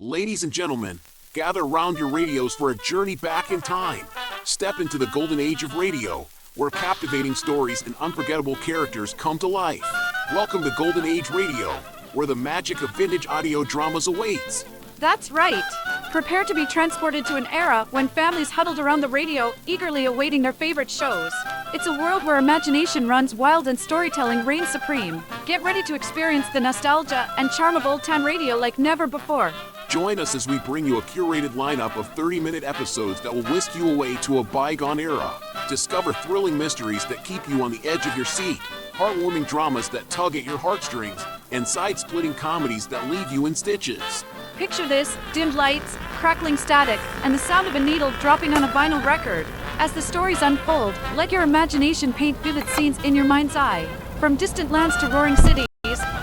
Ladies and gentlemen, gather round your radios for a journey back in time. Step into the golden age of radio, where captivating stories and unforgettable characters come to life. Welcome to Golden Age Radio, where the magic of vintage audio dramas awaits. That's right. Prepare to be transported to an era when families huddled around the radio, eagerly awaiting their favorite shows. It's a world where imagination runs wild and storytelling reigns supreme. Get ready to experience the nostalgia and charm of old-time radio like never before. Join us as we bring you a curated lineup of 30-minute episodes that will whisk you away to a bygone era. Discover thrilling mysteries that keep you on the edge of your seat, heartwarming dramas that tug at your heartstrings, and side-splitting comedies that leave you in stitches. Picture this: dimmed lights, crackling static, and the sound of a needle dropping on a vinyl record. As the stories unfold, let your imagination paint vivid scenes in your mind's eye. From distant lands to roaring cities,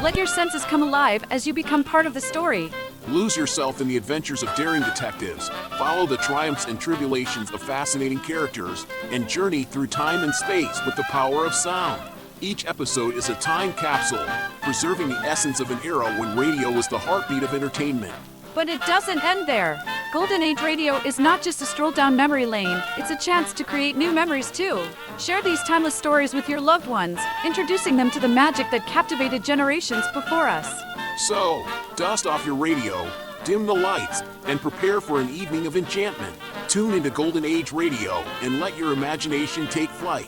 let your senses come alive as you become part of the story. Lose yourself in the adventures of daring detectives, follow the triumphs and tribulations of fascinating characters, and journey through time and space with the power of sound. Each episode is a time capsule, preserving the essence of an era when radio was the heartbeat of entertainment. But it doesn't end there. Golden Age Radio is not just a stroll down memory lane, it's a chance to create new memories too. Share these timeless stories with your loved ones, introducing them to the magic that captivated generations before us. So, dust off your radio, dim the lights, and prepare for an evening of enchantment. Tune into Golden Age Radio and let your imagination take flight.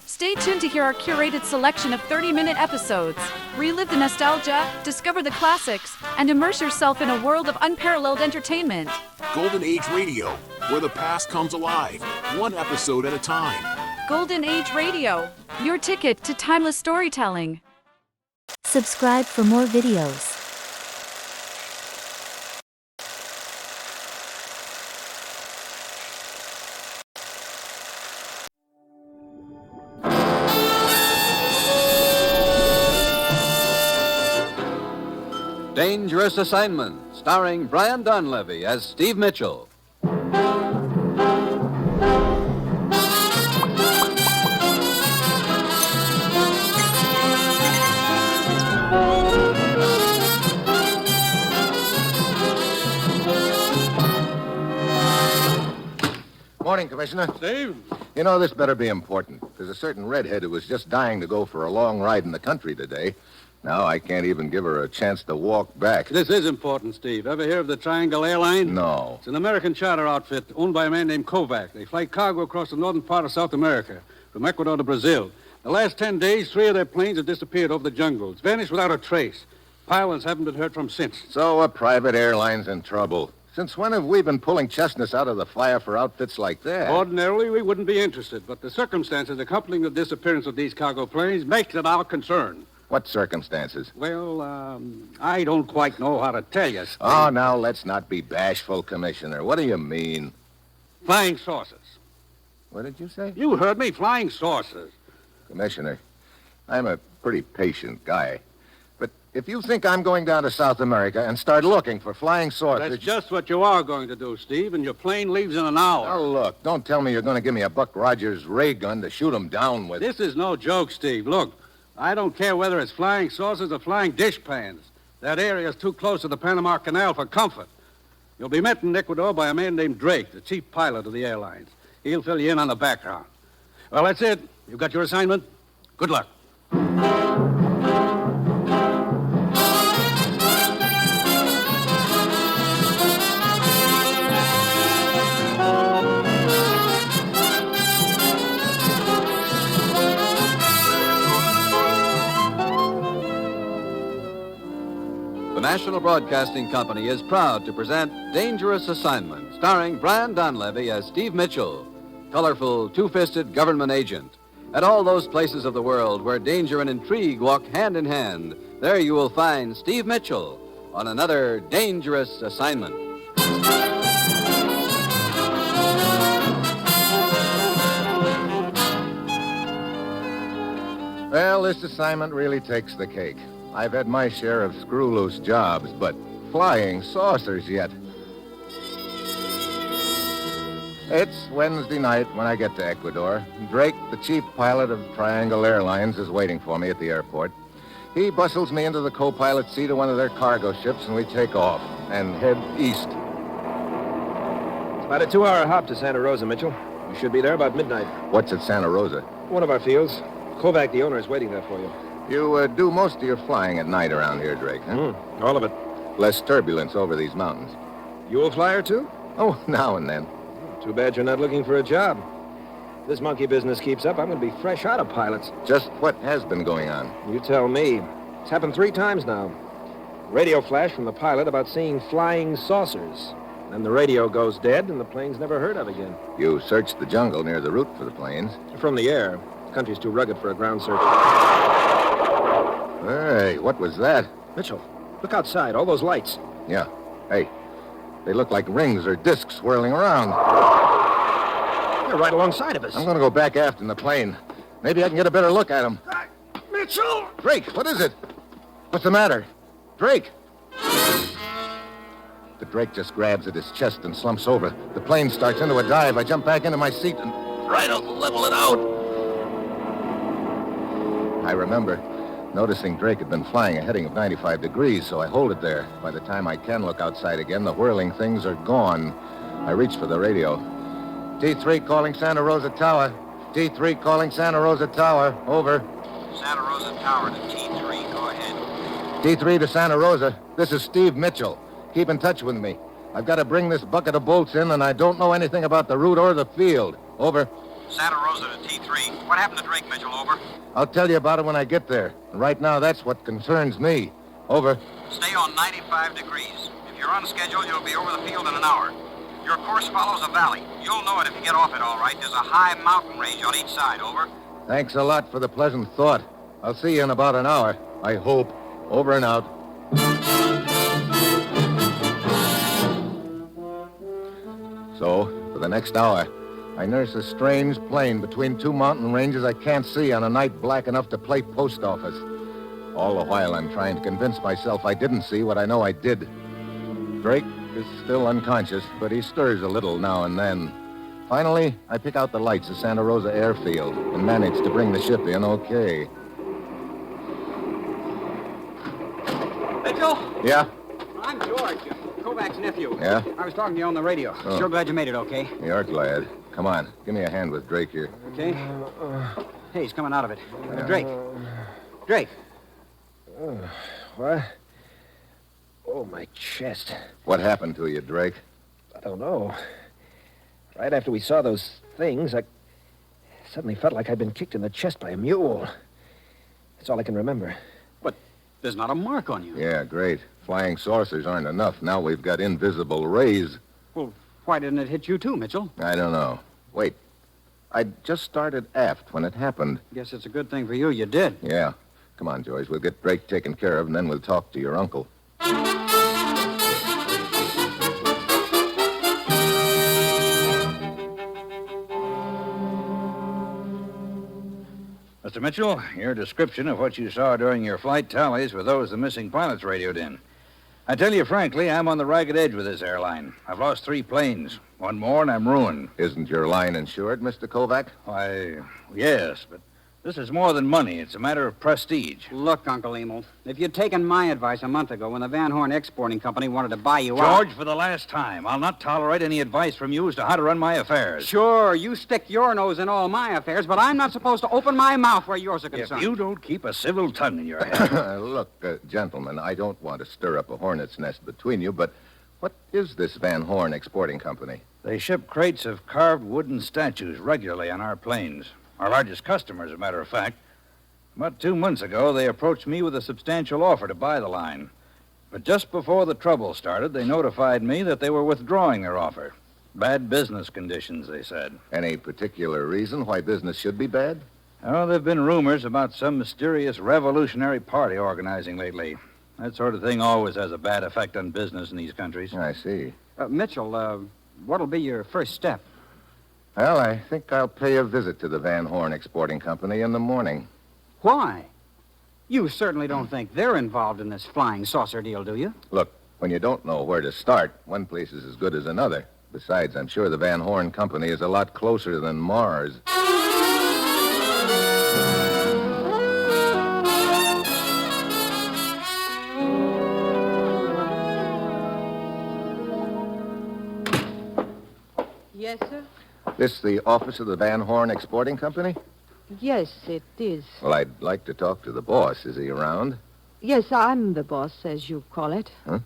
Stay tuned to hear our curated selection of 30-minute episodes. Relive the nostalgia, discover the classics, and immerse yourself in a world of unparalleled entertainment. Golden Age Radio, where the past comes alive, one episode at a time. Golden Age Radio, your ticket to timeless storytelling. Subscribe for more videos. Dangerous Assignment, starring Brian Donlevy as Steve Mitchell. Morning, Commissioner. Steve? You know, this better be important. There's a certain redhead who was just dying to go for a long ride in the country today. Now I can't even give her a chance to walk back. This is important, Steve. Ever hear of the Triangle Airline? No. It's an American charter outfit owned by a man named Kovac. They fly cargo across the northern part of South America, from Ecuador to Brazil. The last 10 days, 3 of their planes have disappeared over the jungles, vanished without a trace. Pilots haven't been heard from since. So a private airline's in trouble. Since when have we been pulling chestnuts out of the fire for outfits like that? Ordinarily, we wouldn't be interested, but the circumstances accompanying the disappearance of these cargo planes makes it our concern. What circumstances? Well, I don't quite know how to tell you, Steve. Oh, now let's not be bashful, Commissioner. What do you mean? Flying saucers. What did you say? You heard me, flying saucers. Commissioner, I'm a pretty patient guy. But if you think I'm going down to South America and start looking for flying saucers... That's just what you are going to do, Steve, and your plane leaves in an hour. Now, look, don't tell me you're going to give me a Buck Rogers ray gun to shoot 'em down with. This is no joke, Steve. Look, I don't care whether it's flying saucers or flying dishpans. That area is too close to the Panama Canal for comfort. You'll be met in Ecuador by a man named Drake, the chief pilot of the airlines. He'll fill you in on the background. Well, that's it. You've got your assignment. Good luck. The National Broadcasting Company is proud to present Dangerous Assignment, starring Brian Donlevy as Steve Mitchell, colorful, two-fisted government agent. At all those places of the world where danger and intrigue walk hand in hand, there you will find Steve Mitchell on another Dangerous Assignment. Well, this assignment really takes the cake. I've had my share of screw-loose jobs, but flying saucers yet. It's Wednesday night when I get to Ecuador. Drake, the chief pilot of Triangle Airlines, is waiting for me at the airport. He bustles me into the co-pilot seat of one of their cargo ships, and we take off and head east. It's about a 2-hour hop to Santa Rosa, Mitchell. We should be there about midnight. What's at Santa Rosa? One of our fields. Kovac, the owner, is waiting there for you. You do most of your flying at night around here, Drake, huh? All of it. Less turbulence over these mountains. You a flyer, too? Oh, now and then. Too bad you're not looking for a job. If this monkey business keeps up, I'm going to be fresh out of pilots. Just what has been going on? You tell me. It's happened 3 times now. Radio flash from the pilot about seeing flying saucers. Then the radio goes dead, and the plane's never heard of again. You searched the jungle near the route for the planes. From the air. The country's too rugged for a ground search. Hey, what was that? Mitchell, look outside. All those lights. Yeah. Hey, they look like rings or discs swirling around. They're right alongside of us. I'm going to go back aft in the plane. Maybe I can get a better look at them. Mitchell! Drake, what is it? What's the matter? Drake! The Drake just grabs at his chest and slumps over. The plane starts into a dive. I jump back into my seat and try to level it out. I remember noticing Drake had been flying a heading of 95 degrees, so I hold it there. By the time I can look outside again, the whirling things are gone. I reach for the radio. T3 calling Santa Rosa Tower. T3 calling Santa Rosa Tower. Over. Santa Rosa Tower to T3. Go ahead. T3 to Santa Rosa. This is Steve Mitchell. Keep in touch with me. I've got to bring this bucket of bolts in, and I don't know anything about the route or the field. Over. Santa Rosa to T3. What happened to Drake, Mitchell? Over. I'll tell you about it when I get there. Right now, that's what concerns me. Over. Stay on 95 degrees. If you're on schedule, you'll be over the field in an hour. Your course follows a valley. You'll know it if you get off it all right. There's a high mountain range on each side. Over. Thanks a lot for the pleasant thought. I'll see you in about an hour. I hope. Over and out. So, for the next hour, I nurse a strange plane between 2 mountain ranges I can't see on a night black enough to play post office. All the while, I'm trying to convince myself I didn't see what I know I did. Drake is still unconscious, but he stirs a little now and then. Finally, I pick out the lights of Santa Rosa Airfield and manage to bring the ship in okay. Mitchell? Yeah? I'm George, Kovac's nephew. Yeah? I was talking to you on the radio. Oh. Sure glad you made it okay. You're glad. Come on, give me a hand with Drake here. Okay. Hey, he's coming out of it. Drake. Drake. What? Oh, my chest. What happened to you, Drake? I don't know. Right after we saw those things, I suddenly felt like I'd been kicked in the chest by a mule. That's all I can remember. But there's not a mark on you. Yeah, great. Flying saucers aren't enough. Now we've got invisible rays. Well, why didn't it hit you too, Mitchell? I don't know. Wait. I just started aft when it happened. Guess it's a good thing for you did. Yeah. Come on, Joyce. We'll get Drake taken care of, and then we'll talk to your uncle. Mr. Mitchell, your description of what you saw during your flight tallies with those the missing pilots radioed in. I tell you frankly, I'm on the ragged edge with this airline. I've lost 3 planes. One more and I'm ruined. Isn't your line insured, Mr. Kovac? Why, yes, but this is more than money. It's a matter of prestige. Look, Uncle Emil, if you'd taken my advice a month ago when the Van Horn Exporting Company wanted to buy you out... George, for the last time, I'll not tolerate any advice from you as to how to run my affairs. Sure, you stick your nose in all my affairs, but I'm not supposed to open my mouth where yours are concerned. If you don't keep a civil tongue in your head... Look, gentlemen, I don't want to stir up a hornet's nest between you, but what is this Van Horn Exporting Company? They ship crates of carved wooden statues regularly on our planes. Our largest customer, as a matter of fact. About 2 months ago, they approached me with a substantial offer to buy the line. But just before the trouble started, they notified me that they were withdrawing their offer. Bad business conditions, they said. Any particular reason why business should be bad? Oh, there have been rumors about some mysterious revolutionary party organizing lately. That sort of thing always has a bad effect on business in these countries. I see. Mitchell, what'll be your first step? Well, I think I'll pay a visit to the Van Horn Exporting Company in the morning. Why? You certainly don't think they're involved in this flying saucer deal, do you? Look, when you don't know where to start, one place is as good as another. Besides, I'm sure the Van Horn Company is a lot closer than Mars. This the office of the Van Horn Exporting Company? Yes, it is. Well, I'd like to talk to the boss. Is he around? Yes, I'm the boss, as you call it. Huh?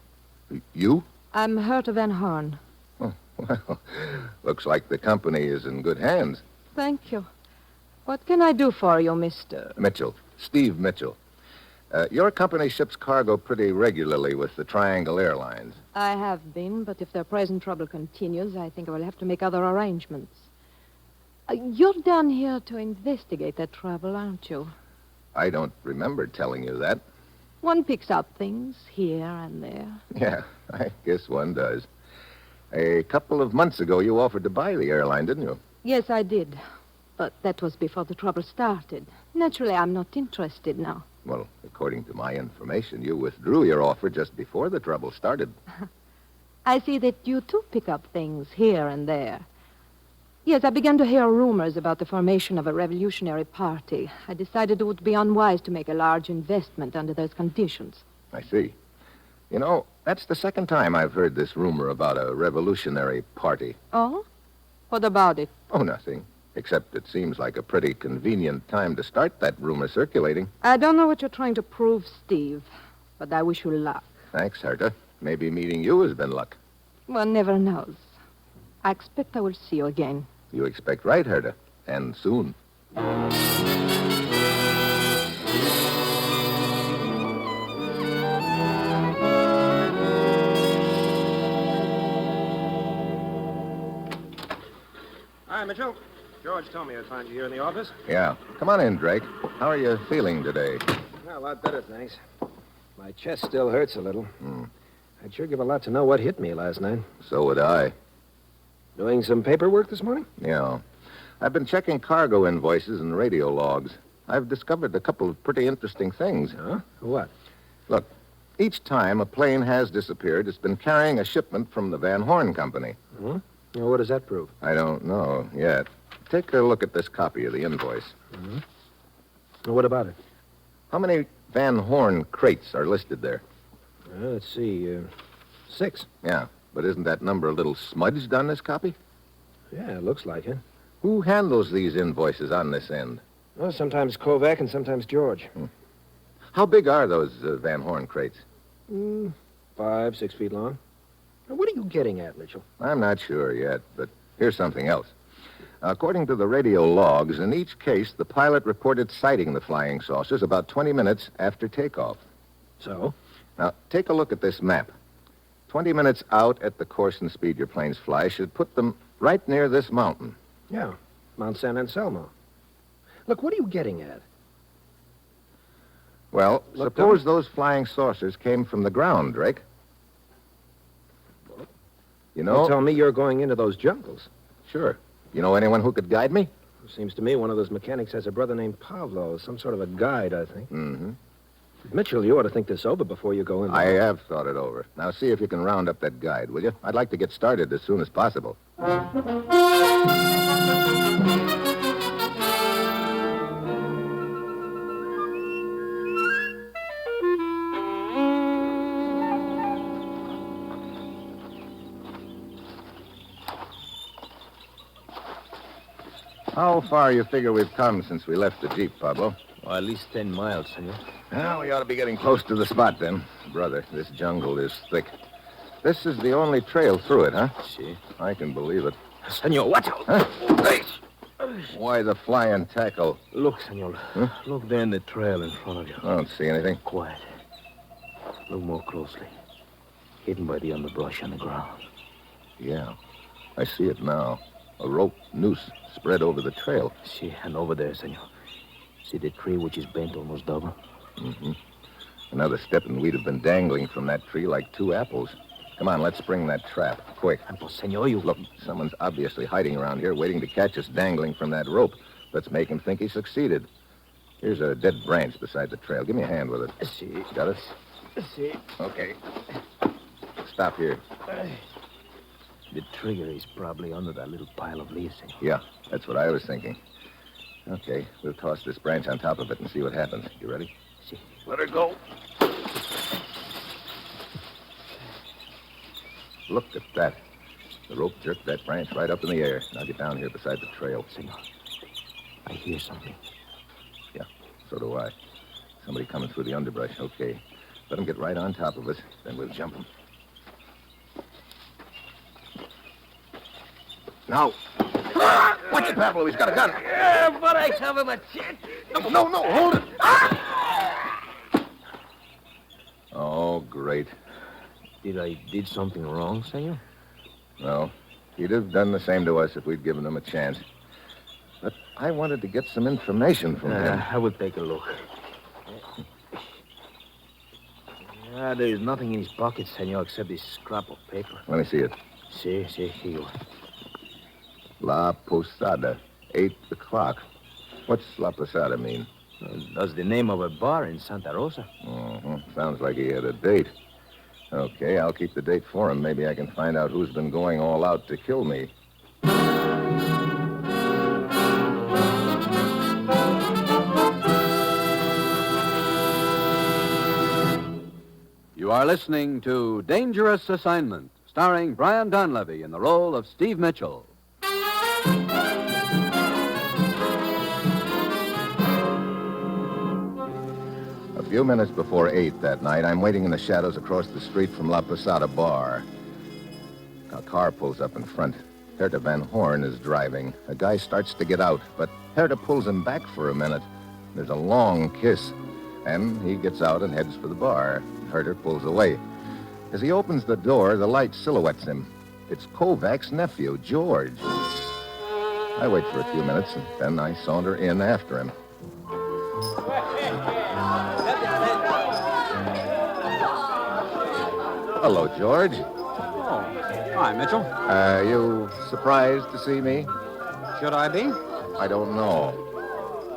You? I'm Herta Van Horn. Oh, well, looks like the company is in good hands. Thank you. What can I do for you, Mr. Mitchell. Steve Mitchell. Your company ships cargo pretty regularly with the Triangle Airlines. I have been, but if their present trouble continues, I think I will have to make other arrangements. You're down here to investigate that trouble, aren't you? I don't remember telling you that. One picks up things here and there. Yeah, I guess one does. A couple of months ago, you offered to buy the airline, didn't you? Yes, I did. But that was before the trouble started. Naturally, I'm not interested now. Well, according to my information, you withdrew your offer just before the trouble started. I see that you, too, pick up things here and there. Yes, I began to hear rumors about the formation of a revolutionary party. I decided it would be unwise to make a large investment under those conditions. I see. You know, that's the second time I've heard this rumor about a revolutionary party. Oh? What about it? Oh, nothing. Except it seems like a pretty convenient time to start that rumor circulating. I don't know what you're trying to prove, Steve, but I wish you luck. Thanks, Herta. Maybe meeting you has been luck. One never knows. I expect I will see you again. You expect right, Herta. And soon. Hi, Mitchell. George told me I'd find you here in the office. Yeah. Come on in, Drake. How are you feeling today? Well, a lot better, thanks. My chest still hurts a little. I'd sure give a lot to know what hit me last night. So would I. Doing some paperwork this morning? Yeah. I've been checking cargo invoices and radio logs. I've discovered a couple of pretty interesting things. Huh? What? Look, each time a plane has disappeared, it's been carrying a shipment from the Van Horn Company. Well, what does that prove? I don't know yet. Take a look at this copy of the invoice. Well, what about it? How many Van Horn crates are listed there? Let's see. 6. Yeah, but isn't that number a little smudged on this copy? Yeah, it looks like it. Who handles these invoices on this end? Well, sometimes Kovac and sometimes George. How big are those Van Horn crates? 5, 6 feet long. Now, what are you getting at, Mitchell? I'm not sure yet, but here's something else. According to the radio logs, in each case, the pilot reported sighting the flying saucers about 20 minutes after takeoff. So? Now, take a look at this map. 20 minutes out at the course and speed your planes fly should put them right near this mountain. Yeah, Mount San Anselmo. Look, what are you getting at? Well, Look, suppose those flying saucers came from the ground, Drake. You know... Don't tell me you're going into those jungles. Sure. You know anyone who could guide me? Seems to me one of those mechanics has a brother named Pavlo, some sort of a guide, I think. Mm-hmm. Mitchell, you ought to think this over before you go in there. I have thought it over. Now see if you can round up that guide, will you? I'd like to get started as soon as possible. How far you figure we've come since we left the Jeep, Pablo? Well, at least 10 miles, senor. Well, we ought to be getting close to the spot, then. Brother, this jungle is thick. This is the only trail through it, huh? Si. I can believe it. Senor, watch out! Huh? Hey! Why the flying tackle? Look, senor. Huh? Look there in the trail in front of you. I don't see anything. Quiet. Look more closely. Hidden by the underbrush on the ground. Yeah, I see it now. A rope noose spread over the trail. Si, and over there, senor. See the tree which is bent almost double? Mm-hmm. Another step and we'd have been dangling from that tree like 2 apples. Come on, let's spring that trap. Quick. Pues, senor, you... Look, someone's obviously hiding around here, waiting to catch us dangling from that rope. Let's make him think he succeeded. Here's a dead branch beside the trail. Give me a hand with it. Si. Got it? Si. Okay. Stop here. The trigger is probably under that little pile of leaves, senor. Yeah, that's what I was thinking. Okay, we'll toss this branch on top of it and see what happens. You ready? Si. Let her go. Look at that. The rope jerked that branch right up in the air. Now get down here beside the trail. Senor, I hear something. Yeah, so do I. Somebody coming through the underbrush. Okay. Let them get right on top of us, then we'll jump them. Now. Watch it, Pablo. He's got a gun. Yeah, but I have him a chance. No, hold it. Oh, great. Did I did something wrong, senor? No, he'd have done the same to us if we'd given him a chance. But I wanted to get some information from him. I will take a look. There's nothing in his pocket, senor, except this scrap of paper. Let me see it. See, here you are. La Posada, 8 o'clock. What's La Posada mean? That's the name of a bar in Santa Rosa. Sounds like he had a date. Okay, I'll keep the date for him. Maybe I can find out who's been going all out to kill me. You are listening to Dangerous Assignment, starring Brian Donlevy in the role of Steve Mitchell. A few minutes before 8 that night, I'm waiting in the shadows across the street from La Posada Bar. A car pulls up in front. Herta Van Horn is driving. A guy starts to get out, but Herta pulls him back for a minute. There's a long kiss, and he gets out and heads for the bar. Herta pulls away. As he opens the door, the light silhouettes him. It's Kovac's nephew, George. I wait for a few minutes, and then I saunter in after him. Hello, George. Oh, hi, Mitchell. You surprised to see me? Should I be? I don't know.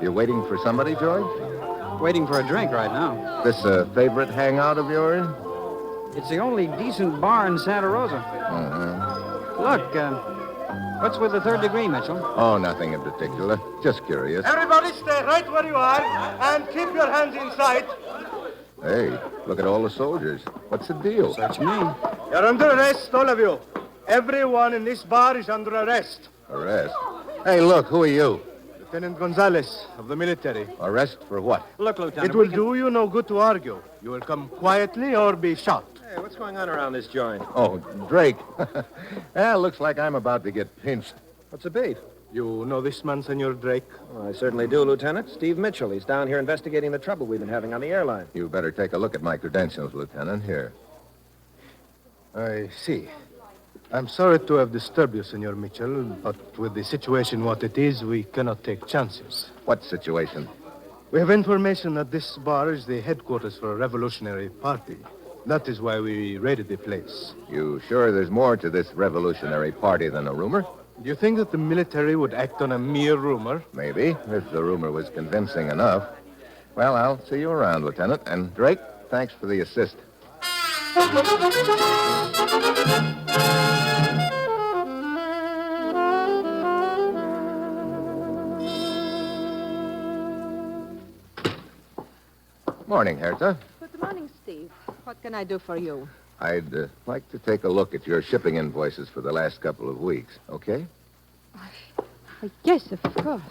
You waiting for somebody, George? Waiting for a drink right now. This a favorite hangout of yours? It's the only decent bar in Santa Rosa. Look, what's with the third degree, Mitchell? Oh, nothing in particular. Just curious. Everybody stay right where you are and keep your hands inside. Hey, look at all the soldiers. What's the deal? Search me. You're under arrest, all of you. Everyone in this bar is under arrest. Arrest? Hey, look, who are you? Lieutenant Gonzalez of the military. Arrest for what? Look, Lieutenant. It will do you no good to argue. You will come quietly or be shot. Hey, what's going on around this joint? Oh, Drake. Looks like I'm about to get pinched. What's the beat? You know this man, Senor Drake? Well, I certainly do, Lieutenant. Steve Mitchell. He's down here investigating the trouble we've been having on the airline. You better take a look at my credentials, Lieutenant. Here. I see. I'm sorry to have disturbed you, Senor Mitchell, but with the situation what it is, we cannot take chances. What situation? We have information that this bar is the headquarters for a revolutionary party. That is why we raided the place. You sure there's more to this revolutionary party than a rumor? Do you think that the military would act on a mere rumor? Maybe, if the rumor was convincing enough. Well, I'll see you around, Lieutenant. And Drake, thanks for the assist. Morning, Herta. Good morning, Steve. What can I do for you? I'd like to take a look at your shipping invoices for the last couple of weeks, okay? Yes, of course.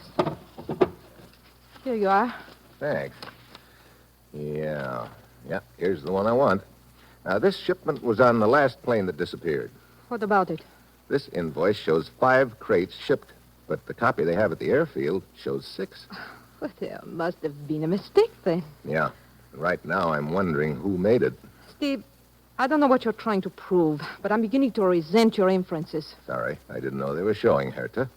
Here you are. Thanks. Yeah, here's the one I want. Now, this shipment was on the last plane that disappeared. What about it? This invoice shows 5 crates shipped, but the copy they have at the airfield shows 6. Well, there must have been a mistake then. Yeah. Right now, I'm wondering who made it. Steve, I don't know what you're trying to prove, but I'm beginning to resent your inferences. Sorry, I didn't know they were showing, Herta.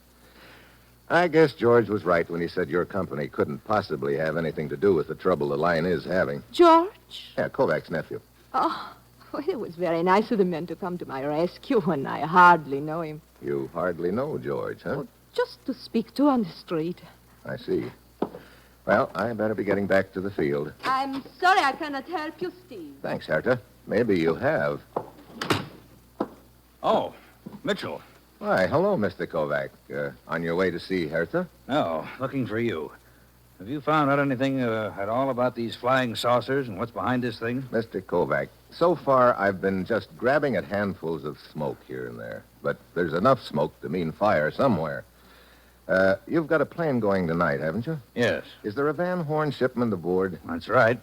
I guess George was right when he said your company couldn't possibly have anything to do with the trouble the line is having. George? Yeah, Kovac's nephew. Oh, well, it was very nice of the men to come to my rescue when I hardly know him. You hardly know George, huh? Oh, just to speak to on the street. I see. Well, I better be getting back to the field. I'm sorry I cannot help you, Steve. Thanks, Herta. Maybe you have. Oh, Mitchell. Why, hello, Mr. Kovac. On your way to see Herta? No, looking for you. Have you found out anything at all about these flying saucers and what's behind this thing? Mr. Kovac, so far I've been just grabbing at handfuls of smoke here and there. But there's enough smoke to mean fire somewhere. You've got a plane going tonight, haven't you? Yes. Is there a Van Horn shipment aboard? That's right.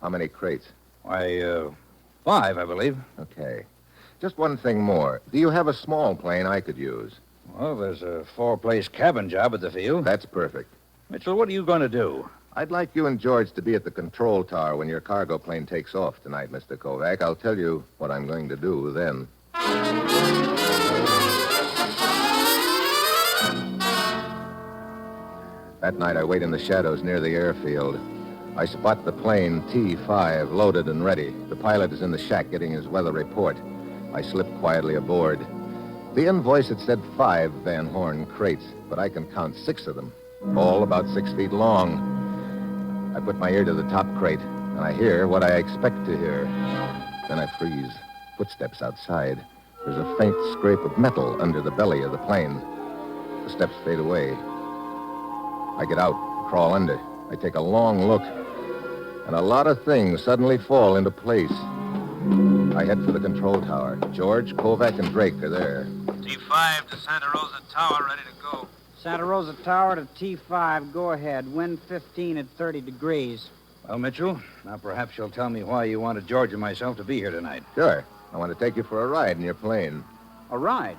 How many crates? Why, 5, I believe. Okay. Just one thing more. Do you have a small plane I could use? Well, there's a 4-place cabin job at the field. That's perfect. Mitchell, what are you going to do? I'd like you and George to be at the control tower when your cargo plane takes off tonight, Mr. Kovac. I'll tell you what I'm going to do then. That night, I wait in the shadows near the airfield. I spot the plane T-5 loaded and ready. The pilot is in the shack getting his weather report. I slip quietly aboard. The invoice had said 5 Van Horn crates, but I can count 6 of them, all about 6 feet long. I put my ear to the top crate, and I hear what I expect to hear. Then I freeze. Footsteps outside. There's a faint scrape of metal under the belly of the plane. The steps fade away. I get out, crawl under. I take a long look, and a lot of things suddenly fall into place. I head for the control tower. George, Kovac, and Drake are there. T5 to Santa Rosa Tower, ready to go. Santa Rosa Tower to T5, go ahead. Wind 15 at 30 degrees. Well, Mitchell, now perhaps you'll tell me why you wanted George and myself to be here tonight. Sure. I want to take you for a ride in your plane. A ride?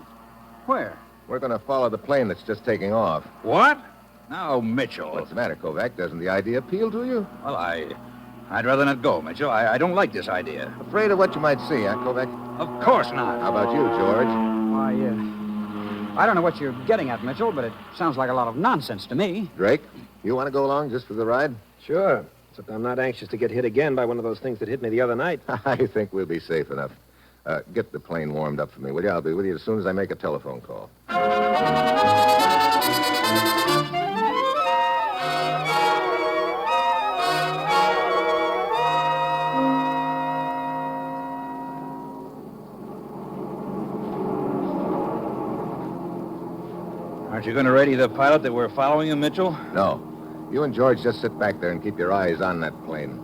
Where? We're going to follow the plane that's just taking off. What? Now, Mitchell. What's the matter, Kovac? Doesn't the idea appeal to you? Well, I'd rather not go, Mitchell. I don't like this idea. Afraid of what you might see, huh, Kovac? Of course not. How about you, George? Why, I don't know what you're getting at, Mitchell, but it sounds like a lot of nonsense to me. Drake, you want to go along just for the ride? Sure. Except I'm not anxious to get hit again by one of those things that hit me the other night. I think we'll be safe enough. Get the plane warmed up for me, will you? I'll be with you as soon as I make a telephone call. Aren't you going to radio the pilot that we're following him, Mitchell? No. You and George just sit back there and keep your eyes on that plane.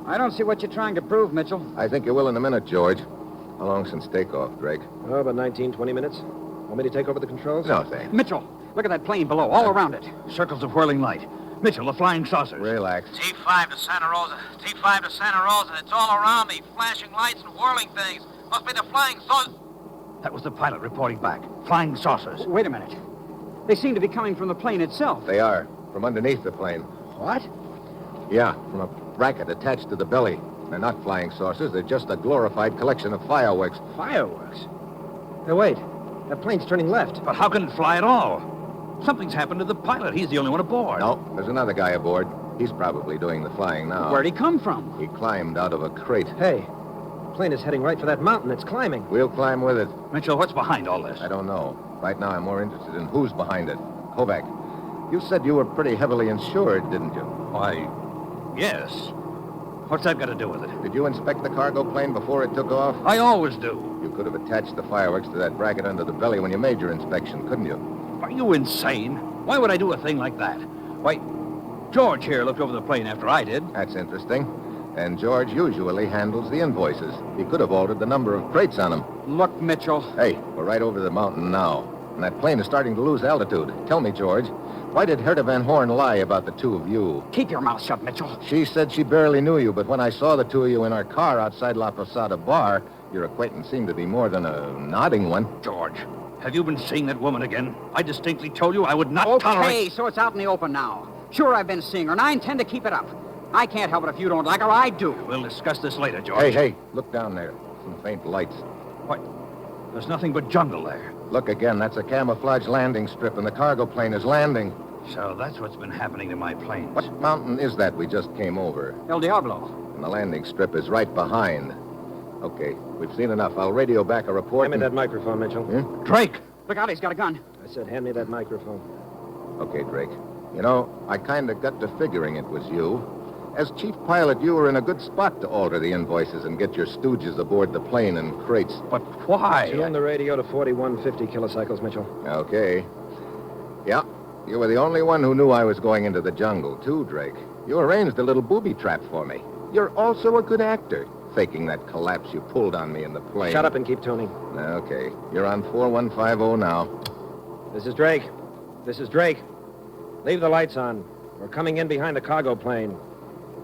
I don't see what you're trying to prove, Mitchell. I think you will in a minute, George. How long since takeoff, Drake? Oh, about 19, 20 minutes. Want me to take over the controls? No, thanks. Mitchell, look at that plane below, all around it. Circles of whirling light. Mitchell, the flying saucers. Relax. T5 to Santa Rosa. T5 to Santa Rosa. It's all around me. Flashing lights and whirling things. Must be the flying saucers. That was the pilot reporting back. Flying saucers. Wait a minute. They seem to be coming from the plane itself. They are. From underneath the plane. What? Yeah, from a bracket attached to the belly. They're not flying saucers. They're just a glorified collection of fireworks. Fireworks? Hey, wait. That plane's turning left. But how can it fly at all? Something's happened to the pilot. He's the only one aboard. No, there's another guy aboard. He's probably doing the flying now. Where'd he come from? He climbed out of a crate. Hey, the plane is heading right for that mountain. It's climbing. We'll climb with it. Mitchell, what's behind all this? I don't know. Right now, I'm more interested in who's behind it. Kovac, you said you were pretty heavily insured, didn't you? Why, yes. What's that got to do with it? Did you inspect the cargo plane before it took off? I always do. You could have attached the fireworks to that bracket under the belly when you made your inspection, couldn't you? Are you insane? Why would I do a thing like that? Why, George here looked over the plane after I did. That's interesting. And George usually handles the invoices. He could have altered the number of crates on them. Look, Mitchell. Hey, we're right over the mountain now. And that plane is starting to lose altitude. Tell me, George, why did Herta Van Horn lie about the two of you? Keep your mouth shut, Mitchell. She said she barely knew you, but when I saw the two of you in our car outside La Posada Bar, your acquaintance seemed to be more than a nodding one. George, have you been seeing that woman again? I distinctly told you I would not tolerate... Okay, so it's out in the open now. Sure, I've been seeing her, and I intend to keep it up. I can't help it if you don't like her. I do. We'll discuss this later, George. Hey, look down there. Some faint lights. What? There's nothing but jungle there. Look again. That's a camouflage landing strip, and the cargo plane is landing. So that's what's been happening to my planes. What mountain is that we just came over? El Diablo. And the landing strip is right behind. Okay, we've seen enough. I'll radio back a report. Hand me that microphone, Mitchell. Drake! Look out, he's got a gun. I said hand me that microphone. Okay, Drake. You know, I kind of got to figuring it was you. As chief pilot, you were in a good spot to alter the invoices and get your stooges aboard the plane in crates. But why? Tune the radio to 4150 kilocycles, Mitchell. Okay. Yeah, You were the only one who knew I was going into the jungle, too, Drake. You arranged a little booby trap for me. You're also a good actor, faking that collapse you pulled on me in the plane. Shut up and keep tuning. Okay. You're on 4150 now. This is Drake. This is Drake. Leave the lights on. We're coming in behind the cargo plane.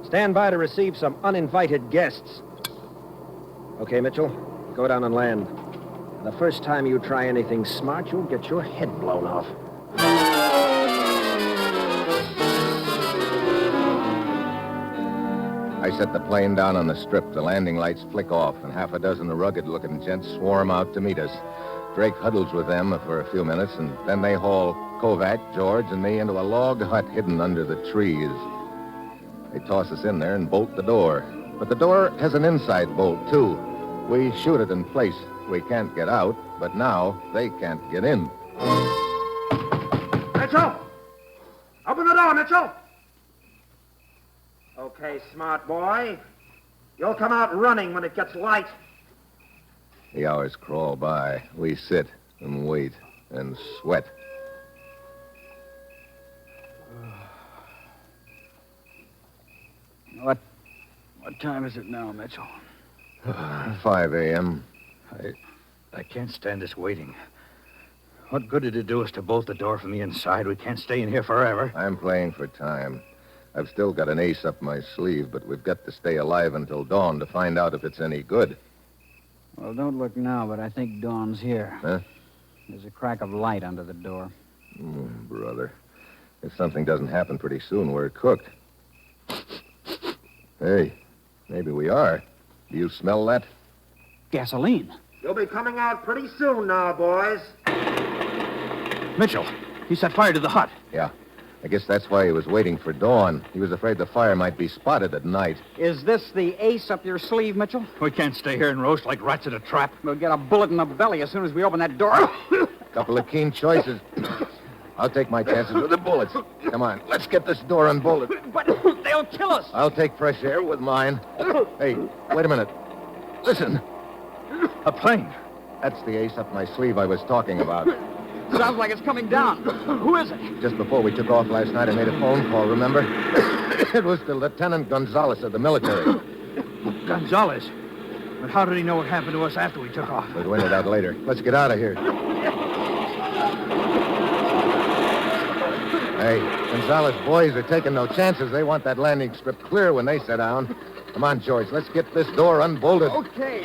Stand by to receive some uninvited guests. Okay, Mitchell, go down and land. The first time you try anything smart, you'll get your head blown off. I set the plane down on the strip. The landing lights flick off, and half a dozen rugged-looking gents swarm out to meet us. Drake huddles with them for a few minutes, and then they haul Kovac, George, and me into a log hut hidden under the trees. They toss us in there and bolt the door. But the door has an inside bolt, too. We shoot it in place. We can't get out, but now they can't get in. Mitchell! Open the door, Mitchell! Okay, smart boy. You'll come out running when it gets light. The hours crawl by. We sit and wait and sweat. What time is it now, Mitchell? 5 a.m. I can't stand this waiting. What good did it do us to bolt the door from the inside? We can't stay in here forever. I'm playing for time. I've still got an ace up my sleeve, but we've got to stay alive until dawn to find out if it's any good. Well, don't look now, but I think Dawn's here. Huh? There's a crack of light under the door. Brother. If something doesn't happen pretty soon, we're cooked. Hey, maybe we are. Do you smell that? Gasoline. You'll be coming out pretty soon now, boys. Mitchell, he set fire to the hut. Yeah. I guess that's why he was waiting for dawn. He was afraid the fire might be spotted at night. Is this the ace up your sleeve, Mitchell? We can't stay here and roast like rats in a trap. We'll get a bullet in the belly as soon as we open that door. Couple of keen choices. I'll take my chances with the bullets. Come on, let's get this door unbolted. But they'll kill us. I'll take fresh air with mine. Hey, wait a minute. Listen. A plane. That's the ace up my sleeve I was talking about. Sounds like it's coming down. Who is it? Just before we took off last night, I made a phone call, remember? It was to Lieutenant Gonzalez of the military. Gonzalez? But how did he know what happened to us after we took off? We'll find it out later. Let's get out of here. Hey, Gonzalez boys are taking no chances. They want that landing strip clear when they set down. Come on, George. Let's get this door unbolted. Okay.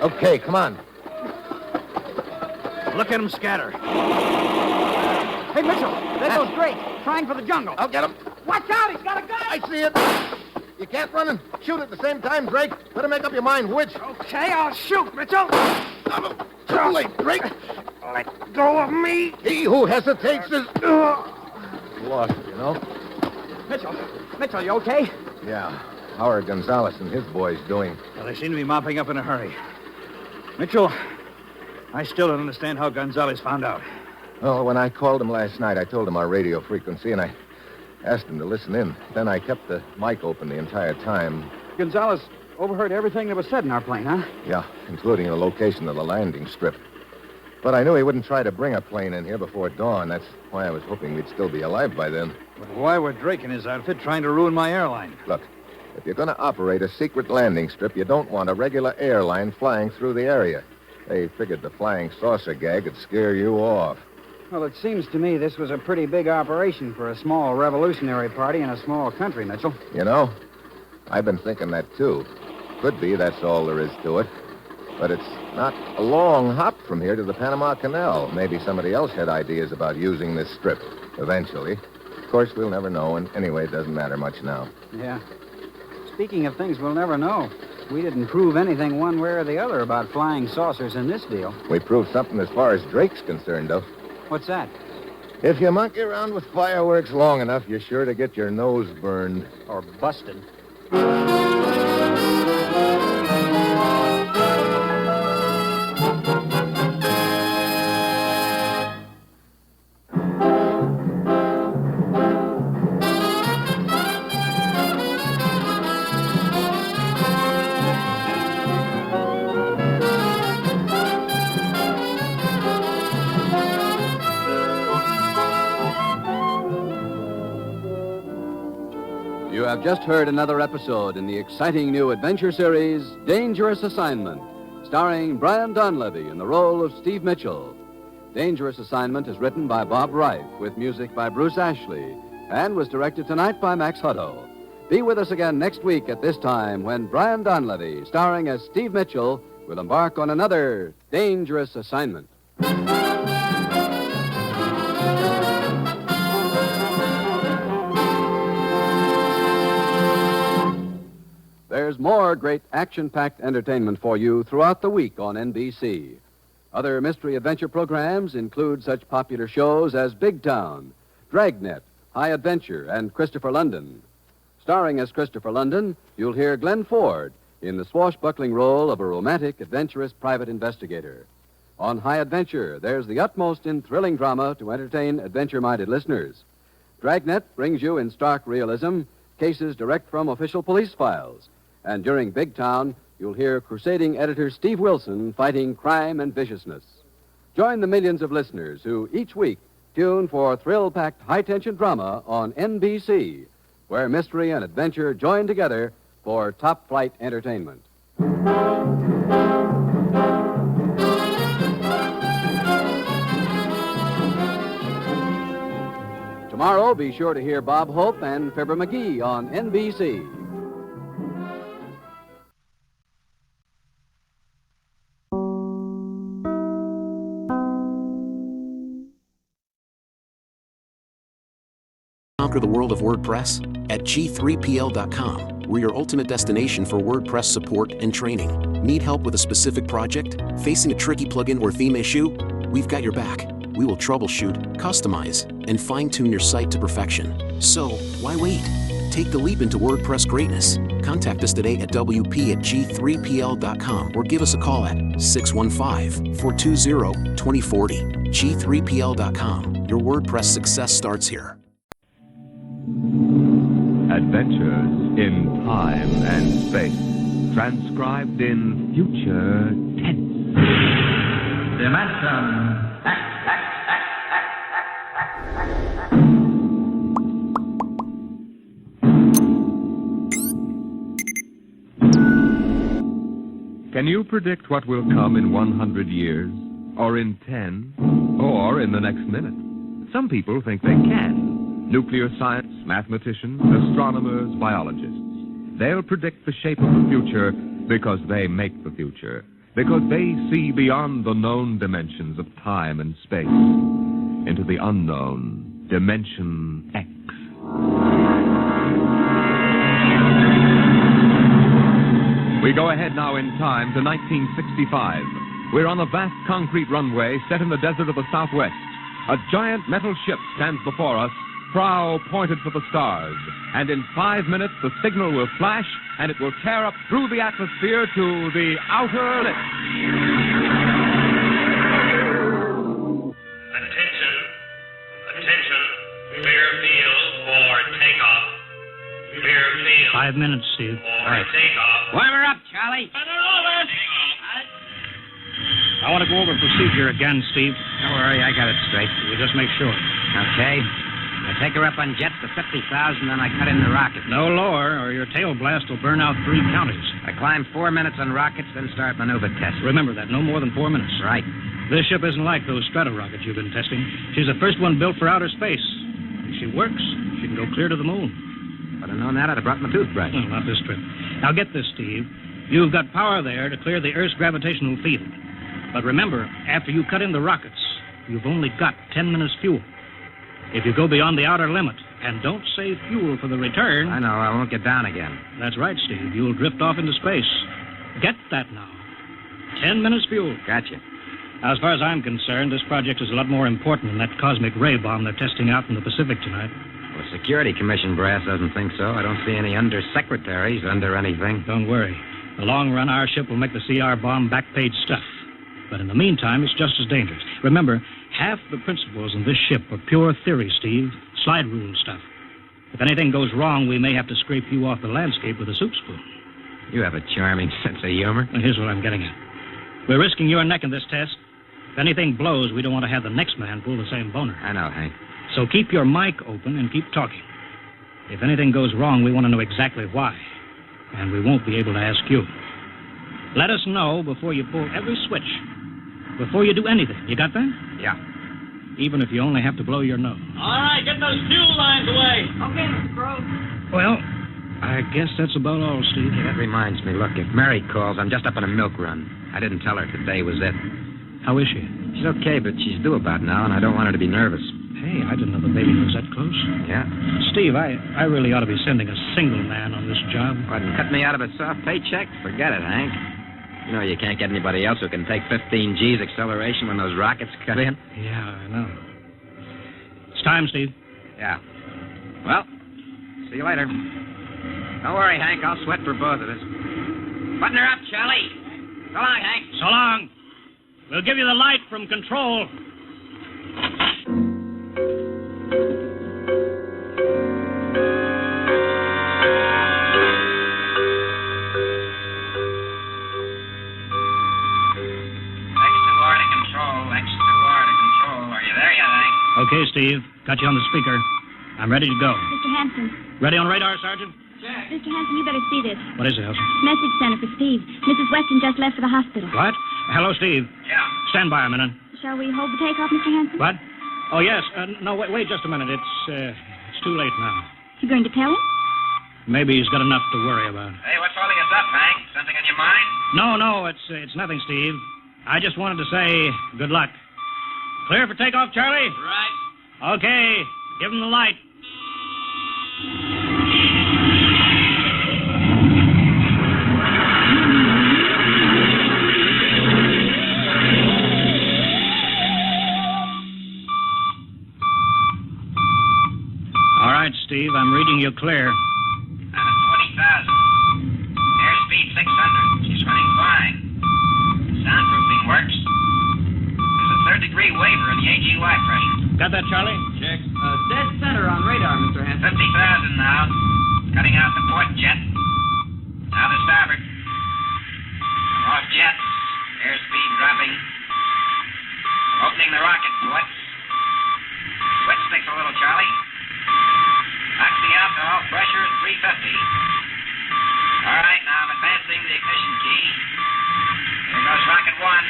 Okay, come on. Look at him scatter. Hey, Mitchell, there goes Drake, trying for the jungle. I'll get him. Watch out, he's got a gun. I see it. You can't run and shoot at the same time, Drake. Better make up your mind which. Okay, I'll shoot, Mitchell. Too late, Drake. Let go of me. He who hesitates is lost, you know. Mitchell, you okay? Yeah. How are Gonzalez and his boys doing? Well, they seem to be mopping up in a hurry. Mitchell, I still don't understand how Gonzalez found out. Oh, when I called him last night, I told him our radio frequency, and I asked him to listen in. Then I kept the mic open the entire time. Gonzalez overheard everything that was said in our plane, huh? Yeah, including the location of the landing strip. But I knew he wouldn't try to bring a plane in here before dawn. That's why I was hoping we'd still be alive by then. But why were Drake and his outfit trying to ruin my airline? Look, if you're going to operate a secret landing strip, you don't want a regular airline flying through the area. They figured the flying saucer gag would scare you off. Well, it seems to me this was a pretty big operation for a small revolutionary party in a small country, Mitchell. You know, I've been thinking that, too. Could be that's all there is to it. But it's not a long hop from here to the Panama Canal. Maybe somebody else had ideas about using this strip eventually. Of course, we'll never know, and anyway, it doesn't matter much now. Yeah. Speaking of things we'll never know, we didn't prove anything one way or the other about flying saucers in this deal. We proved something as far as Drake's concerned, though. What's that? If you monkey around with fireworks long enough, you're sure to get your nose burned. Or busted. have just heard another episode in the exciting new adventure series, Dangerous Assignment, starring Brian Donlevy in the role of Steve Mitchell. Dangerous Assignment is written by Bob Reif, with music by Bruce Ashley, and was directed tonight by Max Hutto. Be with us again next week at this time when Brian Donlevy, starring as Steve Mitchell, will embark on another Dangerous Assignment. There's more great action-packed entertainment for you throughout the week on NBC. Other mystery adventure programs include such popular shows as Big Town, Dragnet, High Adventure, and Christopher London. Starring as Christopher London, you'll hear Glenn Ford in the swashbuckling role of a romantic, adventurous private investigator. On High Adventure, there's the utmost in thrilling drama to entertain adventure-minded listeners. Dragnet brings you in stark realism cases direct from official police files. And during Big Town, you'll hear crusading editor Steve Wilson fighting crime and viciousness. Join the millions of listeners who each week tune for thrill-packed high-tension drama on NBC, where mystery and adventure join together for top-flight entertainment. Tomorrow, be sure to hear Bob Hope and Fibber McGee on NBC. Conquer the world of WordPress at G3PL.com. We're your ultimate destination for WordPress support and training. Need help with a specific project? Facing a tricky plugin or theme issue? We've got your back. We will troubleshoot, customize, and fine-tune your site to perfection. So, why wait? Take the leap into WordPress greatness. Contact us today at WP@G3PL.com or give us a call at 615-420-2040. G3PL.com. Your WordPress success starts here. Adventures in time and space, transcribed in future tense. Dimension X. Can you predict what will come in 100 years, or in 10, or in the next minute? Some people think they can. Nuclear science, mathematicians, astronomers, biologists. They'll predict the shape of the future because they make the future, because they see beyond the known dimensions of time and space into the unknown Dimension X. We go ahead now in time to 1965. We're on a vast concrete runway set in the desert of the Southwest. A giant metal ship stands before us, prow pointed for the stars. And in 5 minutes, the signal will flash, and it will tear up through the atmosphere to the outer limits. Attention. Clear field for takeoff. Clear field. 5 minutes, Steve. For takeoff. Warm her up, Charlie. I want to go over procedure again, Steve. Don't worry, I got it straight. We'll just make sure. Okay. I take her up on jets to 50,000, then I cut in the rocket. No lower, or your tail blast will burn out 3 counties. I climb 4 minutes on rockets, then start maneuver tests. Remember that, no more than 4 minutes. Right. This ship isn't like those strato rockets you've been testing. She's the first one built for outer space. If she works, she can go clear to the moon. If I'd have known that, I'd have brought my toothbrush. No, not this trip. Now get this, Steve. You've got power there to clear the Earth's gravitational field. But remember, after you cut in the rockets, you've only got 10 minutes fuel. If you go beyond the outer limit and don't save fuel for the return... I know, I won't get down again. That's right, Steve. You'll drift off into space. Get that now. 10 minutes fuel. Gotcha. Now, as far as I'm concerned, this project is a lot more important than that cosmic ray bomb they're testing out in the Pacific tonight. Well, the Security Commission brass doesn't think so. I don't see any undersecretaries under anything. Don't worry. In the long run, our ship will make the CR bomb back-page stuff. But in the meantime, it's just as dangerous. Remember, half the principles in this ship are pure theory, Steve. Slide rule stuff. If anything goes wrong, we may have to scrape you off the landscape with a soup spoon. You have a charming sense of humor. And here's what I'm getting at. We're risking your neck in this test. If anything blows, we don't want to have the next man pull the same boner. I know, Hank. So keep your mic open and keep talking. If anything goes wrong, we want to know exactly why. And we won't be able to ask you. Let us know before you pull every switch. Before you do anything. You got that? Yeah. Even if you only have to blow your nose. All right, get those fuel lines away. Okay, Mr. Crow. Well, I guess that's about all, Steve. Hey, that reminds me. Look, if Mary calls, I'm just up on a milk run. I didn't tell her today was it. How is she? She's okay, but she's due about now, and I don't want her to be nervous. Hey, I didn't know the baby was that close. Yeah? Steve, I really ought to be sending a single man on this job. What, and cut me out of a soft paycheck? Forget it, Hank. You know you can't get anybody else who can take 15 G's acceleration when those rockets cut in. Yeah, I know. It's time, Steve. Yeah. Well, see you later. Don't worry, Hank. I'll sweat for both of us. Button her up, Charlie. So long, Hank. So long. We'll give you the light from control. Okay, Steve. Got you on the speaker. I'm ready to go. Mr. Hanson. Ready on radar, Sergeant? Mr. Hanson, you better see this. What is it, Elsa? Message center for Steve. Mrs. Weston just left for the hospital. What? Hello, Steve. Yeah. Stand by a minute. Shall we hold the takeoff, Mr. Hanson? What? Oh, yes. No, wait just a minute. It's too late now. You going to tell him? Maybe he's got enough to worry about. Hey, what's holding us up, Hank? Something on your mind? No, it's nothing, Steve. I just wanted to say good luck. Clear for takeoff, Charlie? Right. Okay. Give him the light. All right, Steve, I'm reading you clear. 20,000. Airspeed 600. She's running fine. Soundproofing works. There's a third-degree waiver in the AGY pressure. Got that, Charlie? Check. Dead center on radar, Mr. Hanson. 50,000 now. Cutting out the port jet. Now the starboard. Off jet. Airspeed dropping. Opening the rocket port. Switch sticks a little, Charlie. Oxy alcohol pressure is 350. All right, now I'm advancing the ignition key. Here goes rocket one.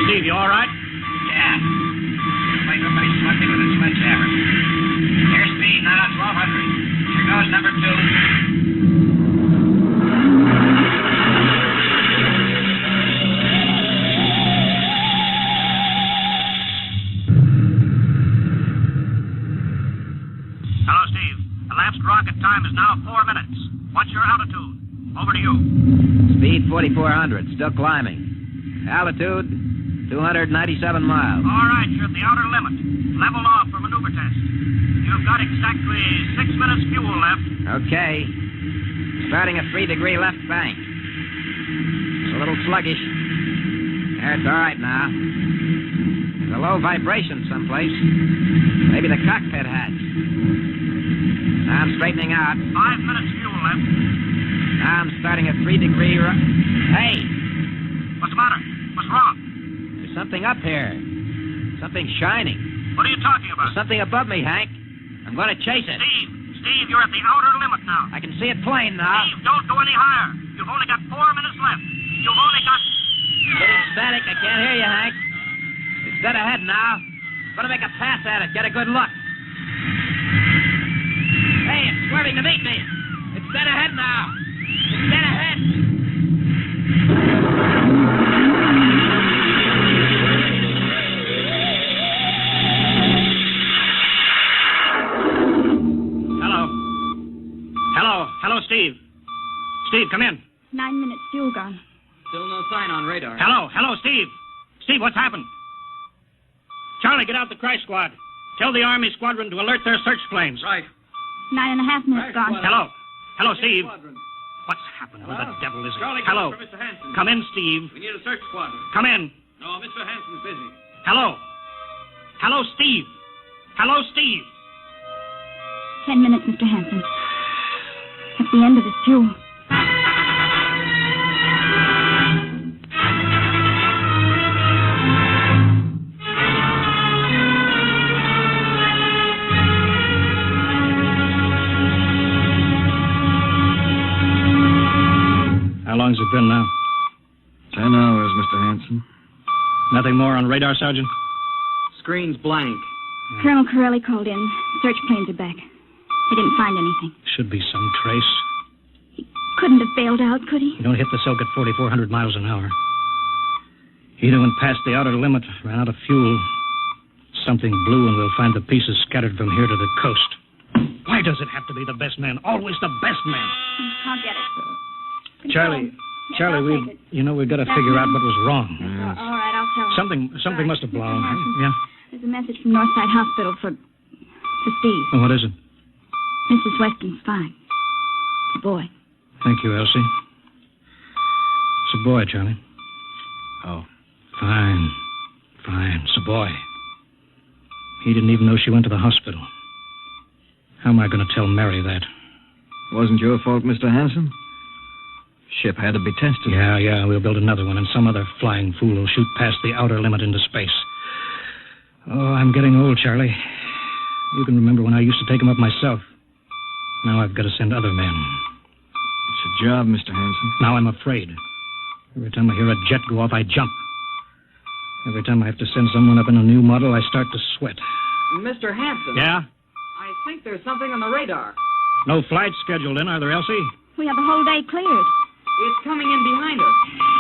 Steve, you all right? Yeah. Looks like somebody smugged me with a sledgehammer. Airspeed now 1,200. Here goes number two. Hello, Steve. Elapsed rocket time is now 4 minutes. What's your altitude? Over to you. Speed 4,400. Still climbing. Altitude 297 miles. All right, you're at the outer limit. Level off for maneuver test. You've got exactly 6 minutes fuel left. Okay. Starting a 3-degree left bank. It's a little sluggish. There, it's all right now. There's a low vibration someplace. Maybe the cockpit hatch. Now I'm straightening out. 5 minutes fuel left. Now I'm starting a 3-degree Hey! What's the matter? What's wrong? There's something up here. Something shining. What are you talking about? There's something above me, Hank. I'm going to chase it. Steve, you're at the outer limit now. I can see it plain now. Steve, don't go any higher. You've only got 4 minutes left. You've only got... Getting static. I can't hear you, Hank. It's dead ahead now. I'm going to make a pass at it. Get a good look. Hey, it's swerving to meet me. It's dead ahead now. It's dead ahead. Hello, Steve. Steve, come in. 9 minutes fuel gone. Still no sign on radar. Hello, Steve. Steve, what's happened? Charlie, get out the crash squad. Tell the Army squadron to alert their search planes. Right. 9.5 minutes gone. Hello, Steve. What's happened? Who the devil is it? Charlie, Hello. for Mr. Hanson. Come in, Steve. We need a search squadron. Come in. No, Mr. Hanson's busy. Hello, Steve. Hello, Steve. 10 minutes, Mr. Hanson. At the end of his fuel. it been now? 10 hours, Mr. Hanson. Nothing more on radar, Sergeant? Screen's blank. Colonel Corelli called in. Search planes are back. They didn't find anything. Should be some trace. Couldn't have bailed out, could he? You don't hit the silk at 4,400 miles an hour. Either went past the outer limit, ran out of fuel. Something blew, and we'll find the pieces scattered from here to the coast. Why does it have to be the best man? Always the best man. I'll get it. Charlie, we've got to figure out what was wrong. All right, I'll tell him. Something must have blown. Yeah. There's a message from Northside Hospital for Steve. Oh, what is it? Mrs. Weston's fine. It's a boy. Thank you, Elsie. It's a boy, Charlie. Oh. Fine. It's a boy. He didn't even know she went to the hospital. How am I going to tell Mary that? Wasn't your fault, Mr. Hanson. Ship had to be tested. Yeah, we'll build another one, and some other flying fool will shoot past the outer limit into space. Oh, I'm getting old, Charlie. You can remember when I used to take them up myself. Now I've got to send other men. It's a job, Mr. Hanson. Now I'm afraid. Every time I hear a jet go off, I jump. Every time I have to send someone up in a new model, I start to sweat. Mr. Hanson. Yeah? I think there's something on the radar. No flights scheduled in, are there, Elsie? We have the whole day cleared. It's coming in behind us.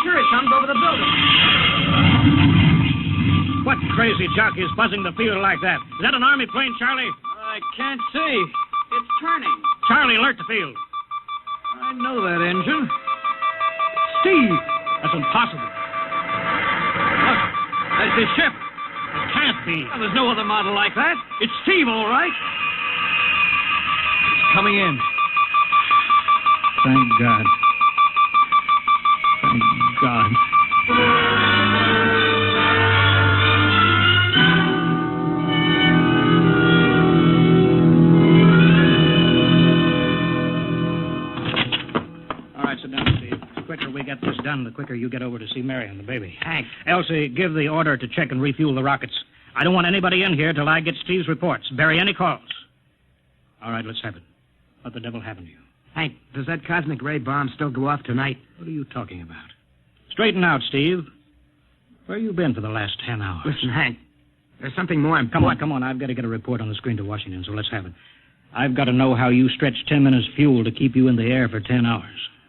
Here it comes over the building. What crazy jockey is buzzing the field like that? Is that an Army plane, Charlie? I can't see. It's turning. Charlie, alert the field. I know that engine. Steve! That's impossible. Look, there's his ship. It can't be. Well, there's no other model like that. It's Steve, all right. It's coming in. Thank God. Thank God. All right, sit down, Steve. The quicker we get this done, the quicker you get over to see Mary and the baby. Hank. Elsie, give the order to check and refuel the rockets. I don't want anybody in here till I get Steve's reports. Bury any calls. All right, let's have it. What the devil happened to you? Hank, does that cosmic ray bomb still go off tonight? What are you talking about? Straighten out, Steve. Where you been for the last 10 hours? Listen, Hank, there's something more important. Come on. I've got to get a report on the screen to Washington, so let's have it. I've got to know how you stretched 10 minutes fuel to keep you in the air for 10 hours.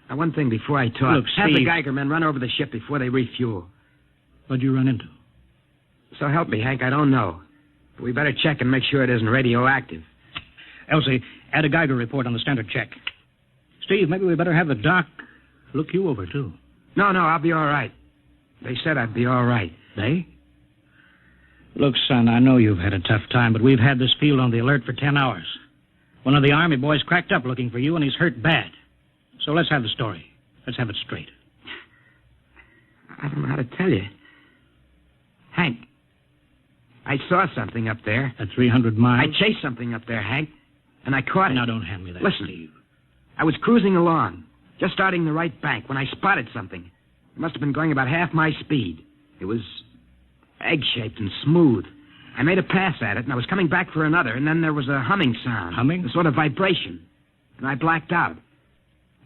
Now, one thing before I talk. Look, have the Steve. Geiger men run over the ship before they refuel. What'd you run into? So help me, Hank, I don't know. But we better check and make sure it isn't radioactive. Elsie, add a Geiger report on the standard check. Steve, maybe we better have the doc look you over, too. No, I'll be all right. They said I'd be all right. They? Look, son, I know you've had a tough time, but we've had this field on the alert for 10 hours. One of the Army boys cracked up looking for you, and he's hurt bad. So let's have the story. Let's have it straight. I don't know how to tell you. Hank, I saw something up there. At 300 miles? I chased something up there, Hank, and I caught it. Now, don't hand me that, Listen, Steve. I was cruising along, just starting the right bank, when I spotted something. It must have been going about half my speed. It was egg-shaped and smooth. I made a pass at it, and I was coming back for another, and then there was a humming sound. Humming? A sort of vibration. And I blacked out.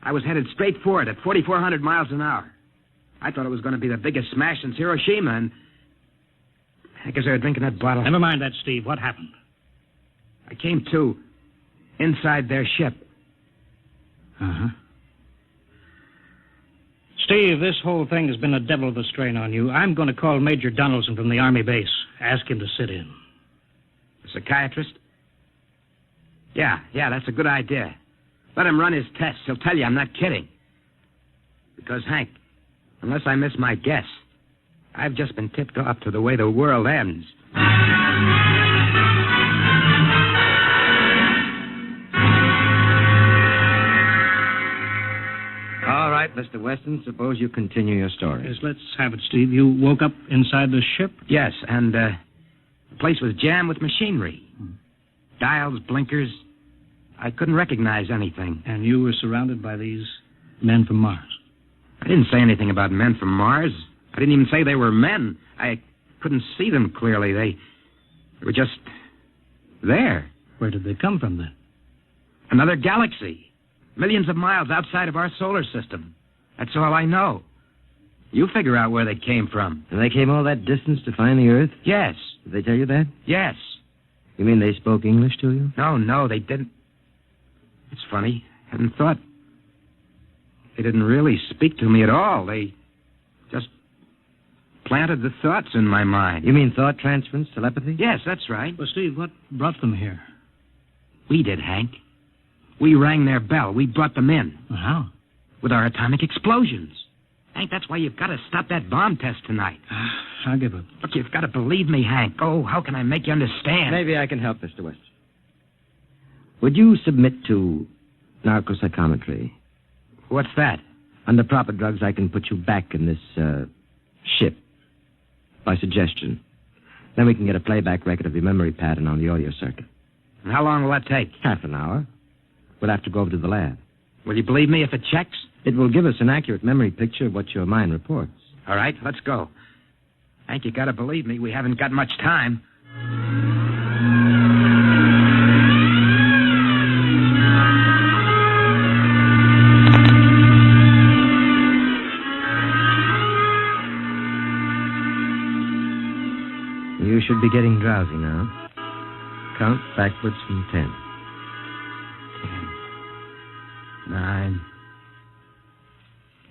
I was headed straight for it at 4,400 miles an hour. I thought it was going to be the biggest smash since Hiroshima, and I guess they were drinking that bottle. Never mind that, Steve. What happened? I came to inside their ship. Uh-huh. Steve, this whole thing has been a devil of a strain on you. I'm going to call Major Donaldson from the Army base. Ask him to sit in. A psychiatrist? Yeah, that's a good idea. Let him run his tests. He'll tell you I'm not kidding. Because, Hank, unless I miss my guess, I've just been tipped off to the way the world ends. All right, Mr. Weston, suppose you continue your story. Yes, let's have it, Steve. You woke up inside the ship? Yes, and the place was jammed with machinery. Dials, blinkers. I couldn't recognize anything. And you were surrounded by these men from Mars? I didn't say anything about men from Mars. I didn't even say they were men. I couldn't see them clearly. They were just there. Where did they come from, then? Another galaxy. Millions of miles outside of our solar system. That's all I know. You figure out where they came from. And they came all that distance to find the Earth? Yes. Did they tell you that? Yes. You mean they spoke English to you? No, they didn't. It's funny. Hadn't thought. They didn't really speak to me at all. They just planted the thoughts in my mind. You mean thought transference, telepathy? Yes, that's right. Well, Steve, what brought them here? We did, Hank. We rang their bell. We brought them in. Well, how? With our atomic explosions. Hank, that's why you've got to stop that bomb test tonight. I'll give up. Look, you've got to believe me, Hank. Oh, how can I make you understand? Maybe I can help, Mr. West. Would you submit to narcopsychometry? What's that? Under proper drugs, I can put you back in this ship by suggestion. Then we can get a playback record of your memory pattern on the audio circuit. And how long will that take? Half an hour. We'll have to go over to the lab. Will you believe me if it checks? It will give us an accurate memory picture of what your mind reports. All right, let's go. Hank, you got to believe me. We haven't got much time. You should be getting drowsy now. Count backwards from 10. 10, 9,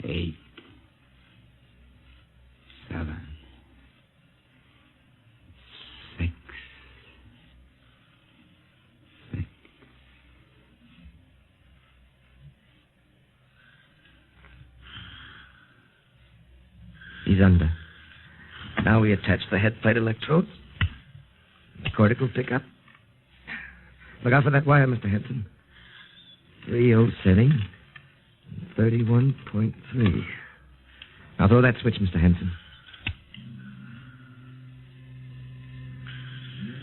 8, 7, 6, 6. He's under. Now we attach the head plate electrodes. The cortical pickup. Look out for that wire, Mr. Henson. 3.0 setting. 31.3. Now throw that switch, Mr. Henson.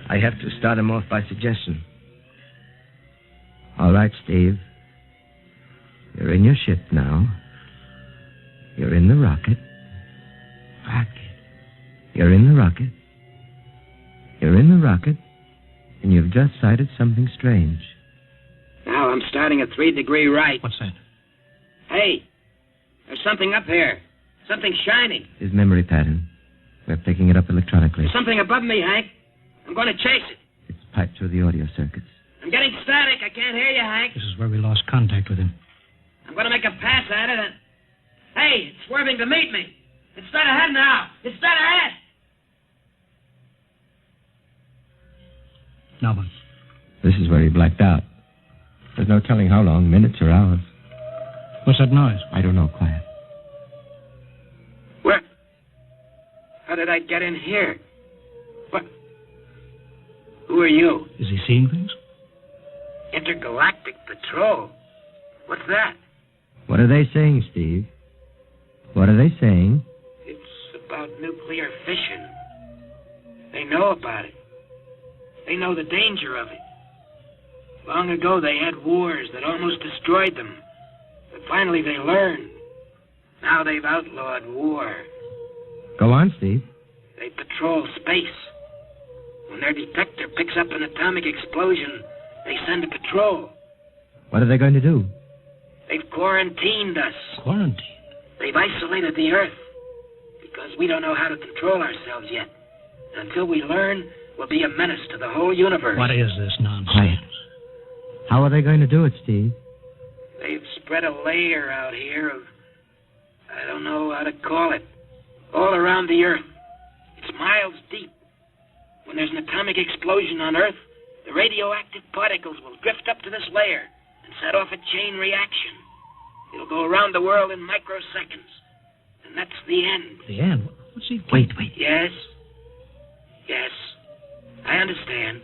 I have to start him off by suggestion. All right, Steve. You're in your ship now. You're in the rocket. You're in the rocket. You're in the rocket. And you've just sighted something strange. Now I'm starting at 3-degree right. What's that? Hey, there's something up here. Something shining. His memory pattern. We're picking it up electronically. There's something above me, Hank. I'm going to chase it. It's piped through the audio circuits. I'm getting static. I can't hear you, Hank. This is where we lost contact with him. I'm going to make a pass at it and... Hey, it's swerving to meet me. It's dead ahead now. It's dead ahead. Now what? This is where he blacked out. There's no telling how long, minutes or hours. What's that noise? I don't know, quiet. Where? How did I get in here? What? Who are you? Is he seeing things? Intergalactic Patrol. What's that? What are they saying, Steve? What are they saying? It's about nuclear fission. They know about it. They know the danger of it. Long ago, they had wars that almost destroyed them. But finally, they learned. Now they've outlawed war. Go on, Steve. They patrol space. When their detector picks up an atomic explosion, they send a patrol. What are they going to do? They've quarantined us. Quarantine? They've isolated the Earth. Because we don't know how to control ourselves yet. Until we learn, we'll be a menace to the whole universe. What is this nonsense? Quiet. How are they going to do it, Steve? They've spread a layer out here of... I don't know how to call it. All around the Earth. It's miles deep. When there's an atomic explosion on Earth, the radioactive particles will drift up to this layer and set off a chain reaction. It'll go around the world in microseconds. And that's the end. The end? What's he... Wait. Yes. Yes. I understand.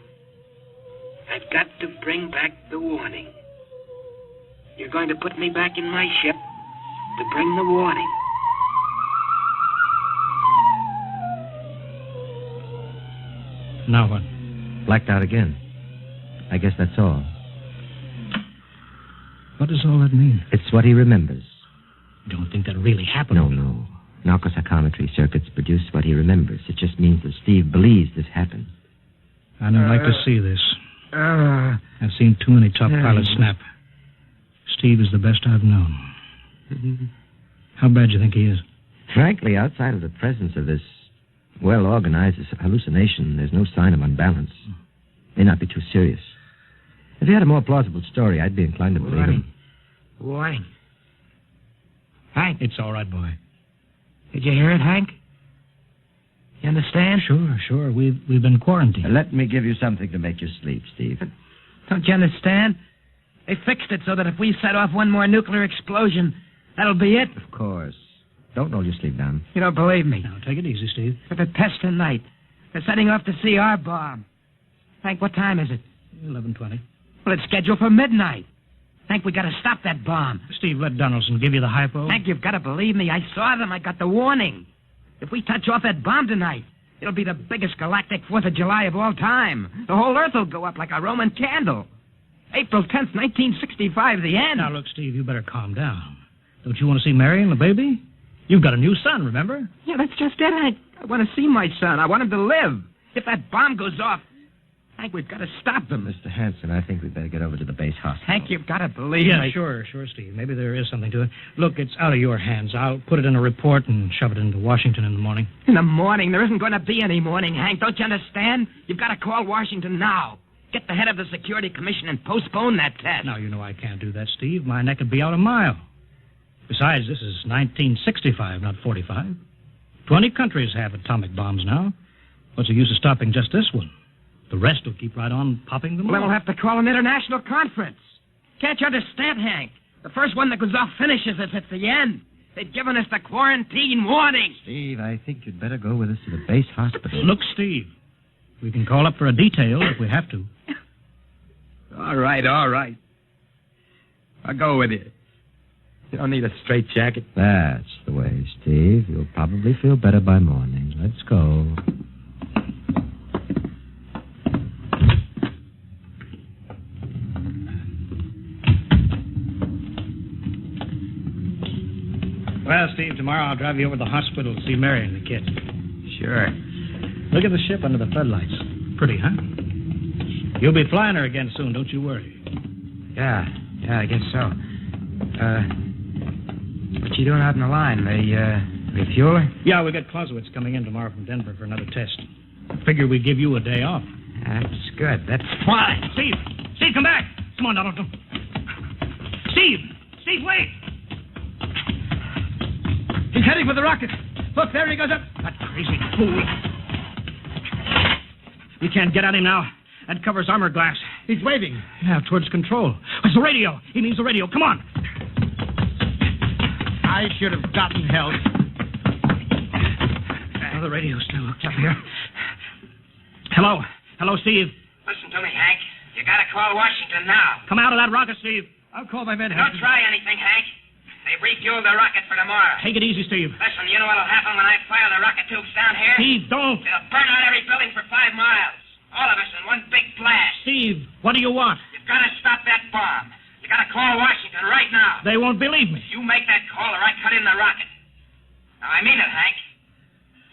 I've got to bring back the warning. You're going to put me back in my ship to bring the warning. Now what? Blacked out again. I guess that's all. What does all that mean? It's what he remembers. You don't think that really happened? No. Narcopsychometry circuits produce what he remembers. It just means that Steve believes this happened. I don't like to see this. I've seen too many top pilots snap. Steve is the best I've known. How bad do you think he is? Frankly, outside of the presence of this well-organized hallucination, there's no sign of unbalance. May not be too serious. If he had a more plausible story, I'd be inclined to believe him. Warning. Hank. It's all right, boy. Did you hear it, Hank? You understand? Sure. We've been quarantined. Let me give you something to make you sleep, Steve. Don't you understand? They fixed it so that if we set off one more nuclear explosion, that'll be it. Of course. Don't roll your sleeve down. You don't believe me. Now, take it easy, Steve. For the test tonight. They're setting off the CR bomb. Hank, what time is it? 11:20. Well, it's scheduled for midnight. Hank, we gotta stop that bomb. Steve, let Donaldson give you the hypo. Hank, you've gotta believe me. I saw them. I got the warning. If we touch off that bomb tonight, it'll be the biggest galactic 4th of July of all time. The whole Earth will go up like a Roman candle. April 10th, 1965, the end. Now, look, Steve, you better calm down. Don't you want to see Mary and the baby? You've got a new son, remember? Yeah, that's just it, Hank. I want to see my son. I want him to live. If that bomb goes off, Hank, we've got to stop them. Mr. Hanson, I think we'd better get over to the base hospital. Hank, you've got to believe Yeah, me. sure, Steve. Maybe there is something to it. Look, it's out of your hands. I'll put it in a report and shove it into Washington in the morning. In the morning? There isn't going to be any morning, Hank. Don't you understand? You've got to call Washington now. Get the head of the Security Commission and postpone that test. Now, you know I can't do that, Steve. My neck would be out a mile. Besides, this is 1965, not 45. 20 countries have atomic bombs now. What's the use of stopping just this one? The rest will keep right on popping them Well, off. then we'll have to call an international conference. Can't you understand, Hank? The first one that goes off finishes us. It's the end. They've given us the quarantine warning. Steve, I think you'd better go with us to the base hospital. Look, Steve, we can call up for a detail if we have to. All right. I'll go with you. You don't need a straitjacket. That's the way, Steve. You'll probably feel better by morning. Let's go. Well, Steve, tomorrow I'll drive you over to the hospital to see Mary and the kid. Sure. Look at the ship under the floodlights. Pretty, huh? You'll be flying her again soon, don't you worry. Yeah, I guess so. What you doing out in the line? They refuel her? Yeah, we got Clausewitz coming in tomorrow from Denver for another test. Figure we give you a day off. That's good. That's Why? Steve, come back. Come on, Donaldson. Steve, wait. He's heading for the rocket. Look, there he goes up. That crazy fool. We can't get at him now. That covers armor glass. He's waving. Yeah, towards control. It's the radio. He means the radio. Come on. I should have gotten help. The radio's still hooked up here. Hello, Steve. Listen to me, Hank. You gotta call Washington now. Come out of that rocket, Steve. I'll call my men. Don't try anything, Hank. They've refueled the rocket for tomorrow. Take it easy, Steve. Listen, you know what'll happen when I fire the rocket tubes down here? Steve, don't. It'll burn out every building for 5 miles. All of us in one big blast. Steve, what do you want? You've got to stop that bomb. You got to call Washington right now. They won't believe me. You make that call or I cut in the rocket. Now, I mean it, Hank.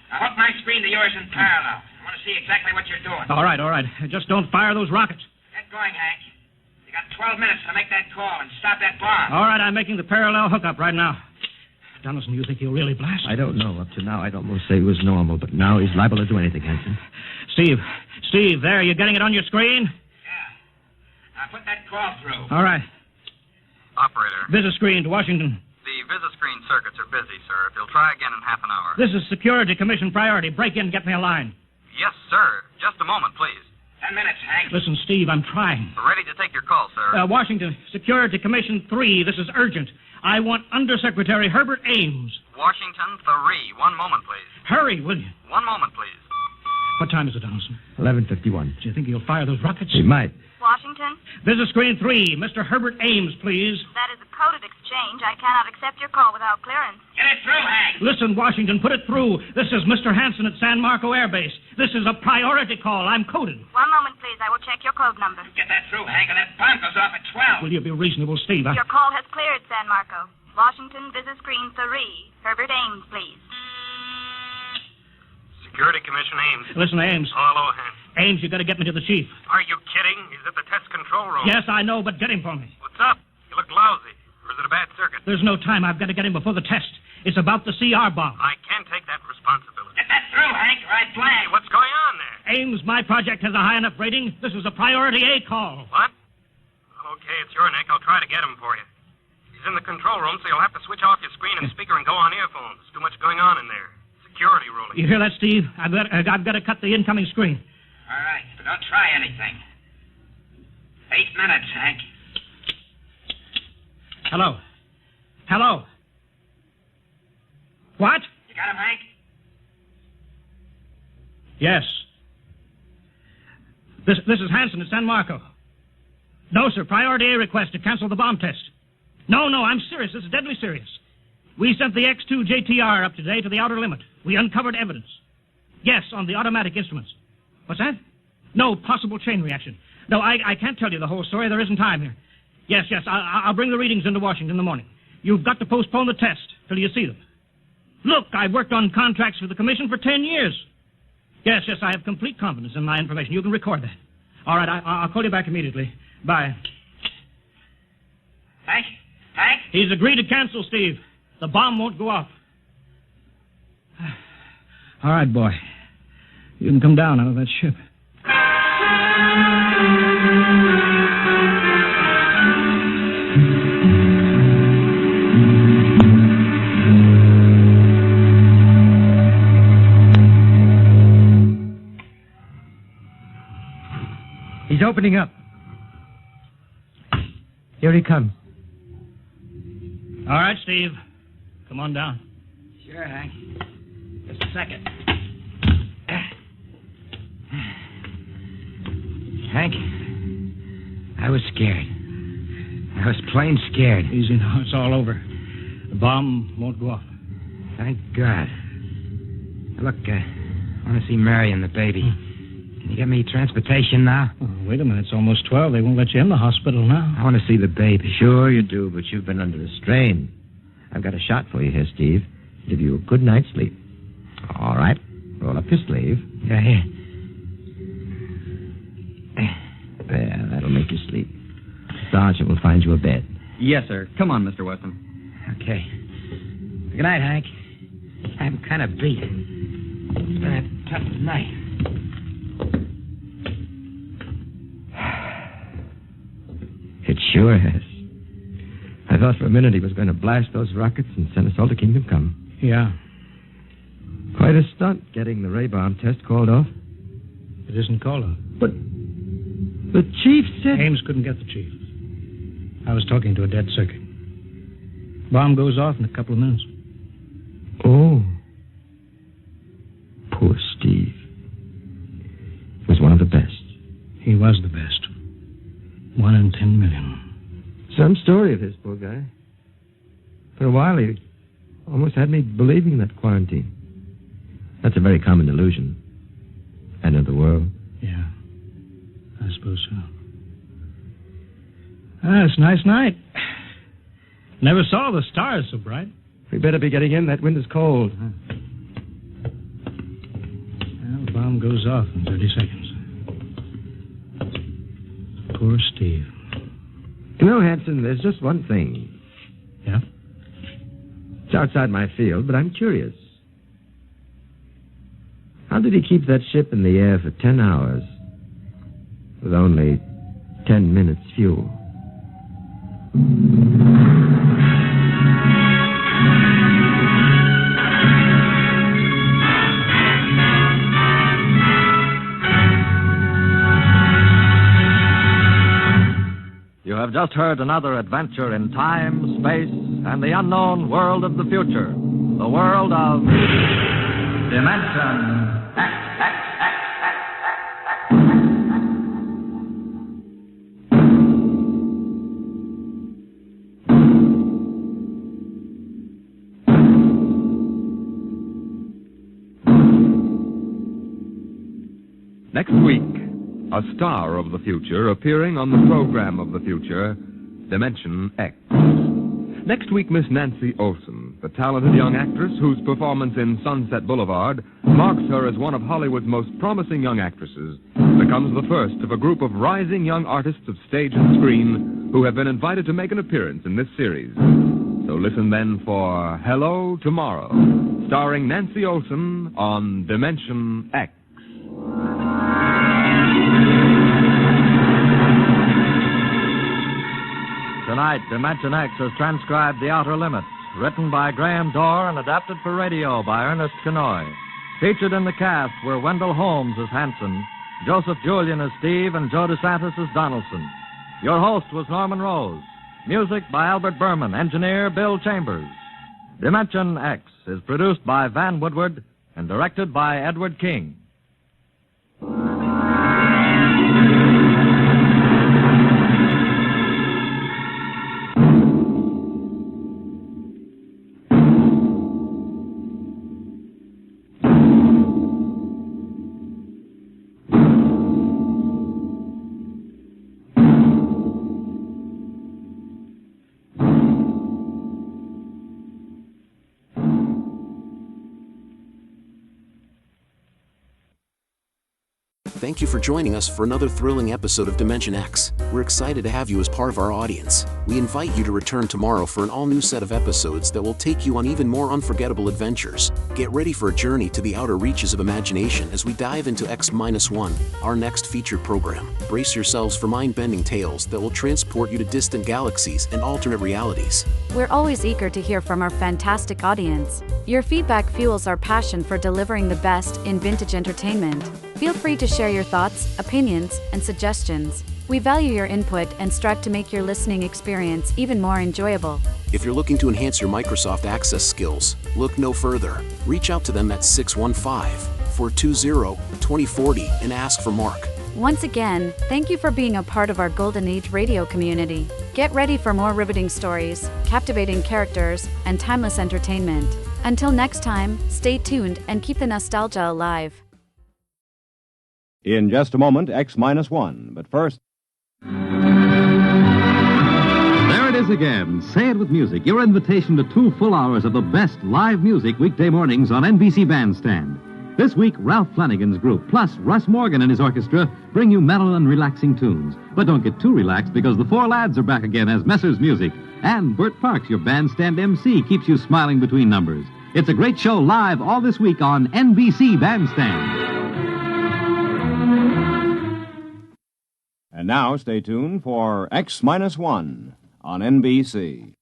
Now, hook my screen to yours in parallel. I want to see exactly what you're doing. All right. Just don't fire those rockets. Get going, Hank. You got 12 minutes to make that call and stop that bomb. All right, I'm making the parallel hookup right now. Donaldson, you think he'll really blast? I don't know. Up to now, I'd almost say he was normal, but now he's liable to do anything, Hanson. Steve, there, you getting it on your screen? Yeah. Now, put that call through. All right. Operator, Visit screen to Washington. the visit-screen circuits are busy, sir. If you'll try again in half an hour. This is Security Commission priority. Break in, get me a line. Yes, sir. Just a moment, please. 10 minutes, Hank. Listen, Steve, I'm trying. Ready to take your call, sir. Washington, Security Commission 3, this is urgent. I want Undersecretary Herbert Ames. Washington 3. One moment, please. Hurry, will you? One moment, please. What time is it, Donaldson? 11:51. Do you think he'll fire those rockets? He might. Washington? Visit screen 3, Mr. Herbert Ames, please. That is a coded exchange. I cannot accept your call without clearance. Get it through, Hank. Listen, Washington, put it through. This is Mr. Hanson at San Marco Air Base. This is a priority call. I'm coded. One moment, please. I will check your code number. Get that through, Hank, and that bomb goes off at 12. Will you be reasonable, Steve? Your call has cleared, San Marco. Washington, visit screen 3. Herbert Ames, please. Security Commission Ames. Listen, Ames. Hello, Hank. Ames, you got to get me to the chief. Are you kidding? He's at the test control room. Yes, I know, but get him for me. What's up? You look lousy. Or is it a bad circuit? There's no time. I've got to get him before the test. It's about the CR bomb. I can't take that responsibility. Get that through, Hank, or I flag. What's going on there? Ames, my project has a high enough rating. This is a priority A call. What? Okay, it's your neck. I'll try to get him for you. He's in the control room, so you'll have to switch off your screen and speaker and go on earphones. There's too much going on in there. Security ruling. You hear that, Steve? I've got to cut the incoming screen. All right, but don't try anything. 8 minutes, Hank. Hello? Hello? What? You got him, Hank? Yes. This is Hanson at San Marco. No, sir. Priority A request to cancel the bomb test. No, I'm serious. This is deadly serious. We sent the X-2 JTR up today to the outer limit. We uncovered evidence. Yes, on the automatic instruments. What's that? No, possible chain reaction. No, I can't tell you the whole story. There isn't time here. Yes, I'll bring the readings into Washington in the morning. You've got to postpone the test till you see them. Look, I've worked on contracts for the Commission for 10 years. Yes, I have complete confidence in my information. You can record that. All right, I'll call you back immediately. Bye. Hank? He's agreed to cancel, Steve. The bomb won't go off. All right, boy. You can come down out of that ship. He's opening up. Here he comes. All right, Steve. Come on down. Sure, Hank. Just a second. Hank, I was scared. I was plain scared. Easy now. It's all over. The bomb won't go off. Thank God. Look, I want to see Mary and the baby. Can you get me transportation now? Oh, wait a minute. It's almost 12. They won't let you in the hospital now. I want to see the baby. Sure you do, but you've been under a strain. I've got a shot for you here, Steve. Give you a good night's sleep. All right. Roll up your sleeve. Yeah, here. There, that'll make you sleep. Sergeant will find you a bed. Yes, sir. Come on, Mr. Weston. Okay. Good night, Hank. I'm kind of beat. It's been a tough night. It sure has. I thought for a minute he was going to blast those rockets and send us all to Kingdom Come. Yeah. Quite a stunt getting the ray bomb test called off. It isn't called off. But the chief said... Ames couldn't get the chief. I was talking to a dead circuit. Bomb goes off in a couple of minutes. Oh. Poor Steve. He was one of the best. He was the best. 1 in 10 million. Some story of his, poor guy. For a while, he almost had me believing that quarantine. That's a very common delusion. End of the world. Yeah, I suppose so. It's a nice night. Never saw the stars so bright. We better be getting in. That wind is cold. Well, the bomb goes off in 30 seconds. Poor Steve. You know, Hanson, there's just one thing. Yeah? It's outside my field, but I'm curious. How did he keep that ship in the air for 10 hours with only 10 minutes fuel? You have just heard another adventure in time, space, and the unknown world of the future. The world of Dimension X. Next week, a star of the future appearing on the program of the future, Dimension X. Next week, Miss Nancy Olson, the talented young actress whose performance in Sunset Boulevard marks her as one of Hollywood's most promising young actresses, becomes the first of a group of rising young artists of stage and screen who have been invited to make an appearance in this series. So listen then for Hello Tomorrow, starring Nancy Olson on Dimension X. Tonight, Dimension X has transcribed The Outer Limits, written by Graham Dorr and adapted for radio by Ernest Kenoy. Featured in the cast were Wendell Holmes as Hanson, Joseph Julian as Steve, and Joe DeSantis as Donaldson. Your host was Norman Rose. Music by Albert Berman, engineer Bill Chambers. Dimension X is produced by Van Woodward and directed by Edward King. Thank you for joining us for another thrilling episode of Dimension X. We're excited to have you as part of our audience. We invite you to return tomorrow for an all-new set of episodes that will take you on even more unforgettable adventures. Get ready for a journey to the outer reaches of imagination as we dive into X-1, our next featured program. Brace yourselves for mind-bending tales that will transport you to distant galaxies and alternate realities. We're always eager to hear from our fantastic audience. Your feedback fuels our passion for delivering the best in vintage entertainment. Feel free to share your thoughts, opinions, and suggestions. We value your input and strive to make your listening experience even more enjoyable. If you're looking to enhance your Microsoft Access skills, look no further. Reach out to them at 615-420-2040 and ask for Mark. Once again, thank you for being a part of our Golden Age radio community. Get ready for more riveting stories, captivating characters, and timeless entertainment. Until next time, stay tuned and keep the nostalgia alive. In just a moment, X-1. But first... There it is again. Say it with music. Your invitation to 2 full hours of the best live music weekday mornings on NBC Bandstand. This week, Ralph Flanagan's group, plus Russ Morgan and his orchestra, bring you mellow and relaxing tunes. But don't get too relaxed because the 4 lads are back again as Messer's Music. And Bert Parks, your bandstand MC, keeps you smiling between numbers. It's a great show live all this week on NBC Bandstand. And now, stay tuned for X-1 on NBC.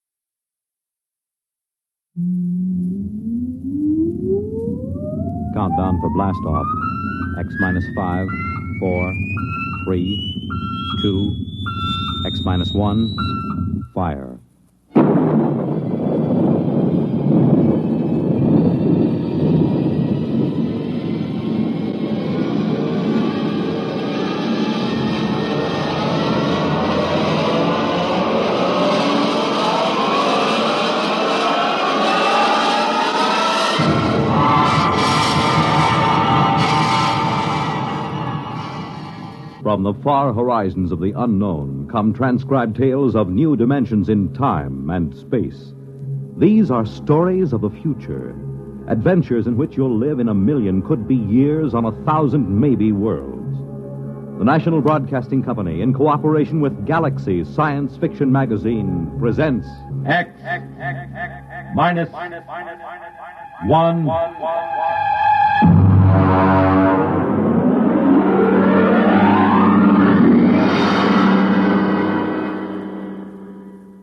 Countdown for blast off. X-5, 4, 3, 2, X-1, fire. From the far horizons of the unknown come transcribed tales of new dimensions in time and space. These are stories of the future, adventures in which you'll live in a million could-be years on 1,000 maybe worlds. The National Broadcasting Company, in cooperation with Galaxy Science Fiction Magazine, presents X minus 1.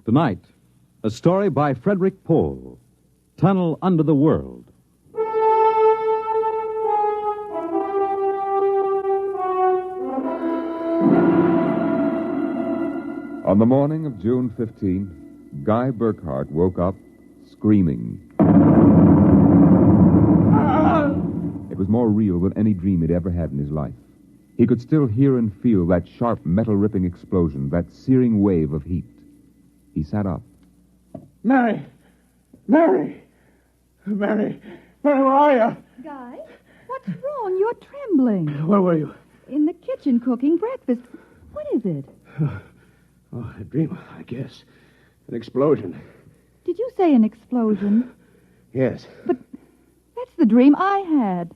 Tonight, a story by Frederick Pohl, Tunnel Under the World. On the morning of June 15th, Guy Burkhart woke up screaming. It was more real than any dream he'd ever had in his life. He could still hear and feel that sharp, metal-ripping explosion, that searing wave of heat. He sat up. Mary, where are you? Guy, what's wrong? You're trembling. Where were you? In the kitchen cooking breakfast. What is it? Oh, a dream, I guess. An explosion. Did you say an explosion? Yes. But that's the dream I had.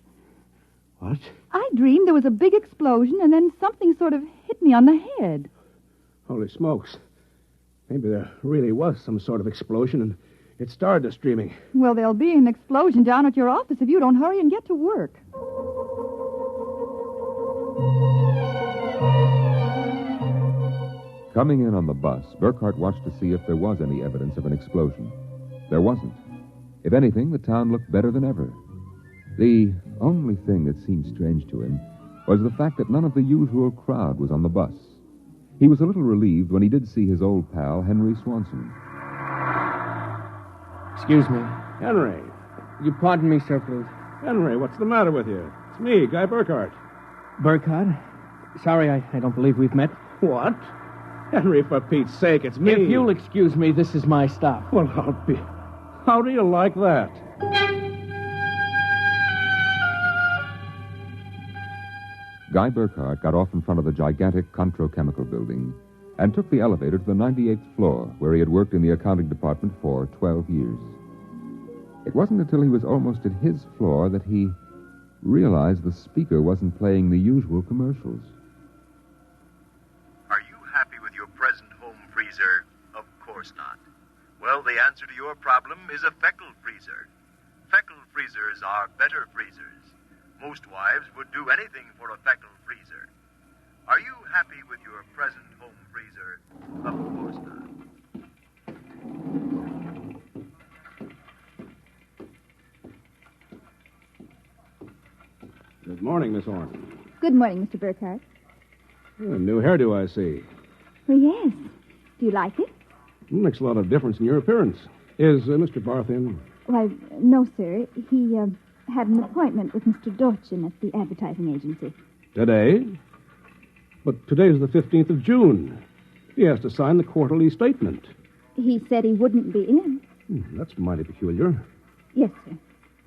What? I dreamed there was a big explosion and then something sort of hit me on the head. Holy smokes. Maybe there really was some sort of explosion, and It started streaming. Well, there'll be an explosion down at your office if you don't hurry and get to work. Coming in on the bus, Burkhart watched to see if there was any evidence of an explosion. There wasn't. If anything, the town looked better than ever. The only thing that seemed strange to him was the fact that none of the usual crowd was on the bus. He was a little relieved when he did see his old pal, Henry Swanson. Excuse me. Henry. You pardon me, sir, please. Henry, what's the matter with you? It's me, Guy Burkhart. Burkhart? Sorry, I don't believe we've met. What? Henry, for Pete's sake, it's me. If you'll excuse me, this is my stop. Well, how do you like that? Guy Burkhart got off in front of the gigantic Controchemical building and took the elevator to the 98th floor, where he had worked in the accounting department for 12 years. It wasn't until he was almost at his floor that he realized the speaker wasn't playing the usual commercials. Are you happy with your present home freezer? Of course not. Well, the answer to your problem is a Feckle freezer. Feckle freezers are better freezers. Most wives would do anything for a Feckle freezer. Are you happy with your present home freezer? Of course not. Good morning, Miss Horn. Good morning, Mr. Burkhart. A new hairdo, I see. Well, yes. Do you like it? Makes a lot of difference in your appearance. Is Mr. Barth in? Why, no, sir. He had an appointment with Mr. Dorchin at the advertising agency. Today? But today's the 15th of June. He has to sign the quarterly statement. He said he wouldn't be in. That's mighty peculiar. Yes, sir.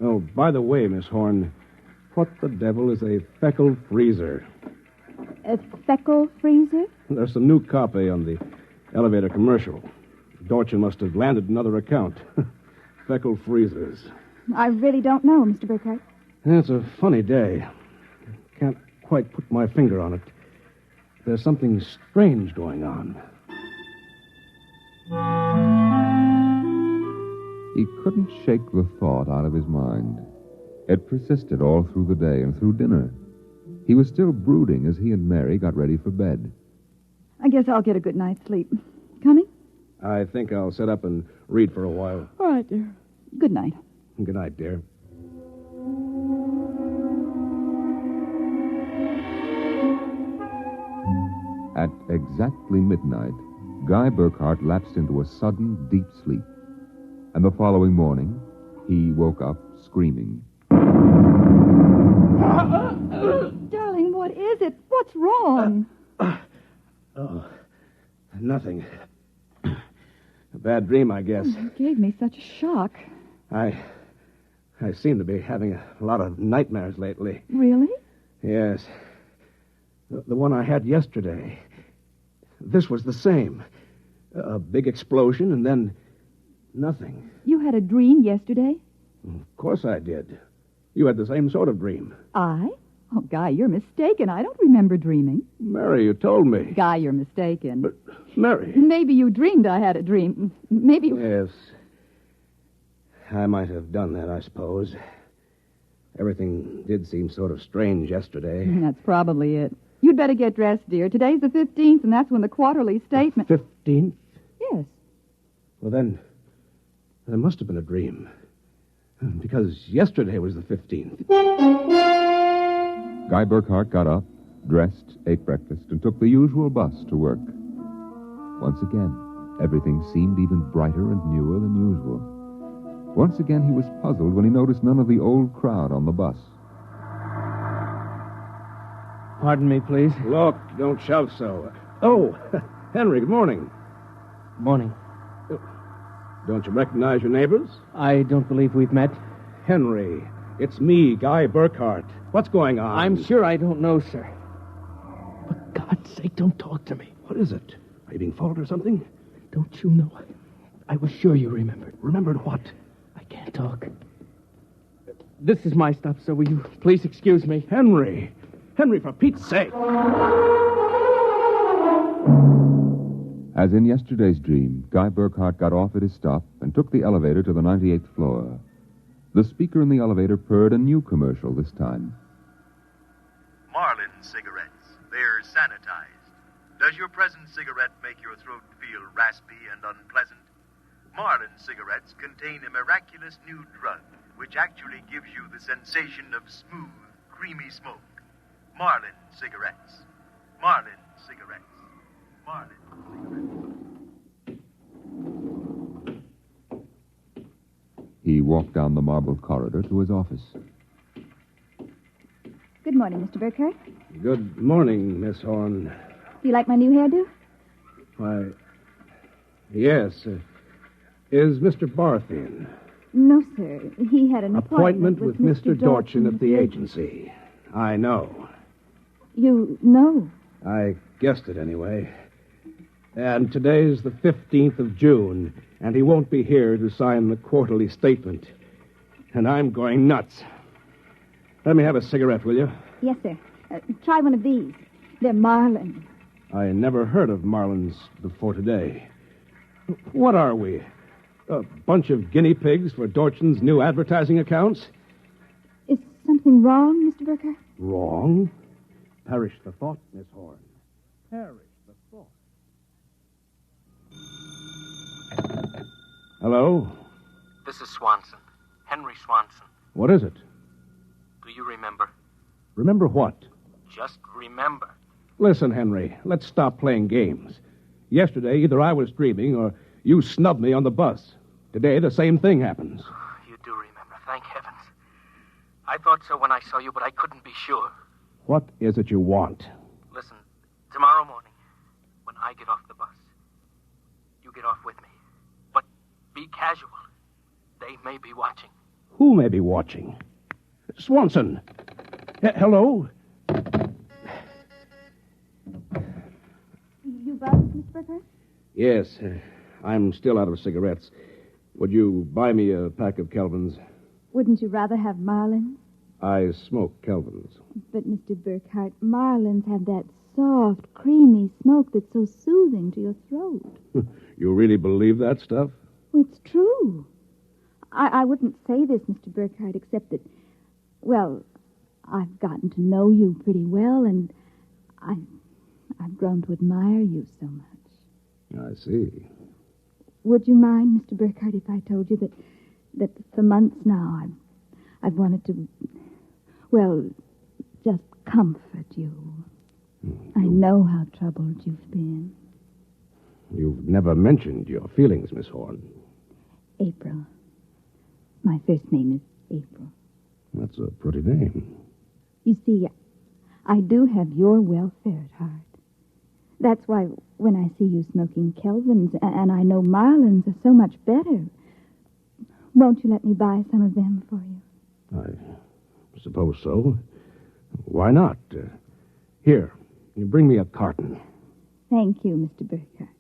Oh, by the way, Miss Horn, what the devil is a Feckle freezer? A Feckle freezer? There's some new copy on the elevator commercial. Dorchin must have landed another account. Feckle freezers. I really don't know, Mr. Burkhart. It's a funny day. Can't quite put my finger on it. There's something strange going on. He couldn't shake the thought out of his mind. It persisted all through the day and through dinner. He was still brooding as he and Mary got ready for bed. I guess I'll get a good night's sleep. Coming? I think I'll sit up and read for a while. All right, dear. Good night. Good night, dear. At exactly midnight, Guy Burkhart lapsed into a sudden, deep sleep. And the following morning, he woke up screaming. Darling, what is it? What's wrong? Oh, nothing. A bad dream, I guess. You gave me such a shock. I seem to be having a lot of nightmares lately. Really? Yes. The one I had yesterday. This was the same. A big explosion and then nothing. You had a dream yesterday? Of course I did. You had the same sort of dream. I? Oh, Guy, you're mistaken. I don't remember dreaming. Mary, you told me. Guy, you're mistaken. But, Mary... Maybe you dreamed I had a dream. Maybe... Yes. I might have done that, I suppose. Everything did seem sort of strange yesterday. That's probably it. You'd better get dressed, dear. Today's the 15th, and that's when the quarterly statement... 15th? Yes. Well, then, there must have been a dream. Because yesterday was the 15th. Guy Burkhart got up, dressed, ate breakfast, and took the usual bus to work. Once again, everything seemed even brighter and newer than usual. Once again, he was puzzled when he noticed none of the old crowd on the bus. Pardon me, please. Look, don't shout so. Oh, Henry, good morning. Morning. Don't you recognize your neighbors? I don't believe we've met. Henry, it's me, Guy Burkhart. What's going on? I'm sure I don't know, sir. For God's sake, don't talk to me. What is it? Are you being followed or something? Don't you know? I was sure you remembered. Remembered what? I can't talk. This is my stop, so will you please excuse me? Henry! Henry, for Pete's sake! As in yesterday's dream, Guy Burkhart got off at his stop and took the elevator to the 98th floor. The speaker in the elevator purred a new commercial this time. Marlin cigarettes. They're sanitized. Does your present cigarette make your throat feel raspy and unpleasant? Marlin cigarettes contain a miraculous new drug which actually gives you the sensation of smooth, creamy smoke. Marlin cigarettes. Marlin cigarettes. Marlin cigarettes. He walked down the marble corridor to his office. Good morning, Mr. Burkhardt. Good morning, Miss Horn. Do you like my new hairdo? Why, yes. Is Mr. Barth in? No, sir. He had an Appointment with Mr. Dorchin at the agency. I know. You know? I guessed it anyway. And today's the 15th of June, and he won't be here to sign the quarterly statement. And I'm going nuts. Let me have a cigarette, will you? Yes, sir. Try one of these. They're Marlin. I never heard of Marlins before today. What are we? A bunch of guinea pigs for Dorchin's new advertising accounts? Is something wrong, Mr. Burkhardt? Wrong? Perish the thought, Miss Horn. Perish the thought. Hello? This is Swanson. Henry Swanson. What is it? Do you remember? Remember what? Just remember. Listen, Henry, let's stop playing games. Yesterday, either I was dreaming or you snubbed me on the bus. Today, the same thing happens. You do remember, thank heavens. I thought so when I saw you, but I couldn't be sure. What is it you want? Listen, tomorrow morning, when I get off the bus, you get off with me. But be casual. They may be watching. Who may be watching? Swanson. Hello? You bought it, Mr. Burkhardt? Yes, I'm still out of cigarettes. Would you buy me a pack of Kelvins? Wouldn't you rather have Marlins? I smoke Kelvins. But, Mr. Burkhardt, Marlins have that soft, creamy smoke that's so soothing to your throat. You really believe that stuff? It's true. I wouldn't say this, Mr. Burkhardt, except that, well, I've gotten to know you pretty well, and I've grown to admire you so much. I see. Would you mind, Mr. Burkhardt, if I told you that for months now I've wanted to, well, just comfort you. I know how troubled you've been. You've never mentioned your feelings, Miss Horn. April. My first name is April. That's a pretty name. You see, I do have your welfare at heart. That's why when I see you smoking Kelvins, and I know Marlins are so much better, won't you let me buy some of them for you? I suppose so. Why not? Here, you bring me a carton. Thank you, Mr. Burkhardt.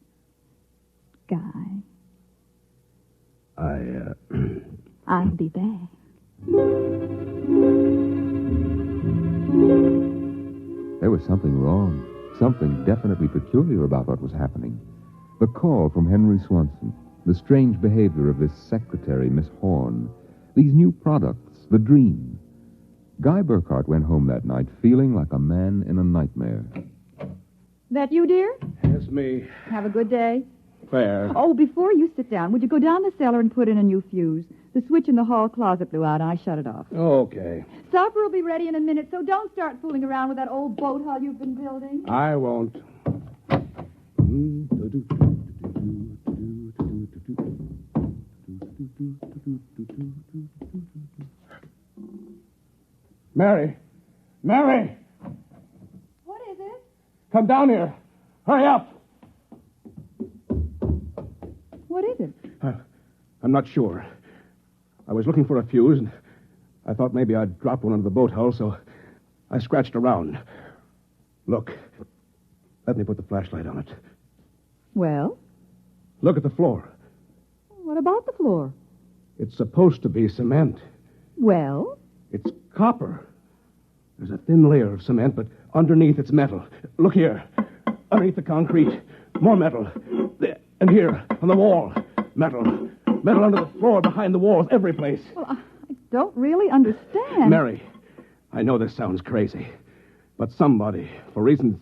Guy. I'll be back. There was something wrong. Something definitely peculiar about what was happening. The call from Henry Swanson, the strange behavior of this secretary, Miss Horn, these new products, the dream. Guy Burkhart went home that night feeling like a man in a nightmare. That you, dear? Yes, me. Have a good day. Fair. Oh, before you sit down, would you go down the cellar and put in a new fuse? The switch in the hall closet blew out, and I shut it off. Okay. Supper will be ready in a minute, so don't start fooling around with that old boat hull you've been building. I won't. Mary! Mary! What is it? Come down here. Hurry up. What is it? I'm not sure. I was looking for a fuse, and I thought maybe I'd drop one under the boat hull, so I scratched around. Look. Let me put the flashlight on it. Well? Look at the floor. What about the floor? It's supposed to be cement. Well? It's copper. There's a thin layer of cement, but underneath it's metal. Look here. Underneath the concrete, More metal. There. And here, on the wall. Metal. Metal under the floor, behind the walls, every place. Well, I don't really understand. Mary, I know this sounds crazy, but somebody, for reasons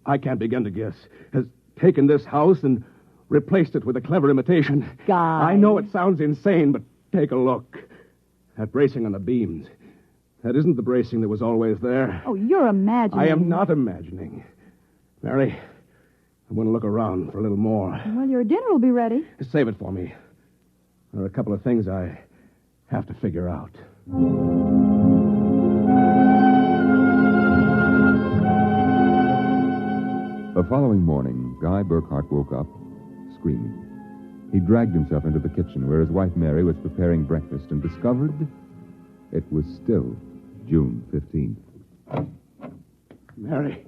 I can't begin to guess, has taken this house and replaced it with a clever imitation. Guy. I know it sounds insane, but take a look. That bracing on the beams. That isn't the bracing that was always there. Oh, you're imagining. I am not imagining. Mary, I'm going to look around for a little more. Well, your dinner will be ready. Save it for me. There are a couple of things I have to figure out. The following morning, Guy Burkhart woke up screaming. He dragged himself into the kitchen where his wife Mary was preparing breakfast and discovered it was still June 15th. Mary,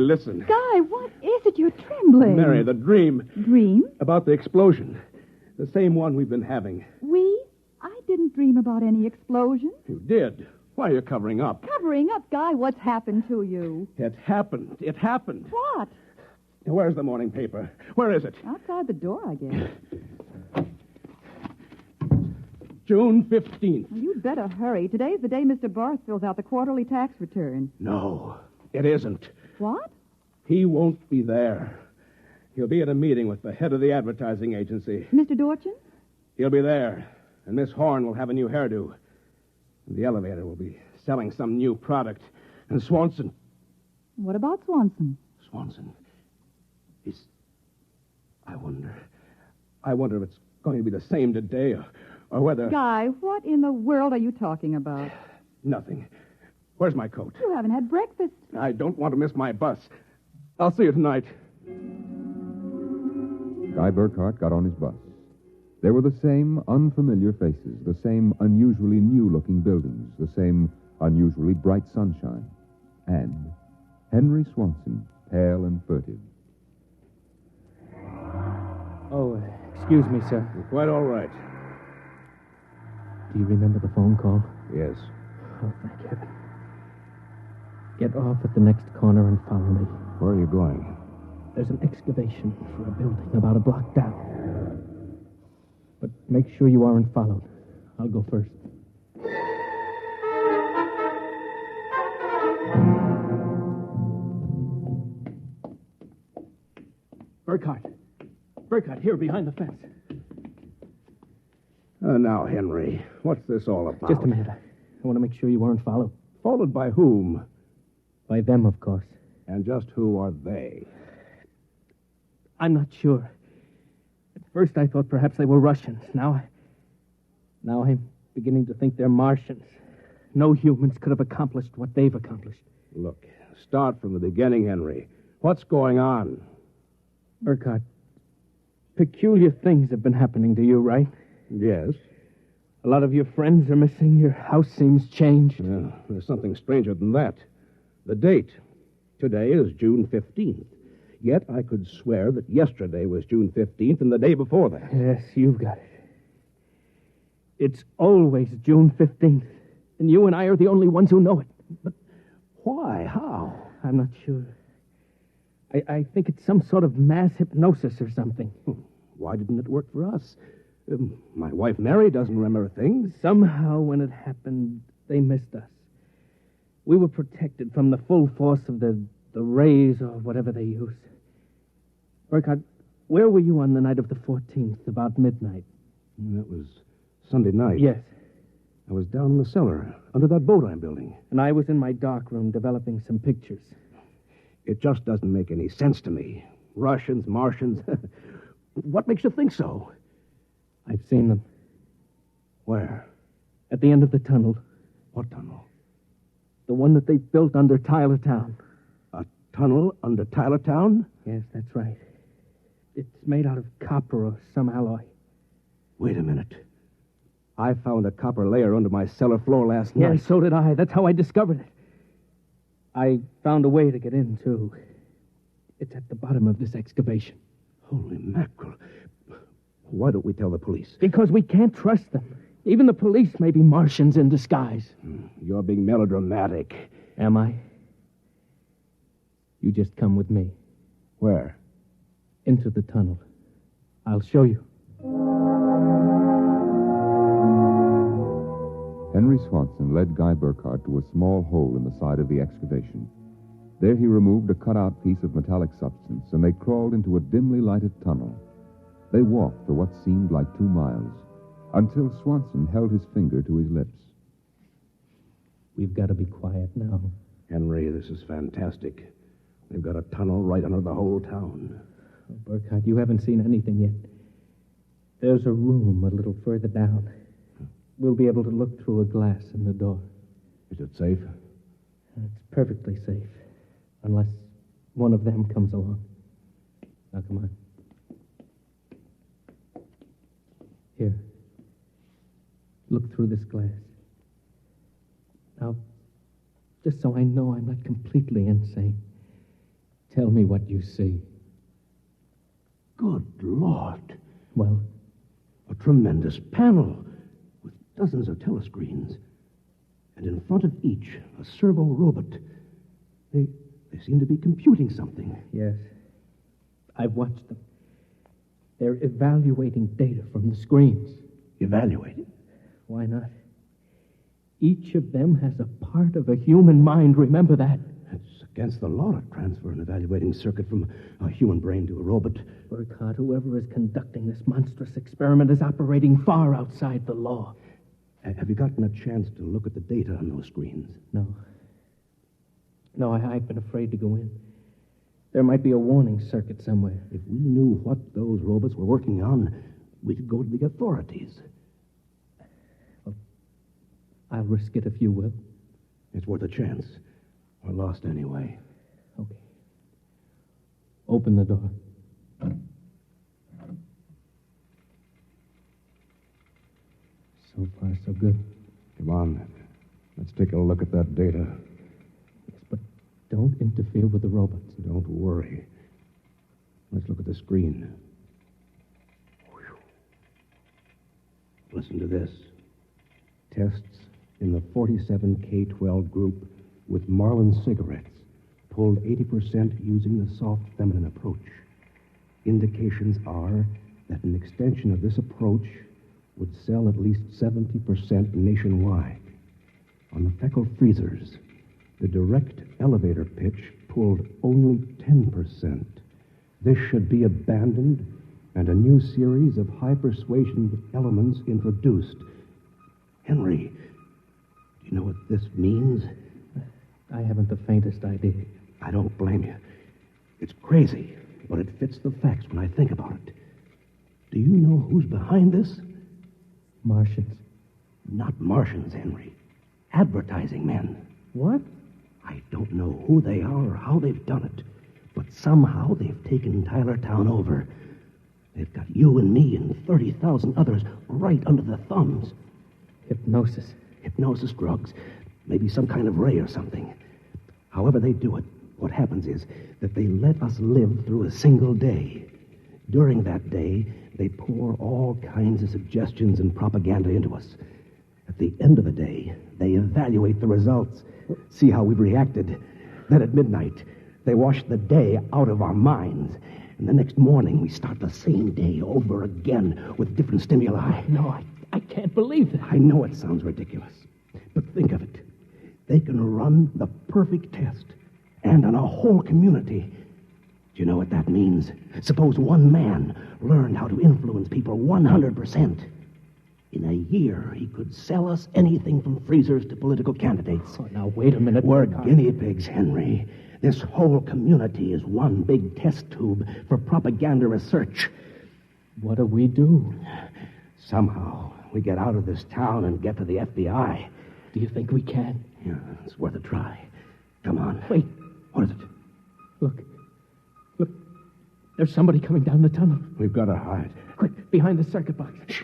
listen. Guy, what is it? You're trembling. Mary, the dream. Dream? About the explosion. The same one we've been having. We? I didn't dream about any explosion. You did. Why are you covering up? Covering up, Guy, what's happened to you? It happened. It happened. What? Where's the morning paper? Where is it? Outside the door, I guess. June 15th. Well, you'd better hurry. Today's the day Mr. Barth fills out the quarterly tax return. No, it isn't. What? He won't be there. He'll be at a meeting with the head of the advertising agency. Mr. Dorchin? He'll be there, and Miss Horn will have a new hairdo. And the elevator will be selling some new product. And Swanson... What about Swanson? Swanson. I wonder if it's going to be the same today or whether... Guy, what in the world are you talking about? Nothing. Where's my coat? You haven't had breakfast. I don't want to miss my bus. I'll see you tonight. Guy Burkhart got on his bus. There were the same unfamiliar faces, the same unusually new-looking buildings, the same unusually bright sunshine, and Henry Swanson, pale and furtive. Oh, excuse me, sir. You're quite all right. Do you remember the phone call? Yes. Oh, thank heaven. Get off at the next corner and follow me. Where are you going? There's an excavation for a building about a block down. But make sure you aren't followed. I'll go first. Burkhart, here behind the fence. Now, Henry, what's this all about? Just a minute. I want to make sure you weren't followed. Followed by whom? By them, of course. And just who are they? I'm not sure. At first, I thought perhaps they were Russians. Now I'm beginning to think they're Martians. No humans could have accomplished what they've accomplished. Look, start from the beginning, Henry. What's going on? Burkhart, peculiar things have been happening to you, right? Yes. A lot of your friends are missing. Your house seems changed. Yeah, there's something stranger than that. The date. Today is June 15th. Yet I could swear that yesterday was June 15th and the day before that. Yes, you've got it. It's always June 15th. And you and I are the only ones who know it. But why? How? I'm not sure. I think it's some sort of mass hypnosis or something. Why didn't it work for us? My wife Mary doesn't remember things. Somehow, when it happened, they missed us. We were protected from the full force of the rays or whatever they use. Burkhart, where were you on the night of the 14th, about midnight? That was Sunday night. Yes. I was down in the cellar, under that boat I'm building. And I was in my dark room developing some pictures. It just doesn't make any sense to me. Russians, Martians. What makes you think so? I've seen them. Where? At the end of the tunnel. What tunnel? The one that they built under Tyler Town. A tunnel under Tyler Town? Yes, that's right. It's made out of copper or some alloy. Wait a minute. I found a copper layer under my cellar floor last night. Yeah, so did I. That's how I discovered it. I found a way to get in, too. It's at the bottom of this excavation. Holy mackerel. Why don't we tell the police? Because we can't trust them. Even the police may be Martians in disguise. You're being melodramatic. Am I? You just come with me. Where? into the tunnel. I'll show you. Henry Swanson led Guy Burkhardt to a small hole in the side of the excavation. There he removed a cut-out piece of metallic substance, and they crawled into a dimly lighted tunnel. They walked for what seemed like 2 miles, until Swanson held his finger to his lips. We've got to be quiet now. Henry, this is fantastic. They've got a tunnel right under the whole town. Oh, Burkhardt, you haven't seen anything yet. There's a room a little further down. We'll be able to look through a glass in the door. Is it safe? It's perfectly safe, unless one of them comes along. Now, come on. Here. Look through this glass. Now, just so I know I'm not completely insane, tell me what you see. Good Lord. Well? A tremendous panel with dozens of telescreens. And in front of each, a servo robot. They seem to be computing something. Yes. I've watched them. They're evaluating data from the screens. Evaluating? Why not? Each of them has a part of a human mind. Remember that. It's against the law to transfer an evaluating circuit from a human brain to a robot. Burkhardt, whoever is conducting this monstrous experiment is operating far outside the law. Have you gotten a chance to look at the data on those screens? No. No, I've been afraid to go in. There might be a warning circuit somewhere. If we knew what those robots were working on, we could go to the authorities. Well, I'll risk it if you will. It's worth a chance. We're lost anyway. Okay. Open the door. So far, so good. Come on. Let's take a look at that data. Yes, but don't interfere with the robots. Don't worry. Let's look at the screen. Listen to this. Tests in the 47K12 group with Marlin cigarettes pulled 80% using the soft feminine approach. Indications are that an extension of this approach would sell at least 70% nationwide. On the Feckle freezers, the direct elevator pitch pulled only 10%. This should be abandoned and a new series of high persuasion elements introduced. Henry, do you know what this means? I haven't the faintest idea. I don't blame you. It's crazy, but it fits the facts when I think about it. Do you know who's behind this? Martians. Not Martians, Henry. Advertising men. What? I don't know who they are or how they've done it, but somehow they've taken Tylertown over. They've got you and me and 30,000 others right under their thumbs. Hypnosis. Hypnosis drugs. Maybe some kind of ray or something. However they do it, what happens is that they let us live through a single day. During that day, they pour all kinds of suggestions and propaganda into us. At the end of the day, they evaluate the results, see how we've reacted. Then at midnight, they wash the day out of our minds. And the next morning, we start the same day over again with different stimuli. No, I can't believe that. I know it sounds ridiculous, but think of it. They can run the perfect test, and on a whole community. Do you know what that means? Suppose one man learned how to influence people 100%. In a year, he could sell us anything from freezers to political candidates. Oh, now, wait a minute. We're guinea pigs, Henry. This whole community is one big test tube for propaganda research. What do we do? Somehow, we get out of this town and get to the FBI. Do you think we can? Yeah, it's worth a try. Come on. Wait. What is it? Look. There's somebody coming down the tunnel. We've got to hide. Quick, behind the circuit box. Shh.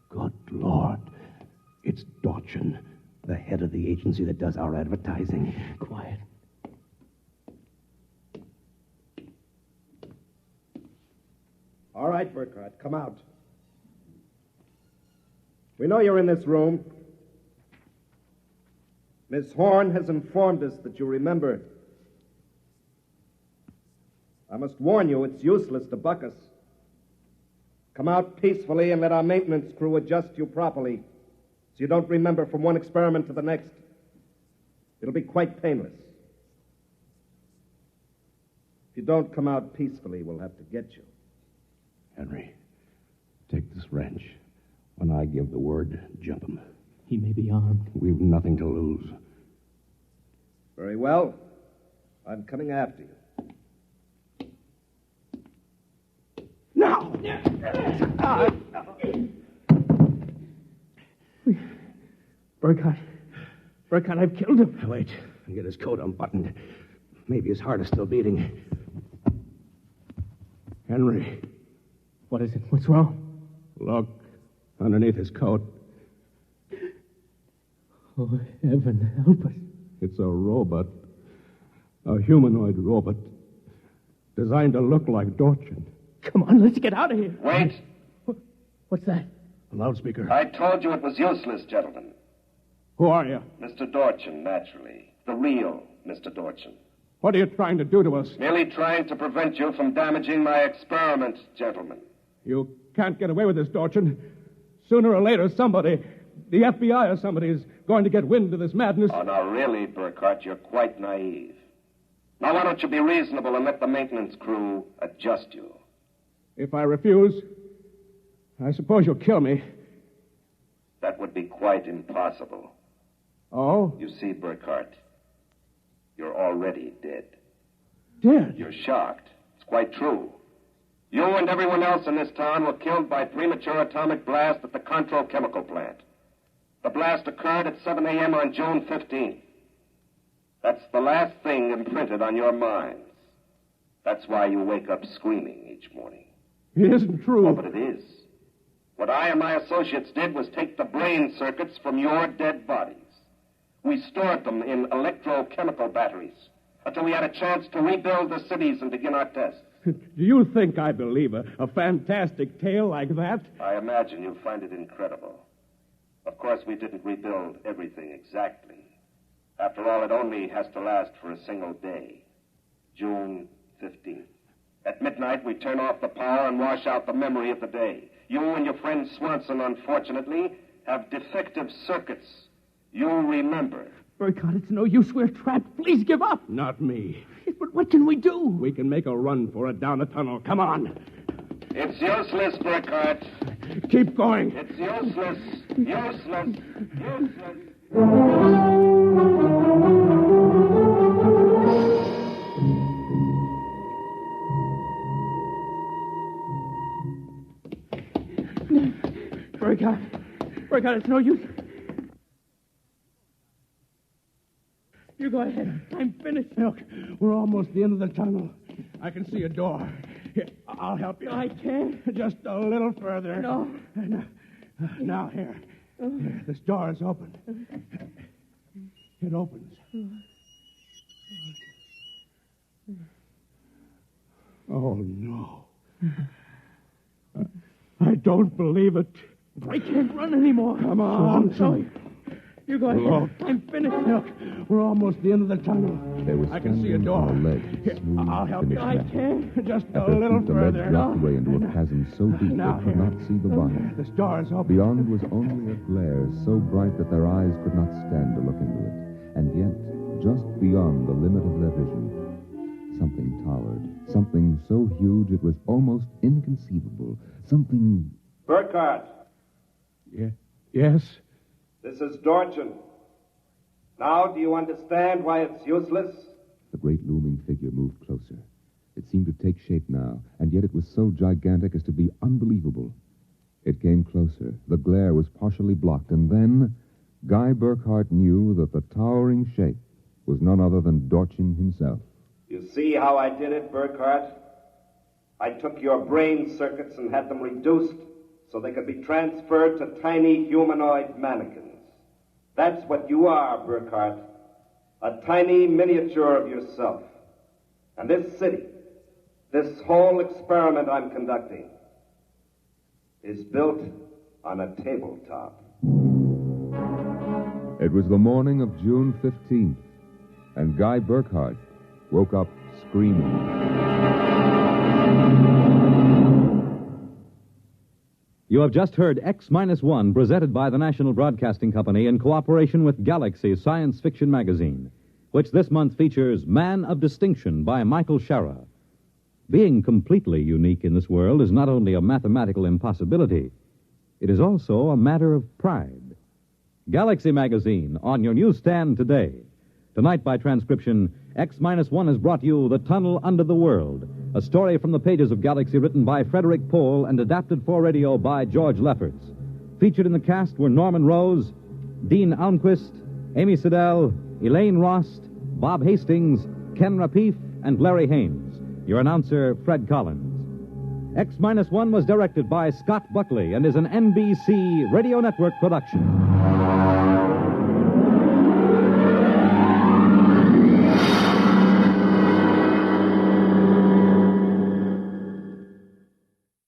Good Lord. It's Dodgen, the head of the agency that does our advertising. Quiet. All right, Burkhardt, come out. We know you're in this room. Miss Horn has informed us that you remember I must warn you, it's useless to buck us. Come out peacefully and let our maintenance crew adjust you properly so you don't remember from one experiment to the next. It'll be quite painless. If you don't come out peacefully, we'll have to get you. Henry, take this wrench. When I give the word, jump him. He may be armed. We've nothing to lose. Very well. I'm coming after you. Now! Burkhardt, I've killed him. Wait, I'll get his coat unbuttoned. Maybe his heart is still beating. Henry. What is it? What's wrong? Look, underneath his coat. Oh, heaven help us. It's a robot. A humanoid robot. Designed to look like Dorchin. Come on, let's get out of here. Wait. What's that? A loudspeaker. I told you it was useless, gentlemen. Who are you? Mr. Dorchin, naturally. The real Mr. Dorchin. What are you trying to do to us? Merely trying to prevent you from damaging my experiment, gentlemen. You can't get away with this, Dorchin. Sooner or later, somebody, the FBI or somebody, is going to get wind of this madness. Oh, now, really, Burkhardt, you're quite naive. Now, why don't you be reasonable and let the maintenance crew adjust you? If I refuse, I suppose you'll kill me. That would be quite impossible. Oh? You see, Burkhardt, you're already dead. Dead? You're shocked. It's quite true. You and everyone else in this town were killed by premature atomic blast at the Control Chemical Plant. The blast occurred at 7 a.m. on June 15th. That's the last thing imprinted on your minds. That's why you wake up screaming each morning. It isn't true. Oh, but it is. What I and my associates did was take the brain circuits from your dead bodies. We stored them in electrochemical batteries until we had a chance to rebuild the cities and begin our tests. Do you think I believe a fantastic tale like that? I imagine you find it incredible. Of course, we didn't rebuild everything exactly. After all, it only has to last for a single day. June 15th. At midnight, we turn off the power and wash out the memory of the day. You and your friend Swanson, unfortunately, have defective circuits. You'll remember. Burkhardt, it's no use. We're trapped. Please give up. Not me. But what can we do? We can make a run for it down the tunnel. Come on. It's useless, Burkhardt. Keep going. It's useless. Useless. Useless. Burkhardt, it's no use. You go ahead. I'm finished. Look, we're almost at the end of the tunnel. I can see a door. Here, I'll help you. I can't. Just a little further. No. Now, here. Here, this door is open. It opens. Oh, no. I don't believe it. I can't run anymore. Come on. Sorry. You go ahead. Look. I'm finished. Look, we're almost at the end of the tunnel. They were I can see a standing door. on a ledge, Here, smooth, I'll help you. finished I metal. can't. Just At a their little feet, the ledge further. dropped away into a chasm so deep Now they could here. not see the bottom. This door is open. Beyond was only a glare so bright that their eyes could not stand to look into it. And yet, just beyond the limit of their vision, something towered. Something so huge it was almost inconceivable. Something... Burkhardt, Yes? this is Dorchin. Now, do you understand why it's useless? The great looming figure moved closer. It seemed to take shape now, and yet it was so gigantic as to be unbelievable. It came closer. The glare was partially blocked, and then Guy Burkhardt knew that the towering shape was none other than Dorchin himself. You see how I did it, Burkhardt? I took your brain circuits and had them reduced so they could be transferred to tiny humanoid mannequins. That's what you are, Burkhardt. A tiny miniature of yourself. And this city, this whole experiment I'm conducting, is built on a tabletop. It was the morning of June 15th, and Guy Burkhardt woke up screaming. You have just heard X-1, presented by the National Broadcasting Company in cooperation with Galaxy Science Fiction Magazine, which this month features Man of Distinction by Michael Shara. Being completely unique in this world is not only a mathematical impossibility, it is also a matter of pride. Galaxy Magazine, on your newsstand today. Tonight, by transcription, X-1 has brought you The Tunnel Under the World, a story from the pages of Galaxy written by Frederick Pohl and adapted for radio by George Lefferts. Featured in the cast were Norman Rose, Dean Almquist, Amy Siddell, Elaine Rost, Bob Hastings, Ken Rapif, and Larry Haynes. Your announcer, Fred Collins. X-1 was directed by Scott Buckley and is an NBC Radio Network production.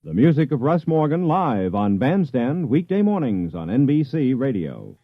The music of Russ Morgan live on Bandstand weekday mornings on NBC Radio.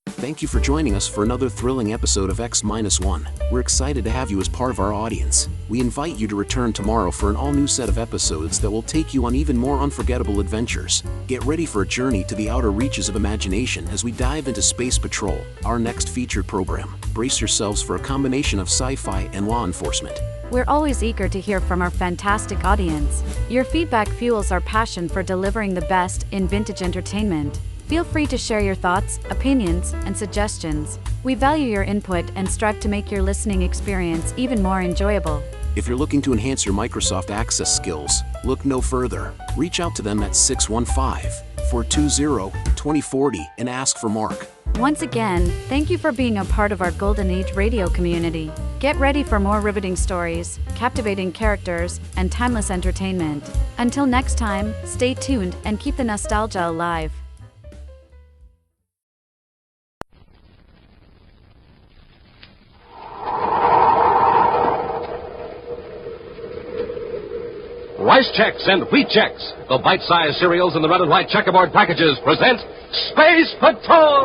Thank you for joining us for another thrilling episode of X-1. We're excited to have you as part of our audience. We invite you to return tomorrow for an all-new set of episodes that will take you on even more unforgettable adventures. Get ready for a journey to the outer reaches of imagination as we dive into Space Patrol, our next featured program. Brace yourselves for a combination of sci-fi and law enforcement. We're always eager to hear from our fantastic audience. Your feedback fuels our passion for delivering the best in vintage entertainment. Feel free to share your thoughts, opinions, and suggestions. We value your input and strive to make your listening experience even more enjoyable. If you're looking to enhance your Microsoft Access skills, look no further. Reach out to them at 615-420-2040 and ask for Mark. Once again, thank you for being a part of our Golden Age radio community. Get ready for more riveting stories, captivating characters, and timeless entertainment. Until next time, stay tuned and keep the nostalgia alive. Rice Chex and Wheat Chex, the bite-sized cereals in the red and white checkerboard packages, present Space Patrol!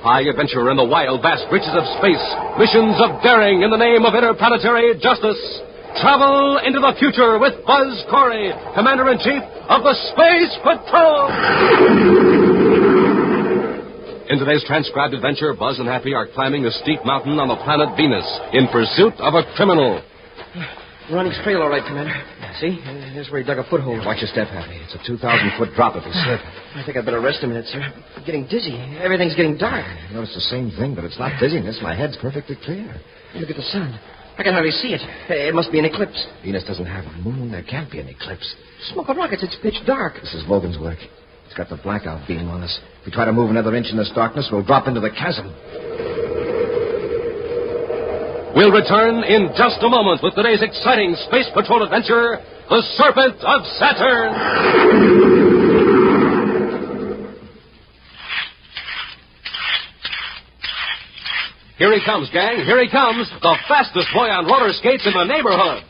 High adventure in the wild, vast reaches of space. Missions of daring in the name of interplanetary justice. Travel into the future with Buzz Corey, Commander-in-Chief of the Space Patrol! In today's transcribed adventure, Buzz and Happy are climbing a steep mountain on the planet Venus in pursuit of a criminal. Running straight all right, Commander. See? Here's where he dug a foothold. Watch your step, Happy. It's a 2,000-foot drop if you slip. I think I'd better rest a minute, sir. I'm getting dizzy. Everything's getting dark. I noticed the same thing, but it's not dizziness. My head's perfectly clear. Look at the sun. I can hardly see it. It must be an eclipse. Venus doesn't have a moon. There can't be an eclipse. Smoke rockets. It's pitch dark. This is Logan's work. He's got the blackout beam on us. If we try to move another inch in this darkness, we'll drop into the chasm. We'll return in just a moment with today's exciting Space Patrol adventure, The Serpent of Saturn. Here he comes, gang. Here he comes. The fastest boy on roller skates in the neighborhood.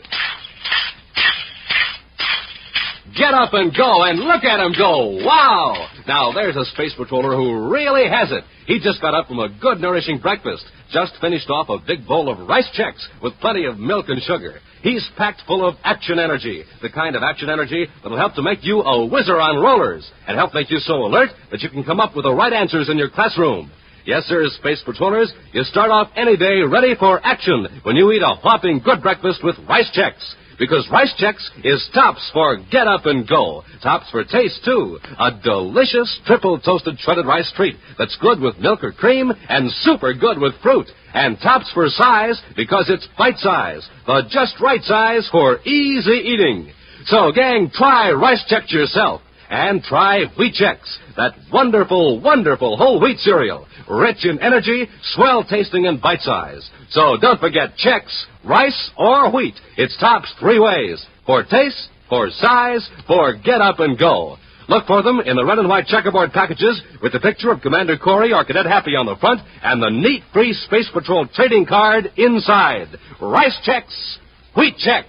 Get up and go, and look at him go. Wow! Now, there's a space patroller who really has it. He just got up from a good, nourishing breakfast. Just finished off a big bowl of Rice Chex with plenty of milk and sugar. He's packed full of action energy, the kind of action energy that'll help to make you a whizzer on rollers and help make you so alert that you can come up with the right answers in your classroom. Yes, sir, Space Patrollers, you start off any day ready for action when you eat a whopping good breakfast with Rice Chex. Because Rice Chex is tops for get up and go. Tops for taste, too. A delicious triple toasted shredded rice treat that's good with milk or cream and super good with fruit. And tops for size because it's bite size. The just right size for easy eating. So, gang, try Rice Chex yourself. And try Wheat Chex, that wonderful, wonderful whole wheat cereal. Rich in energy, swell tasting, and bite size. So don't forget Chex, rice or wheat. It's tops three ways. For taste, for size, for get up and go. Look for them in the red and white checkerboard packages with the picture of Commander Corey or Cadet Happy on the front and the neat free Space Patrol trading card inside. Rice Chex, Wheat Chex.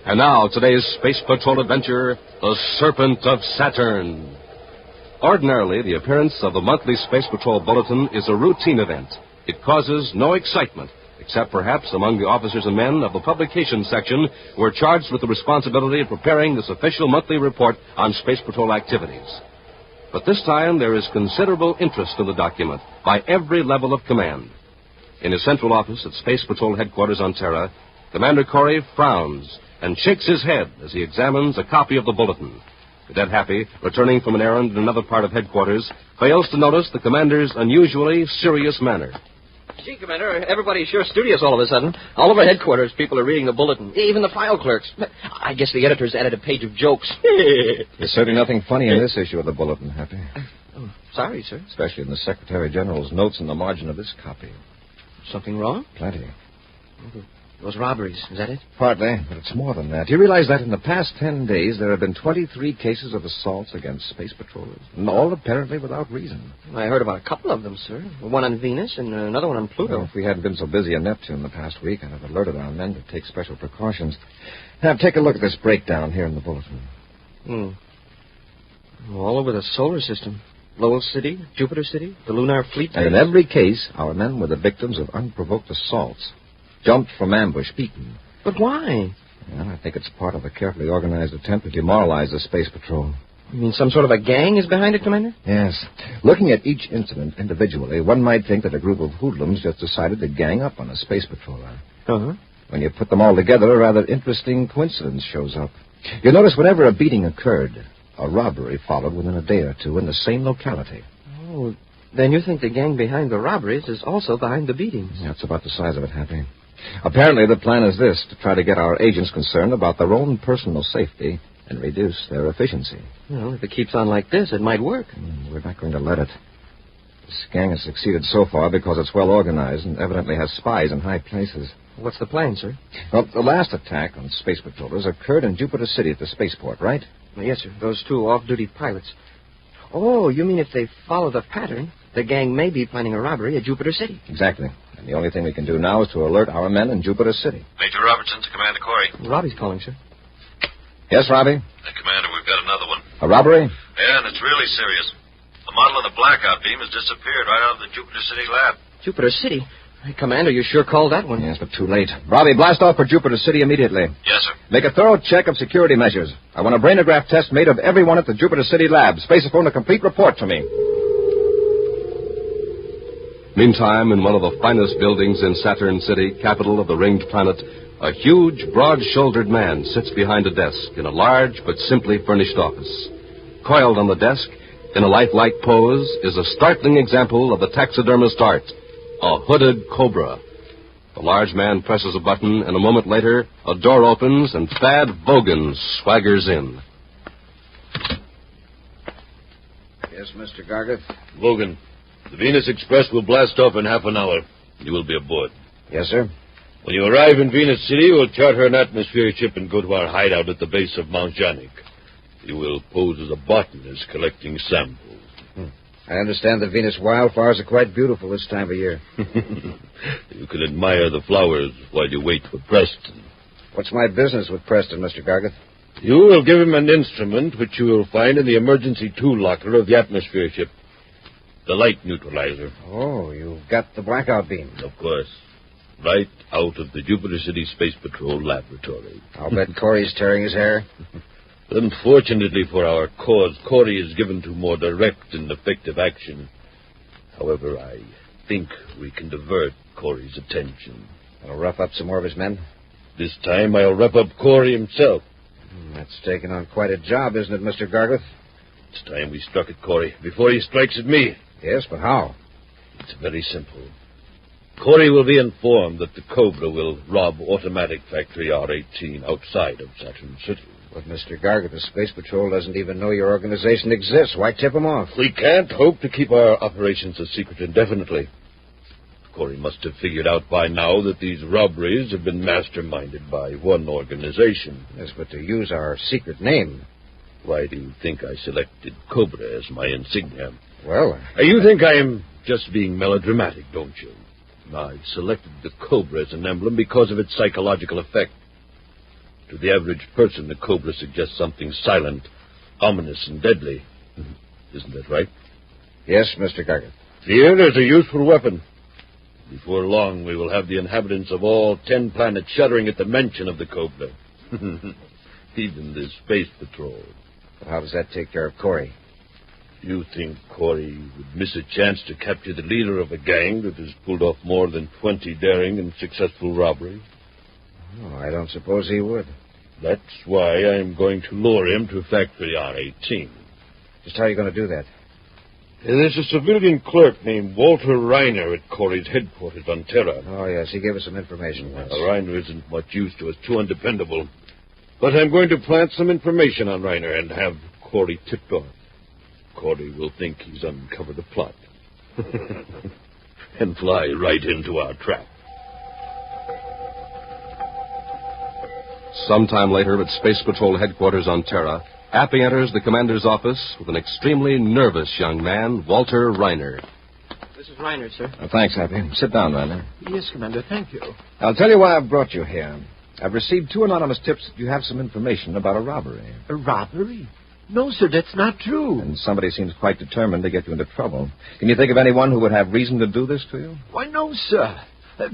And now, today's Space Patrol adventure, The Serpent of Saturn. Ordinarily, the appearance of the monthly Space Patrol Bulletin is a routine event. It causes no excitement, except perhaps among the officers and men of the publication section who are charged with the responsibility of preparing this official monthly report on Space Patrol activities. But this time, there is considerable interest in the document by every level of command. In his central office at Space Patrol headquarters on Terra, Commander Corey frowns and shakes his head as he examines a copy of the bulletin. Cadet Happy, returning from an errand in another part of headquarters, fails to notice the commander's unusually serious manner. Gee, Commander, everybody's sure studious all of a sudden. All over headquarters, people are reading the bulletin, even the file clerks. I guess the editors added a page of jokes. There's certainly nothing funny in this issue of the bulletin, Happy. Oh, sorry, sir. Especially in the Secretary General's notes in the margin of this copy. Something wrong? Plenty. Those robberies, is that it? Partly, but it's more than that. Do you realize that in the past 10 days there have been 23 cases of assaults against space patrollers? And all apparently without reason. I heard about a couple of them, sir. One on Venus and another one on Pluto. Well, if we hadn't been so busy on Neptune the past week, I'd have alerted our men to take special precautions. Now, take a look at this breakdown here in the bulletin. All over the solar system. Lowell City, Jupiter City, the Lunar Fleet. And in every case, our men were the victims of unprovoked assaults. Jumped from ambush, beaten. But why? Well, I think it's part of a carefully organized attempt to demoralize the Space Patrol. You mean some sort of a gang is behind it, Commander? Yes. Looking at each incident individually, one might think that a group of hoodlums just decided to gang up on a space patroller. Uh-huh. When you put them all together, a rather interesting coincidence shows up. You notice whenever a beating occurred, a robbery followed within a day or two in the same locality. Oh, then you think the gang behind the robberies is also behind the beatings? That's about the size of it, Happy. Apparently, the plan is this, to try to get our agents concerned about their own personal safety and reduce their efficiency. Well, if it keeps on like this, it might work. We're not going to let it. This gang has succeeded so far because it's well organized and evidently has spies in high places. What's the plan, sir? Well, the last attack on space patrollers occurred in Jupiter City at the spaceport, right? Well, yes, sir. Those two off-duty pilots. Oh, you mean if they follow the pattern, the gang may be planning a robbery at Jupiter City? Exactly. And the only thing we can do now is to alert our men in Jupiter City. Major Robertson to Commander Corey. Robbie's calling, sir. Yes, Robbie? Commander, we've got another one. A robbery? Yeah, and it's really serious. The model of the blackout beam has disappeared right out of the Jupiter City lab. Jupiter City? Hey, Commander, you sure called that one. Yes, but too late. Robbie, blast off for Jupiter City immediately. Yes, sir. Make a thorough check of security measures. I want a brainograph test made of everyone at the Jupiter City lab. Spacephone a complete report to me. Meantime, in one of the finest buildings in Saturn City, capital of the ringed planet, a huge, broad-shouldered man sits behind a desk in a large but simply furnished office. Coiled on the desk, in a lifelike pose, is a startling example of the taxidermist art, a hooded cobra. The large man presses a button, and a moment later, a door opens, and Thad Bogan swaggers in. Yes, Mr. Gargeth? Logan, the Venus Express will blast off in half an hour. You will be aboard. Yes, sir. When you arrive in Venus City, we'll charter an atmosphere ship and go to our hideout at the base of Mount Janik. You will pose as a botanist collecting samples. I understand the Venus wildflowers are quite beautiful this time of year. You can admire the flowers while you wait for Preston. What's my business with Preston, Mr. Gargeth? You will give him an instrument which you will find in the emergency tool locker of the atmosphere ship. The light neutralizer. Oh, you've got the blackout beam. Of course. Right out of the Jupiter City Space Patrol laboratory. I'll bet Corey's tearing his hair. Unfortunately for our cause, Corey is given to more direct and effective action. However, I think we can divert Corey's attention. I'll rough up some more of his men? This time I'll rough up Corey himself. That's taking on quite a job, isn't it, Mr. Gargeth? It's time we struck at Corey before he strikes at me. Yes, but how? It's very simple. Corey will be informed that the Cobra will rob Automatic Factory R18 outside of Saturn City. But, Mr. Gargeth, the Space Patrol doesn't even know your organization exists. Why tip him off? We can't hope to keep our operations a secret indefinitely. Corey must have figured out by now that these robberies have been masterminded by one organization. Yes, but to use our secret name. Why do you think I selected Cobra as my insignia? Well, You think I am just being melodramatic, don't you? I selected the Cobra as an emblem because of its psychological effect. To the average person, the Cobra suggests something silent, ominous, and deadly. Isn't that right? Yes, Mr. Gargett. Fear is a useful weapon. Before long, we will have the inhabitants of all 10 planets shuddering at the mention of the Cobra. Even the Space Patrol. But how does that take care of Corey? You think Corey would miss a chance to capture the leader of a gang that has pulled off more than 20 daring and successful robberies? Oh, I don't suppose he would. That's why I'm going to lure him to Factory R18. Just how are you going to do that? There's a civilian clerk named Walter Reiner at Corey's headquarters on Terra. Oh, yes, he gave us some information once. Reiner isn't much use to us, too undependable. But I'm going to plant some information on Reiner and have Corey tipped off. Corey will think he's uncovered a plot. And fly right into our trap. Sometime later at Space Patrol headquarters on Terra, Appy enters the commander's office with an extremely nervous young man, Walter Reiner. This is Reiner, sir. Thanks, Happy. Sit down, Reiner. Yes, Commander, thank you. I'll tell you why I've brought you here. I've received 2 anonymous tips that you have some information about a robbery. A robbery? No, sir, that's not true. And somebody seems quite determined to get you into trouble. Can you think of anyone who would have reason to do this to you? Why, no, sir.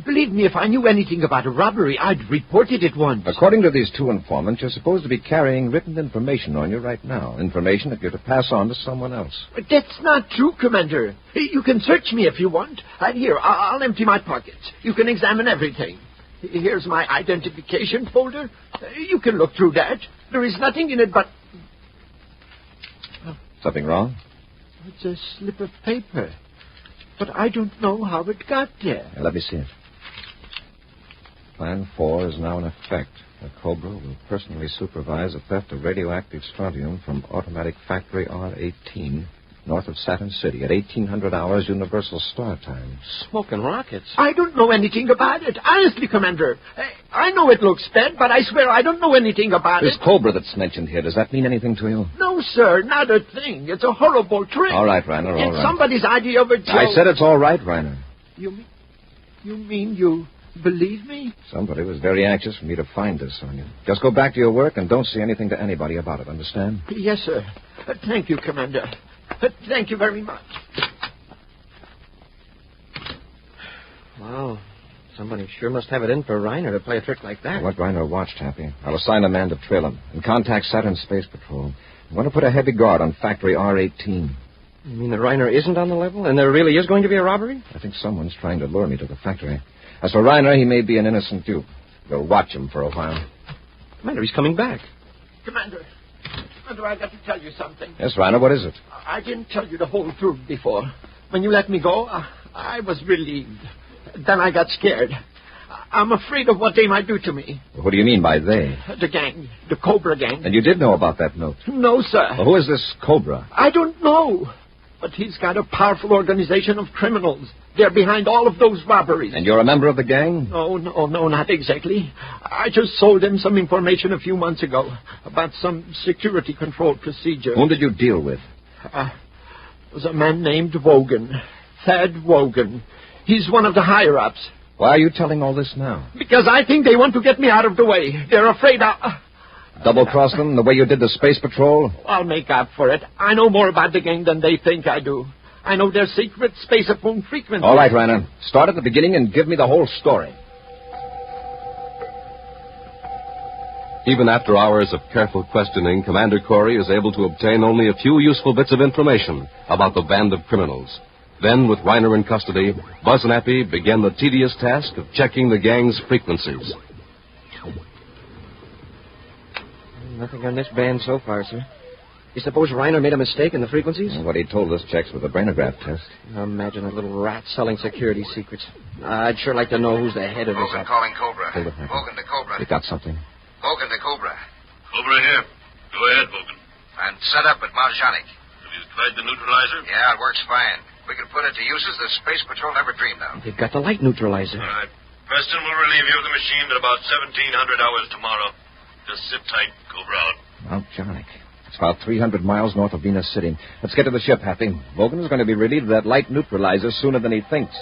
Believe me, if I knew anything about a robbery, I'd report it at once. According to these 2 informants, you're supposed to be carrying written information on you right now. Information that you're to pass on to someone else. But that's not true, Commander. You can search me if you want. Here, I'll empty my pockets. You can examine everything. Here's my identification folder. You can look through that. There is nothing in it but... Something wrong? It's a slip of paper. But I don't know how it got there. Let me see it. Plan 4 is now in effect. The Cobra will personally supervise the theft of radioactive strontium from automatic factory R18, north of Saturn City, at 1800 hours Universal Star Time. Smoking rockets? I don't know anything about it. Honestly, Commander. I know it looks bad, but I swear I don't know anything about This it. Cobra that's mentioned here, does that mean anything to you? No, sir, not a thing. It's a horrible trick. All right, Reiner, all It's right. somebody's idea of a joke. I said it's all right, Reiner. You mean you believe me? Somebody was very anxious for me to find this on you. Just go back to your work and don't say anything to anybody about it, understand? Yes, sir. Thank you, Commander. Thank you very much. Wow. Somebody sure must have it in for Reiner to play a trick like that. What Reiner watched, Happy. I'll assign a man to trail him and contact Saturn Space Patrol. I want to put a heavy guard on Factory R18. You mean that Reiner isn't on the level and there really is going to be a robbery? I think someone's trying to lure me to the factory. As for Reiner, he may be an innocent dupe. We'll watch him for a while. Commander, he's coming back. Commander, I got to tell you something. Yes, Reiner, what is it? I didn't tell you the whole truth before. When you let me go, I was relieved. Then I got scared. I'm afraid of what they might do to me. What do you mean by they? The gang. The Cobra gang. And you did know about that note? No, sir. Well, who is this Cobra? I don't know. But he's got a powerful organization of criminals. They're behind all of those robberies. And you're a member of the gang? No, not exactly. I just sold him some information a few months ago about some security control procedure. Whom did you deal with? It was a man named Wogan. Thad Wogan. He's one of the higher-ups. Why are you telling all this now? Because I think they want to get me out of the way. They're afraid I'll... Double-cross them the way you did the Space Patrol? I'll make up for it. I know more about the gang than they think I do. I know their secret space-phone frequency. All right, Reiner. Start at the beginning and give me the whole story. Even after hours of careful questioning, Commander Corey is able to obtain only a few useful bits of information about the band of criminals. Then, with Reiner in custody, Buzz and Appy begin the tedious task of checking the gang's frequencies. Nothing on this band so far, sir. You suppose Reiner made a mistake in the frequencies? What he told us checks with the brainograph test. Imagine a little rat selling security secrets. I'd sure like to know who's the head of this. Wogan calling Cobra. Hold it, Happy. Wogan to Cobra. You got something? Wogan to Cobra. Cobra here. Go ahead, Wogan. And set up at Mount Janik. Have you tried the neutralizer? Yeah, it works fine. We can put it to uses the Space Patrol never dreamed of. They've got the light neutralizer. All right. Preston will relieve you of the machine at about 1700 hours tomorrow. Just sit tight. Cobra out. Mount Janik. It's about 300 miles north of Venus City. Let's get to the ship, Happy. Wogan is going to be relieved of that light neutralizer sooner than he thinks.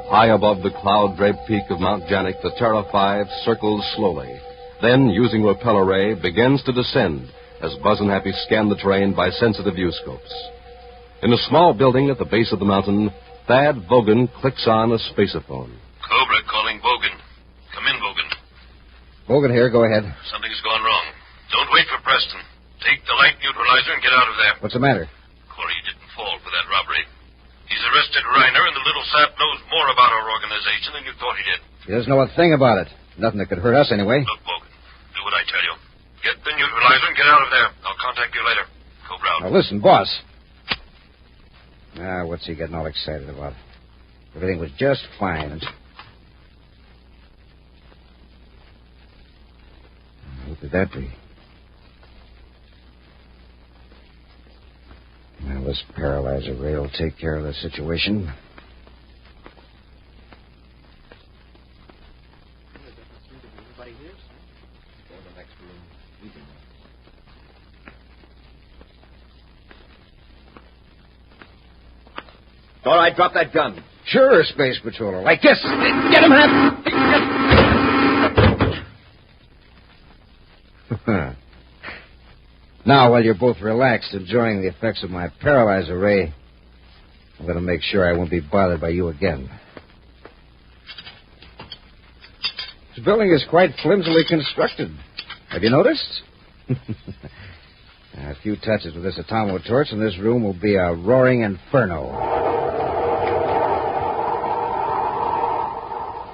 High above the cloud-draped peak of Mount Janik, the Terra 5 circles slowly. Then, using repel array, begins to descend, as Buzz and Happy scan the terrain by sensitive viewscopes. In a small building at the base of the mountain, Thad Vogan clicks on a spaceophone. Cobra calling Bogan. Come in, Bogan. Bogan here. Go ahead. Something's gone wrong. Don't wait for Preston. Take the light neutralizer and get out of there. What's the matter? Corey didn't fall for that robbery. He's arrested Reiner, and the little sap knows more about our organization than you thought he did. He doesn't know a thing about it. Nothing that could hurt us anyway. Look, Bogan, do what I tell you. Get the neutralizer and get out of there. I'll contact you later. Cobra out. Now, listen, boss. What's he getting all excited about? Everything was just fine. And... Who could that be? Well, this paralyzer ray will take care of the situation. All right, drop that gun. Sure, Space Patroller. Like this. Get him, Hap! Now, while you're both relaxed, enjoying the effects of my paralyzer ray, I'm going to make sure I won't be bothered by you again. This building is quite flimsily constructed. Have you noticed? A few touches with this atomo torch, and this room will be a roaring inferno.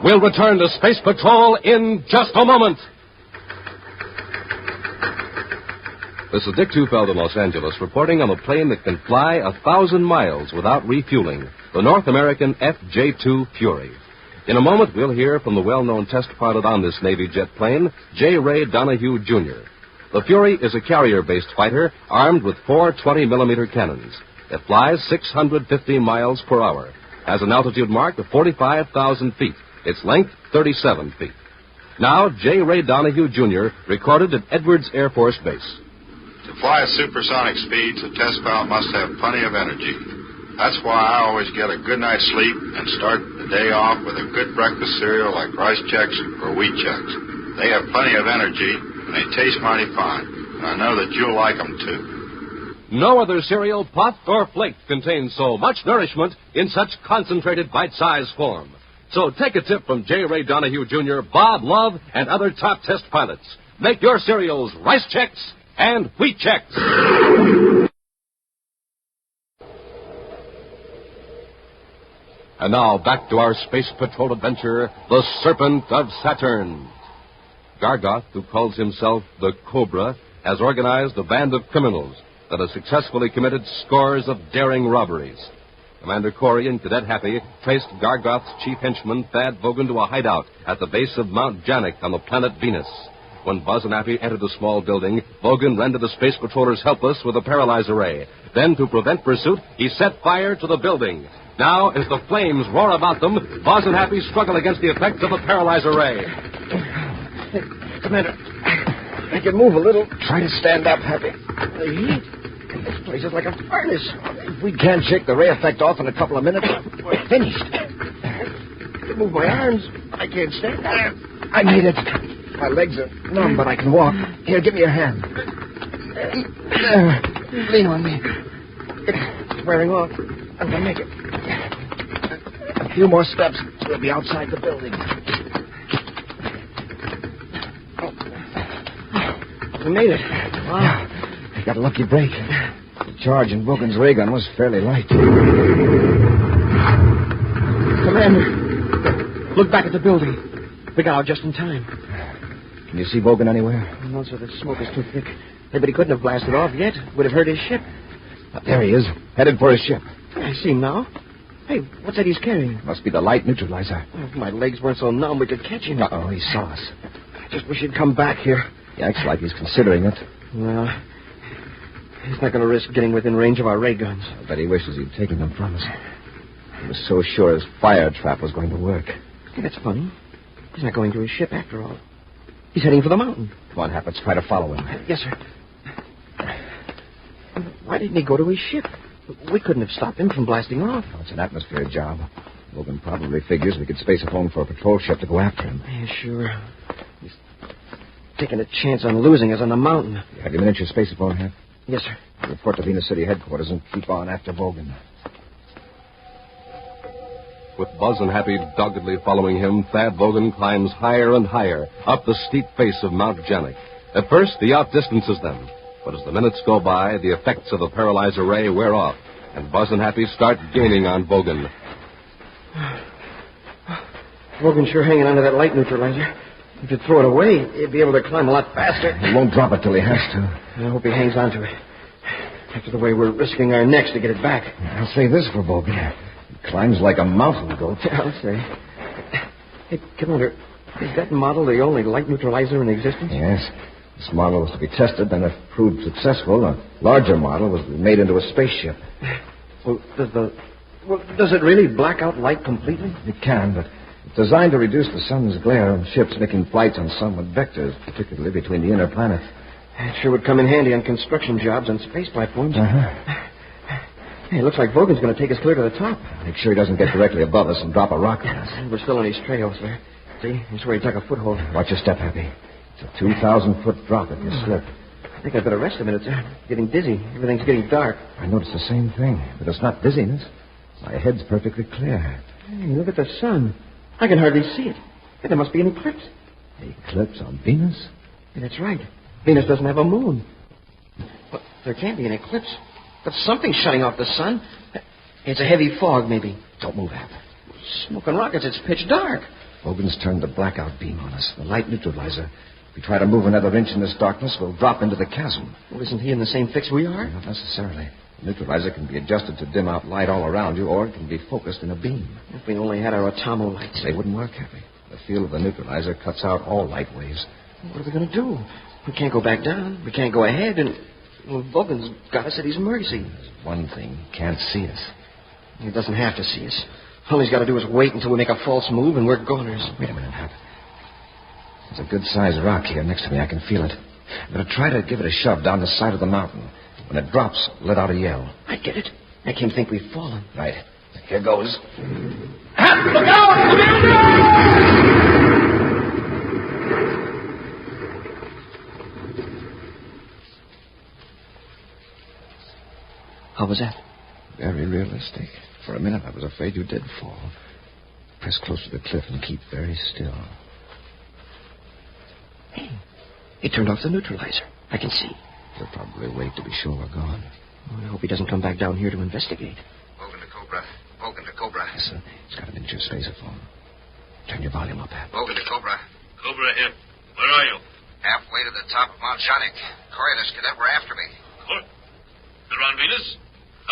We'll return to Space Patrol in just a moment. This is Dick Tufeld in Los Angeles reporting on a plane that can fly 1,000 miles without refueling, the North American FJ-2 Fury. In a moment, we'll hear from the well-known test pilot on this Navy jet plane, J. Ray Donahue, Jr. The Fury is a carrier-based fighter armed with 4 20-millimeter cannons. It flies 650 miles per hour, has an altitude mark of 45,000 feet. Its length, 37 feet. Now, J. Ray Donahue, Jr. recorded at Edwards Air Force Base. To fly at supersonic speeds, a test pilot must have plenty of energy. That's why I always get a good night's sleep and start the day off with a good breakfast cereal like Rice Chex or Wheat Chex. They have plenty of energy, and they taste mighty fine. And I know that you'll like them, too. No other cereal, pot, or flake contains so much nourishment in such concentrated bite-sized form. So take a tip from J. Ray Donahue, Jr., Bob Love, and other top test pilots. Make your cereals Rice Chex and Wheat Chex. And now back to our Space Patrol adventure, The Serpent of Saturn. Gargoth, who calls himself the Cobra, has organized a band of criminals that has successfully committed scores of daring robberies. Commander Corey and Cadet Happy traced Gargoth's chief henchman, Thad Vogan, to a hideout at the base of Mount Janik on the planet Venus. When Buzz and Happy entered the small building, Vogan rendered the space patrollers helpless with a paralyzer ray. Then, to prevent pursuit, he set fire to the building. Now, as the flames roar about them, Buzz and Happy struggle against the effects of a paralyzer ray. Hey, Commander, I can move a little. Try to stand up, Happy. The heat. This place is like a furnace. If we can't shake the ray effect off in a couple of minutes, we're finished. I can move my arms. I can't stand up. I made it. My legs are numb, but I can walk. Here, give me your hand. Lean on me. It's wearing off. I'm going to make it. A few more steps. We'll be outside the building. We made it. Wow. I got a lucky break. The charge in Vogan's ray gun was fairly light. Commander, look back at the building. We got out just in time. Can you see Vogan anywhere? No, sir. The smoke is too thick. Hey, but he couldn't have blasted off yet. Would have hurt his ship. There he is, headed for his ship. I see him now. Hey, what's that he's carrying? Must be the light neutralizer. Oh, if my legs weren't so numb, we could catch him. Uh-oh, he saw us. I just wish he'd come back here. He acts like he's considering it. Well, he's not going to risk getting within range of our ray guns. I bet he wishes he'd taken them from us. He was so sure his fire trap was going to work. Hey, that's funny. He's not going to his ship after all. He's heading for the mountain. Come on, Hap, let's try to follow him. Yes, sir. Why didn't he go to his ship? We couldn't have stopped him from blasting off. Oh, it's an atmosphere job. Logan probably figures we could space a phone for a patrol ship to go after him. Yeah, sure. taking a chance on losing us on the mountain. You have your miniature spacephone, Hap? Yes, sir. Report to Venus City headquarters and keep on after Bogan. With Buzz and Happy doggedly following him, Thad Bogan climbs higher and higher up the steep face of Mount Janik. At first, he outdistances them. But as the minutes go by, the effects of the paralyzer ray wear off, and Buzz and Happy start gaining on Bogan. Bogan's sure hanging onto that light neutralizer. If you throw it away, he'd be able to climb a lot faster. He won't drop it till he has to. I hope he hangs on to it. After the way we're risking our necks to get it back. I'll say this for Bogan. He climbs like a mountain goat. I'll say. Hey, Commander, is that model the only light neutralizer in existence? Yes. This model was to be tested, and if proved successful, a larger model was to be made into a spaceship. Well, does it really black out light completely? It can, but it's designed to reduce the sun's glare on ships making flights on sunward vectors, particularly between the inner planets. It sure would come in handy on construction jobs on space platforms. Uh-huh. Hey, it looks like Bogan's going to take us clear to the top. Make sure he doesn't get directly above us and drop a rock on us. We're still on his trail, sir. See, he's where he took a foothold. Watch your step, Happy. It's a 2,000-foot drop if you slip. I think I'd better rest a minute, sir. Getting dizzy. Everything's getting dark. I noticed the same thing, but it's not dizziness. My head's perfectly clear. Hey, look at the sun. I can hardly see it. Hey, there must be an eclipse. Eclipse on Venus? Yeah, that's right. Venus doesn't have a moon. But there can't be an eclipse. But something's shutting off the sun. It's a heavy fog, maybe. Don't move, Hap. Smoking rockets. It's pitch dark. Bogan's turned the blackout beam on us, the light neutralizer. If we try to move another inch in this darkness, we'll drop into the chasm. Well, isn't he in the same fix we are? Not necessarily. The neutralizer can be adjusted to dim out light all around you, or it can be focused in a beam. If we only had our atomo lights. They wouldn't work, Happy. The field of the neutralizer cuts out all light waves. What are we going to do? We can't go back down. We can't go ahead, and... Well, Bogan's got us at his mercy. There's one thing. He can't see us. He doesn't have to see us. All he's got to do is wait until we make a false move, and we're goners. Wait a minute, Hap. There's a good-sized rock here next to me. I can feel it. I'm going to try to give it a shove down the side of the mountain. When it drops, let out a yell. I get it. Make him think we've fallen. Right. Here goes. Hap, look out! How was that? Very realistic. For a minute, I was afraid you did fall. Press close to the cliff and keep very still. Hey, he turned off the neutralizer. I can see. He'll probably wait to be sure we're gone. I hope he doesn't come back down here to investigate. Bogan to Cobra. Bogan to Cobra. Listen, he's got a miniature spacephone. Turn your volume up, Hap. Bogan to Cobra. Cobra here. Where are you? Halfway to the top of Mount Janik. Coriolis cadet were after me. What? They're on Venus?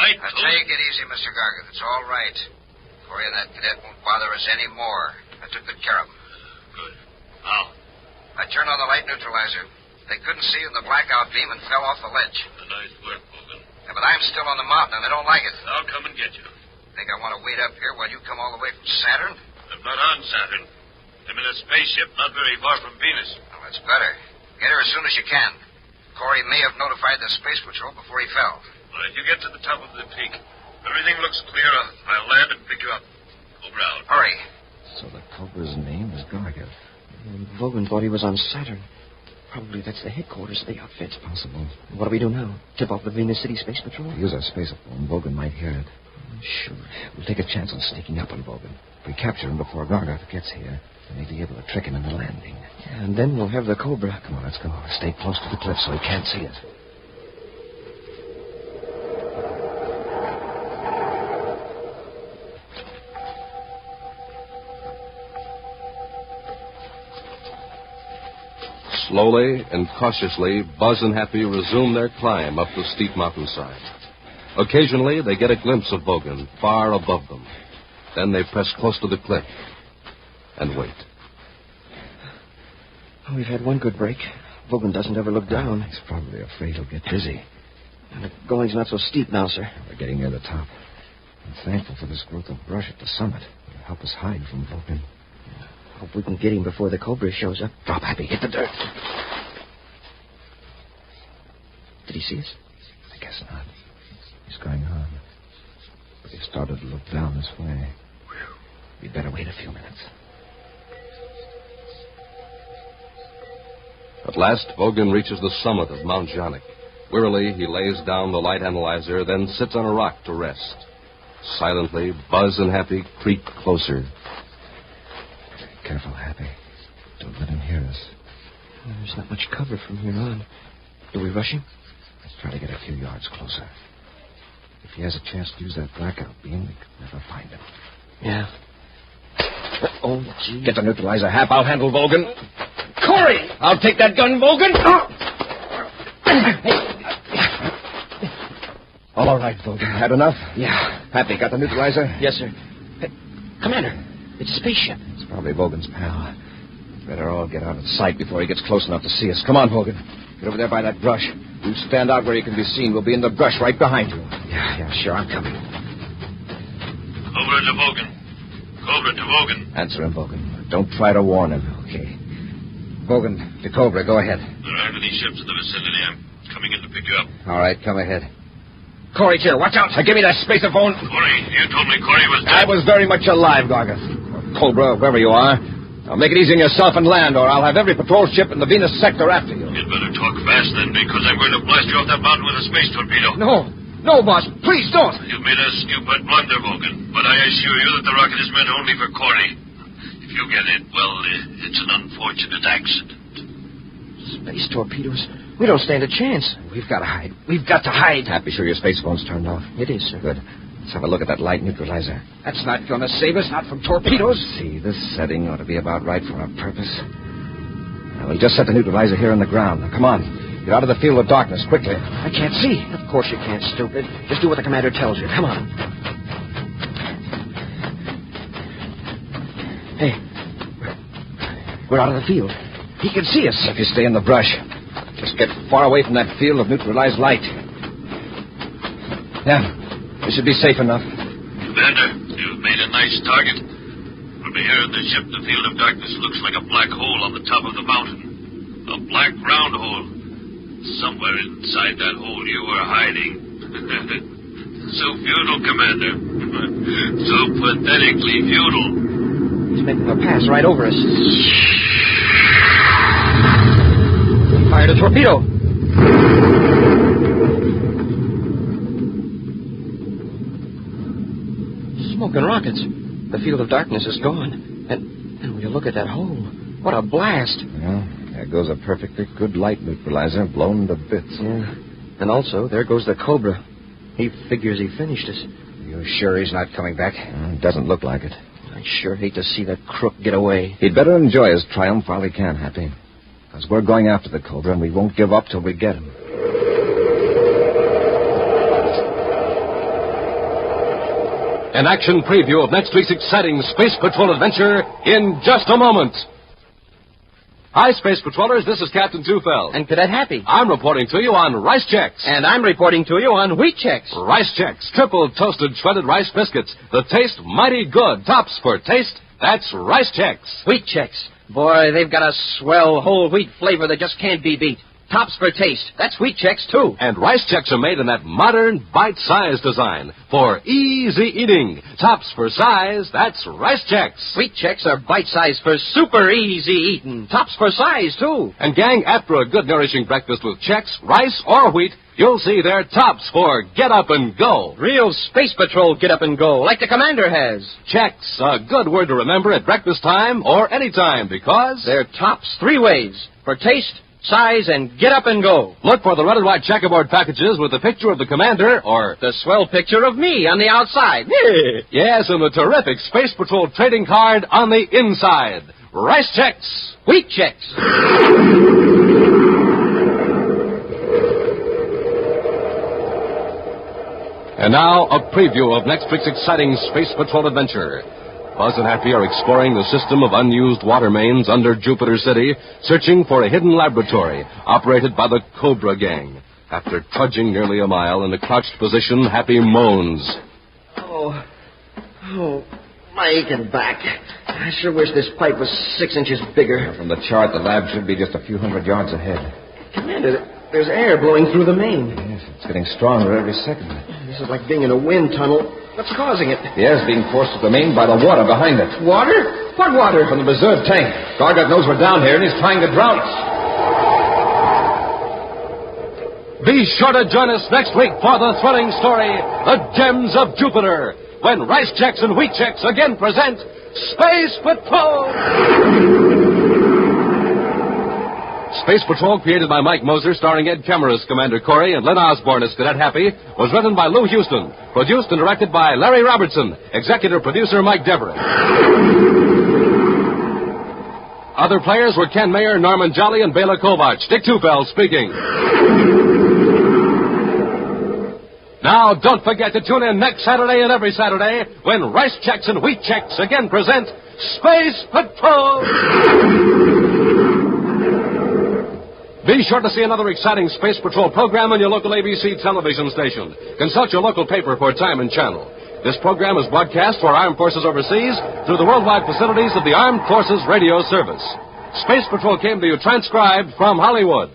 Take it easy, Mr. Gargan. It's all right. Corey and that cadet won't bother us anymore. I took good care of them. Good. How? I turned on the light neutralizer. They couldn't see in the blackout beam and fell off the ledge. Nice work, Bogan. Yeah, but I'm still on the mountain, and I don't like it. I'll come and get you. Think I want to wait up here while you come all the way from Saturn? I'm not on Saturn. I'm in a spaceship not very far from Venus. Well, that's better. Get her as soon as you can. Corey may have notified the Space Patrol before he fell. All right, you get to the top of the peak. Everything looks clear. I'll land and pick you up. Cobra out. Hurry. So the Cobra's name is Gargan. Bogan thought he was on Saturn. Probably that's the headquarters of the outfit. Possible. What do we do now? Tip off the Venus City Space Patrol? Use our spacephone. Bogan might hear it. Sure. We'll take a chance on sneaking up on Bogan. If we capture him before Gargoth gets here, we may be able to trick him into landing. Yeah, and then we'll have the Cobra. Come on, let's go. Stay close to the cliff so he can't see us. Slowly and cautiously, Buzz and Happy resume their climb up the steep mountainside. Occasionally, they get a glimpse of Bogan far above them. Then they press close to the cliff and wait. Oh, we've had one good break. Bogan doesn't ever look down. He's probably afraid he'll get dizzy. And the going's not so steep now, sir. We're getting near the top. I'm thankful for this growth of brush at the summit. It'll help us hide from Bogan. Hope we can get him before the Cobra shows up. Drop, Happy. Hit the dirt. Did he see us? I guess not. He's going on. But he started to look down this way. We'd better wait a few minutes. At last, Vogan reaches the summit of Mount Janik. Wearily, he lays down the light analyzer, then sits on a rock to rest. Silently, Buzz and Happy creep closer. Careful, Happy. Don't let him hear us. There's not much cover from here on. Do we rush him? Let's try to get a few yards closer. If he has a chance to use that blackout beam, we could never find him. Yeah. Oh, gee. Get the neutralizer, Hap. I'll handle Vogan. Corey! I'll take that gun, Vogan. All right, Vogan. Had enough? Yeah. Happy, got the neutralizer? Yes, sir. Hey, Commander, it's a spaceship. It's probably Vogan's pal. Better all get out of sight before he gets close enough to see us. Come on, Vogan. Get over there by that brush. You stand out where you can be seen. We'll be in the brush right behind you. Yeah, sure. I'm coming. Cobra to Vogan. Cobra to Vogan. Answer him, Vogan. Don't try to warn him. Okay. Vogan, to Cobra. Go ahead. There aren't any ships in the vicinity. I'm coming in to pick you up. All right, come ahead. Corey's here. Watch out. Give me that spacer phone. Corey, you told me Corey was dead. I was very much alive, Gargant. Cobra, wherever you are. Now make it easy on yourself and land, or I'll have every patrol ship in the Venus sector after you. You'd better talk fast then, because I'm going to blast you off that mountain with a space torpedo. No, boss. Please don't. You've made a stupid blunder, Vogan. But I assure you that the rocket is meant only for Corey. If you get it, well, it's an unfortunate accident. Space torpedoes? We don't stand a chance. We've got to hide. We've got to hide. Happy sure your space phone's turned off? It is, sir. Good. Let's have a look at that light neutralizer. That's not going to save us, not from torpedoes. See, this setting ought to be about right for our purpose. Now, we'll just set the neutralizer here on the ground. Now, come on. Get out of the field of darkness, quickly. I can't see. Of course you can't, stupid. Just do what the commander tells you. Come on. Hey. We're out of the field. He can see us. If you stay in the brush, just get far away from that field of neutralized light. Yeah. We should be safe enough. Commander, you've made a nice target. From here in the ship, the field of darkness looks like a black hole on the top of the mountain. A black round hole. Somewhere inside that hole you were hiding. So futile, Commander. So pathetically futile. He's making a pass right over us. He fired a torpedo. Smoking rockets. The field of darkness is gone. And when you look at that hole, what a blast. Well, there goes a perfectly good light neutralizer blown to bits. Yeah. And also, there goes the Cobra. He figures he finished us. You sure he's not coming back? Doesn't look like it. I sure hate to see that crook get away. He'd better enjoy his triumph while he can, Happy. Because we're going after the Cobra, and we won't give up till we get him. An action preview of next week's exciting Space Patrol adventure in just a moment. Hi, Space Patrollers. This is Captain Tufeld. And Cadet Happy. I'm reporting to you on Rice Chex. And I'm reporting to you on Wheat Chex. Rice Chex, triple toasted shredded rice biscuits. The taste mighty good. Tops for taste. That's Rice Chex. Wheat Chex. Boy, they've got a swell whole wheat flavor that just can't be beat. Tops for taste. That's Wheat Chex, too. And Rice Chex are made in that modern, bite-sized design for easy eating. Tops for size. That's Rice Chex. Wheat Chex are bite-sized for super easy eating. Tops for size, too. And, gang, after a good, nourishing breakfast with Chex, rice, or wheat, you'll see they're tops for get up and go. Real Space Patrol get up and go, like the commander has. Chex, a good word to remember at breakfast time or any time, because they're tops 3 ways: for taste, size, and get up and go. Look for the red and white checkerboard packages with the picture of the commander or the swell picture of me on the outside. Yes, and the terrific Space Patrol trading card on the inside. Rice Chex. Wheat Chex. And now, a preview of next week's exciting Space Patrol adventure. Buzz and Happy are exploring the system of unused water mains under Jupiter City, searching for a hidden laboratory operated by the Cobra Gang. After trudging nearly a mile in a crouched position, Happy moans. Oh, my aching back. I sure wish this pipe was 6 inches bigger. From the chart, the lab should be just a few hundred yards ahead. Commander, there's air blowing through the main. Yes, it's getting stronger every second. This is like being in a wind tunnel. What's causing it? The air's being forced to the main by the water behind it. Water? What water? From the reserve tank. Gargant knows we're down here, and he's trying to drown us. Be sure to join us next week for the thrilling story, The Gems of Jupiter, when Rice Checks and Wheat Checks again present Space Patrol! Space Patrol, created by Mike Moser, starring Ed Kemmer as Commander Corey and Lynn Osborne as Cadet Happy, was written by Lou Houston, produced and directed by Larry Robertson, executive producer Mike Deverett. Other players were Ken Mayer, Norman Jolly, and Bela Kovach. Dick Tufeld speaking. Now, don't forget to tune in next Saturday and every Saturday when Rice Checks and Wheat Checks again present Space Patrol! Be sure to see another exciting Space Patrol program on your local ABC television station. Consult your local paper for time and channel. This program is broadcast for Armed Forces overseas through the worldwide facilities of the Armed Forces Radio Service. Space Patrol came to you transcribed from Hollywood.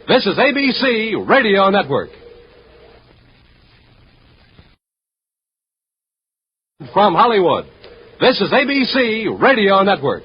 This is ABC Radio Network. From Hollywood, this is ABC Radio Network.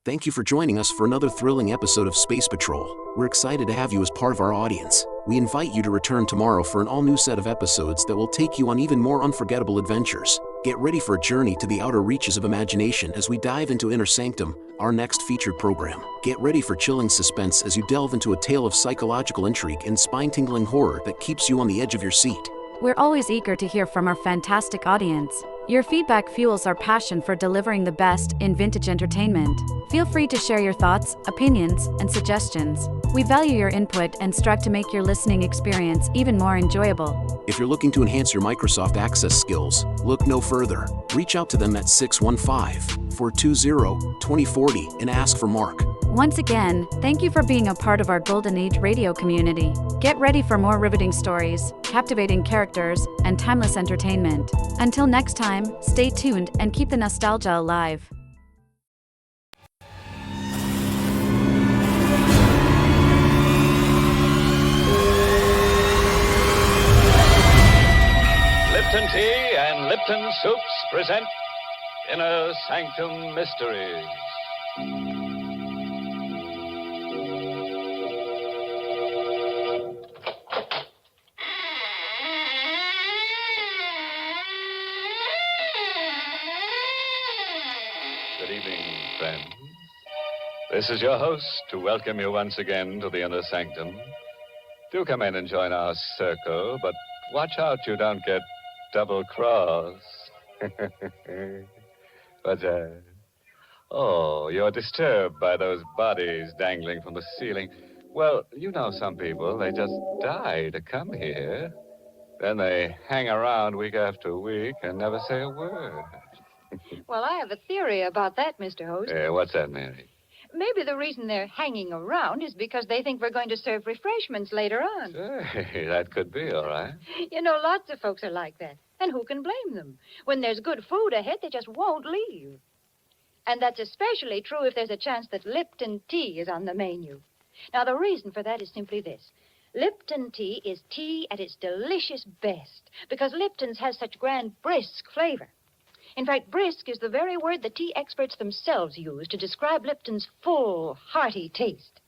Thank you for joining us for another thrilling episode of Space Patrol. We're excited to have you as part of our audience. We invite you to return tomorrow for an all-new set of episodes that will take you on even more unforgettable adventures. Get ready for a journey to the outer reaches of imagination as we dive into Inner Sanctum, our next featured program. Get ready for chilling suspense as you delve into a tale of psychological intrigue and spine-tingling horror that keeps you on the edge of your seat. We're always eager to hear from our fantastic audience. Your feedback fuels our passion for delivering the best in vintage entertainment. Feel free to share your thoughts, opinions, and suggestions. We value your input and strive to make your listening experience even more enjoyable. If you're looking to enhance your Microsoft Access skills, look no further. Reach out to them at 615-420-2040 and ask for Mark. Once again, thank you for being a part of our Golden Age radio community. Get ready for more riveting stories, captivating characters, and timeless entertainment. Until next time, stay tuned and keep the nostalgia alive. Lipton Tea and Lipton Soups present Inner Sanctum Mysteries. Good evening, friends. This is your host to welcome you once again to the Inner Sanctum. Do come in and join our circle, but watch out you don't get double-crossed. What's that? Oh, you're disturbed by those bodies dangling from the ceiling. Well, you know some people, they just die to come here. Then they hang around week after week and never say a word. Well, I have a theory about that, Mr. Host. Yeah, what's that, Mary? Maybe the reason they're hanging around is because they think we're going to serve refreshments later on. Hey, that could be, all right. You know, lots of folks are like that. And who can blame them? When there's good food ahead, they just won't leave. And that's especially true if there's a chance that Lipton tea is on the menu. Now, the reason for that is simply this. Lipton tea is tea at its delicious best because Lipton's has such grand brisk flavor. In fact, brisk is the very word the tea experts themselves use to describe Lipton's full, hearty taste.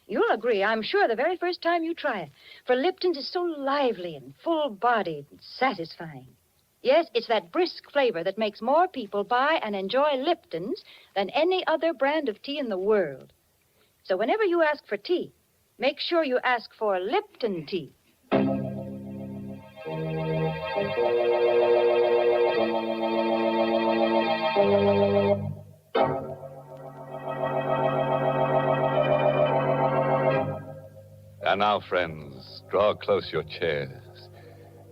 You'll agree, I'm sure, the very first time you try it, for Lipton's is so lively and full-bodied and satisfying. Yes, it's that brisk flavor that makes more people buy and enjoy Lipton's than any other brand of tea in the world. So whenever you ask for tea, make sure you ask for Lipton tea. And now, friends, draw close your chairs.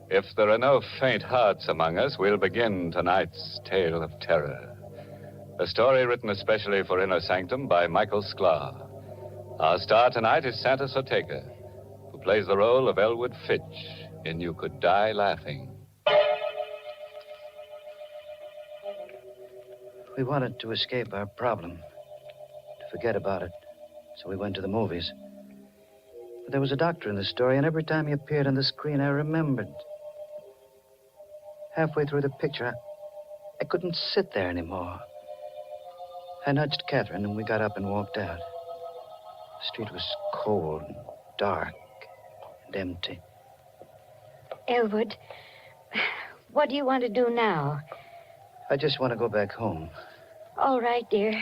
If there are no faint hearts among us, we'll begin tonight's tale of terror. A story written especially for Inner Sanctum by Michael Sklar. Our star tonight is Santa Sotega, who plays the role of Elwood Fitch in You Could Die Laughing. We wanted to escape our problem, to forget about it, so we went to the movies. But there was a doctor in the story, and every time he appeared on the screen, I remembered. Halfway through the picture, I couldn't sit there anymore. I nudged Catherine, and we got up and walked out. The street was cold, and dark, and empty. Elwood, what do you want to do now? I just want to go back home. All right, dear.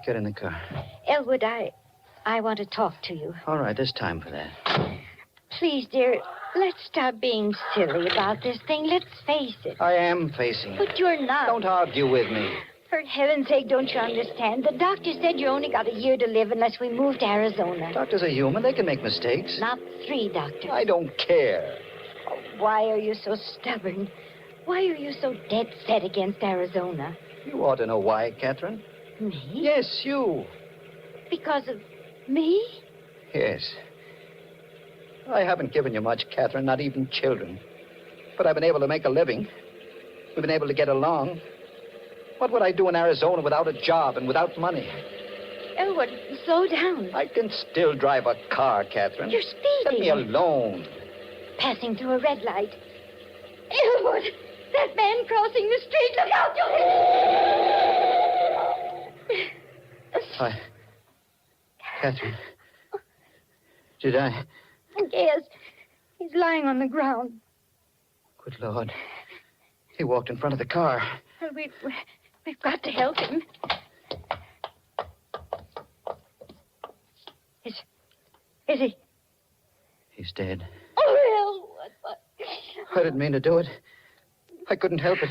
Get in the car. Elwood, I want to talk to you. All right, there's time for that. Please, dear, let's stop being silly about this thing. Let's face it. I am facing it. But you're not. Don't argue with me. For heaven's sake, don't you understand? The doctor said you only got a year to live unless we move to Arizona. Doctors are human. They can make mistakes. Not 3 doctors. I don't care. Why are you so stubborn? Why are you so dead set against Arizona? You ought to know why, Catherine. Me? Yes, you. Because of me? Yes. I haven't given you much, Catherine, not even children. But I've been able to make a living. We've been able to get along. What would I do in Arizona without a job and without money? Elwood, slow down. I can still drive a car, Catherine. You're speeding. Let me alone. Passing through a red light. Elwood, that man crossing the street. Look out! Catherine. Did I? Yes. He's lying on the ground. Good Lord. He walked in front of the car. Well, we've got to help him. Is he? He's dead. Oh, Elwood. I didn't mean to do it. I couldn't help it.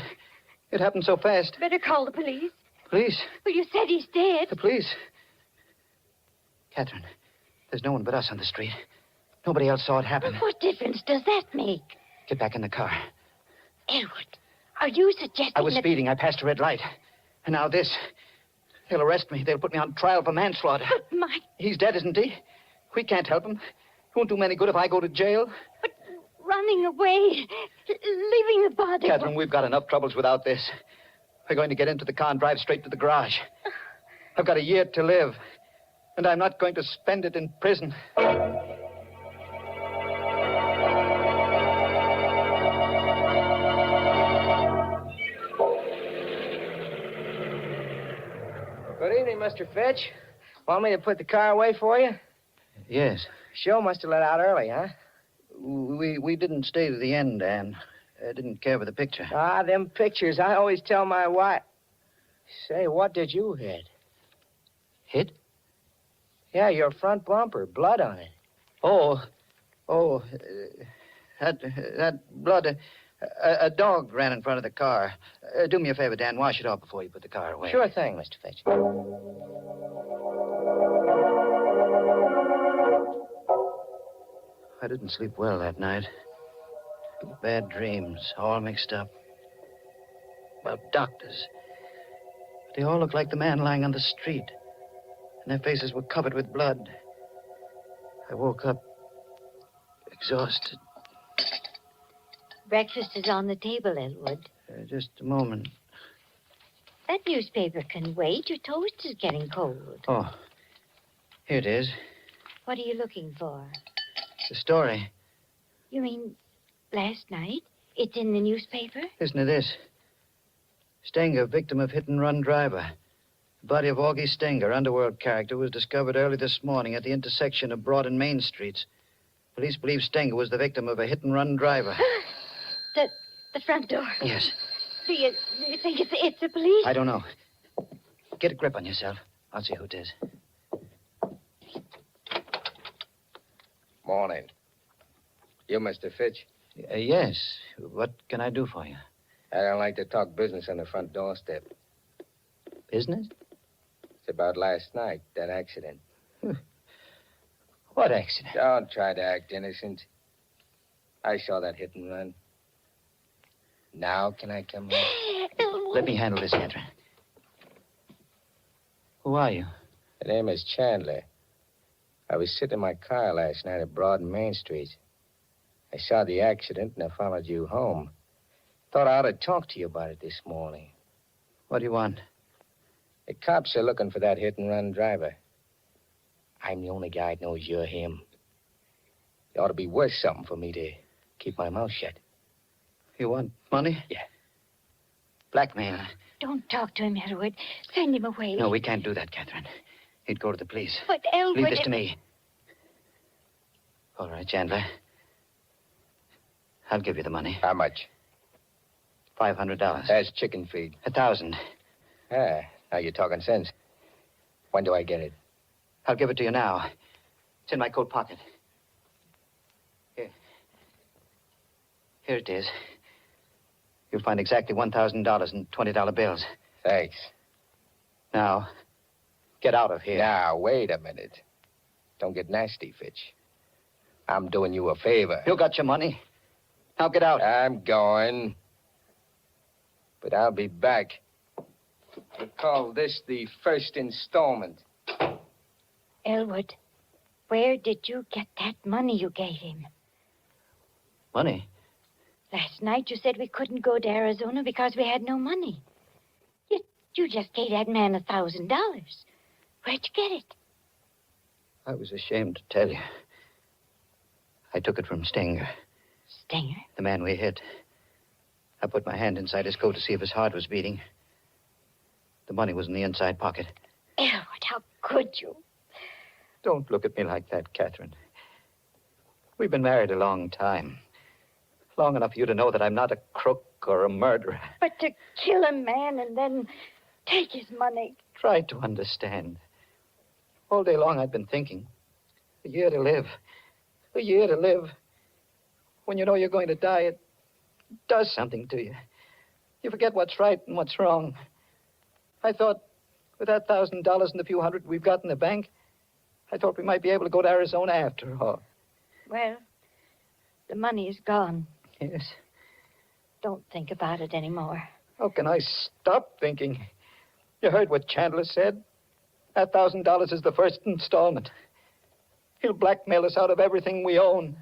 It happened so fast. Better call the police. Police? Well, you said he's dead. The police? Catherine, there's no one but us on the street. Nobody else saw it happen. What difference does that make? Get back in the car. Edward, are you suggesting I was that... speeding. I passed a red light. And now this. They'll arrest me. They'll put me on trial for manslaughter. But my... He's dead, isn't he? We can't help him. It won't do me any good if I go to jail. But running away, leaving the body... Catherine, we've got enough troubles without this. We're going to get into the car and drive straight to the garage. I've got a year to live. And I'm not going to spend it in prison. Good evening, Mr. Fitch. Want me to put the car away for you? Yes. Show must have let out early, huh? We didn't stay to the end, Ann. I didn't care for the picture. Ah, them pictures. I always tell my wife. Say, what did you hit? Hit? Yeah, your front bumper. Blood on it. That blood. A dog ran in front of the car. Do me a favor, Dan. Wash it off before you put the car away. Sure thing, Mr. Fitch. I didn't sleep well that night. Bad dreams, all mixed up. About doctors. They all looked like the man lying on the street. And their faces were covered with blood. I woke up exhausted. Breakfast is on the table, Elwood. Just a moment. That newspaper can wait. Your toast is getting cold. Oh, here it is. What are you looking for? The story. You mean last night? It's in the newspaper? Listen to this. Stenger, victim of hit-and-run driver. The body of Augie Stenger, underworld character, was discovered early this morning at the intersection of Broad and Main Streets. Police believe Stenger was the victim of a hit-and-run driver. The front door. Yes. Do you think it's the police? I don't know. Get a grip on yourself. I'll see who it is. Morning. You, Mr. Fitch? Yes. What can I do for you? I don't like to talk business on the front doorstep. Business? It's about last night, that accident. What accident? Don't try to act innocent. I saw that hit and run. Now can I come in? Let me handle this, Catherine. Who are you? The name is Chandler. I was sitting in my car last night at Broad and Main Street. I saw the accident and I followed you home. Thought I ought to talk to you about it this morning. What do you want? The cops are looking for that hit-and-run driver. I'm the only guy that knows you're him. It ought to be worth something for me to keep my mouth shut. You want money? Yeah. Blackmail. Don't talk to him, Elwood. Send him away. No, we can't do that, Catherine. He'd go to the police. But Elwood... Leave this to me. All right, Chandler. I'll give you the money. How much? $500. That's chicken feed. 1,000. Ah, now you're talking sense. When do I get it? I'll give it to you now. It's in my coat pocket. Here. Here it is. You'll find exactly $1,000 in $20 bills. Thanks. Now, get out of here. Now, wait a minute. Don't get nasty, Fitch. I'm doing you a favor. You got your money. Now get out. I'm going. But I'll be back. We call this the first installment. Elwood, where did you get that money you gave him? Money? Last night you said we couldn't go to Arizona because we had no money. You just gave that man $1,000. Where'd you get it? I was ashamed to tell you. I took it from Stenger. Stenger? The man we hit. I put my hand inside his coat to see if his heart was beating. The money was in the inside pocket. Elwood, how could you? Don't look at me like that, Catherine. We've been married a long time. Long enough for you to know that I'm not a crook or a murderer. But to kill a man and then take his money. Try to understand. All day long I've been thinking. A year to live. A year to live. When you know you're going to die, it does something to you. You forget what's right and what's wrong. I thought with that $1,000 and the few hundred we've got in the bank, I thought we might be able to go to Arizona after all. Well, the money is gone. Yes. Don't think about it anymore. How can I stop thinking? You heard what Chandler said. That $1,000 is the first installment. He'll blackmail us out of everything we own.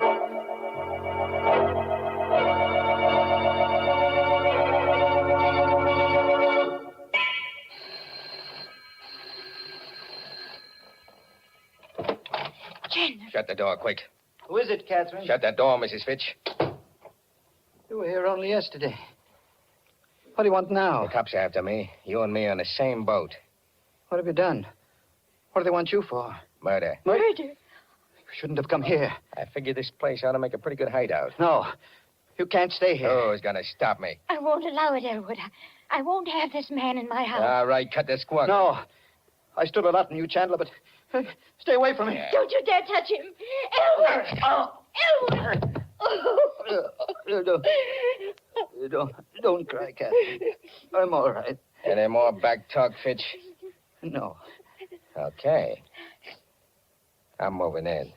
Chandler. Shut the door, quick. Who is it, Catherine? Shut that door, Mrs. Fitch. You were here only yesterday. What do you want now? The cops are after me. You and me on the same boat. What have you done? What do they want you for? Murder. Murder? You shouldn't have come here. I figured this place ought to make a pretty good hideout. No. You can't stay here. Who's going to stop me? I won't allow it, Elwood. I won't have this man in my house. All right, cut the squawk. No. I stood a lot in you, Chandler, but stay away from me. Don't you dare touch him. Elwood! Elwood! Don't cry, Catherine. I'm all right. Any more back talk, Fitch? No. Okay. I'm moving in.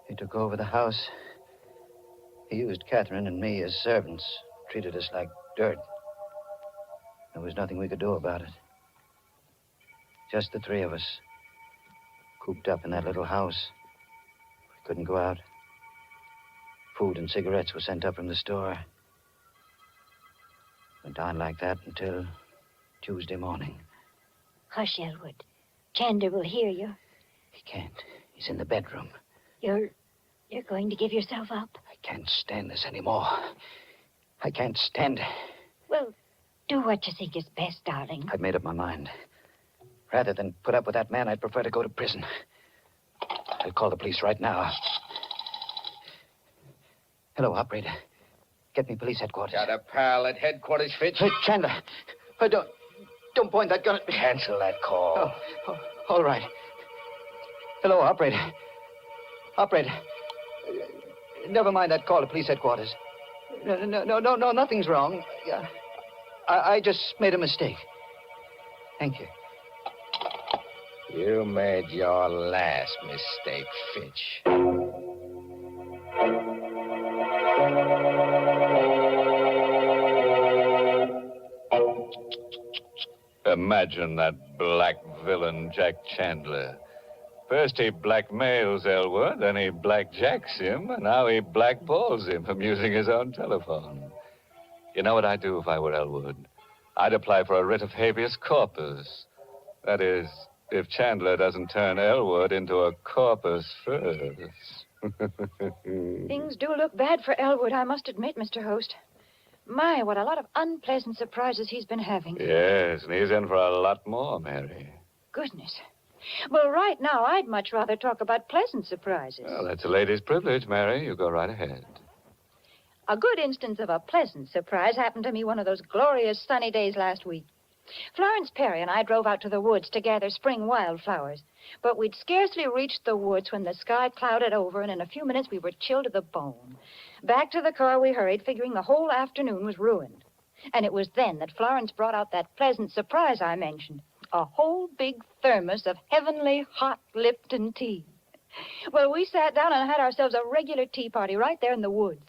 He took over the house. He used Catherine and me as servants, treated us like dirt. There was nothing we could do about it. Just the three of us, cooped up in that little house. We couldn't go out. Food and cigarettes were sent up from the store. Went on like that until Tuesday morning. Hush, Elwood. Chandler will hear you. He can't. He's in the bedroom. You're going to give yourself up? I can't stand this anymore. I can't stand it. Well, do what you think is best, darling. I've made up my mind. Rather than put up with that man, I'd prefer to go to prison. I'll call the police right now. Hello, operator. Get me police headquarters. Got a pal at headquarters, Fitch? Hey, Chandler. Don't point that gun at me. Cancel that call. Oh, all right. Hello, operator. Operator. Never mind that call to police headquarters. No, nothing's wrong. I just made a mistake. Thank you. You made your last mistake, Fitch. Imagine that black villain, Jack Chandler. First he blackmails Elwood, then he blackjacks him, and now he blackballs him from using his own telephone. You know what I'd do if I were Elwood? I'd apply for a writ of habeas corpus. That is, if Chandler doesn't turn Elwood into a corpus first. Things do look bad for Elwood, I must admit, Mr. Host. My, what a lot of unpleasant surprises he's been having. Yes, and he's in for a lot more, Mary. Goodness. Well, right now, I'd much rather talk about pleasant surprises. Well, that's a lady's privilege, Mary. You go right ahead. A good instance of a pleasant surprise happened to me one of those glorious sunny days last week. Florence Perry and I drove out to the woods to gather spring wildflowers. But we'd scarcely reached the woods when the sky clouded over, and in a few minutes we were chilled to the bone. Back to the car we hurried, figuring the whole afternoon was ruined. And it was then that Florence brought out that pleasant surprise I mentioned. A whole big thermos of heavenly hot Lipton tea. Well, we sat down and had ourselves a regular tea party right there in the woods.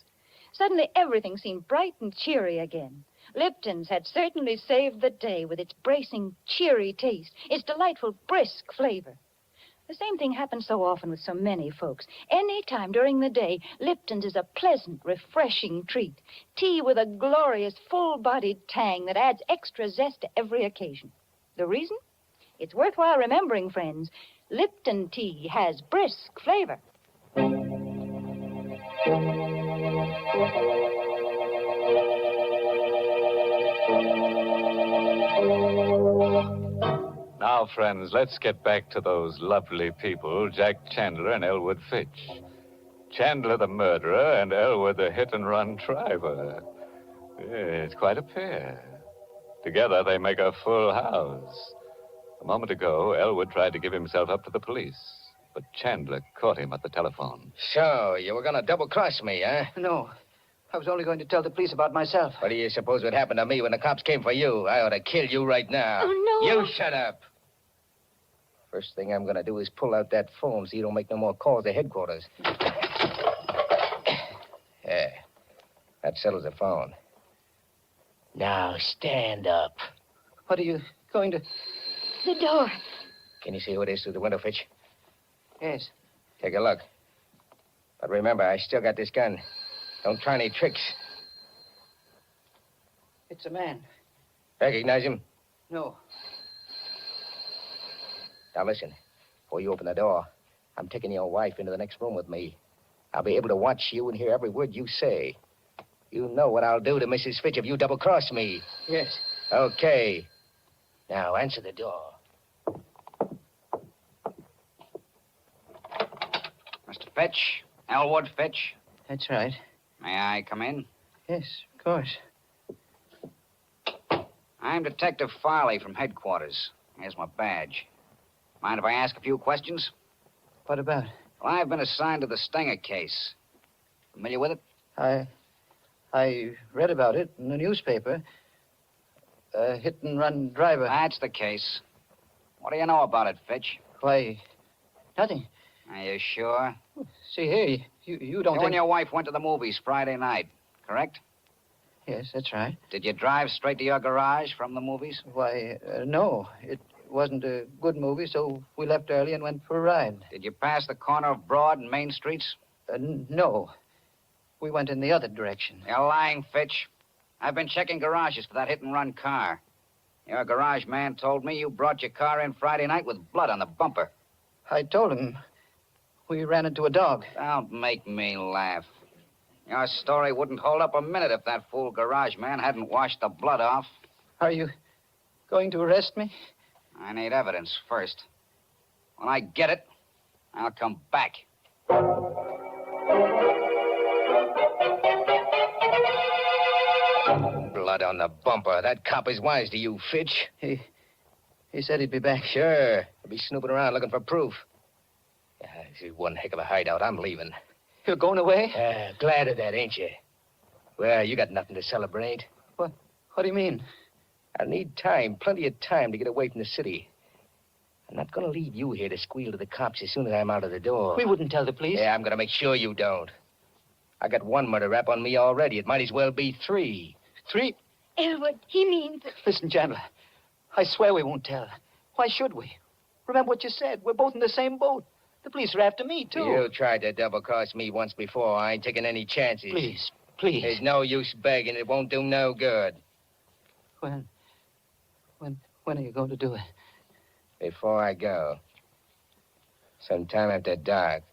Suddenly, everything seemed bright and cheery again. Lipton's had certainly saved the day with its bracing, cheery taste, its delightful, brisk flavor. The same thing happens so often with so many folks. Any time during the day, Lipton's is a pleasant, refreshing treat. Tea with a glorious, full-bodied tang that adds extra zest to every occasion. The reason? It's worthwhile remembering, friends. Lipton tea has brisk flavor. Now, friends, let's get back to those lovely people, Jack Chandler and Elwood Fitch. Chandler the murderer and Elwood the hit-and-run driver. It's quite a pair. Together, they make a full house. A moment ago, Elwood tried to give himself up to the police, but Chandler caught him at the telephone. So, you were going to double-cross me, huh? No. I was only going to tell the police about myself. What do you suppose would happen to me when the cops came for you? I ought to kill you right now. Oh, no. You shut up. First thing I'm going to do is pull out that phone so you don't make no more calls to headquarters. Yeah. That settles the phone. Now, stand up. What are you going to... The door. Can you see who it is through the window, Fitch? Yes. Take a look. But remember, I still got this gun. Don't try any tricks. It's a man. Recognize him? No. Now, listen. Before you open the door, I'm taking your wife into the next room with me. I'll be able to watch you and hear every word you say. You know what I'll do to Mrs. Fitch if you double-cross me. Yes. Okay. Now, answer the door. Mr. Fitch? Elwood Fitch? That's right. May I come in? Yes, of course. I'm Detective Farley from headquarters. Here's my badge. Mind if I ask a few questions? What about? Well, I've been assigned to the Stenger case. Familiar with it? I read about it in the newspaper. A hit-and-run driver. That's the case. What do you know about it, Fitch? Why, nothing. Are you sure? See here, you don't You think... and your wife went to the movies Friday night, correct? Yes, that's right. Did you drive straight to your garage from the movies? Why, no. It wasn't a good movie, so we left early and went for a ride. Did you pass the corner of Broad and Main Streets? No. We went in the other direction. You're lying, Fitch. I've been checking garages for that hit-and-run car. Your garage man told me you brought your car in Friday night with blood on the bumper. I told him we ran into a dog. Don't make me laugh. Your story wouldn't hold up a minute if that fool garage man hadn't washed the blood off. Are you going to arrest me? I need evidence first. When I get it, I'll come back. Blood on the bumper. That cop is wise to you, Fitch. He said he'd be back. Sure. He'll be snooping around looking for proof. Yeah, this is one heck of a hideout. I'm leaving. You're going away? Glad of that, ain't you? Well, you got nothing to celebrate. What do you mean? I need time, plenty of time to get away from the city. I'm not going to leave you here to squeal to the cops as soon as I'm out of the door. We wouldn't tell the police. Yeah, I'm going to make sure you don't. I got one murder rap on me already. It might as well be 3. 3? Elwood, he means... Listen, Chandler, I swear we won't tell. Why should we? Remember what you said. We're both in the same boat. The police are after me, too. You tried to double-cross me once before. I ain't taking any chances. Please. There's no use begging. It won't do no good. When are you going to do it? Before I go. Sometime after dark.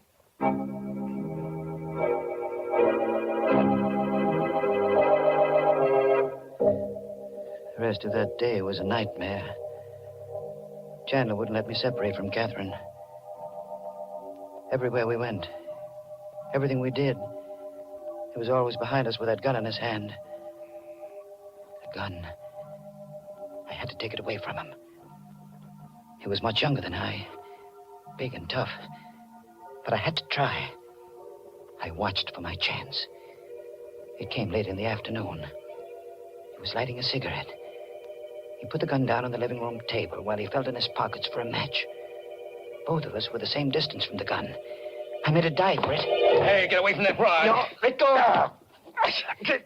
The rest of that day was a nightmare. Chandler wouldn't let me separate from Catherine. Everywhere we went, everything we did, he was always behind us with that gun in his hand. The gun. I had to take it away from him. He was much younger than I, big and tough. But I had to try. I watched for my chance. It came late in the afternoon. He was lighting a cigarette. He put the gun down on the living room table while he felt in his pockets for a match. Both of us were the same distance from the gun. I made a dive for it. Hey, get away from that rod. No, let go.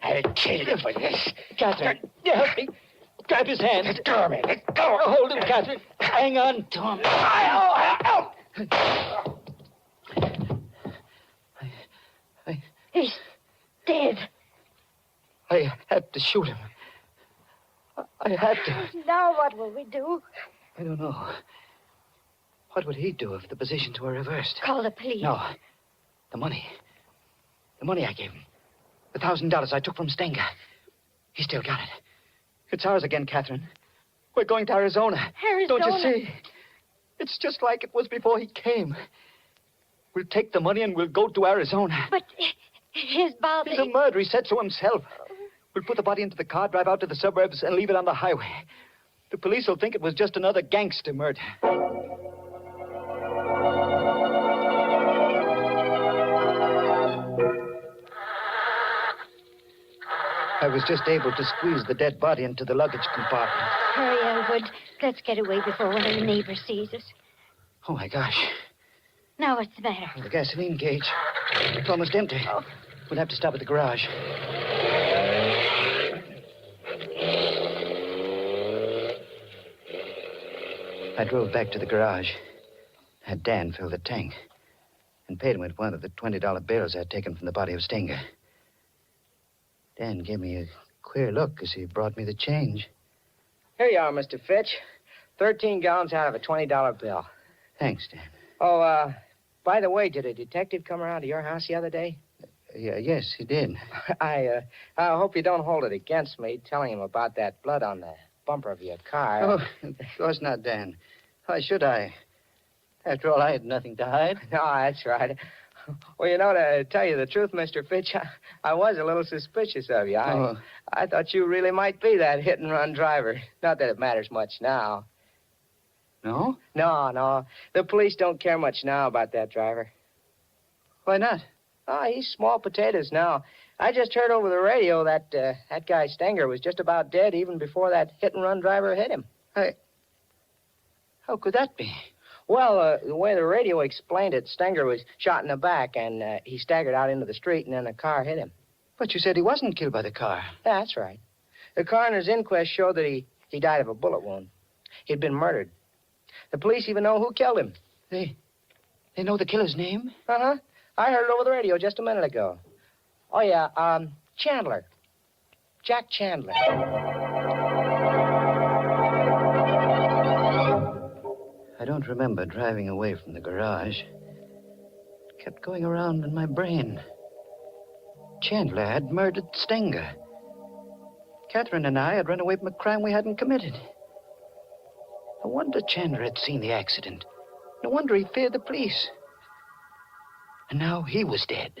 I killed you for this. Catherine, help me. Grab his hand. Let go of me. Let go. Hold him, Catherine. Hang on to him. He's dead. I had to shoot him. I had to. Now what will we do? I don't know. What would he do if the positions were reversed? Call the police. No. The money. The money I gave him. The $1,000 I took from Stenger. He still got it. It's ours again, Catherine. We're going to Arizona. Arizona? Don't you see? It's just like it was before he came. We'll take the money and we'll go to Arizona. But his body... He's a murderer, he said so himself. We'll put the body into the car, drive out to the suburbs, and leave it on the highway. The police will think it was just another gangster murder. I was just able to squeeze the dead body into the luggage compartment. Hurry, Elwood. Let's get away before one of the neighbors sees us. Oh, my gosh. Now what's the matter? The gasoline gauge. It's almost empty. Oh. We'll have to stop at the garage. I drove back to the garage, had Dan fill the tank, and paid him with one of the $20 bills I'd taken from the body of Stenger. Dan gave me a queer look as he brought me the change. Here you are, Mr. Fitch. 13 gallons out of a $20 bill. Thanks, Dan. Oh, by the way, did a detective come around to your house the other day? Yes, he did. I hope you don't hold it against me telling him about that blood on the bumper of your car. Oh, of course not, Dan. Why should I? After all, I had nothing to hide. No, that's right. Well, you know, to tell you the truth, Mr. Fitch, I was a little suspicious of you. I thought you really might be that hit-and-run driver. Not that it matters much now. No? No. The police don't care much now about that driver. Why not? Oh, he's small potatoes now. I just heard over the radio that that guy Stenger was just about dead even before that hit-and-run driver hit him. How could that be? Well, the way the radio explained it, Stenger was shot in the back, and he staggered out into the street, and then a car hit him. But you said he wasn't killed by the car. Yeah, that's right. The coroner's inquest showed that he died of a bullet wound. He'd been murdered. The police even know who killed him. They know the killer's name? Uh-huh. I heard it over the radio just a minute ago. Oh, yeah, Chandler. Jack Chandler. I don't remember driving away from the garage. It kept going around in my brain. Chandler had murdered Stenger. Catherine and I had run away from a crime we hadn't committed. No wonder Chandler had seen the accident. No wonder he feared the police. And now he was dead.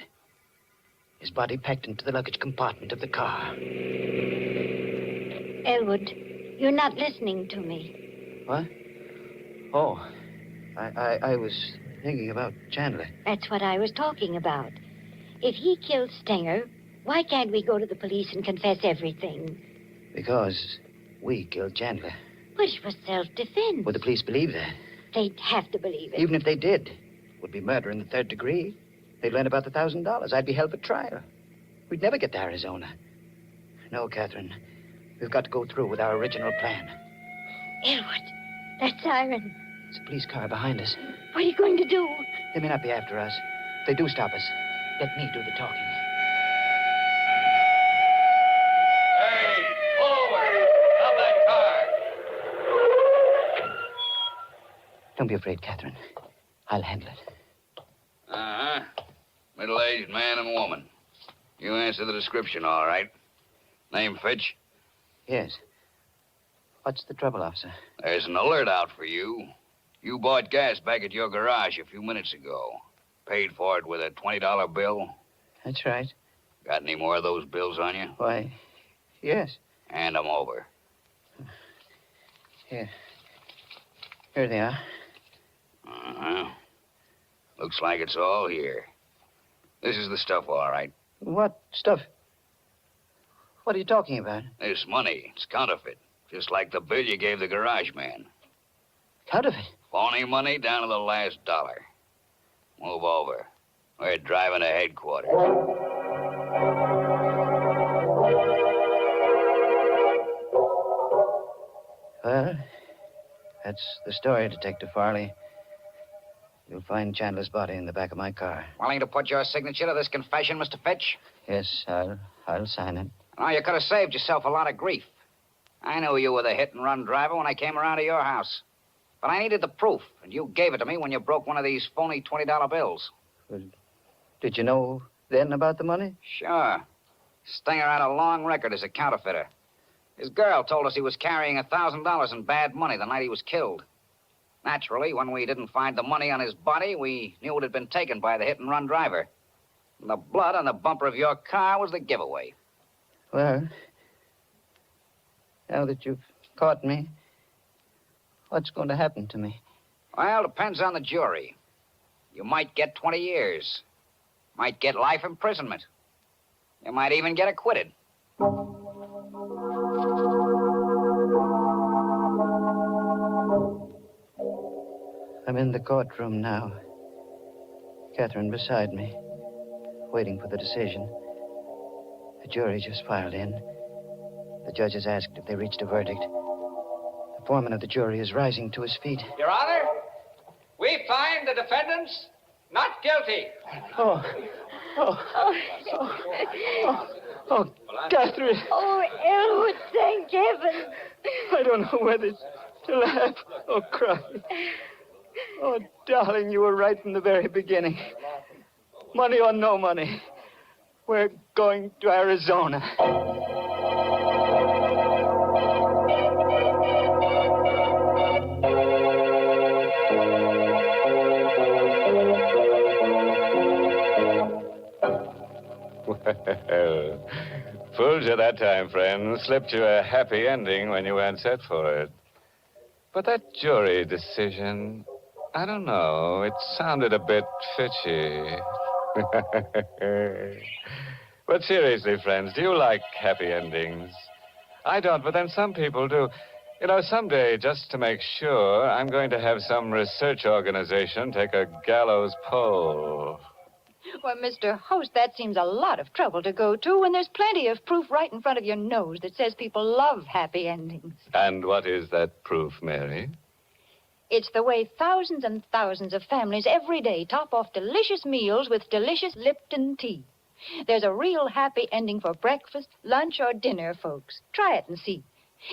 His body packed into the luggage compartment of the car. Elwood, you're not listening to me. What? Oh, I was thinking about Chandler. That's what I was talking about. If he killed Stenger, why can't we go to the police and confess everything? Because we killed Chandler. But it was self-defense. Would the police believe that? They'd have to believe it. Even if they did, it would be murder in the third degree. They'd learn about the $1,000. I'd be held for trial. We'd never get to Arizona. No, Catherine. We've got to go through with our original plan. Elwood, that siren. It's a police car behind us. What are you going to do? They may not be after us. If they do stop us, let me do the talking. Hey, forward! Stop that car! Don't be afraid, Catherine. I'll handle it. Uh-huh. Middle-aged middle-aged man and woman. You answer the description, all right. Name Fitch? Yes. What's the trouble, officer? There's an alert out for you. You bought gas back at your garage a few minutes ago. Paid for it with a $20 bill. That's right. Got any more of those bills on you? Why, yes. Hand them over. Here. Here they are. Uh-huh. Looks like it's all here. This is the stuff, all right. What stuff? What are you talking about? This money, it's counterfeit. Just like the bill you gave the garage man. Counterfeit? Phony money down to the last dollar. Move over. We're driving to headquarters. Well, that's the story, Detective Farley. You'll find Chandler's body in the back of my car. Willing to put your signature to this confession, Mr. Fitch? Yes, I'll sign it. Oh, you could have saved yourself a lot of grief. I knew you were the hit-and-run driver when I came around to your house. But I needed the proof, and you gave it to me when you broke one of these phony $20 bills. Well, did you know then about the money? Sure. Stinger had a long record as a counterfeiter. His girl told us he was carrying $1,000 in bad money the night he was killed. Naturally, when we didn't find the money on his body, we knew it had been taken by the hit-and-run driver. And the blood on the bumper of your car was the giveaway. Well, now that you've caught me, what's going to happen to me? Well, depends on the jury. You might get 20 years. Might get life imprisonment. You might even get acquitted. I'm in the courtroom now. Catherine beside me, waiting for the decision. The jury just filed in. The judge has asked if they reached a verdict. The foreman of the jury is rising to his feet. Your Honor, we find the defendants not guilty. Oh, Catherine. Oh, Elwood, thank heaven. I don't know whether to laugh or cry. Oh, darling, you were right from the very beginning. Money or no money, we're going to Arizona. Well, fooled you that time, friend. Slipped you a happy ending when you weren't set for it. But that jury decision, I don't know. It sounded a bit fishy. But seriously, friends, do you like happy endings? I don't, but then some people do. You know, someday, just to make sure, I'm going to have some research organization take a gallows pole. Well, Mr. Host, that seems a lot of trouble to go to when there's plenty of proof right in front of your nose that says people love happy endings. And what is that proof, Mary? It's the way thousands and thousands of families every day top off delicious meals with delicious Lipton tea. There's a real happy ending for breakfast, lunch, or dinner, folks. Try it and see.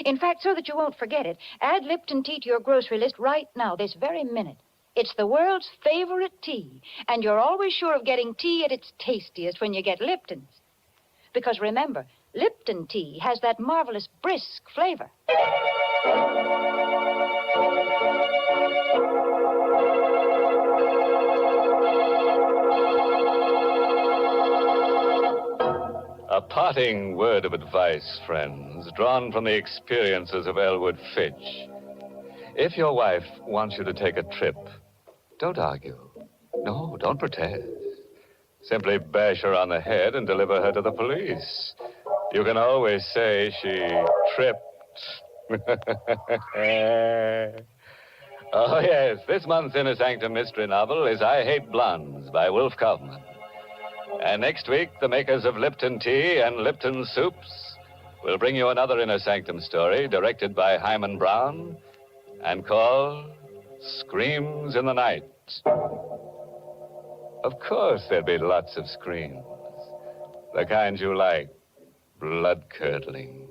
In fact, so that you won't forget it, add Lipton tea to your grocery list right now, this very minute. It's the world's favorite tea, and you're always sure of getting tea at its tastiest when you get Lipton's. Because remember, Lipton tea has that marvelous brisk flavor. A parting word of advice, friends, drawn from the experiences of Elwood Fitch. If your wife wants you to take a trip, don't argue. No, don't protest. Simply bash her on the head and deliver her to the police. You can always say she tripped. Oh, yes, this month's Inner Sanctum mystery novel is I Hate Blondes by Wolf Kaufman. And next week, the makers of Lipton Tea and Lipton Soups will bring you another Inner Sanctum story directed by Hyman Brown and called Screams in the Night. Of course, there'll be lots of screams. The kind you like, blood-curdling.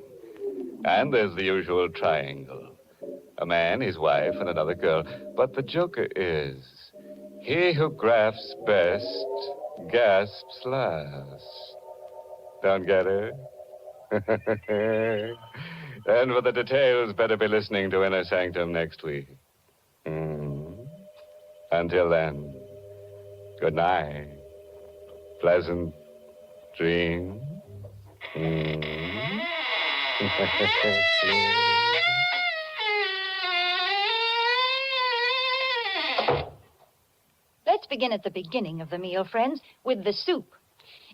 And there's the usual triangle. A man, his wife, and another girl. But the joker is, he who grafts best gasps last. Don't get it? And for the details, better be listening to Inner Sanctum next week. Until then, good night. Pleasant dreams. Let's begin at the beginning of the meal, friends, with the soup.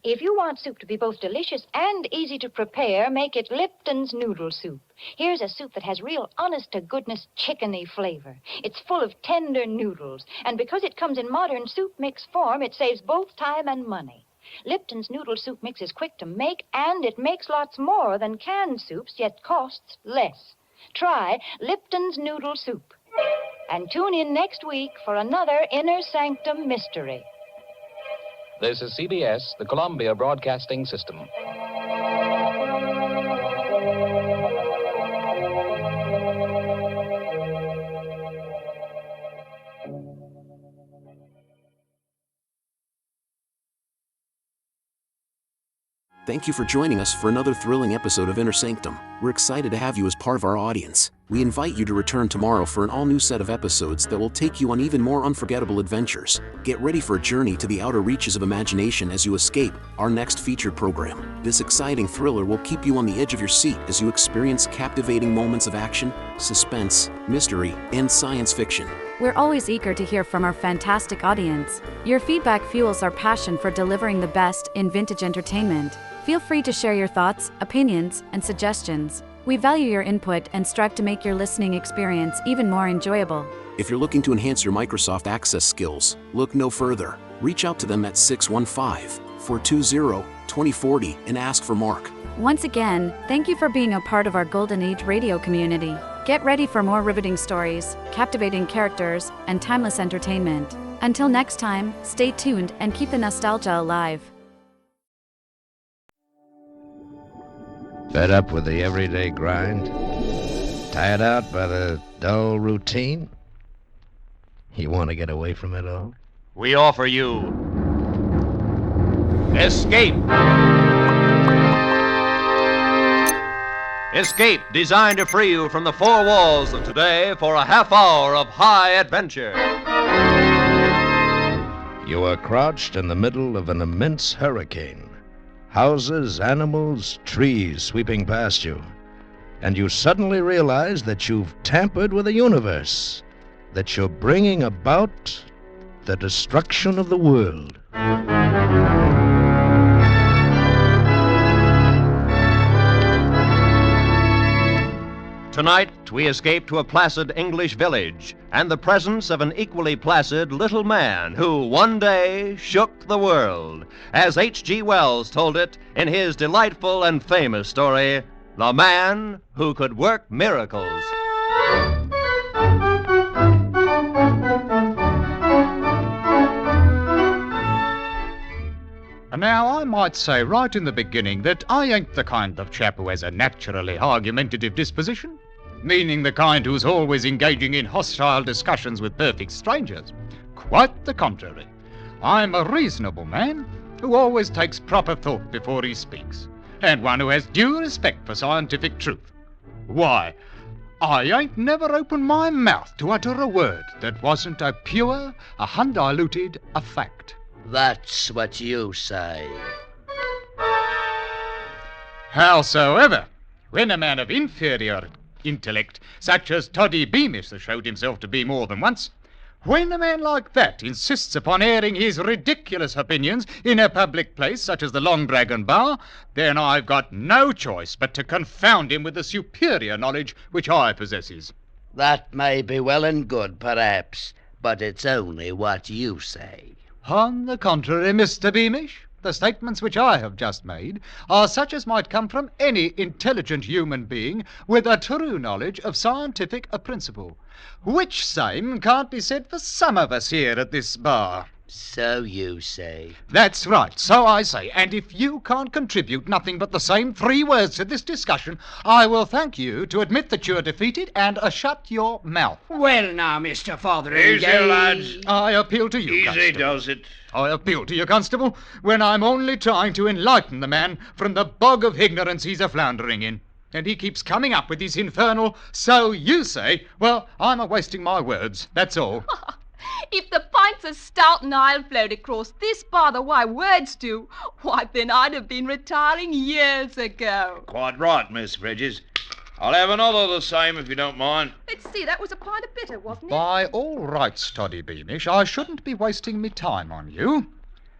If you want soup to be both delicious and easy to prepare, make it Lipton's noodle soup. Here's a soup that has real honest-to-goodness chickeny flavor. It's full of tender noodles, and because it comes in modern soup mix form, it saves both time and money. Lipton's noodle soup mix is quick to make, and it makes lots more than canned soups, yet costs less. Try Lipton's noodle soup. And tune in next week for another Inner Sanctum mystery. This is CBS, the Columbia Broadcasting System. Thank you for joining us for another thrilling episode of Inner Sanctum. We're excited to have you as part of our audience. We invite you to return tomorrow for an all-new set of episodes that will take you on even more unforgettable adventures. Get ready for a journey to the outer reaches of imagination as you escape our next featured program. This exciting thriller will keep you on the edge of your seat as you experience captivating moments of action, suspense, mystery, and science fiction. We're always eager to hear from our fantastic audience. Your feedback fuels our passion for delivering the best in vintage entertainment. Feel free to share your thoughts, opinions, and suggestions. We value your input and strive to make your listening experience even more enjoyable. If you're looking to enhance your Microsoft Access skills, look no further. Reach out to them at 615-420-2040 and ask for Mark. Once again, thank you for being a part of our Golden Age radio community. Get ready for more riveting stories, captivating characters, and timeless entertainment. Until next time, stay tuned and keep the nostalgia alive. Fed up with the everyday grind? Tired out by the dull routine? You want to get away from it all? We offer you Escape. Escape, designed to free you from the four walls of today for a half hour of high adventure. You are crouched in the middle of an immense hurricane. Houses, animals, trees sweeping past you. And you suddenly realize that you've tampered with the universe, that you're bringing about the destruction of the world. Tonight, we escape to a placid English village and the presence of an equally placid little man who one day shook the world, as H.G. Wells told it in his delightful and famous story, The Man Who Could Work Miracles. Now, I might say right in the beginning that I ain't the kind of chap who has a naturally argumentative disposition, meaning the kind who's always engaging in hostile discussions with perfect strangers. Quite the contrary. I'm a reasonable man who always takes proper thought before he speaks, and one who has due respect for scientific truth. Why, I ain't never opened my mouth to utter a word that wasn't a pure, a undiluted, a fact. That's what you say. Howsoever, when a man of inferior intellect, such as Toddy Beamish has showed himself to be more than once, when a man like that insists upon airing his ridiculous opinions in a public place such as the Long Dragon Bar, then I've got no choice but to confound him with the superior knowledge which I possesses. That may be well and good, perhaps, but it's only what you say. On the contrary, Mr. Beamish, the statements which I have just made are such as might come from any intelligent human being with a true knowledge of scientific principle, which same can't be said for some of us here at this bar. So you say. That's right, so I say. And if you can't contribute nothing but the same 3 words to this discussion, I will thank you to admit that you're defeated and shut your mouth. Well, now, Mr. Fotheringay. Easy, lads. I appeal to you, Easy Constable. does it. I appeal to you, Constable, when I'm only trying to enlighten the man from the bog of ignorance he's a-floundering in. And he keeps coming up with these infernal, so you say. Well, I'm a-wasting my words, that's all. If the pints of stout and ale flowed across this bar the way words do, why, then I'd have been retiring years ago. Quite right, Miss Bridges. I'll have another the same if you don't mind. Let's see, that was a pint of bitter, wasn't it? By all rights, Toddy Beamish, I shouldn't be wasting me time on you.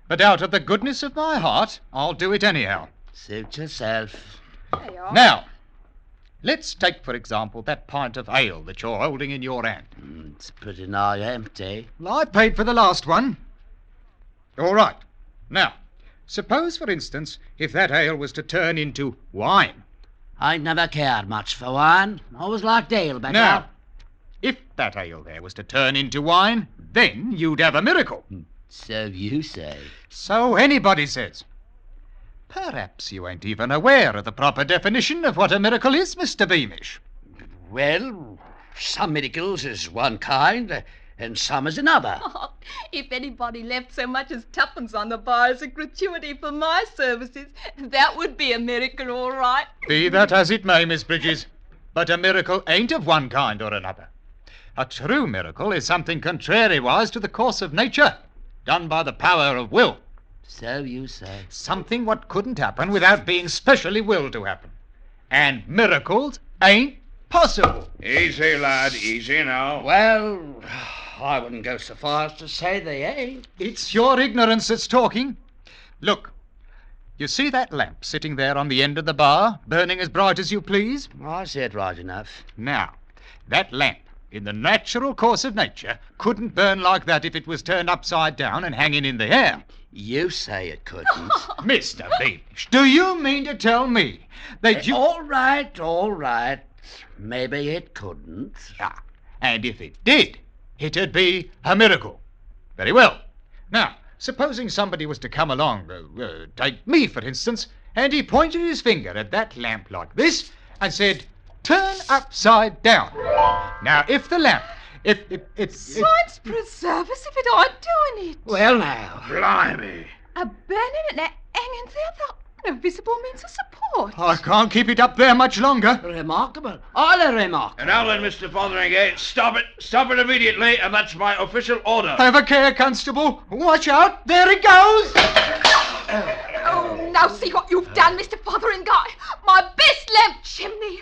But out of the goodness of my heart, I'll do it anyhow. Suit yourself. There you are. Now, let's take, for example, that pint of ale that you're holding in your hand. It's pretty nigh empty. Well, I paid for the last one. All right. Now, suppose, for instance, if that ale was to turn into wine. I never cared much for wine. Always liked ale better. Now, if that ale there was to turn into wine, then you'd have a miracle. So you say. So anybody says. Perhaps you ain't even aware of the proper definition of what a miracle is, Mr. Beamish. Well, some miracles is one kind, and some is another. Oh, if anybody left so much as 2pence on the bar as a gratuity for my services, that would be a miracle, all right. Be that as it may, Miss Bridges, but a miracle ain't of one kind or another. A true miracle is something contrariwise to the course of nature, done by the power of will. So you say. Something what couldn't happen without being specially willed to happen. And miracles ain't possible. Easy, lad, easy now. Well, I wouldn't go so far as to say they ain't. It's your ignorance that's talking. Look, you see that lamp sitting there on the end of the bar, burning as bright as you please? I see it right enough. Now, that lamp, in the natural course of nature, couldn't burn like that if it was turned upside down and hanging in the air. You say it couldn't. Mr. Beamish, do you mean to tell me that you... All right. Maybe it couldn't. Ah, and if it did, it'd be a miracle. Very well. Now, supposing somebody was to come along, take me, for instance, and he pointed his finger at that lamp like this and said, turn upside down. Now, if the lamp... Science preserve us if it aren't doing it. Well, now. Blimey. A burning and a hanging there without no visible means of support. I can't keep it up there much longer. Remarkable. All remarkable. And now then, Mr. Fotheringay, stop it. Stop it immediately, and that's my official order. Have a care, Constable. Watch out. There it goes. Oh, now see what you've done, Mr. Fotheringay. My best lamp chimney.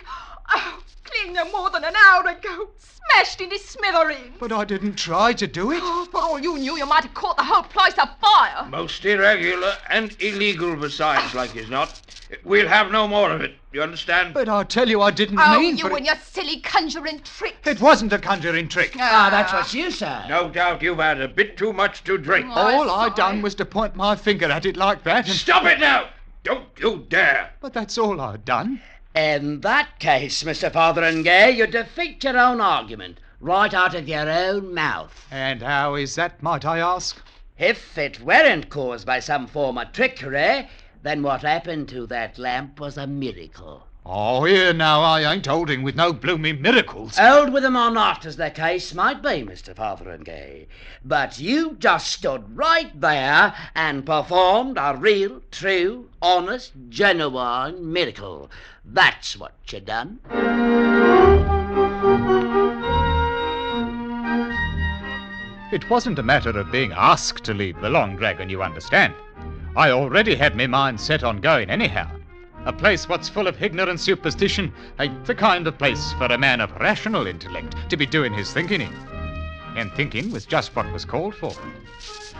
Oh, clean no more than an hour ago. Smashed into smithereens. But I didn't try to do it. Oh, for all you knew, you might have caught the whole place afire. Most irregular and illegal besides, like as not. We'll have no more of it. You understand? But I tell you, I didn't Oh, mean you for and your silly conjuring tricks. It wasn't a conjuring trick. That's what you say. No doubt you've had a bit too much to drink. All I done was to point my finger at it like that and... Stop it now! Don't you dare! But that's all I'd done. In that case, Mr. Fotheringay, you defeat your own argument, right out of your own mouth. And how is that, might I ask? If it weren't caused by some form of trickery, then what happened to that lamp was a miracle. Oh, here now, I ain't holding with no blooming miracles. Hold with them or not, as the case might be, Mr. Fotheringay. But you just stood right there and performed a real, true, honest, genuine miracle. That's what you done. It wasn't a matter of being asked to leave the Long Dragon, you understand. I already had my mind set on going anyhow. A place what's full of ignorant superstition ain't the kind of place for a man of rational intellect to be doing his thinking in. And thinking was just what was called for.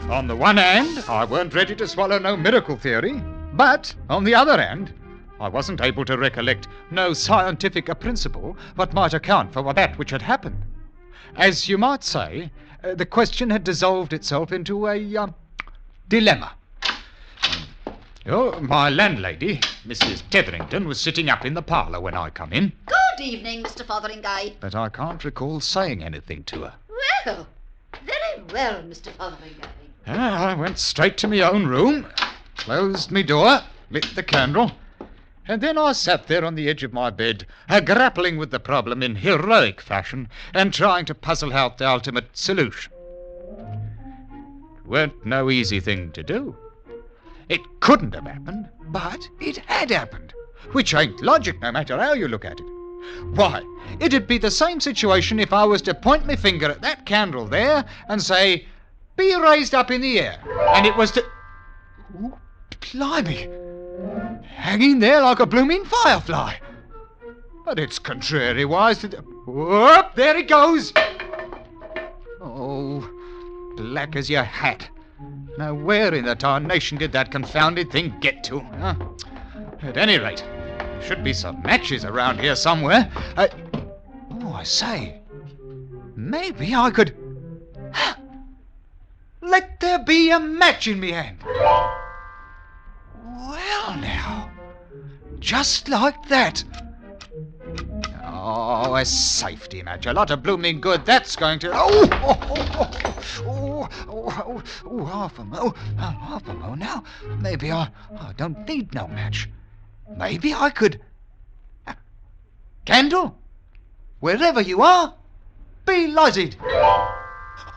On the one hand, I weren't ready to swallow no miracle theory, but on the other hand, I wasn't able to recollect no scientific principle what might account for that which had happened. As you might say, the question had dissolved itself into a dilemma. Oh, my landlady, Mrs. Tetherington, was sitting up in the parlour when I come in. Good evening, Mr. Fotheringay. But I can't recall saying anything to her. Well, very well, Mr. Fotheringay. I went straight to my own room, closed my door, lit the candle, and then I sat there on the edge of my bed, grappling with the problem in heroic fashion and trying to puzzle out the ultimate solution. It weren't no easy thing to do. It couldn't have happened, but it had happened, which ain't logic no matter how you look at it. Why, it'd be the same situation if I was to point my finger at that candle there and say, "Be raised up in the air," and it was to... Oh, blimey! Hanging there like a blooming firefly. But it's contrariwise to... Whoop! There it goes! Oh, black as your hat. Now, where in the tarnation did that confounded thing get to? Huh? At any rate, there should be some matches around here somewhere. Oh, I say, maybe I could... Let there be a match in me hand. Well, now, just like that. Oh, a safety match. A lot of blooming good that's going to... Half a mo now. Maybe I don't need no match. Maybe I could... Candle, wherever you are, be lighted.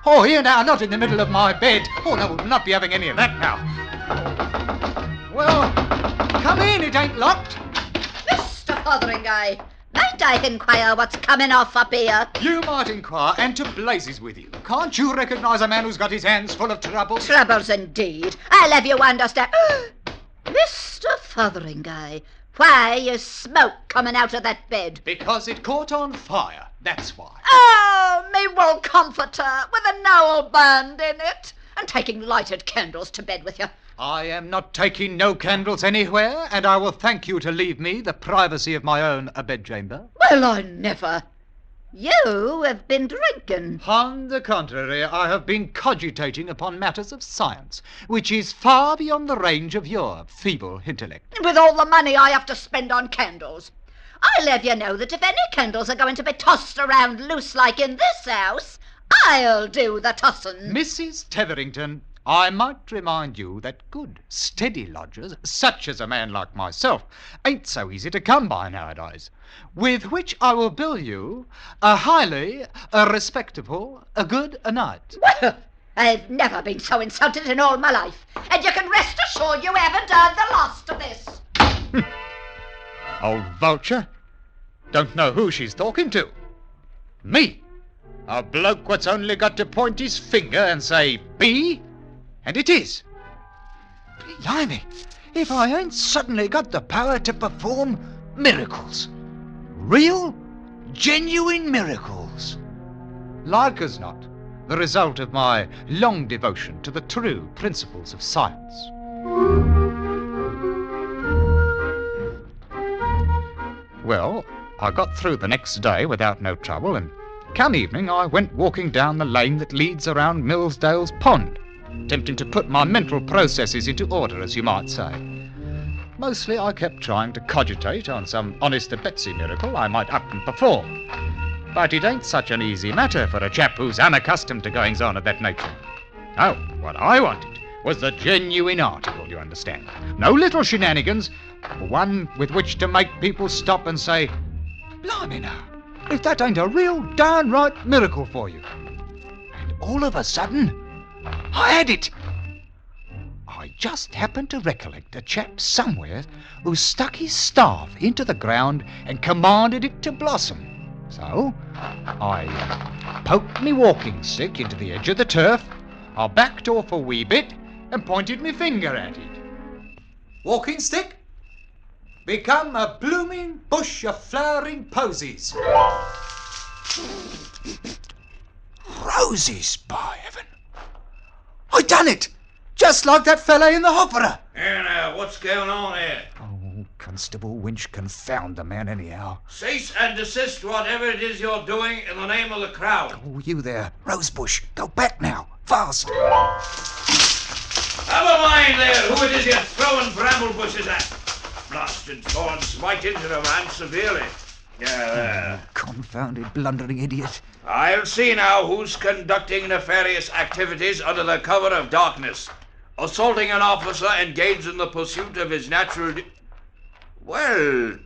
Oh, here now, not in the middle of my bed. Oh, no, we'll not be having any of that now. Well, come in, it ain't locked. Mr. Fotheringay, might I inquire what's coming off up here? You might inquire, and to blazes with you. Can't you recognise a man who's got his hands full of trouble? Troubles indeed. I'll have you understand. Mr. Fotheringay, why is smoke coming out of that bed? Because it caught on fire, that's why. Oh, me wool comforter with a Noel band in it, and taking lighted candles to bed with you. I am not taking no candles anywhere, and I will thank you to leave me the privacy of my own bedchamber. Well, I never. You have been drinking. On the contrary, I have been cogitating upon matters of science, which is far beyond the range of your feeble intellect. With all the money I have to spend on candles. I'll have you know that if any candles are going to be tossed around loose like in this house, I'll do the tossing. Mrs. Tetherington, I might remind you that good, steady lodgers, such as a man like myself, ain't so easy to come by nowadays, with which I will bill you a highly, respectable, good night. Well, I've never been so insulted in all my life, and you can rest assured you haven't heard the last of this. Old vulture. Don't know who she's talking to. Me, a bloke what's only got to point his finger and say, "Be," and it is. Blimey, if I ain't suddenly got the power to perform miracles. Real, genuine miracles. Like as not, the result of my long devotion to the true principles of science. Well, I got through the next day without no trouble, and come evening I went walking down the lane that leads around Millsdale's pond, attempting to put my mental processes into order, as you might say. Mostly I kept trying to cogitate on some honest to Betsy miracle I might up and perform. But it ain't such an easy matter for a chap who's unaccustomed to goings-on of that nature. No, what I wanted was the genuine article, you understand. No little shenanigans, one with which to make people stop and say, "Blimey now, if that ain't a real downright miracle for you." And all of a sudden, I had it. I just happened to recollect a chap somewhere who stuck his staff into the ground and commanded it to blossom. So, I poked me walking stick into the edge of the turf, I backed off a wee bit and pointed me finger at it. Walking stick, become a blooming bush of flowering posies. Roses, by heaven. I done it! Just like that fella in the opera. Here now, what's going on here? Oh, Constable Winch, confound the man anyhow. Cease and desist whatever it is you're doing in the name of the crowd. Oh, you there, Rosebush, go back now, fast. Have a mind there who it is you're throwing bramble bushes at. Blasted thorns smite into the man severely. There. Confounded blundering idiot. I'll see now who's conducting nefarious activities under the cover of darkness. Assaulting an officer engaged in the pursuit of his natural... Well,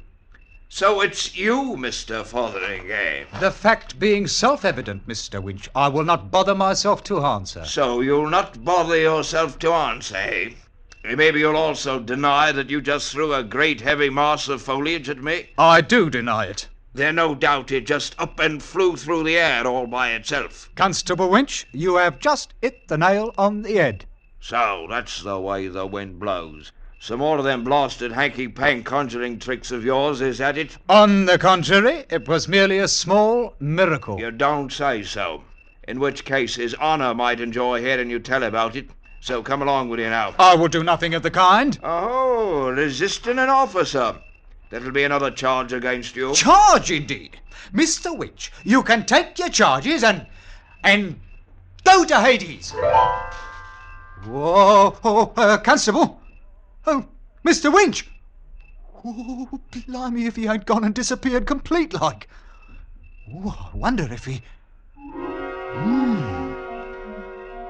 so it's you, Mr. Fotheringay. The fact being self-evident, Mr. Winch, I will not bother myself to answer. So you'll not bother yourself to answer, eh? Maybe you'll also deny that you just threw a great heavy mass of foliage at me? I do deny it. Then no doubt it just up and flew through the air all by itself. Constable Winch, you have just hit the nail on the head. So, that's the way the wind blows. Some more of them blasted hanky-pank conjuring tricks of yours, is that it? On the contrary, it was merely a small miracle. You don't say so. In which case his honour might enjoy hearing you tell about it. So come along with you now. I will do nothing of the kind. Oh, resisting an officer. That'll be another charge against you. Charge, indeed. Mr. Winch, you can take your charges and go to Hades. Whoa, Constable. Oh, Mr. Winch. Oh, blimey, if he ain't gone and disappeared complete like. Oh, I wonder if he...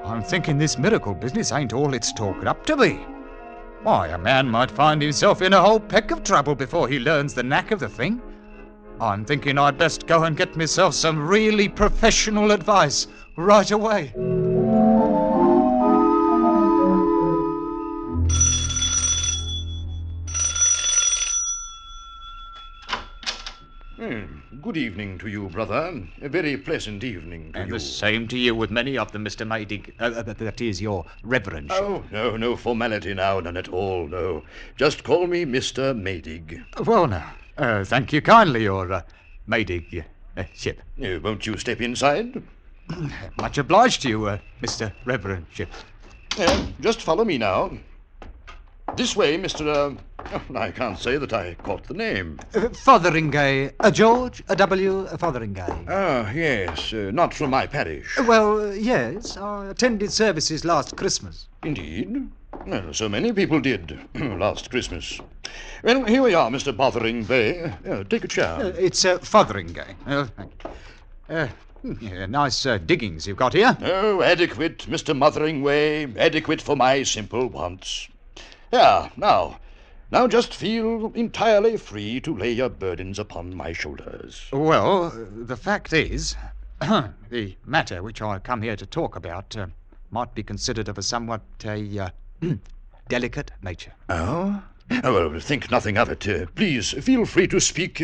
I'm thinking this miracle business ain't all it's talked up to be. Why, a man might find himself in a whole peck of trouble before he learns the knack of the thing. I'm thinking I'd best go and get myself some really professional advice right away. Good evening to you, brother. A very pleasant evening to you. And the same to you with many of them, Mr. Maydig. That is, your reverendship. Oh, no formality now, none at all, no. Just call me Mr. Maydig. Well, now, thank you kindly, your Maydig ship. Won't you step inside? Much obliged to you, Mr. Reverendship. Just follow me now. This way, Mr. I can't say that I caught the name. Fotheringay. George W. Fotheringay. Ah, yes. Not from my parish. Well, yes. I attended services last Christmas. Indeed? Well, so many people did last Christmas. Well, here we are, Mr. Fotheringay. Take a chair. It's Fotheringay. Nice diggings you've got here. Oh, adequate, Mr. Motheringay. Adequate for my simple wants. Yeah, now just feel entirely free to lay your burdens upon my shoulders. Well, the fact is, the matter which I come here to talk about might be considered of a somewhat delicate nature. Oh? Well, think nothing of it. Please, feel free to speak,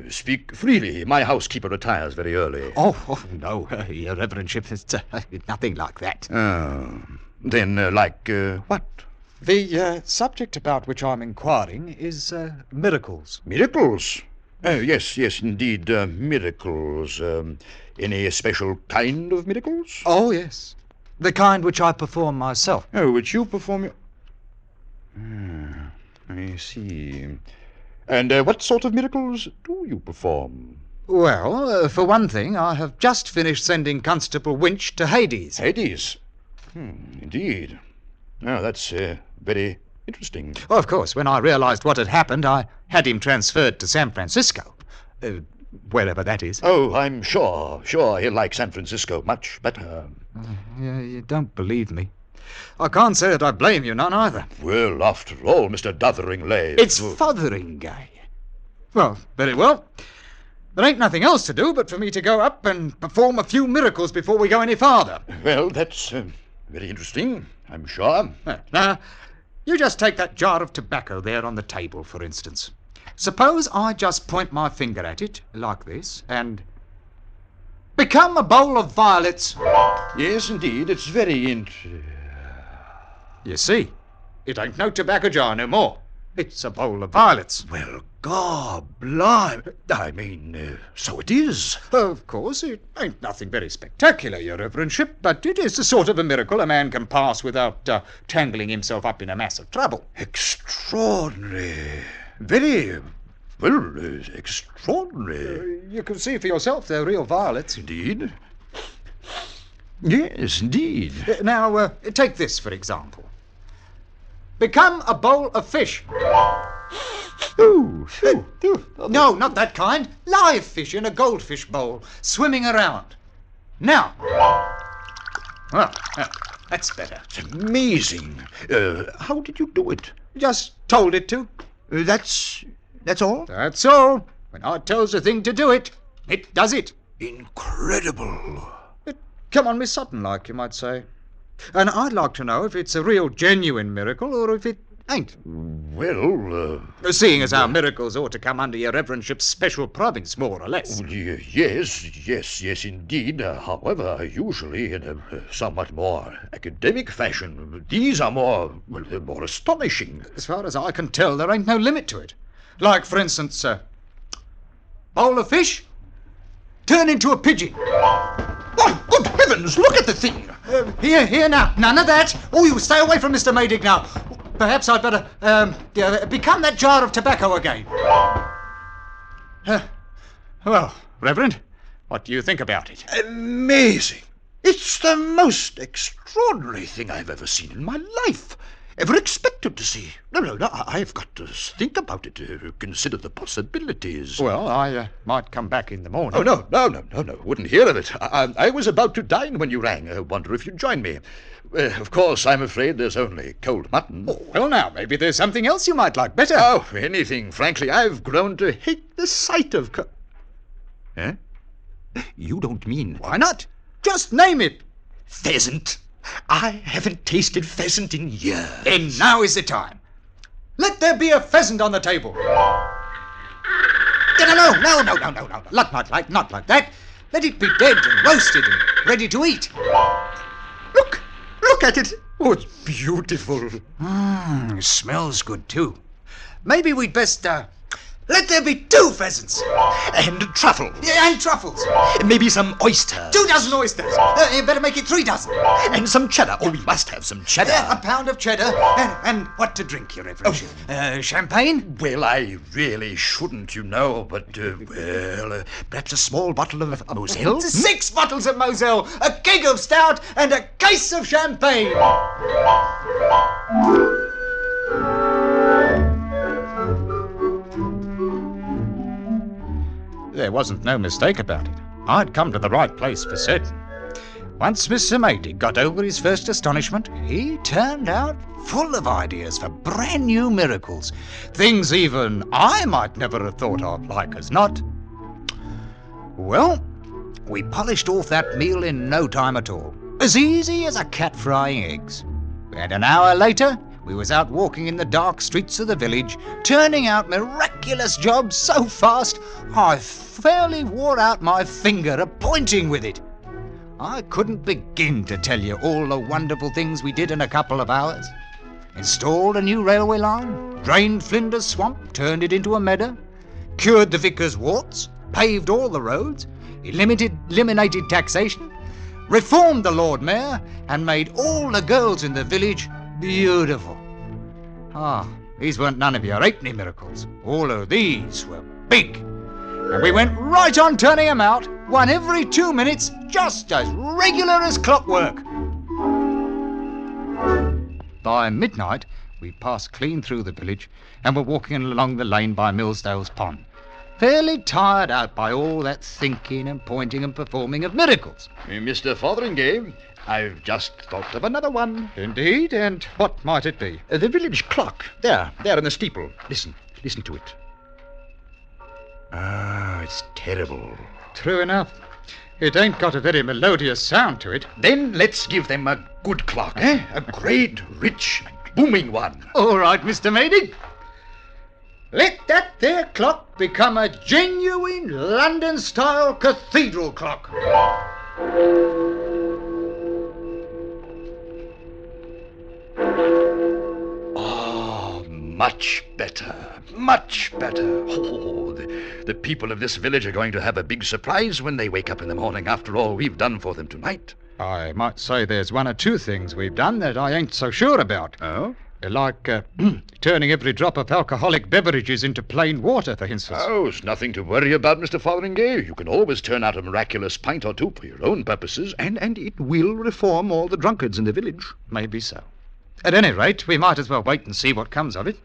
speak freely. My housekeeper retires very early. Oh no, your reverendship, it's nothing like that. Oh, then, what? The subject about which I'm inquiring is miracles. Miracles? Yes, indeed, miracles. Any special kind of miracles? Oh, yes. The kind which I perform myself. Oh, which you perform... I see. And what sort of miracles do you perform? Well, for one thing, I have just finished sending Constable Winch to Hades. Hades? Indeed. Oh, that's very interesting. Well, of course, when I realized what had happened, I had him transferred to San Francisco. Wherever that is. Oh, I'm sure he'll like San Francisco much better. You don't believe me. I can't say that I blame you none either. Well, after all, Mr. Dotheringay... It's Fotheringay. Well, very well. There ain't nothing else to do but for me to go up and perform a few miracles before we go any farther. Well, that's very interesting, I'm sure. Now, you just take that jar of tobacco there on the table, for instance. Suppose I just point my finger at it, like this, and... become a bowl of violets. Yes, indeed, it's very You see, it ain't no tobacco jar no more. It's a bowl of violets. Well, God blimey. I mean, so it is. Of course, it ain't nothing very spectacular, your reverendship, but it is the sort of a miracle a man can pass without tangling himself up in a mass of trouble. Extraordinary. Very, well, extraordinary. You can see for yourself they're real violets. Indeed. Yes, indeed. Now, take this, for example. Become a bowl of fish. No, not that kind. Live fish in a goldfish bowl, swimming around. Now. Well, that's better. It's amazing. How did you do it? Just told it to. That's all? That's all. When I tells a thing to do it, it does it. Incredible. Come on, Miss Sutton, like you might say. And I'd like to know if it's a real genuine miracle or if it ain't. Well, seeing as our miracles ought to come under your reverendship's special province, more or less. Yes, indeed. However, usually in a somewhat more academic fashion. These are more astonishing. As far as I can tell, there ain't no limit to it. Like, for instance, bowl of fish, turn into a pigeon. Why, good heavens, look at the thing. Here now. None of that. Oh, you stay away from Mr. Maydig now. Perhaps I'd better become that jar of tobacco again. Well, Reverend, what do you think about it? Amazing. It's the most extraordinary thing I've ever seen in my life. Ever expected to see. No, I've got to think about it, consider the possibilities. Well, I might come back in the morning. Oh, no, wouldn't hear of it. I was about to dine when you rang. I wonder if you'd join me. Of course, I'm afraid there's only cold mutton. Oh, well, now, maybe there's something else you might like better. Oh, anything. Frankly, I've grown to hate the sight of... Eh? You don't mean... Why not? Just name it. Pheasant. I haven't tasted pheasant in years. Then now is the time. Let there be a pheasant on the table. No. Not like that. Let it be dead and roasted and ready to eat. Look at it. Oh, it's beautiful. Smells good, too. Maybe we'd best, let there be 2 pheasants. And truffle. Yeah, and truffles. Maybe some oysters. 2 dozen oysters. You better make it 3 dozen. And some cheddar. Oh, we must have some cheddar. A pound of cheddar. And what to drink, Your Reverendship? Champagne? Well, I really shouldn't, you know, but, perhaps a small bottle of Moselle? 6 bottles of Moselle, a keg of stout, and a case of champagne. There wasn't no mistake about it. I'd come to the right place for certain. Once Mr. Maydig got over his first astonishment, he turned out full of ideas for brand new miracles. Things even I might never have thought of, like as not. Well, we polished off that meal in no time at all. As easy as a cat frying eggs. And an hour later, we was out walking in the dark streets of the village, turning out miraculous jobs so fast, I fairly wore out my finger a-pointing with it. I couldn't begin to tell you all the wonderful things we did in a couple of hours. Installed a new railway line, drained Flinders Swamp, turned it into a meadow, cured the vicar's warts, paved all the roads, eliminated taxation, reformed the Lord Mayor, and made all the girls in the village beautiful. These weren't none of your 8 miracles. All of these were big. And we went right on turning them out, one every 2 minutes, just as regular as clockwork. By midnight, we passed clean through the village and were walking along the lane by Millsdale's Pond, fairly tired out by all that thinking and pointing and performing of miracles. Mr. Fotheringay, I've just thought of another one. Indeed? And what might it be? The village clock. There in the steeple. Listen to it. It's terrible. True enough. It ain't got a very melodious sound to it. Then let's give them a good clock, eh? A great, rich, booming one. All right, Mr. Maydig. Let that there clock become a genuine London-style cathedral clock. Much better. Much better. Oh, the people of this village are going to have a big surprise when they wake up in the morning after all we've done for them tonight. I might say there's 1 or 2 things we've done that I ain't so sure about. Oh? Like turning every drop of alcoholic beverages into plain water, for instance. Oh, it's nothing to worry about, Mr. Fotheringay. You can always turn out a miraculous pint or 2 for your own purposes, and it will reform all the drunkards in the village. Maybe so. At any rate, we might as well wait and see what comes of it.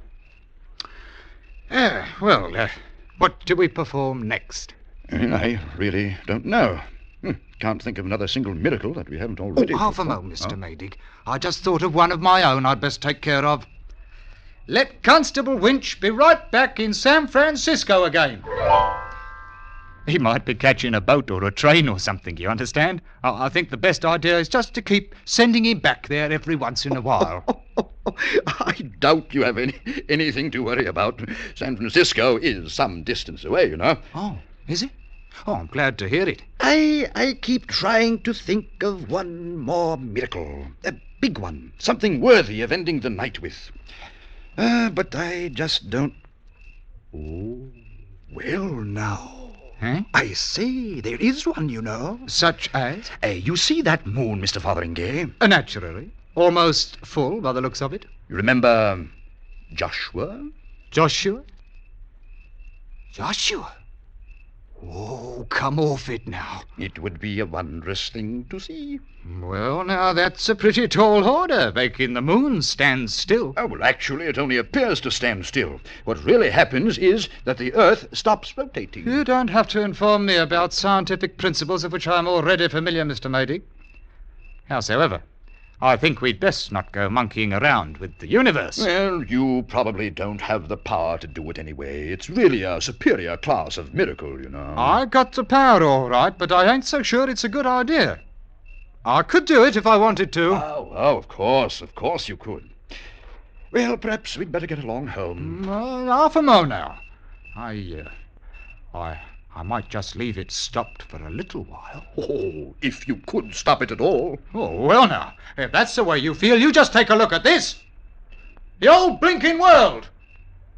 What do we perform next? I really don't know. Can't think of another single miracle that we haven't already. Half a moment, Mr. Maydig. I just thought of one of my own I'd best take care of. Let Constable Winch be right back in San Francisco again. He might be catching a boat or a train or something, you understand? I think the best idea is just to keep sending him back there every once in a while. I doubt you have anything to worry about. San Francisco is some distance away, you know. Oh, is it? Oh, I'm glad to hear it. I keep trying to think of one more miracle. A big one. Something worthy of ending the night with. But I just don't... Oh, well now. Huh? I say, there is one, you know. Such as? You see that moon, Mr. Fotheringay? Naturally. Almost full by the looks of it. You remember Joshua? Joshua? Joshua? Oh, come off it now. It would be a wondrous thing to see. Well, now, that's a pretty tall order, making the moon stand still. Oh, well, actually, it only appears to stand still. What really happens is that the Earth stops rotating. You don't have to inform me about scientific principles of which I'm already familiar, Mr. Maydig. Howsoever, I think we'd best not go monkeying around with the universe. Well, you probably don't have the power to do it anyway. It's really a superior class of miracle, you know. I got the power all right, but I ain't so sure it's a good idea. I could do it if I wanted to. Oh, of course you could. Well, perhaps we'd better get along home. Half a mo now. I might just leave it stopped for a little while. Oh, if you could stop it at all. Oh, well now, if that's the way you feel, you just take a look at this. The old blinking world.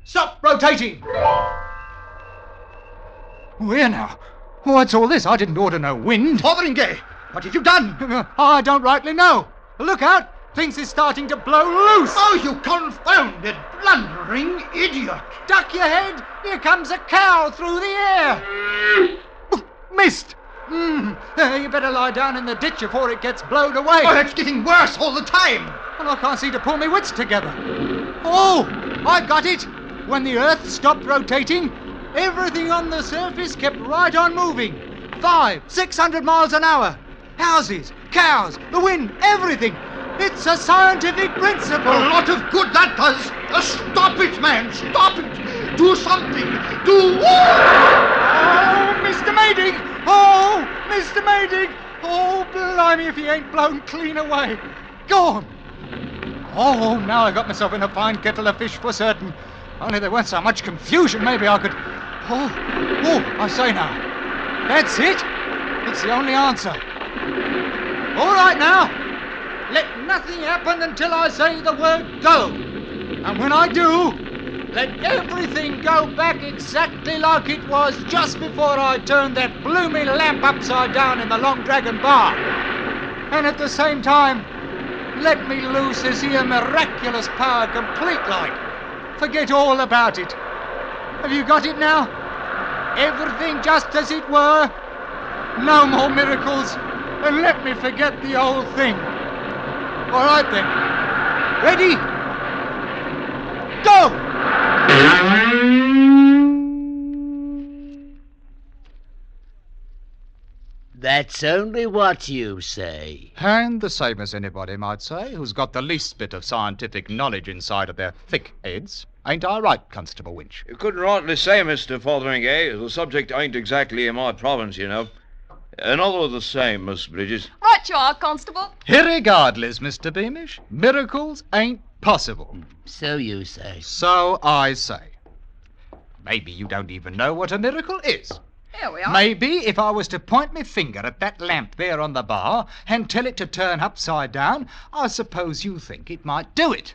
Stop rotating. Oh, here now. What's all this? I didn't order no wind. Fotheringay, what have you done? I don't rightly know. Look out. Things is starting to blow loose. Oh, you confounded, blundering idiot. Duck your head. Here comes a cow through the air. Missed. You better lie down in the ditch before it gets blowed away. Oh, it's getting worse all the time. Well, I can't seem to pull my wits together. Oh, I got it. When the Earth stopped rotating, everything on the surface kept right on moving. 500-600 miles an hour. Houses, cows, the wind, everything. It's a scientific principle. A lot of good that does. Stop it, man. Stop it. Do something. Do... Oh, Mr. Maydig. Oh, Mr. Maydig. Oh, blimey if he ain't blown clean away. Gone. Oh, now I got myself in a fine kettle of fish for certain. Only there weren't so much confusion, maybe I could... Oh, I say now. That's it. It's the only answer. All right now. Let nothing happen until I say the word go. And when I do, let everything go back exactly like it was just before I turned that blooming lamp upside down in the Long Dragon bar. And at the same time, let me loose this here miraculous power complete like. Forget all about it. Have you got it now? Everything just as it were? No more miracles, and let me forget the old thing. All right, then. Ready? Go! That's only what you say. And the same as anybody might say who's got the least bit of scientific knowledge inside of their thick heads. Ain't I right, Constable Winch? You couldn't rightly say, Mr. Fotheringay. The subject ain't exactly in my province, you know. Another the same, Miss Bridges. Right you are, Constable. Irregardless, Mr. Beamish, miracles ain't possible. So you say. So I say. Maybe you don't even know what a miracle is. Here we are. Maybe if I was to point my finger at that lamp there on the bar and tell it to turn upside down, I suppose you think it might do it.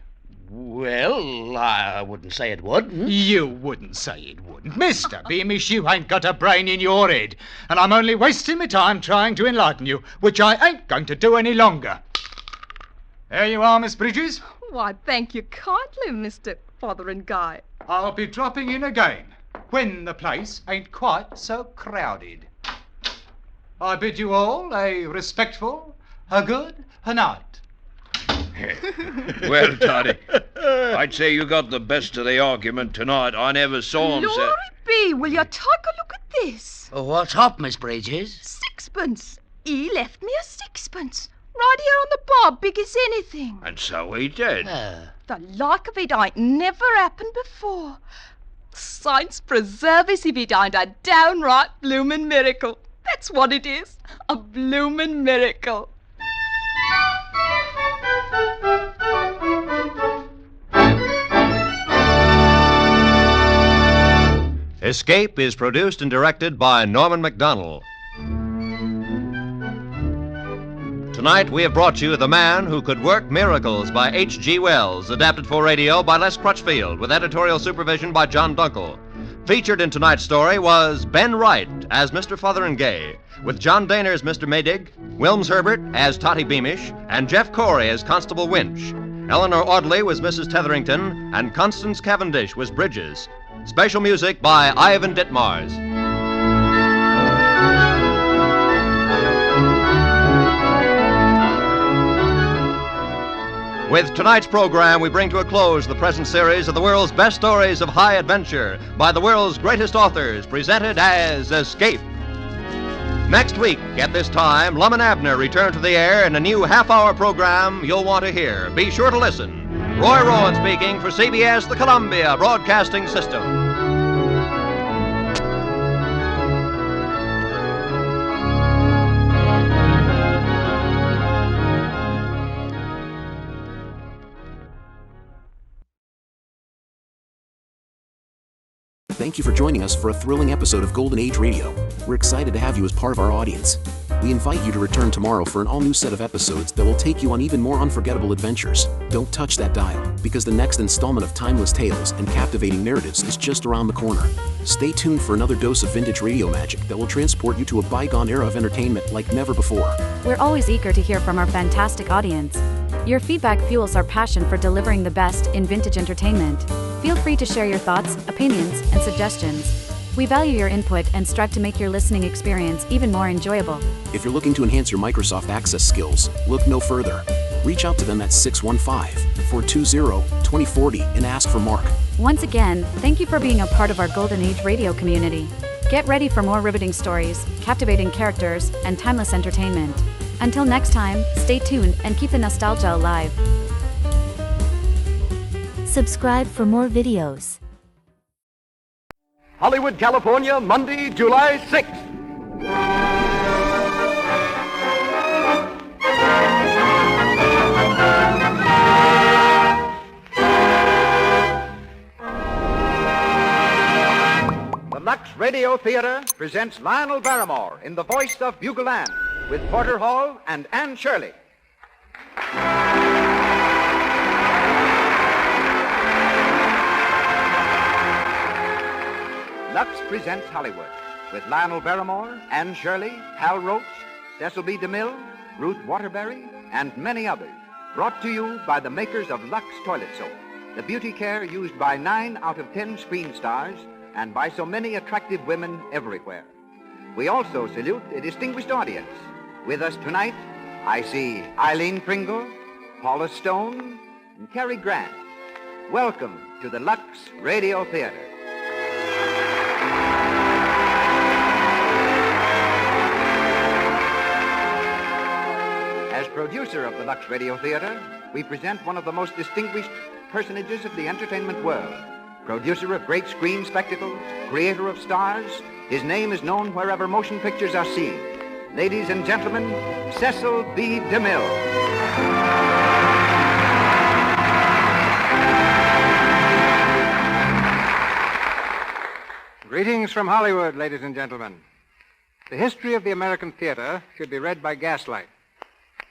Well, I wouldn't say it would. You wouldn't say it wouldn't. Mr. Beamish, you ain't got a brain in your head, and I'm only wasting my time trying to enlighten you, which I ain't going to do any longer. There you are, Miss Bridges. Why, thank you kindly, Mr. Fotheringay. I'll be dropping in again when the place ain't quite so crowded. I bid you all a respectful, a good, a night. Well, Toddy, I'd say you got the best of the argument tonight. I never saw him Glory be, will you take a look at this? What's up, Miss Bridges? Sixpence. He left me a sixpence. Right here on the bar, big as anything. And so he did. The like of it ain't never happened before. Saints preserve us if it ain't a downright bloomin' miracle. That's what it is. A bloomin' miracle. Escape is produced and directed by Norman MacDonald. Tonight we have brought you The Man Who Could Work Miracles by H.G. Wells, adapted for radio by Les Crutchfield, with editorial supervision by John Dunkel. Featured in tonight's story was Ben Wright as Mr. Fotheringay, with John Daner as Mr. Maydig, Wilms Herbert as Totty Beamish, and Jeff Corey as Constable Winch. Eleanor Audley was Mrs. Tetherington, and Constance Cavendish was Bridges. Special music by Ivan Ditmars. With tonight's program, we bring to a close the present series of the world's best stories of high adventure by the world's greatest authors, presented as Escape. Next week, at this time, Lum and Abner return to the air in a new half-hour program you'll want to hear. Be sure to listen. Roy Rowan speaking for CBS, the Columbia Broadcasting System. Thank you for joining us for a thrilling episode of Golden Age Radio. We're excited to have you as part of our audience. We invite you to return tomorrow for an all-new set of episodes that will take you on even more unforgettable adventures. Don't touch that dial, because the next installment of timeless tales and captivating narratives is just around the corner. Stay tuned for another dose of vintage radio magic that will transport you to a bygone era of entertainment like never before. We're always eager to hear from our fantastic audience. Your feedback fuels our passion for delivering the best in vintage entertainment. Feel free to share your thoughts, opinions, and suggestions. We value your input and strive to make your listening experience even more enjoyable. If you're looking to enhance your Microsoft Access skills, look no further. Reach out to them at 615-420-2040 and ask for Mark. Once again, thank you for being a part of our Golden Age radio community. Get ready for more riveting stories, captivating characters, and timeless entertainment. Until next time, stay tuned and keep the nostalgia alive. Subscribe for more videos. Hollywood, California, Monday, July 6th. The Lux Radio Theater presents Lionel Barrymore in the voice of Bugle Ann, with Porter Hall and Anne Shirley. Lux presents Hollywood, with Lionel Barrymore, Anne Shirley, Hal Roach, Cecil B. DeMille, Ruth Waterbury, and many others. Brought to you by the makers of Lux Toilet Soap, the beauty care used by 9 out of 10 screen stars and by so many attractive women everywhere. We also salute a distinguished audience. With us tonight, I see Eileen Pringle, Paula Stone, and Cary Grant. Welcome to the Lux Radio Theater. As producer of the Lux Radio Theater, we present one of the most distinguished personages of the entertainment world. Producer of great screen spectacles, creator of stars, his name is known wherever motion pictures are seen. Ladies and gentlemen, Cecil B. DeMille. Greetings from Hollywood, ladies and gentlemen. The history of the American theater should be read by gaslight,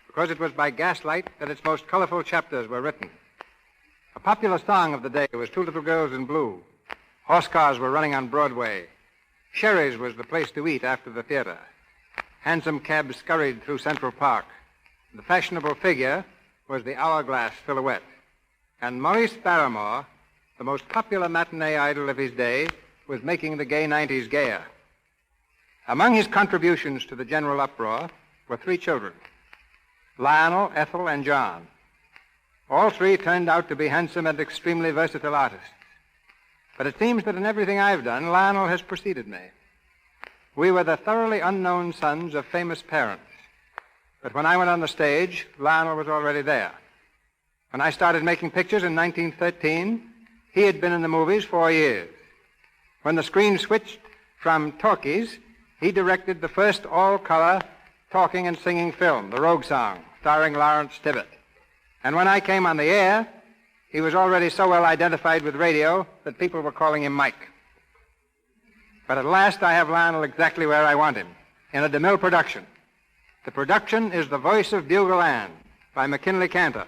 because it was by gaslight that its most colorful chapters were written. A popular song of the day was Two Little Girls in Blue. Horse cars were running on Broadway. Sherry's was the place to eat after the theater. Hansom cabs scurried through Central Park. The fashionable figure was the hourglass silhouette. And Maurice Barrymore, the most popular matinee idol of his day, was making the gay 90s gayer. Among his contributions to the general uproar were 3 children, Lionel, Ethel, and John. All three turned out to be handsome and extremely versatile artists. But it seems that in everything I've done, Lionel has preceded me. We were the thoroughly unknown sons of famous parents. But when I went on the stage, Lionel was already there. When I started making pictures in 1913, he had been in the movies 4 years. When the screen switched from talkies, he directed the first all-color talking and singing film, The Rogue Song, starring Lawrence Tibbett. And when I came on the air, he was already so well identified with radio that people were calling him Mike. But at last I have Lionel exactly where I want him, in a DeMille production. The production is The Voice of Bugle Ann by McKinley Cantor.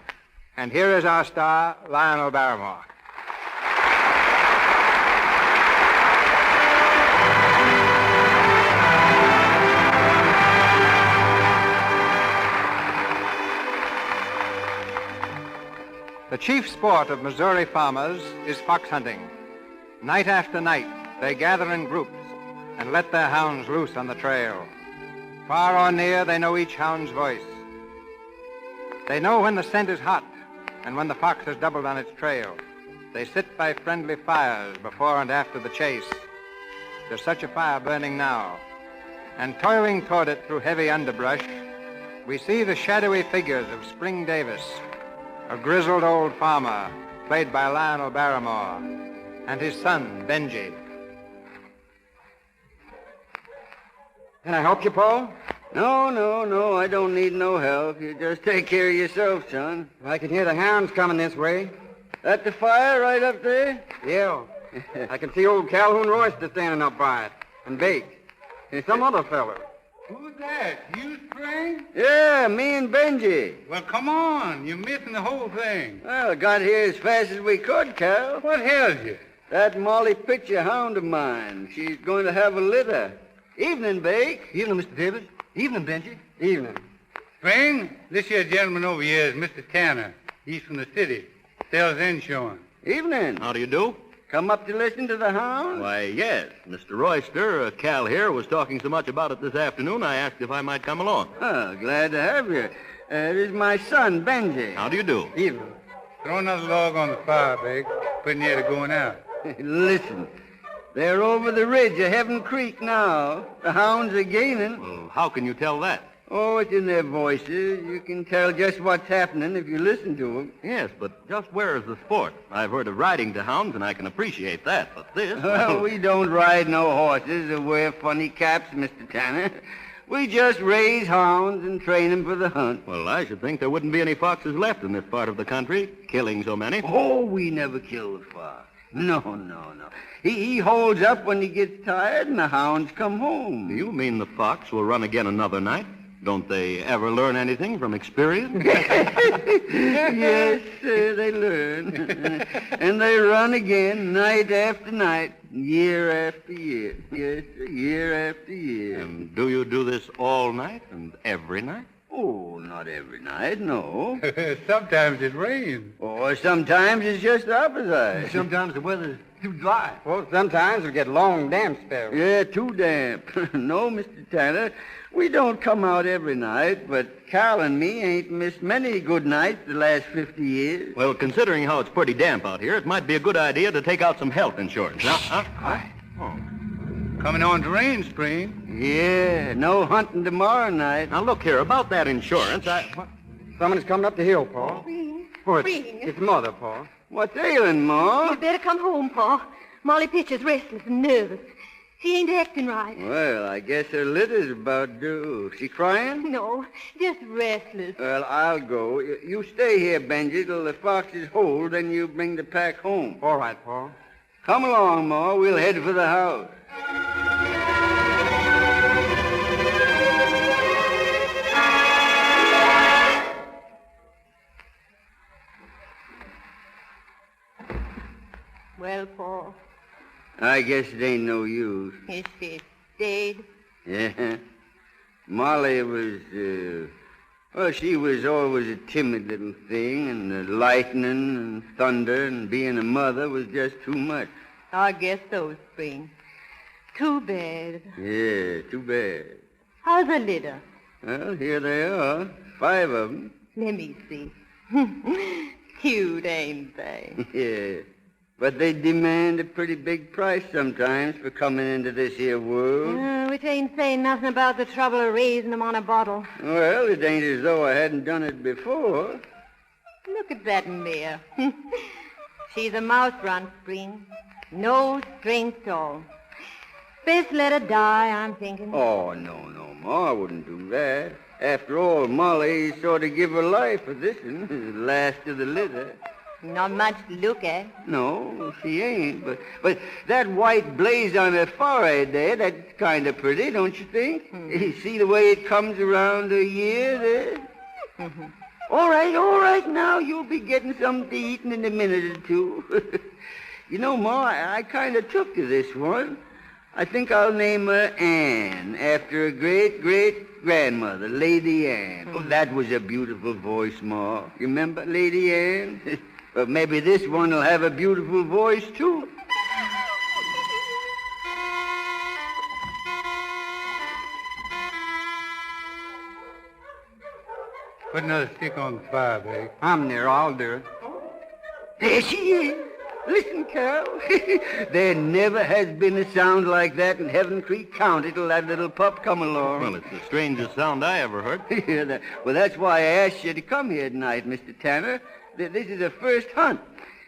And here is our star, Lionel Barrymore. The chief sport of Missouri farmers is fox hunting. Night after night, they gather in groups and let their hounds loose on the trail. Far or near, they know each hound's voice. They know when the scent is hot and when the fox has doubled on its trail. They sit by friendly fires before and after the chase. There's such a fire burning now. And toiling toward it through heavy underbrush, we see the shadowy figures of Spring Davis, a grizzled old farmer, played by Lionel Barrymore, and his son, Benji. Can I help you, Paul? No, I don't need no help. You just take care of yourself, son. I can hear the hounds coming this way. That the fire right up there? Yeah. I can see old Calhoun Royster standing up by it, and Bake, and some other fellow. Who's that? You, Spring? Yeah, me and Benji. Well, come on. You're missing the whole thing. Well, got here as fast as we could, Cal. What held you? That Molly Pitcher hound of mine. She's going to have a litter. Evening, Bake. Evening, Mr. Davis. Evening, Benji. Evening. Spring, this here gentleman over here is Mr. Tanner. He's from the city. Sells insurance. Evening. How do you do? Come up to listen to the hound? Why, yes. Mr. Royster, Cal here, was talking so much about it this afternoon, I asked if I might come along. Oh, glad to have you. This is my son, Benji. How do you do? Evening. Throw another log on the fire, Big. Pretty near to going out. Listen, they're over the ridge of Heaven Creek now. The hounds are gaining. Well, how can you tell that? Oh, it's in their voices. You can tell just what's happening if you listen to them. Yes, but just where is the sport? I've heard of riding to hounds, and I can appreciate that, but this... Well, we don't ride no horses or wear funny caps, Mr. Tanner. We just raise hounds and train them for the hunt. Well, I should think there wouldn't be any foxes left in this part of the country, killing so many. Oh, we never kill the fox. No. He holds up when he gets tired, and the hounds come home. Do you mean the fox will run again another night? Don't they ever learn anything from experience? Yes, they learn. And they run again night after night, year after year. Yes, sir, year after year. And do you do this all night and every night? Oh, not every night, no. Sometimes it rains. Or sometimes it's just the opposite. Sometimes the weather's too dry. Well, sometimes we get long damp spells. Yeah, too damp. No, Mr. Tanner, we don't come out every night, but Cal and me ain't missed many good nights the last 50 years. Well, considering how it's pretty damp out here, it might be a good idea to take out some health insurance. Coming on to rain, Spring. Yeah, no hunting tomorrow night. Now, look here, about that insurance, Someone's coming up the hill, Paul. It's Mother, Paul. What's ailing, Ma? You better come home, Paul. Molly Pitcher's restless and nervous. She ain't acting right. Well, I guess her litter's about due. She crying? No, just restless. Well, I'll go. You stay here, Benji, till the foxes hold, then you bring the pack home. All right, Paul. Come along, Ma. We'll head for the house. Well, Paul, I guess it ain't no use. is she stayed? Yeah. Molly was, she was always a timid little thing, and the lightning and thunder and being a mother was just too much. I guess so, Spring. Too bad. Yeah, too bad. How's the litter? Well, here they are, 5 of them. Let me see. cute, ain't they? Yeah. But they demand a pretty big price sometimes for coming into this here world. Which ain't saying nothing about the trouble of raising them on a bottle. Well, it ain't as though I hadn't done it before. Look at that mare. She's a mouse run spring. No strength at all. Best let her die, I'm thinking. Oh, no, Ma, I wouldn't do that. After all, Molly sort of give her life for this one, the last of the litter. Not much to look at. No, she ain't. But that white blaze on her forehead there, that's kind of pretty, don't you think? You see the way it comes around her ear there? All right, now you'll be getting something to eat in a minute or two. You know, Ma, I kind of took to this one. I think I'll name her Anne, after a great-great-grandmother, Lady Anne. Oh, that was a beautiful voice, Ma. You remember Lady Anne? But maybe this one will have a beautiful voice, too. Put another stick on the fire, Blake. I'm there. I'll do it. There she is. Listen, Carol. There never has been a sound like that in Heaven Creek County till that little pup come along. Well, it's the strangest sound I ever heard. Yeah, well, that's why I asked you to come here tonight, Mr. Tanner. This is her first hunt.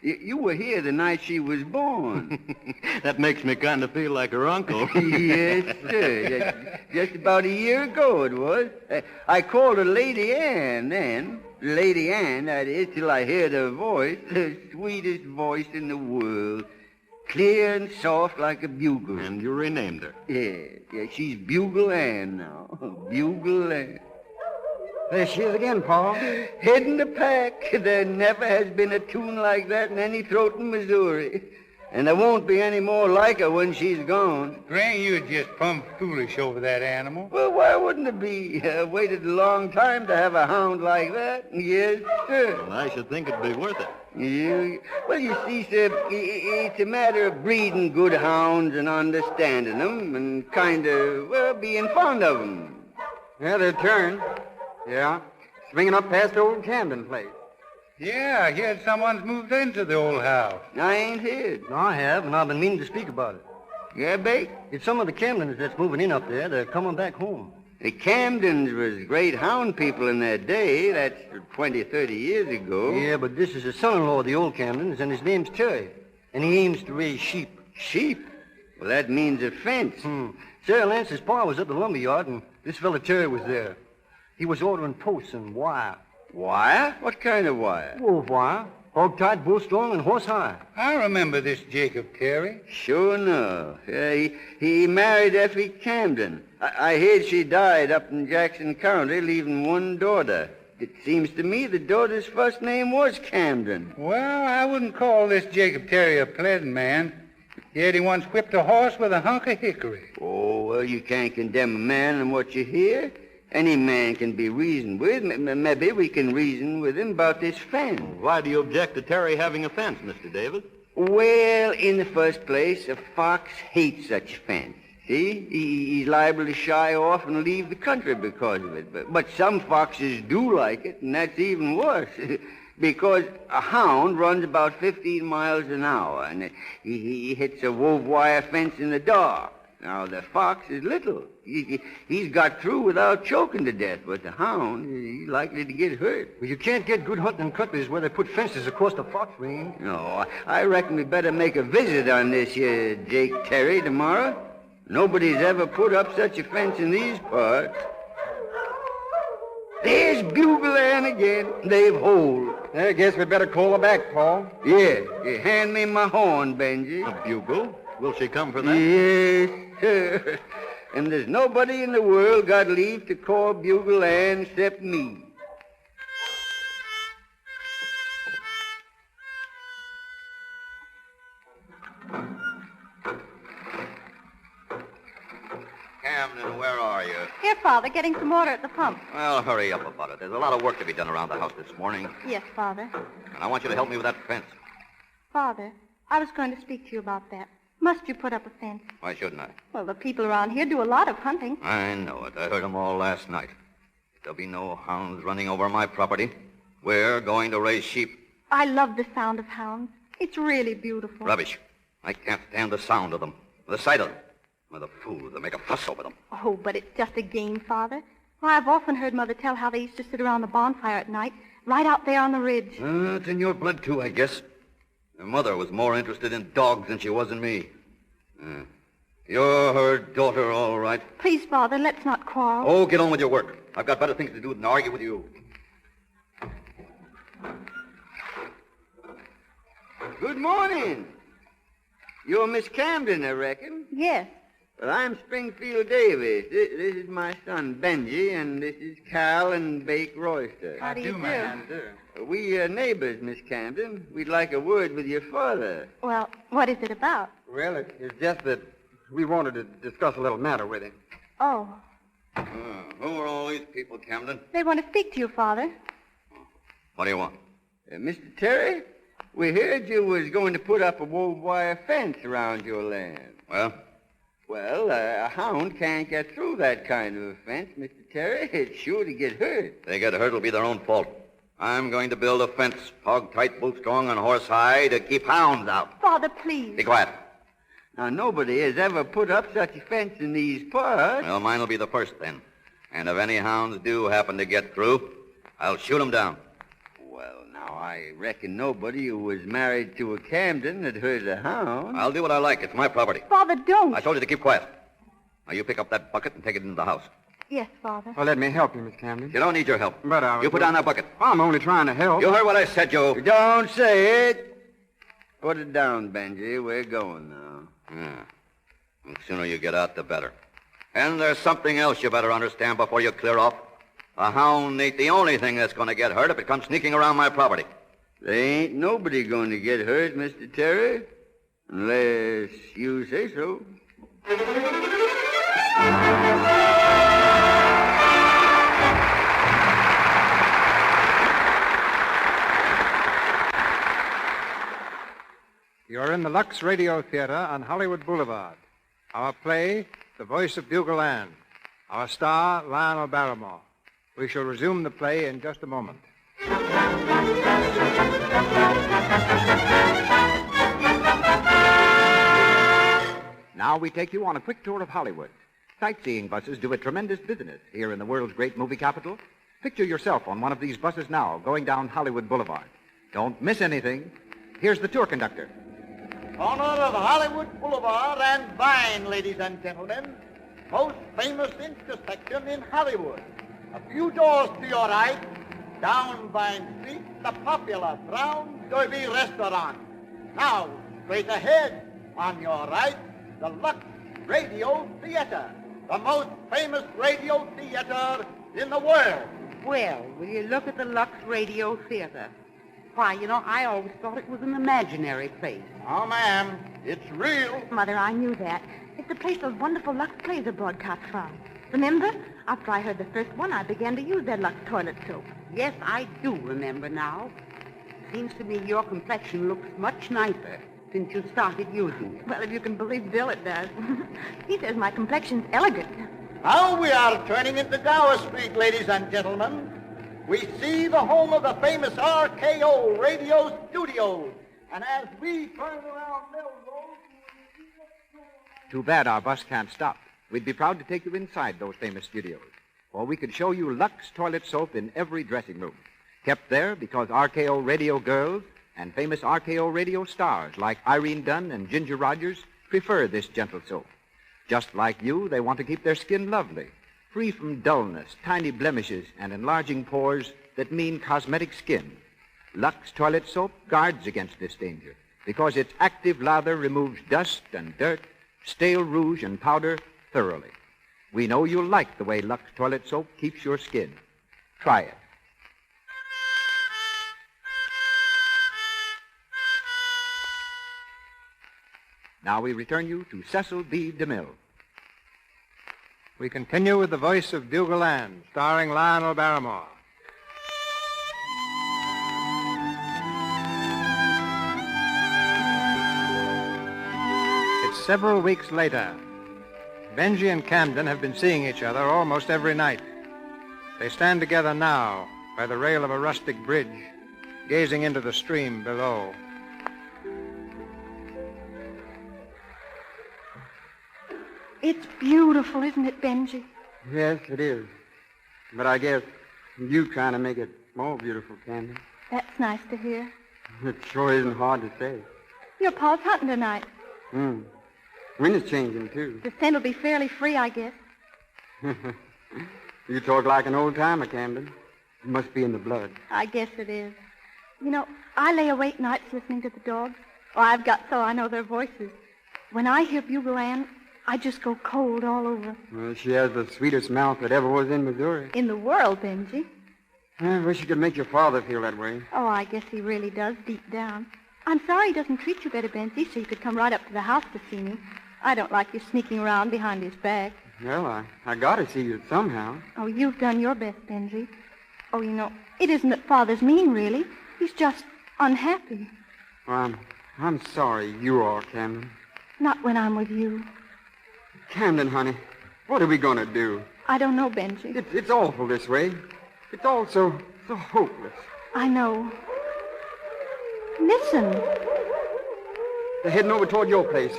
You were here the night she was born. That makes me kind of feel like her uncle. Yes, sir. Just about a year ago it was. I called her Lady Anne then. Lady Anne, that is, till I heard her voice, the sweetest voice in the world. Clear and soft like a bugle. And you renamed her. Yeah, she's Bugle Ann now. Bugle Ann. There she is again, Paul. Heading the pack. There never has been a tune like that in any throat in Missouri. And there won't be any more like her when she's gone. Granny, you're just plumb foolish over that animal. Well, why wouldn't it be? Waited a long time to have a hound like that. Yes, sir. Well, I should think it'd be worth it. Well, you see, sir, it's a matter of breeding good hounds and understanding them and kind of, well, being fond of them. Yeah, their turn. Yeah, swinging up past old Camden place. Yeah, I heard someone's moved into the old house. I ain't heard. No, I have, and I've been meaning to speak about it. Yeah, Bake? It's some of the Camdens that's moving in up there. They're coming back home. The Camdens was great hound people in their day. That's 20, 30 years ago. Yeah, but this is the son-in-law of the old Camdens, and his name's Terry. And he aims to raise sheep. Sheep? Well, that means a fence. Sarah Lance's pa was at the lumber yard, and this fella Terry was there. He was ordering posts and wire. Wire? What kind of wire? Wolf wire. Hog-tied, bull-strung, and horse-high. I remember this Jacob Terry. Sure enough. He married Effie Camden. I heard she died up in Jackson County, leaving one daughter. It seems to me the daughter's first name was Camden. Well, I wouldn't call this Jacob Terry a pleasant man. Yet he once whipped a horse with a hunk of hickory. Oh, well, you can't condemn a man on what you hear. Any man can be reasoned with. Maybe we can reason with him about this fence. Why do you object to Terry having a fence, Mr. Davis? Well, in the first place, a fox hates such a fence. See? He's liable to shy off and leave the country because of it. But some foxes do like it, and that's even worse. Because a hound runs about 15 miles an hour, and he hits a wove wire fence in the dark. Now, the fox is little. He's got through without choking to death, but the hound, he's likely to get hurt. Well, you can't get good hunting in countries where they put fences across the fox range. No, I reckon we better make a visit on this here Jake Terry tomorrow. Nobody's ever put up such a fence in these parts. There's Bugle Ann again. They've holed. I guess we better call her back, Paul. Yeah, hand me my horn, Benji. A bugle? Will she come for that? Yes, sir. And there's nobody in the world got leave to call Bugle Ann except me. Camden, where are you? Here, Father, getting some water at the pump. Well, hurry up about it. There's a lot of work to be done around the house this morning, Yes, Father. and I want you to help me with that fence. Father, I was going to speak to you about that. Must you put up a fence? Why shouldn't I? Well, the people around here do a lot of hunting. I know it. I heard them all last night. There'll be no hounds running over my property. We're going to raise sheep. I love the sound of hounds. It's really beautiful. Rubbish. I can't stand the sound of them, the sight of them. Or the fools that make a fuss over them. Oh, but it's just a game, Father. Why, I've often heard Mother tell how they used to sit around the bonfire at night, right out there on the ridge. It's in your blood, too, I guess. Your mother was more interested in dogs than she was in me. You're her daughter, all right. Please, Father, let's not quarrel. Oh, get on with your work. I've got better things to do than argue with you. Good morning. You're Miss Camden, I reckon. Yes. Well, I'm Springfield Davis. This is my son, Benji, and this is Cal and Bake Royster. How do you do? We are neighbors, Miss Camden. We'd like a word with your father. Well, what is it about? Well, it's just that we wanted to discuss a little matter with him. Oh, Who are all these people, Camden? they want to speak to you, Father. What do you want? Mr. Terry, we heard you was going to put up a wove wire fence around your land. Well? Well, a hound can't get through that kind of a fence, Mr. Terry. It's sure to get hurt. If they get hurt, it'll be their own fault. I'm going to build a fence, hog-tight, boots going on horse-hide, to keep hounds out. Father, please. Be quiet. Now, nobody has ever put up such a fence in these parts. Well, mine will be the first, then. And if any hounds do happen to get through, I'll shoot them down. Well, now, I reckon nobody who was married to a Camden had hurt a hound. I'll do what I like. It's my property. Father, don't. I told you to keep quiet. Now, you pick up that bucket and take it into the house. Yes, Father. Well, let me help you, Miss Camden. You don't need your help. But I was... You put down that bucket. I'm only trying to help. You heard what I said, Joe. Don't say it. Put it down, Benji. We're going now. Yeah. The sooner you get out, the better. And there's something else you better understand before you clear off. A hound ain't the only thing that's going to get hurt if it comes sneaking around my property. There ain't nobody going to get hurt, Mr. Terry, unless you say so. You're in the Lux Radio Theater on Hollywood Boulevard. Our play, The Voice of Bugle Ann. Our star, Lionel Barrymore. We shall resume the play in just a moment. Now we take you on a quick tour of Hollywood. Sightseeing buses do a tremendous business here in the world's great movie capital. Picture yourself on one of these buses now, going down Hollywood Boulevard. Don't miss anything. Here's the tour conductor. Corner of Hollywood Boulevard and Vine, ladies and gentlemen. Most famous intersection in Hollywood. A few doors to your right, down Vine Street, the popular Brown Derby Restaurant. Now, straight ahead, on your right, the Lux Radio Theater, the most famous radio theater in the world. Well, will you look at the Lux Radio Theater? Why, I always thought it was an imaginary place. Oh, ma'am, it's real. Mother, I knew that. It's the place those wonderful Lux plays are broadcast from. Remember? After I heard the first one, I began to use their Lux toilet soap. Yes, I do remember now. Seems to me your complexion looks much nicer since you started using it. Well, if you can believe Bill, it does. He says my complexion's elegant. Now we are turning into Gower Street, ladies and gentlemen. We see the home of the famous RKO Radio Studios. And as we turn around Melrose... Too bad our bus can't stop. We'd be proud to take you inside those famous studios. For we could show you Lux toilet soap in every dressing room. Kept there because RKO radio girls and famous RKO radio stars like Irene Dunn and Ginger Rogers prefer this gentle soap. Just like you, they want to keep their skin lovely, free from dullness, tiny blemishes, and enlarging pores that mean cosmetic skin. Lux toilet soap guards against this danger because its active lather removes dust and dirt, stale rouge and powder thoroughly. We know you'll like the way Lux toilet soap keeps your skin. Try it. Now we return you to Cecil B. DeMille. We continue with The Voice of Bugle Ann, starring Lionel Barrymore. It's several weeks later. Benji and Camden have been seeing each other almost every night. They stand together now by the rail of a rustic bridge, gazing into the stream below. It's beautiful, isn't it, Benji? Yes, it is. But I guess you kind of make it more beautiful, Candy. That's nice to hear. It sure isn't hard to say. Your pa's hunting tonight. Wind is changing, too. The scent will be fairly free, I guess. You talk like an old-timer, Camden. It must be in the blood. I guess it is. You know, I lay awake nights listening to the dogs. Oh, I've got so I know their voices. When I hear Bugle Ann, I just go cold all over. Well, she has the sweetest mouth that ever was in Missouri. In the world, Benji. I wish you could make your father feel that way. Oh, I guess he really does deep down. I'm sorry he doesn't treat you better, Benji, so you could come right up to the house to see me. I don't like you sneaking around behind his back. Well, I gotta see you somehow. Oh, you've done your best, Benji. Oh, you know, it isn't that Father's mean, really. He's just unhappy. Well, I'm sorry you are, Camden. Not when I'm with you. Camden, honey, what are we gonna do? I don't know, Benji. It's awful this way. It's all so hopeless. I know. Listen. They're heading over toward your place.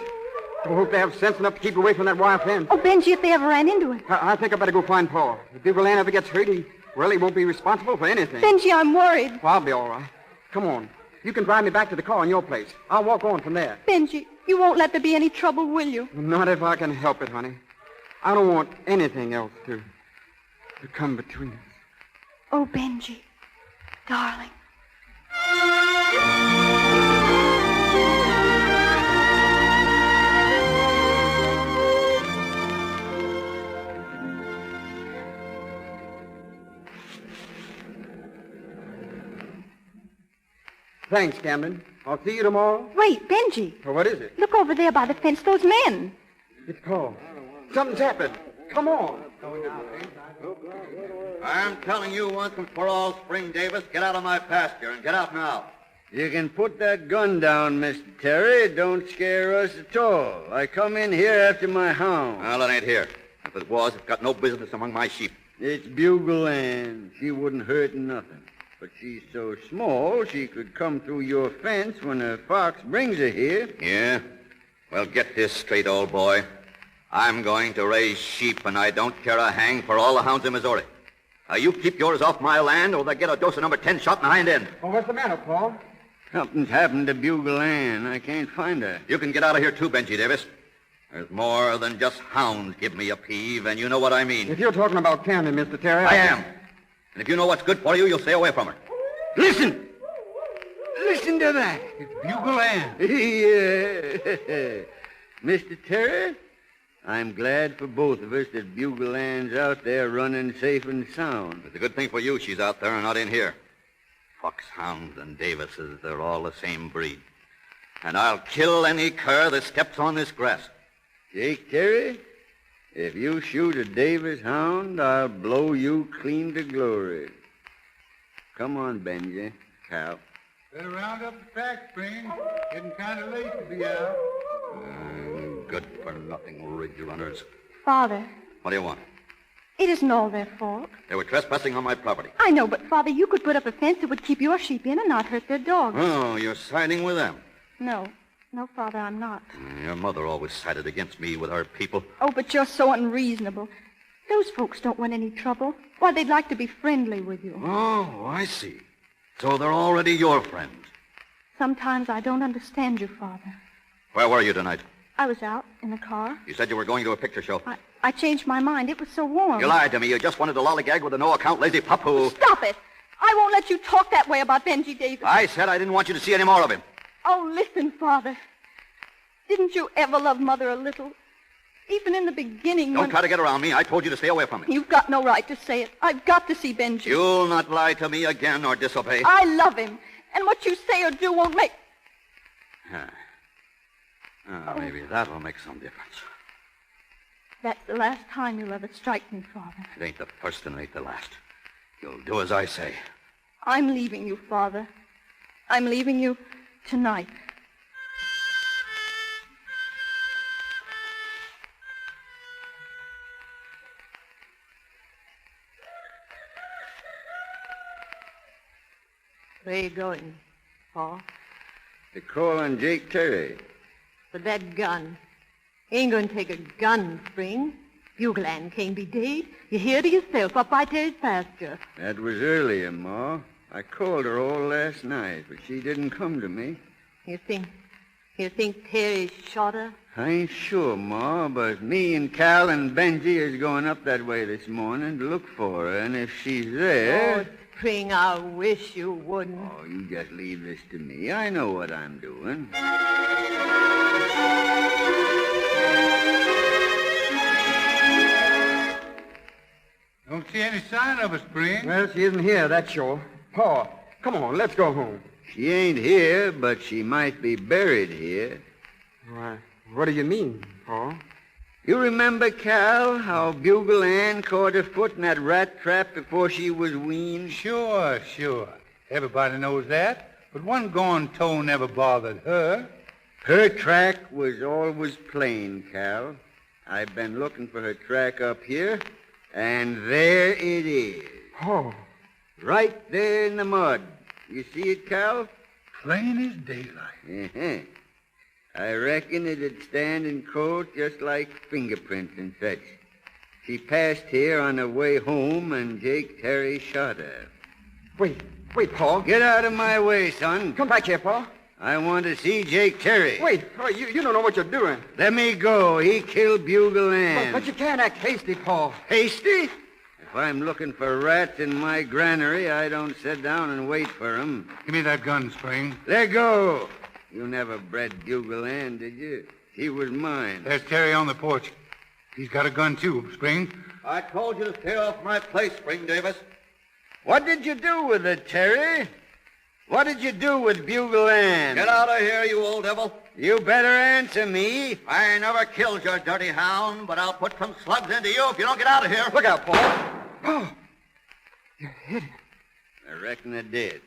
I hope they have sense enough to keep away from that wire fence. Oh, Benji, if they ever ran into it. I think I better go find Paul. If Bugle Ann ever gets hurt, he won't be responsible for anything. Benji, I'm worried. Well, I'll be all right. Come on. You can drive me back to the car in your place. I'll walk on from there. Benji, you won't let there be any trouble, will you? Not if I can help it, honey. I don't want anything else to come between us. Oh, Benji, darling. Thanks, Camden. I'll see you tomorrow. Wait, Benji. Well, what is it? Look over there by the fence, those men. It's Paul. Something's happened. Come on. I'm telling you once and for all, Spring Davis, get out of my pasture and get out now. You can put that gun down, Mr. Terry. Don't scare us at all. I come in here after my hound. Well, it ain't here. If it was, it's got no business among my sheep. It's Bugle Ann. She wouldn't hurt nothing. But she's so small, she could come through your fence when a fox brings her here. Yeah? Well, get this straight, old boy. I'm going to raise sheep, and I don't care a hang for all the hounds in Missouri. Now, you keep yours off my land, or they'll get a dose of number 10 shot in the hind end. Well, what's the matter, Paul? Something's happened to Bugle Ann. I can't find her. You can get out of here, too, Benji Davis. There's more than just hounds give me a peeve, and you know what I mean. If you're talking about Camden, Mr. Terry... I am. And if you know what's good for you, you'll stay away from her. Listen! Listen to that. It's Bugle Ann. Yeah. Mr. Terry, I'm glad for both of us that Bugle Ann's out there running safe and sound. It's a good thing for you she's out there and not in here. Foxhounds and Davises, they're all the same breed. And I'll kill any cur that steps on this grass. Jake Terry, if you shoot a Davis hound, I'll blow you clean to glory. Come on, Benji. Cal. Better round up the track, Spring. Getting kind of late to be out. Good-for-nothing ridge runners. Father, What do you want? it isn't all their fault. They were trespassing on my property. I know, but Father, you could put up a fence that would keep your sheep in and not hurt their dogs. Oh, you're siding with them. No, Father, I'm not. Your mother always sided against me with her people. Oh, but you're so unreasonable. Those folks don't want any trouble. Why, they'd like to be friendly with you. Oh, I see. So they're already your friends. Sometimes I don't understand you, Father. Where were you tonight? I was out in the car. You said you were going to a picture show. I changed my mind. It was so warm. You lied to me. You just wanted to lollygag with a no-account lazy pup who... Stop it! I won't let you talk that way about Benji Davis. I said I didn't want you to see any more of him. Oh, listen, Father. Didn't you ever love Mother a little? Even in the beginning Don't try to get around me. I told you to stay away from me. You've got no right to say it. I've got to see Benji. You'll not lie to me again or disobey. I love him. And what you say or do won't make... Maybe that'll make some difference. That's the last time you'll ever strike me, Father. It ain't the first and it ain't the last. You'll do as I say. I'm leaving you, Father. I'm leaving you tonight. Where you going, Pa? To call on Jake Terry. For that gun. Ain't gonna take a gun, Spring. Bugleland can't be dead. You hear to yourself up by Terry's pasture. That was earlier, Ma. I called her all last night, but she didn't come to me. You think Terry shot her? I ain't sure, Ma, but me and Cal and Benji is going up that way this morning to look for her, and if she's there... Oh, Spring, I wish you wouldn't. Oh, you just leave this to me. I know what I'm doing. Don't see any sign of her, Spring. Well, she isn't here, that's sure. Pa, come on, let's go home. She ain't here, but she might be buried here. Why, what do you mean, Pa? You remember, Cal, how Bugle Ann caught her foot in that rat trap before she was weaned? Sure. Everybody knows that. But one gone toe never bothered her. Her track was always plain, Cal. I've been looking for her track up here, and there it is. Oh. Right there in the mud. You see it, Cal? Plain as daylight. Uh-huh. I reckon it'd stand in court just like fingerprints and such. She passed here on her way home, and Jake Terry shot her. Wait, Pa. Get out of my way, son. Come back here, Pa. I want to see Jake Terry. Wait, you don't know what you're doing. Let me go. He killed Bugle Ann. But you can't act hasty, Pa. Hasty? If I'm looking for rats in my granary, I don't sit down and wait for 'em. Give me that gun, Spring. Let go. You never bred Bugle Ann, did you? He was mine. There's Terry on the porch. He's got a gun, too, Spring. I told you to stay off my place, Spring Davis. What did you do with it, Terry? What did you do with Bugle Ann? Get out of here, you old devil. You better answer me. I never killed your dirty hound, but I'll put some slugs into you if you don't get out of here. Look out, Pa. Oh, you hit it. I reckon I did.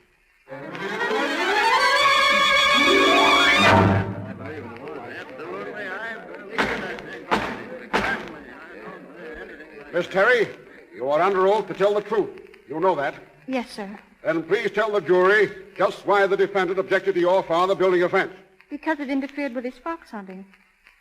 Miss Terry, you are under oath to tell the truth. You know that. Yes, sir. Then please tell the jury just why the defendant objected to your father building a fence. Because it interfered with his fox hunting.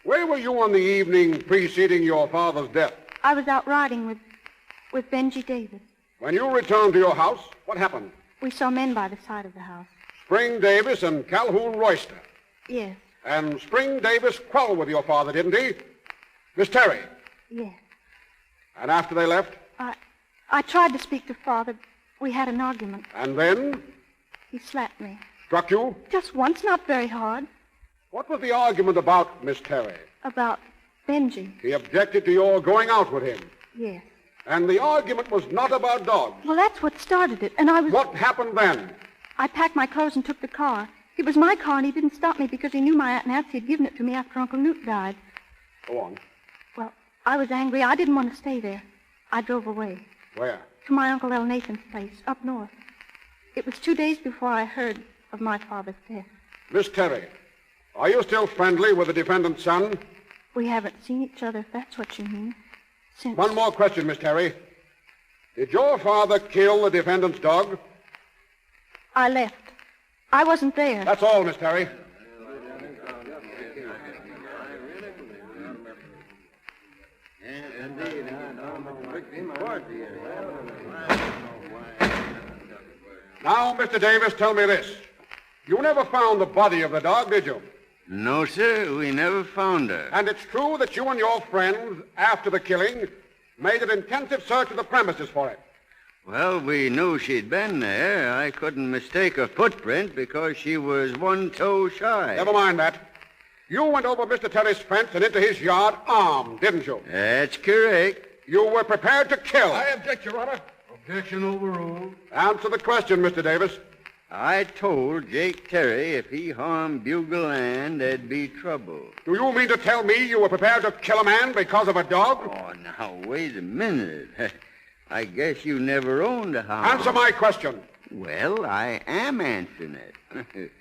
Where were you on the evening preceding your father's death? I was out riding with Benji Davis. When you returned to your house, what happened? We saw men by the side of the house. Spring Davis and Calhoun Royster. Yes. And Spring Davis quarreled with your father, didn't he? Miss Terry. Yes. And after they left? I tried to speak to Father. We had an argument. And then? He slapped me. Struck you? Just once, not very hard. What was the argument about, Miss Terry? About Benji. He objected to your going out with him. Yes. And the argument was not about dogs. Well, that's what started it, and I was... What happened then? I packed my clothes and took the car. It was my car, and he didn't stop me because he knew my Aunt Nancy had given it to me after Uncle Newt died. Go on. Well, I was angry. I didn't want to stay there. I drove away. Where? To my Uncle El Nathan's place, up north. It was 2 days before I heard of my father's death. Miss Terry, are you still friendly with the defendant's son? We haven't seen each other, if that's what you mean, since... One more question, Miss Terry. Did your father kill the defendant's dog? I left. I wasn't there. That's all, Miss Terry. Now, Mr. Davis, tell me this. You never found the body of the dog, did you? No, sir. We never found her. And it's true that you and your friends, after the killing, made an intensive search of the premises for it. Well, we knew she'd been there. I couldn't mistake her footprint because she was one toe shy. Never mind that. You went over Mr. Terry's fence and into his yard armed, didn't you? That's correct. You were prepared to kill. I object, Your Honor. Objection overruled. Answer the question, Mr. Davis. I told Jake Terry if he harmed Bugle Ann, there'd be trouble. Do you mean to tell me you were prepared to kill a man because of a dog? Oh, now, wait a minute. I guess you never owned a hound. Answer my question. Well, I am answering it.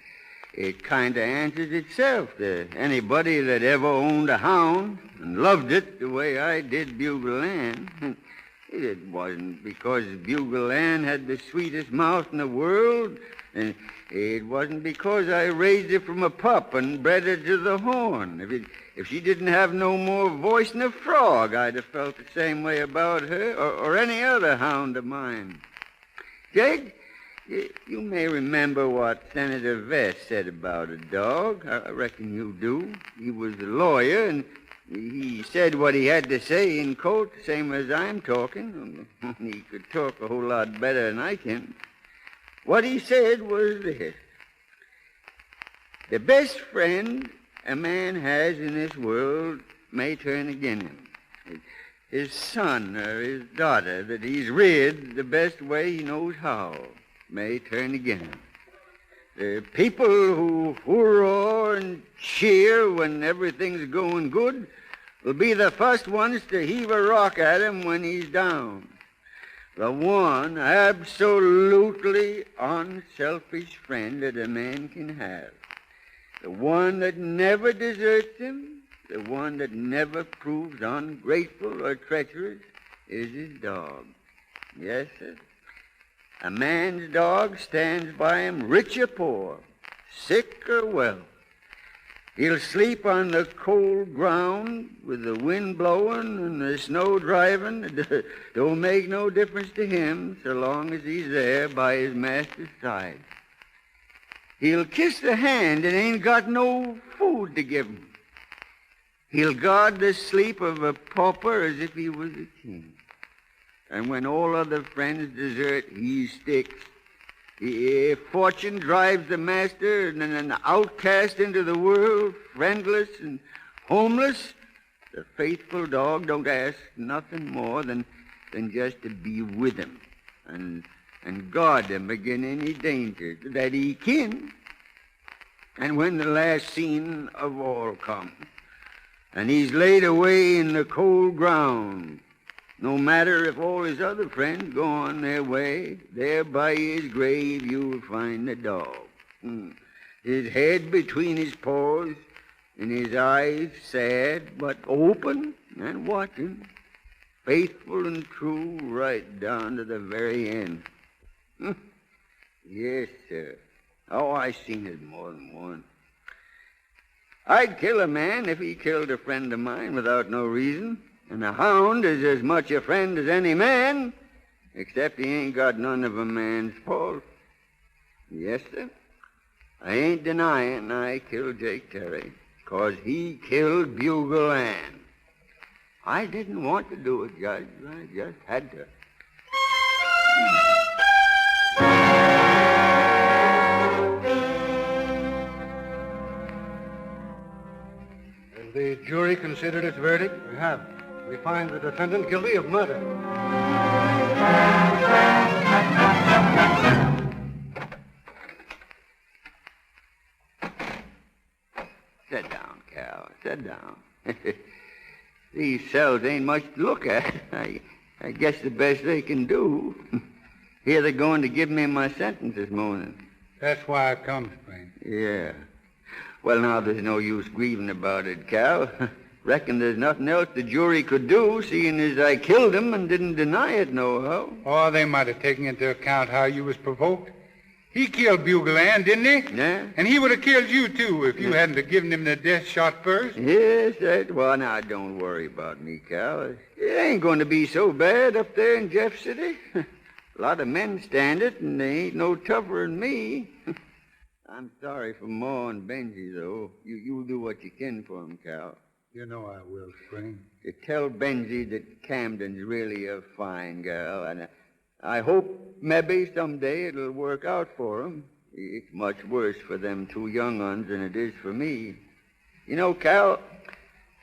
It kind of answers itself to anybody that ever owned a hound and loved it the way I did Bugle Ann. It wasn't because Bugle Ann had the sweetest mouth in the world And it wasn't because I raised her from a pup and bred her to the horn. If she didn't have no more voice than a frog, I'd have felt the same way about her or any other hound of mine. Jake, you may remember what Senator Vest said about a dog. I reckon you do. He was a lawyer, and he said what he had to say in court, the same as I'm talking. He could talk a whole lot better than I can. What he said was this: the best friend a man has in this world may turn against him. His son or his daughter that he's reared the best way he knows how may turn against him. The people who hoorah and cheer when everything's going good will be the first ones to heave a rock at him when he's down. The one absolutely unselfish friend that a man can have. The one that never deserts him, the one that never proves ungrateful or treacherous, is his dog. Yes, sir. A man's dog stands by him rich or poor, sick or well. He'll sleep on the cold ground with the wind blowing and the snow driving. It don't make no difference to him so long as he's there by his master's side. He'll kiss the hand that ain't got no food to give him. He'll guard the sleep of a pauper as if he was a king. And when all other friends desert, he sticks. If fortune drives the master and an outcast into the world, friendless and homeless, the faithful dog don't ask nothing more than just to be with him and guard him against any danger that he can. And when the last scene of all comes, and he's laid away in the cold ground, no matter if all his other friends go on their way, there by his grave you'll find the dog. His head between his paws, and his eyes sad but open and watching, faithful and true right down to the very end. Yes, sir. Oh, I seen it more than once. I'd kill a man if he killed a friend of mine without no reason. And a hound is as much a friend as any man, except he ain't got none of a man's fault. Yes, sir. I ain't denying I killed Jake Terry, 'cause he killed Bugle Ann. I didn't want to do it, Judge. I just had to. Has the jury considered its verdict? We have. We find the defendant guilty of murder. Sit down, Cal. Sit down. These cells ain't much to look at. I guess the best they can do. Here they're going to give me my sentence this morning. That's why I come, Spring. Yeah. Well, now, there's no use grieving about it, Cal. Reckon there's nothing else the jury could do, seeing as I killed him and didn't deny it nohow. Oh, they might have taken into account how you was provoked. He killed Bugle Ann, didn't he? Yeah. And he would have killed you, too, if you hadn't have given him the death shot first. Yes, well, now, don't worry about me, Cal. It ain't going to be so bad up there in Jeff City. A lot of men stand it, and they ain't no tougher than me. I'm sorry for Ma and Benji, though. You'll do what you can for him, Cal. You know I will, Spring. You tell Benji that Camden's really a fine girl, and I hope maybe someday it'll work out for him. It's much worse for them two young uns than it is for me. You know, Cal,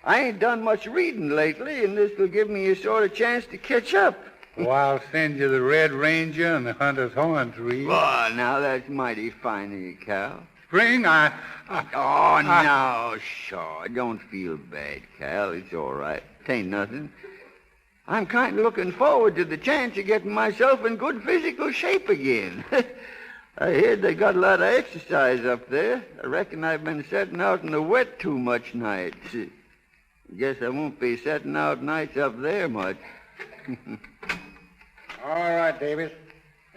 I ain't done much reading lately, and this will give me a sort of chance to catch up. Oh, I'll send you the Red Ranger and the Hunter's Horn to read. Oh, now that's mighty fine of you, Cal. Spring, no, sure. Don't feel bad, Cal. It's all right. It ain't nothing. I'm kind of looking forward to the chance of getting myself in good physical shape again. I heard they got a lot of exercise up there. I reckon I've been setting out in the wet too much nights. Guess I won't be setting out nights up there much. All right, Davis.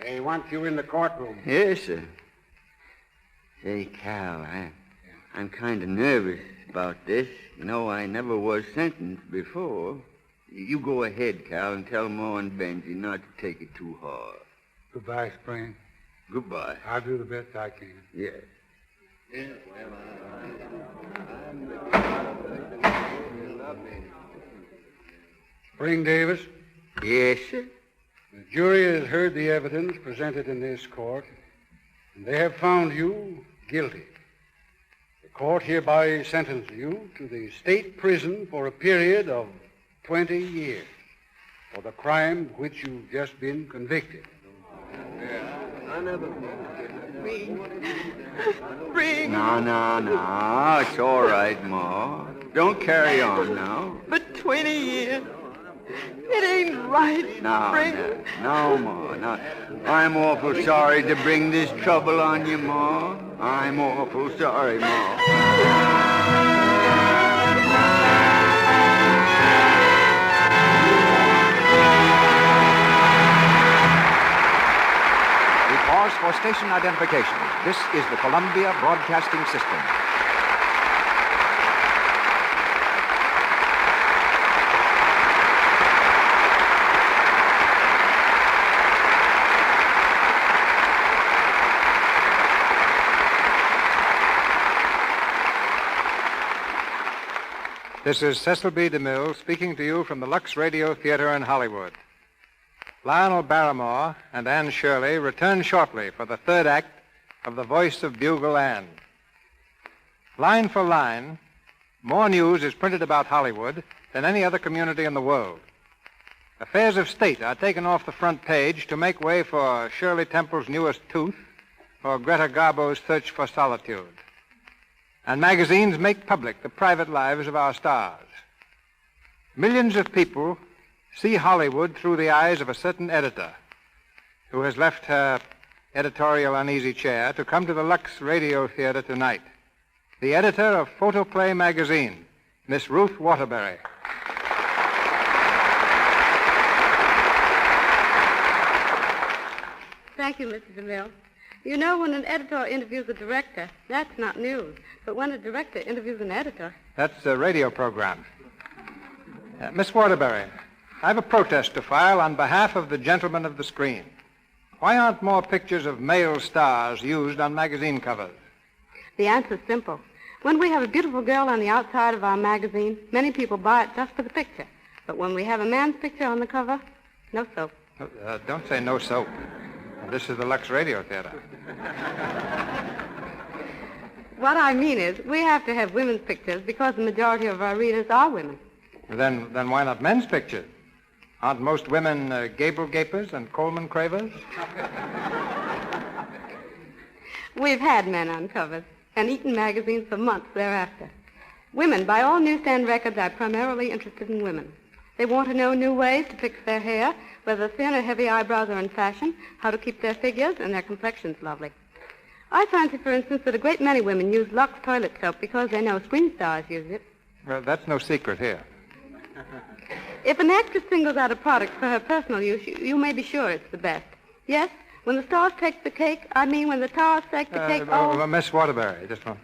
They want you in the courtroom. Yes, sir. Say, Cal, I'm kind of nervous about this. You know, I never was sentenced before. You go ahead, Cal, and tell Ma and Benji not to take it too hard. Goodbye, Spring. Goodbye. I'll do the best I can. Yes. Spring Davis? Yes, sir? The jury has heard the evidence presented in this court, and they have found you guilty. The court hereby sentences you to the state prison for a period of 20 years for the crime of which you've just been convicted. Spring. No. It's all right, Ma. Don't carry on now. But 20 years. It ain't right, No, Spring. no, Ma. No. I'm awful sorry to bring this trouble on you, Ma. I'm awful sorry, Ma. Pause for station identification. This is the Columbia Broadcasting System. This is Cecil B. DeMille speaking to you from the Lux Radio Theater in Hollywood. Lionel Barrymore and Anne Shirley return shortly for the third act of The Voice of Bugle Ann. Line for line, more news is printed about Hollywood than any other community in the world. Affairs of state are taken off the front page to make way for Shirley Temple's newest tooth or Greta Garbo's search for solitude. And magazines make public the private lives of our stars. Millions of people see Hollywood through the eyes of a certain editor who has left her editorial uneasy chair to come to the Lux Radio Theater tonight. The editor of Photoplay magazine, Miss Ruth Waterbury. Thank you, Mr. DeMille. You know, when an editor interviews a director, that's not news. But when a director interviews an editor... That's a radio program. Miss Waterbury, I have a protest to file on behalf of the gentlemen of the screen. Why aren't more pictures of male stars used on magazine covers? The answer's simple. When we have a beautiful girl on the outside of our magazine, many people buy it just for the picture. But when we have a man's picture on the cover, no soap. Don't say no soap. This is the Lux Radio Theater. What I mean is, we have to have women's pictures because the majority of our readers are women. Then why not men's pictures? Aren't most women Gable Gapers and Coleman Cravers? We've had men on covers and eaten magazines for months thereafter. Women, by all newsstand records, are primarily interested in women. They want to know new ways to fix their hair, whether thin or heavy eyebrows are in fashion, how to keep their figures and their complexions lovely. I fancy, for instance, that a great many women use Lux toilet soap because they know screen stars use it. Well, that's no secret here. If an actress singles out a product for her personal use, you may be sure it's the best. Yes, when the stars take the cake, I mean when the stars take the cake, Miss Waterbury, just one.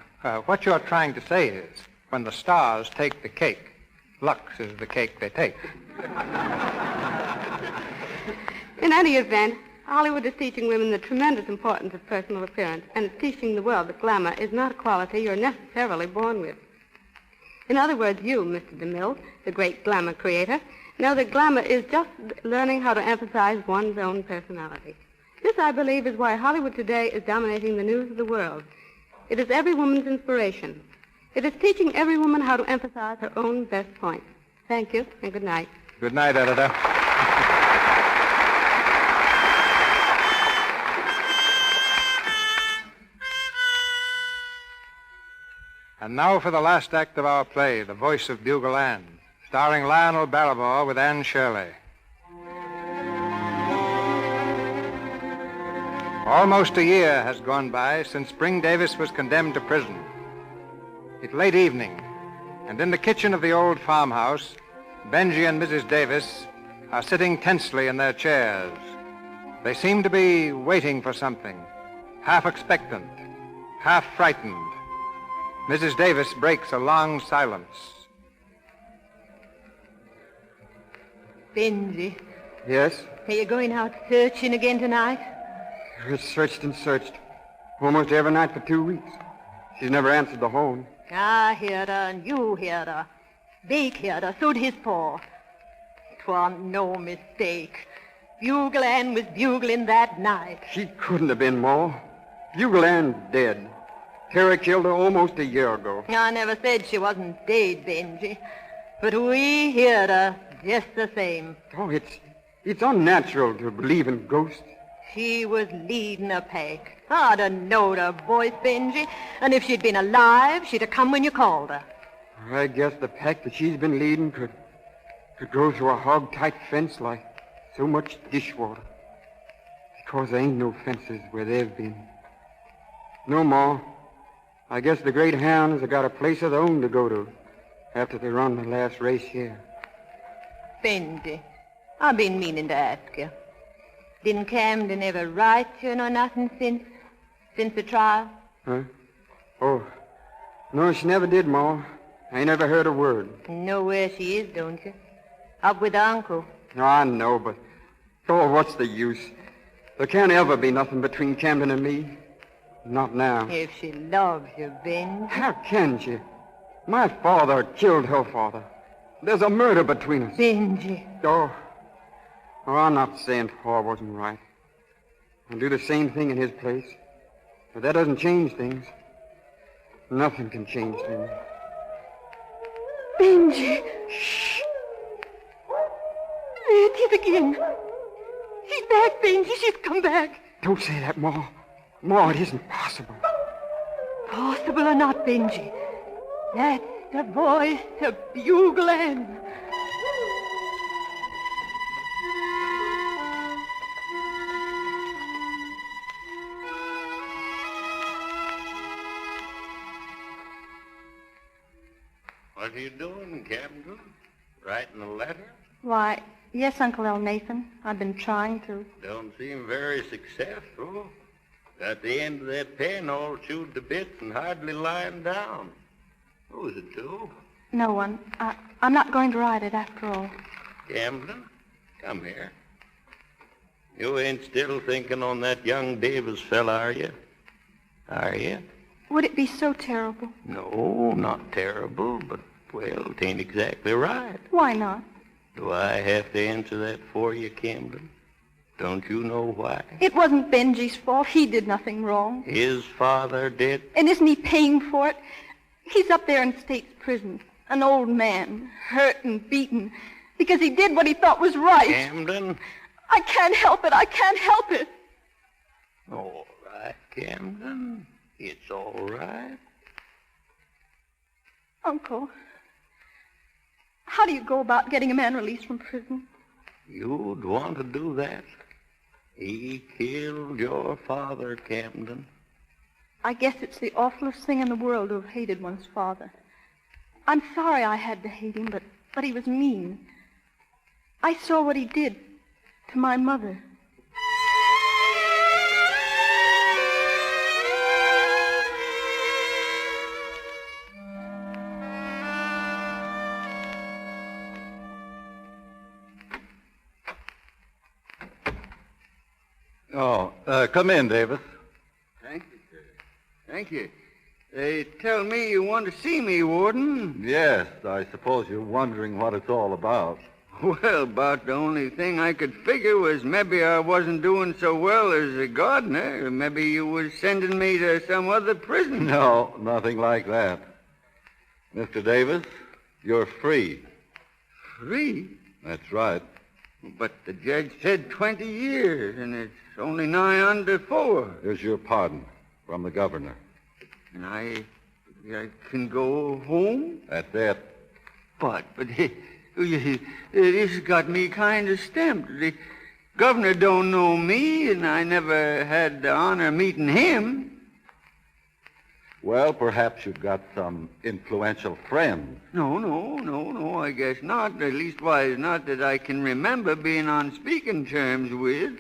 What you're trying to say is, when the stars take the cake, Lux is the cake they take. In any event, Hollywood is teaching women the tremendous importance of personal appearance, and it's teaching the world that glamour is not a quality you're necessarily born with. In other words, you, Mr. DeMille, the great glamour creator, know that glamour is just learning how to emphasize one's own personality. This, I believe, is why Hollywood today is dominating the news of the world. It is every woman's inspiration. It is teaching every woman how to emphasize her own best points. Thank you, and good night. Good night, editor. And now for the last act of our play, The Voice of Bugle Ann, starring Lionel Barrymore with Anne Shirley. Almost a year has gone by since Spring Davis was condemned to prison. It's late evening, and in the kitchen of the old farmhouse, Benji and Mrs. Davis are sitting tensely in their chairs. They seem to be waiting for something, half expectant, half frightened. Mrs. Davis breaks a long silence. Benji, Yes? are you going out searching again tonight? We've searched and searched. Almost every night for 2 weeks. She's never answered the horn. I heard her, and you heard her. Bake heard her, so'd his paw. 'Twan't no mistake. Bugle Ann was bugling that night. She couldn't have been more. Bugle Ann's dead. Terry killed her almost a year ago. I never said she wasn't dead, Benji. But we heard her just the same. Oh, it's unnatural to believe in ghosts. She was leading a pack. I'd have knowed her voice, Benji. And if she'd been alive, she'd have come when you called her. I guess the pack that she's been leading could go through a hog-tight fence like so much dishwater. Because there ain't no fences where they've been. No more. I guess the great hounds have got a place of their own to go to after they run the last race here. Benji, I've been meaning to ask you. Didn't Camden ever write you nor nothing since the trial? Huh? Oh, no, she never did, Ma. I ain't never heard a word. You know where she is, don't you? Up with Uncle. No, I know, but... Oh, what's the use? There can't ever be nothing between Camden and me. Not now. If she loves you, Ben. How can she? My father killed her father. There's a murder between us. Benji. Oh, I'm not saying Paul wasn't right. I'll do the same thing in his place. But that doesn't change things. Nothing can change things. Benji. Shh. There it is again. She's back, Benji. She's come back. Don't say that, Ma. Ma, it isn't possible. Possible or not, Benji. That's the voice of Bugle Ann. What are you doing, Camden? Writing a letter? Why, yes, Uncle El Nathan. I've been trying to. Don't seem very successful. Got the end of that pen all chewed to bits and hardly lying down. Who is it to? No one. I'm not going to write it after all. Camden, come here. You ain't still thinking on that young Davis fella, are you? Are you? Would it be so terrible? No, not terrible, but, well, it ain't exactly right. Why not? Do I have to answer that for you, Camden? Don't you know why? It wasn't Benji's fault. He did nothing wrong. His father did? And isn't he paying for it? He's up there in state's prison, an old man, hurt and beaten, because he did what he thought was right. Camden? I can't help it. I can't help it. All right, Camden. It's all right. Uncle, how do you go about getting a man released from prison? You'd want to do that? He killed your father, Camden. I guess it's the awfulest thing in the world to have hated one's father. I'm sorry I had to hate him, but he was mean. I saw what he did to my mother. Come in, Davis. Thank you, sir. Thank you. They tell me you want to see me, Warden. Yes, I suppose you're wondering what it's all about. Well, about the only thing I could figure was maybe I wasn't doing so well as a gardener. Maybe you was sending me to some other prison. No, nothing like that. Mr. Davis, you're free. Free? That's right. But the judge said 20 years, and it's only nigh under 4. Here's your pardon from the governor. And I can go home? That's it. But this got me kind of stamped. The governor don't know me, and I never had the honor of meeting him. Well, perhaps you've got some influential friends. No, I guess not. At least, not that I can remember being on speaking terms with.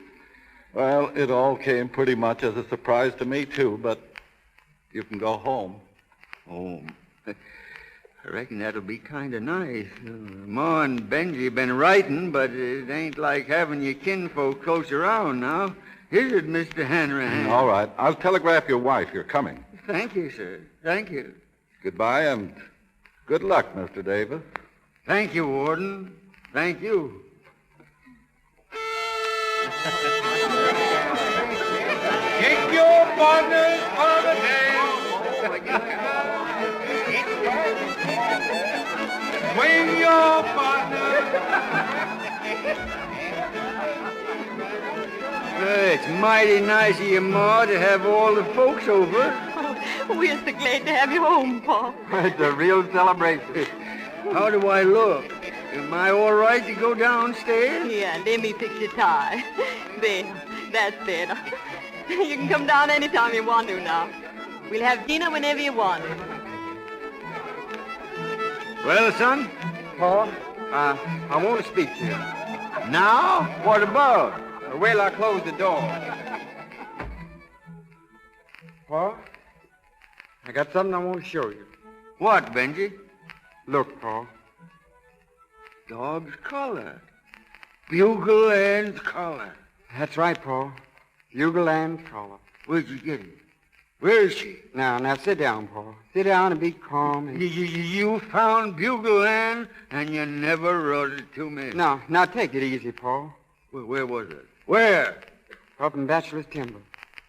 Well, it all came pretty much as a surprise to me, too, but You can go home. Home. I reckon that'll be kind of nice. Ma and Benji been writing, but it ain't like having your kinfolk close around now. Is it, Mr. Hanrahan? All right. I'll telegraph your wife you're coming. Thank you, sir. Thank you. Goodbye and good luck, Mr. Davis. Thank you, Warden. Thank you. Take your partners for the day. Swing your partners. It's mighty nice of you, Ma, to have all the folks over. We're so glad to have you home, Paul. It's a real celebration. How do I look? Am I all right to go downstairs? Yeah, let me fix your tie. There, that's better. You can come down anytime you want to now. We'll have dinner whenever you want. Well, son? Paul, I want to speak to you. Now? What about? Well, I closed the door. Paul, I got something I want to show you. What, Benji? Look, Paul. Dog's collar. Bugle Ann's collar. That's right, Paul. Bugle Ann's collar. Where'd you get it? Where is she? Now, sit down, Paul. Sit down and be calm. And... You found Bugle Ann, and you never wrote it to me. Now, take it easy, Paul. Where was it? Where? Up in Bachelor's Timber.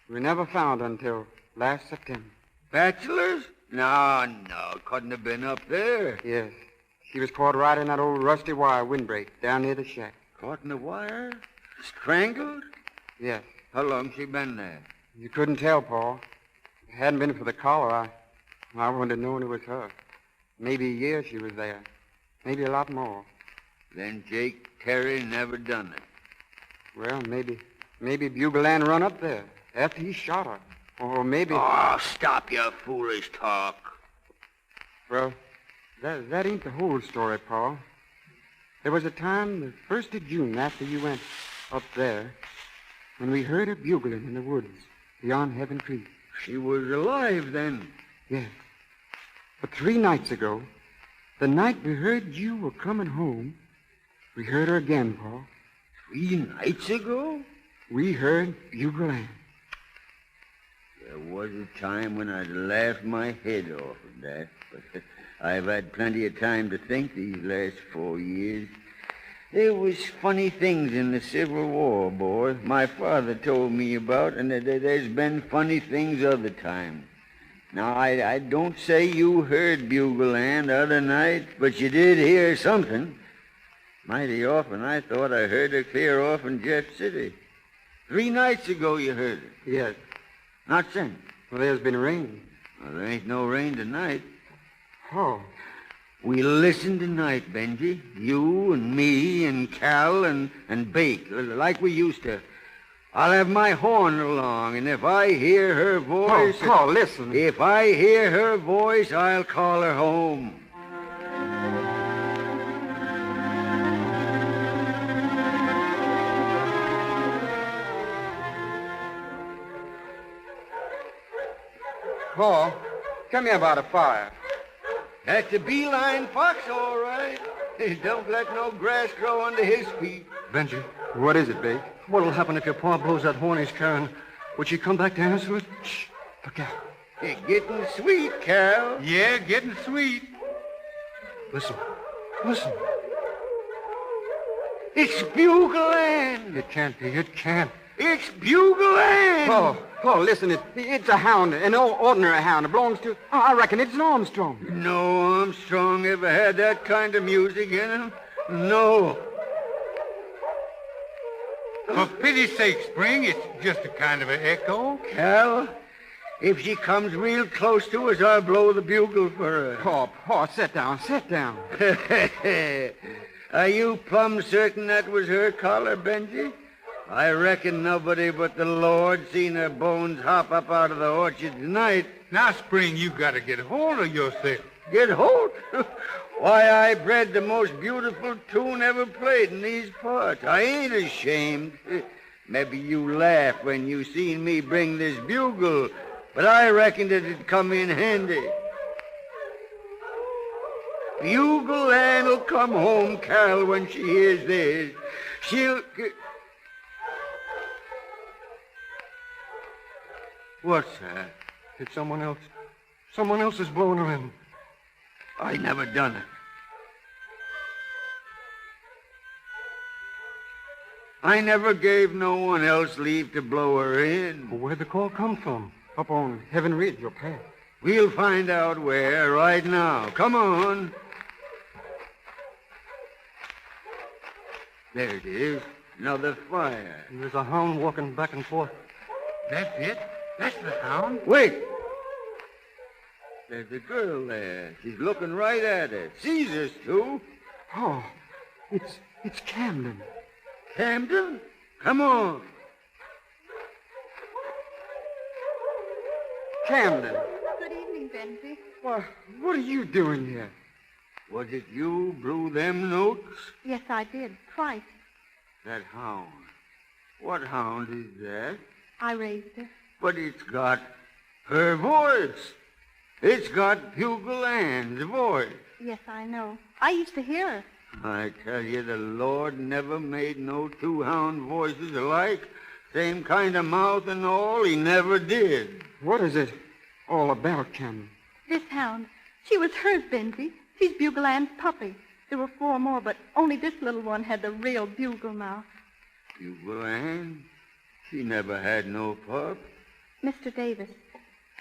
We never found her until last September. Bachelor's? No, couldn't have been up there. Yes. She was caught right in that old rusty wire windbreak down near the shack. Caught in the wire? Strangled? Yes. How long she been there? You couldn't tell, Paul. If it hadn't been for the collar, I wouldn't have known it was her. Maybe a year she was there. Maybe a lot more. Then Jake Terry never done it. Well, maybe Bugle Ann run up there after he shot her. Or maybe... Oh, stop your foolish talk. Well, that ain't the whole story, Paul. There was a time, the 1st of June, after you went up there, when we heard her bugling in the woods beyond Heaven Creek. She was alive then? Yes. But 3 nights ago, the night we heard you were coming home, we heard her again, Paul. 3 nights ago? We heard Bugle Ann. There was a time when I'd laughed my head off at that, but I've had plenty of time to think these last 4 years. There was funny things in the Civil War, boy, my father told me about, and there's been funny things other times. Now, I don't say you heard Bugle Ann the other night, but you did hear something. Mighty often I thought I heard her clear off in Jet City. 3 nights ago you heard her. Yes. Not since. Well, there's been rain. Well, there ain't no rain tonight. Oh. We'll listen tonight, Benji. You and me and Cal and Bake, like we used to. I'll have my horn along, and if I hear her voice... Paul, listen. If I hear her voice, I'll call her home. Paul, come here by the fire. That's a beeline fox, all right. Don't let no grass grow under his feet. Benji, What is it, Bake? what'll happen if your pa blows that horn he's carrying? Would she come back to answer it? Shh, look out. It's getting sweet, Cal. Yeah, getting sweet. Listen. It's Bugle Ann. It can't be. It can't. It's Bugle Ann. Paul, listen, it's a hound, an ordinary hound. It belongs to, I reckon it's an Armstrong. No Armstrong ever had that kind of music in him. No. For pity's sake, Spring, it's just a kind of an echo. Cal, if she comes real close to us, I'll blow the bugle for her. Paul, sit down. Are you plumb certain that was her collar, Benji? I reckon nobody but the Lord seen her bones hop up out of the orchard tonight. Now, Spring, you got to get hold of yourself. Get hold? Why, I bred the most beautiful tune ever played in these parts. I ain't ashamed. Maybe you laugh when you seen me bring this bugle. but I reckoned it'd come in handy. Bugle Ann'll come home, Carol, when she hears this. She'll... What's that? It's someone else. Someone else is blowing her in. I never done it. I never gave no one else leave to blow her in. Well, where'd the call come from? Up on Heaven Ridge, your path. We'll find out where right now. Come on. There it is. Another fire. And there's a hound walking back and forth. That's it? That's the hound? Wait. There's a girl there. She's looking right at us. Sees us, too. Oh, it's Camden. Camden? Come on. Camden. Good evening, Benji. Well, what are you doing here? Was it you blew them notes? Yes, I did. Twice. That hound. What hound is that? I raised her. But it's got her voice. It's got Bugle Ann's voice. Yes, I know. I used to hear her. I tell you, the Lord never made no two hound voices alike. Same kind of mouth and all, he never did. What is it all about, Camden? This hound. She was hers, Benji. She's Bugle Ann's puppy. There were 4 more, but only this little one had the real bugle mouth. Bugle Ann? She never had no pup. Mr. Davis,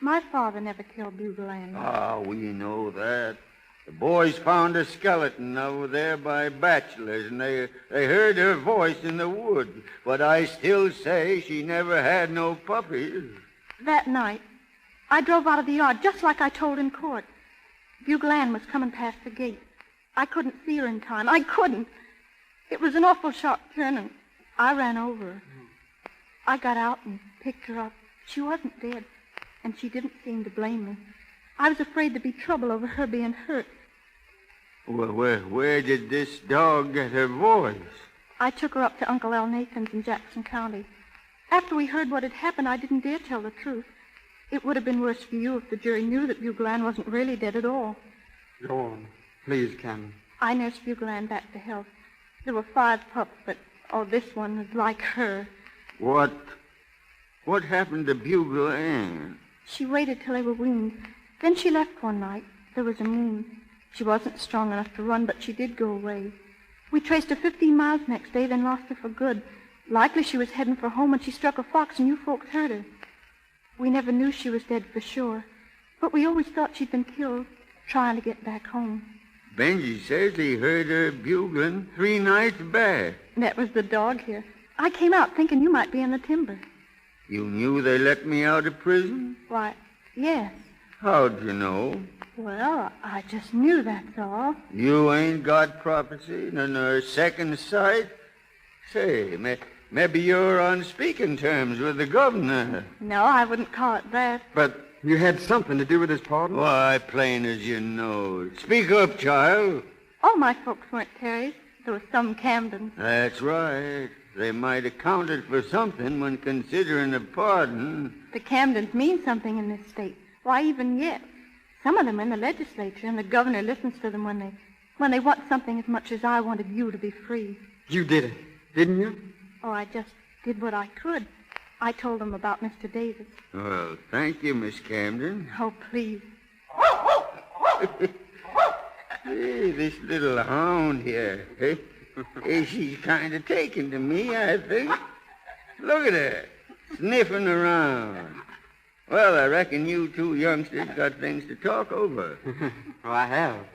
my father never killed Bugle Ann. Ah, we know that. The boys found a skeleton over there by Bachelor's, and they heard her voice in the woods. But I still say she never had no puppies. That night, I drove out of the yard just like I told in court. Bugle Ann was coming past the gate. I couldn't see her in time. I couldn't. It was an awful sharp turn, and I ran over her. I got out and picked her up. She wasn't dead, and she didn't seem to blame me. I was afraid there'd be trouble over her being hurt. Well, where did this dog get her voice? I took her up to Uncle Al Nathan's in Jackson County. After we heard what had happened, I didn't dare tell the truth. It would have been worse for you if the jury knew that Bugle Ann wasn't really dead at all. Go on. Please, Camden. I nursed Bugle Ann back to health. There were 5 pups, but, this one was like her. What happened to Bugle Ann? She waited till they were weaned. Then she left one night. There was a moon. She wasn't strong enough to run, but she did go away. We traced her 15 miles next day, then lost her for good. Likely she was heading for home when she struck a fox, and you folks heard her. We never knew she was dead for sure, but we always thought she'd been killed trying to get back home. Benji says he heard her bugling 3 nights back. That was the dog here. I came out thinking you might be in the timber. You knew they let me out of prison? Why, yes. How'd you know? Well, I just knew, that's all. You ain't got prophecy nor second sight? Say, maybe you're on speaking terms with the governor. No, I wouldn't call it that. But you had something to do with his pardon? Why, plain as you know. Speak up, child. All my folks weren't Terrys. There was some Camdens. That's right. They might have counted for something when considering a pardon. The Camdens mean something in this state. Why, even yet. Some of them are in the legislature, and the governor listens to them when they want something as much as I wanted you to be free. You did it, didn't you? Oh, I just did what I could. I told them about Mr. Davis. Well, thank you, Miss Camden. Oh, please. Hey, this little hound here. Hey, she's kind of taken to me, I think. Look at her, sniffing around. Well, I reckon you 2 youngsters got things to talk over. Well, I have.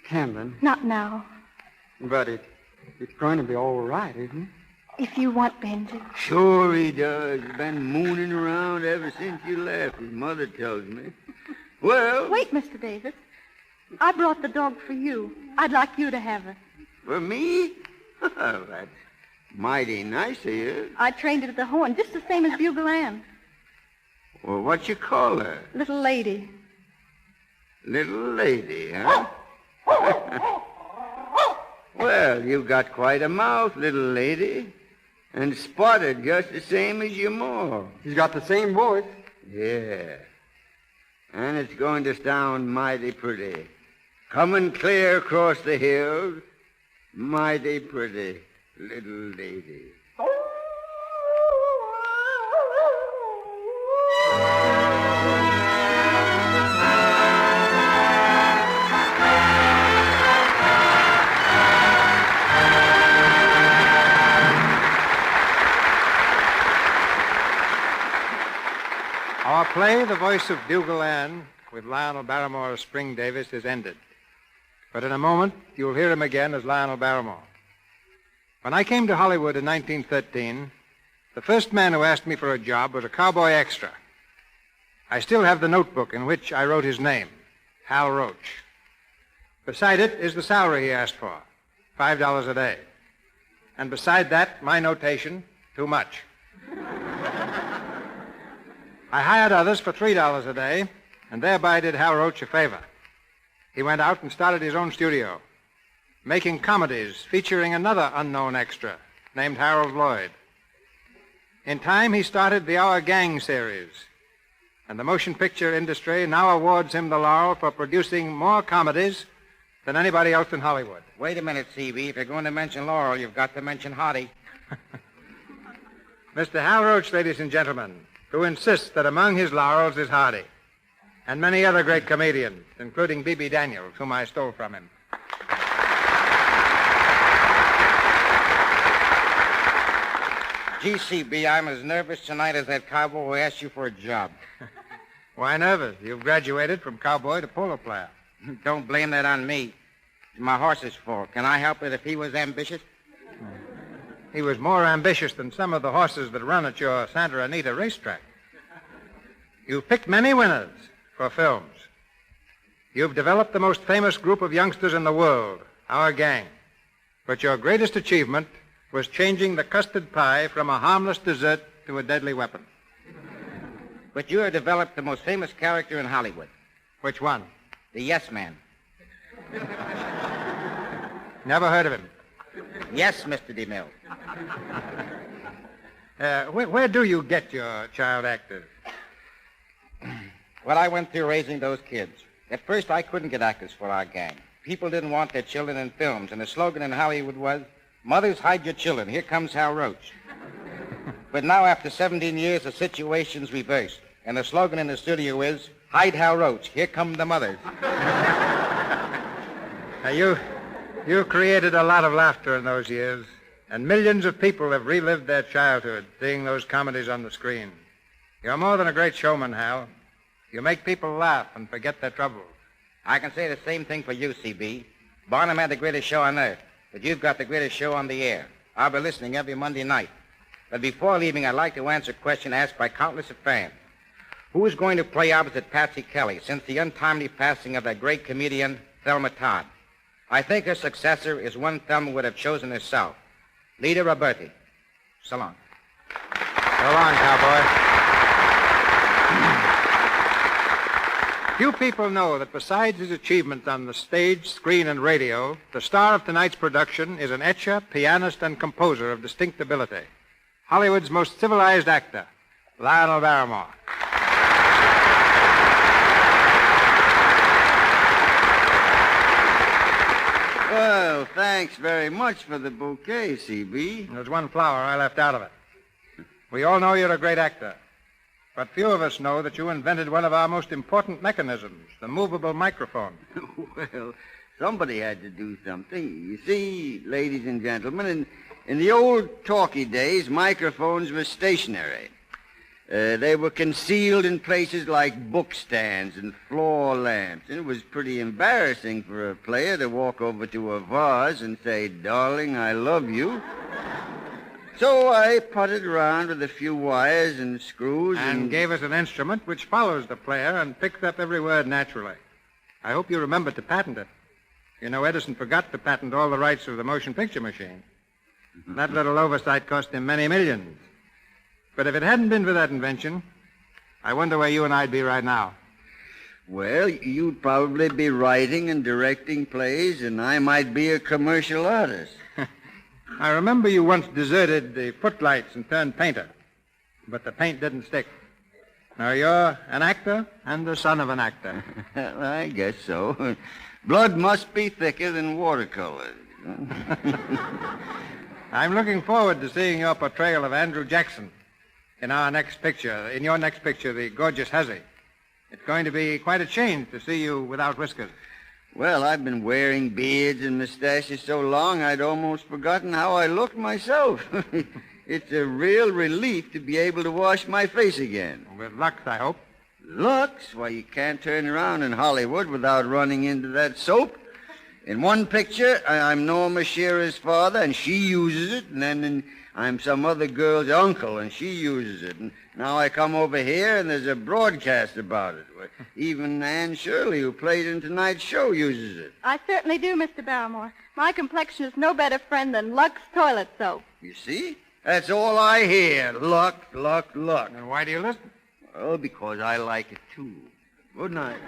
Camden. Not now. But it's going to be all right, isn't it? If you want Benji. Sure he does. He's been mooning around ever since you left, his mother tells me. Well... Wait, Mr. Davis. I brought the dog for you. I'd like you to have her. For me? Oh, that's mighty nice of you. I trained it at the horn, just the same as Bugle Ann. Well, what you call her? Little lady. Little lady, huh? Well, you've got quite a mouth, little lady. And spotted just the same as your ma. She's got the same voice. Yeah. And it's going to sound mighty pretty. Coming clear across the hills, mighty pretty little lady. Our play, The Voice of Bugle Ann, with Lionel Barrymore as Spring Davis, is ended. But in a moment, you'll hear him again as Lionel Barrymore. When I came to Hollywood in 1913, the first man who asked me for a job was a cowboy extra. I still have the notebook in which I wrote his name, Hal Roach. Beside it is the salary he asked for, $5 a day. And beside that, my notation, too much. I hired others for $3 a day, and thereby did Hal Roach a favor. He went out and started his own studio, making comedies featuring another unknown extra named Harold Lloyd. In time, he started the Our Gang series, and the motion picture industry now awards him the laurel for producing more comedies than anybody else in Hollywood. Wait a minute, C.B. If you're going to mention Laurel, you've got to mention Hottie. Mr. Hal Roach, ladies and gentlemen, who insists that among his laurels is Hardy, and many other great comedians, including B.B. Daniels, whom I stole from him. GCB, I'm as nervous tonight as that cowboy who asked you for a job. Why nervous? You've graduated from cowboy to polo player. Don't blame that on me. It's my horse's fault. Can I help it if he was ambitious? He was more ambitious than some of the horses that run at your Santa Anita racetrack. You've picked many winners for films. You've developed the most famous group of youngsters in the world, Our Gang. But your greatest achievement was changing the custard pie from a harmless dessert to a deadly weapon. But you have developed the most famous character in Hollywood. Which one? The Yes Man. Never heard of him. Yes, Mr. DeMille. Where do you get your child actors? Well, I went through raising those kids. At first, I couldn't get actors for Our Gang. People didn't want their children in films, and the slogan in Hollywood was, "Mothers, hide your children. Here comes Hal Roach." But now, after 17 years, the situation's reversed, and the slogan in the studio is, "Hide Hal Roach. Here come the mothers." You created a lot of laughter in those years, and millions of people have relived their childhood seeing those comedies on the screen. You're more than a great showman, Hal. You make people laugh and forget their troubles. I can say the same thing for you, C.B. Barnum had the greatest show on earth, but you've got the greatest show on the air. I'll be listening every Monday night. But before leaving, I'd like to answer a question asked by countless of fans. Who is going to play opposite Patsy Kelly since the untimely passing of that great comedian, Thelma Todd? I think her successor is one Thelma would have chosen herself, Lita Roberti. So long. So long, cowboy. Few people know that besides his achievements on the stage, screen, and radio, the star of tonight's production is an etcher, pianist, and composer of distinct ability. Hollywood's most civilized actor, Lionel Barrymore. Well, thanks very much for the bouquet, C.B. There's one flower I left out of it. We all know you're a great actor, but few of us know that you invented one of our most important mechanisms, the movable microphone. Well, somebody had to do something. You see, ladies and gentlemen, in the old talkie days, microphones were stationary. They were concealed in places like bookstands and floor lamps, and it was pretty embarrassing for a player to walk over to a vase and say, "Darling, I love you." So I putted around with a few wires and screws and gave us an instrument which follows the player and picks up every word naturally. I hope you remember to patent it. You know, Edison forgot to patent all the rights of the motion picture machine. That little oversight cost him many millions. But if it hadn't been for that invention, I wonder where you and I'd be right now. Well, you'd probably be writing and directing plays, and I might be a commercial artist. I remember you once deserted the footlights and turned painter, but the paint didn't stick. Now, you're an actor and the son of an actor. I guess so. Blood must be thicker than watercolor. I'm looking forward to seeing your portrayal of Andrew Jackson in your next picture, The Gorgeous Hussy. It's going to be quite a change to see you without whiskers. Well, I've been wearing beards and mustaches so long I'd almost forgotten how I looked myself. It's a real relief to be able to wash my face again. With Lux, I hope. Lux? Why, you can't turn around in Hollywood without running into that soap. In one picture, I'm Norma Shearer's father, and she uses it, and then I'm some other girl's uncle, and she uses it. And now I come over here, and there's a broadcast about it. Even Anne Shirley, who played in tonight's show, uses it. I certainly do, Mr. Barrymore. My complexion is no better friend than Lux toilet soap. You see? That's all I hear. Lux, Lux, Lux. And why do you listen? Well, because I like it, too. Good night.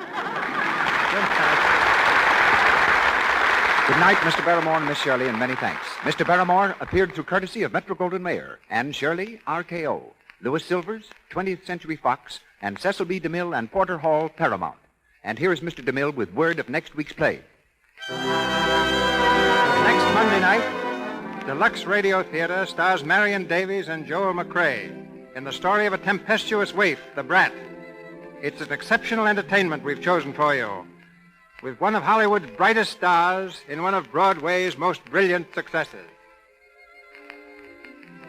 Good night, Mr. Barrymore and Miss Shirley, and many thanks. Mr. Barrymore appeared through courtesy of Metro-Goldwyn-Mayer, Anne Shirley, RKO, Louis Silvers, 20th Century Fox, and Cecil B. DeMille and Porter Hall, Paramount. And here is Mr. DeMille with word of next week's play. Next Monday night, the Lux Radio Theater stars Marion Davies and Joel McCrae in the story of a tempestuous waif, The Brat. It's an exceptional entertainment we've chosen for you, with one of Hollywood's brightest stars in one of Broadway's most brilliant successes.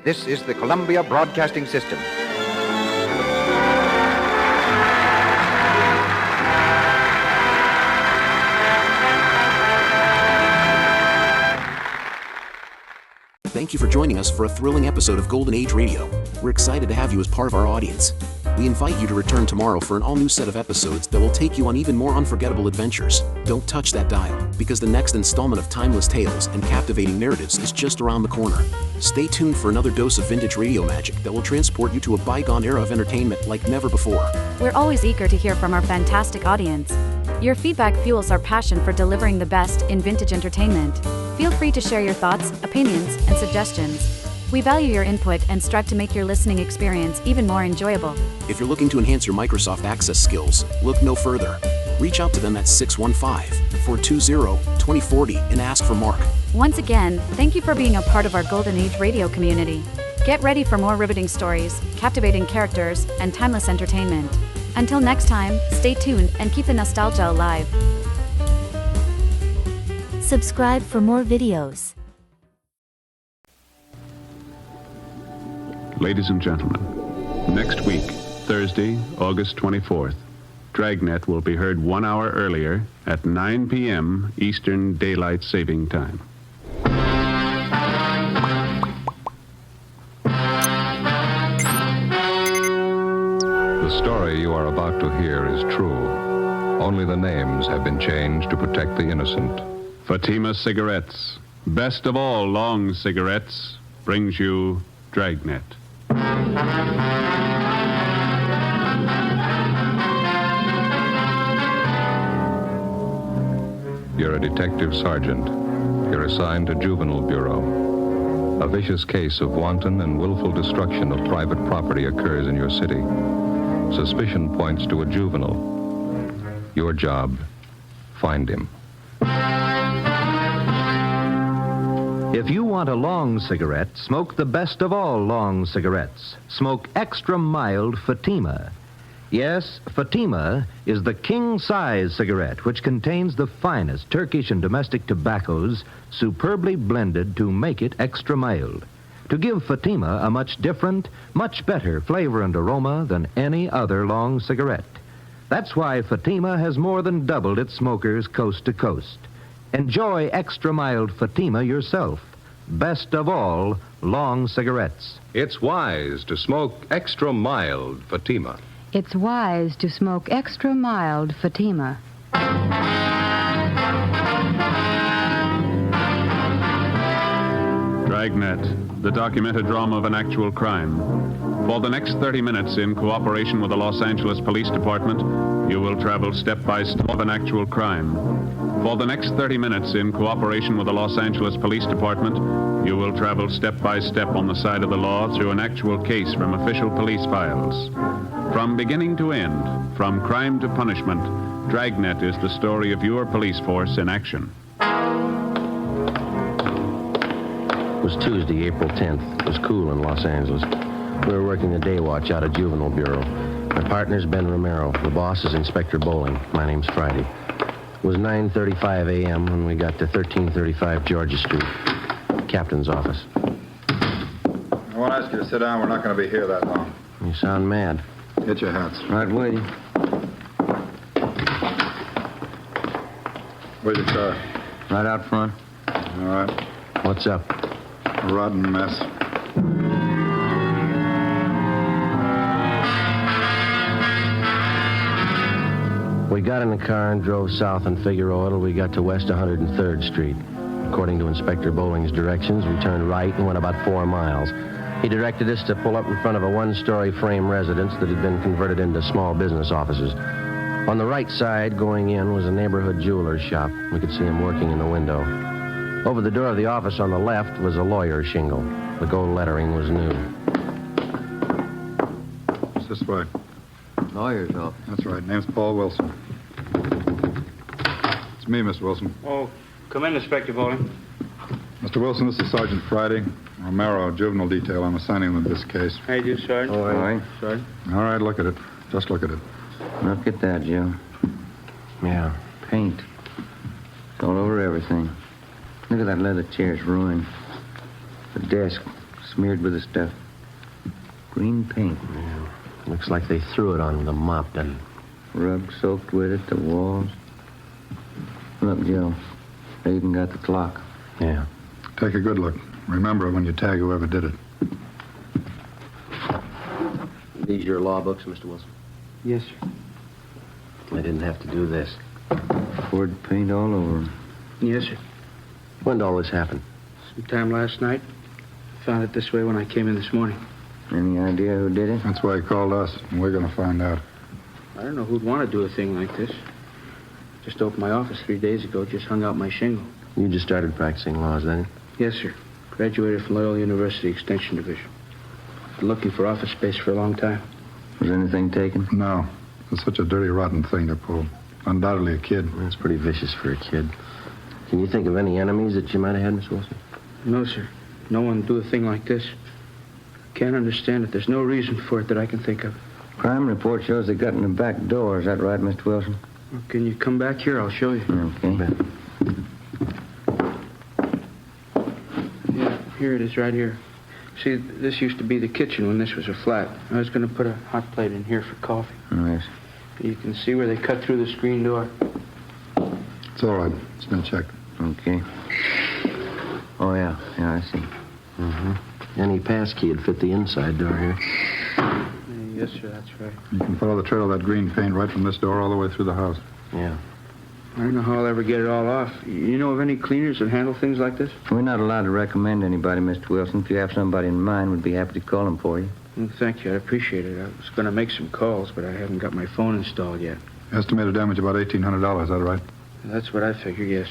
This is the Columbia Broadcasting System. Thank you for joining us for a thrilling episode of Golden Age Radio. We're excited to have you as part of our audience. We invite you to return tomorrow for an all-new set of episodes that will take you on even more unforgettable adventures. Don't touch that dial, because the next installment of timeless tales and captivating narratives is just around the corner. Stay tuned for another dose of vintage radio magic that will transport you to a bygone era of entertainment like never before. We're always eager to hear from our fantastic audience. Your feedback fuels our passion for delivering the best in vintage entertainment. Feel free to share your thoughts, opinions, and suggestions. We value your input and strive to make your listening experience even more enjoyable. If you're looking to enhance your Microsoft Access skills, look no further. Reach out to them at 615-420-2040 and ask for Mark. Once again, thank you for being a part of our Golden Age radio community. Get ready for more riveting stories, captivating characters, and timeless entertainment. Until next time, stay tuned and keep the nostalgia alive. Subscribe for more videos. Ladies and gentlemen, next week, Thursday, August 24th, Dragnet will be heard 1 hour earlier at 9 p.m. Eastern Daylight Saving Time. The story you are about to hear is true. Only the names have been changed to protect the innocent. Fatima Cigarettes, best of all long cigarettes, brings you Dragnet. You're a detective sergeant. You're assigned to Juvenile Bureau. A vicious case of wanton and willful destruction of private property occurs in your city. Suspicion points to a juvenile. Your job, find him. If you want a long cigarette, smoke the best of all long cigarettes. Smoke extra mild Fatima. Yes, Fatima is the king-size cigarette which contains the finest Turkish and domestic tobaccos superbly blended to make it extra mild, to give Fatima a much different, much better flavor and aroma than any other long cigarette. That's why Fatima has more than doubled its smokers coast to coast. Enjoy extra mild Fatima yourself. Best of all, long cigarettes. It's wise to smoke extra mild Fatima. It's wise to smoke extra mild Fatima. Dragnet, the documented drama of an actual crime. For the next 30 minutes, in cooperation with the Los Angeles Police Department, you will travel step by step of an actual crime. For the next 30 minutes, in cooperation with the Los Angeles Police Department, you will travel step by step on the side of the law through an actual case from official police files. From beginning to end, from crime to punishment, Dragnet is the story of your police force in action. It was Tuesday, April 10th. It was cool in Los Angeles. We were working the day watch out of Juvenile Bureau. My partner's Ben Romero. The boss is Inspector Bowling. My name's Friday. It was 9:35 a.m. when we got to 1335 Georgia Street, captain's office. I want to ask you to sit down. We're not going to be here that long. You sound mad. Get your hats. Right with you. Where's your car? Right out front. All right. What's up? A rotten mess. We got in the car and drove south on Figueroa till we got to West 103rd Street. According to Inspector Bowling's directions, we turned right and went about 4 miles. He directed us to pull up in front of a one-story frame residence that had been converted into small business offices. On the right side, going in, was a neighborhood jeweler's shop. We could see him working in the window. Over the door of the office on the left was a lawyer's shingle. The gold lettering was new. It's this way. Lawyer's office. That's right. Name's Paul Wilson. It's me, Mr. Wilson. Oh, come in, Inspector Bowling. Mr. Wilson, this is Sergeant Friday. Romero, juvenile detail. I'm assigning them this case. How you do, Sergeant? All right. Sergeant? All right, look at it. Just look at it. Look at that, Joe. Yeah. Paint. It's all over everything. Look at that leather chair. It's ruined. The desk smeared with the stuff. Green paint. Yeah. Looks like they threw it on the mop, doesn't it? Rug soaked with it, the walls. Look, Joe. They even got the clock. Yeah. Take a good look. Remember it when you tag whoever did it. These your law books, Mr. Wilson? Yes, sir. I didn't have to do this. Poured paint all over them. Yes, sir. When did all this happen? Sometime last night. Found it this way when I came in this morning. Any idea who did it? That's why he called us, and we're going to find out. I don't know who'd want to do a thing like this. Just opened my office 3 days ago, just hung out my shingle. You just started practicing laws, then? Yes, sir. Graduated from Loyola University Extension Division. Been looking for office space for a long time. Was anything taken? No. It's such a dirty, rotten thing to pull. Undoubtedly a kid. That's pretty vicious for a kid. Can you think of any enemies that you might have had, Miss Wilson? No, sir. No one would do a thing like this. Can't understand it. There's no reason for it that I can think of. Crime report shows they got in the back door. Is that right, Mr. Wilson? Well, can you come back here? I'll show you. Okay. Yeah, here it is right here. See, this used to be the kitchen when this was a flat. I was going to put a hot plate in here for coffee. Oh, yes. You can see where they cut through the screen door. It's all right. It's been checked. Okay. Oh, yeah. Yeah, I see. Mm-hmm. Any pass key would fit the inside door here. Yes, sir, that's right. You can follow the trail of that green paint right from this door all the way through the house. Yeah. I don't know how I'll ever get it all off. You know of any cleaners that handle things like this? We're not allowed to recommend anybody, Mr. Wilson. If you have somebody in mind, we'd be happy to call them for you. Well, thank you. I appreciate it. I was going to make some calls, but I haven't got my phone installed yet. Estimated damage about $1,800, is that right? That's what I figure, yes.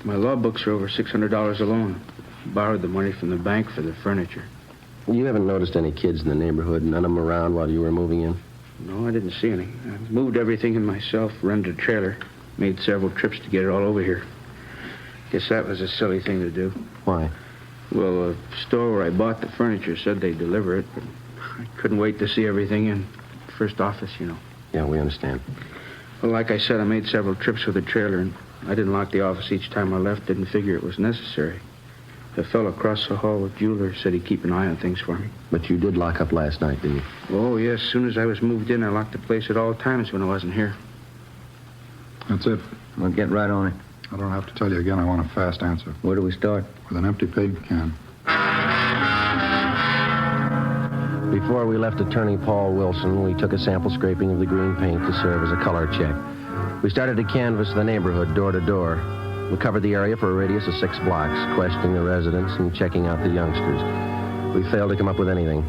My law books are over $600 alone. Borrowed the money from the bank for the furniture. You haven't noticed any kids in the neighborhood, none of them around while you were moving in? No, I didn't see any. I moved everything in myself, rented a trailer, made several trips to get it all over here. Guess that was a silly thing to do. Why? Well, the store where I bought the furniture said they'd deliver it, but I couldn't wait to see everything in. First office, you know. Yeah, we understand. Well, like I said, I made several trips with the trailer, and I didn't lock the office each time I left. Didn't figure it was necessary. A fellow across the hall with jeweler said he'd keep an eye on things for me. But you did lock up last night, didn't you? Oh, yes. As soon as I was moved in, I locked the place at all times when I wasn't here. That's it. We'll get right on it. I don't have to tell you again. I want a fast answer. Where do we start? With an empty paint can. Before we left Attorney Paul Wilson, we took a sample scraping of the green paint to serve as a color check. We started to canvass the neighborhood door to door. We covered the area for a radius of 6 blocks, questioning the residents and checking out the youngsters. We failed to come up with anything.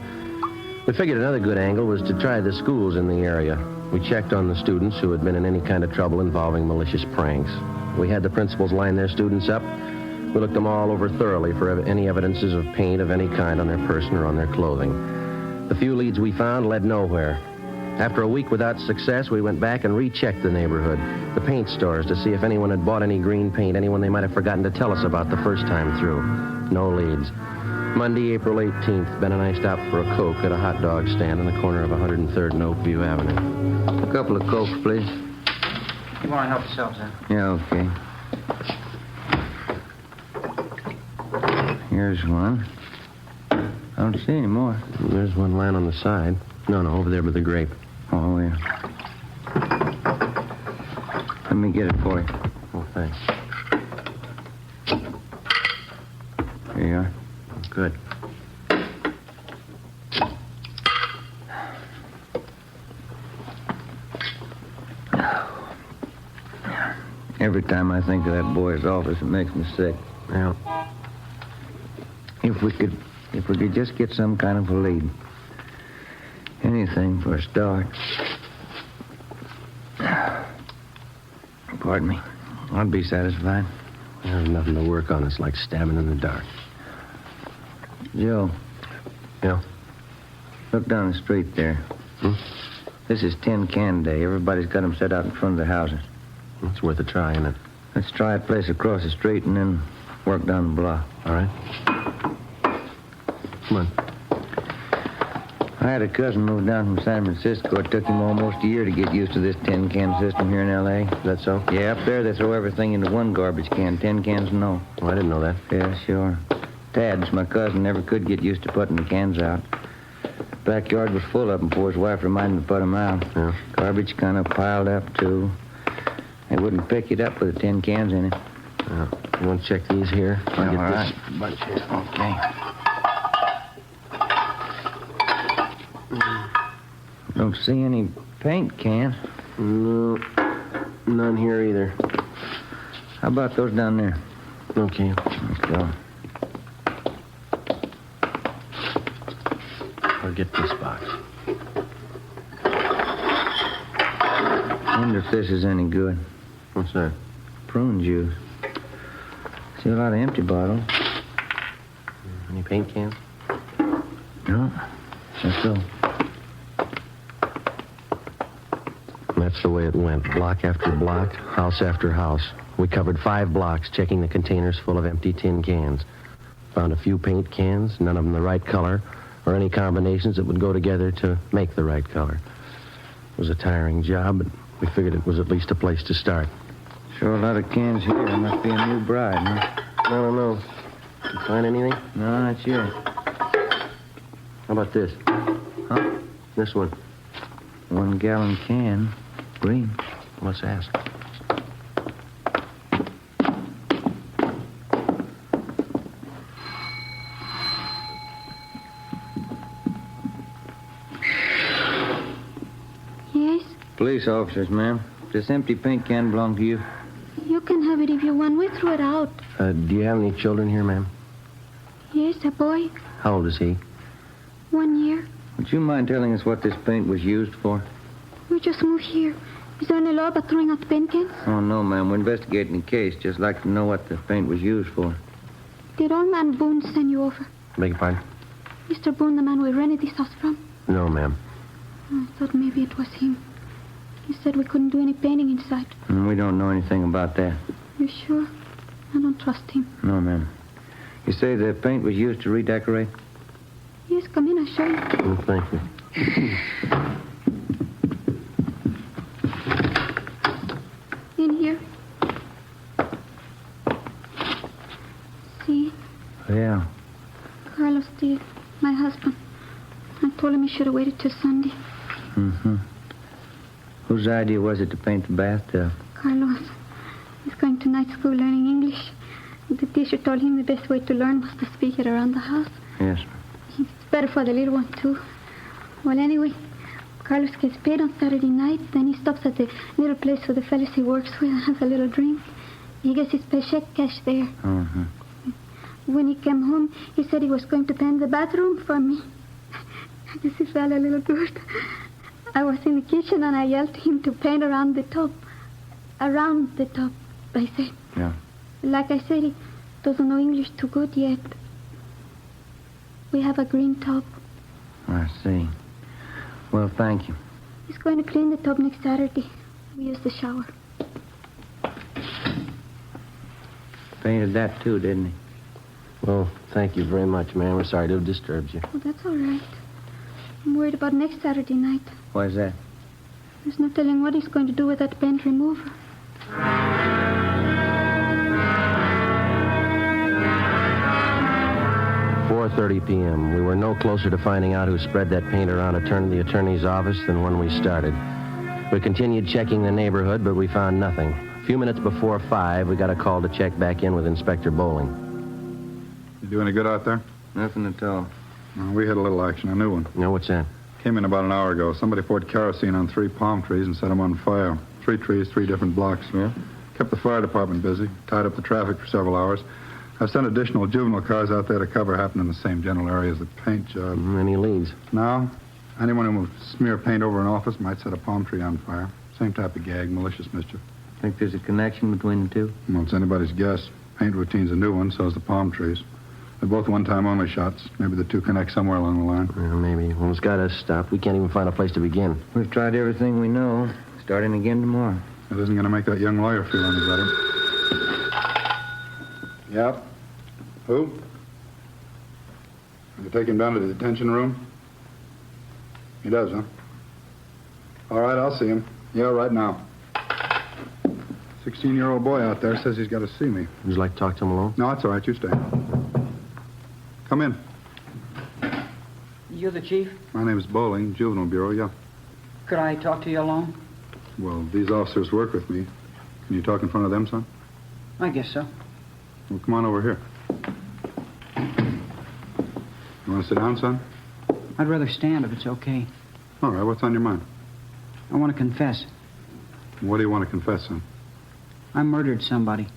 We figured another good angle was to try the schools in the area. We checked on the students who had been in any kind of trouble involving malicious pranks. We had the principals line their students up. We looked them all over thoroughly for any evidences of paint of any kind on their person or on their clothing. The few leads we found led nowhere. After a week without success, we went back and rechecked the neighborhood, the paint stores, to see if anyone had bought any green paint, anyone they might have forgotten to tell us about the first time through. No leads. Monday, April 18th, Ben and I stopped for a Coke at a hot dog stand on the corner of 103rd and Oakview Avenue. A couple of Cokes, please. You want to help yourself, sir? Yeah, okay. Here's one. I don't see any more. There's one lying on the side. No, over there by the grape. Oh, yeah. Let me get it for you. Oh, thanks. Here you are. Good. Every time I think of that boy's office, it makes me sick. Yeah. If we could just get some kind of a lead. Anything for a start. Pardon me. I'd be satisfied. There's nothing to work on. It's like stabbing in the dark. Joe. Yeah? Look down the street there. Hmm? This is tin can day. Everybody's got them set out in front of their houses. It's worth a try, isn't it? Let's try a place across the street and then work down the block. All right. Come on. I had a cousin move down from San Francisco. It took him almost a year to get used to this tin can system here in L.A. Is that so? Yeah, up there they throw everything into one garbage can. 10 cans no. Oh, I didn't know that. Yeah, sure. Tad's my cousin, never could get used to putting the cans out. Backyard was full of them before his wife reminded him to put them out. Yeah. Garbage kind of piled up, too. They wouldn't pick it up with the tin cans in it. Yeah. You want to check these here? I'll get all this right. Bunch here. Okay. Don't see any paint cans. No, none here either. How about those down there? Okay. Let's go. I'll get this box. Wonder if this is any good. What's that? Prune juice. See a lot of empty bottles. Any paint cans? No. Let's go. That's the way it went. Block after block, house after house. We covered 5 blocks, checking the containers full of empty tin cans. Found a few paint cans, none of them the right color, or any combinations that would go together to make the right color. It was a tiring job, but we figured it was at least a place to start. Sure a lot of cans here. There must be a new bride, huh? I don't know. Did you find anything? No, not yet. How about this? Huh? This one. 1 gallon can. Green. Let's ask. Yes? Police officers, ma'am. This empty paint can belong to you. You can have it if you want. We threw it out. Do you have any children here, ma'am? Yes, a boy. How old is he? 1 year. Would you mind telling us what this paint was used for? We just moved here. Is there any law about throwing out the paint cans? Oh, no, ma'am. We're investigating the case. Just like to know what the paint was used for. Did old man Boone send you over? Beg your pardon? Mr. Boone, the man we rented this house from? No, ma'am. I thought maybe it was him. He said we couldn't do any painting inside. We don't know anything about that. You sure? I don't trust him. No, ma'am. You say the paint was used to redecorate? Yes, come in, I'll show you. Oh, thank you. In here. See? Yeah. Carlos did. My husband. I told him he should have waited till Sunday. Mm-hmm. Whose idea was it to paint the bathtub? Carlos. He's going to night school learning English. The teacher told him the best way to learn was to speak it around the house. Yes. It's better for the little one, too. Well, anyway, Carlos gets paid on Saturday night. Then he stops at the little place with the fellas he works with and has a little drink. He gets his paycheck cash there. Mm-hmm. When he came home, he said he was going to paint the bathroom for me. I guess he felt a little good. I was in the kitchen and I yelled to him to paint around the top. Around the top, I said. Yeah. Like I said, he doesn't know English too good yet. We have a green top. I see. Well, thank you. He's going to clean the tub next Saturday. We use the shower. Painted that, too, didn't he? Well, thank you very much, ma'am. We're sorry to have disturbed you. Oh, that's all right. I'm worried about next Saturday night. Why's that? There's no telling what he's going to do with that paint remover. 4:30 p.m. We were no closer to finding out who spread that paint around a turn of the attorney's office than when we started. We continued checking the neighborhood, but we found nothing. A few minutes before 5, we got a call to check back in with Inspector Bowling. You do any good out there? Nothing at all. No, we had a little action, a new one. No, what's that? Came in about an hour ago. Somebody poured kerosene on 3 palm trees and set them on fire. 3 trees, 3 different blocks. Yeah? Kept the fire department busy, tied up the traffic for several hours. I've sent additional juvenile cars out there to cover happened in the same general area as the paint job. Any leads? No. Anyone who would smear paint over an office might set a palm tree on fire. Same type of gag, malicious mischief. Think there's a connection between the two? Well, it's anybody's guess. Paint routine's a new one, so's the palm trees. They're both one-time only shots. Maybe the two connect somewhere along the line. Yeah, maybe. Well, it's got us stopped. We can't even find a place to begin. We've tried everything we know. Starting again tomorrow. That isn't going to make that young lawyer feel any better. Yep. Who? You take him down to the detention room? He does, huh? All right, I'll see him. Yeah, right now. 16-year-old boy out there says he's got to see me. Would you like to talk to him alone? No, it's all right. You stay. Come in. You're the chief? My name is Bowling, Juvenile Bureau, yeah. Could I talk to you alone? Well, these officers work with me. Can you talk in front of them, son? I guess so. Well, come on over here. You want to sit down, son? I'd rather stand if it's okay. All right, what's on your mind? I want to confess. What do you want to confess, son? I murdered somebody.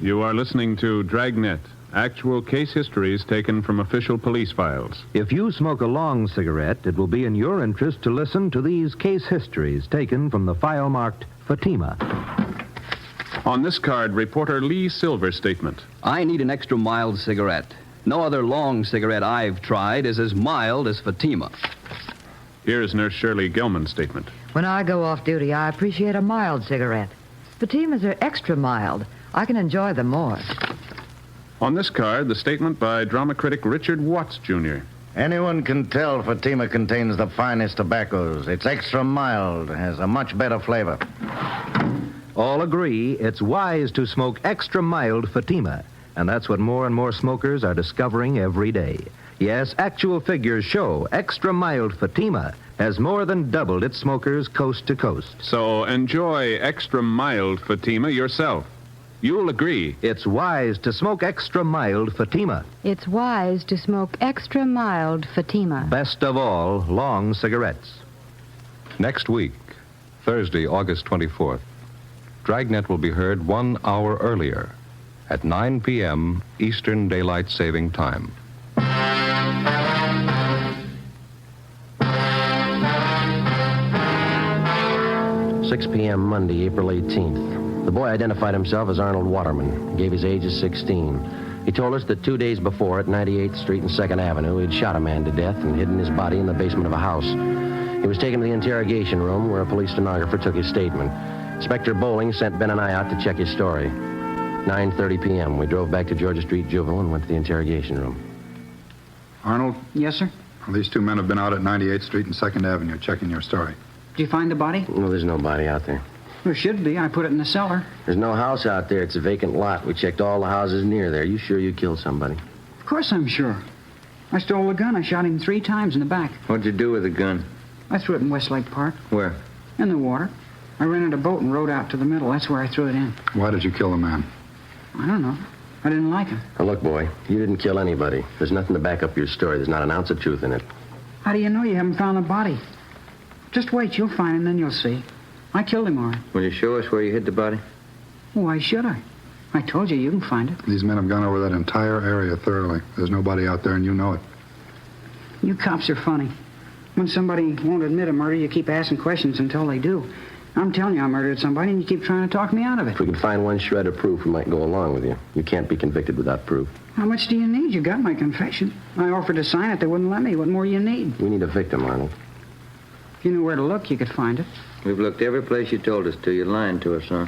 You are listening to Dragnet, actual case histories taken from official police files. If you smoke a long cigarette, it will be in your interest to listen to these case histories taken from the file marked Fatima. On this card, reporter Lee Silver's statement. I need an extra mild cigarette. No other long cigarette I've tried is as mild as Fatima. Here's Nurse Shirley Gelman's statement. When I go off duty, I appreciate a mild cigarette. Fatimas are extra mild. I can enjoy them more. On this card, the statement by drama critic Richard Watts, Jr. Anyone can tell Fatima contains the finest tobaccos. It's extra mild, has a much better flavor. All agree it's wise to smoke extra mild Fatima, and that's what more and more smokers are discovering every day. Yes, actual figures show extra mild Fatima has more than doubled its smokers coast to coast. So enjoy extra mild Fatima yourself. You'll agree. It's wise to smoke extra mild Fatima. It's wise to smoke extra mild Fatima. Best of all, long cigarettes. Next week, Thursday, August 24th, Dragnet will be heard 1 hour earlier at 9 p.m. Eastern Daylight Saving Time. 6 p.m. Monday, April 18th. The boy identified himself as Arnold Waterman, gave his age as 16. He told us that 2 days before at 98th Street and 2nd Avenue, he'd shot a man to death and hidden his body in the basement of a house. He was taken to the interrogation room where a police stenographer took his statement. Inspector Bowling sent Ben and I out to check his story. 9:30 p.m. We drove back to Georgia Street Juvenile and went to the interrogation room. Arnold? Yes, sir? Well, these 2 men have been out at 98th Street and 2nd Avenue checking your story. Did you find the body? No, there's no body out there. There should be. I put it in the cellar. There's no house out there. It's a vacant lot. We checked all the houses near there. You sure you killed somebody? Of course I'm sure. I stole the gun. I shot him 3 times in the back. What'd you do with the gun? I threw it in Westlake Park. Where? In the water. I rented a boat and rowed out to the middle. That's where I threw it in. Why did you kill the man? I don't know. I didn't like him. Now, look, boy, you didn't kill anybody. There's nothing to back up your story. There's not an ounce of truth in it. How do you know you haven't found the body? Just wait. You'll find him, then you'll see. I killed him, all right. Will you show us where you hid the body? Why should I? I told you can find it. These men have gone over that entire area thoroughly. There's nobody out there, and you know it. You cops are funny. When somebody won't admit a murder, you keep asking questions until they do. I'm telling you I murdered somebody, and you keep trying to talk me out of it. If we could find one shred of proof, we might go along with you. You can't be convicted without proof. How much do you need? You got my confession. I offered to sign it. They wouldn't let me. What more you need? We need a victim, Arnold. If you knew where to look, you could find it. We've looked every place you told us to. You're lying to us, huh?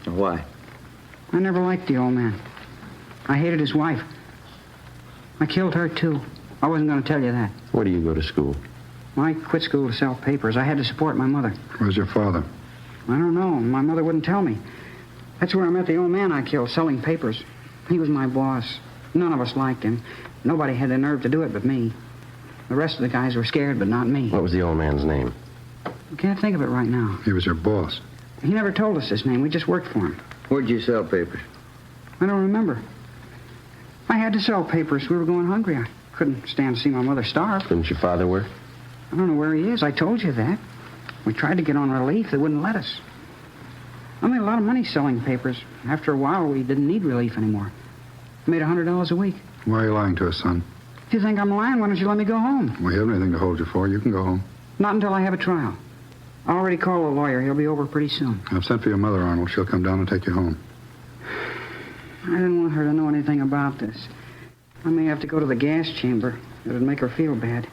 Why? I never liked the old man. I hated his wife. I killed her, too. I wasn't going to tell you that. Where do you go to school? I quit school to sell papers. I had to support my mother. Where's your father? I don't know. My mother wouldn't tell me. That's where I met the old man I killed, selling papers. He was my boss. None of us liked him. Nobody had the nerve to do it but me. The rest of the guys were scared, but not me. What was the old man's name? I can't think of it right now. He was your boss. He never told us his name. We just worked for him. Where'd you sell papers? I don't remember. I had to sell papers. We were going hungry. I couldn't stand to see my mother starve. Didn't your father work? I don't know where he is. I told you that. We tried to get on relief. They wouldn't let us. I made a lot of money selling papers. After a while, we didn't need relief anymore. I made $100 a week. Why are you lying to us, son? If you think I'm lying, why don't you let me go home? We haven't anything to hold you for. You can go home. Not until I have a trial. I already called a lawyer. He'll be over pretty soon. I've sent for your mother, Arnold. She'll come down and take you home. I didn't want her to know anything about this. I may have to go to the gas chamber. It'd make her feel bad.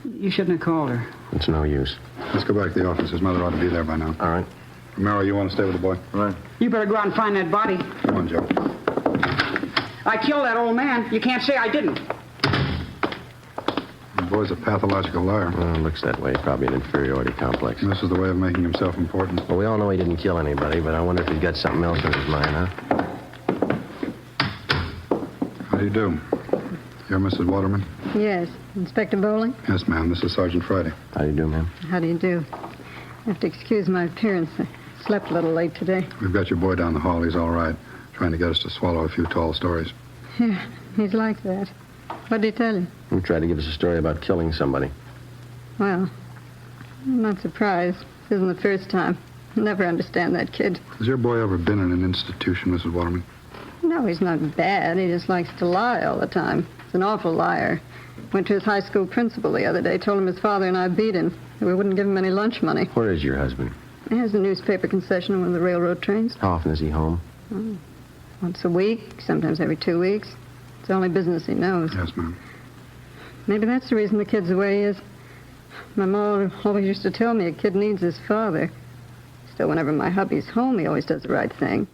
You shouldn't have called her. It's no use. Let's go back to the office. His mother ought to be there by now. All right. Romero, you want to stay with the boy? Right. You better go out and find that body. Come on, Joe. I killed that old man. You can't say I didn't. The boy's a pathological liar. Well, it looks that way. Probably an inferiority complex. And this is the way of making himself important. Well, we all know he didn't kill anybody, but I wonder if he's got something else in his mind, huh? How do you do? You're Mrs. Waterman? Yes. Inspector Bowling? Yes, ma'am. This is Sergeant Friday. How do you do, ma'am? How do you do? I have to excuse my appearance. I slept a little late today. We've got your boy down the hall. He's all right. Trying to get us to swallow a few tall stories. Yeah, he's like that. What did he tell you? He tried to give us a story about killing somebody. Well, I'm not surprised. This isn't the first time. I'll never understand that kid. Has your boy ever been in an institution, Mrs. Waterman? No, he's not bad. He just likes to lie all the time. He's an awful liar. Went to his high school principal the other day, told him his father and I beat him. We wouldn't give him any lunch money. Where is your husband? He has a newspaper concession on one of the railroad trains. How often is he home? Oh, once a week, sometimes every 2 weeks. It's the only business he knows. Yes, ma'am. Maybe that's the reason the kid's the way he is. My mom always used to tell me a kid needs his father. Still, whenever my hubby's home, he always does the right thing.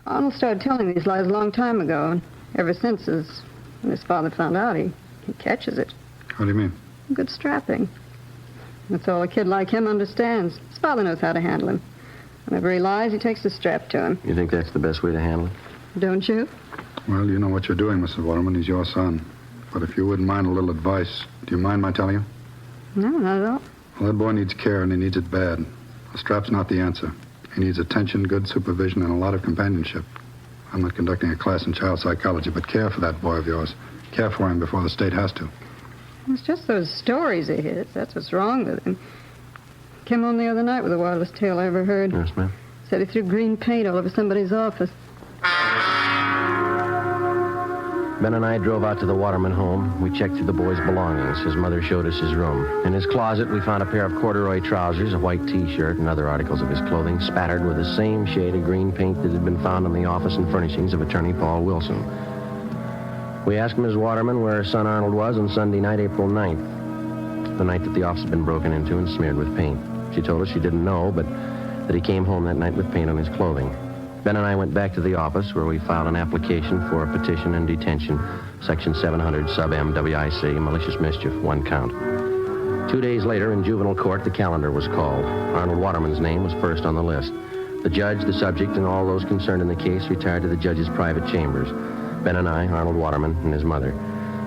Arnold started telling these lies a long time ago, and ever since, when his father found out, he catches it. What do you mean? Good strapping. That's all a kid like him understands. His father knows how to handle him. Whenever he lies, he takes the strap to him. You think that's the best way to handle it? Don't you? Well, you know what you're doing, Mrs. Waterman. He's your son. But if you wouldn't mind a little advice, do you mind my telling you? No, not at all. Well, that boy needs care, and he needs it bad. A strap's not the answer. He needs attention, good supervision, and a lot of companionship. I'm not conducting a class in child psychology, but care for that boy of yours. Care for him before the state has to. It's just those stories he hears. That's what's wrong with him. Came home the other night with the wildest tale I ever heard. Yes, ma'am. Said he threw green paint all over somebody's office. Ben and I drove out to the Waterman home. We checked through the boy's belongings. His mother showed us his room. In his closet, we found a pair of corduroy trousers, a white T-shirt, and other articles of his clothing spattered with the same shade of green paint that had been found in the office and furnishings of Attorney Paul Wilson. We asked Ms. Waterman where her son Arnold was on Sunday night, April 9th, the night that the office had been broken into and smeared with paint. She told us she didn't know, but that he came home that night with paint on his clothing. Ben and I went back to the office where we filed an application for a petition and detention, Section 700 sub M WIC, malicious mischief, 1 count. 2 days later, in juvenile court, the calendar was called. Arnold Waterman's name was first on the list. The judge, the subject, and all those concerned in the case retired to the judge's private chambers. Ben and I, Arnold Waterman, and his mother.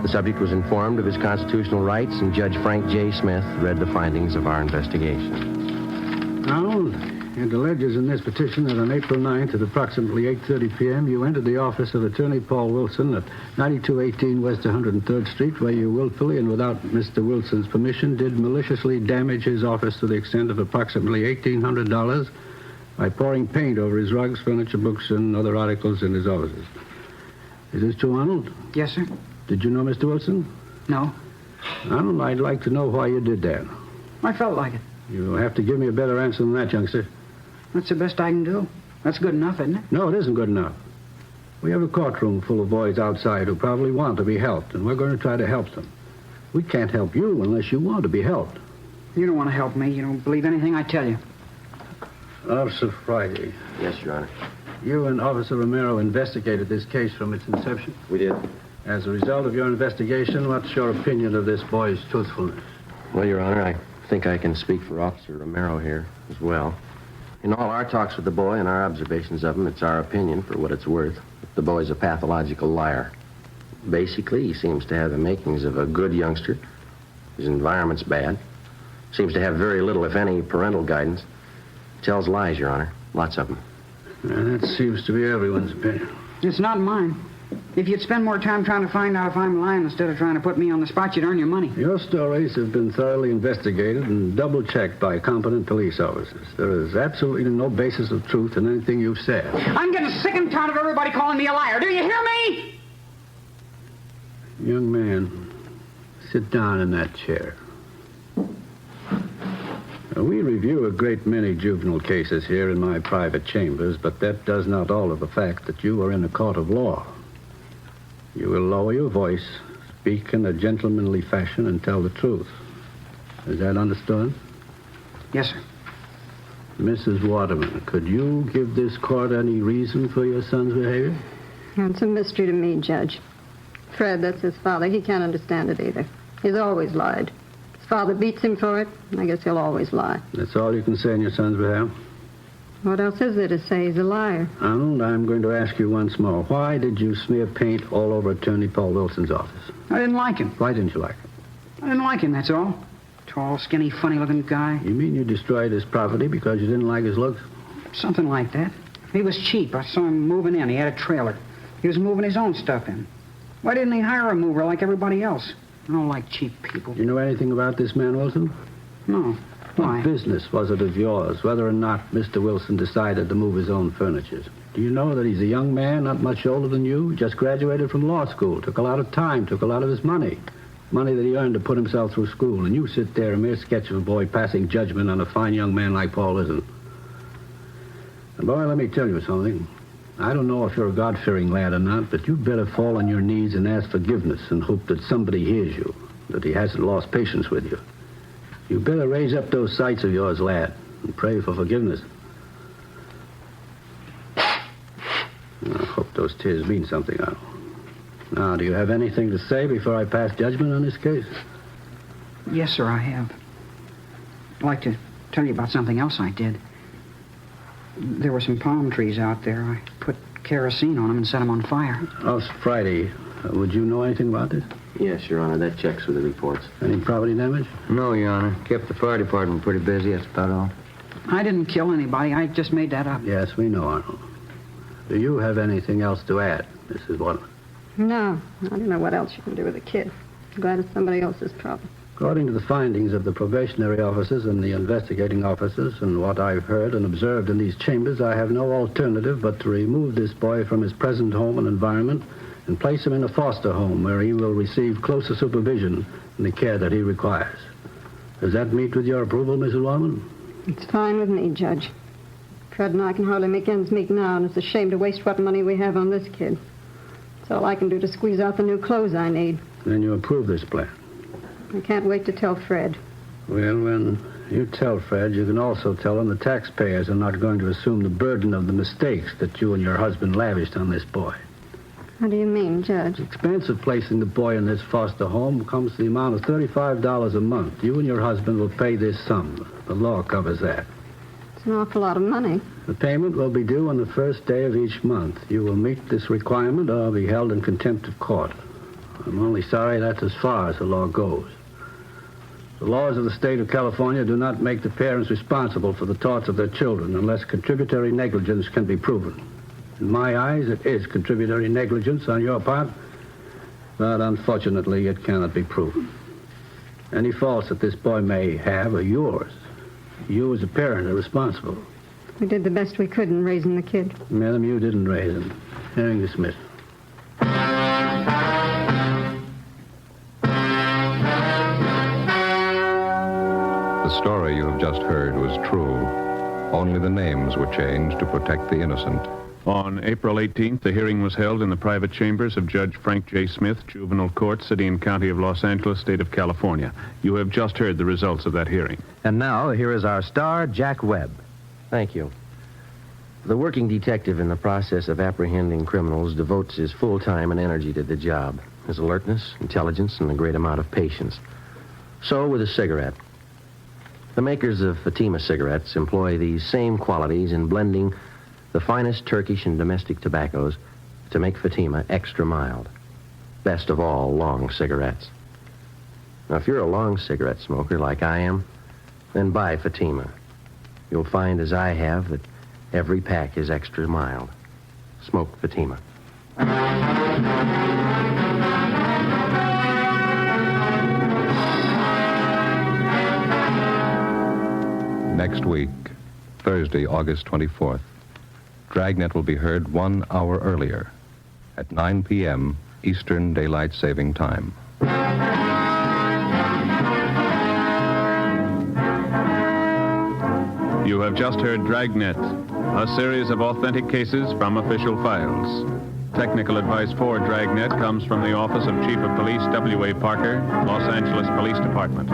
The subject was informed of his constitutional rights, and Judge Frank J. Smith read the findings of our investigation. Arnold, it alleges in this petition that on April 9th at approximately 8:30 p.m., you entered the office of Attorney Paul Wilson at 9218 West 103rd Street, where you willfully and without Mr. Wilson's permission did maliciously damage his office to the extent of approximately $1,800 by pouring paint over his rugs, furniture, books, and other articles in his offices. Is this true, Arnold? Yes, sir. Did you know Mr. Wilson? No. Arnold, I'd like to know why you did that. I felt like it. You'll have to give me a better answer than that, youngster. That's the best I can do. That's good enough, isn't it? No, it isn't good enough. We have a courtroom full of boys outside who probably want to be helped, and we're going to try to help them. We can't help you unless you want to be helped. You don't want to help me. You don't believe anything I tell you. Officer Friday. Yes, Your Honor. You and Officer Romero investigated this case from its inception. We did. As a result of your investigation, what's your opinion of this boy's truthfulness? Well, Your Honor, I think I can speak for Officer Romero here as well. In all our talks with the boy and our observations of him, it's our opinion, for what it's worth, that the boy's a pathological liar. Basically, he seems to have the makings of a good youngster. His environment's bad. Seems to have very little, if any, parental guidance. Tells lies, Your Honor. Lots of them. That seems to be everyone's opinion. It's not mine. If you'd spend more time trying to find out if I'm lying instead of trying to put me on the spot, you'd earn your money. Your stories have been thoroughly investigated and double-checked by competent police officers. There is absolutely no basis of truth in anything you've said. I'm getting sick and tired of everybody calling me a liar. Do you hear me? Young man, sit down in that chair. We review a great many juvenile cases here in my private chambers, but that does not alter the fact that you are in a court of law. You will lower your voice, speak in a gentlemanly fashion, and tell the truth. Is that understood? Yes, sir. Mrs. Waterman, could you give this court any reason for your son's behavior? It's a mystery to me, Judge. Fred, that's his father. He can't understand it either. He's always lied. His father beats him for it. I guess he'll always lie. That's all you can say in your son's behalf? What else is there to say? He's a liar. Arnold, I'm going to ask you once more. Why did you smear paint all over Attorney Paul Wilson's office? I didn't like him. Why didn't you like him? I didn't like him, that's all. Tall, skinny, funny-looking guy. You mean you destroyed his property because you didn't like his looks? Something like that. He was cheap. I saw him moving in. He had a trailer. He was moving his own stuff in. Why didn't he hire a mover like everybody else? I don't like cheap people. Do you know anything about this man, Wilson? No. Why? What business was it of yours, whether or not Mr. Wilson decided to move his own furniture? Do you know that he's a young man, not much older than you, just graduated from law school, took a lot of time, took a lot of his money that he earned to put himself through school, and you sit there, a mere sketch of a boy passing judgment on a fine young man like Paul Wilson. And boy, let me tell you something. I don't know if you're a God-fearing lad or not, but you'd better fall on your knees and ask forgiveness and hope that somebody hears you, that he hasn't lost patience with you. You better raise up those sights of yours, lad, and pray for forgiveness. I hope those tears mean something. Now, do you have anything to say before I pass judgment on this case? Yes, sir, I have. I'd like to tell you about something else I did. There were some palm trees out there. I put kerosene on them and set them on fire. Oh, Friday. Would you know anything about this? Yes, Your Honor. That checks with the reports. Any property damage? No, Your Honor. Kept the fire department pretty busy. That's about all. I didn't kill anybody. I just made that up. Yes, we know, Arnold. Do you have anything else to add, Mrs. Waterman? No. I don't know what else you can do with a kid. I'm glad it's somebody else's problem. According to the findings of the probationary officers and the investigating officers and what I've heard and observed in these chambers, I have no alternative but to remove this boy from his present home and environment and place him in a foster home where he will receive closer supervision and the care that he requires. Does that meet with your approval, Mrs. Waterman? It's fine with me, Judge. Fred and I can hardly make ends meet now, and it's a shame to waste what money we have on this kid. It's all I can do to squeeze out the new clothes I need. Then you approve this plan? I can't wait to tell Fred. Well, when you tell Fred, you can also tell him the taxpayers are not going to assume the burden of the mistakes that you and your husband lavished on this boy. How do you mean, Judge? The expense of placing the boy in this foster home comes to the amount of $35 a month. You and your husband will pay this sum. The law covers that. It's an awful lot of money. The payment will be due on the first day of each month. You will meet this requirement or be held in contempt of court. I'm only sorry that's as far as the law goes. The laws of the state of California do not make the parents responsible for the torts of their children unless contributory negligence can be proven. In my eyes, it is contributory negligence on your part, but unfortunately, it cannot be proven. Any faults that this boy may have are yours. You as a parent are responsible. We did the best we could in raising the kid. Madam, you didn't raise him. Hearing dismissed. The story you have just heard was true. Only the names were changed to protect the innocent. On April 18th, the hearing was held in the private chambers of Judge Frank J. Smith, Juvenile Court, City and County of Los Angeles, State of California. You have just heard the results of that hearing. And now, here is our star, Jack Webb. Thank you. The working detective in the process of apprehending criminals devotes his full time and energy to the job. His alertness, intelligence, and a great amount of patience. So with a cigarette. The makers of Fatima cigarettes employ these same qualities in blending the finest Turkish and domestic tobaccos to make Fatima extra mild. Best of all, long cigarettes. Now, if you're a long cigarette smoker like I am, then buy Fatima. You'll find, as I have, that every pack is extra mild. Smoke Fatima. Next week, Thursday, August 24th, Dragnet will be heard 1 hour earlier at 9 p.m. Eastern Daylight Saving Time. You have just heard Dragnet, a series of authentic cases from official files. Technical advice for Dragnet comes from the Office of Chief of Police W.A. Parker, Los Angeles Police Department.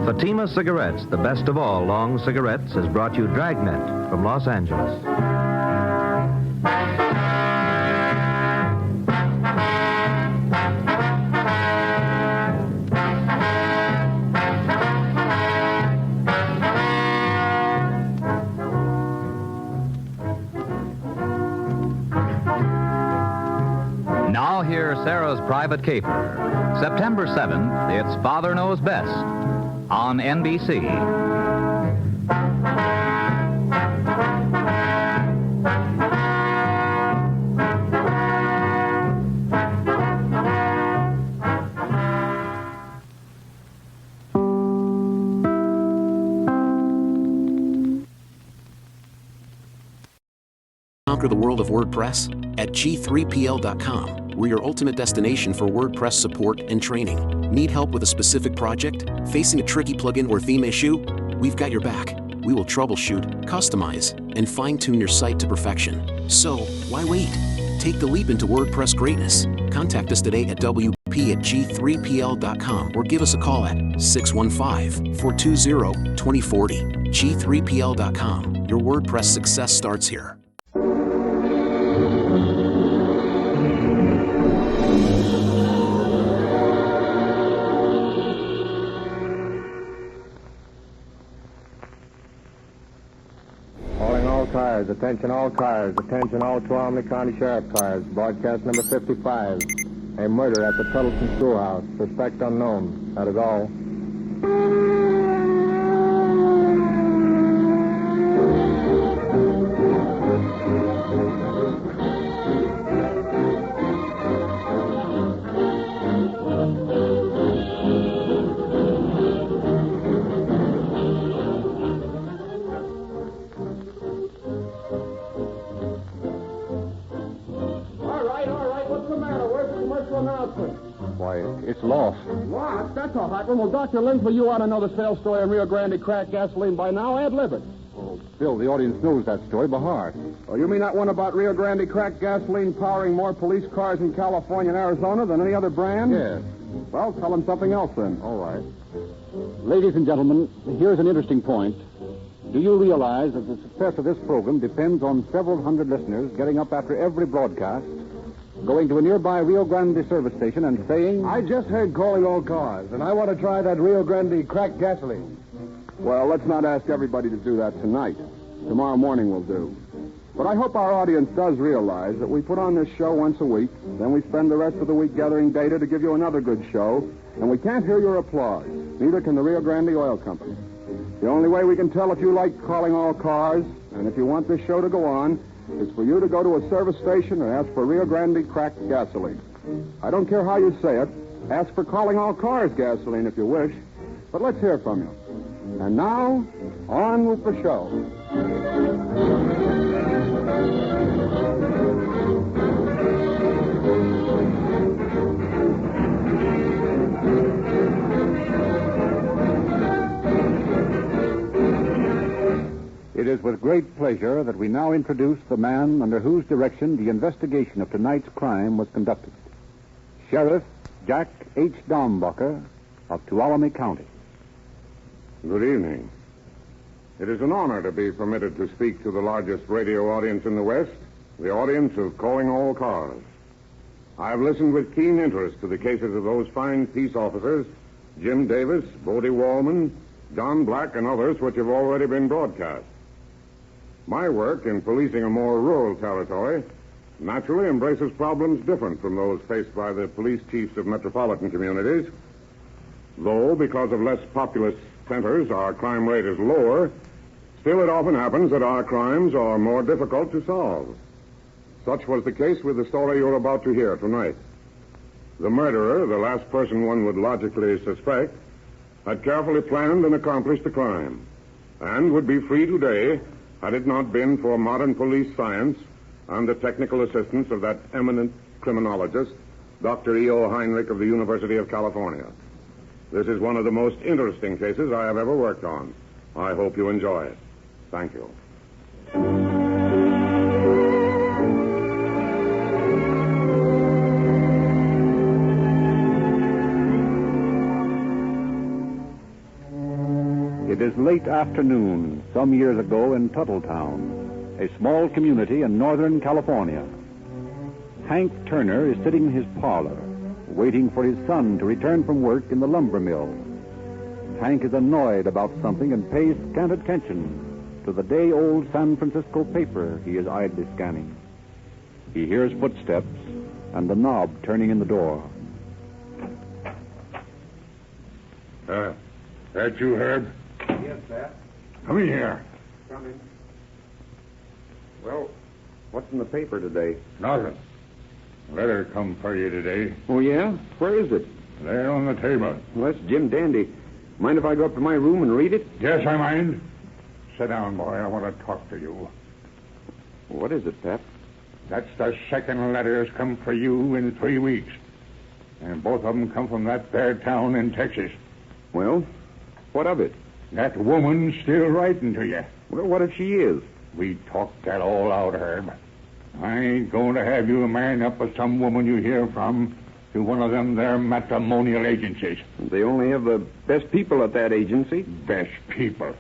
Fatima Cigarettes, the best of all long cigarettes, has brought you Dragnet from Los Angeles. Now hear Sarah's Private Caper. September 7th, it's Father Knows Best on NBC. Conquer the world of WordPress at G3PL.com. We're your ultimate destination for WordPress support and training. Need help with a specific project? Facing a tricky plugin or theme issue? We've got your back. We will troubleshoot, customize, and fine-tune your site to perfection. So, why wait? Take the leap into WordPress greatness. Contact us today at WP@G3PL.com or give us a call at 615-420-2040. G3PL.com. Your WordPress success starts here. Attention all cars. Attention all Tuolumne County Sheriff cars. Broadcast number 55. A murder at the Tuttleton Schoolhouse. Suspect unknown. That is all. It's lost. Lost? That's all right. Well, Dr. Lindsay, you ought to know the sales story on Rio Grande cracked gasoline by now. Ad-lib it. Well, Bill, the audience knows that story by heart. Oh, you mean that one about Rio Grande cracked gasoline powering more police cars in California and Arizona than any other brand? Yes. Well, tell them something else then. All right. Ladies and gentlemen, here's an interesting point. Do you realize that the success of this program depends on several hundred listeners getting up after every broadcast, going to a nearby Rio Grande service station and saying, I just heard Calling All Cars, and I want to try that Rio Grande cracked gasoline. Well, let's not ask everybody to do that tonight. Tomorrow morning will do. But I hope our audience does realize that we put on this show once a week, then we spend the rest of the week gathering data to give you another good show, and we can't hear your applause. Neither can the Rio Grande Oil Company. The only way we can tell if you like Calling All Cars, and if you want this show to go on, is for you to go to a service station and ask for Rio Grande cracked gasoline. I don't care how you say it. Ask for Calling All Cars gasoline if you wish. But let's hear from you. And now, on with the show. It is with great pleasure that we now introduce the man under whose direction the investigation of tonight's crime was conducted. Sheriff Jack H. Dombacher of Tuolumne County. Good evening. It is an honor to be permitted to speak to the largest radio audience in the West, the audience of Calling All Cars. I have listened with keen interest to the cases of those fine peace officers, Jim Davis, Bodie Wallman, John Black, and others which have already been broadcast. My work in policing a more rural territory naturally embraces problems different from those faced by the police chiefs of metropolitan communities. Though, because of less populous centers, our crime rate is lower, still it often happens that our crimes are more difficult to solve. Such was the case with the story you're about to hear tonight. The murderer, the last person one would logically suspect, had carefully planned and accomplished the crime, and would be free today had it not been for modern police science and the technical assistance of that eminent criminologist, Dr. E.O. Heinrich of the University of California. This is one of the most interesting cases I have ever worked on. I hope you enjoy it. Thank you. It is late afternoon, some years ago in Tuttletown, a small community in Northern California. Hank Turner is sitting in his parlor, waiting for his son to return from work in the lumber mill. Hank is annoyed about something and pays scant attention to the day-old San Francisco paper he is idly scanning. He hears footsteps and the knob turning in the door. That you, Herb? Yes, Pat. Come in here. Coming. Well, what's in the paper today? Nothing. Letter come for you today. Oh, yeah? Where is it? There on the table. Well, that's Jim Dandy. Mind if I go up to my room and read it? Yes, I mind. Sit down, boy. I want to talk to you. What is it, Pep? That's the second letter that's come for you in 3 weeks. And both of them come from that there town in Texas. Well, what of it? That woman's still writing to you. Well, what if she is? We talked that all out, Herb. I ain't going to have you man up with some woman you hear from to one of them there matrimonial agencies. They only have the best people at that agency. Best people?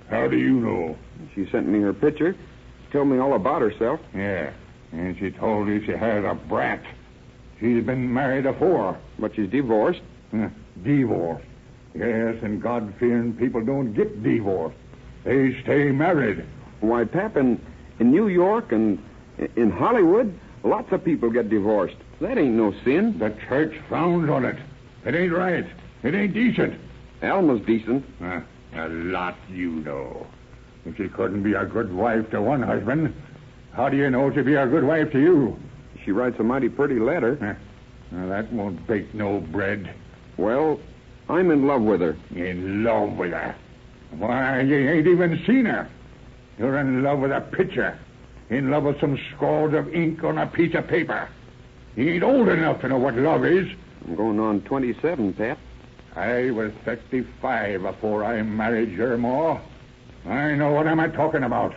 How do you know? She sent me her picture. Told me all about herself. Yeah, and she told you she had a brat. She's been married afore. But she's divorced. Divorced. Yes, and God-fearing people don't get divorced. They stay married. Why, Pap, in New York and in Hollywood, lots of people get divorced. That ain't no sin. The church frowns on it. It ain't right. It ain't decent. Alma's decent. A lot you know. If she couldn't be a good wife to one husband, how do you know she'd be a good wife to you? She writes a mighty pretty letter. Now, that won't bake no bread. Well, I'm in love with her. In love with her? Why, you ain't even seen her. You're in love with a picture. In love with some scrawls of ink on a piece of paper. You ain't old enough to know what love is. I'm going on 27, Pat. I was 35 before I married your ma. I know what I'm talking about.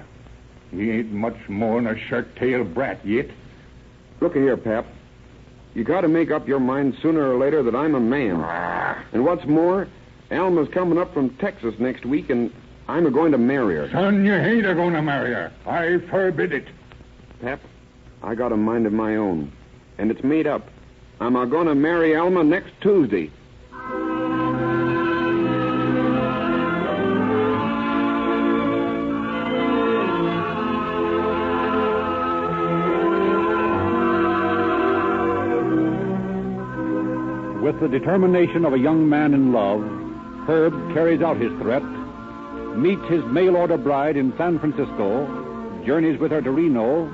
He ain't much more than a shirt-tailed brat yet. Look here, Pap. You got to make up your mind sooner or later that I'm a man. And what's more, Alma's coming up from Texas next week, and I'm going to marry her. Son, you ain't going to marry her. I forbid it. Pap, I got a mind of my own, and it's made up. I'm going to marry Alma next Tuesday. With the determination of a young man in love, Herb carries out his threat, meets his mail-order bride in San Francisco, journeys with her to Reno,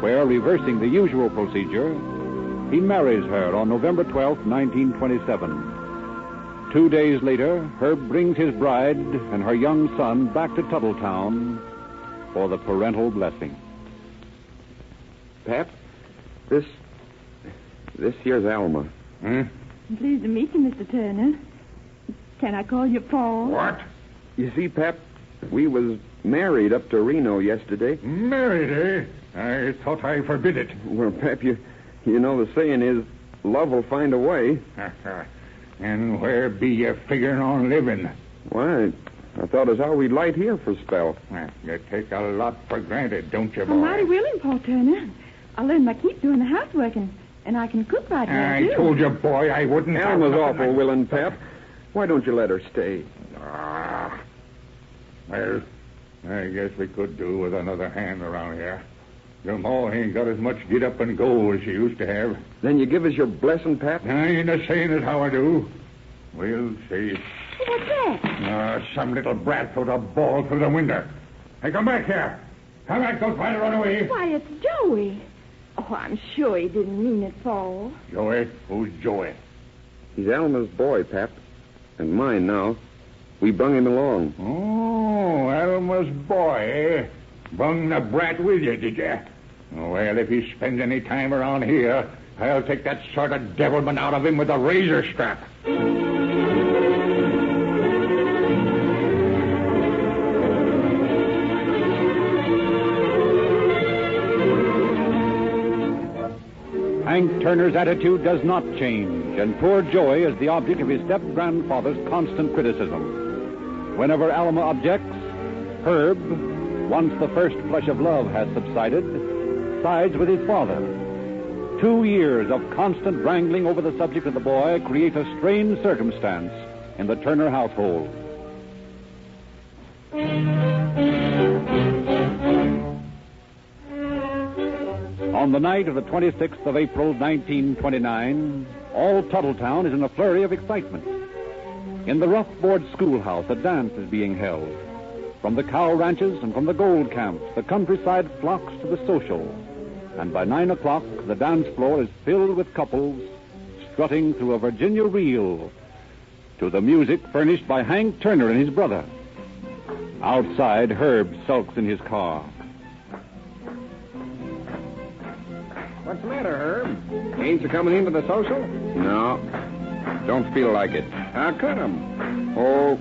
where, reversing the usual procedure, he marries her on November 12, 1927. 2 days later, Herb brings his bride and her young son back to Tuttletown, for the parental blessing. Pap, this here's Alma. Pleased to meet you, Mr. Turner. Can I call you Paul? What? You see, Pap, we was married up to Reno yesterday. Married, eh? I thought I forbid it. Well, Pap, you know the saying is, love will find a way. And where be you figuring on living? Why, I thought as how we'd light here for a spell. You take a lot for granted, don't you, boy? I'm mighty willing, Paul Turner. I learned my keep doing the housework, and I can cook right well, too. I told you, boy, I wouldn't. Alma's awful willing, Pap. Why don't you let her stay? Well, I guess we could do with another hand around here. Your ma ain't got as much get up and go as she used to have. Then you give us your blessing, Pap? I ain't a saying it how I do. We'll see. What's that? Some little brat threw a ball through the window. Hey, come back here. Come back, don't try to run away. Why, it's Joey. Oh, I'm sure he didn't mean it, Paul. Joey? Who's Joey? He's Alma's boy, Pap. And mine now. We brung him along. Oh, Alma's boy, eh? Brung the brat with you, did you? Well, if he spends any time around here, I'll take that sort of devilment out of him with a razor strap. Hank Turner's attitude does not change, and poor Joey is the object of his step-grandfather's constant criticism. Whenever Alma objects, Herb, once the first flush of love has subsided, sides with his father. 2 years of constant wrangling over the subject of the boy create a strange circumstance in the Turner household. On the night of the 26th of April, 1929, all Tuttletown is in a flurry of excitement. In the rough board schoolhouse, a dance is being held. From the cow ranches and from the gold camps, the countryside flocks to the social. And by 9 o'clock, the dance floor is filled with couples strutting through a Virginia reel to the music furnished by Hank Turner and his brother. Outside, Herb sulks in his car. What's the matter, Herb? Ain't you coming into the social? No. Don't feel like it. How come? Oh,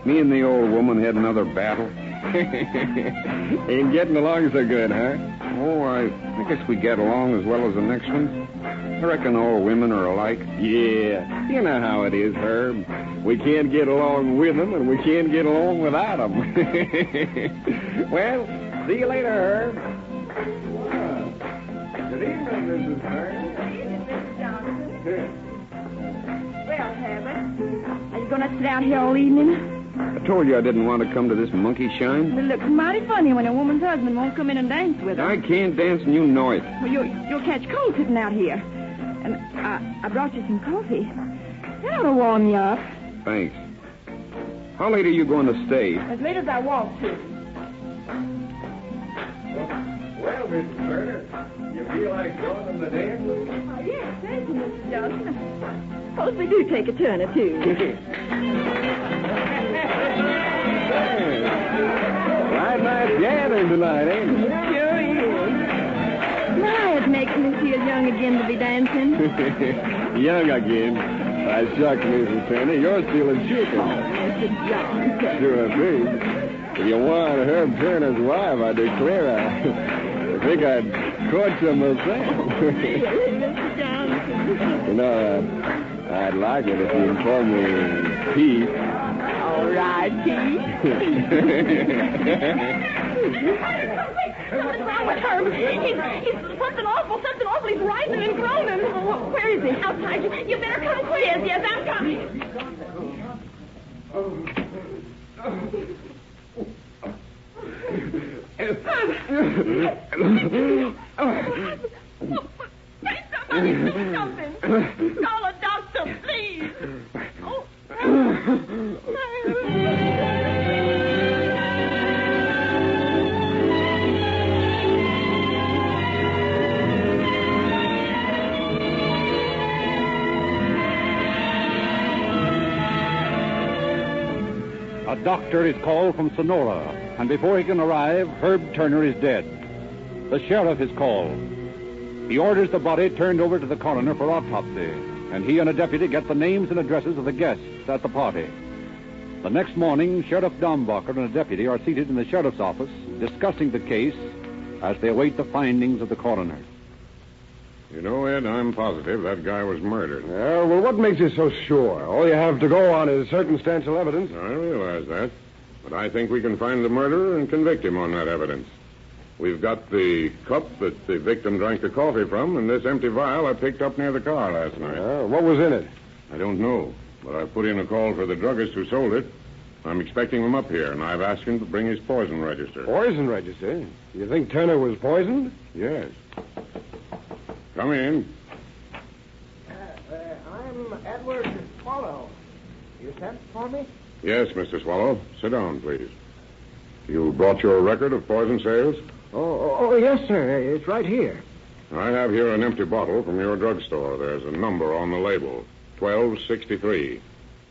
me and the old woman had another battle. Ain't getting along so good, huh? Oh, I guess we get along as well as the next one. I reckon all women are alike. Yeah, you know how it is, Herb. We can't get along with them, and we can't get along without them. Well, see you later, Herb. Good evening, Mrs. Herb. Good evening, Mrs. Johnson. Well, Herbert, are you going to sit out here all evening? I told you I didn't want to come to this monkey shine. It looks mighty funny when a woman's husband won't come in and dance with her. I can't dance, and you know it. Well, you'll catch cold sitting out here. And I brought you some coffee. That'll warm you up. Thanks. How late are you going to stay? As late as I want to. Well, Mrs. Turner, you feel like joining the dance? Oh, yes, thank you, Mrs. Johnson. Suppose we do take a turn or two. Right nice gathering tonight, ain't it? Sure is. My, it makes me feel young again to be dancing. Young again. I shucks, Mrs. Turner. You're still a chicken. Mr. Johnson. Sure thing. If you want Herb Turner's wife, I declare I think I'd court you myself. Really, Mr. Johnson? You know, I'd like it if you inform me Pete. All right, Pete. Something's wrong with Herb. He's something awful. He's rising and groaning. Where is he? Outside. You better come quick. Yes, I'm coming. Somebody do something. Call a doctor, please. A doctor is called from Sonora. And before he can arrive, Herb Turner is dead. The sheriff is called. He orders the body turned over to the coroner for autopsy, and he and a deputy get the names and addresses of the guests at the party. The next morning, Sheriff Dombacher and a deputy are seated in the sheriff's office discussing the case as they await the findings of the coroner. You know, Ed, I'm positive that guy was murdered. Well, what makes you so sure? All you have to go on is circumstantial evidence. I realize that. But I think we can find the murderer and convict him on that evidence. We've got the cup that the victim drank the coffee from and this empty vial I picked up near the car last night. What was in it? I don't know, but I put in a call for the druggist who sold it. I'm expecting him up here, and I've asked him to bring his poison register. Poison register? You think Turner was poisoned? Yes. Come in. I'm Edward Swallow. You sent for me? Yes, Mr. Swallow. Sit down, please. You brought your record of poison sales? Oh, yes, sir. It's right here. I have here an empty bottle from your drugstore. There's a number on the label, 1263.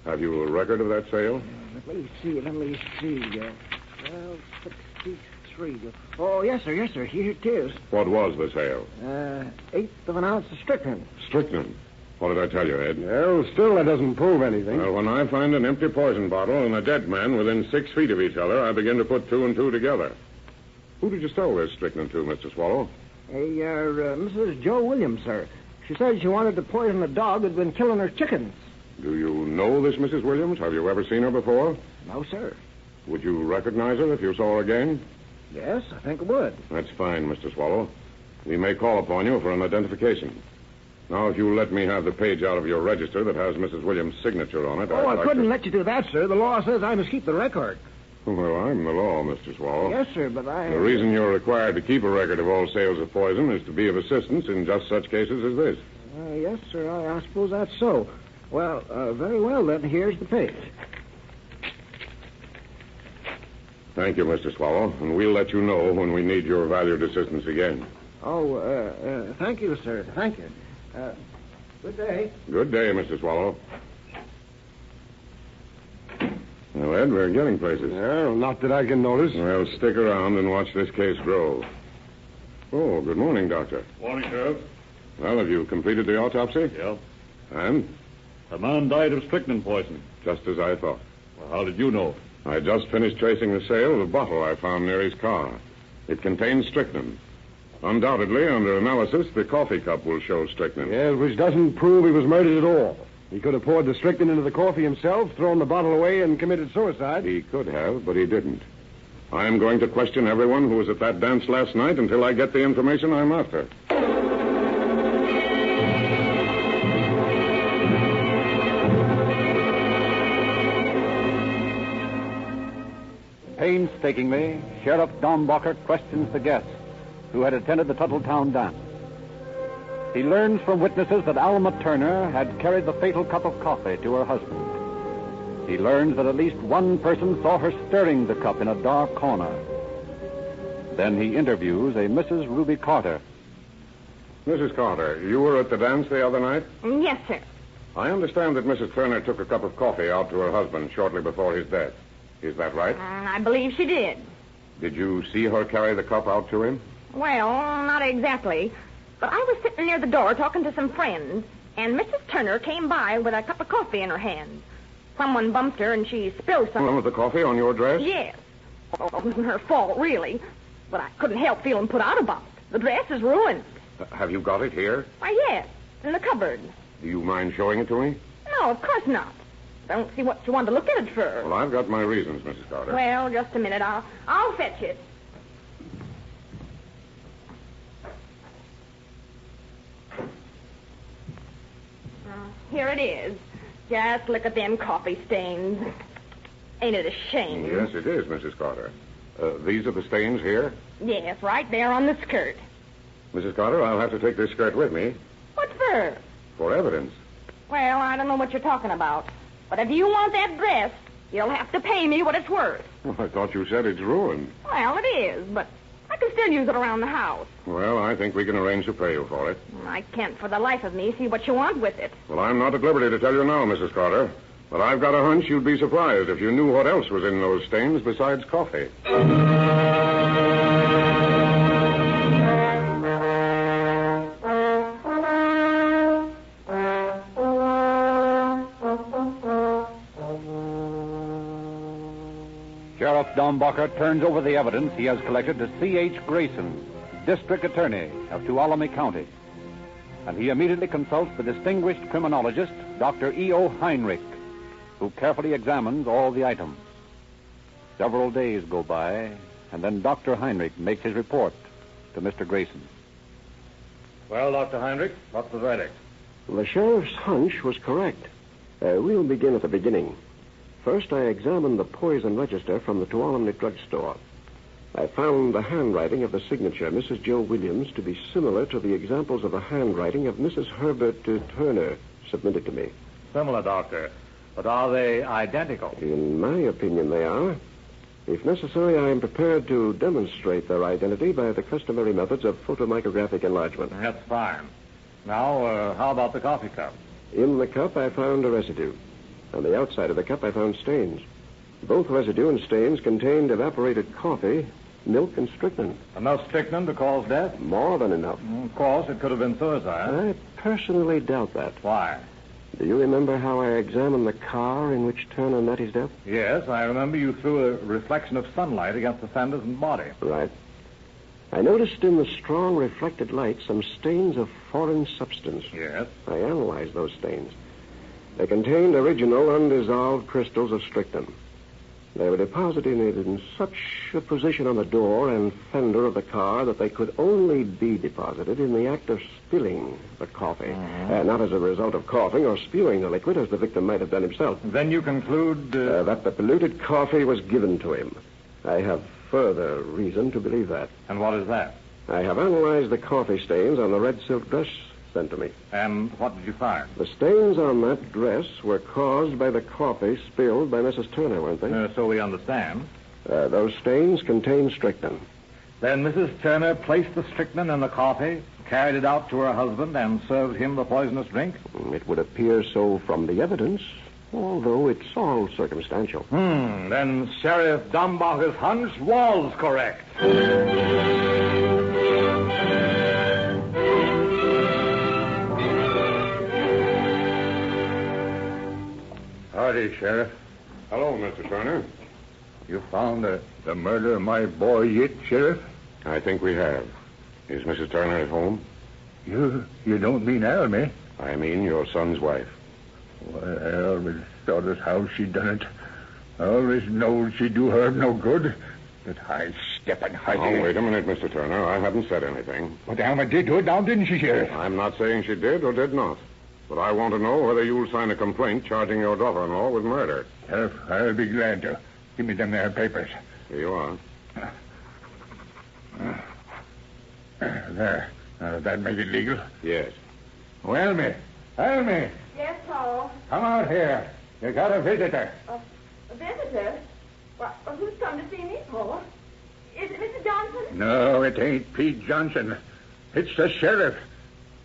Have you a record of that sale? Let me see. 1263. Oh, yes, sir. Here it is. What was the sale? 1/8 of an ounce of strychnine. Strychnine. What did I tell you, Ed? Well, still, that doesn't prove anything. Well, when I find an empty poison bottle and a dead man within 6 feet of each other, I begin to put two and two together. Who did you sell this strychnine to, Mr. Swallow? Mrs. Joe Williams, sir. She said she wanted to poison a dog that'd been killing her chickens. Do you know this Mrs. Williams? Have you ever seen her before? No, sir. Would you recognize her if you saw her again? Yes, I think I would. That's fine, Mr. Swallow. We may call upon you for an identification. Now, if you let me have the page out of your register that has Mrs. Williams' signature on it... I couldn't let you do that, sir. The law says I must keep the record. Well, I'm the law, Mr. Swallow. Yes, sir, but I... The reason you're required to keep a record of all sales of poison is to be of assistance in just such cases as this. Yes, sir, I suppose that's so. Well, very well, then. Here's the page. Thank you, Mr. Swallow, and we'll let you know when we need your valued assistance again. Thank you, sir. Thank you. Good day. Good day, Mr. Swallow. Well, Ed, we're getting places. Well, not that I can notice. Well, stick around and watch this case grow. Oh, good morning, Doctor. Morning, Sheriff. Well, have you completed the autopsy? Yeah. And? The man died of strychnine poison. Just as I thought. Well, how did you know? I just finished tracing the sale of the bottle I found near his car. It contains strychnine. Undoubtedly, under analysis, the coffee cup will show strychnine. Yes, which doesn't prove he was murdered at all. He could have poured the strychnine into the coffee himself, thrown the bottle away, and committed suicide. He could have, but he didn't. I am going to question everyone who was at that dance last night until I get the information I'm after. Painstakingly, Sheriff Dombacher questions the guests who had attended the Tuttletown dance. He learns from witnesses that Alma Turner had carried the fatal cup of coffee to her husband. He learns that at least one person saw her stirring the cup in a dark corner. Then he interviews a Mrs. Ruby Carter. Mrs. Carter, you were at the dance the other night? Yes, sir. I understand that Mrs. Turner took a cup of coffee out to her husband shortly before his death. Is that right? I believe she did. Did you see her carry the cup out to him? Well, not exactly. But I was sitting near the door talking to some friends, and Mrs. Turner came by with a cup of coffee in her hand. Someone bumped her, and she spilled some. Some of the coffee on your dress? Yes. Well, it wasn't her fault, really. But I couldn't help feeling put out about it. The dress is ruined. Have you got it here? Why, yes, in the cupboard. Do you mind showing it to me? No, of course not. I don't see what you want to look at it for. Well, I've got my reasons, Mrs. Carter. Well, just a minute. I'll fetch it. Here it is. Just look at them coffee stains. Ain't it a shame? Yes, it is, Mrs. Carter. These are the stains here? Yes, right there on the skirt. Mrs. Carter, I'll have to take this skirt with me. What for? For evidence. Well, I don't know what you're talking about. But if you want that dress, you'll have to pay me what it's worth. Well, I thought you said it's ruined. Well, it is, but I can still use it around the house. Well, I think we can arrange to pay you for it. I can't for the life of me see what you want with it. Well, I'm not at liberty to tell you now, Mrs. Carter. But I've got a hunch you'd be surprised if you knew what else was in those stains besides coffee. Sheriff Dombacher turns over the evidence he has collected to C.H. Grayson, District Attorney of Tuolumne County. And he immediately consults the distinguished criminologist, Dr. E.O. Heinrich, who carefully examines all the items. Several days go by, and then Dr. Heinrich makes his report to Mr. Grayson. Well, Dr. Heinrich, what's the verdict? The sheriff's hunch was correct. We'll begin at the beginning. First, I examined the poison register from the Tuolumne drugstore. I found the handwriting of the signature, Mrs. Joe Williams, to be similar to the examples of the handwriting of Mrs. Herbert Turner submitted to me. Similar, Doctor. But are they identical? In my opinion, they are. If necessary, I am prepared to demonstrate their identity by the customary methods of photomicrographic enlargement. That's fine. Now, how about the coffee cup? In the cup, I found a residue. On the outside of the cup, I found stains. Both residue and stains contained evaporated coffee, milk, and strychnine. Enough strychnine to cause death? More than enough. Of course, it could have been suicide. I personally doubt that. Why? Do you remember how I examined the car in which Turner met his death? Yes, I remember you threw a reflection of sunlight against the fenders and body. Right. I noticed in the strong reflected light some stains of foreign substance. Yes? I analyzed those stains. They contained original undissolved crystals of strychnine. They were deposited in such a position on the door and fender of the car that they could only be deposited in the act of spilling the coffee. Not as a result of coughing or spewing the liquid, as the victim might have done himself. Then you conclude... that the polluted coffee was given to him. I have further reason to believe that. And what is that? I have analyzed the coffee stains on the red silk dress sent to me. And what did you find? The stains on that dress were caused by the coffee spilled by Mrs. Turner, weren't they? So we understand. Those stains contain strychnine. Then Mrs. Turner placed the strychnine in the coffee, carried it out to her husband, and served him the poisonous drink? It would appear so from the evidence, although it's all circumstantial. Then Sheriff Dombacher's hunch was correct. Howdy, Sheriff. Hello, Mr. Turner. You found the murder of my boy yet, Sheriff? I think we have. Is Mrs. Turner at home? You don't mean Almy? I mean your son's wife. Well, I always thought as how she done it. I always knowed she'd do her no good. But I step and hide. Oh, wait a minute, Mr. Turner. I haven't said anything. But Alma did do it now, didn't she, Sheriff? I'm not saying she did or did not. But I want to know whether you'll sign a complaint charging your daughter-in-law with murder. Sheriff, I'll be glad to. Give me them there papers. Here you are. There. Does that make it legal? Yes. Oh, Almy. Yes, Paul. Come out here. You got a visitor. A visitor? Well, who's come to see me, Paul? Is it Mr. Johnson? No, it ain't Pete Johnson. It's the sheriff.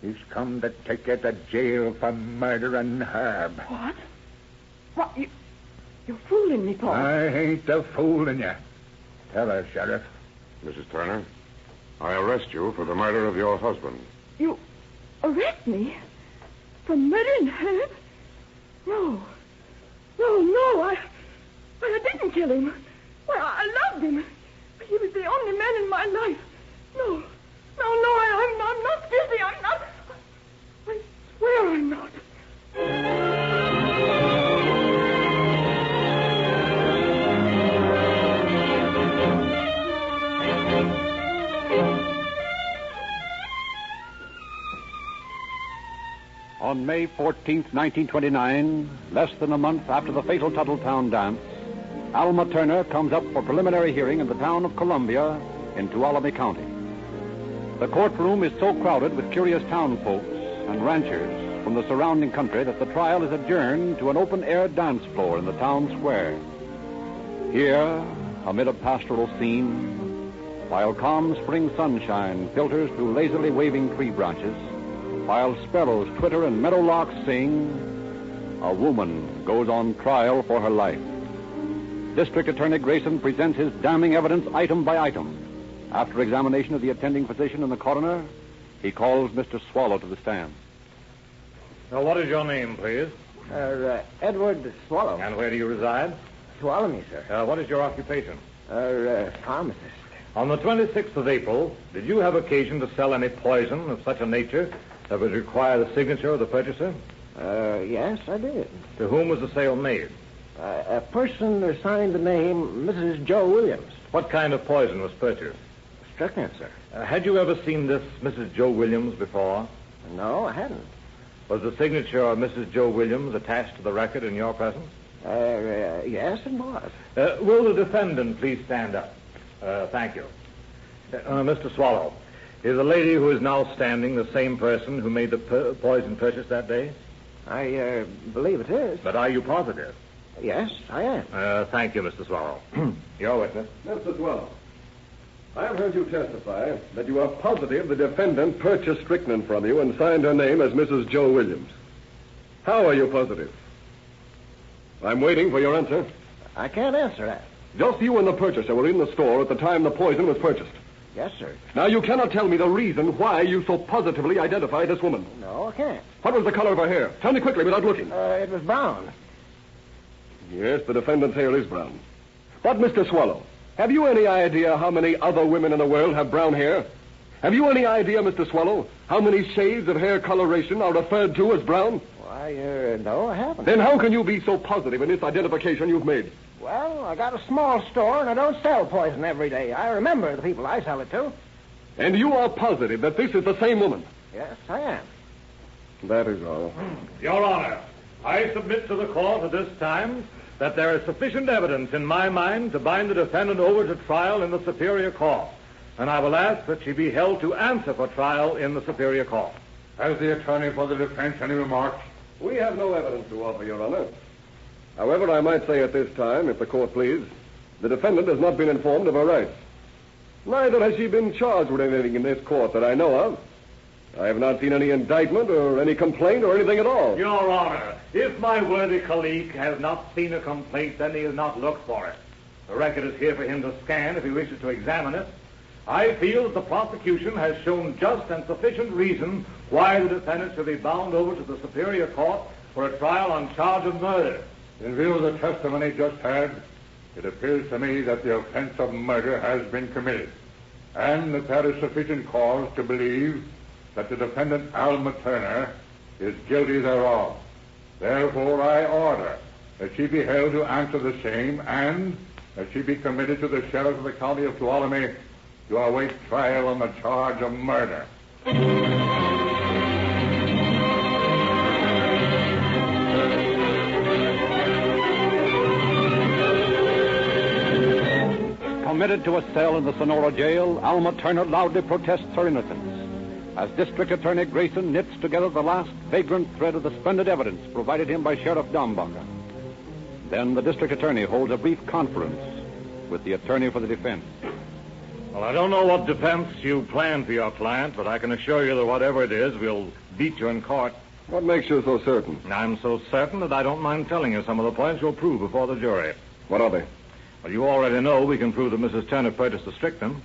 He's come to take you to jail for murder and harm. What? What? You're fooling me, Paul. I ain't a fooling you. Tell her, Sheriff. Mrs. Turner, I arrest you for the murder of your husband. You arrest me? For murdering Herb? No. I didn't kill him. Well, I loved him. He was the only man in my life. No, I'm not guilty. I'm not. I swear I'm not. On May 14th, 1929, less than a month after the fatal Tuttletown dance, Alma Turner comes up for preliminary hearing in the town of Columbia in Tuolumne County. The courtroom is so crowded with curious town folks and ranchers from the surrounding country that the trial is adjourned to an open-air dance floor in the town square. Here, amid a pastoral scene, while calm spring sunshine filters through lazily waving tree branches, while sparrows twitter and meadowlarks sing, A woman goes on trial for her life. District Attorney Grayson presents his damning evidence item by item. After examination of the attending physician and the coroner, he calls Mr. Swallow to the stand. Now, what is your name, please? Edward Swallow. And where do you reside? Tuolumne, sir. What is your occupation? Pharmacist. On the 26th of April, did you have occasion to sell any poison of such a nature that would require the signature of the purchaser? Yes, I did. To whom was the sale made? A person signed the name Mrs. Joe Williams. What kind of poison was purchased? Strychnine, sir. Had you ever seen this Mrs. Joe Williams before? No, I hadn't. Was the signature of Mrs. Joe Williams attached to the record in your presence? Yes, it was. Will the defendant please stand up? Thank you. Mr. Swallow, is the lady who is now standing the same person who made the poison purchase that day? I believe it is. But are you positive? Yes, I am. Thank you, Mr. Swallow. Your witness. Mr. Swallow, I have heard you testify that you are positive the defendant purchased strychnine from you and signed her name as Mrs. Joe Williams. How are you positive? I'm waiting for your answer. I can't answer that. Just you and the purchaser were in the store at the time the poison was purchased. Yes, sir. Now, you cannot tell me the reason why you so positively identify this woman. No, I can't. What was the color of her hair? Tell me quickly without looking. It was brown. Yes, the defendant's hair is brown. But, Mr. Swallow, have you any idea how many other women in the world have brown hair? Have you any idea, Mr. Swallow, how many shades of hair coloration are referred to as brown? Why, no, I haven't. Then how can you be so positive in this identification you've made? Well, I got a small store, and I don't sell poison every day. I remember the people I sell it to. And you are positive that this is the same woman? Yes, I am. That is all. Your Honor, I submit to the court at this time that there is sufficient evidence in my mind to bind the defendant over to trial in the Superior Court. And I will ask that she be held to answer for trial in the Superior Court. Has the attorney for the defense any remarks? We have no evidence to offer, Your Honor. However, I might say at this time, if the court please, the defendant has not been informed of her rights. Neither has she been charged with anything in this court that I know of. I have not seen any indictment or any complaint or anything at all. Your Honor, if my worthy colleague has not seen a complaint, then he has not looked for it. The record is here for him to scan if he wishes to examine it. I feel that the prosecution has shown just and sufficient reason why the defendant should be bound over to the Superior Court for a trial on charge of murder. In view of the testimony just heard, it appears to me that the offense of murder has been committed, and that there is sufficient cause to believe that the defendant, Alma Turner, is guilty thereof. Therefore, I order that she be held to answer the same, and that she be committed to the sheriff of the county of Tuolumne to await trial on the charge of murder. Committed to a cell in the Sonora jail, Alma Turner loudly protests her innocence as District Attorney Grayson knits together the last vagrant thread of the splendid evidence provided him by Sheriff Dombacher. Then the District Attorney holds a brief conference with the attorney for the defense. Well, I don't know what defense you plan for your client, but I can assure you that whatever it is, we'll beat you in court. What makes you so certain? I'm so certain that I don't mind telling you some of the points you'll prove before the jury. What are they? Well, you already know we can prove that Mrs. Turner purchased the strychnine.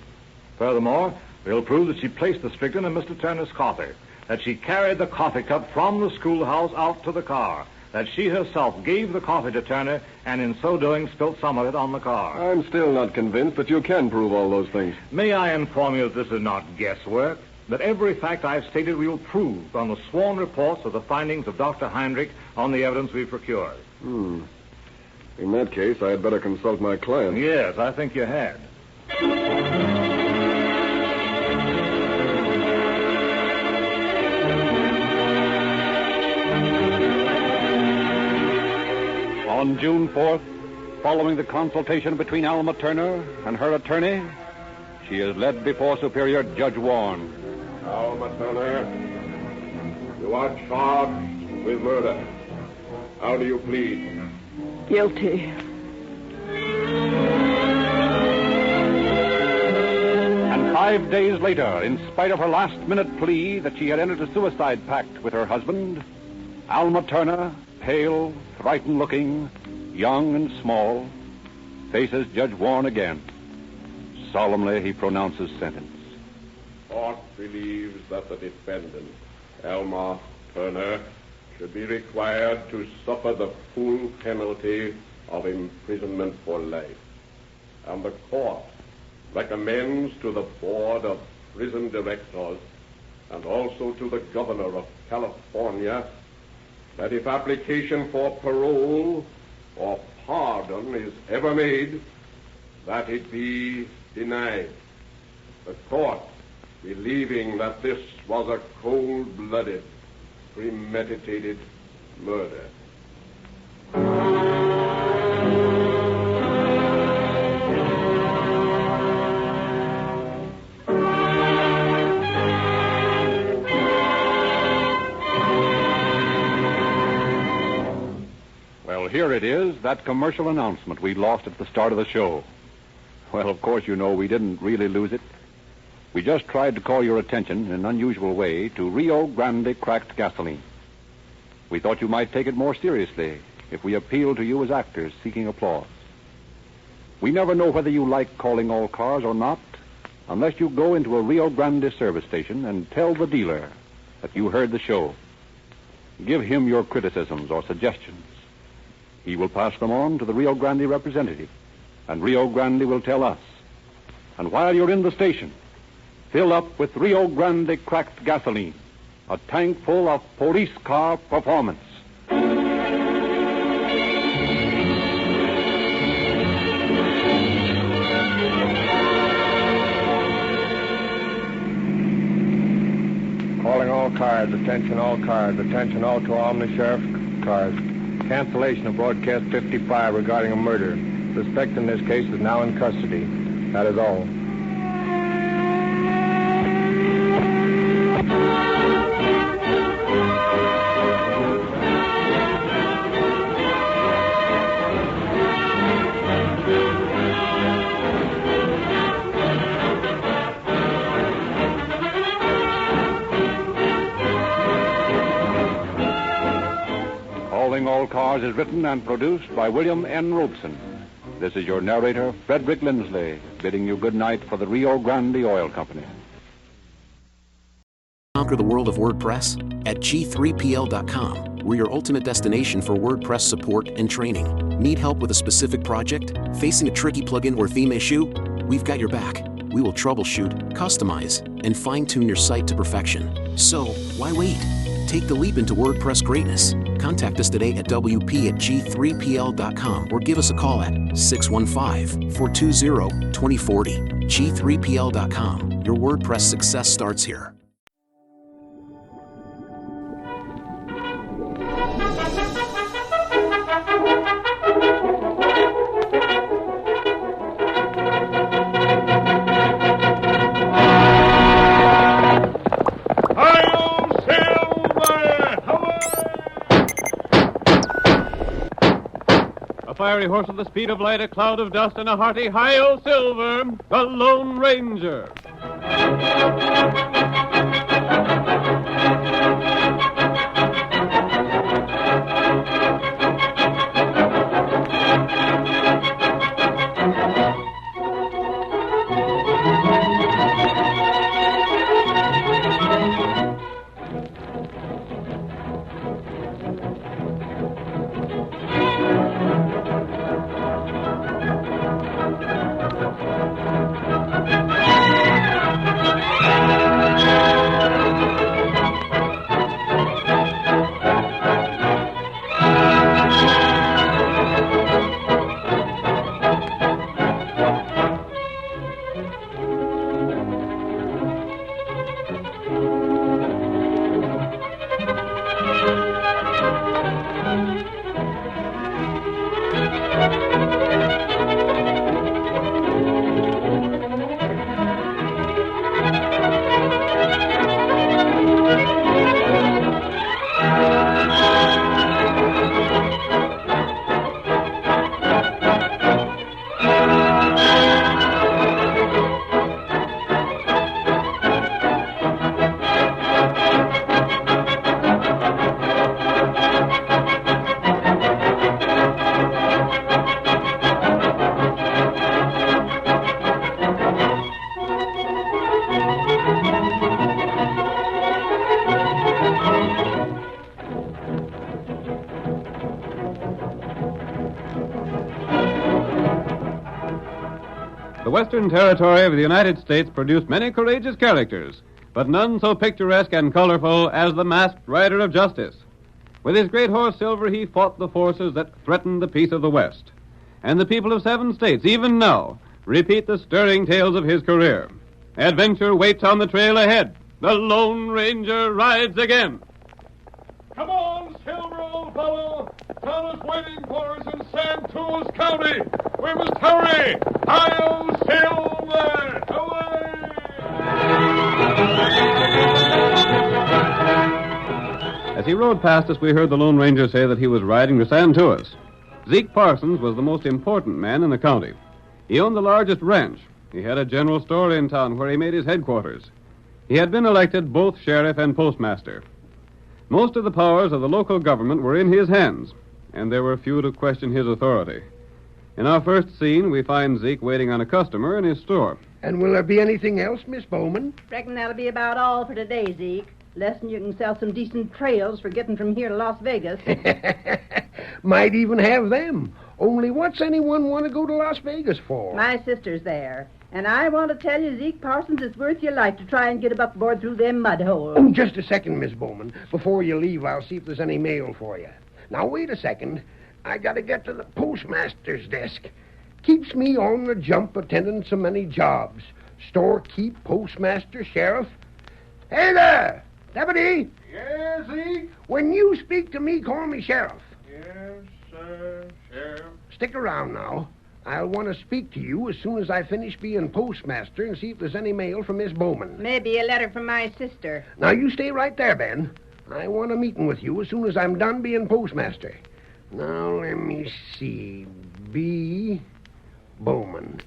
Furthermore, we'll prove that she placed the strychnine in Mr. Turner's coffee, that she carried the coffee cup from the schoolhouse out to the car, that she herself gave the coffee to Turner and in so doing spilt some of it on the car. I'm still not convinced that you can prove all those things. May I inform you that this is not guesswork, that every fact I've stated we will prove on the sworn reports of the findings of Dr. Heinrich on the evidence we've procured. In that case, I had better consult my client. Yes, I think you had. On June 4th, following the consultation between Alma Turner and her attorney, she is led before Superior Judge Warren. Alma Turner, you are charged with murder. How do you plead? Guilty. And 5 days later, in spite of her last-minute plea that she had entered a suicide pact with her husband, Alma Turner pale, frightened-looking, young and small, faces Judge Warren again. Solemnly, he pronounces sentence. Court believes that the defendant, Elmer Turner, should be required to suffer the full penalty of imprisonment for life. And the court recommends to the Board of Prison Directors and also to the Governor of California that if application for parole or pardon is ever made, that it be denied. The court, believing that this was a cold-blooded, premeditated murder. Well, here it is, that commercial announcement we lost at the start of the show. Well, of course, you know we didn't really lose it. We just tried to call your attention in an unusual way to Rio Grande cracked gasoline. We thought you might take it more seriously if we appealed to you as actors seeking applause. We never know whether you like calling all cars or not unless you go into a Rio Grande service station and tell the dealer that you heard the show. Give him your criticisms or suggestions. He will pass them on to the Rio Grande representative, and Rio Grande will tell us. And while you're in the station, fill up with Rio Grande cracked gasoline, a tank full of police car performance. Calling all cars, attention all cars, attention all to Omni Sheriff cars. Cancellation of broadcast 55 regarding a murder. Suspect in this case is now in custody. That is all. Calling All Cars is written and produced by William N. Robeson. This is your narrator, Frederick Lindsley, bidding you good night for the Rio Grande Oil Company. Conquer the world of WordPress at G3PL.com. We're your ultimate destination for WordPress support and training. Need help with a specific project? Facing a tricky plugin or theme issue? We've got your back. We will troubleshoot, customize, and fine-tune your site to perfection. So, why wait? Take the leap into WordPress greatness. Contact us today at WP@G3PL.com or give us a call at 615-420-2040. G3PL.com. Your WordPress success starts here. A fiery horse with the speed of light, a cloud of dust, and a hearty hi-yo silver, the Lone Ranger. Western Territory of the United States produced many courageous characters, but none so picturesque and colorful as the masked rider of justice. With his great horse Silver, he fought the forces that threatened the peace of the West. And the people of 7 states, even now, repeat the stirring tales of his career. Adventure waits on the trail ahead. The Lone Ranger rides again. Come on, Silver, old fellow. Town is waiting for us in Santos County. We must hurry. Hi-yo, Silver! Away! As he rode past us, we heard the Lone Ranger say that he was riding to Santos. Zeke Parsons was the most important man in the county. He owned the largest ranch. He had a general store in town where he made his headquarters. He had been elected both sheriff and postmaster. Most of the powers of the local government were in his hands, and there were few to question his authority. In our first scene, we find Zeke waiting on a customer in his store. And will there be anything else, Miss Bowman? Reckon that'll be about all for today, Zeke. Less than you can sell some decent trails for getting from here to Las Vegas. Might even have them. Only what's anyone want to go to Las Vegas for? My sister's there. And I want to tell you, Zeke Parsons, it's worth your life to try and get aboard through them mud holes. Oh, just a second, Miss Bowman. Before you leave, I'll see if there's any mail for you. Now, wait a second. I got to get to the postmaster's desk. Keeps me on the jump attending so many jobs. Storekeep, postmaster, sheriff. Hey there! Deputy! Yes, Zeke? When you speak to me, call me sheriff. Yes, sir, Sheriff. Stick around now. I'll want to speak to you as soon as I finish being postmaster and see if there's any mail from Miss Bowman. Maybe a letter from my sister. Now, you stay right there, Ben. I want a meeting with you as soon as I'm done being postmaster. Now, let me see. B. Bowman.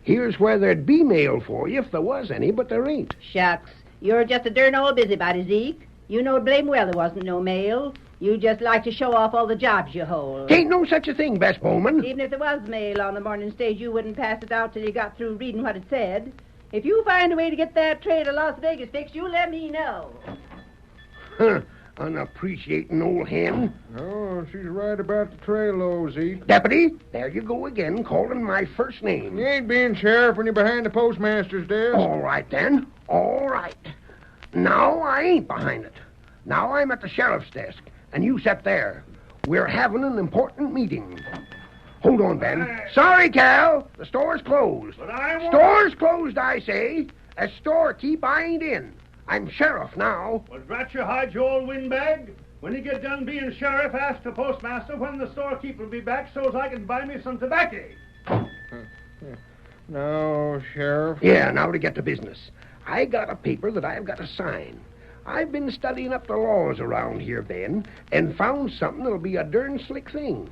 Here's where there'd be mail for you if there was any, but there ain't. Shucks. You're just a darn old busybody, Zeke. You know blame well there wasn't no mail. You just like to show off all the jobs you hold. Ain't no such a thing, Bess Bowman. Even if there was mail on the morning stage, you wouldn't pass it out till you got through reading what it said. If you find a way to get that train to Las Vegas fixed, you let me know. Huh. Unappreciating old hen. Oh, she's right about the trail, though, Zeke. Deputy, there you go again, calling my first name. You ain't being sheriff when you're behind the postmaster's desk. All right, then. All right. Now I ain't behind it. Now I'm at the sheriff's desk, and you sit there. We're having an important meeting. Hold on, Ben. Sorry, Cal. The store's closed. But I won't... Store's closed, I say. As storekeep, I ain't in. I'm sheriff now. Well, drat your hide, you old windbag. When you get done being sheriff, ask the postmaster when the storekeeper will be back so as I can buy me some tobacco. No, Sheriff. Yeah, now to get to business. I got a paper that I've got to sign. I've been studying up the laws around here, Ben, and found something that'll be a darn slick thing.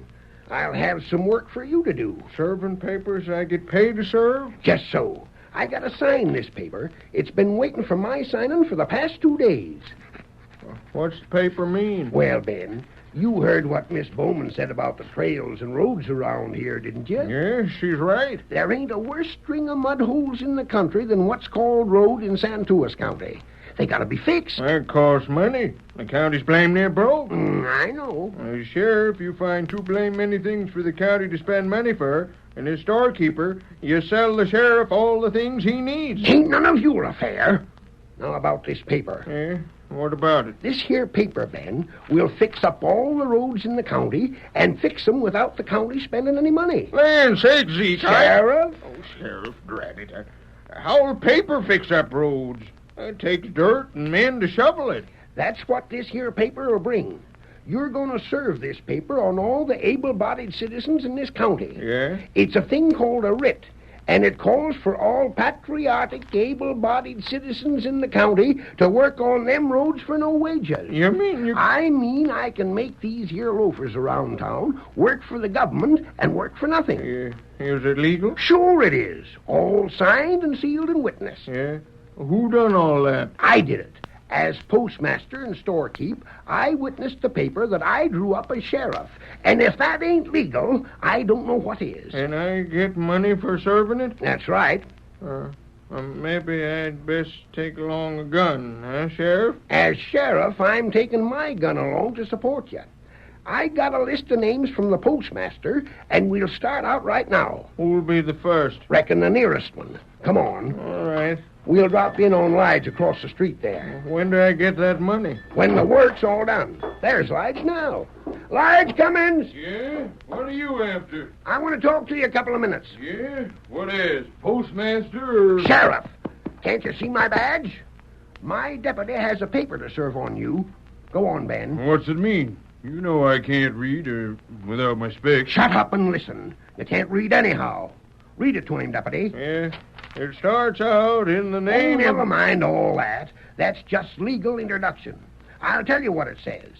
I'll have some work for you to do. Serving papers I get paid to serve? Just so. I got to sign this paper. It's been waiting for my signing for the past 2 days. What's the paper mean? Well, Ben, you heard what Miss Bowman said about the trails and roads around here, didn't you? Yes, she's right. There ain't a worse string of mud holes in the country than what's called road in Santos County. They gotta be fixed. That costs money. The county's blame near broke. I know. Sheriff, you find too blame many things for the county to spend money for, and as storekeeper, you sell the sheriff all the things he needs. Ain't none of your affair. Now about this paper. Eh? What about it? This here paper, Ben, will fix up all the roads in the county and fix them without the county spending any money. Land sakes, Zeke. Sheriff? Oh, Sheriff, drat it. How'll paper fix up roads? It takes dirt and men to shovel it. That's what this here paper will bring. You're going to serve this paper on all the able-bodied citizens in this county. Yeah? It's a thing called a writ, and it calls for all patriotic, able-bodied citizens in the county to work on them roads for no wages. You mean you... I mean I can make these here loafers around town work for the government and work for nothing. Is it legal? Sure it is. All signed and sealed and witnessed. Yeah? Who done all that? I did it. As postmaster and storekeep, I witnessed the paper that I drew up as sheriff. And if that ain't legal, I don't know what is. And I get money for serving it? That's right. Maybe I'd best take along a gun, huh, Sheriff? As sheriff, I'm taking my gun along to support you. I got a list of names from the postmaster, and we'll start out right now. Who'll be the first? Reckon the nearest one. Come on. All right. We'll drop in on Lige across the street there. When do I get that money? When the work's all done. There's Lige now. Lige, come in. Yeah? What are you after? I want to talk to you a couple of minutes. Yeah? What is? Postmaster or... Sheriff! Can't you see my badge? My deputy has a paper to serve on you. Go on, Ben. What's it mean? You know I can't read without my specs. Shut up and listen. You can't read anyhow. Read it to him, deputy. Yeah? It starts out in the name of... Never mind all that. That's just legal introduction. I'll tell you what it says.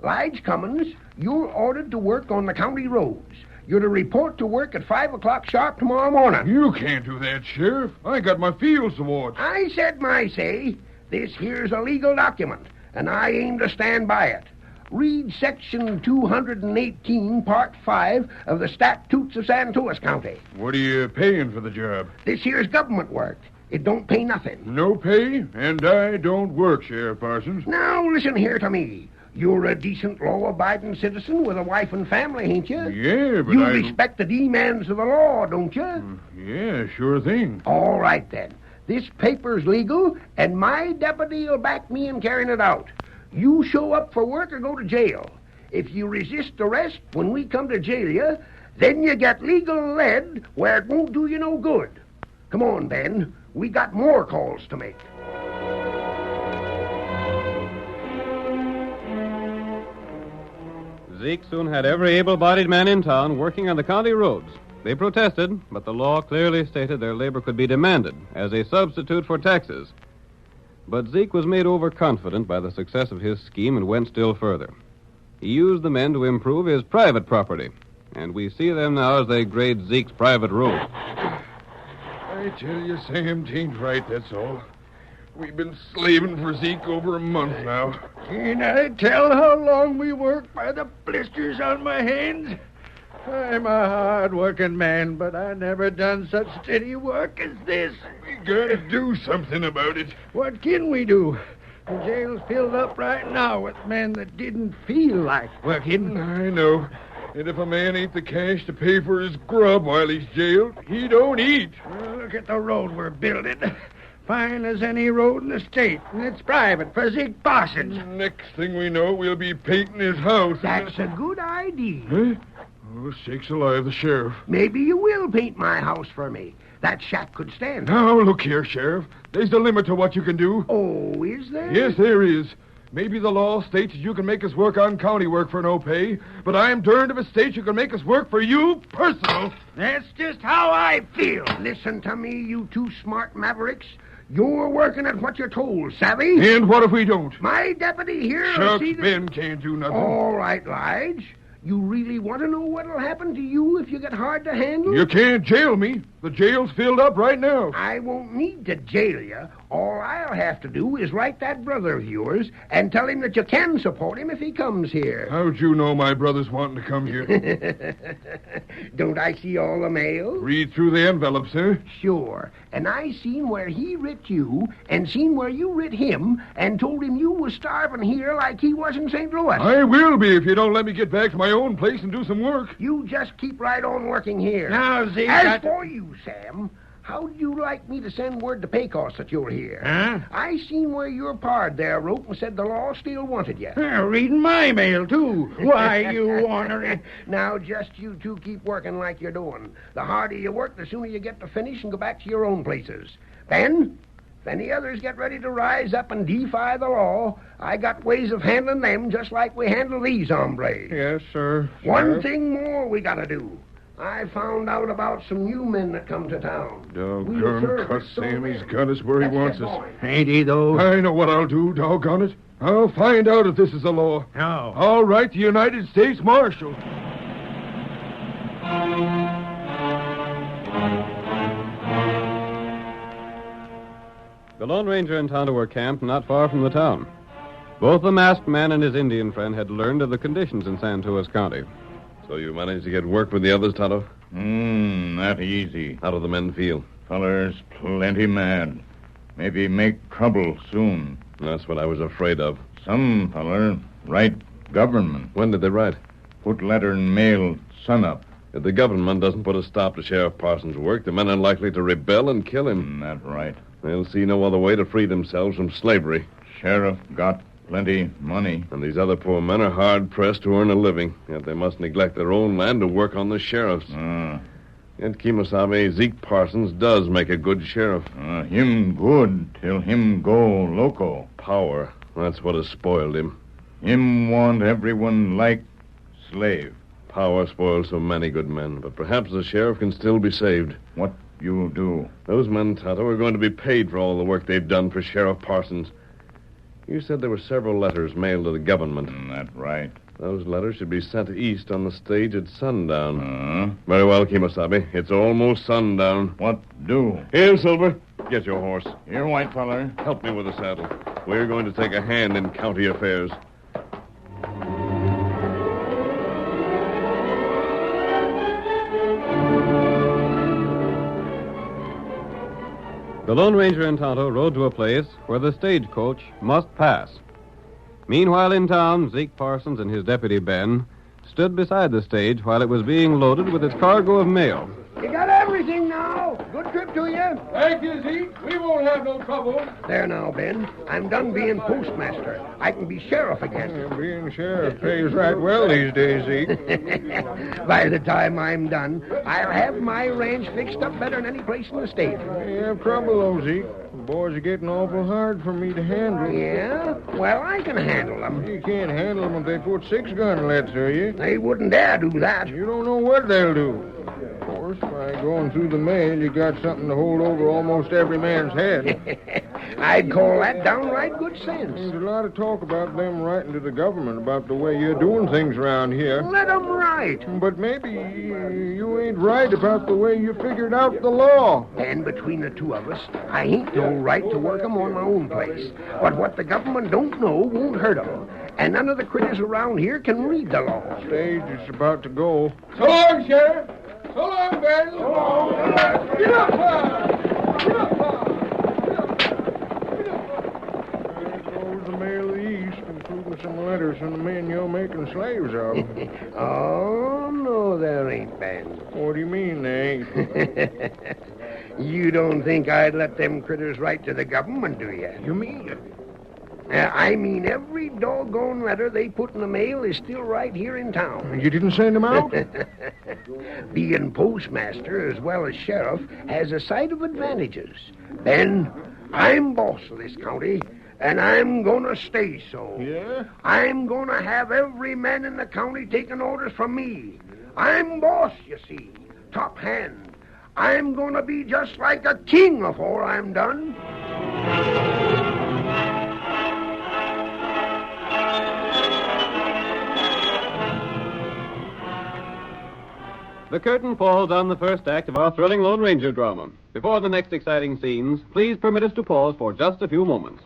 Lige Cummins, you're ordered to work on the county roads. You're to report to work at 5 o'clock sharp tomorrow morning. You can't do that, Sheriff. I got my fields to watch. I said my say. This here's a legal document, and I aim to stand by it. Read Section 218, Part 5 of the Statutes of Santuas County. What are you paying for the job? This here's government work. It don't pay nothing. No pay, and I don't work, Sheriff Parsons. Now, listen here to me. You're a decent, law-abiding citizen with a wife and family, ain't you? Yeah, but You respect the demands of the law, don't you? Yeah, sure thing. All right, then. This paper's legal, and my deputy will back me in carrying it out. You show up for work or go to jail. If you resist arrest when we come to jail you, then you get legal lead where it won't do you no good. Come on, Ben. We got more calls to make. Zeke soon had every able-bodied man in town working on the county roads. They protested, but the law clearly stated their labor could be demanded as a substitute for taxes. But Zeke was made overconfident by the success of his scheme and went still further. He used the men to improve his private property, and we see them now as they grade Zeke's private road. I tell you, Sam, 'tain't right, that's all. We've been slaving for Zeke over a month now. Can't I tell how long we work by the blisters on my hands? I'm a hard-working man, but I never done such steady work as this. We gotta do something about it. What can we do? The jail's filled up right now with men that didn't feel like working. I know. And if a man ain't the cash to pay for his grub while he's jailed, he don't eat. Well, look at the road we're building. Fine as any road in the state, and it's private for Zeke Parsons. Next thing we know, we'll be painting his house. That's a good idea. Huh? Oh, sakes alive, the sheriff. Maybe you will paint my house for me. That shack could stand. Now, look here, Sheriff. There's a limit to what you can do. Oh, is there? Yes, there is. Maybe the law states that you can make us work on county work for no pay, but I'm darned if it states you can make us work for you personal. That's just how I feel. Listen to me, you two smart mavericks. You're working at what you're told, savvy? And what if we don't? My deputy here will Shucks, see that... Ben can't do nothing. All right, Lige. You really want to know what'll happen to you if you get hard to handle? You can't jail me. The jail's filled up right now. I won't need to jail you. All I'll have to do is write that brother of yours and tell him that you can support him if he comes here. How'd you know my brother's wanting to come here? Don't I see all the mail? Read through the envelopes, huh? Sure. And I seen where he writ you and seen where you writ him and told him you was starving here like he was in St. Louis. I will be if you don't let me get back to my own place and do some work. You just keep right on working here. Now, Zeke... As for you, Sam, how'd you like me to send word to Pecos that you're here? Huh? I seen where your pard there wrote and said the law still wanted you. Reading my mail, too. Why, you ornery... Now, just you two keep working like you're doing. The harder you work, the sooner you get to finish and go back to your own places. Ben, if any others get ready to rise up and defy the law, I got ways of handling them just like we handle these hombres. Yes, sir. One thing more we gotta do. I found out about some new men that come to town. Doggone cuss, Sam, he's got us where he wants us. Ain't he, though? I know what I'll do, doggone it. I'll find out if this is the law. How? I'll write the United States Marshal. The Lone Ranger and Tonto were camped not far from the town. Both the masked man and his Indian friend had learned of the conditions in Santuas County. So you managed to get work with the others, Tonto? Not easy. How do the men feel? Feller's plenty mad. Maybe make trouble soon. That's what I was afraid of. Some feller write government. When did they write? Put letter in mail sunup. If the government doesn't put a stop to Sheriff Parsons' work, the men are likely to rebel and kill him. That's right. They'll see no other way to free themselves from slavery. Sheriff got plenty money. And these other poor men are hard-pressed to earn a living, yet they must neglect their own land to work on the sheriff's. Yet Kemosabe, Zeke Parsons does make a good sheriff. Him good till him go loco. Power, that's what has spoiled him. Him want everyone like slave. Power spoils so many good men, but perhaps the sheriff can still be saved. What you do? Those men, Tonto, are going to be paid for all the work they've done for Sheriff Parsons. You said there were several letters mailed to the government. That's right. Those letters should be sent east on the stage at sundown. Very well, Kemosabe. It's almost sundown. What do? Here, Silver. Get your horse. Here, white feller. Help me with the saddle. We're going to take a hand in county affairs. The Lone Ranger and Tonto rode to a place where the stagecoach must pass. Meanwhile, in town, Zeke Parsons and his deputy Ben stood beside the stage while it was being loaded with its cargo of mail. You got everything now. Good trip to you. Thank you, Zeke. We won't have no trouble. There now, Ben. I'm done being postmaster. I can be sheriff again. Being sheriff pays right well these days, Zeke. By the time I'm done, I'll have my ranch fixed up better than any place in the state. You have trouble, though, Zeke. The boys are getting awful hard for me to handle. Yeah? Well, I can handle them. You can't handle them if they put six-gun lead through you. They wouldn't dare do that. You don't know what they'll do. Of course, by going through the mail, you got something to hold over almost every man's head. I'd call that downright good sense. There's a lot of talk about them writing to the government about the way you're doing things around here. Let them write. But maybe you ain't right about the way you figured out the law. And between the two of us, I ain't no right to work 'em on my own place. But what the government don't know won't hurt 'em. And none of the critters around here can read the law. Stage is about to go. So long, Sheriff. So long, Ben. So long. Get up, Get up, There goes the mail of the East, including some letters from the men you're making slaves of. Oh, no, there ain't, Ben. What do you mean, there ain't? You don't think I'd let them critters write to the government, do you? You mean it? I mean, every doggone letter they put in the mail is still right here in town. You didn't send them out? Being postmaster as well as sheriff has a sight of advantages. Ben, I'm boss of this county, and I'm gonna stay so. Yeah? I'm gonna have every man in the county taking orders from me. I'm boss, you see. Top hand. I'm gonna be just like a king before I'm done. The curtain falls on the first act of our thrilling Lone Ranger drama. Before the next exciting scenes, please permit us to pause for just a few moments.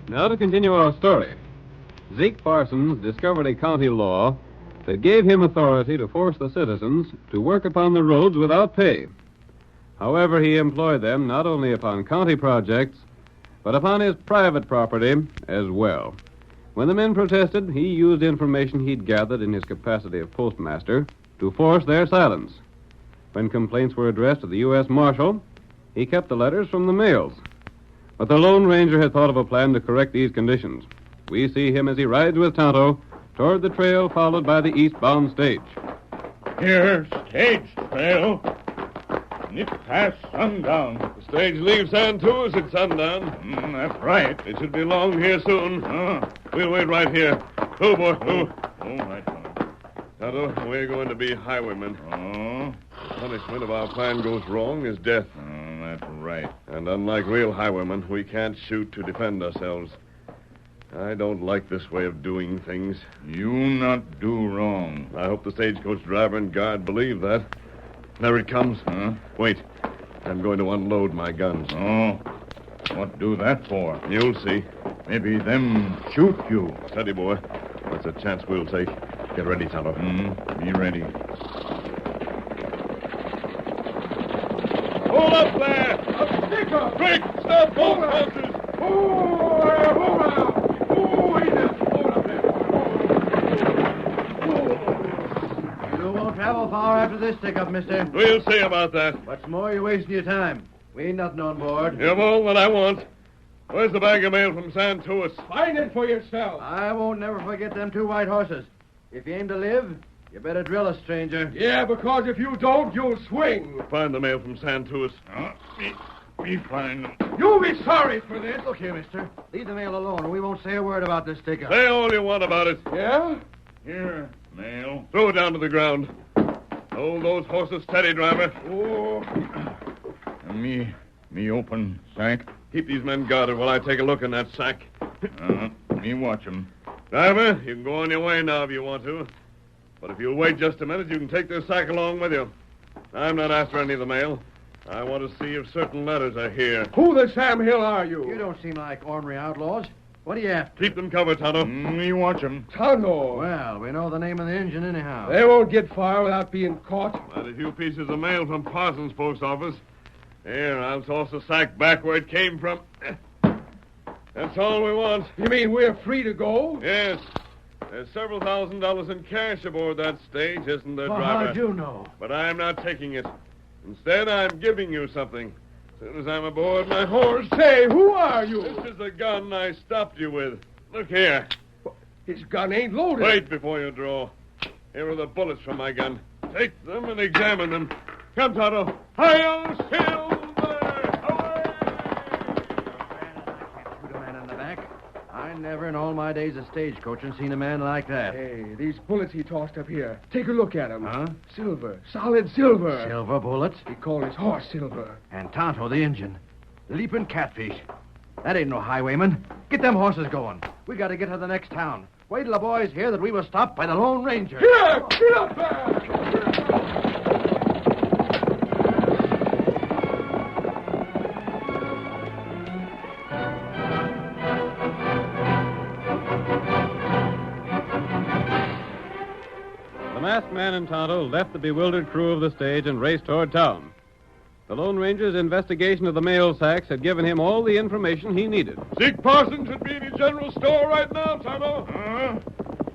Now to continue our story. Zeke Parsons discovered a county law that gave him authority to force the citizens to work upon the roads without pay. However, he employed them not only upon county projects, but upon his private property as well. When the men protested, he used information he'd gathered in his capacity of postmaster to force their silence. When complaints were addressed to the U.S. Marshal, he kept the letters from the mails. But the Lone Ranger had thought of a plan to correct these conditions. We see him as he rides with Tonto toward the trail followed by the eastbound stage. Here, stage trail. Nip past sundown. The stage leaves San Tuas at sundown. That's right. It should be along here soon. We'll wait right here. Oh, boy. Oh. All right, Tonto, we're going to be highwaymen. Punishment if our plan goes wrong is death. That's right. And unlike real highwaymen, we can't shoot to defend ourselves. I don't like this way of doing things. You not do wrong. I hope the stagecoach driver and guard believe that. There it comes. Wait. I'm going to unload my guns. What do that for? You'll see. Maybe them shoot you. Steady, boy. That's a chance we'll take. Get ready, Tonto. Be ready. Hold up there! Quick! Stop both horses! You won't travel far after this stick-up, mister. We'll see about that. What's more, you're wasting your time. We ain't nothing on board. You've all that I want. Where's the bag of mail from San Tuas? Find it for yourself. I won't never forget them 2 white horses. If you aim to live, you better drill a stranger. Yeah, because if you don't, you'll swing. Find the mail from San Tuas. Me find them. You'll be sorry for this. Look here, mister. Leave the mail alone, or we won't say a word about this stick-up. Say all you want about it. Yeah? Here, mail. Throw it down to the ground. Hold those horses steady, driver. Me open sack. Keep these men guarded while I take a look in that sack. Me watch them. Driver, you can go on your way now if you want to. But if you'll wait just a minute, you can take this sack along with you. I'm not after any of the mail. I want to see if certain letters are here. Who the Sam Hill are you? You don't seem like ordinary outlaws. What do you have? Keep them covered, Tonto. Me watch them. Tonto. Well, we know the name of the engine anyhow. They won't get far without being caught. Got a few pieces of mail from Parsons' post office. Here, I'll toss the sack back where it came from. That's all we want. You mean we're free to go? Yes. There's several $1,000s in cash aboard that stage, isn't there, Well, driver? how'd you know? But I'm not taking it. Instead, I'm giving you something. As soon as I'm aboard my horse. Say, who are you? This is the gun I stopped you with. Look here. His gun ain't loaded. Wait before you draw. Here are the bullets from my gun. Take them and examine them. Come, Tonto. Hi-yo, Silver! Shoot a man in the back. I never in all my days of stagecoaching seen a man like that. Hey, these bullets he tossed up here. Take a look at them. Huh? Silver. Solid silver. Silver bullets? He called his horse Silver. And Tonto, the engine. Leaping catfish. That ain't no highwayman. Get them horses going. We got to get to the next town. Wait till the boys hear that we were stopped by the Lone Ranger. Here! Get up there! The masked man and Tonto left the bewildered crew of the stage and raced toward town. The Lone Ranger's investigation of the mail sacks had given him all the information he needed. Zeke Parsons should be in the general store right now, Tonto.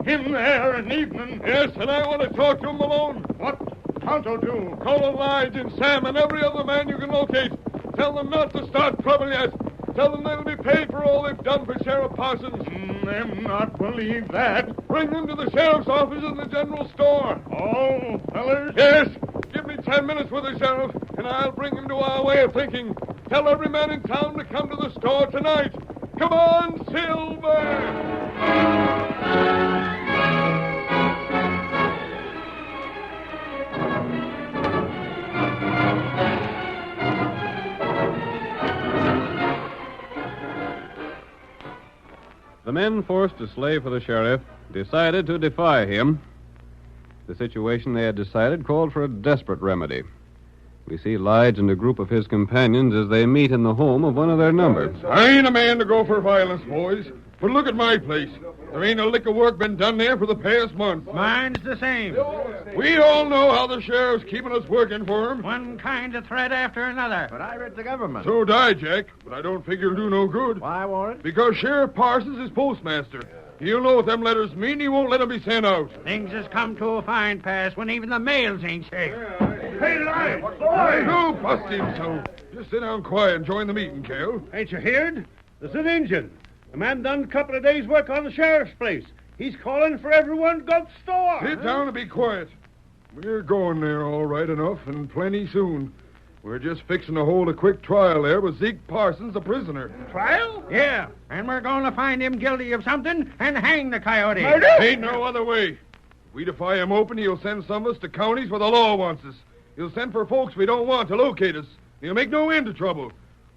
Him there in evening. Yes, and I want to talk to him alone. What Tonto do? Call Lige and Sam and every other man you can locate. Tell them not to start trouble yet. Tell them they'll be paid for all they've done for Sheriff Parsons. Them not believe that. Bring them to the sheriff's office in the general store. Oh, fellers? Yes. Give me 10 minutes with the sheriff, and I'll bring him to our way of thinking. Tell every man in town to come to the store tonight. Come on, Silver! The men forced to slave for the sheriff decided to defy him. The situation they had decided called for a desperate remedy. We see Lige and a group of his companions as they meet in the home of one of their number. I ain't a man to go for violence, boys. But look at my place. There ain't a lick of work been done there for the past month. Mine's the same. We all know how the sheriff's keeping us working for him. One kind of threat after another. But I read the government. So did I, Jack. But I don't figure it'll do no good. Why, Warren? Because Sheriff Parsons is postmaster. He'll know what them letters mean. He won't let them be sent out. Things has come to a fine pass when even the mails ain't safe. Hey, Live, Hey, don't bust him so. Just sit down quiet and join the meeting, Cal. Ain't you heard? There's an Injun. The man done a couple of days' work on the sheriff's place. He's calling for everyone to go to store. Sit down and be quiet. We're going there all right enough, and plenty soon. We're just fixing to hold a quick trial there with Zeke Parsons, the prisoner. Trial? Yeah, and we're going to find him guilty of something and hang the coyote. Ain't no other way. If we defy him open, he'll send some of us to counties where the law wants us. He'll send for folks we don't want to locate us. He'll make no end of trouble.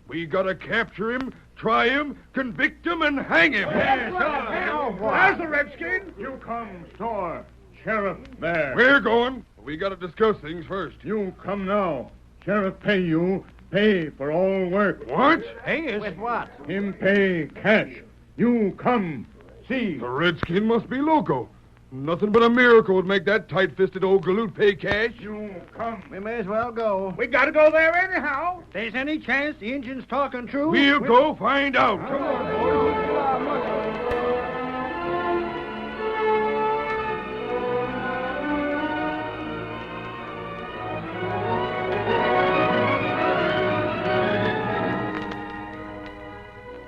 We gotta capture him, try him, convict him, and hang him. There's the redskin. You come, store. Sheriff there. We're going. We gotta discuss things first. You come now. Sheriff pay you. Pay for all work. What? Hey, with what? Him pay cash. You come. See. The redskin must be loco. Nothing but a miracle would make that tight-fisted old galoot pay cash. You come. We may as well go. We gotta go there anyhow. If there's any chance the Injun's talking true, We'll go find out. Come on, boys.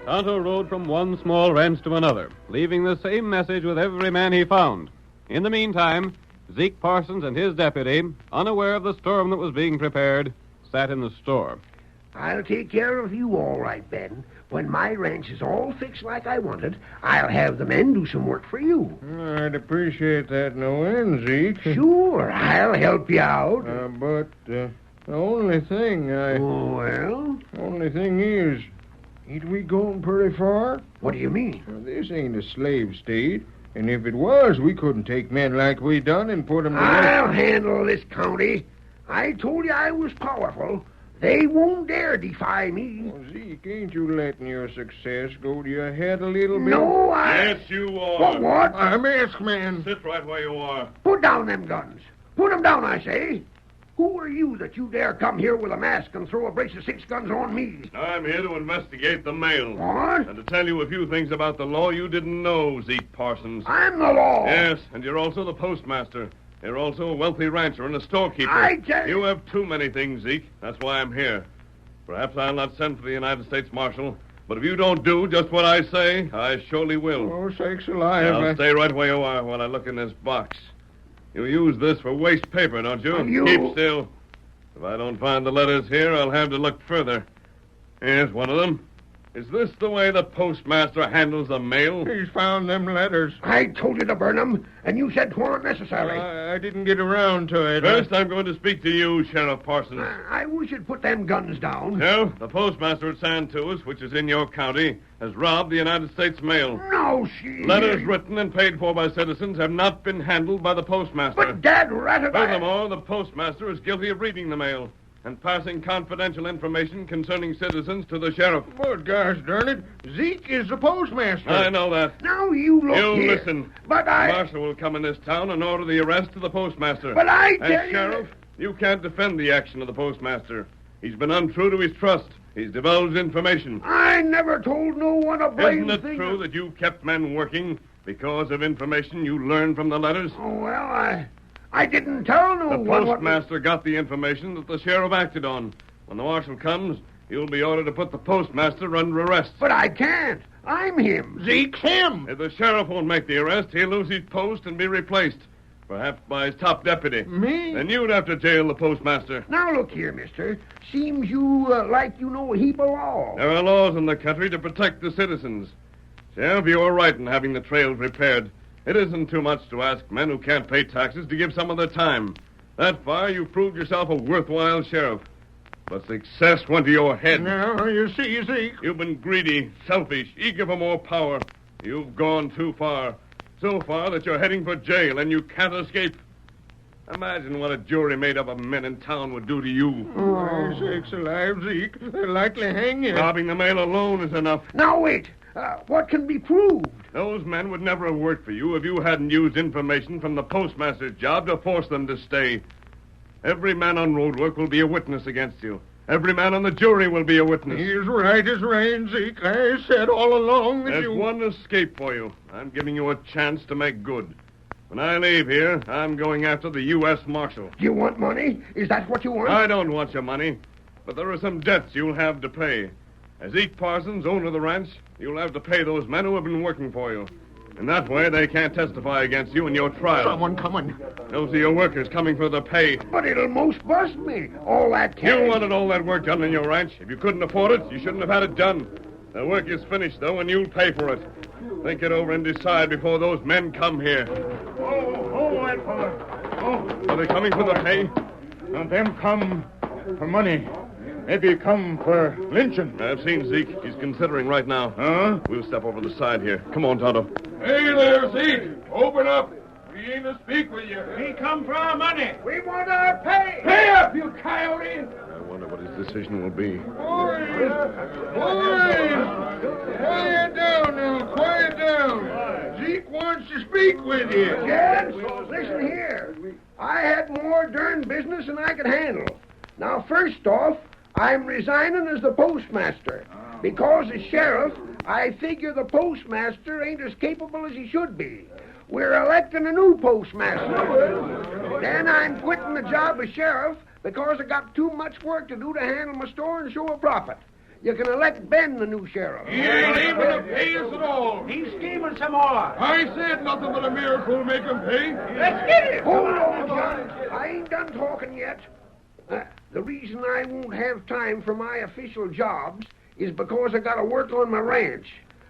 Tonto rode from one small ranch to another, leaving the same message with every man he found. In the meantime, Zeke Parsons and his deputy, unaware of the storm that was being prepared, sat in the store. I'll take care of you all right, Ben. When my ranch is all fixed like I wanted, I'll have the men do some work for you. I'd appreciate that no end, Zeke. Sure, I'll help you out. But the only thing Well? Only thing is, ain't we going pretty far? What do you mean? Well, this ain't a slave state. And if it was, we couldn't take men like we done and put them to I'll handle this county. I told you I was powerful. They won't dare defy me. Well, Zeke, ain't you letting your success go to your head a little bit? No, Yes, you are. What? I'm masked man. Sit right where you are. Put down them guns. Put them down, I say. Who are you that you dare come here with a mask and throw a brace of 6 guns on me? I'm here to investigate the mail. What? And to tell you a few things about the law you didn't know, Zeke Parsons. I'm the law. Yes, and you're also the postmaster. You're also a wealthy rancher and a storekeeper. I tell you have too many things, Zeke. That's why I'm here. Perhaps I'll not send for the United States Marshal, but if you don't do just what I say, I surely will. Oh, sakes alive. Now, stay right where you are while I look in this box. You use this for waste paper, don't you? Keep still. If I don't find the letters here, I'll have to look further. Here's one of them. Is this the way the postmaster handles the mail? He's found them letters. I told you to burn them, and you said 'twa'n't necessary. I didn't get around to it. First, I'm going to speak to you, Sheriff Parsons. I wish you'd put them guns down. No, the postmaster at Santuas, which is in your county, has robbed the United States mail. No, she... Letters written and paid for by citizens have not been handled by the postmaster. But Dad ratted... Furthermore, the postmaster is guilty of reading the mail and passing confidential information concerning citizens to the sheriff. But gosh darn it, Zeke is the postmaster. I know that. Now you look You here. listen. But I... The marshal will come in this town and order the arrest of the postmaster. But I tell As you... sheriff, you can't defend the action of the postmaster. He's been untrue to his trust. He's divulged information. I never told no one a blame Isn't it thing. true that you kept men working because of information you learned from the letters? Oh, well, I didn't tell no The one postmaster got the information that the sheriff acted on. When the marshal comes, you'll be ordered to put the postmaster under arrest. But I can't. I'm him. Zeke's him. If the sheriff won't make the arrest, he'll lose his post and be replaced. Perhaps by his top deputy. Me? Then you'd have to jail the postmaster. Now, look here, mister. Seems you like you know a heap of law. There are laws in the country to protect the citizens. Sheriff, you were right in having the trails repaired. It isn't too much to ask men who can't pay taxes to give some of their time. That far, you've proved yourself a worthwhile sheriff. But success went to your head. Now, you see, Zeke. You've been greedy, selfish, eager for more power. You've gone too far. So far that you're heading for jail and you can't escape. Imagine what a jury made up of men in town would do to you. Oh, sakes alive, Zeke. They'll likely hang you. Robbing the mail alone is enough. Now, wait. What can be proved? Those men would never have worked for you if you hadn't used information from the postmaster's job to force them to stay. Every man on road work will be a witness against you. Every man on the jury will be a witness. He's right as rain, Zeke. I said all along that There's you... one escape for you. I'm giving you a chance to make good. When I leave here, I'm going after the U.S. Marshal. Do you want money? Is that what you want? I don't want your money, but there are some debts you'll have to pay. As Zeke Parsons, owner of the ranch, you'll have to pay those men who have been working for you. And that way, they can't testify against you in your trial. Someone coming. Those are your workers coming for the pay. But it'll most bust me. All that cash. You wanted all that work done in your ranch. If you couldn't afford it, you shouldn't have had it done. The work is finished, though, and you'll pay for it. Think it over and decide before those men come here. Oh, that fella. Oh. Are they coming for the pay? And them come for money. Maybe come for lynching. I've seen Zeke. He's considering right now. Huh? We'll step over the side here. Come on, Tonto. Hey there, Zeke. Open up. We ain't to speak with you. We come for our money. We want our pay. Pay up, you coyote. I wonder what his decision will be. Boys! Quiet down now. Quiet down. Zeke wants to speak with you. Gents, listen here. I had more darn business than I could handle. Now, first off, I'm resigning as the postmaster. Because as sheriff, I figure the postmaster ain't as capable as he should be. We're electing a new postmaster. Then I'm quitting the job as sheriff because I got too much work to do to handle my store and show a profit. You can elect Ben the new sheriff. He ain't able to pay us at all. He's scheming some more. I said nothing but a miracle will make him pay. Let's get it. Hold on, John. I ain't done talking yet. The reason I won't have time for my official jobs is because I got to work on my ranch.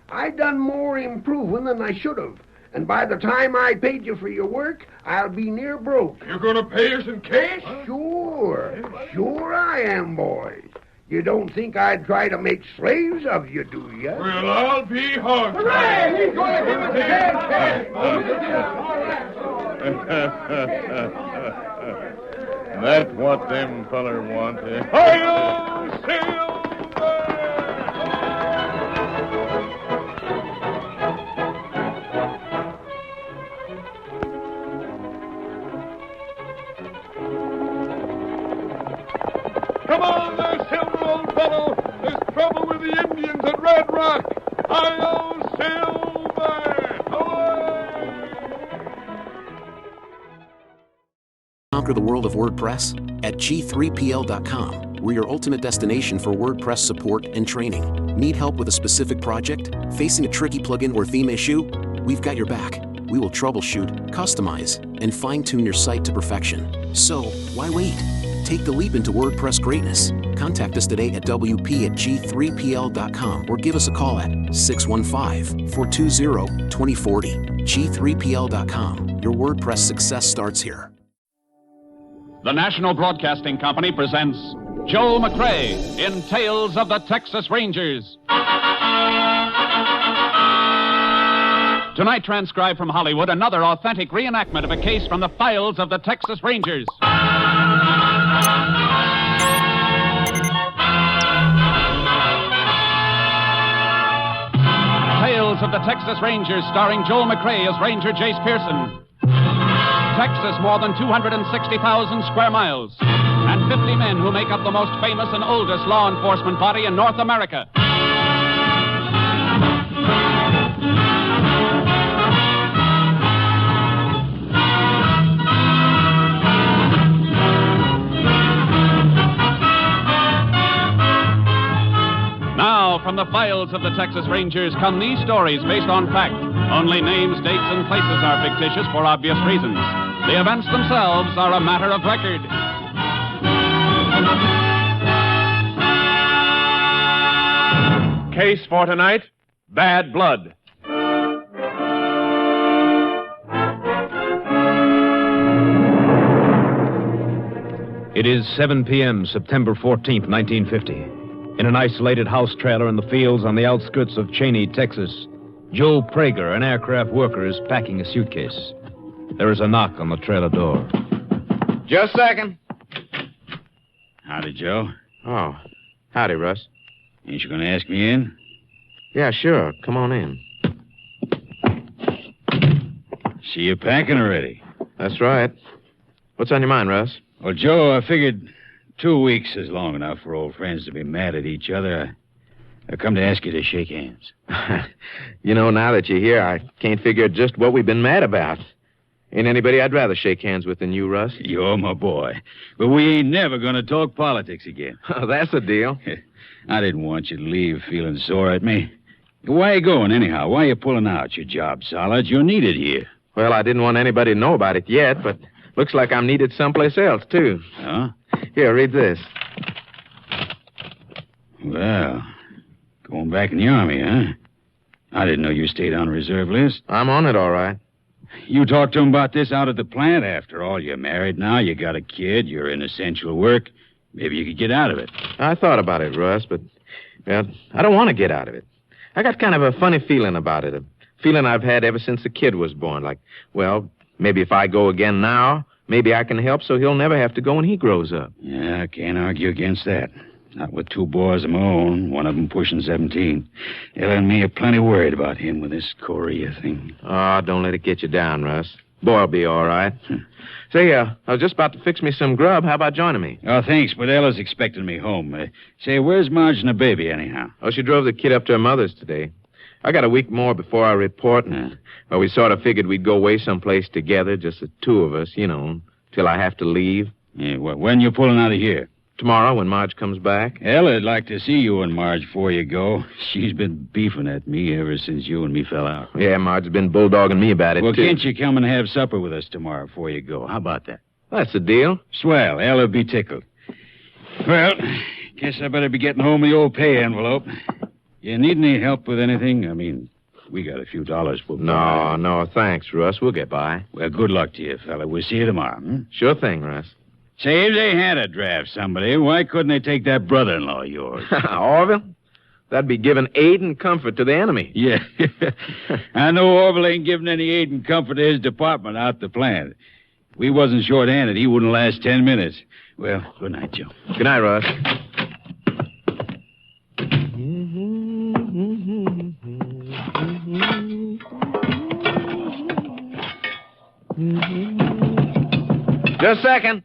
I done more improving than I should have. And by the time I paid you for your work, I'll be near broke. You're going to pay us in cash? Sure I am, boys. You don't think I'd try to make slaves of you, do you? Well, I'll be hard. Hooray! He's going to give us cash. That's what them feller want. Hi-yo, Silver! Come on there, Silver, old fellow. There's trouble with the Indians at Red Rock. Hi-yo, Silver! Away! Conquer the world of WordPress at g3pl.com. We're your ultimate destination for WordPress support and training. Need help with a specific project? Facing a tricky plugin or theme issue? We've got your back. We will troubleshoot, customize, and fine-tune your site to perfection. So, why wait? Take the leap into WordPress greatness. Contact us today at wp@g3pl.com or give us a call at 615-420-2040. g3pl.com. Your WordPress success starts here. The National Broadcasting Company presents Joel McCrea in Tales of the Texas Rangers. Tonight, transcribed from Hollywood, another authentic reenactment of a case from the files of the Texas Rangers. Tales of the Texas Rangers, starring Joel McCrea as Ranger Jace Pearson. Texas, more than 260,000 square miles, and 50 men who make up the most famous and oldest law enforcement body in North America. Now, from the files of the Texas Rangers come these stories based on fact. Only names, dates, and places are fictitious for obvious reasons. The events themselves are a matter of record. Case for tonight, Bad Blood. It is 7 p.m., September 14th, 1950. In an isolated house trailer in the fields on the outskirts of Cheney, Texas, Joe Prager, an aircraft worker, is packing a suitcase. There is a knock on the trailer door. Just a second. Howdy, Joe. Oh, howdy, Russ. Ain't you going to ask me in? Yeah, sure. Come on in. See you packing already. That's right. What's on your mind, Russ? Well, Joe, I figured 2 weeks is long enough for old friends to be mad at each other. I come to ask you to shake hands. You know, now that you're here, I can't figure just what we've been mad about. Ain't anybody I'd rather shake hands with than you, Russ. You're my boy. But we ain't never going to talk politics again. That's a deal. I didn't want you to leave feeling sore at me. Why you going, anyhow? Why you pulling out? Your job's solid. You're needed here. Well, I didn't want anybody to know about it yet, but looks like I'm needed someplace else, too. Huh? Here, read this. Well, going back in the Army, huh? I didn't know you stayed on reserve list. I'm on it, all right. You talked to him about this out at the plant. After all, you're married now. You got a kid. You're in essential work. Maybe you could get out of it. I thought about it, Russ, but, well, I don't want to get out of it. I got kind of a funny feeling about it, a feeling I've had ever since the kid was born. Like, well, maybe if I go again now, maybe I can help so he'll never have to go when he grows up. Yeah, I can't argue against that. Not with 2 boys of my own, one of them pushing 17. Ella and me are plenty worried about him with this Korea thing. Oh, don't let it get you down, Russ. Boy'll be all right. Say, I was just about to fix me some grub. How about joining me? Oh, thanks, but Ella's expecting me home. Say, where's Marge and the baby, anyhow? Oh, she drove the kid up to her mother's today. I got a week more before I report, and well, we sort of figured we'd go away someplace together, just the 2 of us, till I have to leave. Yeah, well, when you pulling out of here? Tomorrow, when Marge comes back. Ella'd like to see you and Marge before you go. She's been beefing at me ever since you and me fell out. Yeah, Marge's been bulldogging me about it, well, too. Can't you come and have supper with us tomorrow before you go? How about that? That's the deal. Swell. Ella'll be tickled. Well, guess I better be getting home the old pay envelope. You need any help with anything? I mean, we got a few dollars. No, thanks, Russ. We'll get by. Well, good luck to you, fella. We'll see you tomorrow. Sure thing, Russ. Say, if they had to draft somebody, why couldn't they take that brother-in-law of yours? Orville? That'd be giving aid and comfort to the enemy. Yeah. I know Orville ain't giving any aid and comfort to his department out the plant. If we wasn't short-handed, he wouldn't last 10 minutes. Well, good night, Joe. Good night, Russ. Just a second.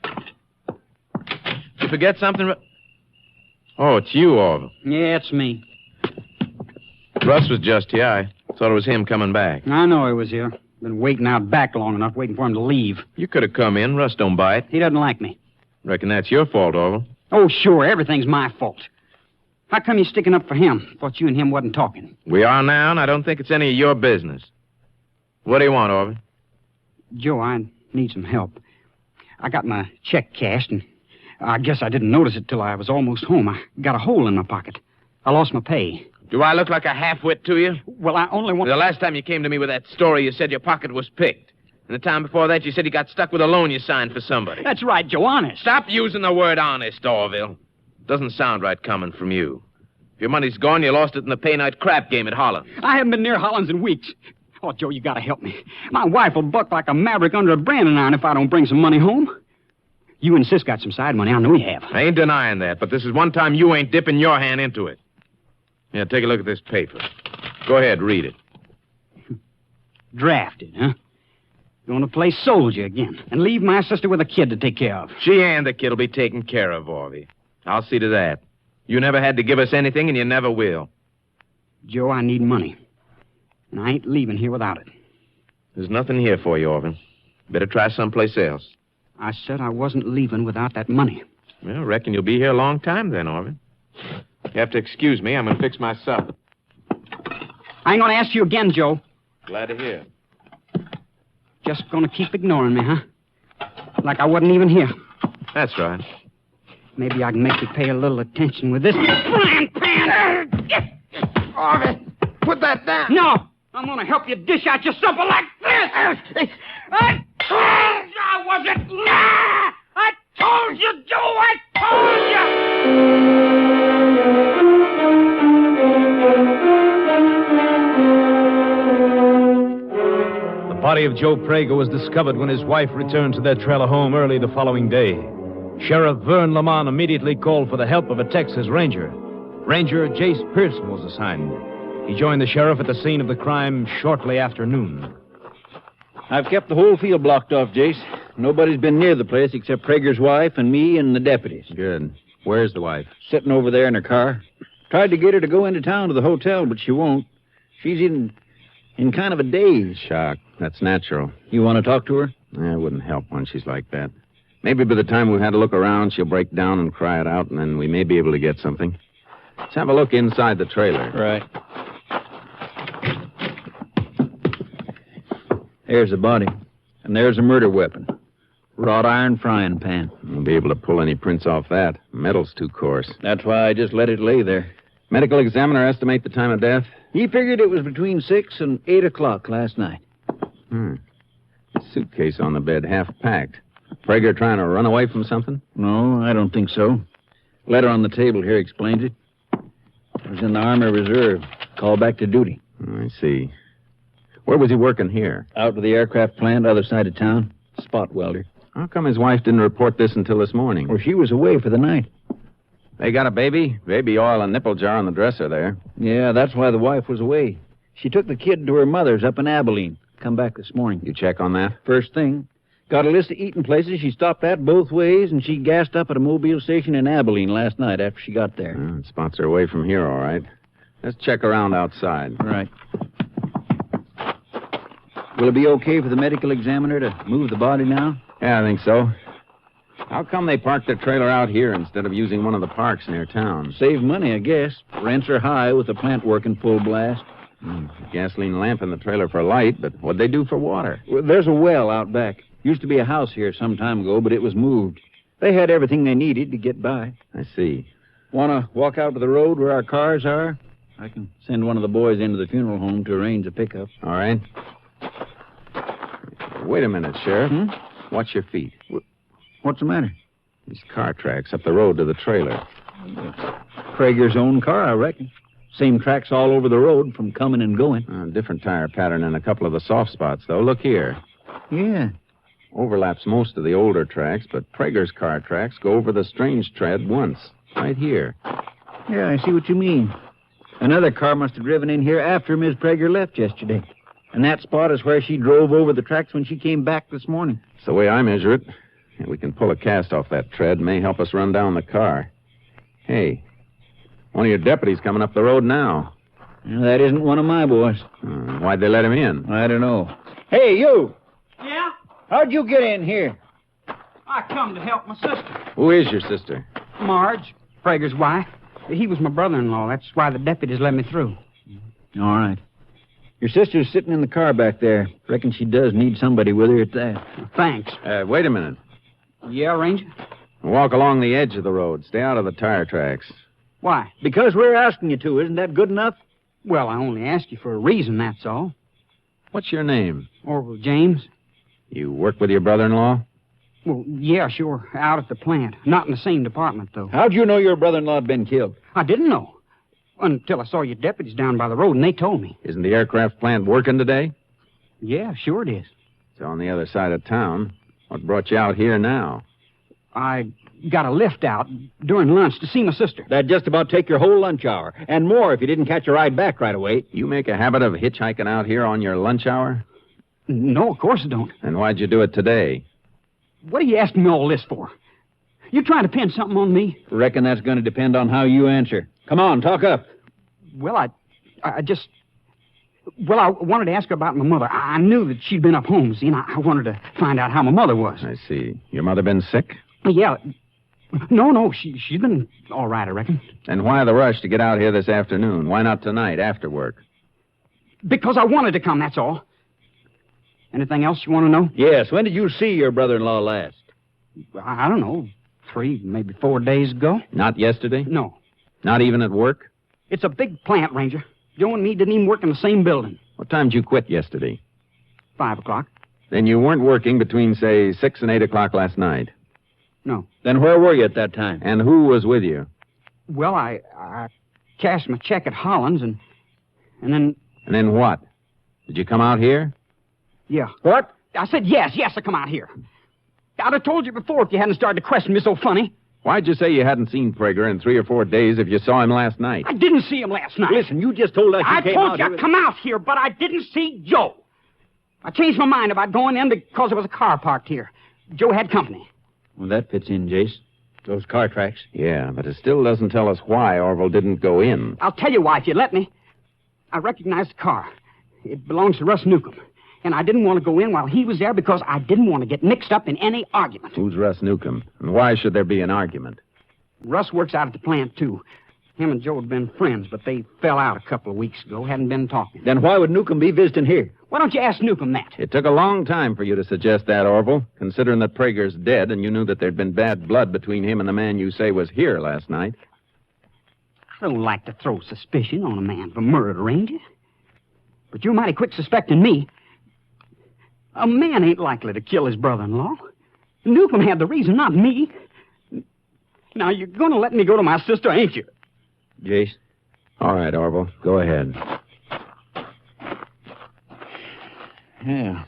Did you forget something? Oh, it's you, Orville. Yeah, it's me. Russ was just here. I thought it was him coming back. I know he was here. Been waiting out back long enough, waiting for him to leave. You could have come in. Russ don't bite. He doesn't like me. Reckon that's your fault, Orville. Oh, sure. Everything's my fault. How come you sticking up for him? Thought you and him wasn't talking. We are now, and I don't think it's any of your business. What do you want, Orville? Joe, I need some help. I got my check cashed, and I guess I didn't notice it till I was almost home. I got a hole in my pocket. I lost my pay. Do I look like a half-wit to you? Well, I only want... The last time you came to me with that story, you said your pocket was picked. And the time before that, you said you got stuck with a loan you signed for somebody. That's right, Joe, honest. Stop using the word honest, Orville. Doesn't sound right coming from you. If your money's gone, you lost it in the pay-night crap game at Holland. I haven't been near Holland's in weeks. Oh, Joe, you gotta help me. My wife will buck like a maverick under a branding iron if I don't bring some money home. You and Sis got some side money. I know you have. I ain't denying that, but this is one time you ain't dipping your hand into it. Yeah, take a look at this paper. Go ahead, read it. Drafted, huh? Going to play soldier again and leave my sister with a kid to take care of. She and the kid will be taken care of, Orvie. I'll see to that. You never had to give us anything, and you never will. Joe, I need money. And I ain't leaving here without it. There's nothing here for you, Orville. Better try someplace else. I said I wasn't leaving without that money. Well, I reckon you'll be here a long time then, Orville. You have to excuse me. I'm going to fix my supper. I ain't going to ask you again, Joe. Glad to hear. Just going to keep ignoring me, huh? Like I wasn't even here. That's right. Maybe I can make you pay a little attention with this frying pan. Orville, put that down. No, I'm going to help you dish out your supper like this. I wasn't. I told you, Joe. I told you. The body of Joe Prager was discovered when his wife returned to their trailer home early the following day. Sheriff Vern Lamont immediately called for the help of a Texas Ranger. Ranger Jace Pearson was assigned. He joined the sheriff at the scene of the crime shortly after noon. I've kept the whole field blocked off, Jace. Nobody's been near the place except Prager's wife and me and the deputies. Good. Where's the wife? Sitting over there in her car. Tried to get her to go into town to the hotel, but she won't. She's in... In kind of a daze. Shock. That's natural. You want to talk to her? It wouldn't help when she's like that. Maybe by the time we've had a look around, she'll break down and cry it out, and then we may be able to get something. Let's have a look inside the trailer. Right. There's the body. And there's a murder weapon. Wrought iron frying pan. We'll be able to pull any prints off that. Metal's too coarse. That's why I just let it lay there. Medical examiner estimate the time of death? He figured it was between 6 and 8 o'clock last night. Suitcase on the bed, half packed. Prager trying to run away from something? No, I don't think so. Letter on the table here explains it. It was in the Army Reserve. Called back to duty. I see. Where was he working here? Out to the aircraft plant, other side of town. Spot welder. How come his wife didn't report this until this morning? Well, she was away for the night. They got a baby? Baby oil and nipple jar on the dresser there. Yeah, that's why the wife was away. She took the kid to her mother's up in Abilene. Come back this morning. You check on that? First thing. Got a list of eating places she stopped at both ways, and she gassed up at a mobile station in Abilene last night after she got there. It spots her away from here, all right. Let's check around outside. Right. Will it be okay for the medical examiner to move the body now? Yeah, I think so. How come they parked their trailer out here instead of using one of the parks near town? Save money, I guess. Rents are high with the plant working full blast. Gasoline lamp in the trailer for light, but what'd they do for water? Well, there's a well out back. Used to be a house here some time ago, but it was moved. They had everything they needed to get by. I see. Want to walk out to the road where our cars are? I can send one of the boys into the funeral home to arrange a pickup. All right. Wait a minute, Sheriff. Watch your feet. What's the matter? These car tracks up the road to the trailer. Prager's own car, I reckon. Same tracks all over the road from coming and going. Different tire pattern in a couple of the soft spots, though. Look here. Yeah. Overlaps most of the older tracks, but Prager's car tracks go over the strange tread once. Right here. Yeah, I see what you mean. Another car must have driven in here after Miss Prager left yesterday. And that spot is where she drove over the tracks when she came back this morning. It's the way I measure it. And we can pull a cast off that tread. May help us run down the car. Hey, one of your deputies coming up the road now. That isn't one of my boys. Why'd they let him in? I don't know. Hey, you! Yeah? How'd you get in here? I come to help my sister. Who is your sister? Marge, Prager's wife. He was my brother-in-law. That's why the deputies let me through. All right. Your sister's sitting in the car back there. Reckon she does need somebody with her at that. Thanks. Wait a minute. Yeah, Ranger? Walk along the edge of the road. Stay out of the tire tracks. Why? Because we're asking you to. Isn't that good enough? Well, I only asked you for a reason, that's all. What's your name? Orville James. You work with your brother-in-law? Well, yeah, sure. Out at the plant. Not in the same department, though. How'd you know your brother-in-law had been killed? I didn't know. Until I saw your deputies down by the road, and they told me. Isn't the aircraft plant working today? Yeah, sure it is. It's on the other side of town. What brought you out here now? I got a lift out during lunch to see my sister. That'd just about take your whole lunch hour. And more if you didn't catch a ride back right away. You make a habit of hitchhiking out here on your lunch hour? No, of course I don't. Then why'd you do it today? What are you asking me all this for? You trying to pin something on me? Reckon that's going to depend on how you answer. Come on, talk up. Well, I wanted to ask her about my mother. I knew that she'd been up home, see, and I wanted to find out how my mother was. I see. Your mother been sick? Yeah. No, she's been all right, I reckon. And why the rush to get out here this afternoon? Why not tonight, after work? Because I wanted to come, that's all. Anything else you want to know? Yes, when did you see your brother-in-law last? I don't know, 3, maybe 4 days ago. Not yesterday? No. Not even at work? It's a big plant, Ranger. Joe and me didn't even work in the same building. What time did you quit yesterday? 5 o'clock. Then you weren't working between, say, 6 and 8 o'clock last night? No. Then where were you at that time? And who was with you? Well, I cashed my check at Holland's and then... And then what? Did you come out here? Yeah. What? I said yes, I come out here. I'd have told you before if you hadn't started to question me so funny. Why'd you say you hadn't seen Prager in 3 or 4 days if you saw him last night? I didn't see him last night. Listen, you just told us you came out here. I told you I'd come out here, but I didn't see Joe. I changed my mind about going in because there was a car parked here. Joe had company. Well, that fits in, Jace. Those car tracks. Yeah, but it still doesn't tell us why Orville didn't go in. I'll tell you why if you let me. I recognized the car. It belongs to Russ Newcomb. And I didn't want to go in while he was there because I didn't want to get mixed up in any argument. Who's Russ Newcomb? And why should there be an argument? Russ works out at the plant, too. Him and Joe had been friends, but they fell out a couple of weeks ago, hadn't been talking. Then why would Newcomb be visiting here? Why don't you ask Newcomb that? It took a long time for you to suggest that, Orville, considering that Prager's dead and you knew that there'd been bad blood between him and the man you say was here last night. I don't like to throw suspicion on a man for murder, Ranger. But you're mighty quick suspecting me. A man ain't likely to kill his brother-in-law. Newcomb had the reason, not me. Now, you're going to let me go to my sister, ain't you? Jace? All right, Orville. Go ahead. Yeah.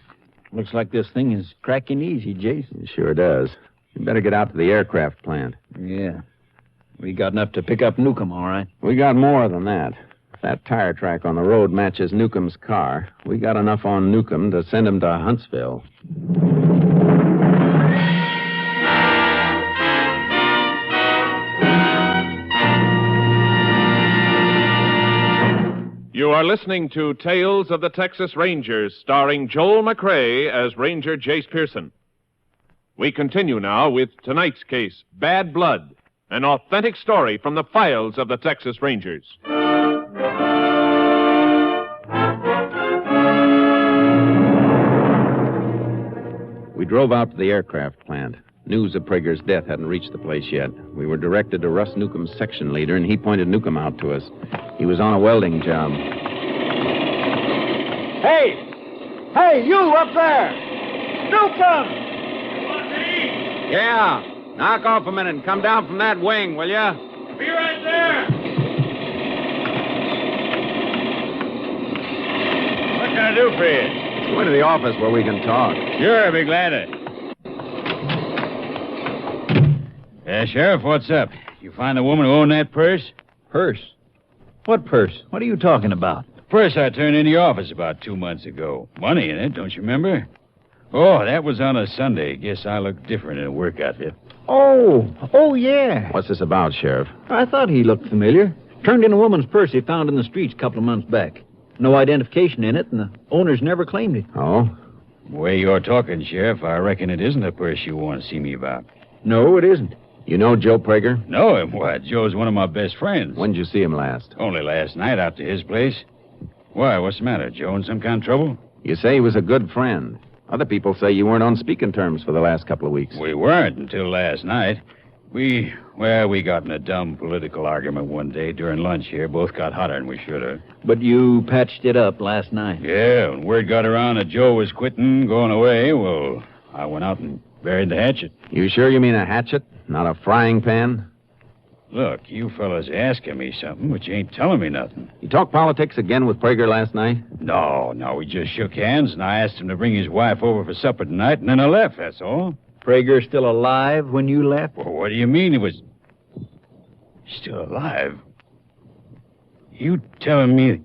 Looks like this thing is cracking easy, Jason. It sure does. You better get out to the aircraft plant. Yeah. We got enough to pick up Newcomb, all right. We got more than that. If that tire track on the road matches Newcomb's car, we got enough on Newcomb to send him to Huntsville. You are listening to Tales of the Texas Rangers, starring Joel McRae as Ranger Jace Pearson. We continue now with tonight's case, Bad Blood, an authentic story from the files of the Texas Rangers. We drove out to the aircraft plant. News of Prager's death hadn't reached the place yet. We were directed to Russ Newcomb's section leader, and he pointed Newcomb out to us. He was on a welding job. Hey! Hey, you up there! Newcomb! Yeah. Knock off a minute and come down from that wing, will ya? Be right there! What can I do for you? Let's go into the office where we can talk. Sure, I'll be glad to. Sheriff, what's up? You find the woman who owned that purse? Purse? What purse? What are you talking about? The purse I turned in the office about 2 months ago. Money in it, don't you remember? Oh, that was on a Sunday. Guess I look different in a work outfit. Oh, yeah. What's this about, Sheriff? I thought he looked familiar. Turned in a woman's purse he found in the streets a couple of months back. No identification in it, and the owners never claimed it. Oh? The way you're talking, Sheriff, I reckon it isn't a purse you want to see me about. No, it isn't. You know Joe Prager? Know him? What? Joe's one of my best friends. When did you see him last? Only last night out to his place. Why, what's the matter? Joe in some kind of trouble? You say he was a good friend. Other people say you weren't on speaking terms for the last couple of weeks. We weren't until last night. We got in a dumb political argument one day during lunch here. Both got hotter than we should have. But you patched it up last night. Yeah, when word got around that Joe was quitting, going away, well, I went out and buried the hatchet. You sure you mean a hatchet, not a frying pan? Look, you fellas asking me something, but you ain't telling me nothing. You talked politics again with Prager last night? No, we just shook hands, and I asked him to bring his wife over for supper tonight, and then I left, that's all. Prager still alive when you left? Well, what do you mean he was still alive? You telling me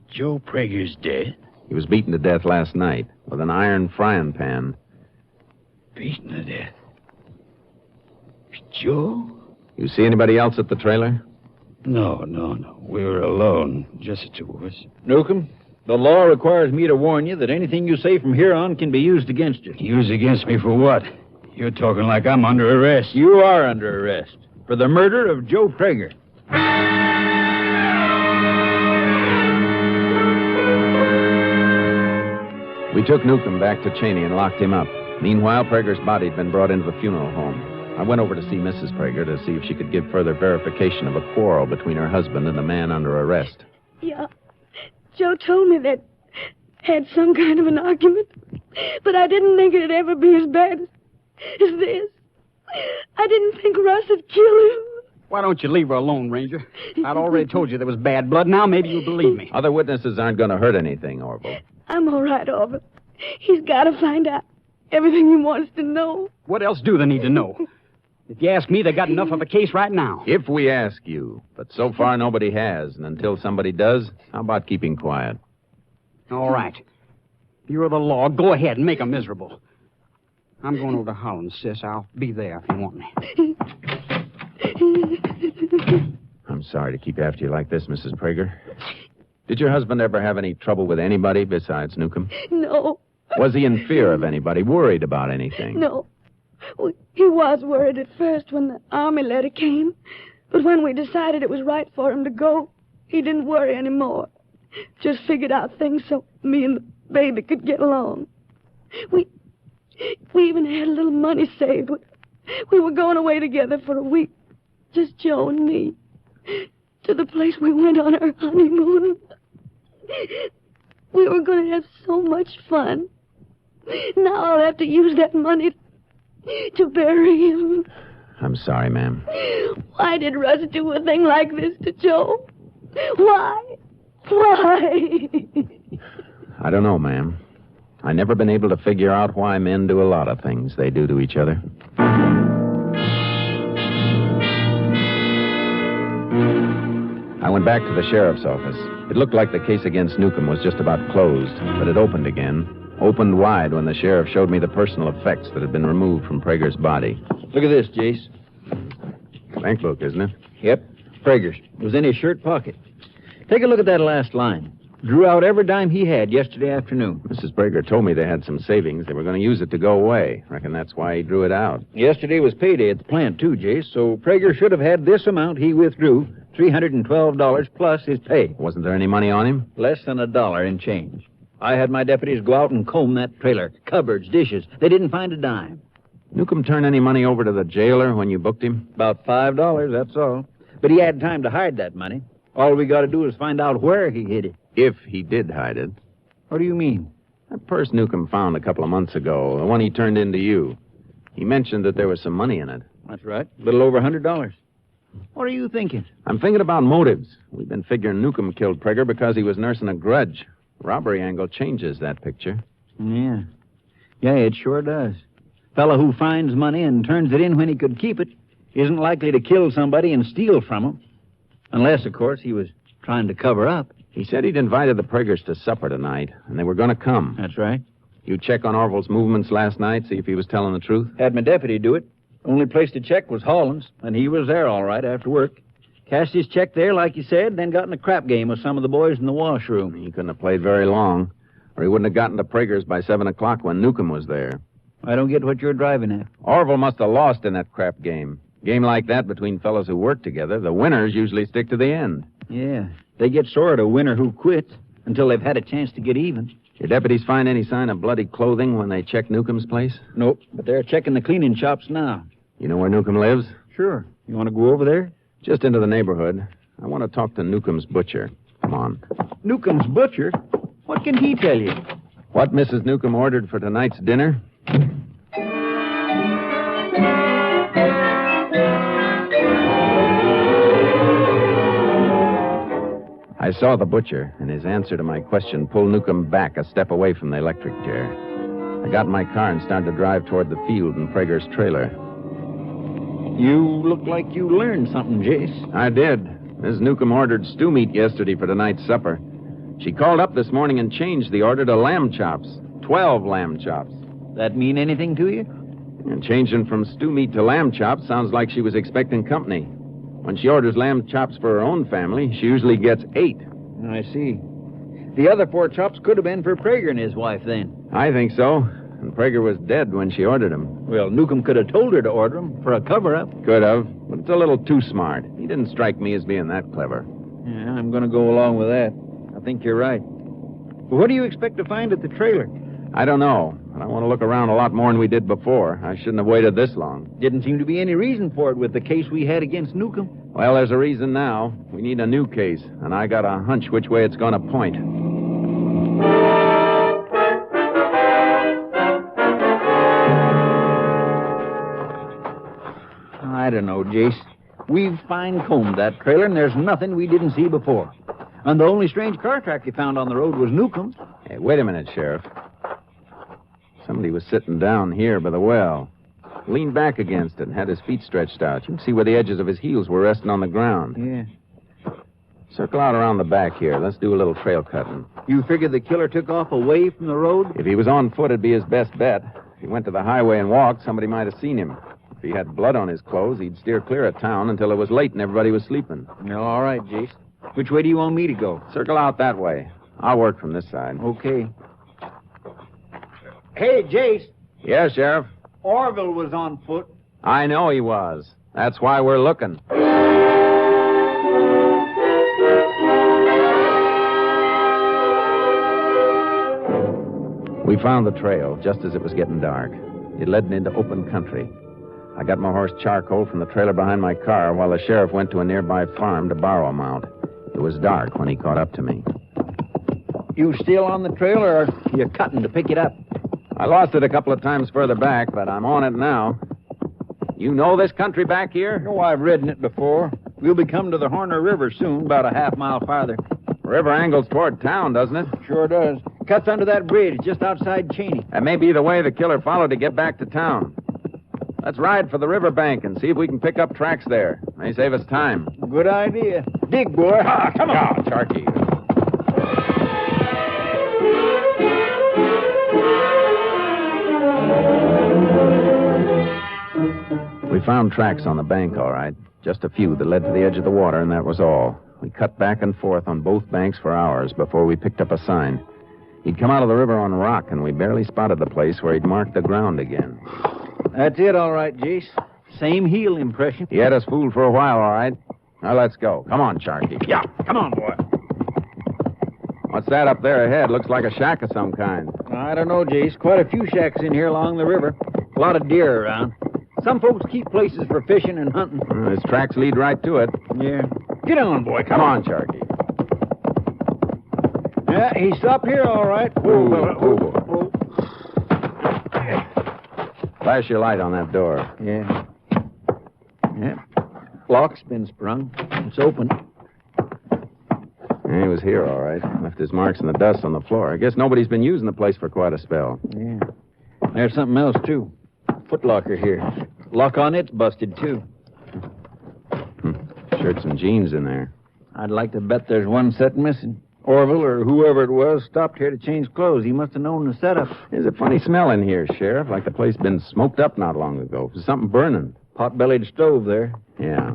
Joe Prager's dead? He was beaten to death last night with an iron frying pan. Beaten to death? Joe? You see anybody else at the trailer? No. We were alone, just the two of us. Newcomb, the law requires me to warn you that anything you say from here on can be used against you. Used against me for what? You're talking like I'm under arrest. You are under arrest for the murder of Joe Prager. We took Newcomb back to Cheney and locked him up. Meanwhile, Prager's body had been brought into the funeral home. I went over to see Mrs. Prager to see if she could give further verification of a quarrel between her husband and the man under arrest. Yeah. Joe told me that had some kind of an argument, but I didn't think it'd ever be as bad as this. I didn't think Russ would kill him. Why don't you leave her alone, Ranger? I'd already told you there was bad blood. Now maybe you'll believe me. Other witnesses aren't going to hurt anything, Orville. I'm all right, Orville. He's got to find out everything he wants to know. What else do they need to know? If you ask me, they got enough of a case right now. If we ask you. But so far, nobody has. And until somebody does, how about keeping quiet? All right. You're the law. Go ahead and make them miserable. I'm going over to Holland, sis. I'll be there if you want me. I'm sorry to keep after you like this, Mrs. Prager. Did your husband ever have any trouble with anybody besides Newcomb? No, Was he in fear of anybody, worried about anything? no. Well, he was worried at first when the army letter came. But when we decided it was right for him to go, he didn't worry anymore. Just figured out things so me and the baby could get along. We even had a little money saved. We were going away together for a week, just Joe and me, to the place we went on our honeymoon. We were going to have so much fun. Now I'll have to use that money to bury him. I'm sorry, ma'am. Why did Russ do a thing like this to Joe? Why? Why? I don't know, ma'am. I've never been able to figure out why men do a lot of things they do to each other. I went back to the sheriff's office. It looked like the case against Newcomb was just about closed, but it opened again. Opened wide when the sheriff showed me the personal effects that had been removed from Prager's body. Look at this, Jace. Bank book, isn't it? Yep, Prager's. It was in his shirt pocket. Take a look at that last line. Drew out every dime he had yesterday afternoon. Mrs. Prager told me they had some savings. They were going to use it to go away. Reckon that's why he drew it out. Yesterday was payday at the plant, too, Jace, so Prager should have had this amount he withdrew, $312 plus his pay. Wasn't there any money on him? Less than $1 in change. I had my deputies go out and comb that trailer. Cupboards, dishes. They didn't find a dime. Newcomb turn any money over to the jailer when you booked him? About $5, that's all. But he had time to hide that money. All we got to do is find out where he hid it. If he did hide it. What do you mean? That purse Newcomb found a couple of months ago, the one he turned into you. He mentioned that there was some money in it. That's right. A little over $100. What are you thinking? I'm thinking about motives. We've been figuring Newcomb killed Prager because he was nursing a grudge. Robbery angle changes that picture. Yeah. Yeah, it sure does. Fellow who finds money and turns it in when he could keep it isn't likely to kill somebody and steal from him. Unless, of course, he was trying to cover up. He said he'd invited the Pragers to supper tonight, and they were going to come. That's right. You check on Orville's movements last night, see if he was telling the truth? Had my deputy do it. Only place to check was Holland's, and he was there all right after work. Cashed his check there, like you said, then got in a crap game with some of the boys in the washroom. He couldn't have played very long, or he wouldn't have gotten to Prager's by 7 o'clock when Newcomb was there. I don't get what you're driving at. Orville must have lost in that crap game. Game like that between fellows who work together, the winners usually stick to the end. Yeah, they get sore at a winner who quits until they've had a chance to get even. Your deputies find any sign of bloody clothing when they check Newcomb's place? Nope, but they're checking the cleaning shops now. You know where Newcomb lives? Sure. You want to go over there? Just into the neighborhood. I want to talk to Newcomb's butcher. Come on. Newcomb's butcher? What can he tell you? What Mrs. Newcomb ordered for tonight's dinner? I saw the butcher, and his answer to my question pulled Newcomb back a step away from the electric chair. I got in my car and started to drive toward the field and Prager's trailer. You look like you learned something, Jace. I did. Mrs. Newcomb ordered stew meat yesterday for tonight's supper. She called up this morning and changed the order to lamb chops. 12 lamb chops. That mean anything to you? And changing from stew meat to lamb chops sounds like she was expecting company. When she orders lamb chops for her own family, she usually gets 8. I see. The other 4 chops could have been for Prager and his wife, then. I think so. And Prager was dead when she ordered them. Well, Newcomb could have told her to order them for a cover-up. Could have, but it's a little too smart. He didn't strike me as being that clever. Yeah, I'm going to go along with that. I think you're right. Well, what do you expect to find at the trailer? I don't know, but I want to look around a lot more than we did before. I shouldn't have waited this long. Didn't seem to be any reason for it with the case we had against Newcomb. Well, there's a reason now. We need a new case, and I got a hunch which way it's going to point. I don't know, Jace. We've fine-combed that trailer, and there's nothing we didn't see before. And the only strange car track you found on the road was Newcomb's. Hey, wait a minute, Sheriff. Somebody was sitting down here by the well. Leaned back against it and had his feet stretched out. You can see where the edges of his heels were resting on the ground. Yeah. Circle out around the back here. Let's do a little trail cutting. You figure the killer took off away from the road? If he was on foot, it'd be his best bet. If he went to the highway and walked, somebody might have seen him. If he had blood on his clothes, he'd steer clear of town until it was late and everybody was sleeping. All right, Jace. Which way do you want me to go? Circle out that way. I'll work from this side. Okay. Hey, Jace. Yeah, Sheriff? Orville was on foot. I know he was. That's why we're looking. We found the trail just as it was getting dark. It led into open country. I got my horse charcoal from the trailer behind my car while the sheriff went to a nearby farm to borrow a mount. It was dark when he caught up to me. You still on the trail, or are you cutting to pick it up? I lost it a couple of times further back, but I'm on it now. You know this country back here? Oh, I've ridden it before. We'll be coming to the Horner River soon, about a half-mile farther. River angles toward town, doesn't it? Sure does. Cuts under that bridge just outside Cheney. That may be the way the killer followed to get back to town. Let's ride for the riverbank and see if we can pick up tracks there. May save us time. Good idea. Dig, boy. Come on, Charky. We found tracks on the bank, all right. Just a few that led to the edge of the water, and that was all. We cut back and forth on both banks for hours before we picked up a sign. He'd come out of the river on rock, and we barely spotted the place where he'd marked the ground again. That's it, all right, Jace. Same heel impression. He had us fooled for a while, all right. Now let's go. Come on, Charky. Yeah, come on, boy. What's that up there ahead? Looks like a shack of some kind. I don't know, Jace. Quite a few shacks in here along the river. A lot of deer around. Some folks keep places for fishing and hunting. His tracks lead right to it. Yeah. Get on, boy. Come on, Charky. Yeah, he stopped here, all right. Whoa. Flash your light on that door. Yeah. Yeah. Lock's been sprung. It's open. Yeah, he was here, all right. Left his marks in the dust on the floor. I guess nobody's been using the place for quite a spell. Yeah. There's something else, too. Footlocker here. Lock on it's busted, too. Shirts and jeans in there. I'd like to bet there's one set missing. Orville, or whoever it was, stopped here to change clothes. He must have known the setup. There's a funny smell in here, Sheriff, like the place been smoked up not long ago. There's something burning. Pot-bellied stove there. Yeah.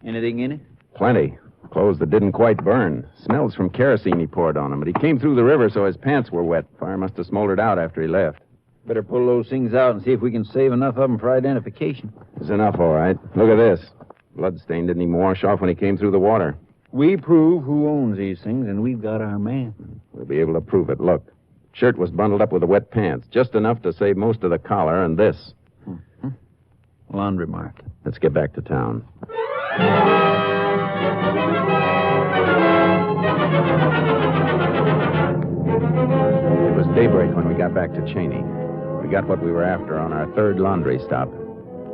Anything in it? Plenty. Clothes that didn't quite burn. Smells from kerosene he poured on him, but he came through the river, so his pants were wet. Fire must have smoldered out after he left. Better pull those things out and see if we can save enough of them for identification. There's enough, all right. Look at this. Bloodstain didn't even wash off when he came through the water. We prove who owns these things, and we've got our man. We'll be able to prove it. Look. Shirt was bundled up with the wet pants. Just enough to save most of the collar and this. Mm-hmm. Laundry mark. Let's get back to town. It was daybreak when we got back to Cheney. We got what we were after on our third laundry stop.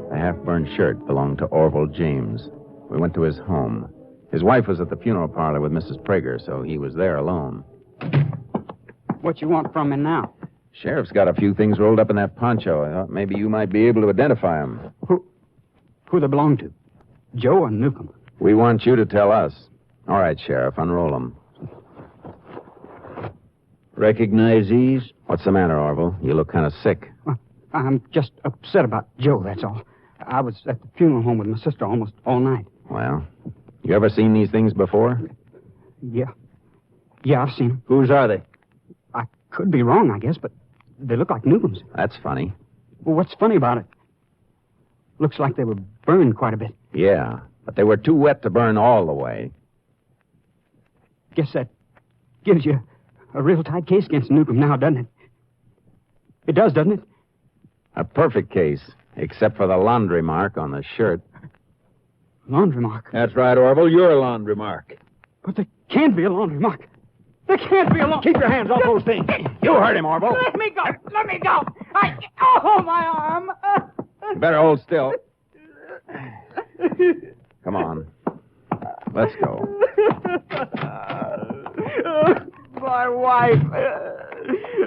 The half-burned shirt belonged to Orville James. We went to his home. His wife was at the funeral parlor with Mrs. Prager, so he was there alone. What you want from me now? Sheriff's got a few things rolled up in that poncho. I thought maybe you might be able to identify them. Who they belong to? Joe or Newcomb? We want you to tell us. All right, Sheriff, unroll them. Recognize these? What's the matter, Orville? You look kind of sick. I'm just upset about Joe, that's all. I was at the funeral home with my sister almost all night. Well, you ever seen these things before? Yeah. Yeah, I've seen them. Whose are they? I could be wrong, I guess, but they look like Newcomb's. That's funny. Well, what's funny about it? Looks like they were burned quite a bit. Yeah, but they were too wet to burn all the way. Guess that gives you a real tight case against Newcomb now, doesn't it? It does, doesn't it? A perfect case, except for the laundry mark on the shirt. Laundry mark? That's right, Orville. You're a laundry mark. But there can't be a laundry mark. There can't be a laundry... Keep your hands off those things. You heard him, Orville. Let me go. Let me go. Oh, my arm. You better hold still. Come on. Let's go. My wife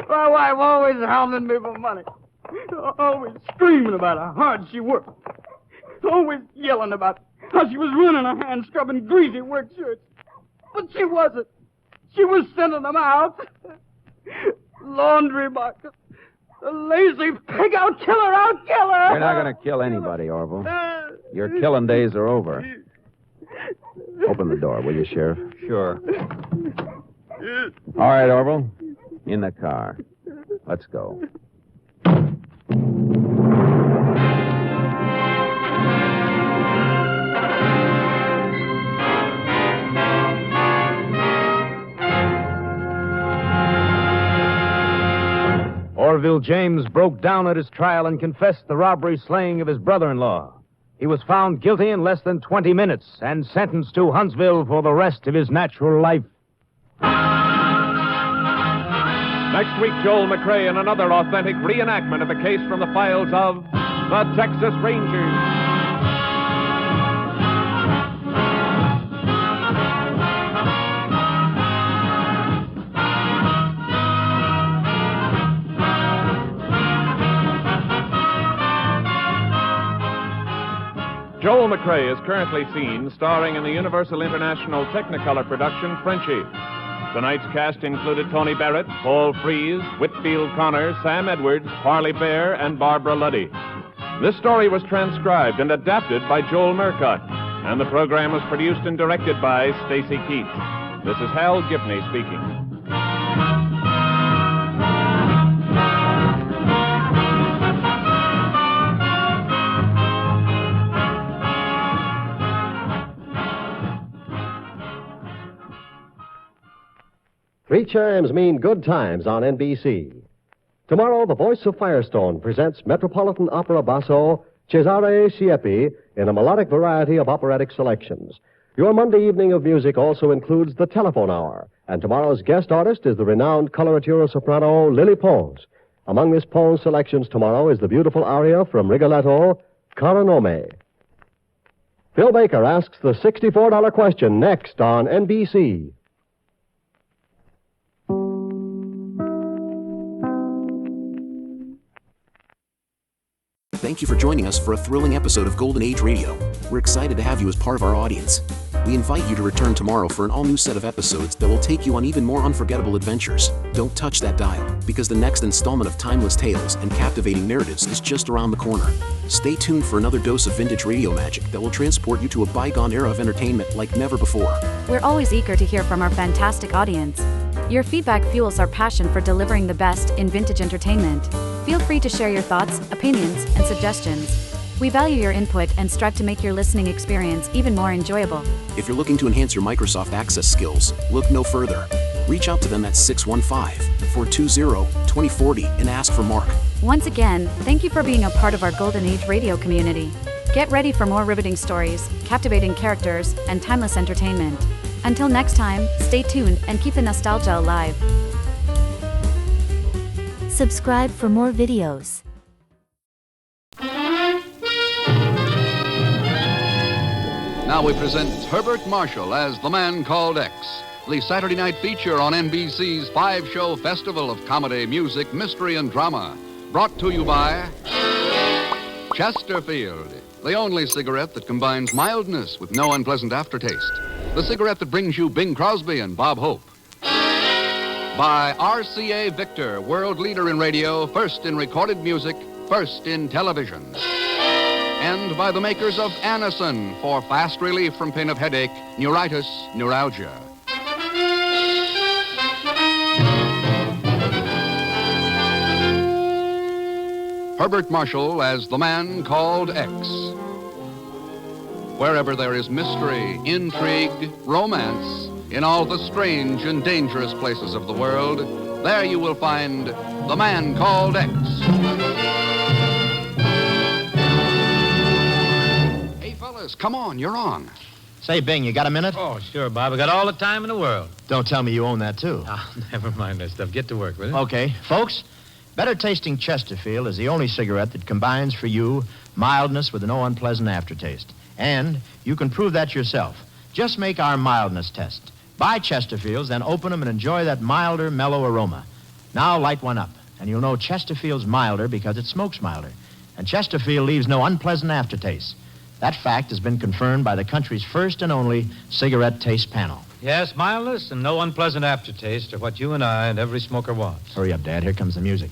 always hounding me for money. Always screaming about how hard she worked. Always yelling about how she was ruining her hands scrubbing greasy work shirts. But she wasn't. She was sending them out. Laundry market. The lazy pig. I'll kill her. I'll kill her. You're not going to kill anybody, Orville. Your killing days are over. Open the door, will you, Sheriff? Sure. All right, Orville. In the car. Let's go. Orville James broke down at his trial and confessed the robbery slaying of his brother-in-law. He was found guilty in less than 20 minutes and sentenced to Huntsville for the rest of his natural life. Next week, Joel McCrea in another authentic reenactment of a case from the files of the Texas Rangers. Joel McCrea is currently seen starring in the Universal International Technicolor production Frenchie. Tonight's cast included Tony Barrett, Paul Frees, Whitfield Connor, Sam Edwards, Parley Bear, and Barbara Luddy. This story was transcribed and adapted by Joel Murcott, and the program was produced and directed by Stacy Keach. This is Hal Gibney speaking. Three chimes mean good times on NBC. Tomorrow, the voice of Firestone presents Metropolitan Opera basso Cesare Siepi in a melodic variety of operatic selections. Your Monday evening of music also includes the telephone hour, and tomorrow's guest artist is the renowned coloratura soprano Lily Pons. Among Miss Pons' selections tomorrow is the beautiful aria from Rigoletto, Cara Nome. Phil Baker asks the $64 question next on NBC. Thank you for joining us for a thrilling episode of Golden Age Radio. We're excited to have you as part of our audience. We invite you to return tomorrow for an all-new set of episodes that will take you on even more unforgettable adventures. Don't touch that dial, because the next installment of timeless tales and captivating narratives is just around the corner. Stay tuned for another dose of vintage radio magic that will transport you to a bygone era of entertainment like never before. We're always eager to hear from our fantastic audience. Your feedback fuels our passion for delivering the best in vintage entertainment. Feel free to share your thoughts, opinions, and suggestions. We value your input and strive to make your listening experience even more enjoyable. If you're looking to enhance your Microsoft Access skills, look no further. Reach out to them at 615-420-2040 and ask for Mark. Once again, thank you for being a part of our Golden Age radio community. Get ready for more riveting stories, captivating characters, and timeless entertainment. Until next time, stay tuned and keep the nostalgia alive. Subscribe for more videos. Now we present Herbert Marshall as The Man Called X, the Saturday night feature on NBC's 5-show festival of comedy, music, mystery, and drama. Brought to you by Chesterfield, the only cigarette that combines mildness with no unpleasant aftertaste. The cigarette that brings you Bing Crosby and Bob Hope. By RCA Victor, world leader in radio, first in recorded music, first in television. And by the makers of Anacin for fast relief from pain of headache, neuritis, neuralgia. Herbert Marshall as The Man Called X. Wherever there is mystery, intrigue, romance, in all the strange and dangerous places of the world, there you will find The Man Called X. Hey, fellas, come on, you're on. Say, Bing, you got a minute? Oh, sure, Bob. I got all the time in the world. Don't tell me you own that, too. Oh, never mind that stuff. Get to work, will you? Okay. Folks, better tasting Chesterfield is the only cigarette that combines for you mildness with no unpleasant aftertaste. And you can prove that yourself. Just make our mildness test. Buy Chesterfields, then open them and enjoy that milder, mellow aroma. Now light one up, and you'll know Chesterfield's milder because it smokes milder. And Chesterfield leaves no unpleasant aftertaste. That fact has been confirmed by the country's first and only cigarette taste panel. Yes, mildness and no unpleasant aftertaste are what you and I and every smoker wants. Hurry up, Dad. Here comes the music.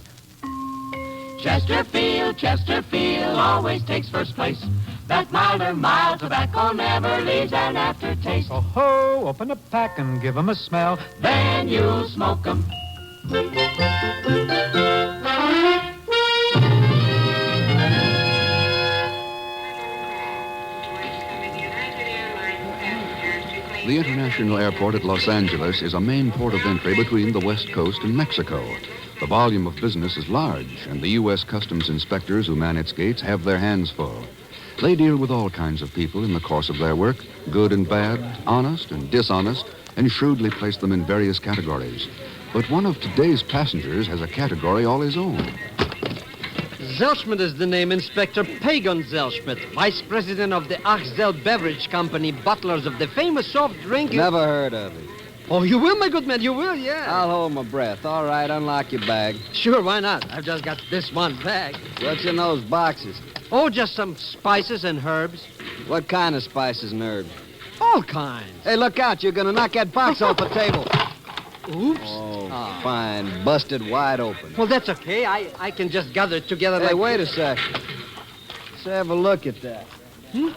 Chesterfield, Chesterfield always takes first place. That milder, mild tobacco never leaves an aftertaste. Oh ho, open a pack and give 'em a smell. Then you'll smoke 'em. The International Airport at Los Angeles is a main port of entry between the West Coast and Mexico. The volume of business is large, and the U.S. Customs inspectors who man its gates have their hands full. They deal with all kinds of people in the course of their work, good and bad, honest and dishonest, and shrewdly place them in various categories. But one of today's passengers has a category all his own. Zelschmidt is the name, Inspector Pagan Zelschmidt, Vice President of the Achzel Beverage Company, butlers of the famous soft drink. Never heard of it. Oh, you will, my good man, you will, yeah. I'll hold my breath. All right, unlock your bag. Sure, why not? I've just got this one bag. What's in those boxes? Oh, just some spices and herbs. What kind of spices and herbs? All kinds. Hey, look out. You're going to knock that box off the table. Oops. Oh, fine. Busted wide open. Well, that's okay. I can just gather it together Hey, like... wait a sec. Let's have a look at that. Hmm?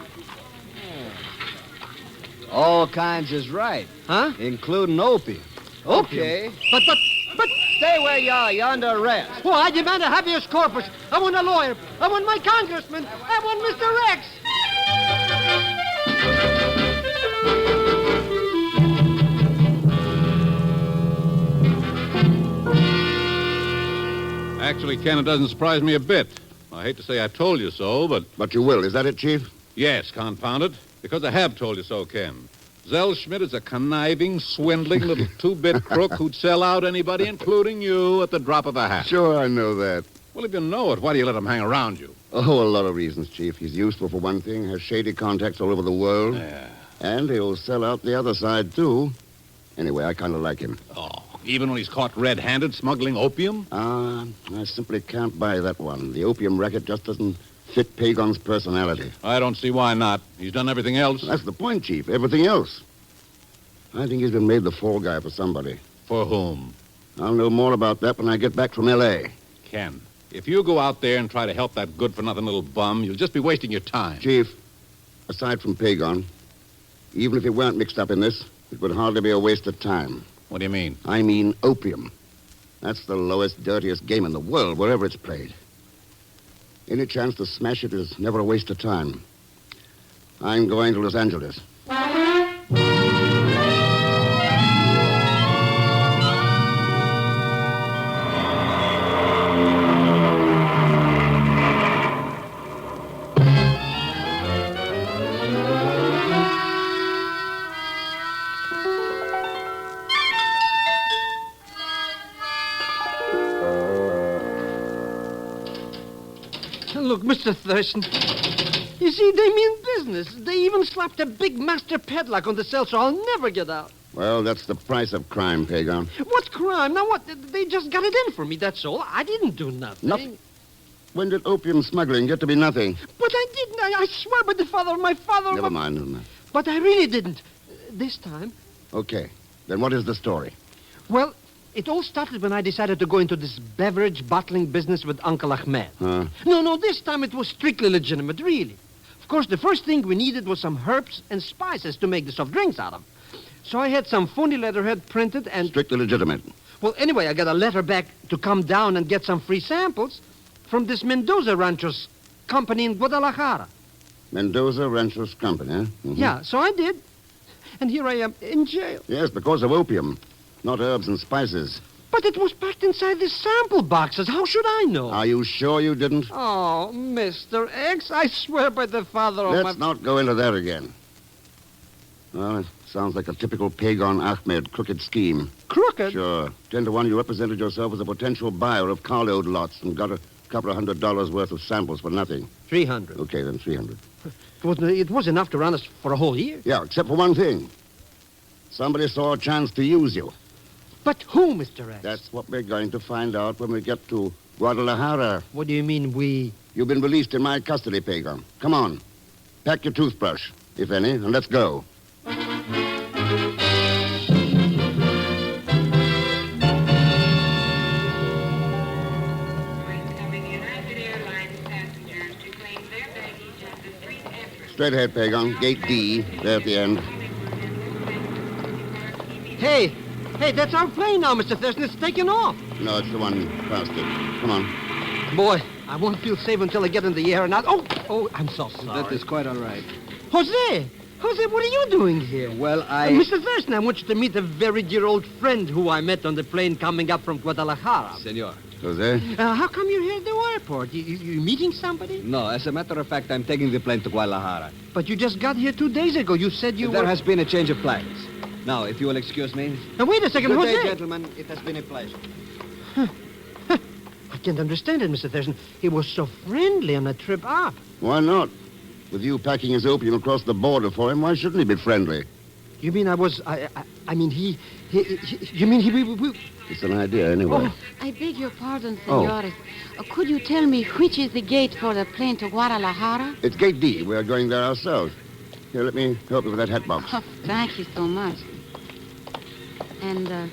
All kinds is right. Huh? Including opium. Okay. But... Stay where you are. You're under arrest. Well, I demand a habeas corpus. I want a lawyer. I want my congressman. I want Mr. Rex. Actually, Ken, it doesn't surprise me a bit. I hate to say I told you so, but... But you will. Is that it, Chief? Yes, confound it. Because I have told you so, Ken. Zell Schmidt is a conniving, swindling little two-bit crook who'd sell out anybody, including you, at the drop of a hat. Sure, I know that. Well, if you know it, why do you let him hang around you? Oh, a lot of reasons, Chief. He's useful for one thing, has shady contacts all over the world. Yeah. And he'll sell out the other side, too. Anyway, I kind of like him. Oh, even when he's caught red-handed smuggling opium? I simply can't buy that one. The opium racket just doesn't fit Pagon's personality. I don't see why not. He's done everything else. That's the point, Chief. Everything else. I think he's been made the fall guy for somebody. For whom? I'll know more about that when I get back from L.A. Ken, if you go out there and try to help that good-for-nothing little bum, you'll just be wasting your time. Chief, aside from Pagon, even if he weren't mixed up in this, it would hardly be a waste of time. What do you mean? I mean opium. That's the lowest, dirtiest game in the world, wherever it's played. Any chance to smash it is never a waste of time. I'm going to Los Angeles. Look, Mr. Thurston, you see, they mean business. They even slapped a big master padlock on the cell, so I'll never get out. Well, that's the price of crime, Pagon. What crime? Now, what? They just got it in for me, that's all. I didn't do nothing. Nothing? When did opium smuggling get to be nothing? But I didn't. I swear by the father of my father... Never mind. But I really didn't. This time. Okay. Then what is the story? Well, it all started when I decided to go into this beverage bottling business with Uncle Ahmed. Huh? No, this time it was strictly legitimate, really. Of course, the first thing we needed was some herbs and spices to make the soft drinks out of. So I had some phony letterhead printed and... Strictly legitimate. Well, anyway, I got a letter back to come down and get some free samples from this Mendoza Ranchos company in Guadalajara. Mendoza Ranchos Company, huh? Mm-hmm. Yeah, so I did. And here I am in jail. Yes, because of opium, not herbs and spices. But it was packed inside these sample boxes. How should I know? Are you sure you didn't? Oh, Mr. X, I swear by the father of Let's not go into that again. Well, it sounds like a typical Pagon Ahmed crooked scheme. Crooked? Sure. 10 to 1, you represented yourself as a potential buyer of carload lots and got a couple of $100 worth of samples for nothing. 300. Okay, then 300. It was enough to run us for a whole year. Yeah, except for one thing. Somebody saw a chance to use you. But who, Mr. X? That's what we're going to find out when we get to Guadalajara. What do you mean, we? You've been released in my custody, Pagon. Come on. Pack your toothbrush, if any, and let's go. Straight ahead, Pagon. Gate D, there at the end. Hey, that's our plane now, Mr. Thurston. It's taking off. No, it's the one past it. Come on. Boy, I won't feel safe until I get in the air and Oh, I'm so sorry. That is quite all right. Jose, what are you doing here? Well, Mr. Thurston, I want you to meet a very dear old friend who I met on the plane coming up from Guadalajara. Senor. Jose? How come you're here at the airport? You meeting somebody? No, as a matter of fact, I'm taking the plane to Guadalajara. But you just got here 2 days ago. You said There has been a change of plans. Now, if you will excuse me. Now, wait a second, Good Jose. day, gentlemen. It has been a pleasure. I can't understand it, Mr. Thurston. He was so friendly on the trip up. Why not? With you packing his opium across the border for him, why shouldn't he be friendly? You mean I mean, he... It's an idea, anyway. Oh, I beg your pardon, senores. Could you tell me which is the gate for the plane to Guadalajara? It's Gate D. We're going there ourselves. Here, let me help you with that hat box. Oh, thank you so much. And,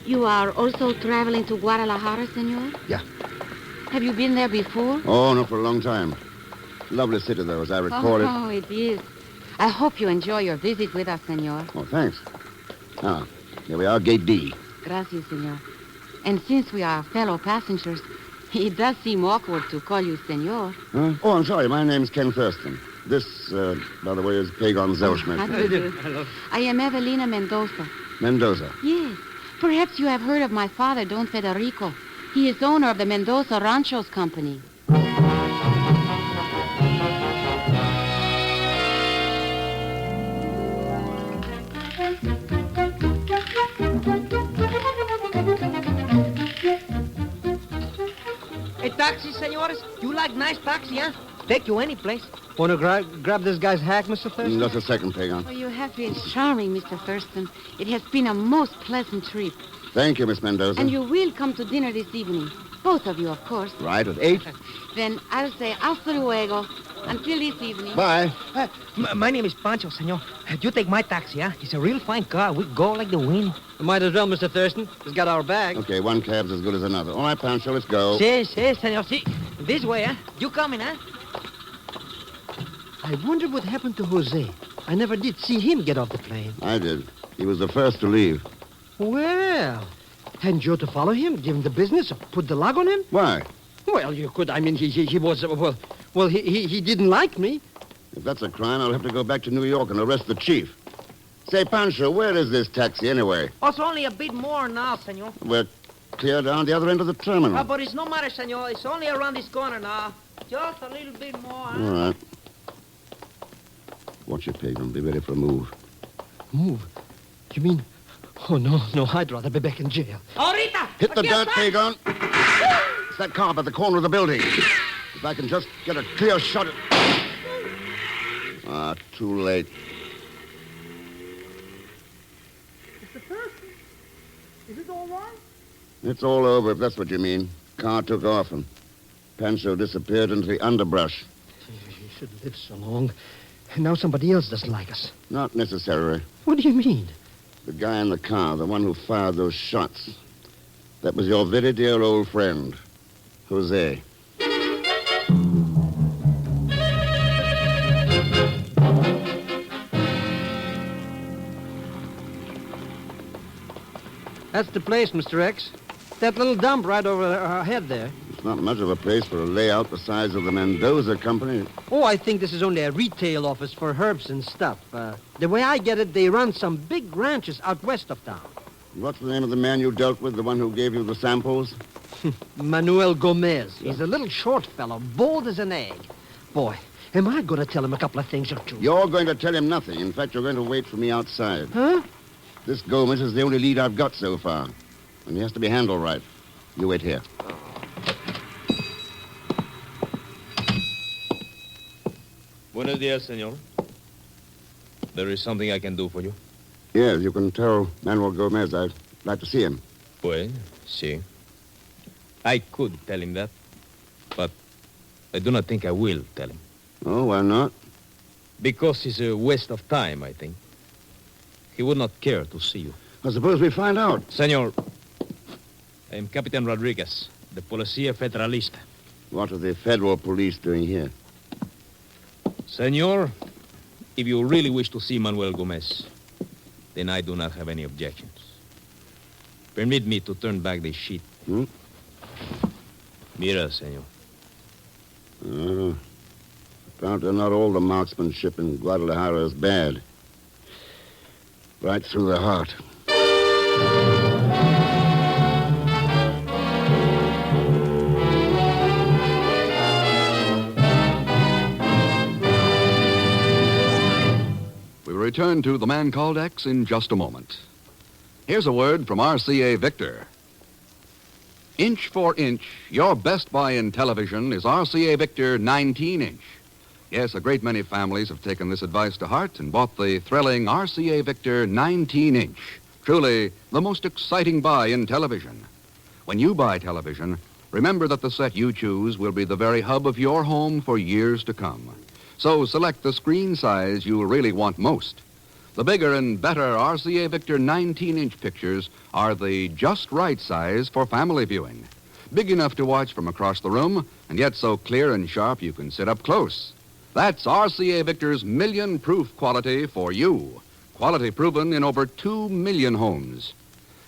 you are also traveling to Guadalajara, senor? Yeah. Have you been there before? Oh, not for a long time. Lovely city, though, as I recall it. Oh, it is. I hope you enjoy your visit with us, senor. Oh, thanks. Now, here we are, Gate D. Gracias, senor. And since we are fellow passengers, it does seem awkward to call you senor. Huh? Oh, I'm sorry. My name's Ken Thurston. This, by the way, is Pagon Zellschmidt. How do you do? Hello. I am Evelina Mendoza. Mendoza. Yes. Perhaps you have heard of my father, Don Federico. He is owner of the Mendoza Ranchos Company. Hey, taxi, senores. You like nice taxi, huh? Take you any place. Want to grab this guy's hack, Mr. Thurston? Just a second, Pagon. Oh, you have been charming, Mr. Thurston. It has been a most pleasant trip. Thank you, Miss Mendoza. And you will come to dinner this evening. Both of you, of course. Right, at 8. Then I'll say hasta luego. Until this evening. Bye. My name is Pancho, senor. You take my taxi, huh? It's a real fine car. We go like the wind. Might as well, Mr. Thurston. He's got our bag. Okay, one cab's as good as another. All right, Pancho, let's go. Si, senor, si. This way, huh? You coming, huh? I wonder what happened to Jose. I never did see him get off the plane. I did. He was the first to leave. Well, hadn't Joe to follow him, give him the business, or put the log on him? Why? Well, you could. I mean, he was, he didn't like me. If that's a crime, I'll have to go back to New York and arrest the chief. Say, Pancho, where is this taxi anyway? Oh, it's only a bit more now, senor. We're clear down the other end of the terminal. But it's no matter, senor. It's only around this corner now. Just a little bit more. Huh? All right. Watch it, Pagan. Be ready for a move. Move? You mean... Oh, no, I'd rather be back in jail. Ahorita! Hit the dirt, Pagan. It's that car by the corner of the building. If I can just get a clear shot at... Ah, too late. Mr. Thurston, is it all right? It's all over, if that's what you mean. Car took off, and Pancho disappeared into the underbrush. You should live so long. And now somebody else doesn't like us. Not necessarily. What do you mean? The guy in the car, the one who fired those shots. That was your very dear old friend, Jose. That's the place, Mr. X. That little dump right over our head there. It's not much of a place for a layout the size of the Mendoza Company. Oh, I think this is only a retail office for herbs and stuff. The way I get it, they run some big ranches out west of town. What's the name of the man you dealt with, the one who gave you the samples? Manuel Gomez. He's a little short fellow, bold as an egg. Boy, am I going to tell him a couple of things or two? You're going to tell him nothing. In fact, you're going to wait for me outside. Huh? This Gomez is the only lead I've got so far. And he has to be handled right. You wait here. Buenos dias, senor. There is something I can do for you. Yes, you can tell Manuel Gomez I'd like to see him. Pues, sí. I could tell him that, but I do not think I will tell him. Oh, why not? Because it's a waste of time, I think. He would not care to see you. I suppose we find out. Senor, I am Captain Rodriguez, the Policía Federalista. What are the federal police doing here? Senor, If you really wish to see Manuel Gomez, then I do not have any objections. Permit me to turn back the sheet. Mira, senor. Apparently not all the marksmanship in Guadalajara is bad. Right through the heart. We return to The Man Called X in just a moment. Here's a word from RCA Victor. Inch for inch, your best buy in television is RCA Victor 19-inch. Yes, a great many families have taken this advice to heart and bought the thrilling RCA Victor 19-inch. Truly, the most exciting buy in television. When you buy television, remember that the set you choose will be the very hub of your home for years to come. So select the screen size you really want most. The bigger and better RCA Victor 19-inch pictures are the just right size for family viewing. Big enough to watch from across the room, and yet so clear and sharp you can sit up close. That's RCA Victor's million-proof quality for you. Quality proven in over 2 million homes.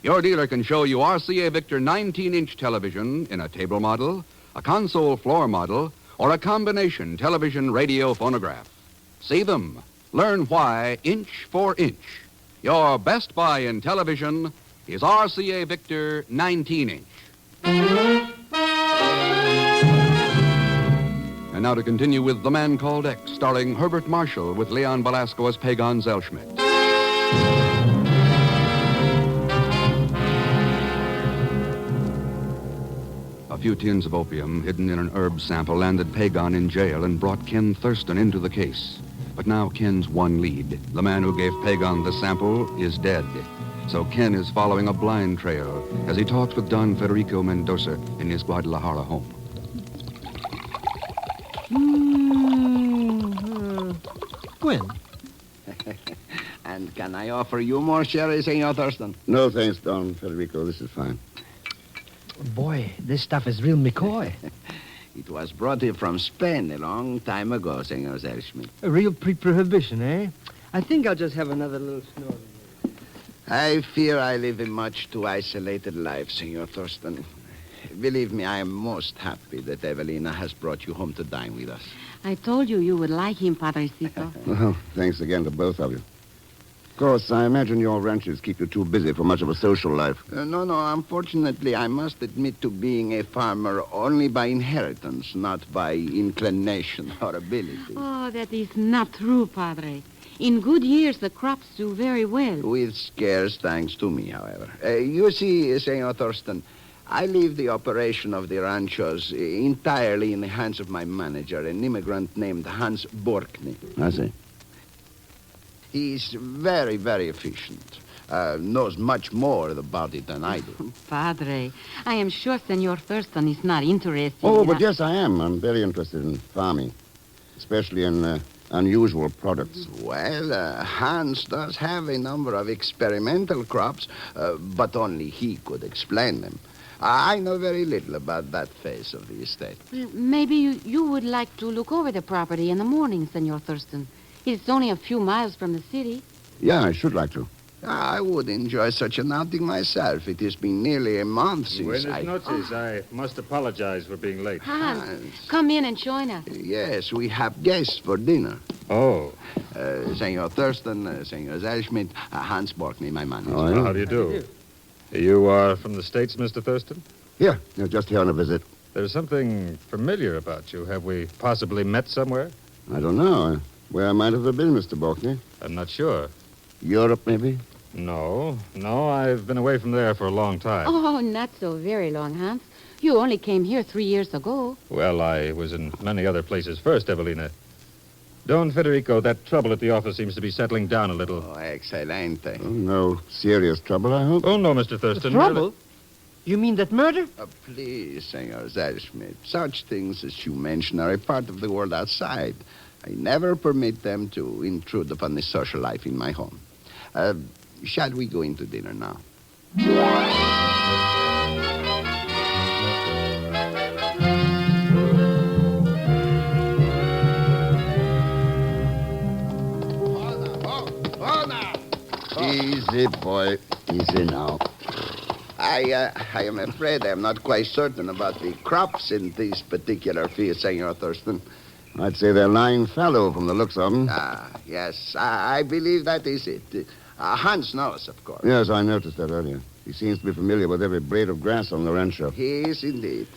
Your dealer can show you RCA Victor 19-inch television in a table model, a console floor model, or a combination television radio phonograph. See them. Learn why inch for inch. Your best buy in television is RCA Victor 19-inch. And now to continue with The Man Called X, starring Herbert Marshall with Leon Belasco as Pagan Zellschmidt. A few tins of opium hidden in an herb sample landed Pagan in jail and brought Ken Thurston into the case. But now Ken's one lead. The man who gave Pagan the sample is dead. So Ken is following a blind trail as he talks with Don Federico Mendoza in his Guadalajara home. Gwen. And can I offer you more sherry, Senor Thurston? No, thanks, Don Federico. This is fine. Boy, this stuff is real McCoy. It was brought here from Spain a long time ago, Senor Zellschmidt. A real pre-prohibition, eh? I think I'll just have another little snort. I fear I live a much too isolated life, Senor Thurston. Believe me, I am most happy that Evelina has brought you home to dine with us. I told you you would like him, Padrecito. Well, thanks again to both of you. Of course, I imagine your ranches keep you too busy for much of a social life. No, unfortunately, I must admit to being a farmer only by inheritance, not by inclination or ability. Oh, that is not true, Padre. In good years, the crops do very well. With scarce thanks to me, however. You see, Senor Thurston, I leave the operation of the ranchos entirely in the hands of my manager, an immigrant named Hans Borkny. I see. He's very, very efficient. Knows much more about it than I do. Padre, I am sure Senor Thurston is not interested Oh, in... but yes, I am. I'm very interested in farming, especially in unusual products. Well, Hans does have a number of experimental crops, but only he could explain them. I know very little about that phase of the estate. Well, maybe you would like to look over the property in the morning, Senor Thurston. It's only a few miles from the city. Yeah, I should like to. I would enjoy such an outing myself. It has been nearly a month since Buenas noches. I must apologize for being late. Hans, come in and join us. Yes, we have guests for dinner. Oh. Senor Thurston, Senor Zellschmidt, Hans Borkny, my manager. Oh, yeah. How do you do? You are from the States, Mr. Thurston? Yeah, just here on a visit. There's something familiar about you. Have we possibly met somewhere? I don't know. Where might have been, Mr. Borkny? I'm not sure. Europe, maybe? No, I've been away from there for a long time. Oh, not so very long, Hans. You only came here 3 years ago. Well, I was in many other places first, Evelina. Don Federico, that trouble at the office seems to be settling down a little. Oh, excelente. Oh, no serious trouble, I hope? Oh, no, Mr. Thurston. Trouble? You mean that murder? Please, Senor Zellschmidt. Such things as you mention are a part of the world outside. I never permit them to intrude upon the social life in my home. Shall we go into dinner now? Easy, boy. Easy now. I am afraid I'm not quite certain about the crops in these particular fields, Senor Thurston. I'd say they're lying fallow from the looks of them. Yes, I believe that is it. Hans knows, of course. Yes, I noticed that earlier. He seems to be familiar with every blade of grass on the rancho. He is indeed.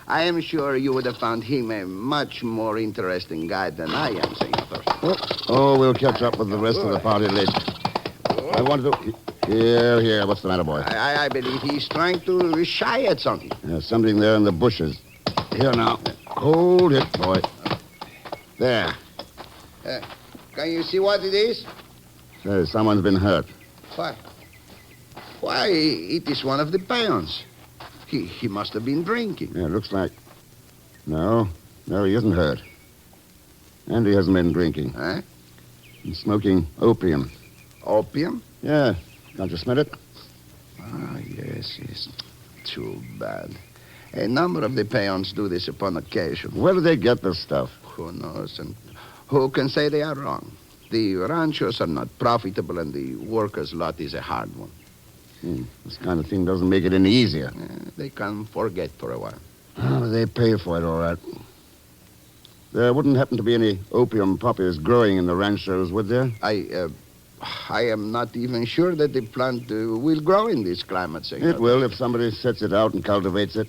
I am sure you would have found him a much more interesting guide than I am, Senor Thurston. Oh, we'll catch up with the rest of the party later. I want to... Here. What's the matter, boy? I believe he's trying to shy at something. There's something there in the bushes. Here now. Hold it, boy. There. Can you see what it is? Say, someone's been hurt. What? Why, it is one of the peons. He must have been drinking. Yeah, it looks like... No, he isn't hurt. And he hasn't been drinking. Huh? He's smoking opium. Opium? Yeah. Can't you smell it? Yes. Too bad. A number of the peons do this upon occasion. Where do they get this stuff? Who knows? And who can say they are wrong? The ranchos are not profitable, and the workers' lot is a hard one. This kind of thing doesn't make it any easier. They can forget for a while. Oh, they pay for it, all right. There wouldn't happen to be any opium poppies growing in the ranchos, would there? I am not even sure that the plant will grow in this climate, Senor. It will if somebody sets it out and cultivates it.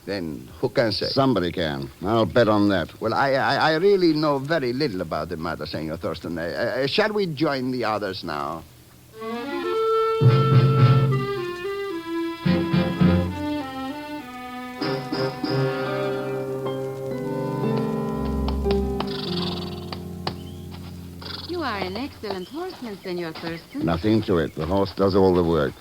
Then who can say? Somebody can. I'll bet on that. Well, I really know very little about the matter, Senor Thurston. Shall we join the others now? You are an excellent horseman, Senor Thurston. Nothing to it. The horse does all the work.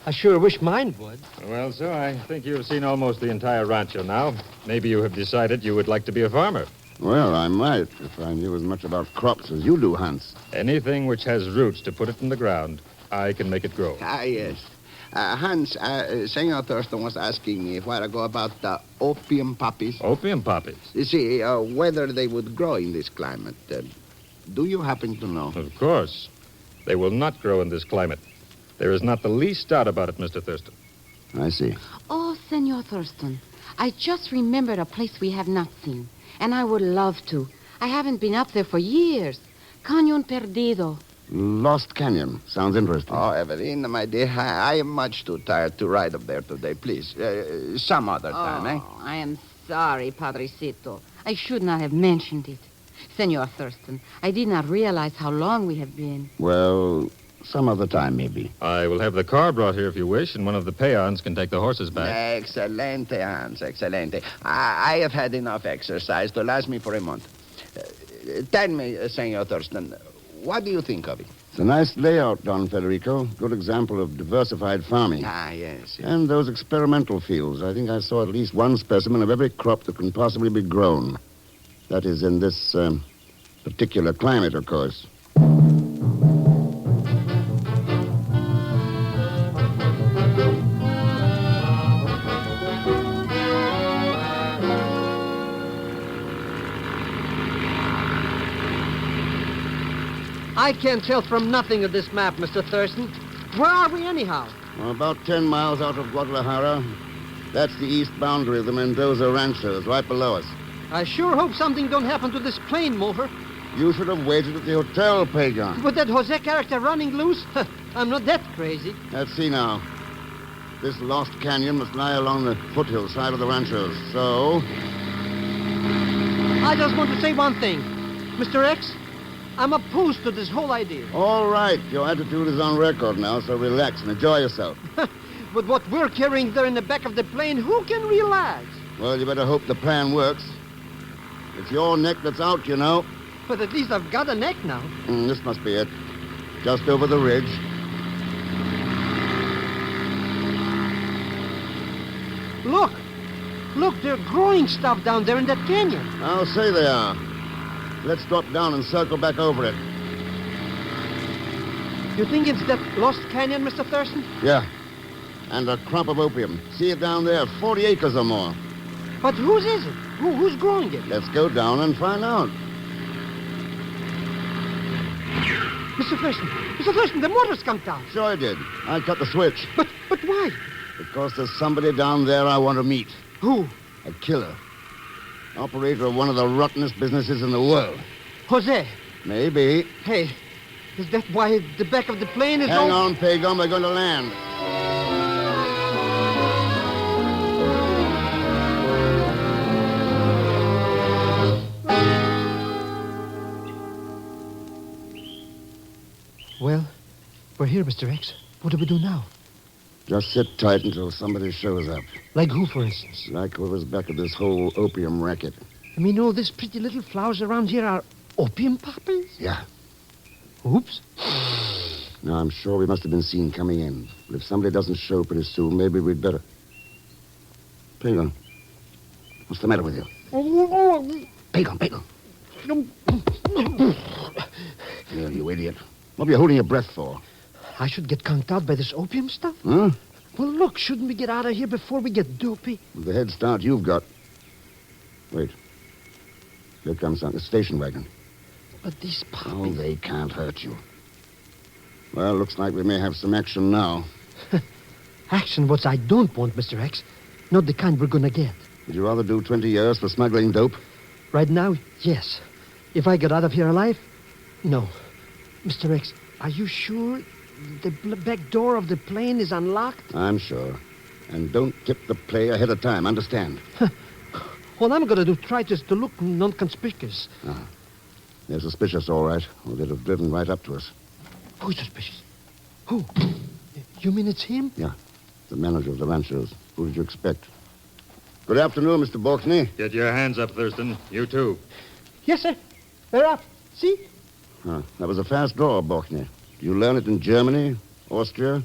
I sure wish mine would. Well, sir, I think you have seen almost the entire rancho now. Maybe you have decided you would like to be a farmer. Well, I might, if I knew as much about crops as you do, Hans. Anything which has roots to put it in the ground, I can make it grow. Yes. Hans, Senor Thurston was asking me a while ago about the opium poppies. Opium poppies? You see, whether they would grow in this climate. Do you happen to know? Of course. They will not grow in this climate. There is not the least doubt about it, Mr. Thurston. I see. Oh, Senor Thurston, I just remembered a place we have not seen, and I would love to. I haven't been up there for years. Cañón Perdido. Lost Canyon. Sounds interesting. Oh, Evelyn, my dear, I am much too tired to ride up there today. Please, some other time, eh? I am sorry, Padrecito. I should not have mentioned it. Senor Thurston, I did not realize how long we have been. Well, some other time, maybe. I will have the car brought here if you wish, and one of the peons can take the horses back. Excelente, Hans, excelente. I have had enough exercise to last me for a month. Tell me, Senor Thurston, what do you think of it? It's a nice layout, Don Federico. Good example of diversified farming. Yes. And those experimental fields. I think I saw at least one specimen of every crop that can possibly be grown. That is in this particular climate, of course. I can't tell from nothing of this map, Mr. Thurston. Where are we anyhow? Well, about 10 miles out of Guadalajara. That's the east boundary of the Mendoza ranchos, right below us. I sure hope something don't happen to this plane mover. You should have waited at the hotel, Pagan. With that Jose character running loose? I'm not that crazy. Let's see now. This lost canyon must lie along the foothill side of the ranchos, so... I just want to say one thing. Mr. X, I'm opposed to this whole idea. All right, your attitude is on record now, so relax and enjoy yourself. With what we're carrying there in the back of the plane, who can relax? Well, you better hope the plan works. It's your neck that's out, you know. But at least I've got a neck now. This must be it. Just over the ridge. Look! Look, they're growing stuff down there in that canyon. I'll say they are. Let's drop down and circle back over it. You think it's that lost canyon, Mr. Thurston? Yeah. And a crop of opium. See it down there? 40 acres or more. But whose is it? Who's growing it? Let's go down and find out. Mr. Thurston, the motor's come down. Sure I did. I cut the switch. But why? Because there's somebody down there I want to meet. Who? A killer. Operator of one of the rottenest businesses in the world. Jose. Maybe. Hey, is that why the back of the plane is... Hang on, Pagon. We're going to land. Well, we're here, Mr. X. What do we do now? Just sit tight until somebody shows up. Like who, for instance? Like whoever's back of this whole opium racket. I mean, all these pretty little flowers around here are opium poppies? Yeah. Oops. Now, I'm sure we must have been seen coming in. But if somebody doesn't show pretty soon, maybe we'd better. Pagon, what's the matter with you? Pagon. You idiot. What are you holding your breath for? I should get conked out by this opium stuff? Huh? Well, look, shouldn't we get out of here before we get dopey? With the head start you've got. Wait. Here comes the station wagon. But these poppies... Oh, they can't hurt you. Well, looks like we may have some action now. Action what I don't want, Mr. X. Not the kind we're gonna get. Would you rather do 20 years for smuggling dope? Right now, yes. If I get out of here alive, no. Mr. X, are you sure the back door of the plane is unlocked? I'm sure. And don't tip the play ahead of time, understand? All I'm gonna do, try just to look non-conspicuous. They're suspicious, all right, or they'd have driven right up to us. Who's suspicious? Who? You mean it's him? Yeah, the manager of the ranchers. Who did you expect? Good afternoon, Mr. Balkney. Get your hands up, Thurston. You too. Yes, sir. They're up. See? That was a fast draw, Balkney. Did you learn it in Germany, Austria,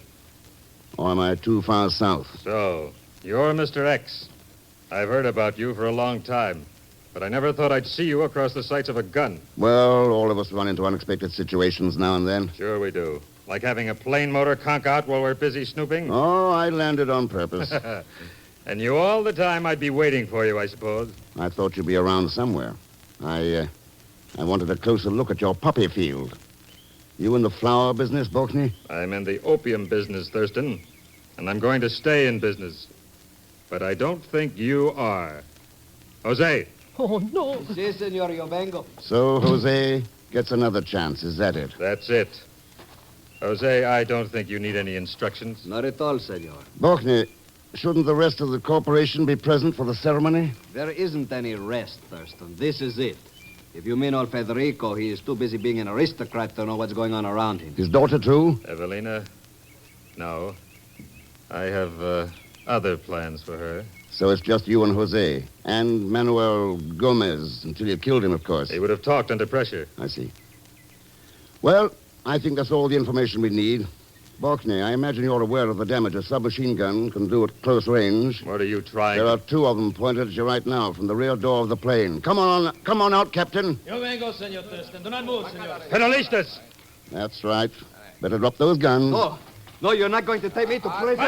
or am I too far south? So, you're Mr. X. I've heard about you for a long time, but I never thought I'd see you across the sights of a gun. Well, all of us run into unexpected situations now and then. Sure we do. Like having a plane motor conk out while we're busy snooping? Oh, I landed on purpose. And you all the time I'd be waiting for you, I suppose. I thought you'd be around somewhere. I wanted a closer look at your poppy field. You in the flower business, Balkney? I'm in the opium business, Thurston, and I'm going to stay in business. But I don't think you are. Jose. Oh, no. Si, senor, yo vengo. So, Jose gets another chance. Is that it? That's it. Jose, I don't think you need any instructions. Not at all, senor. Balkney, shouldn't the rest of the corporation be present for the ceremony? There isn't any rest, Thurston. This is it. If you mean old Federico, he is too busy being an aristocrat to know what's going on around him. His daughter, too? Evelina? No. I have other plans for her. So it's just you and Jose. And Manuel Gomez, until you killed him, of course. He would have talked under pressure. I see. Well, I think that's all the information we need. Balkney, I imagine you're aware of the damage a submachine gun can do at close range. What are you trying? There are two of them pointed at you right now from the rear door of the plane. Come on out, Captain. Yo vengo, senor Thurston. Do not move, senor. Penalistas! That's right. Better drop those guns. No, you're not going to take me to prison.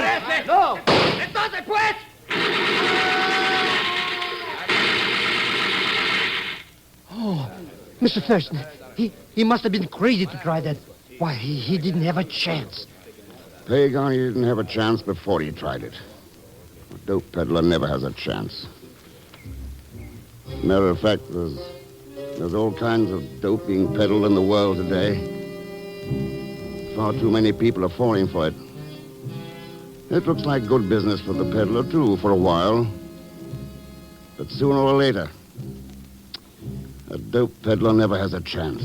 No! Entonces, pues! Oh, Mr. Thurston, he must have been crazy to try that. Why, he didn't have a chance. Pagon, he didn't have a chance before he tried it. A dope peddler never has a chance. Matter of fact, there's all kinds of dope being peddled in the world today. Far too many people are falling for it. It looks like good business for the peddler, too, for a while. But sooner or later, a dope peddler never has a chance.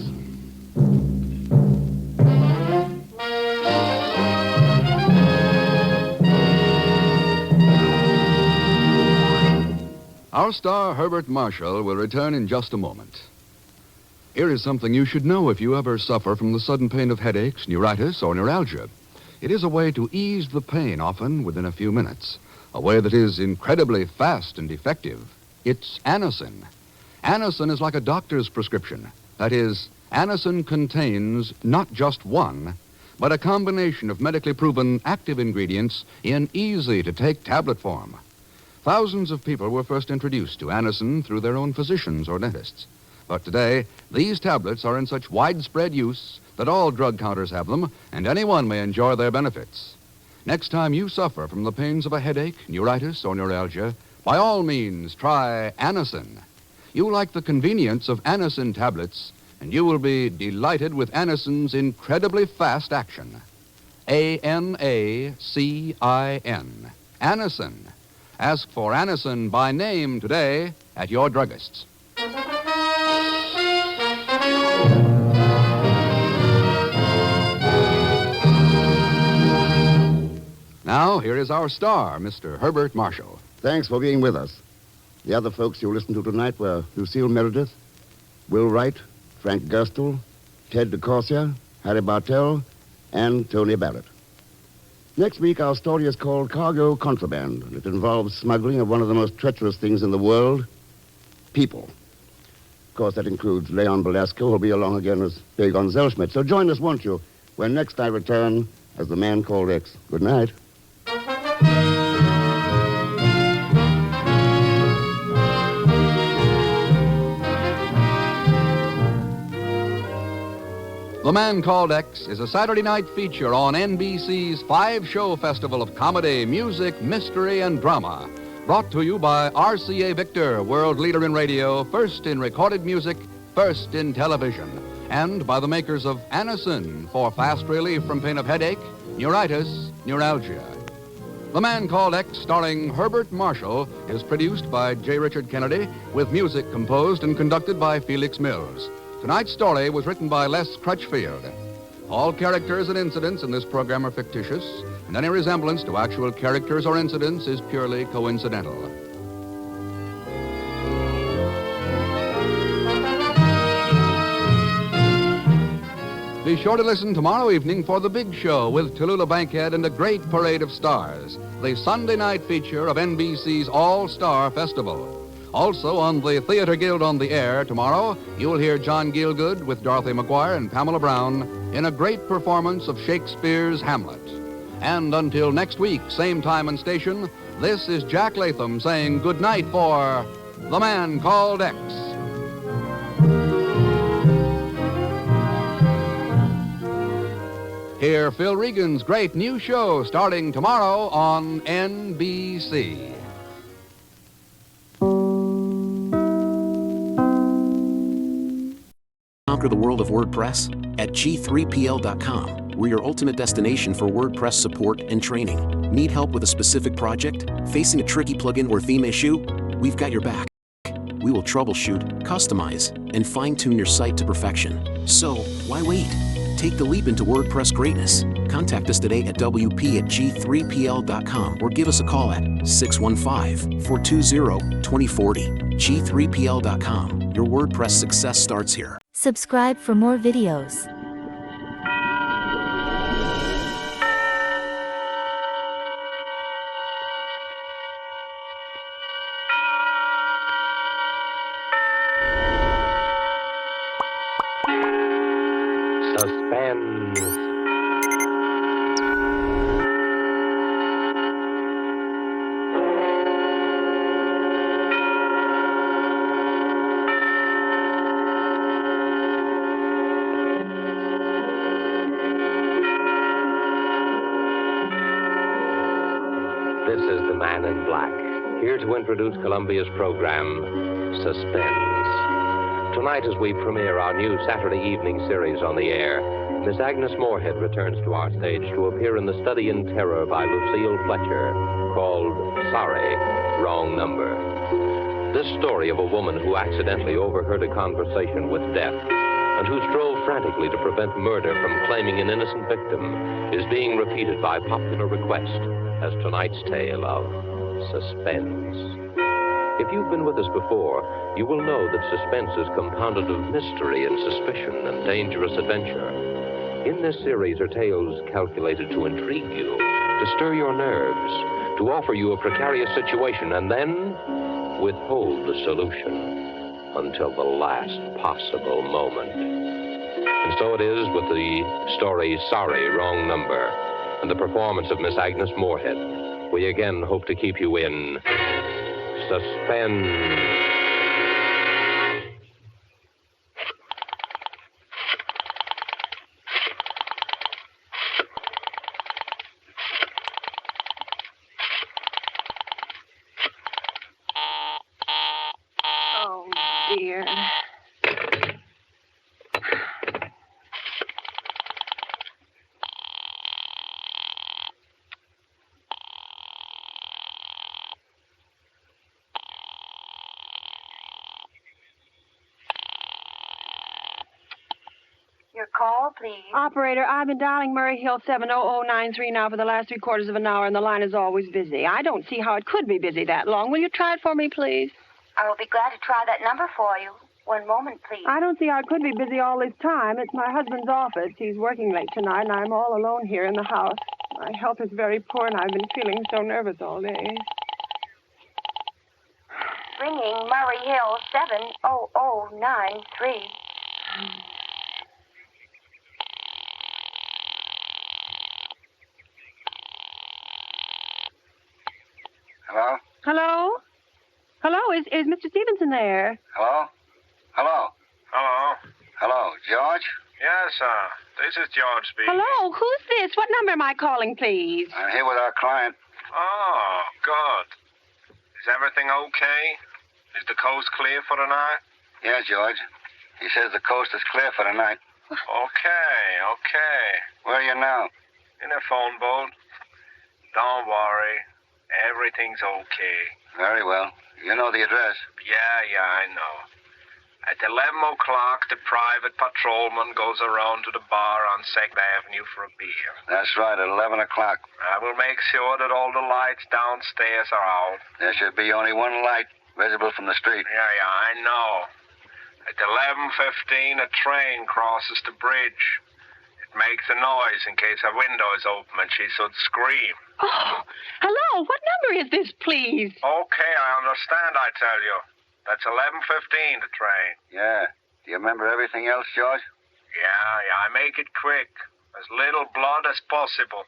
Our star, Herbert Marshall, will return in just a moment. Here is something you should know if you ever suffer from the sudden pain of headaches, neuritis, or neuralgia. It is a way to ease the pain, often within a few minutes. A way that is incredibly fast and effective. It's Anacin. Anacin is like a doctor's prescription. That is, Anacin contains not just one, but a combination of medically proven active ingredients in easy-to-take tablet form. Thousands of people were first introduced to Anacin through their own physicians or dentists. But today, these tablets are in such widespread use that all drug counters have them, and anyone may enjoy their benefits. Next time you suffer from the pains of a headache, neuritis, or neuralgia, by all means try Anacin. You like the convenience of Anacin tablets, and you will be delighted with Anacin's incredibly fast action. A-N-A-C-I-N. Anacin. Ask for Anacin by name today at your druggist's. Now, here is our star, Mr. Herbert Marshall. Thanks for being with us. The other folks you listened to tonight were Lucille Meredith, Will Wright, Frank Gerstle, Ted DeCorsia, Harry Bartell, and Tony Barrett. Next week, our story is called Cargo Contraband, and it involves smuggling of one of the most treacherous things in the world, people. Of course, that includes Leon Belasco, who'll be along again as Big on Zellschmidt. So join us, won't you, when next I return as the man called X. Good night. The Man Called X is a Saturday night feature on NBC's 5-show festival of comedy, music, mystery, and drama. Brought to you by RCA Victor, world leader in radio, first in recorded music, first in television. And by the makers of Anacin for fast relief from pain of headache, neuritis, neuralgia. The Man Called X, starring Herbert Marshall, is produced by J. Richard Kennedy, with music composed and conducted by Felix Mills. Tonight's story was written by Les Crutchfield. All characters and incidents in this program are fictitious, and any resemblance to actual characters or incidents is purely coincidental. Be sure to listen tomorrow evening for The Big Show with Tallulah Bankhead and a great parade of stars, the Sunday night feature of NBC's All-Star Festival. Also on the Theater Guild on the Air tomorrow, you'll hear John Gielgud with Dorothy McGuire and Pamela Brown in a great performance of Shakespeare's Hamlet. And until next week, same time and station, this is Jack Latham saying good night for The Man Called X. Hear Phil Regan's great new show starting tomorrow on NBC. Conquer the world of WordPress at G3PL.com. We're your ultimate destination for WordPress support and training. Need help with a specific project? Facing a tricky plugin or theme issue? We've got your back. We will troubleshoot, customize, and fine-tune your site to perfection. So, why wait? Take the leap into WordPress greatness. Contact us today at WP@G3PL.com or give us a call at 615-420-2040. G3PL.com. Your WordPress success starts here. Subscribe for more videos. Suspense. This is the Man in Black, here to introduce Columbia's program, Suspense. Tonight, as we premiere our new Saturday evening series on the air, Miss Agnes Moorehead returns to our stage to appear in The Study in Terror by Lucille Fletcher, called Sorry, Wrong Number. This story of a woman who accidentally overheard a conversation with death and who strove frantically to prevent murder from claiming an innocent victim is being repeated by popular request as tonight's tale of suspense. If you've been with us before, you will know that suspense is compounded of mystery and suspicion and dangerous adventure. In this series are tales calculated to intrigue you, to stir your nerves, to offer you a precarious situation, and then withhold the solution until the last possible moment. And so it is with the story Sorry, Wrong Number, and the performance of Miss Agnes Moorehead. We again hope to keep you in suspense. dear. Your call, please. Operator, I've been dialing Murray Hill 70093 now for the last 3/4 of an hour, and the line is always busy. I don't see how it could be busy that long. Will you try it for me, please? I will be glad to try that number for you. One moment, please. I don't see how it could be busy all this time. It's my husband's office. He's working late tonight, and I'm all alone here in the house. My health is very poor, and I've been feeling so nervous all day. Ringing Murray Hill 70093. Hello? Hello? Hello, is Mr. Stevenson there? Hello? Hello? Hello? Hello, George? Yes, this is George speaking. Hello, who's this? What number am I calling, please? I'm here with our client. Oh, good. Is everything okay? Is the coast clear for the night? Yeah, George. He says the coast is clear for the night. Okay. Where are you now? In a phone boat. Don't worry. Everything's okay. Very well. You know the address. Yeah, I know. At 11 o'clock, the private patrolman goes around to the bar on 2nd Avenue for a beer. That's right, at 11 o'clock. I will make sure that all the lights downstairs are out. There should be only one light visible from the street. Yeah, I know. At 11:15, a train crosses the bridge. It makes a noise in case her window is open and she should scream. Oh, hello. What number is this, please? Okay, I understand, I tell you. That's 11:15, the train. Yeah. Do you remember everything else, George? Yeah, I make it quick. As little blood as possible.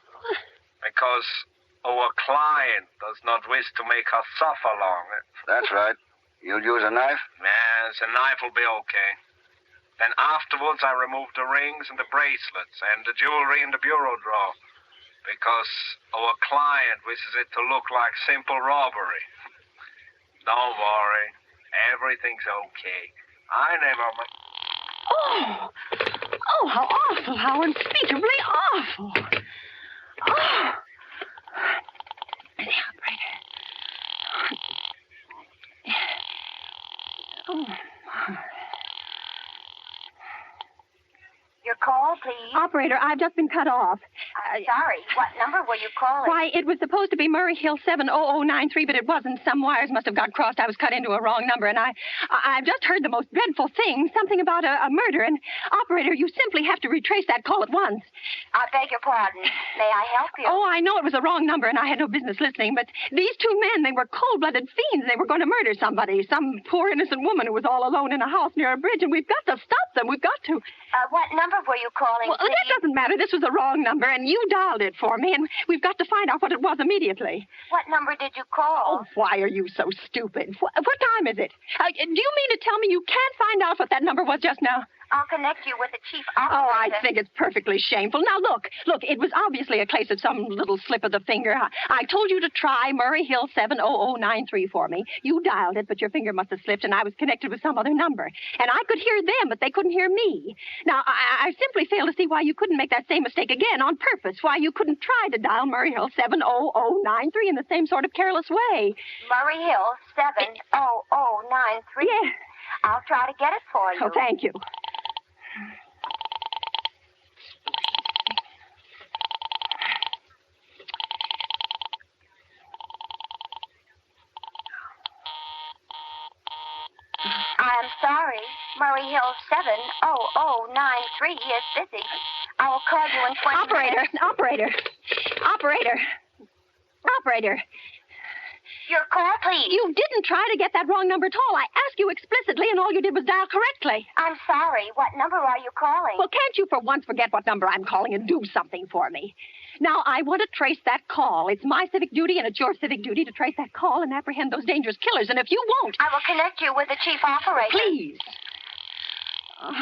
Because our client does not wish to make her suffer long. That's right. You'll use a knife? Yes, a knife will be okay. Then afterwards, I remove the rings and the bracelets and the jewelry in the bureau drawer. Because our client wishes it to look like simple robbery. Don't worry. Everything's okay. I never... Oh, how awful. How unspeakably awful. Oh. The operator. Oh. Your call, please. Operator, I've just been cut off. I'm sorry. What number were you calling? Why, it was supposed to be Murray Hill 70093, but it wasn't. Some wires must have got crossed. I was cut into a wrong number, and I've just heard the most dreadful thing, something about a murder. And, operator, you simply have to retrace that call at once. I beg your pardon. May I help you? Oh, I know it was the wrong number, and I had no business listening, but these two men, they were cold-blooded fiends. They were going to murder somebody, some poor innocent woman who was all alone in a house near a bridge, and we've got to stop them. We've got to. What number were you calling, Well, please? that doesn't matter. This was the wrong number, and you dialed it for me, and we've got to find out what it was immediately. What number did you call? Oh, why are you so stupid? What time is it? Do you mean to tell me you can't find out what that number was just now? I'll connect you with the chief operator. Oh, I think it's perfectly shameful. Now, look, it was obviously a case of some little slip of the finger. I told you to try Murray Hill 70093 for me. You dialed it, but your finger must have slipped, and I was connected with some other number. And I could hear them, but they couldn't hear me. Now, I simply fail to see why you couldn't make that same mistake again on purpose, why you couldn't try to dial Murray Hill 70093 in the same sort of careless way. Murray Hill 70093? Yes. I'll try to get it for you. Oh, thank you. I'm sorry. Murray Hill 70093 is busy. I will call you in 20 minutes. Operator. Your call, please. You didn't try to get that wrong number at all. I asked you explicitly, and all you did was dial correctly. I'm sorry. What number are you calling? Well, can't you for once forget what number I'm calling and do something for me? Now, I want to trace that call. It's my civic duty, and it's your civic duty to trace that call and apprehend those dangerous killers. And if you won't... I will connect you with the chief operator. Please. Oh,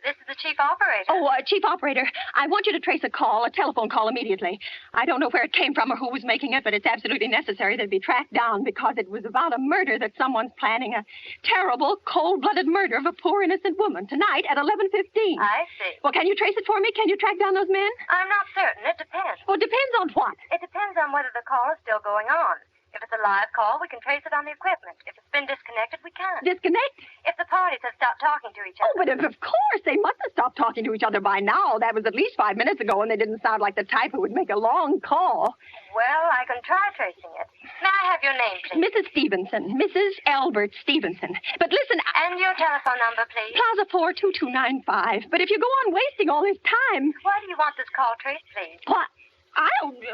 This is the the chief operator. Oh, Chief Operator, I want you to trace a telephone call immediately. I don't know where it came from or who was making it, but it's absolutely necessary that it be tracked down because it was about a murder that someone's planning, a terrible, cold-blooded murder of a poor, innocent woman tonight at 11:15. I see. Well, can you trace it for me? Can you track down those men? I'm not certain. It depends. Well, it depends on what? It depends on whether the call is still going on. If it's a live call, we can trace it on the equipment. If it's been disconnected, we can't. Disconnect? If the parties have stopped talking to each Oh, other. but of course, they must have stopped talking to each other by now. That was at least 5 minutes ago, and they didn't sound like the type who would make a long call. Well, I can try tracing it. May I have your name, please? Mrs. Stevenson. Mrs. Albert Stevenson. But listen... And your telephone number, please? Plaza 42295. But if you go on wasting all this time... Why do you want this call traced, please? What?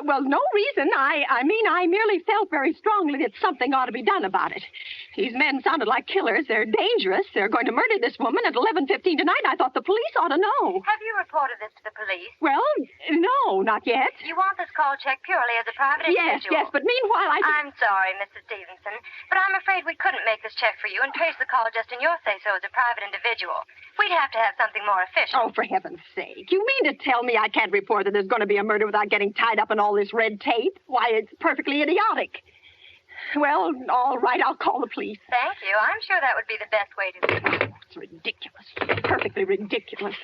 Well, no reason. I mean, I merely felt very strongly that something ought to be done about it. These men sounded like killers. They're dangerous. They're going to murder this woman at 11:15 tonight. I thought the police ought to know. Have you reported this to the police? Well, no, not yet. You want this call checked purely as a private individual? Yes, but meanwhile I'm sorry, Mrs. Stevenson, but I'm afraid we couldn't make this check for you and trace the call just in your say-so as a private individual. We'd have to have something more official. Oh, for heaven's sake. You mean to tell me I can't report that there's going to be a murder without getting tied up in all this red tape? Why, it's perfectly idiotic. Well, all right, I'll call the police. Thank you. I'm sure that would be the best way to... It's ridiculous. Perfectly ridiculous.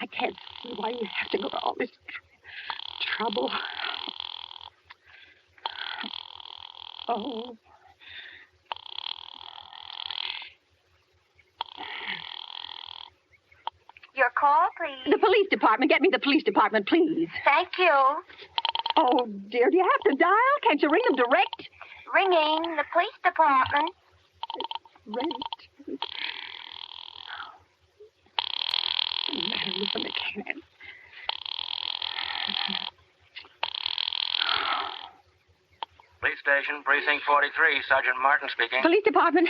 I can't see why you have to go to all this trouble. Oh. Your call, please. The police department. Get me the police department, please. Thank you. Oh, dear. Do you have to dial? Can't you ring them direct? Ringing the police department. Right. Listen, they can't. Police station, precinct 43, Sergeant Martin speaking. Police department,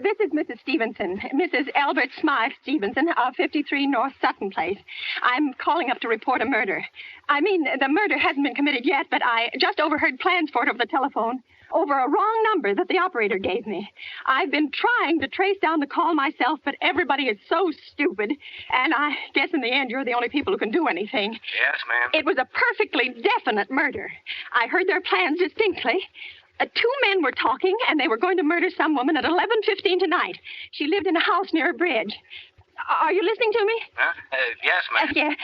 this is Mrs. Stevenson, Mrs. Albert Smythe Stevenson of 53 North Sutton Place. I'm calling up to report a murder. I mean, the murder hasn't been committed yet, but I just overheard plans for it over the telephone, over a wrong number that the operator gave me. I've been trying to trace down the call myself, but everybody is so stupid, and I guess in the end you're the only people who can do anything. Yes, ma'am. It was a perfectly definite murder. I heard their plans distinctly. Two men were talking, and they were going to murder some woman at 11:15 tonight. She lived in a house near a bridge. Are you listening to me? Huh? Yes, ma'am. Yeah,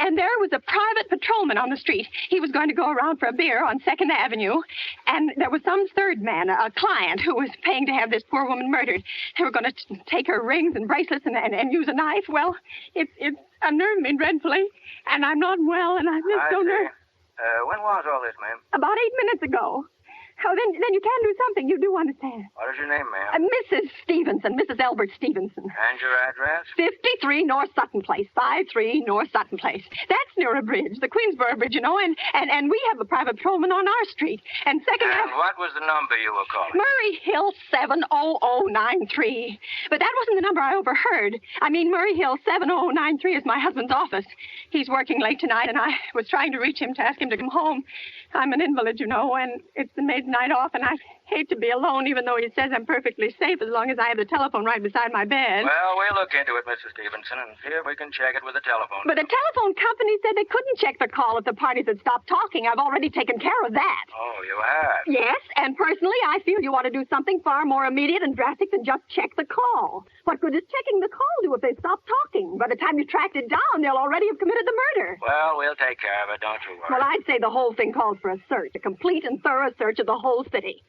and there was a private patrolman on the street. He was going to go around for a beer on 2nd Avenue, and there was some third man, a client, who was paying to have this poor woman murdered. They were going to take her rings and bracelets and use a knife. Well, it's unnerved me dreadfully, and I'm not well, and I'm just so nervous. When was all this, ma'am? About 8 minutes ago. Oh, then you can do something. You do understand. What is your name, ma'am? Mrs. Stevenson, Mrs. Albert Stevenson. And your address? 53 North Sutton Place, 53 North Sutton Place. That's near a bridge, the Queensboro Bridge, you know, and we have a private patrolman on our street. And second... And what was the number you were calling? Murray Hill 70093. But that wasn't the number I overheard. I mean, Murray Hill 70093 is my husband's office. He's working late tonight, and I was trying to reach him to ask him to come home. I'm an invalid, you know, and it's the maid's night off, and I hate to be alone, even though he says I'm perfectly safe as long as I have the telephone right beside my bed. Well, we'll look into it, Mrs. Stevenson, and see if we can check it with the telephone. But the telephone company said they couldn't check the call if the parties had stopped talking. I've already taken care of that. Oh, you have? Yes, and personally, I feel you ought to do something far more immediate and drastic than just check the call. What good is checking the call do if they stop talking? By the time you tracked it down, they'll already have committed the murder. Well, we'll take care of it, don't you worry. Well, I'd say the whole thing calls for a search, a complete and thorough search of the whole city.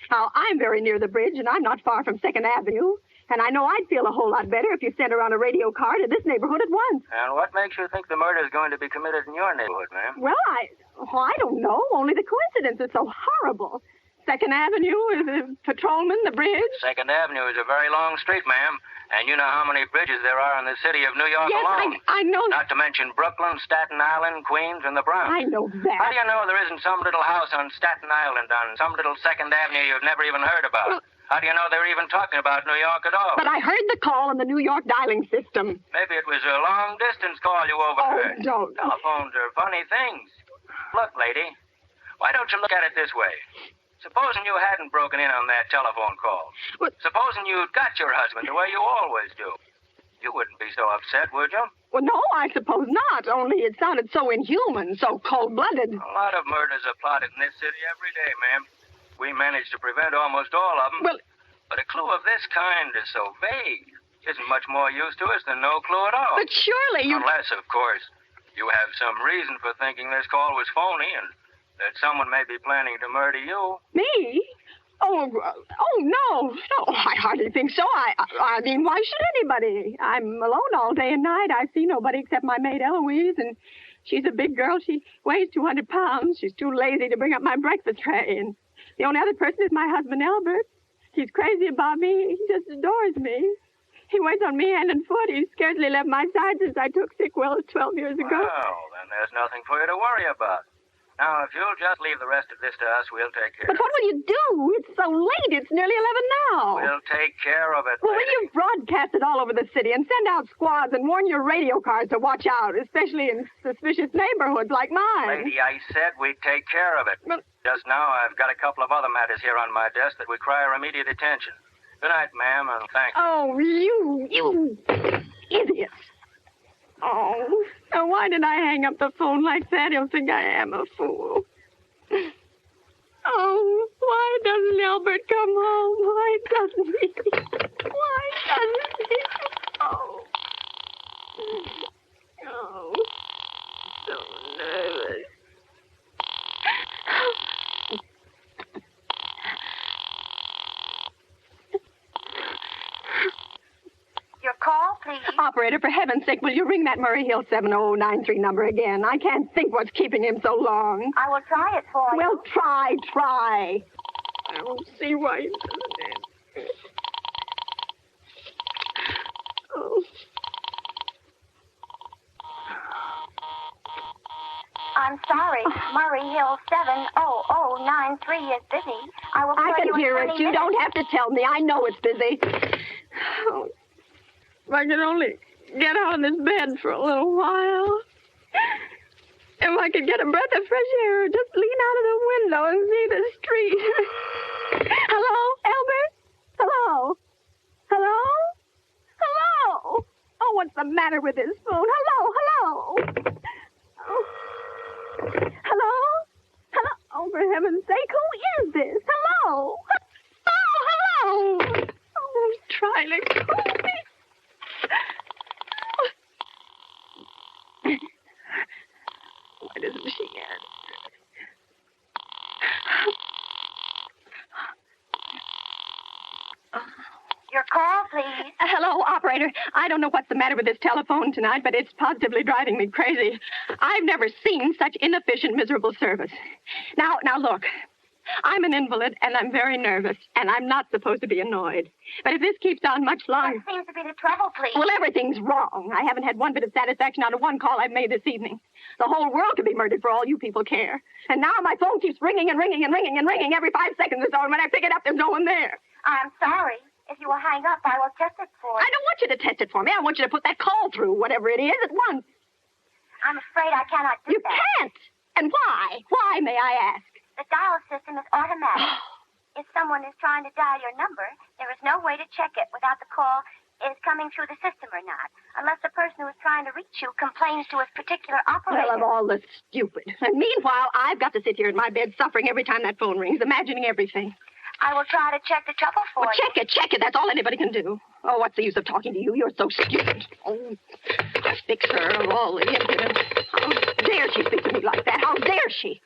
Now, I'm very near the bridge, and I'm not far from 2nd Avenue. And I know I'd feel a whole lot better if you sent around a radio car to this neighborhood at once. And what makes you think the murder is going to be committed in your neighborhood, ma'am? Well, I don't know. Only the coincidence is so horrible. 2nd Avenue, the patrolman, the bridge. 2nd Avenue is a very long street, ma'am. And you know how many bridges there are in the city of New York alone. Yes, I know. Not to mention Brooklyn, Staten Island, Queens, and the Bronx. I know that. How do you know there isn't some little house on Staten Island, on some little 2nd Avenue you've never even heard about? Well, how do you know they're even talking about New York at all? But I heard the call on the New York dialing system. Maybe it was a long-distance call you overheard. Oh, don't. Telephones are funny things. Look, lady, why don't you look at it this way? Supposing you hadn't broken in on that telephone call. What? Supposing you'd got your husband the way you always do. You wouldn't be so upset, would you? Well, no, I suppose not. Only it sounded so inhuman, so cold-blooded. A lot of murders are plotted in this city every day, ma'am. We manage to prevent almost all of them. Well, but a clue of this kind is so vague. Isn't much more use to us than no clue at all. But surely you... Unless, of course, you have some reason for thinking this call was phony and that someone may be planning to murder you. Me? Oh, no. No, I hardly think so. I mean, why should anybody? I'm alone all day and night. I see nobody except my maid Eloise, and she's a big girl. She weighs 200 pounds. She's too lazy to bring up my breakfast tray, and the only other person is my husband, Albert. He's crazy about me. He just adores me. He waits on me hand and foot. He's scarcely left my side since I took sick 12 years ago. Well, then there's nothing for you to worry about. Now, if you'll just leave the rest of this to us, we'll take care But what will you do? It's so late. It's nearly 11 now. We'll take care of it, Well, lady. will you broadcast it all over the city and send out squads and warn your radio cars to watch out, especially in suspicious neighborhoods like mine? Lady, I said we'd take care of it. But... Just now, I've got a couple of other matters here on my desk that require immediate attention. Good night, ma'am, and thank you. Oh, you idiot. Oh, now why did I hang up the phone like that? He'll think I am a fool. Oh, why doesn't Albert come home? Why doesn't he? Why doesn't he? Oh. Oh. So nervous. Your call, please. Operator, for heaven's sake, will you ring that Murray Hill 70093 number again? I can't think what's keeping him so long. I will try it for you. Well, try. I don't see why he doesn't answer. Oh. I'm sorry. Murray Hill 70093 is busy. I will call I can you in hear 20 it. You minutes. don't have to tell me. I know it's busy. Oh, if I could only get out of this bed for a little while. If I could get a breath of fresh air or just lean out of the window and see the street. Hello, Albert? Hello? Hello? Hello? Oh, what's the matter with this phone? Hello? Oh. Hello? Hello? Oh, for heaven's sake, who is this? Hello? Oh, hello? Oh, trying to call me. Why doesn't she answer? Your call, please. Hello, operator. I don't know what's the matter with this telephone tonight, but it's positively driving me crazy. I've never seen such inefficient, miserable service. Now, look. I'm an invalid, and I'm very nervous, and I'm not supposed to be annoyed. But if this keeps on much longer... What seems to be the trouble, please? Well, everything's wrong. I haven't had one bit of satisfaction out of one call I've made this evening. The whole world could be murdered for all you people care. And now my phone keeps ringing and ringing and ringing and ringing every 5 seconds or so, and when I pick it up, there's no one there. I'm sorry. If you will hang up, I will test it for you. I don't want you to test it for me. I want you to put that call through, whatever it is, at once. I'm afraid I cannot do You that. can't. And why? Why, may I ask? The dial system is automatic. If someone is trying to dial your number, there is no way to check it without the call is coming through the system or not, unless the person who is trying to reach you complains to a particular operator. Well, of all the stupid. And meanwhile, I've got to sit here in my bed suffering every time that phone rings, imagining everything. I will try to check the trouble for Well, you. check it. That's all anybody can do. Oh, what's the use of talking to you? You're so stupid. Oh, fix her of all the impudence. How dare she speak to me like that? How dare she?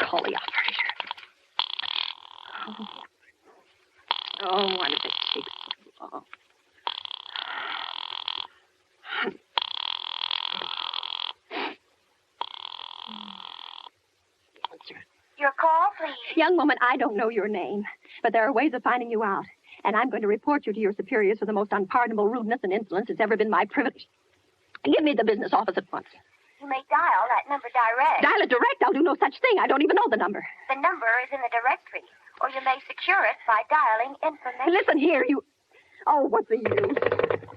Call the operator. Oh, why did it take so long? Your call, please. Young woman, I don't know your name, but there are ways of finding you out. And I'm going to report you to your superiors for the most unpardonable rudeness and insolence it's ever been my privilege. Give me the business office at once. You may dial that number direct. Dial it direct. I'll do no such thing. I don't even know the number. The number is in the directory, or you may secure it by dialing information. Listen here, you... Oh, what's the use?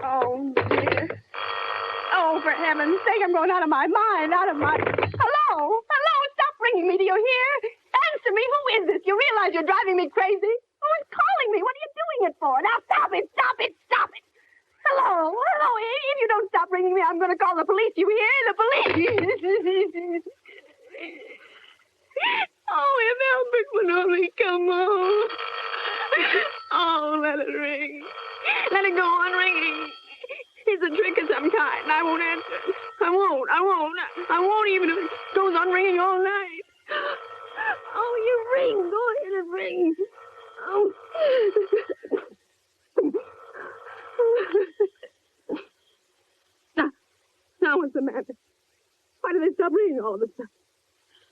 Oh, dear. Oh, for heaven's sake, I'm going out of my mind, out of my... Hello? Hello? Stop ringing me, do you hear? Answer me. Who is this? You realize you're driving me crazy? Who is calling me? What are you doing it for? Now, stop it, stop it, stop it. Hello. If you don't stop ringing me, I'm going to call the police. You hear? The police. Oh, if Albert would only come home. Oh, let it ring. Let it go on ringing. It's a trick of some kind. I won't answer. I won't even if it goes on ringing all night. Oh, you ring. Go ahead and ring. Oh. Now what's the matter? Why do they stop ringing all of a sudden?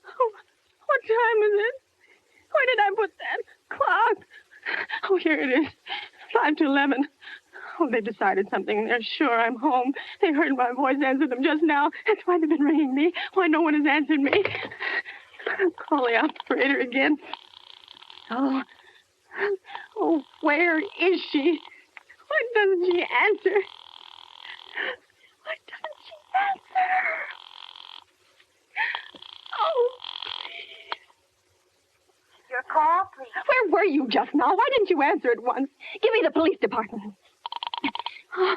Oh, what time is it? Where did I put that clock? Oh, here it is. 5 to 11. Oh, they decided something. They're sure I'm home. They heard my voice answer them just now. That's why they've been ringing me. Why no one has answered me. I'll call the operator again. Oh, where is she? Why doesn't she answer? Why doesn't she answer? Oh. Your call, please. Where were you just now? Why didn't you answer at once? Give me the police department. Oh,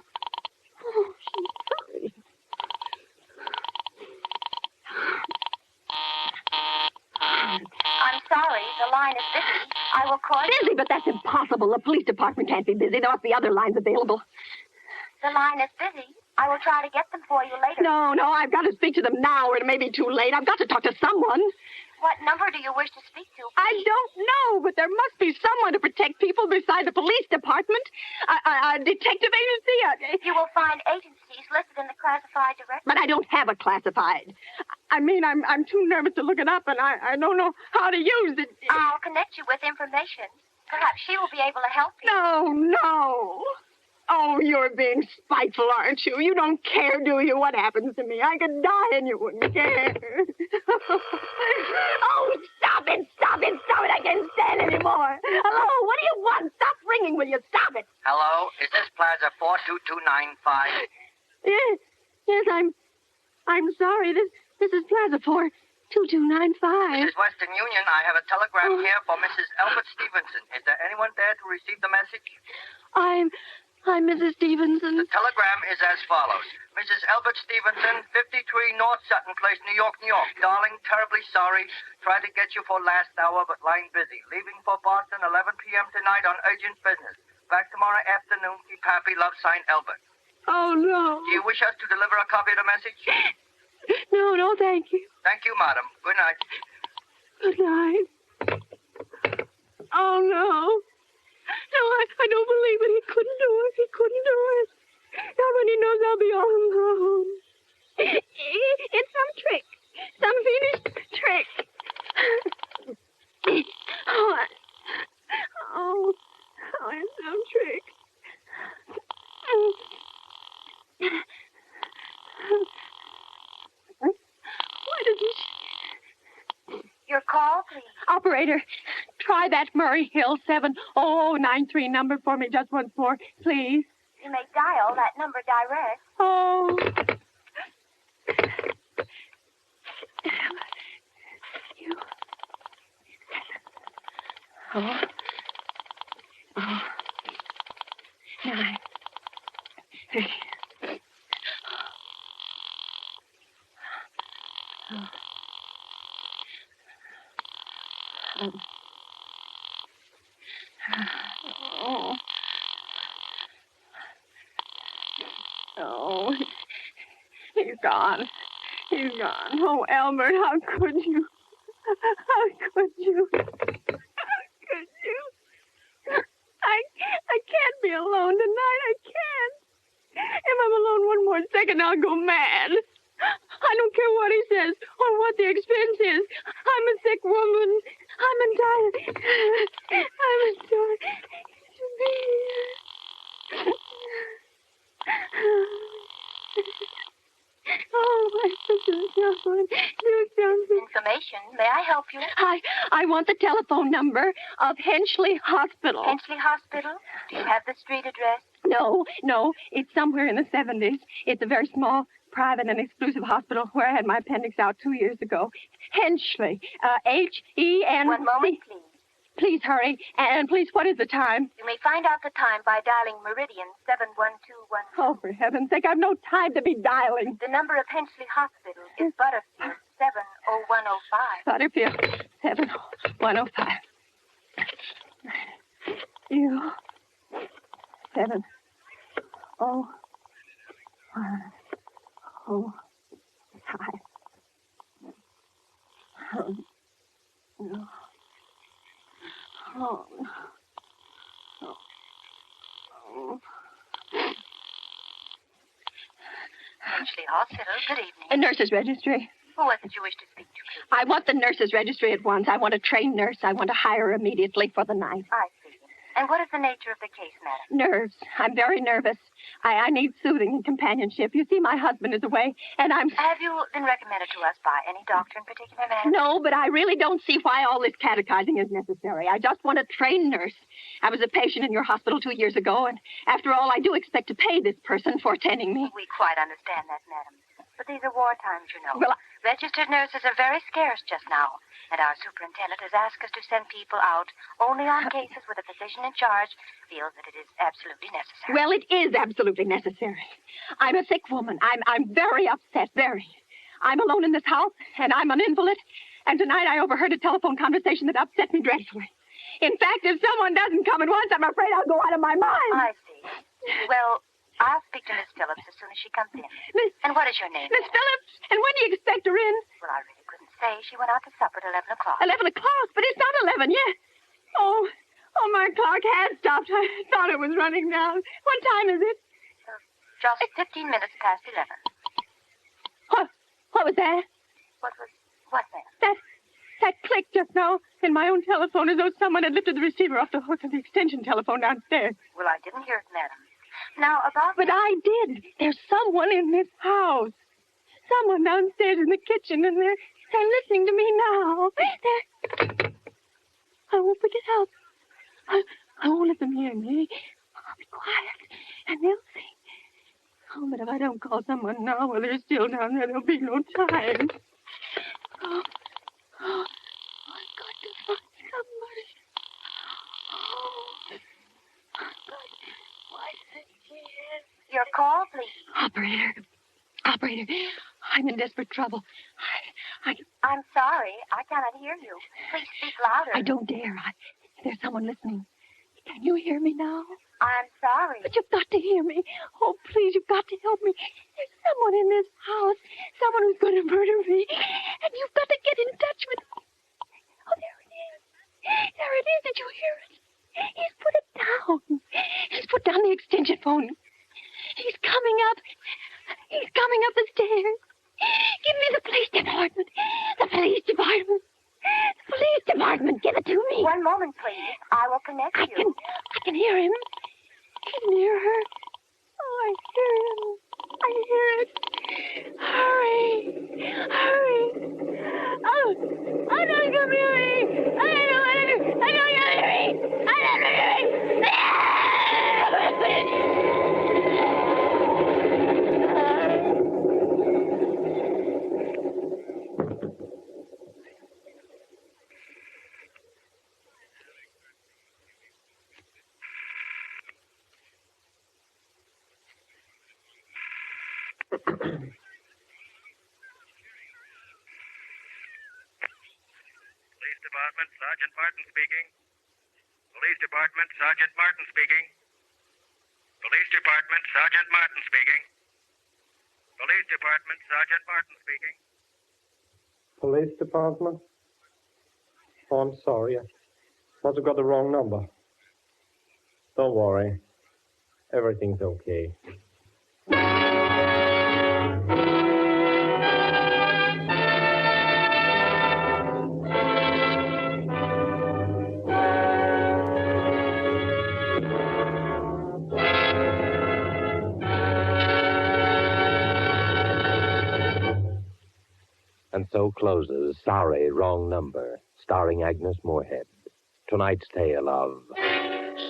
she's sorry. I'm sorry. The line is busy. I will call you. Busy, but that's impossible. The police department can't be busy. There must be other lines available. The line is busy. I will try to get them for you later. No, I've got to speak to them now, or it may be too late. I've got to talk to someone. What number do you wish to speak to? I don't know, but there must be someone to protect people beside the police department. A detective agency. You will find agencies listed in the classified directory. But I don't have a classified. I mean, I'm too nervous to look it up, and I don't know how to use it. I'll connect you with information. Perhaps she will be able to help you. No. Oh, you're being spiteful, aren't you? You don't care, do you, what happens to me? I could die and you wouldn't care. Oh, stop it. I can't stand anymore. Hello, what do you want? Stop ringing, will you? Stop it. Hello, is this Plaza 42295? Yes, I'm sorry. This is Plaza 42295. This is Western Union. I have a telegram here for Mrs. Albert Stevenson. Is there anyone there to receive the message? I'm Mrs. Stevenson. The telegram is as follows. Mrs. Albert Stevenson, 53 North Sutton Place, New York, New York. Darling, terribly sorry. Tried to get you for last hour, but line busy. Leaving for Boston 11 p.m. tonight on urgent business. Back tomorrow afternoon. Keep happy. Love, signed, Albert. Oh, no. Do you wish us to deliver a copy of the message? No, thank you. Thank you, madam. Good night. Good night. Oh, no. No, I don't believe it. He couldn't do it. Not when he knows I'll be all alone. It's some trick. Some fiendish trick. Oh, it's some trick. Why doesn't she... Your call, please. Operator, try that Murray Hill 70093 number for me just once more, please. You may dial that number direct. Oh. Oh. 9. 3. Oh, he's gone. Oh, Elmer, how could you? I can't be alone tonight. I can't. If I'm alone one more second, I'll go mad. I don't care what he says or what the expense is. I'm a sick woman. I'm entitled to be here. Oh, my sister, Information. May I help you? I want the telephone number of Henchley Hospital. Henchley Hospital? Do you have the street address? No. It's somewhere in the 70s. It's a very small, private, and exclusive hospital where I had my appendix out 2 years ago. Henchley. H-E-N... One moment, please. Please hurry. And please, what is the time? You may find out the time by dialing Meridian 71212. Oh, for heaven's sake, I've no time to be dialing. The number of Hensley Hospital is Butterfield 70105. Butterfield 70105. You 7 oh 1 oh 5. No. Oh. Oh. Hensley Hospital, good evening. A nurse's registry. Who was it you wish to speak to, please? I want the nurse's registry at once. I want a trained nurse. I want to hire her immediately for the night. I see. And what is the nature of the case, madam? Nerves. I'm very nervous. I need soothing and companionship. You see, my husband is away, and I'm... Have you been recommended to us by any doctor in particular, madam? No, but I really don't see why all this catechizing is necessary. I just want a trained nurse. I was a patient in your hospital 2 years ago, and after all, I do expect to pay this person for attending me. We quite understand that, madam. But these are war times, you know. Well, registered nurses are very scarce just now, and our superintendent has asked us to send people out only on cases where the physician in charge feels that it is absolutely necessary. Well, it is absolutely necessary. I'm a sick woman. I'm very upset, very. I'm alone in this house, and I'm an invalid, and tonight I overheard a telephone conversation that upset me dreadfully. In fact, if someone doesn't come at once, I'm afraid I'll go out of my mind. I see. Well, I'll speak to Miss Phillips as soon as she comes in. And what is your name? Miss Phillips? And when do you expect her in? Well, I really couldn't say. She went out to supper at 11 o'clock. 11 o'clock? But it's not 11 yet. Oh, my clock has stopped. I thought it was running down. What time is it? Just 15 minutes past 11. What was that? What then? That click just now in my own telephone as though someone had lifted the receiver off the hook of the extension telephone downstairs. Well, I didn't hear it, madam. Now, But I did. There's someone in this house. Someone downstairs in the kitchen, and they're listening to me now. I won't pick it up. I won't let them hear me. I'll be quiet, and they'll see. Oh, but if I don't call someone now while they're still down there, there'll be no time. Oh, I've got to find somebody. Oh, what is it here? Your call, please. Operator, I'm in desperate trouble. I'm sorry. I cannot hear you. Please speak louder. I don't dare. There's someone listening. Can you hear me now? I'm sorry. But you've got to hear me. Oh, please, you've got to help me. There's someone in this house. Someone who's going to murder me. And you've got to get in touch with... Oh, there it is. There it is. Did you hear it? He's put it down. He's put down the extension phone. He's coming up. He's coming up the stairs. Give me the police department. The police department. The police department. Give it to me. One moment, please. I will connect you. I can hear him. I can hear her. Oh, I hear him. I hear it. Hurry. Hurry. Oh, don't come near me. I don't come near me. I don't come near me. I don't come near me. Police Department, Sergeant Martin speaking. Police Department, Sergeant Martin speaking. Police Department, Sergeant Martin speaking. Police Department, Sergeant Martin speaking. Police department? Oh, I'm sorry. I must have got the wrong number. Don't worry. Everything's okay. And so closes Sorry, Wrong Number, starring Agnes Moorehead. Tonight's tale of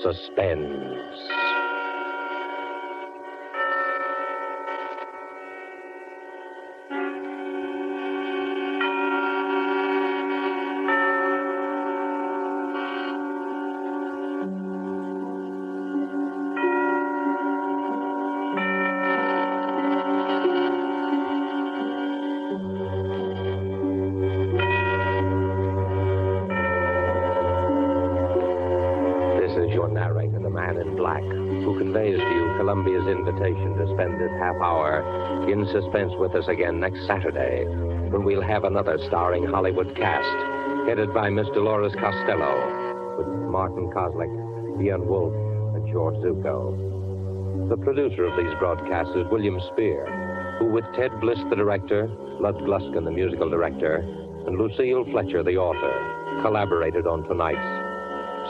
suspense. man in black, who conveys to you Columbia's invitation to spend this half hour in suspense with us again next Saturday, when we'll have another starring Hollywood cast, headed by Miss Dolores Costello, with Martin Koslick, Ian Wolfe, and George Zucco. The producer of these broadcasts is William Spear, who, with Ted Bliss, the director, Lud Gluskin, the musical director, and Lucille Fletcher, the author, collaborated on tonight's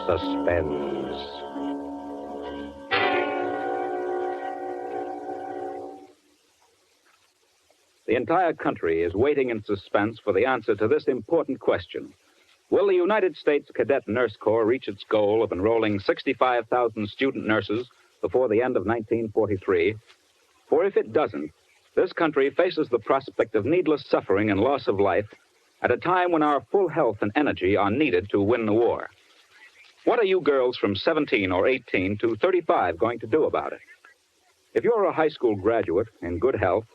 Suspense. The entire country is waiting in suspense for the answer to this important question. Will the United States Cadet Nurse Corps reach its goal of enrolling 65,000 student nurses before the end of 1943? For if it doesn't, this country faces the prospect of needless suffering and loss of life at a time when our full health and energy are needed to win the war. What are you girls from 17 or 18 to 35 going to do about it? If you're a high school graduate in good health,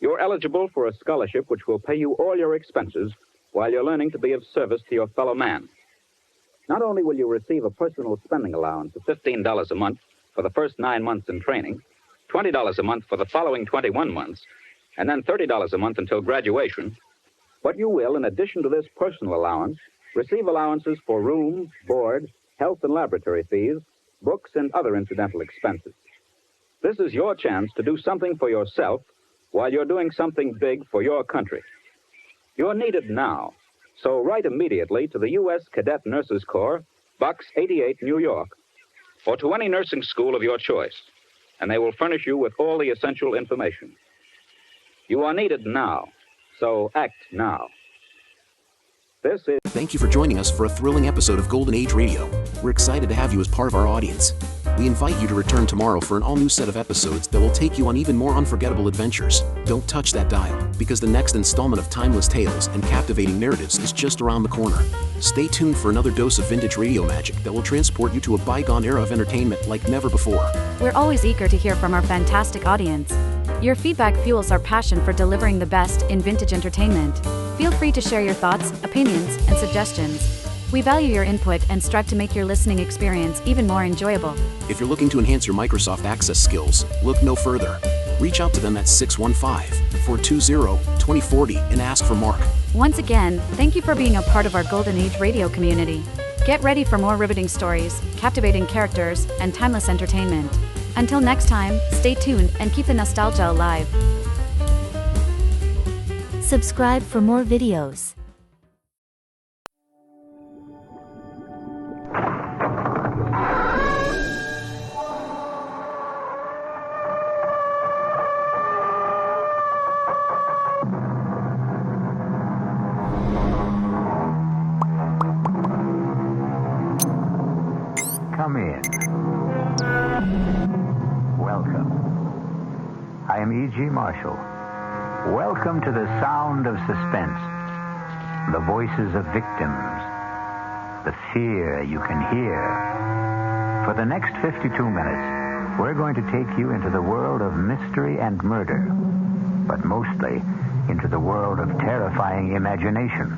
you're eligible for a scholarship which will pay you all your expenses while you're learning to be of service to your fellow man. Not only will you receive a personal spending allowance of $15 a month for the first 9 months in training, $20 a month for the following 21 months, and then $30 a month until graduation, but you will, in addition to this personal allowance, receive allowances for room, board, health and laboratory fees, books, and other incidental expenses. This is your chance to do something for yourself while you're doing something big for your country. You're needed now, so write immediately to the U.S. Cadet Nurses Corps, Box 88, New York, or to any nursing school of your choice, and they will furnish you with all the essential information. You are needed now, so act now. Thank you for joining us for a thrilling episode of Golden Age Radio. We're excited to have you as part of our audience. We invite you to return tomorrow for an all-new set of episodes that will take you on even more unforgettable adventures. Don't touch that dial, because the next installment of timeless tales and captivating narratives is just around the corner. Stay tuned for another dose of vintage radio magic that will transport you to a bygone era of entertainment like never before. We're always eager to hear from our fantastic audience. Your feedback fuels our passion for delivering the best in vintage entertainment. Feel free to share your thoughts, opinions, and suggestions. We value your input and strive to make your listening experience even more enjoyable. If you're looking to enhance your Microsoft Access skills, look no further. Reach out to them at 615-420-2040 and ask for Mark. Once again, thank you for being a part of our Golden Age radio community. Get ready for more riveting stories, captivating characters, and timeless entertainment. Until next time, stay tuned and keep the nostalgia alive. Subscribe for more videos. Come in. Welcome. I am E.G. Marshall. Welcome to the sound of suspense. The voices of victims. The fear you can hear. For the next 52 minutes, we're going to take you into the world of mystery and murder, but mostly into the world of terrifying imagination.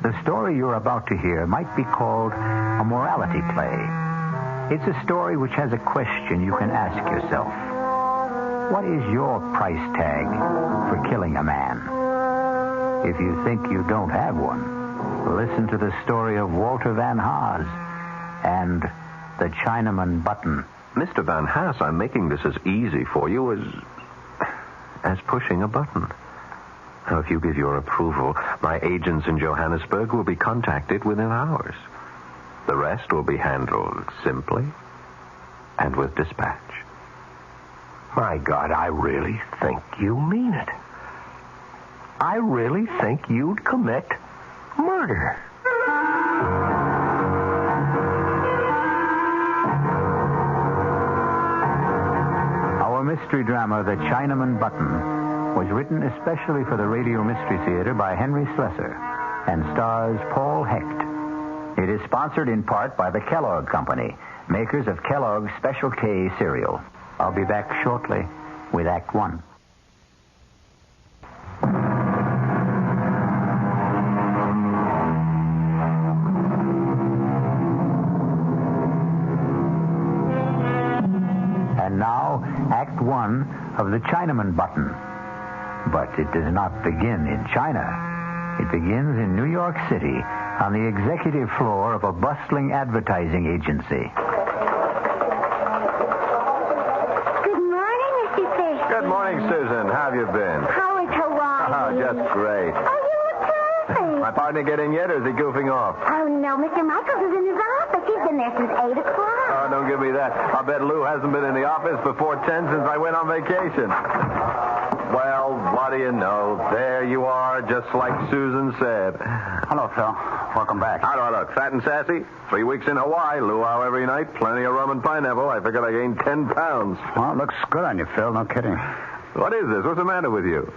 The story you're about to hear might be called a morality play. It's a story which has a question you can ask yourself. What is your price tag for killing a man? If you think you don't have one, listen to the story of Walter Van Haas and the Chinaman Button. Mr. Van Haas, I'm making this as easy for you as pushing a button. Now, if you give your approval, my agents in Johannesburg will be contacted within hours. The rest will be handled simply and with dispatch. My God, I really think you mean it. I really think you'd commit murder. Our mystery drama, The Chinaman Button, was written especially for the Radio Mystery Theater by Henry Slesser and stars Paul Hecht. It is sponsored in part by the Kellogg Company, makers of Kellogg's Special K cereal. I'll be back shortly with Act One. now Act 1 of The Chinaman Button. But it does not begin in China. It begins in New York City on the executive floor of a bustling advertising agency. Good morning, Mr. Fish. Good morning, Susan. How have you been? How is Hawaii? Oh, just great. Oh, you look perfect. My partner get in yet, or is he goofing off? Oh, no, Mr. Michaels is in his office. He's been there since 8 o'clock. Oh, don't give me that. I'll bet Lou hasn't been in the office before 10 since I went on vacation. Well, what do you know? There you are, just like Susan said. Hello, Phil. Welcome back. How do I look? Fat and sassy? 3 weeks in Hawaii. Luau every night. Plenty of rum and pineapple. I figured I gained 10 pounds. Well, it looks good on you, Phil. No kidding. What is this? What's the matter with you?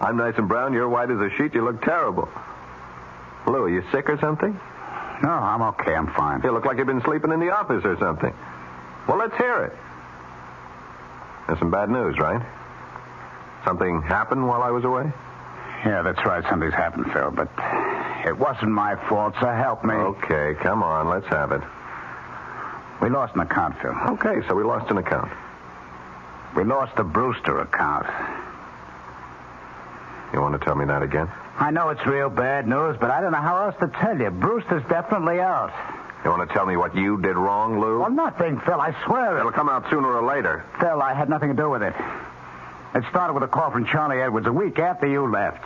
I'm nice and brown. You're white as a sheet. You look terrible. Lou, are you sick or something? No, I'm okay. I'm fine. You look like you've been sleeping in the office or something. Well, let's hear it. There's some bad news, right? Something happened while I was away? Yeah, that's right. Something's happened, Phil, but it wasn't my fault, so help me. Okay, come on. Let's have it. We lost an account, Phil. Okay, so we lost an account. We lost the Brewster account. You want to tell me that again? I know it's real bad news, but I don't know how else to tell you. Brewster's definitely out. You want to tell me what you did wrong, Lou? Well, nothing, Phil. I swear it. It'll come out sooner or later. Phil, I had nothing to do with it. It started with a call from Charlie Edwards a week after you left.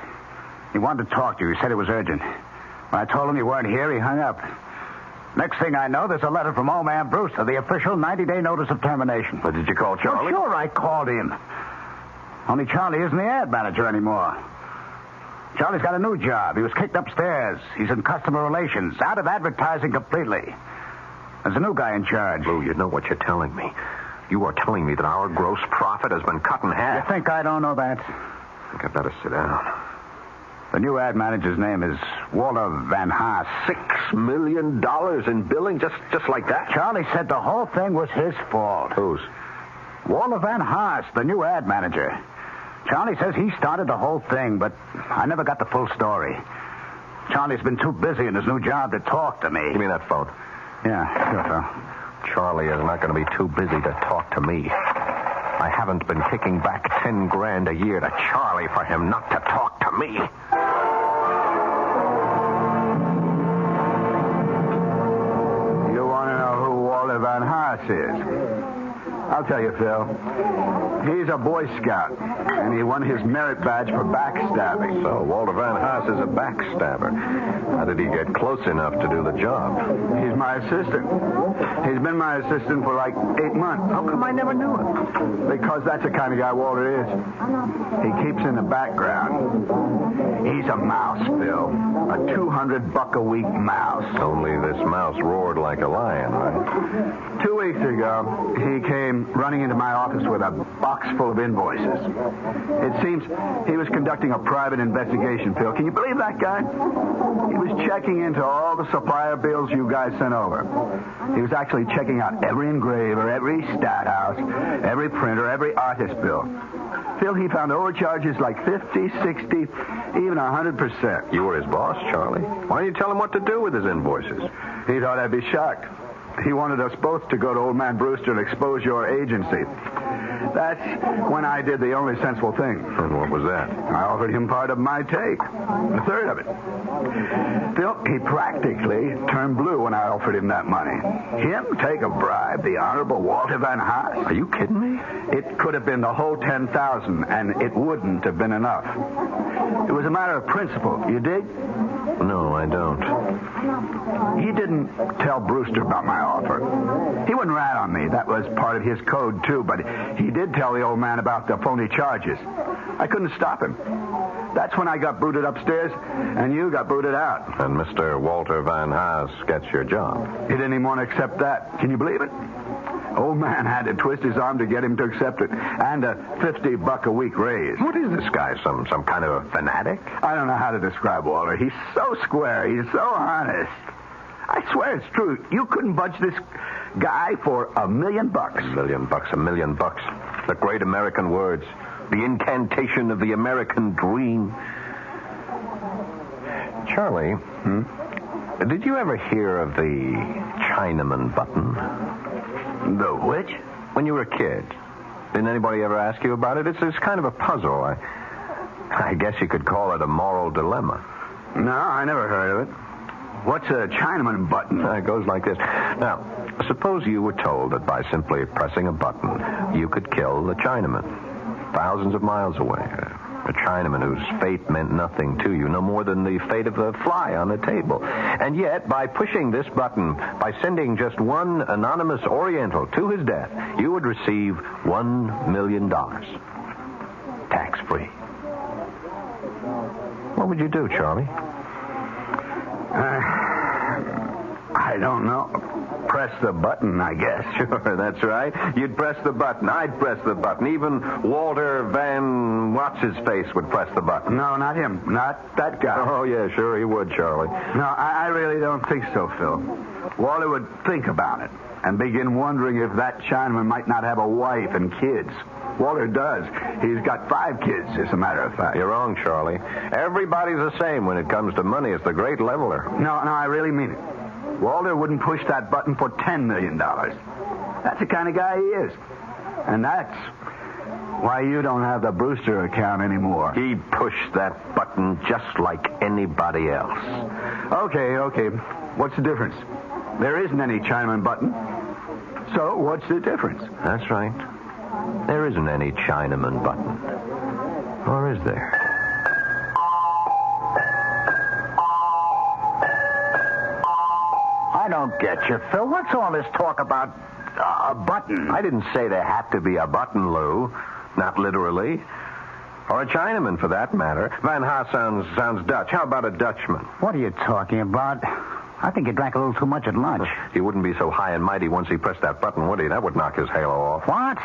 He wanted to talk to you. He said it was urgent. When I told him you weren't here, he hung up. Next thing I know, there's a letter from old man Brewster, the official 90-day notice of termination. But did you call Charlie? Well, sure, I called him. Only Charlie isn't the ad manager anymore. Charlie's got a new job. He was kicked upstairs. He's in customer relations, out of advertising completely. There's a new guy in charge. Lou, you know what you're telling me. You are telling me that our gross profit has been cut in half. You think I don't know that? I think I'd better sit down. The new ad manager's name is Walter Van Haas. $6 million in billing, just like that? Charlie said the whole thing was his fault. Whose? Walter Van Haas, the new ad manager. Charlie says he started the whole thing, but I never got the full story. Charlie's been too busy in his new job to talk to me. Give me that phone. Yeah, sure, Phil. Charlie is not going to be too busy to talk to me. I haven't been kicking back $10,000 a year to Charlie for him not to talk to me. You want to know who Walter Van Haas is? I'll tell you, Phil. He's a Boy Scout, and he won his merit badge for backstabbing. So Walter Van Haas is a backstabber. How did he get close enough to do the job? He's my assistant. He's been my assistant for like 8 months. How come I never knew it? Because that's the kind of guy Walter is. He keeps in the background. He's a mouse, Phil. A $200-a-week mouse. Only this mouse roared like a lion, right? 2 weeks ago, he came running into my office with a box full of invoices. It seems he was conducting a private investigation, Phil. Can you believe that guy? He was checking into all the supplier bills you guys sent over. He was actually checking out every engraver, every stat house, every printer, every artist bill. Phil, he found overcharges like 50, 60, even 100%. You were his boss, Charlie. Why didn't you tell him what to do with his invoices? He thought I'd be shocked. He wanted us both to go to old man Brewster and expose your agency. That's when I did the only sensible thing. And what was that? I offered him part of my take. A third of it. Phil, he practically turned blue when I offered him that money. Him take a bribe, the Honorable Walter Van Haas. Are you kidding me? It could have been the whole $10,000, and it wouldn't have been enough. It was a matter of principle. You dig? No, I don't. He didn't tell Brewster about my offer. He wouldn't rat on me. That was part of his code, too. But he did tell the old man about the phony charges. I couldn't stop him. That's when I got booted upstairs, and you got booted out. And Mr. Walter Van Haas gets your job. He didn't even want to accept that. Can you believe it? Old man had to twist his arm to get him to accept it. And a $50-a-week raise. What is this guy, some kind of a fanatic? I don't know how to describe Walter. He's so square. He's so honest. I swear it's true. You couldn't budge this guy for $1 million. $1 million, $1 million. The great American words. The incantation of the American dream. Charlie, did you ever hear of the Chinaman button? The which? When you were a kid, Didn't anybody ever ask you about it? It's kind of a puzzle. I guess you could call it a moral dilemma. No, I never heard of it. What's a Chinaman button? It goes like this. Now, suppose you were told that by simply pressing a button, you could kill the Chinaman thousands of miles away. A Chinaman whose fate meant nothing to you, no more than the fate of a fly on a table. And yet, by pushing this button, by sending just one anonymous Oriental to his death, you would receive $1 million. Tax-free. What would you do, Charlie? I don't know. Press the button, I guess. Sure, that's right. You'd press the button. I'd press the button. Even Walter Van What's-His-Face would press the button. No, not him. Not that guy. Oh, yeah, sure, he would, Charlie. No, I really don't think so, Phil. Walter would think about it and begin wondering if that Chinaman might not have a wife and kids. Walter does. He's got 5 kids, as a matter of fact. You're wrong, Charlie. Everybody's the same when it comes to money. It's the great leveler. No, I really mean it. Walter wouldn't push that button for $10 million. That's the kind of guy he is. And that's why you don't have the Brewster account anymore. He pushed that button just like anybody else. Okay. What's the difference? There isn't any Chinaman button. So what's the difference? That's right. There isn't any Chinaman button. Or is there? I don't get you, Phil. What's all this talk about a button? I didn't say there had to be a button, Lou. Not literally. Or a Chinaman, for that matter. Van Haas sounds Dutch. How about a Dutchman? What are you talking about? I think you drank a little too much at lunch. He wouldn't be so high and mighty once he pressed that button, would he? That would knock his halo off. What?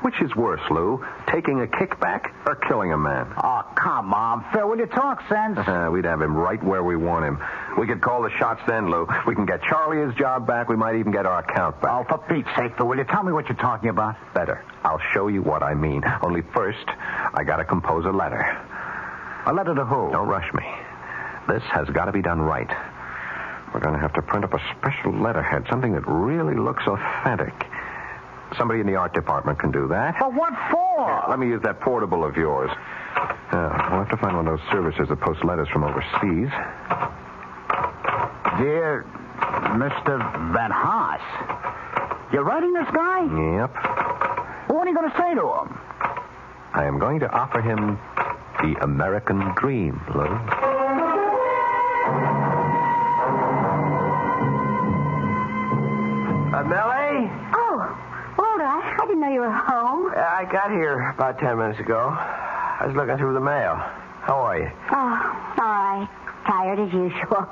Which is worse, Lou? Taking a kickback or killing a man? Oh, come on, Phil. Will you talk sense? We'd have him right where we want him. We could call the shots then, Lou. We can get Charlie his job back. We might even get our account back. Oh, for Pete's sake, Phil, will you tell me what you're talking about? Better. I'll show you what I mean. Only first, I gotta compose a letter. A letter to who? Don't rush me. This has got to be done right. We're going to have to print up a special letterhead, something that really looks authentic. Somebody in the art department can do that. But what for? Yeah, let me use that portable of yours. We'll have to find one of those services that post letters from overseas. Dear Mr. Van Haas, you're writing this guy? Yep. What are you going to say to him? I am going to offer him the American dream, Lou. Millie? Oh, Walter, I didn't know you were home. I got here about 10 minutes ago. I was looking through the mail. How are you? Oh, all right. Tired as usual.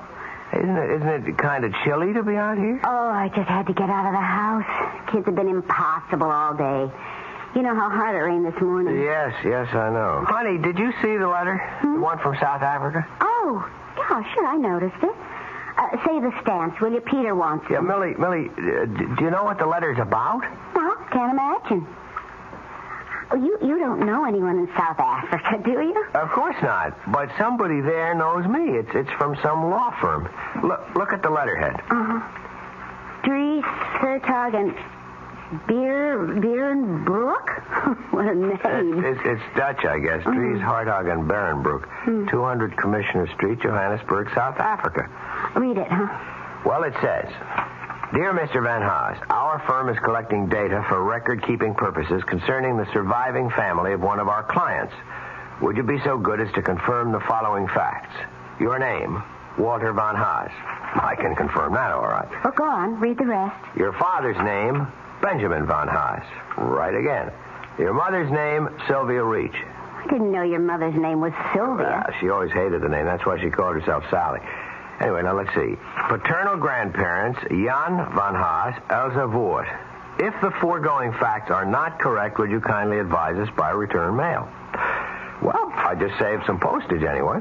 Isn't it kind of chilly to be out here? Oh, I just had to get out of the house. Kids have been impossible all day. You know how hard it rained this morning. Yes, I know. Honey, did you see the letter? The one from South Africa? Oh, yeah, sure, I noticed it. Say the stance, will you? Peter wants it. Yeah, Millie, do you know what the letter's about? No, can't imagine. You don't know anyone in South Africa, do you? Of course not. But somebody there knows me. It's from some law firm. Look at the letterhead. Dries Sertog and Berenbroek? What a name. It's Dutch, I guess. Dries Hartog and Berenbroek. 200 Commissioner Street, Johannesburg, South Africa. Read it, huh? Well, it says, Dear Mr. Van Haas, our firm is collecting data for record-keeping purposes concerning the surviving family of one of our clients. Would you be so good as to confirm the following facts? Your name, Walter Van Haas. I can confirm that, all right. Well, go on. Read the rest. Your father's name, Benjamin Van Haas. Right again. Your mother's name, Sylvia Reach. I didn't know your mother's name was Sylvia. She always hated the name. That's why she called herself Sally. Anyway, now let's see. Paternal grandparents, Jan Van Haas, Elsa Voort. If the foregoing facts are not correct, would you kindly advise us by return mail? Well, I just saved some postage anyway.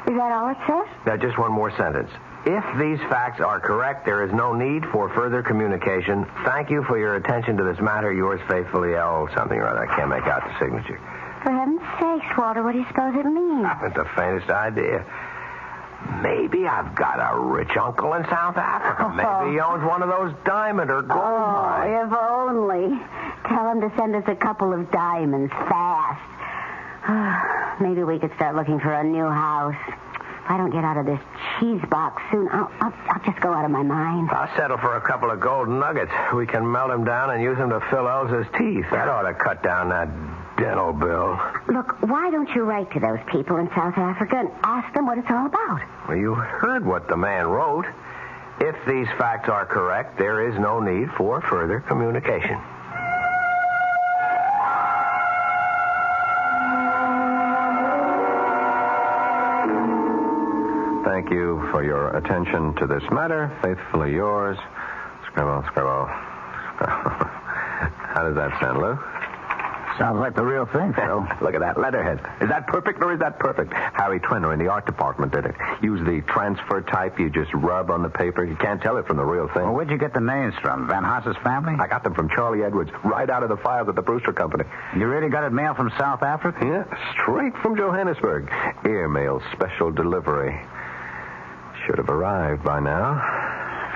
Is that all it says? Now, just one more sentence. If these facts are correct, there is no need for further communication. Thank you for your attention to this matter. Yours faithfully, L. something or other. I can't make out the signature. For heaven's sakes, Walter, what do you suppose it means? I haven't the faintest idea. Maybe I've got a rich uncle in South Africa. Maybe he owns one of those diamond or gold mines. If only. Tell him to send us a couple of diamonds fast. Maybe we could start looking for a new house. If I don't get out of this cheese box soon, I'll just go out of my mind. I'll settle for a couple of gold nuggets. We can melt them down and use them to fill Elsa's teeth. That ought to cut down that dental bill. Look, why don't you write to those people in South Africa and ask them what it's all about? Well, you heard what the man wrote. If these facts are correct, there is no need for further communication. Thank you for your attention to this matter. Faithfully yours, Scribble, Scribble. How does that sound, Lou? Sounds like the real thing, Phil. Look at that letterhead. Is that perfect or is that perfect? Harry Trenner in the art department did it. Use the transfer type you just rub on the paper. You can't tell it from the real thing. Well, where'd you get the names from? Van Haas's family? I got them from Charlie Edwards, right out of the files at the Brewster Company. You really got it mailed from South Africa? Yeah, straight from Johannesburg. Airmail special delivery. Should have arrived by now.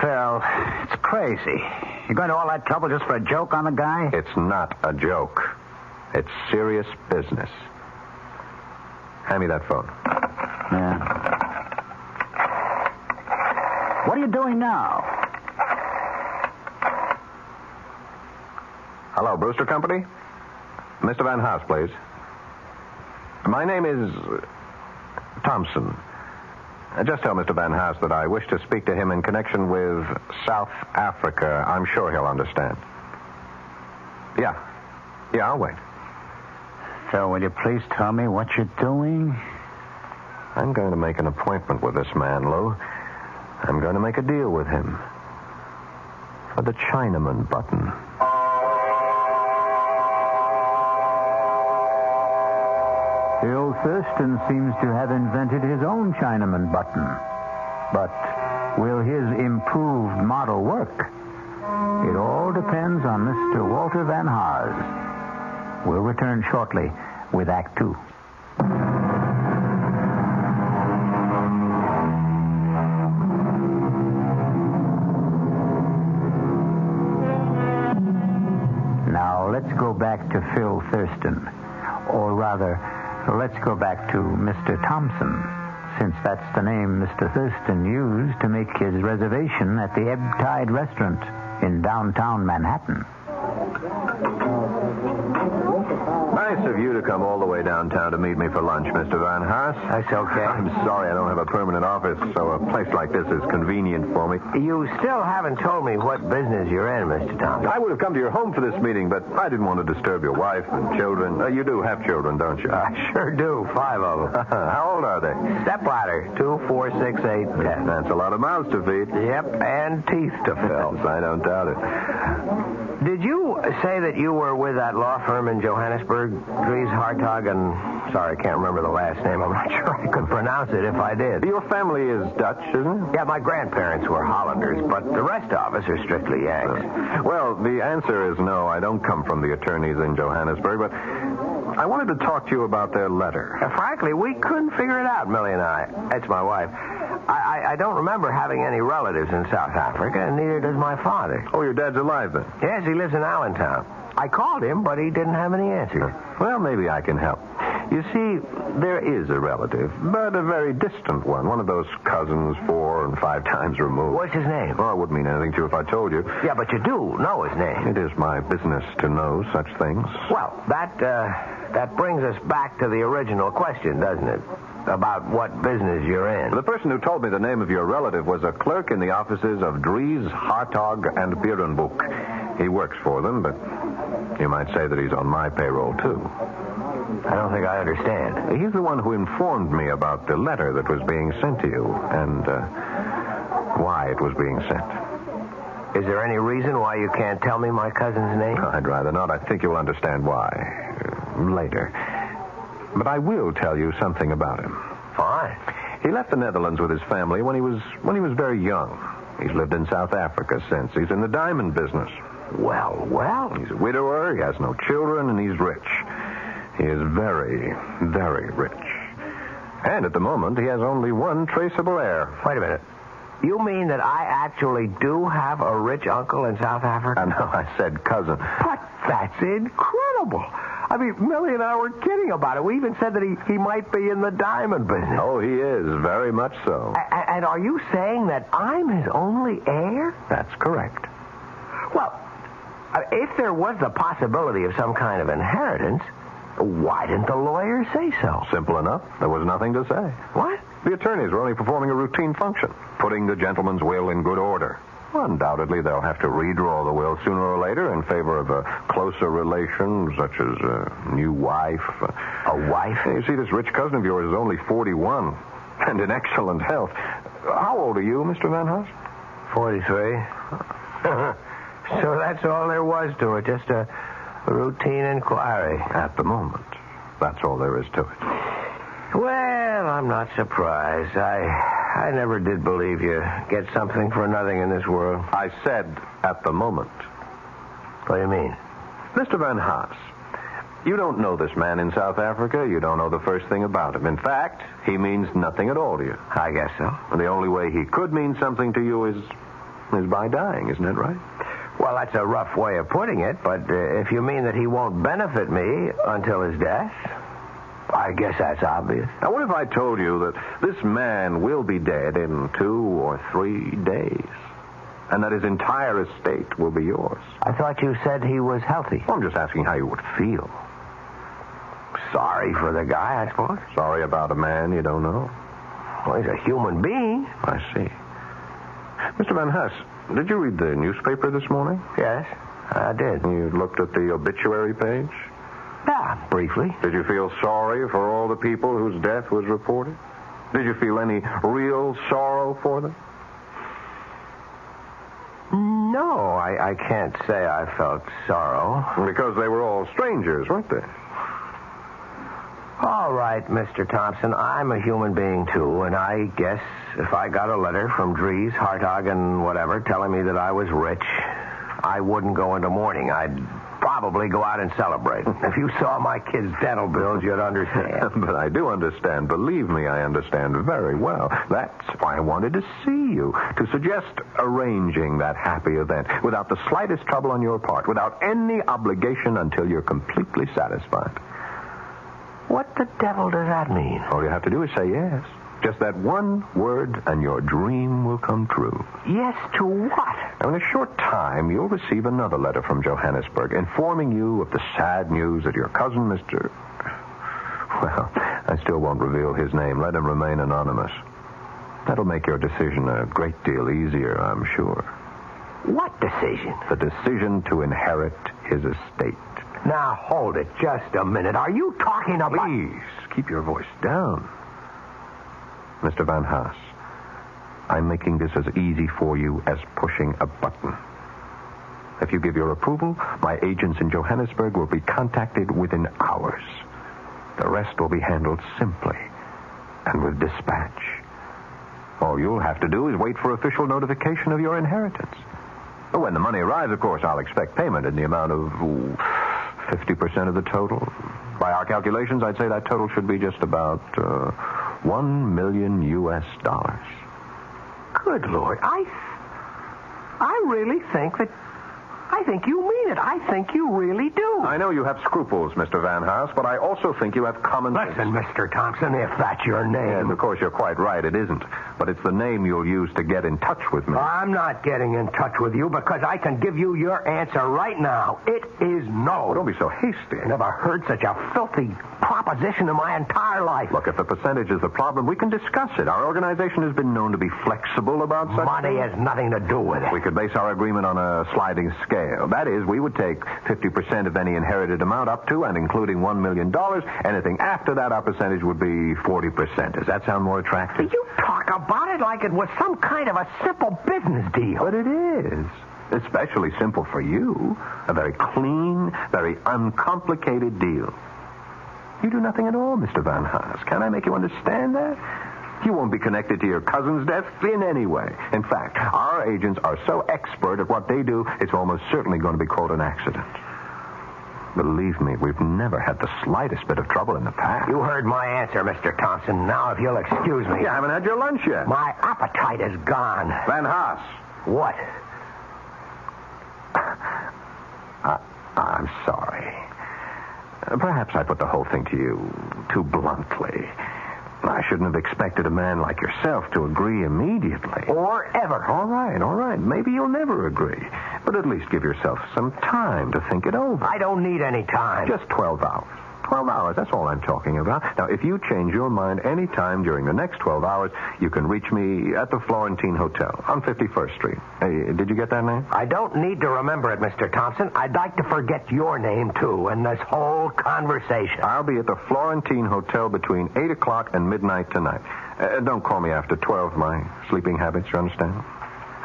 Phil, it's crazy. You're going to all that trouble just for a joke on the guy? It's not a joke. It's serious business. Hand me that phone. Yeah. What are you doing now? Hello, Brewster Company? Mr. Van Haas, please. My name is Thompson. Just tell Mr. Van Haas that I wish to speak to him in connection with South Africa. I'm sure he'll understand. Yeah, I'll wait. Phil, will you please tell me what you're doing? I'm going to make an appointment with this man, Lou. I'm going to make a deal with him. For the Chinaman button. Phil Thurston seems to have invented his own Chinaman button. But will his improved model work? It all depends on Mr. Walter Van Haas. We'll return shortly with Act Two. Now, let's go back to Phil Thurston. Or rather, let's go back to Mr. Thompson, since that's the name Mr. Thurston used to make his reservation at the Ebb Tide Restaurant in downtown Manhattan. Nice of you to come all the way downtown to meet me for lunch, Mr. Van Haas. That's okay. I'm sorry I don't have a permanent office, so a place like this is convenient for me. You still haven't told me what business you're in, Mr. Thompson. I would have come to your home for this meeting, but I didn't want to disturb your wife and children. You do have children, don't you? I sure do. 5 of them. How old are they? Stepladder. 2, 4, 6, 8, 10. That's a lot of mouths to feed. Yep, and teeth to fill. I don't doubt it. Did you say that you were with that law firm in Johannesburg, Dries Hartog, and... Sorry, I can't remember the last name. I'm not sure I could pronounce it if I did. Your family is Dutch, isn't it? Yeah, my grandparents were Hollanders, but the rest of us are strictly Yanks. Well, the answer is no. I don't come from the attorneys in Johannesburg, but I wanted to talk to you about their letter. Frankly, we couldn't figure it out, Millie and I. That's my wife. I don't remember having any relatives in South Africa, and neither does my father. Oh, your dad's alive, then? Yes, he lives in Allentown. I called him, but he didn't have any answer. Well, maybe I can help. You see, there is a relative, but a very distant one of those cousins 4 and 5 times removed. What's his name? Oh, it wouldn't mean anything to you if I told you. Yeah, but you do know his name. It is my business to know such things. Well, that brings us back to the original question, doesn't it? About what business you're in. The person who told me the name of your relative was a clerk in the offices of Dries, Hartog, and Berenboek. He works for them, but you might say that he's on my payroll, too. I don't think I understand. He's the one who informed me about the letter that was being sent to you and why it was being sent. Is there any reason why you can't tell me my cousin's name? I'd rather not. I think you'll understand why later. But I will tell you something about him. Fine. He left the Netherlands with his family when he was very young. He's lived in South Africa since. He's in the diamond business. Well. He's a widower, he has no children, and he's rich. He is very, very rich. And at the moment, he has only one traceable heir. Wait a minute. You mean that I actually do have a rich uncle in South Africa? No, I said cousin. But that's incredible. I mean, Millie and I were kidding about it. We even said that he might be in the diamond business. Oh, he is, very much so. And are you saying that I'm his only heir? That's correct. Well, if there was the possibility of some kind of inheritance, why didn't the lawyer say so? Simple enough. There was nothing to say. What? The attorneys were only performing a routine function, putting the gentleman's will in good order. Undoubtedly, they'll have to redraw the will sooner or later in favor of a closer relation, such as a new wife. A wife? You see, this rich cousin of yours is only 41 and in excellent health. How old are you, Mr. Van Haas? 43. So that's all there was to it, just a routine inquiry. At the moment, that's all there is to it. Well, I'm not surprised. I never did believe you get something for nothing in this world. I said at the moment. What do you mean? Mr. Van Haas, you don't know this man in South Africa. You don't know the first thing about him. In fact, he means nothing at all to you. I guess so. And the only way he could mean something to you is by dying, isn't that right? Well, that's a rough way of putting it, but if you mean that he won't benefit me until his death, I guess that's obvious. Now, what if I told you that this man will be dead in 2 or 3 days, and that his entire estate will be yours? I thought you said he was healthy. Well, I'm just asking how you would feel. Sorry for the guy, I suppose. Sorry about a man you don't know. Well, he's a human being. I see. Mr. Van Haas, did you read the newspaper this morning? Yes, I did. You looked at the obituary page? Yeah, briefly. Did you feel sorry for all the people whose death was reported? Did you feel any real sorrow for them? No, I can't say I felt sorrow. Because they were all strangers, weren't they? All right, Mr. Thompson, I'm a human being, too, and I guess if I got a letter from Dries, Hartog, and whatever telling me that I was rich, I wouldn't go into mourning. I'd probably go out and celebrate. If you saw my kids' dental bills, you'd understand. But I do understand. Believe me, I understand very well. That's why I wanted to see you, to suggest arranging that happy event without the slightest trouble on your part, without any obligation until you're completely satisfied. What the devil does that mean? All you have to do is say yes. Just that one word, and your dream will come true. Yes to what? Now, in a short time, you'll receive another letter from Johannesburg informing you of the sad news that your cousin, Mr. Well, I still won't reveal his name. Let him remain anonymous. That'll make your decision a great deal easier, I'm sure. What decision? The decision to inherit his estate. Now, hold it just a minute. Are you talking about... Please, keep your voice down. Mr. Van Haas, I'm making this as easy for you as pushing a button. If you give your approval, my agents in Johannesburg will be contacted within hours. The rest will be handled simply and with dispatch. All you'll have to do is wait for official notification of your inheritance. When the money arrives, of course, I'll expect payment in the amount of 50% of the total. By our calculations, I'd say that total should be just about $1 million. Good Lord. I really think that... I think you mean it. I think you really do. I know you have scruples, Mr. Van Haas, but I also think you have common sense. Listen, Mr. Thompson, if that's your name... Yes, of course, you're quite right. It isn't. But it's the name you'll use to get in touch with me. I'm not getting in touch with you because I can give you your answer right now. It is no. Oh, don't be so hasty. I never heard such a filthy proposition in my entire life. Look, if the percentage is the problem, we can discuss it. Our organization has been known to be flexible about such Money things. has nothing to do with it. We could base our agreement on a sliding scale. That is, we would take 50% of any inherited amount up to and including $1 million. Anything after that, our percentage would be 40%. Does that sound more attractive? You talk about it like it was some kind of a simple business deal. But it is. Especially simple for you. A very clean, very uncomplicated deal. You do nothing at all, Mr. Van Haas. Can I make you understand that? You won't be connected to your cousin's death in any way. In fact, our agents are so expert at what they do, it's almost certainly going to be called an accident. Believe me, we've never had the slightest bit of trouble in the past. You heard my answer, Mr. Thompson. Now, if you'll excuse me. You haven't had your lunch yet. My appetite is gone. Van Haas. What? I'm sorry. Perhaps I put the whole thing to you too bluntly. I shouldn't have expected a man like yourself to agree immediately. Or ever. All right. Maybe you'll never agree. But at least give yourself some time to think it over. I don't need any time. Just 12 hours. 12 hours, that's all I'm talking about. Now, if you change your mind any time during the next 12 hours, you can reach me at the Florentine Hotel on 51st Street. Hey, did you get that name? I don't need to remember it, Mr. Thompson. I'd like to forget your name, too, and this whole conversation. I'll be at the Florentine Hotel between 8 o'clock and midnight tonight. Don't call me after 12, my sleeping habits, you understand?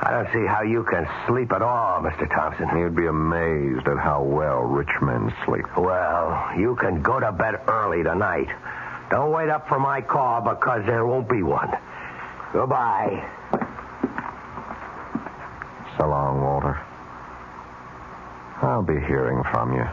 I don't see how you can sleep at all, Mr. Thompson. You'd be amazed at how well rich men sleep. Well, you can go to bed early tonight. Don't wait up for my call because there won't be one. Goodbye. So long, Walter. I'll be hearing from you.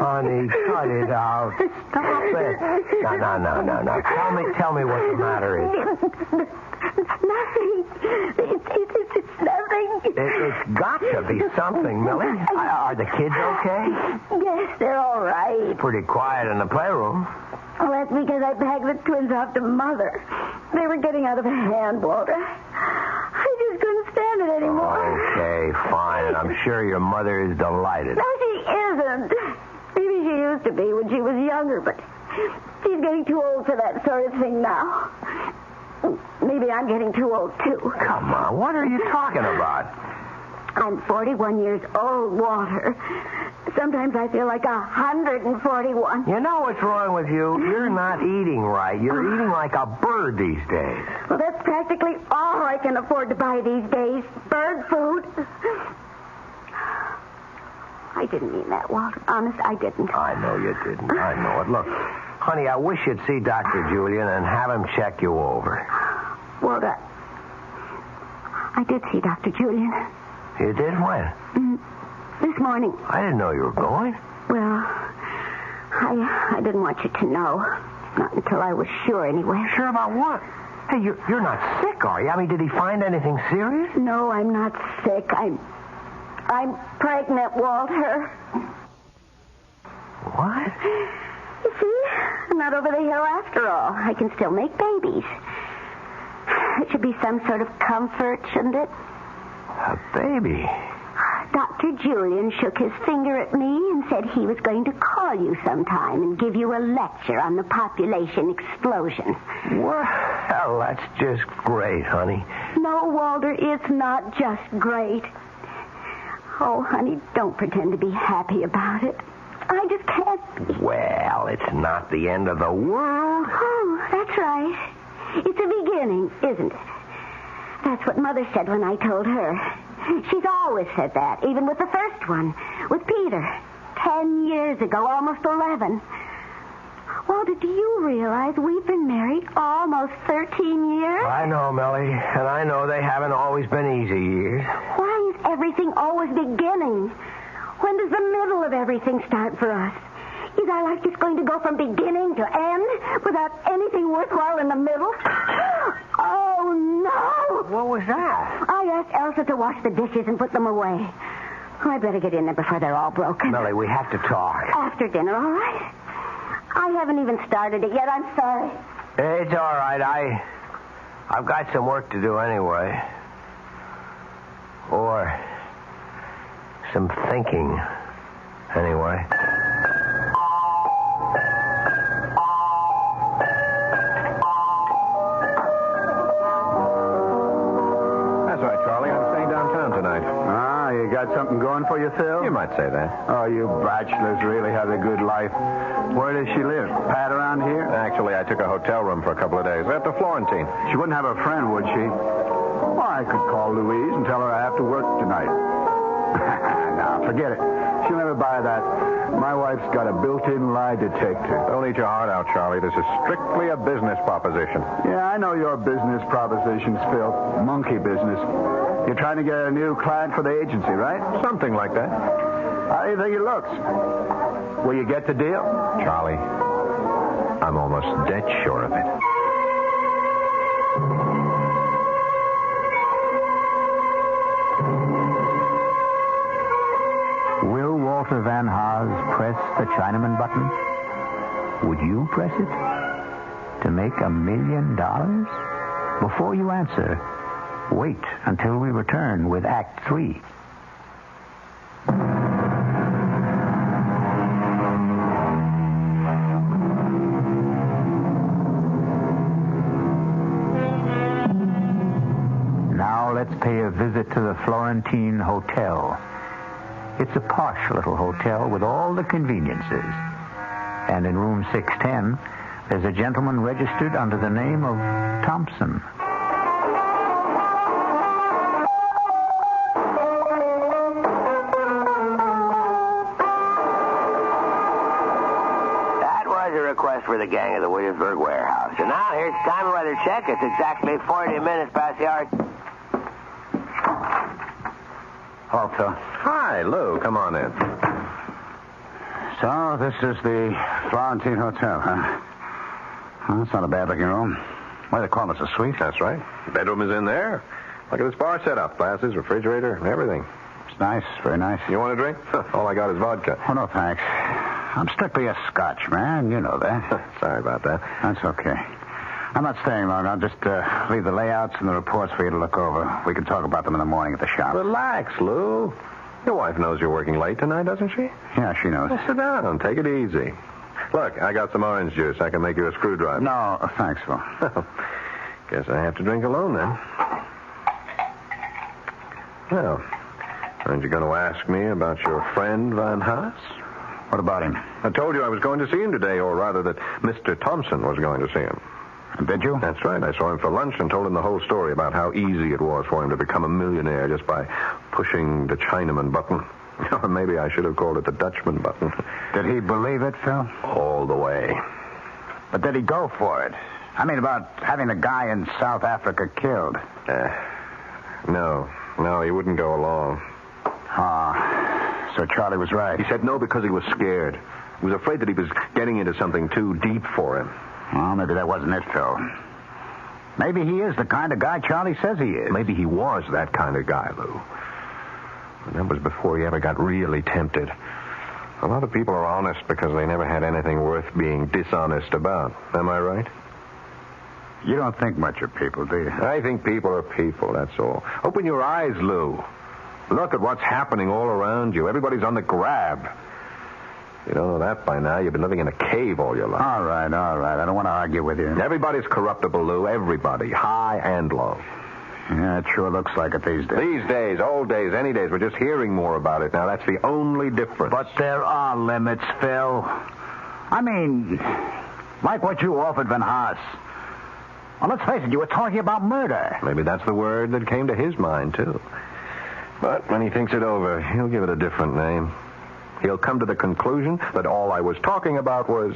Honey, cut it out. Stop it. No. Tell me what the matter is. Nothing. It's nothing. It's got to be something, Millie. Are the kids okay? Yes, they're all right. Pretty quiet in the playroom. Well, that's because I packed the twins off to Mother. They were getting out of hand, Walter. I just couldn't stand it anymore. Okay, fine. And I'm sure your mother is delighted. No, she isn't. Maybe she used to be when she was younger, but she's getting too old for that sort of thing now. Maybe I'm getting too old, too. Come on, what are you talking about? I'm 41 years old, Walter. Sometimes I feel like 141. You know what's wrong with you? You're not eating right. You're eating like a bird these days. Well, that's practically all I can afford to buy these days. Bird food. I didn't mean that, Walter. Honest, I didn't. I know you didn't. I know it. Look, honey, I wish you'd see Dr. Julian and have him check you over. Walter, I did see Dr. Julian. You did? When? This morning. I didn't know you were going. Well, I didn't want you to know. Not until I was sure, anyway. Sure about what? Hey, you're not sick, are you? I mean, did he find anything serious? No, I'm not sick. I'm pregnant, Walter. What? You see, I'm not over the hill after all. I can still make babies. It should be some sort of comfort, shouldn't it? A baby? Dr. Julian shook his finger at me and said he was going to call you sometime and give you a lecture on the population explosion. Well, that's just great, honey. No, Walter, it's not just great. Oh, honey, don't pretend to be happy about it. I just can't be. Well, it's not the end of the world. Oh, that's right. It's a beginning, isn't it? That's what Mother said when I told her. She's always said that, even with the first one, with Peter. 10 years ago, almost 11. Walter, do you realize we've been married almost 13 years? I know, Melly, and I know they haven't always been easy years. Why is everything always beginning? When does the middle of everything start for us? Is our life just going to go from beginning to end without anything worthwhile in the middle? Oh, no! What was that? I asked Elsa to wash the dishes and put them away. I better get in there before they're all broken. Melly, we have to talk. After dinner, all right? I haven't even started it yet. I'm sorry. It's all right. I've got some work to do anyway. Or some thinking anyway. That's right, Charlie. I'm staying downtown tonight. Ah, you got something going for you, Phil? You might say that. Oh, you bachelors really have a good life. Where does she live? Pat around here? Actually, I took a hotel room for a couple of days at the Florentine. She wouldn't have a friend, would she? Well, I could call Louise and tell her I have to work tonight. Now, forget it. She'll never buy that. My wife's got a built-in lie detector. Don't eat your heart out, Charlie. This is strictly a business proposition. Yeah, I know your business propositions, Phil. Monkey business. You're trying to get a new client for the agency, right? Something like that. How do you think it looks? Will you get the deal? Charlie, I'm almost dead sure of it. Will Walter Van Haas press the Chinaman button? Would you press it? To make $1 million? Before you answer, wait until we return with Act 3. Now let's pay a visit to the Florentine Hotel. It's a posh little hotel with all the conveniences. And in room 610, there's a gentleman registered under the name of Thompson. That was a request for the gang of the Williamsburg warehouse. And now here's the time of weather check. It's exactly 40 minutes past the hour. Hello, Phil. Hi, Lou. Come on in. So, this is the Florentine Hotel, huh? Well, that's not a bad-looking room. Why they call this a suite? That's right. Bedroom is in there. Look at this bar setup. Glasses, refrigerator, everything. It's nice. Very nice. You want a drink? All I got is vodka. Oh, no, thanks. I'm strictly a Scotch, man. You know that. Sorry about that. That's okay. I'm not staying long. I'll just leave the layouts and the reports for you to look over. We can talk about them in the morning at the shop. Relax, Lou. Your wife knows you're working late tonight, doesn't she? Yeah, she knows. Well, sit down. Take it easy. Look, I got some orange juice. I can make you a screwdriver. No, thanks, Phil. Guess I have to drink alone, then. Well, aren't you going to ask me about your friend, Van Haas? What about him? I told you I was going to see him today, or rather that Mr. Thompson was going to see him. Did you? That's right. I saw him for lunch and told him the whole story about how easy it was for him to become a millionaire just by pushing the Chinaman button. Or maybe I should have called it the Dutchman button. Did he believe it, Phil? All the way. But did he go for it? I mean, about having the guy in South Africa killed. No, he wouldn't go along. So Charlie was right. He said no because he was scared. He was afraid that he was getting into something too deep for him. Well, maybe that wasn't it, Phil. Maybe he is the kind of guy Charlie says he is. Maybe he was that kind of guy, Lou. And that was before he ever got really tempted. A lot of people are honest because they never had anything worth being dishonest about. Am I right? You don't think much of people, do you? I think people are people, that's all. Open your eyes, Lou. Look at what's happening all around you. Everybody's on the grab. You don't know that by now. You've been living in a cave all your life. All right. I don't want to argue with you. Everybody's corruptible, Lou. Everybody. High and low. Yeah, it sure looks like it these days. These days, old days, any days. We're just hearing more about it now. That's the only difference. But there are limits, Phil. I mean, like what you offered Van Haas. Well, let's face it, you were talking about murder. Maybe that's the word that came to his mind, too. But when he thinks it over, he'll give it a different name. He'll come to the conclusion that all I was talking about was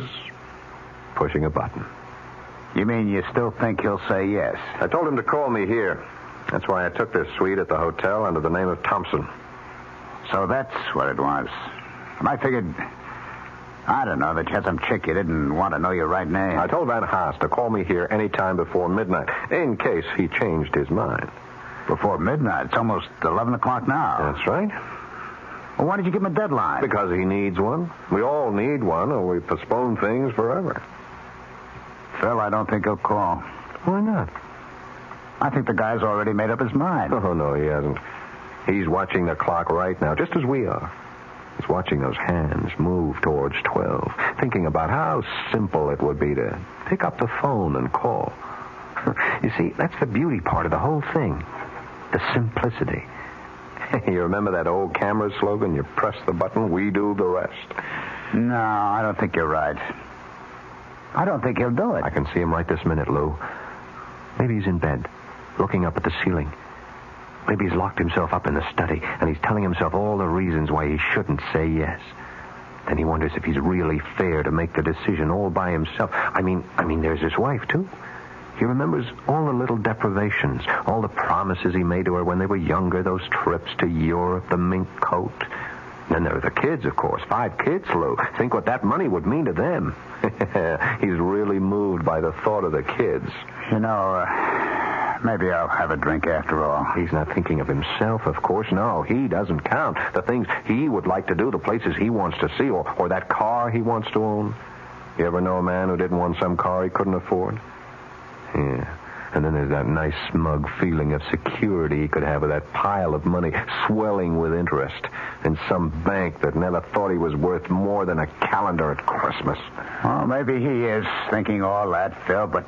pushing a button. You mean you still think he'll say yes? I told him to call me here. That's why I took this suite at the hotel under the name of Thompson. So that's what it was. And I figured, I don't know, that you had some chick you didn't want to know your right name. I told Van Haas to call me here any time before midnight, in case he changed his mind. Before midnight? It's almost 11 o'clock now. That's right. Well, why did you give him a deadline? Because he needs one. We all need one, or we postpone things forever. Phil, I don't think he'll call. Why not? I think the guy's already made up his mind. Oh, no, he hasn't. He's watching the clock right now, just as we are. He's watching those hands move towards 12, thinking about how simple it would be to pick up the phone and call. You see, that's the beauty part of the whole thing. The simplicity. You remember that old camera slogan? You press the button, we do the rest. No, I don't think you're right. I don't think he'll do it. I can see him right this minute, Lou. Maybe he's in bed, looking up at the ceiling. Maybe he's locked himself up in the study, and he's telling himself all the reasons why he shouldn't say yes. Then he wonders if he's really fair to make the decision all by himself. I mean, there's his wife, too. He remembers all the little deprivations, all the promises he made to her when they were younger, those trips to Europe, the mink coat. Then there are the kids, of course. 5 kids, Lou. Think what that money would mean to them. He's really moved by the thought of the kids. You know, maybe I'll have a drink after all. He's not thinking of himself, of course. No, he doesn't count. The things he would like to do, the places he wants to see, or that car he wants to own. You ever know a man who didn't want some car he couldn't afford? Yeah. And then there's that nice, smug feeling of security he could have with that pile of money swelling with interest in some bank that never thought he was worth more than a calendar at Christmas. Well, maybe he is thinking all that, Phil, but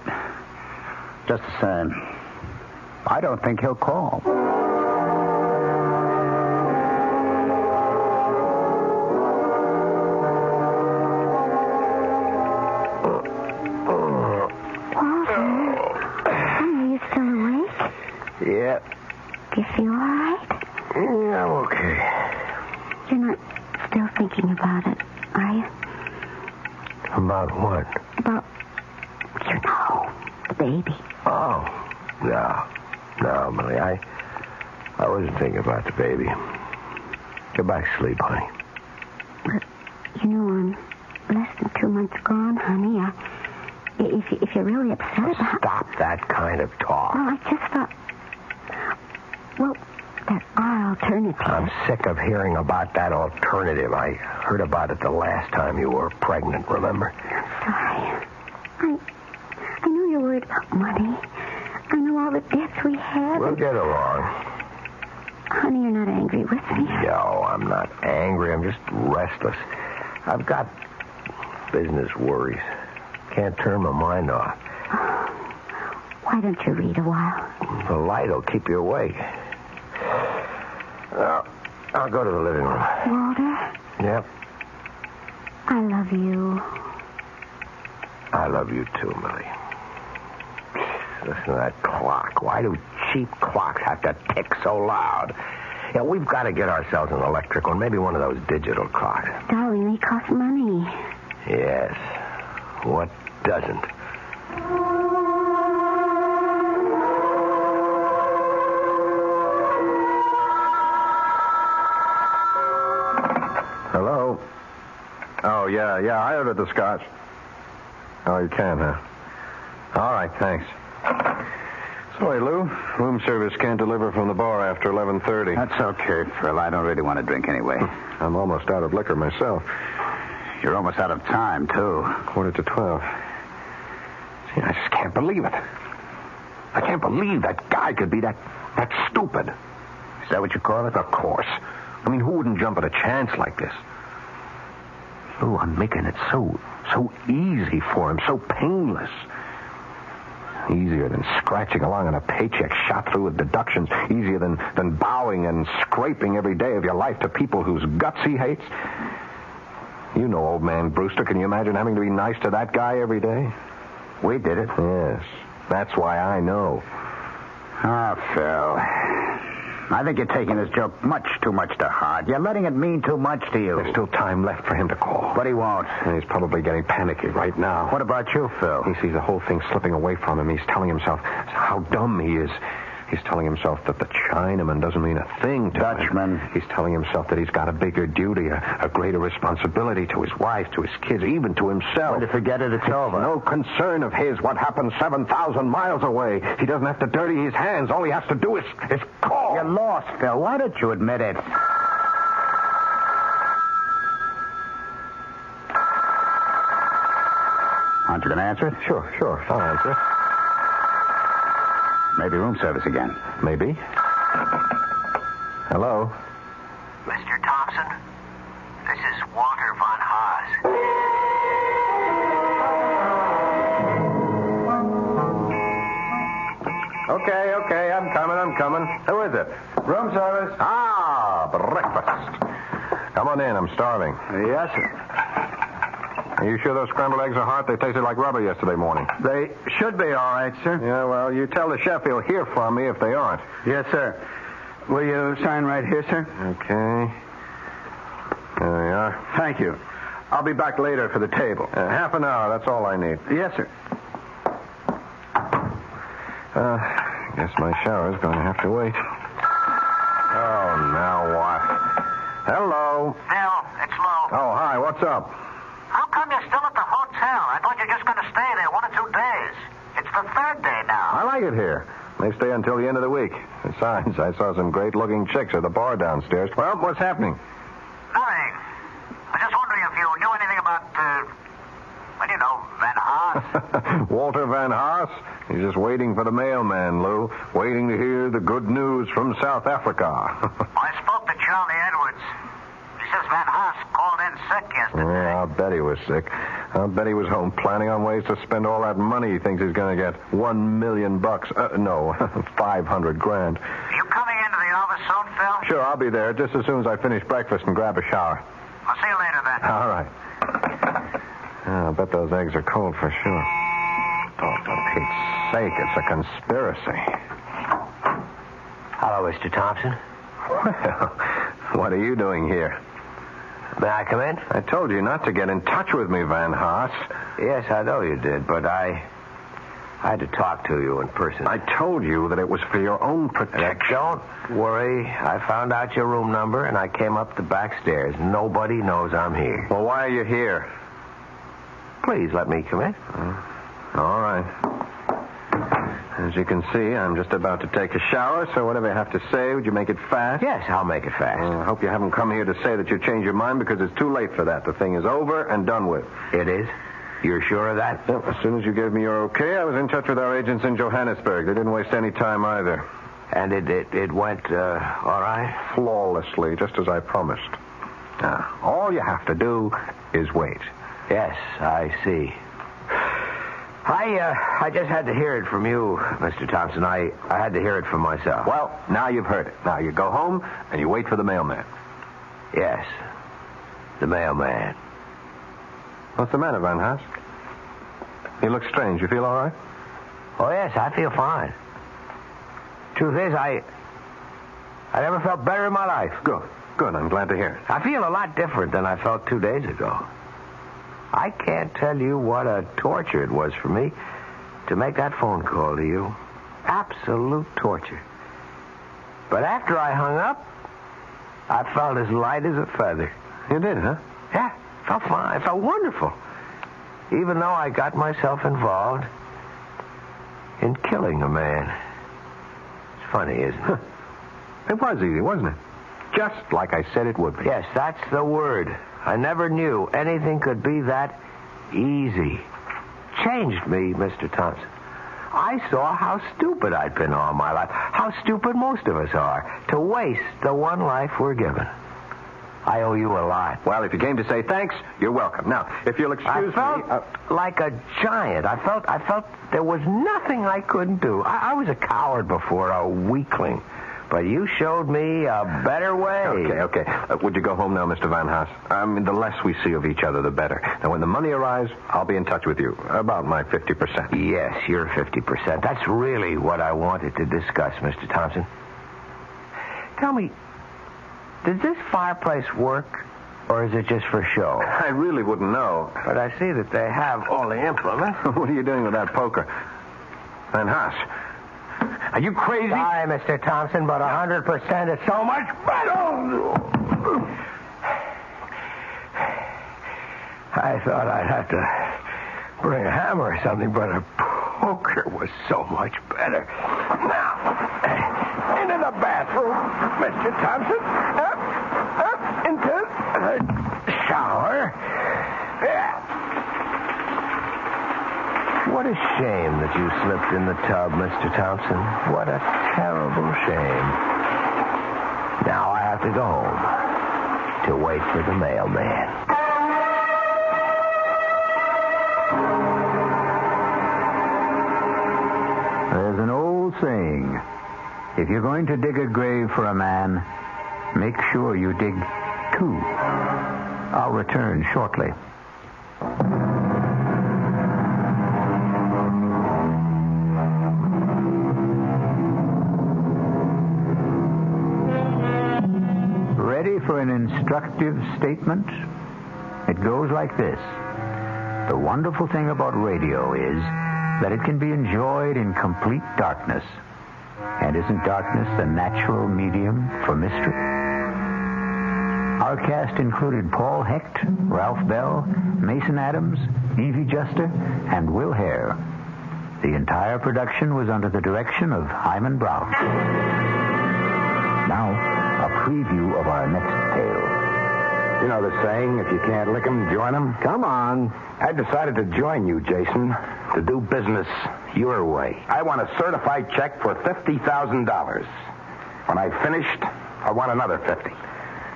just the same, I don't think he'll call. Yeah. Do you feel all right? Yeah, I'm okay. You're not still thinking about it, are you? About what? About, the baby. Oh, no, Millie. I wasn't thinking about the baby. Get back to sleep, honey. But, I'm less than 2 months gone, honey. If you're really upset about... Stop that kind of talk. Well, I just thought... Well, there are alternatives. I'm sick of hearing about that alternative. I heard about it the last time you were pregnant, remember? I'm sorry. I know you're worried about money. I know all the debts we have. We'll get along. Honey, you're not angry with me. No, I'm not angry. I'm just restless. I've got business worries. Can't turn my mind off. Why don't you read a while? The light will keep you awake. I'll go to the living room. Walter? Yep. I love you. I love you too, Millie. Listen to that clock. Why do cheap clocks have to tick so loud? Yeah, we've got to get ourselves an electric one, maybe one of those digital clocks. Darling, they cost money. Yes. What doesn't? Hello? Oh, yeah, I ordered the scotch. Oh, you can, huh? All right, thanks. Sorry, Lou. Room service can't deliver from the bar after 11:30. That's okay, Phil. I don't really want to drink anyway. I'm almost out of liquor myself. You're almost out of time, too. 11:45. See, I just can't believe it. I can't believe that guy could be that stupid. Is that what you call it? Of course. I mean, who wouldn't jump at a chance like this? Lou, I'm making it so easy for him, so painless. Easier than scratching along on a paycheck shot through with deductions. Easier than bowing and scraping every day of your life to people whose guts he hates. You know old man Brewster. Can you imagine having to be nice to that guy every day? We did it. Yes. That's why I know. Phil. I think you're taking this joke much too much to heart. You're letting it mean too much to you. There's still time left for him to call. But he won't. And he's probably getting panicky right now. What about you, Phil? He sees the whole thing slipping away from him. He's telling himself how dumb he is. He's telling himself that the Chinaman doesn't mean a thing to Dutchman. him. He's telling himself that he's got a bigger duty, a greater responsibility to his wife, to his kids, even to himself. When you forget it, it's over. No concern of his what happens 7,000 miles away. He doesn't have to dirty his hands. All he has to do is call. You're lost, Phil. Why don't you admit it? Aren't you going to answer it? Sure. I'll answer it. Maybe room service again. Maybe. Hello? Mr. Thompson, this is Walter von Haas. Okay, I'm coming. Who is it? Room service. Breakfast. Come on in, I'm starving. Yes, sir. Are you sure those scrambled eggs are hot? They tasted like rubber yesterday morning. They should be all right, sir. Yeah, well, you tell the chef he'll hear from me if they aren't. Yes, sir. Will you sign right here, sir? Okay. There we are. Thank you. I'll be back later for the table. Half an hour, that's all I need. Yes, sir. Guess my shower's going to have to wait. Oh, now what? Hello. Bill, it's Lou. Oh, hi, what's up? How come you're still at the hotel? I thought you were just going to stay there 1 or 2 days. It's the 3rd day now. I like it here. They stay until the end of the week. Besides, I saw some great-looking chicks at the bar downstairs. Well, what's happening? Nothing. I was just wondering if you knew anything about, Van Haas. Walter Van Haas? He's just waiting for the mailman, Lou. Waiting to hear the good news from South Africa. I spoke to Charlie Edwards. He says Van Haas called in sick yesterday. Yeah, I'll bet he was sick. I'll bet he was home planning on ways to spend all that money he thinks he's going to get. $1 million. No, 500 grand. You coming into the office soon, Phil? Sure, I'll be there just as soon as I finish breakfast and grab a shower. I'll see you later, then. All right. I'll bet those eggs are cold for sure. Oh, for Pete's sake, it's a conspiracy. Hello, Mr. Thompson. Well, what are you doing here? May I come in? I told you not to get in touch with me, Van Haas. Yes, I know you did, but I had to talk to you in person. I told you that it was for your own protection. Don't worry. I found out your room number, and I came up the back stairs. Nobody knows I'm here. Well, why are you here? Please let me come in. All right. As you can see, I'm just about to take a shower, so whatever you have to say, would you make it fast? Yes, I'll make it fast. I hope you haven't come here to say that you changed your mind, because it's too late for that. The thing is over and done with. It is? You're sure of that? Yep, as soon as you gave me your okay, I was in touch with our agents in Johannesburg. They didn't waste any time either. And it went all right? Flawlessly, just as I promised. Now, all you have to do is wait. Yes, I see. I just had to hear it from you, Mr. Thompson. I had to hear it from myself. Well, now you've heard it. Now you go home and you wait for the mailman. Yes, the mailman. What's the matter, Van Haas? You look strange. You feel all right? Oh, yes, I feel fine. Truth is, I never felt better in my life. Good. I'm glad to hear it. I feel a lot different than I felt 2 days ago. I can't tell you what a torture it was for me to make that phone call to you. Absolute torture. But after I hung up, I felt as light as a feather. You did, huh? Yeah, felt fine. I felt wonderful. Even though I got myself involved in killing a man. It's funny, isn't it? It was easy, wasn't it? Just like I said it would be. Yes, that's the word. I never knew anything could be that easy. Changed me, Mr. Thompson. I saw how stupid I'd been all my life. How stupid most of us are. To waste the one life we're given. I owe you a lot. Well, if you came to say thanks, you're welcome. Now, if you'll excuse me... I felt like a giant. I felt there was nothing I couldn't do. I was a coward before, a weakling. But you showed me a better way. Okay. Would you go home now, Mr. Van Haas? I mean, the less we see of each other, the better. Now, when the money arrives, I'll be in touch with you. About my 50%. Yes, your 50%. That's really what I wanted to discuss, Mr. Thompson. Tell me, does this fireplace work, or is it just for show? I really wouldn't know. But I see that they have all the implements. What are you doing with that poker? Van Haas, are you crazy? Sorry, Mr. Thompson, but 100% is so much better. I thought I'd have to bring a hammer or something, but a poker was so much better. Now, into the bathroom, Mr. Thompson. Up into the shower. Yeah. What a shame that you slipped in the tub, Mr. Thompson. What a terrible shame. Now I have to go home to wait for the mailman. There's an old saying. If you're going to dig a grave for a man, make sure you dig two. I'll return shortly. an instructive statement? It goes like this. The wonderful thing about radio is that it can be enjoyed in complete darkness. And isn't darkness the natural medium for mystery? Our cast included Paul Hecht, Ralph Bell, Mason Adams, Evie Juster, and Will Hare. The entire production was under the direction of Hyman Brown. Now, a preview of our next tale. You know the saying, if you can't lick 'em, join 'em? Come on. I decided to join you, Jason, to do business your way. I want a certified check for $50,000. When I've finished, I want another 50.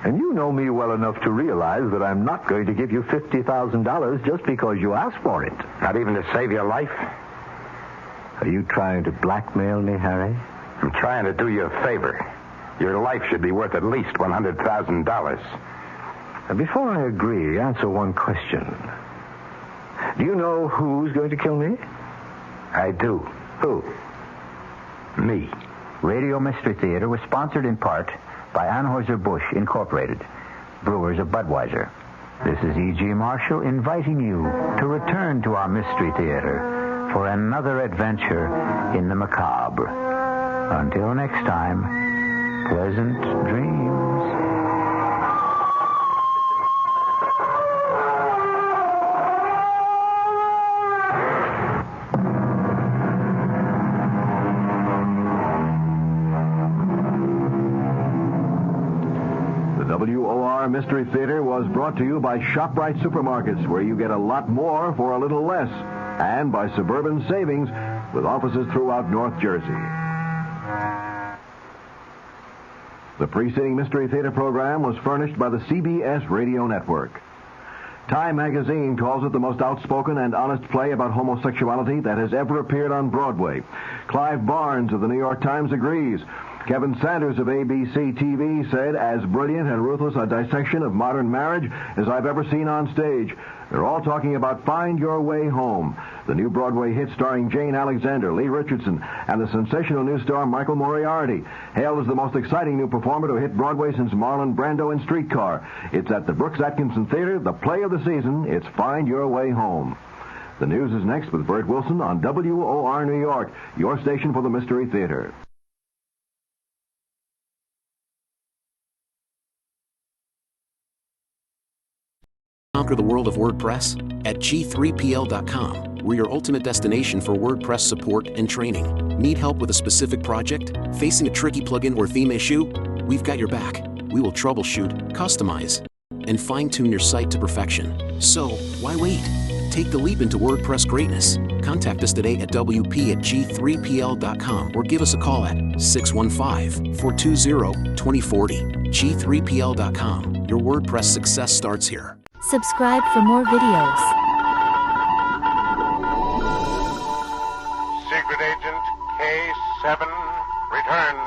And you know me well enough to realize that I'm not going to give you $50,000 just because you asked for it. Not even to save your life? Are you trying to blackmail me, Harry? I'm trying to do you a favor. Your life should be worth at least $100,000. Before I agree, answer one question. Do you know who's going to kill me? I do. Who? Me. Radio Mystery Theater was sponsored in part by Anheuser-Busch Incorporated, brewers of Budweiser. This is E.G. Marshall inviting you to return to our Mystery Theater for another adventure in the macabre. Until next time, pleasant dreams. WOR Mystery Theater was brought to you by ShopRite Supermarkets, where you get a lot more for a little less, and by Suburban Savings, with offices throughout North Jersey. The preceding Mystery Theater program was furnished by the CBS Radio Network. Time magazine calls it the most outspoken and honest play about homosexuality that has ever appeared on Broadway. Clive Barnes of the New York Times agrees. Kevin Sanders of ABC TV said, as brilliant and ruthless a dissection of modern marriage as I've ever seen on stage. They're all talking about Find Your Way Home, the new Broadway hit starring Jane Alexander, Lee Richardson, and the sensational new star Michael Moriarty, hailed as the most exciting new performer to hit Broadway since Marlon Brando in Streetcar. It's at the Brooks Atkinson Theater, the play of the season. It's Find Your Way Home. The news is next with Bert Wilson on WOR New York, your station for the Mystery Theater. Conquer the world of WordPress at G3PL.com. We're your ultimate destination for WordPress support and training. Need help with a specific project? Facing a tricky plugin or theme issue? We've got your back. We will troubleshoot, customize, and fine-tune your site to perfection. So, why wait? Take the leap into WordPress greatness. Contact us today at WP@G3PL.com or give us a call at 615-420-2040. G3PL.com. Your WordPress success starts here. Subscribe for more videos. Secret Agent K7 returns.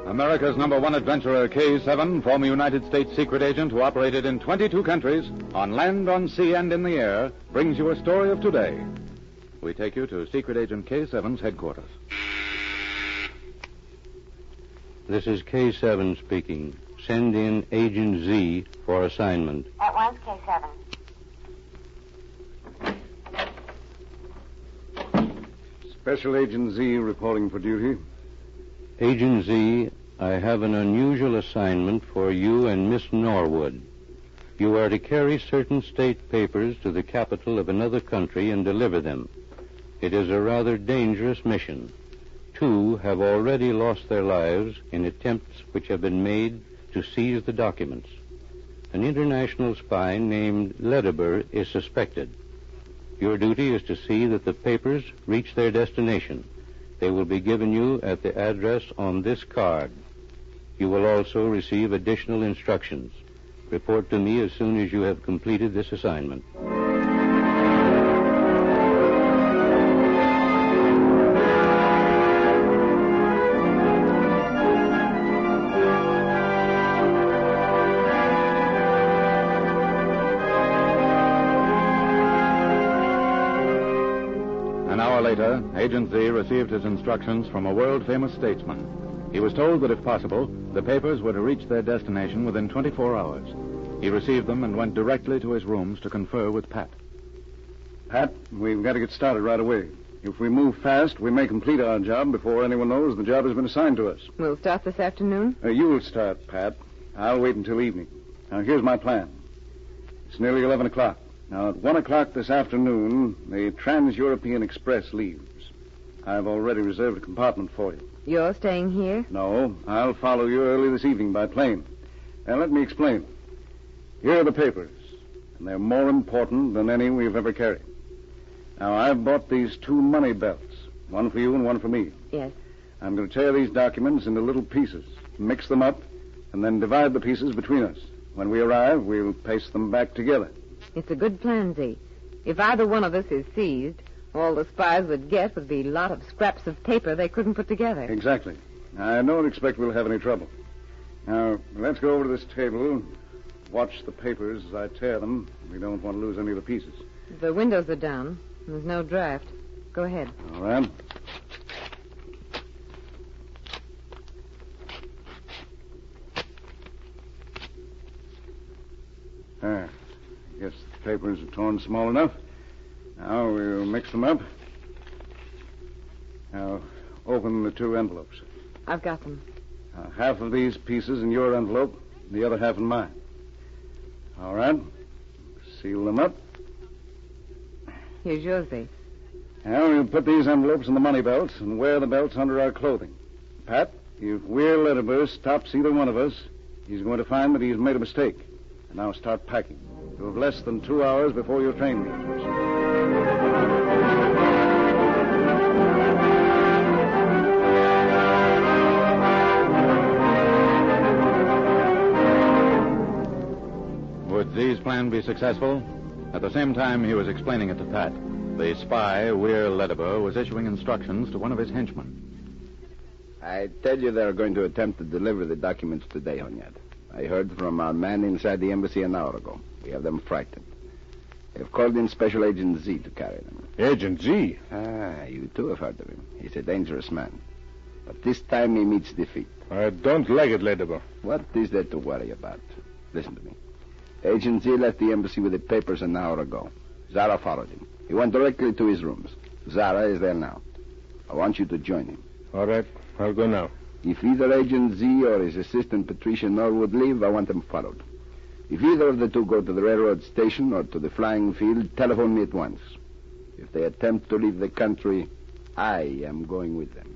America's #1 adventurer, K7, former United States secret agent who operated in 22 countries, on land, on sea, and in the air, brings you a story of today. We take you to Secret Agent K7's headquarters. This is K7 speaking. Send in Agent Z for assignment. At once, K7. Special Agent Z reporting for duty. Agent Z, I have an unusual assignment for you and Miss Norwood. You are to carry certain state papers to the capital of another country and deliver them. It is a rather dangerous mission. 2 have already lost their lives in attempts which have been made to seize the documents. An international spy named Lediber is suspected. Your duty is to see that the papers reach their destination. They will be given you at the address on this card. You will also receive additional instructions. Report to me as soon as you have completed this assignment. An hour later, Agent Z received his instructions from a world-famous statesman. He was told that if possible, the papers were to reach their destination within 24 hours. He received them and went directly to his rooms to confer with Pat. Pat, we've got to get started right away. If we move fast, we may complete our job before anyone knows the job has been assigned to us. We'll start this afternoon? You'll start, Pat. I'll wait until evening. Now, here's my plan. It's nearly 11 o'clock. Now, at 1 o'clock this afternoon, the Trans-European Express leaves. I've already reserved a compartment for you. You're staying here? No, I'll follow you early this evening by plane. Now, let me explain. Here are the papers, and they're more important than any we've ever carried. Now, I've bought these 2 money belts, one for you and one for me. Yes. I'm going to tear these documents into little pieces, mix them up, and then divide the pieces between us. When we arrive, we'll paste them back together. It's a good plan, Z. If either one of us is seized, all the spies would get would be a lot of scraps of paper they couldn't put together. Exactly. I don't expect we'll have any trouble. Now, let's go over to this table. Watch the papers as I tear them. We don't want to lose any of the pieces. The windows are down. There's no draft. Go ahead. All right. I guess the papers are torn small enough. Now we'll mix them up. Now, open the 2 envelopes. I've got them. Half of these pieces in your envelope, the other half in mine. All right. Seal them up. Here's yours, Z. Now, we'll put these envelopes in the money belts and wear the belts under our clothing. Pat, if Weir Lediber stops either one of us, he's going to find that he's made a mistake. And now start packing. You have less than 2 hours before your train leaves. Would Z's plan be successful? At the same time he was explaining it to Pat, the spy, Weir Lediber, was issuing instructions to one of his henchmen. I tell you they're going to attempt to deliver the documents today, Onyad. I heard from our man inside the embassy an hour ago. We have them frightened. They've called in Special Agent Z to carry them. Agent Z? You too have heard of him. He's a dangerous man. But this time he meets defeat. I don't like it, Lediber. What is there to worry about? Listen to me. Agent Z left the embassy with the papers an hour ago. Zara followed him. He went directly to his rooms. Zara is there now. I want you to join him. All right. I'll go now. If either Agent Z or his assistant Patricia Norwood leave, I want them followed. If either of the 2 go to the railroad station or to the flying field, telephone me at once. If they attempt to leave the country, I am going with them.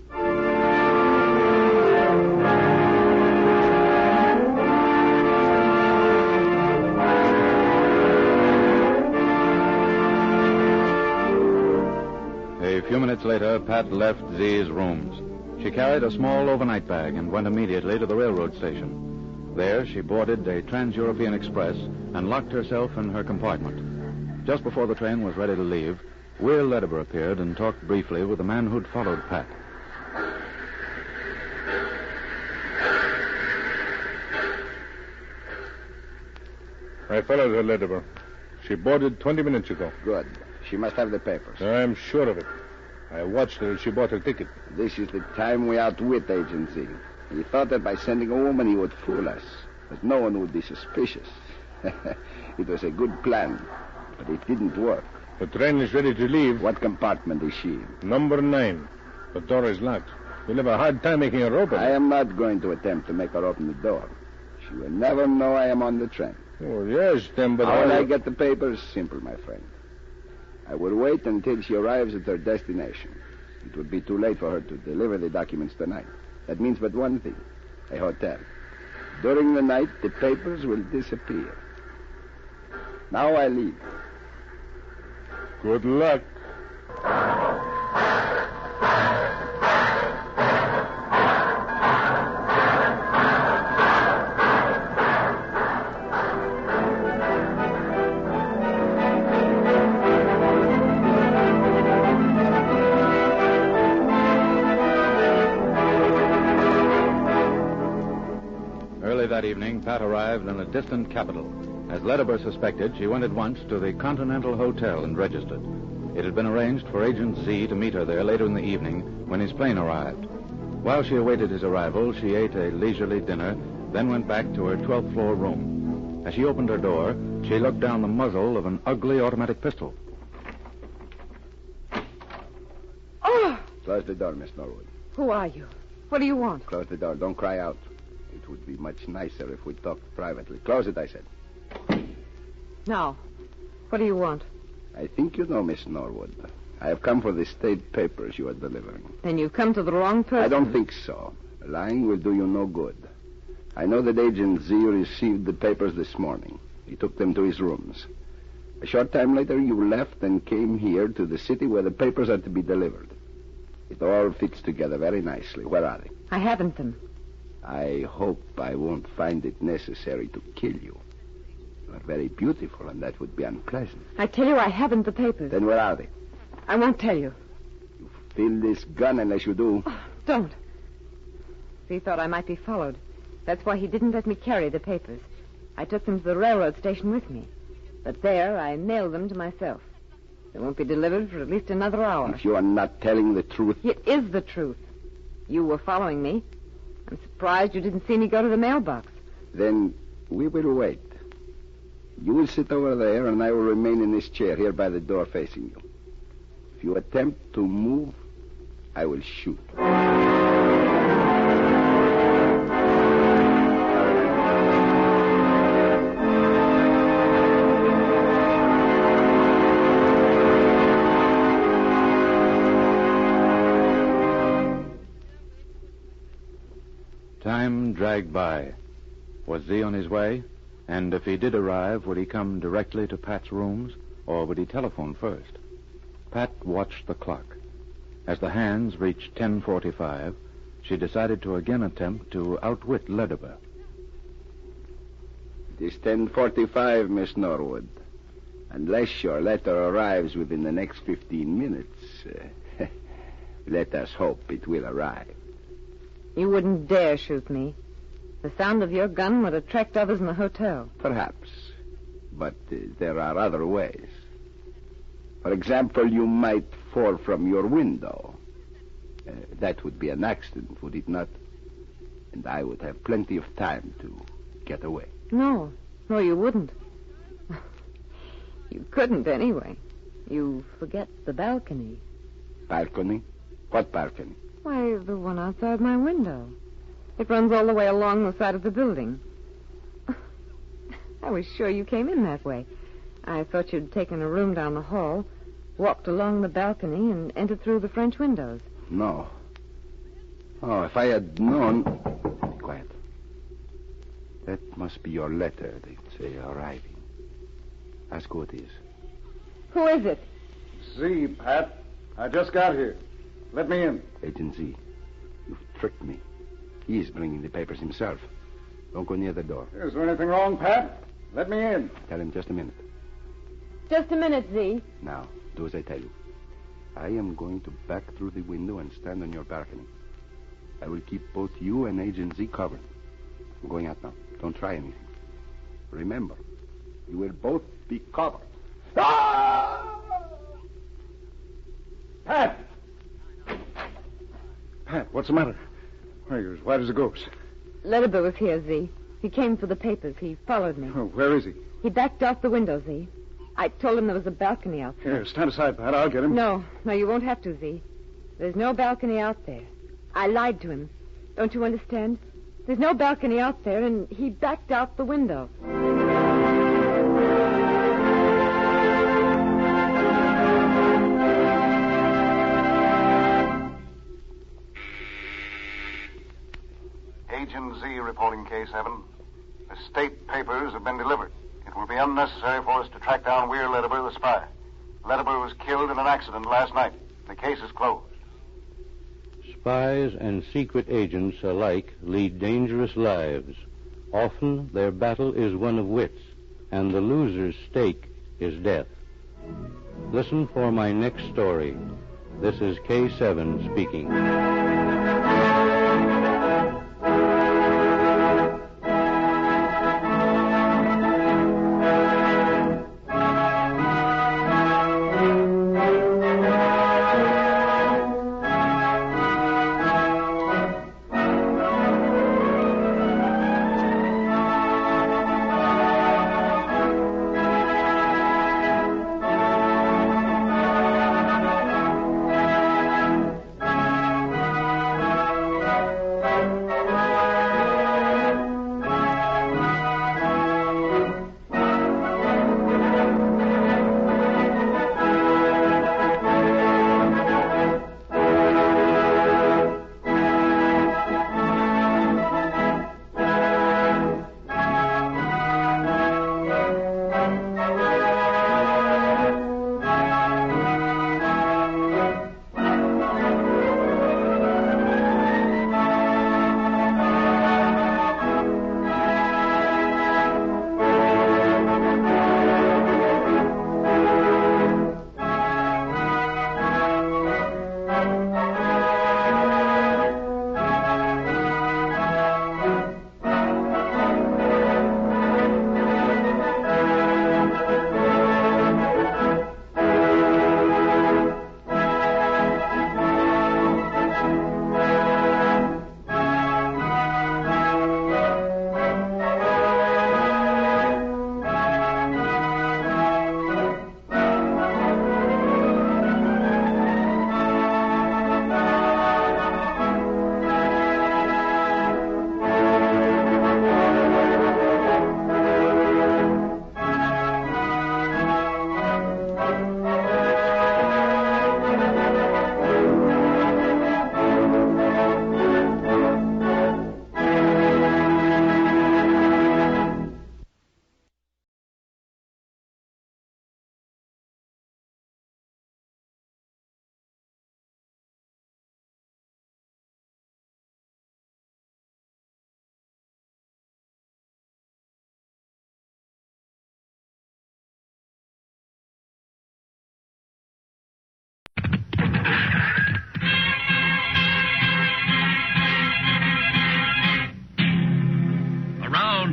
A few minutes later, Pat left Z's rooms. She carried a small overnight bag and went immediately to the railroad station. There, she boarded a Trans-European Express and locked herself in her compartment. Just before the train was ready to leave, Weir Lediber appeared and talked briefly with the man who'd followed Pat. I followed her, Lediber. She boarded 20 minutes ago. Good. She must have the papers. I'm sure of it. I watched her as she bought her ticket. This is the time we outwit Agent Z. He thought that by sending a woman he would fool us, that no one would be suspicious. It was a good plan, but it didn't work. The train is ready to leave. What compartment is she? Number 9. The door is locked. You'll have a hard time making her open. I am not going to attempt to make her open the door. She will never know I am on the train. Oh, yes, then, but... How will I get the papers? Simple, my friend. I will wait until she arrives at her destination. It would be too late for her to deliver the documents tonight. That means but one thing. A hotel. During the night, the papers will disappear. Now I leave. Good luck. Early that evening, Pat arrived in a distant capital. As Lediber suspected, she went at once to the Continental Hotel and registered. It had been arranged for Agent Z to meet her there later in the evening when his plane arrived. While she awaited his arrival, she ate a leisurely dinner, then went back to her 12th floor room. As she opened her door, she looked down the muzzle of an ugly automatic pistol. Oh! Close the door, Miss Norwood. Who are you? What do you want? Close the door. Don't cry out. It would be much nicer if we talked privately. Close it, I said. Now, what do you want? I think you know, Miss Norwood. I have come for the state papers you are delivering. Then you've come to the wrong person. I don't think so. Lying will do you no good. I know that Agent Z received the papers this morning. He took them to his rooms. A short time later, you left and came here to the city where the papers are to be delivered. It all fits together very nicely. Where are they? I haven't them. I hope I won't find it necessary to kill you. You are very beautiful, and that would be unpleasant. I tell you, I haven't the papers. Then where are they? I won't tell you. Fill this gun unless you do. Oh, don't. He thought I might be followed. That's why he didn't let me carry the papers. I took them to the railroad station with me. But there, I mailed them to myself. They won't be delivered for at least another hour. If you are not telling the truth... It is the truth. You were following me. I'm surprised you didn't see me go to the mailbox. Then we will wait. You will sit over there, and I will remain in this chair here by the door facing you. If you attempt to move, I will shoot. Time dragged by. Was Z on his way? And if he did arrive, would he come directly to Pat's rooms, or would he telephone first? Pat watched the clock. As the hands reached 10:45, she decided to again attempt to outwit Lediber. It is 10:45, Miss Norwood. Unless your letter arrives within the next 15 minutes, let us hope it will arrive. You wouldn't dare shoot me. The sound of your gun would attract others in the hotel. Perhaps. But there are other ways. For example, you might fall from your window. That would be an accident, would it not? And I would have plenty of time to get away. No, you wouldn't. You couldn't anyway. You forget the balcony. Balcony? What balcony? Why, the one outside my window. It runs all the way along the side of the building. I was sure you came in that way. I thought you'd taken a room down the hall, walked along the balcony, and entered through the French windows. No. Oh, if I had known... Be quiet. That must be your letter. It's arriving. Ask who it is. Who is it? Z, Pat. I just got here. Let me in. Agent Z, you've tricked me. He's bringing the papers himself. Don't go near the door. Is there anything wrong, Pat? Let me in. Tell him just a minute. Just a minute, Z. Now, do as I tell you. I am going to back through the window and stand on your balcony. I will keep both you and Agent Z covered. I'm going out now. Don't try anything. Remember, you will both be covered. Ah! Pat! Pat, what's the matter? Why, you're as white as a ghost. Lediber was here, Z. He came for the papers. He followed me. Oh, where is he? He backed out the window, Z. I told him there was a balcony out there. Here, stand aside, Pat. I'll get him. No, you won't have to, Z. There's no balcony out there. I lied to him. Don't you understand? There's no balcony out there, and he backed out the window. Agent Z reporting K7. The state papers have been delivered. It will be unnecessary for us to track down Weir Lediber, the spy. Lediber was killed in an accident last night. The case is closed. Spies and secret agents alike lead dangerous lives. Often their battle is one of wits, and the loser's stake is death. Listen for my next story. This is K7 speaking.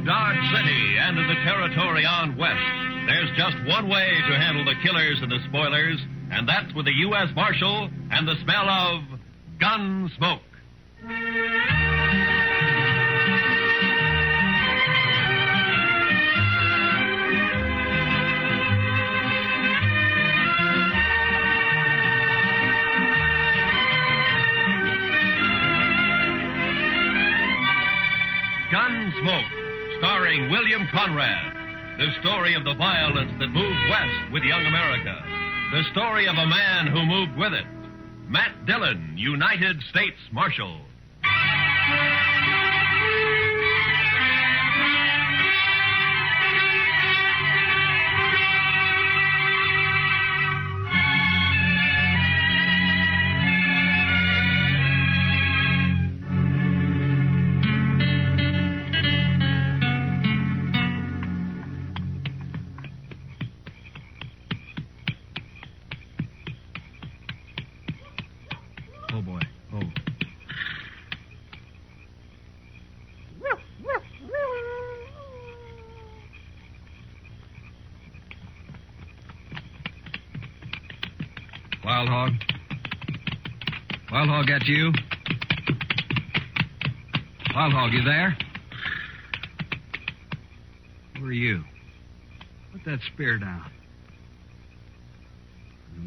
Dodge City and in the territory on west, there's just one way to handle the killers and the spoilers, and that's with the U.S. Marshal and the smell of gun smoke. Gunsmoke, starring William Conrad. The story of the violence that moved west with young America. The story of a man who moved with it. Matt Dillon, United States Marshal. Oh, boy. Oh. Wild Hog? Wild Hog, that's you? Wild Hog, you there? Who are you? Put that spear down.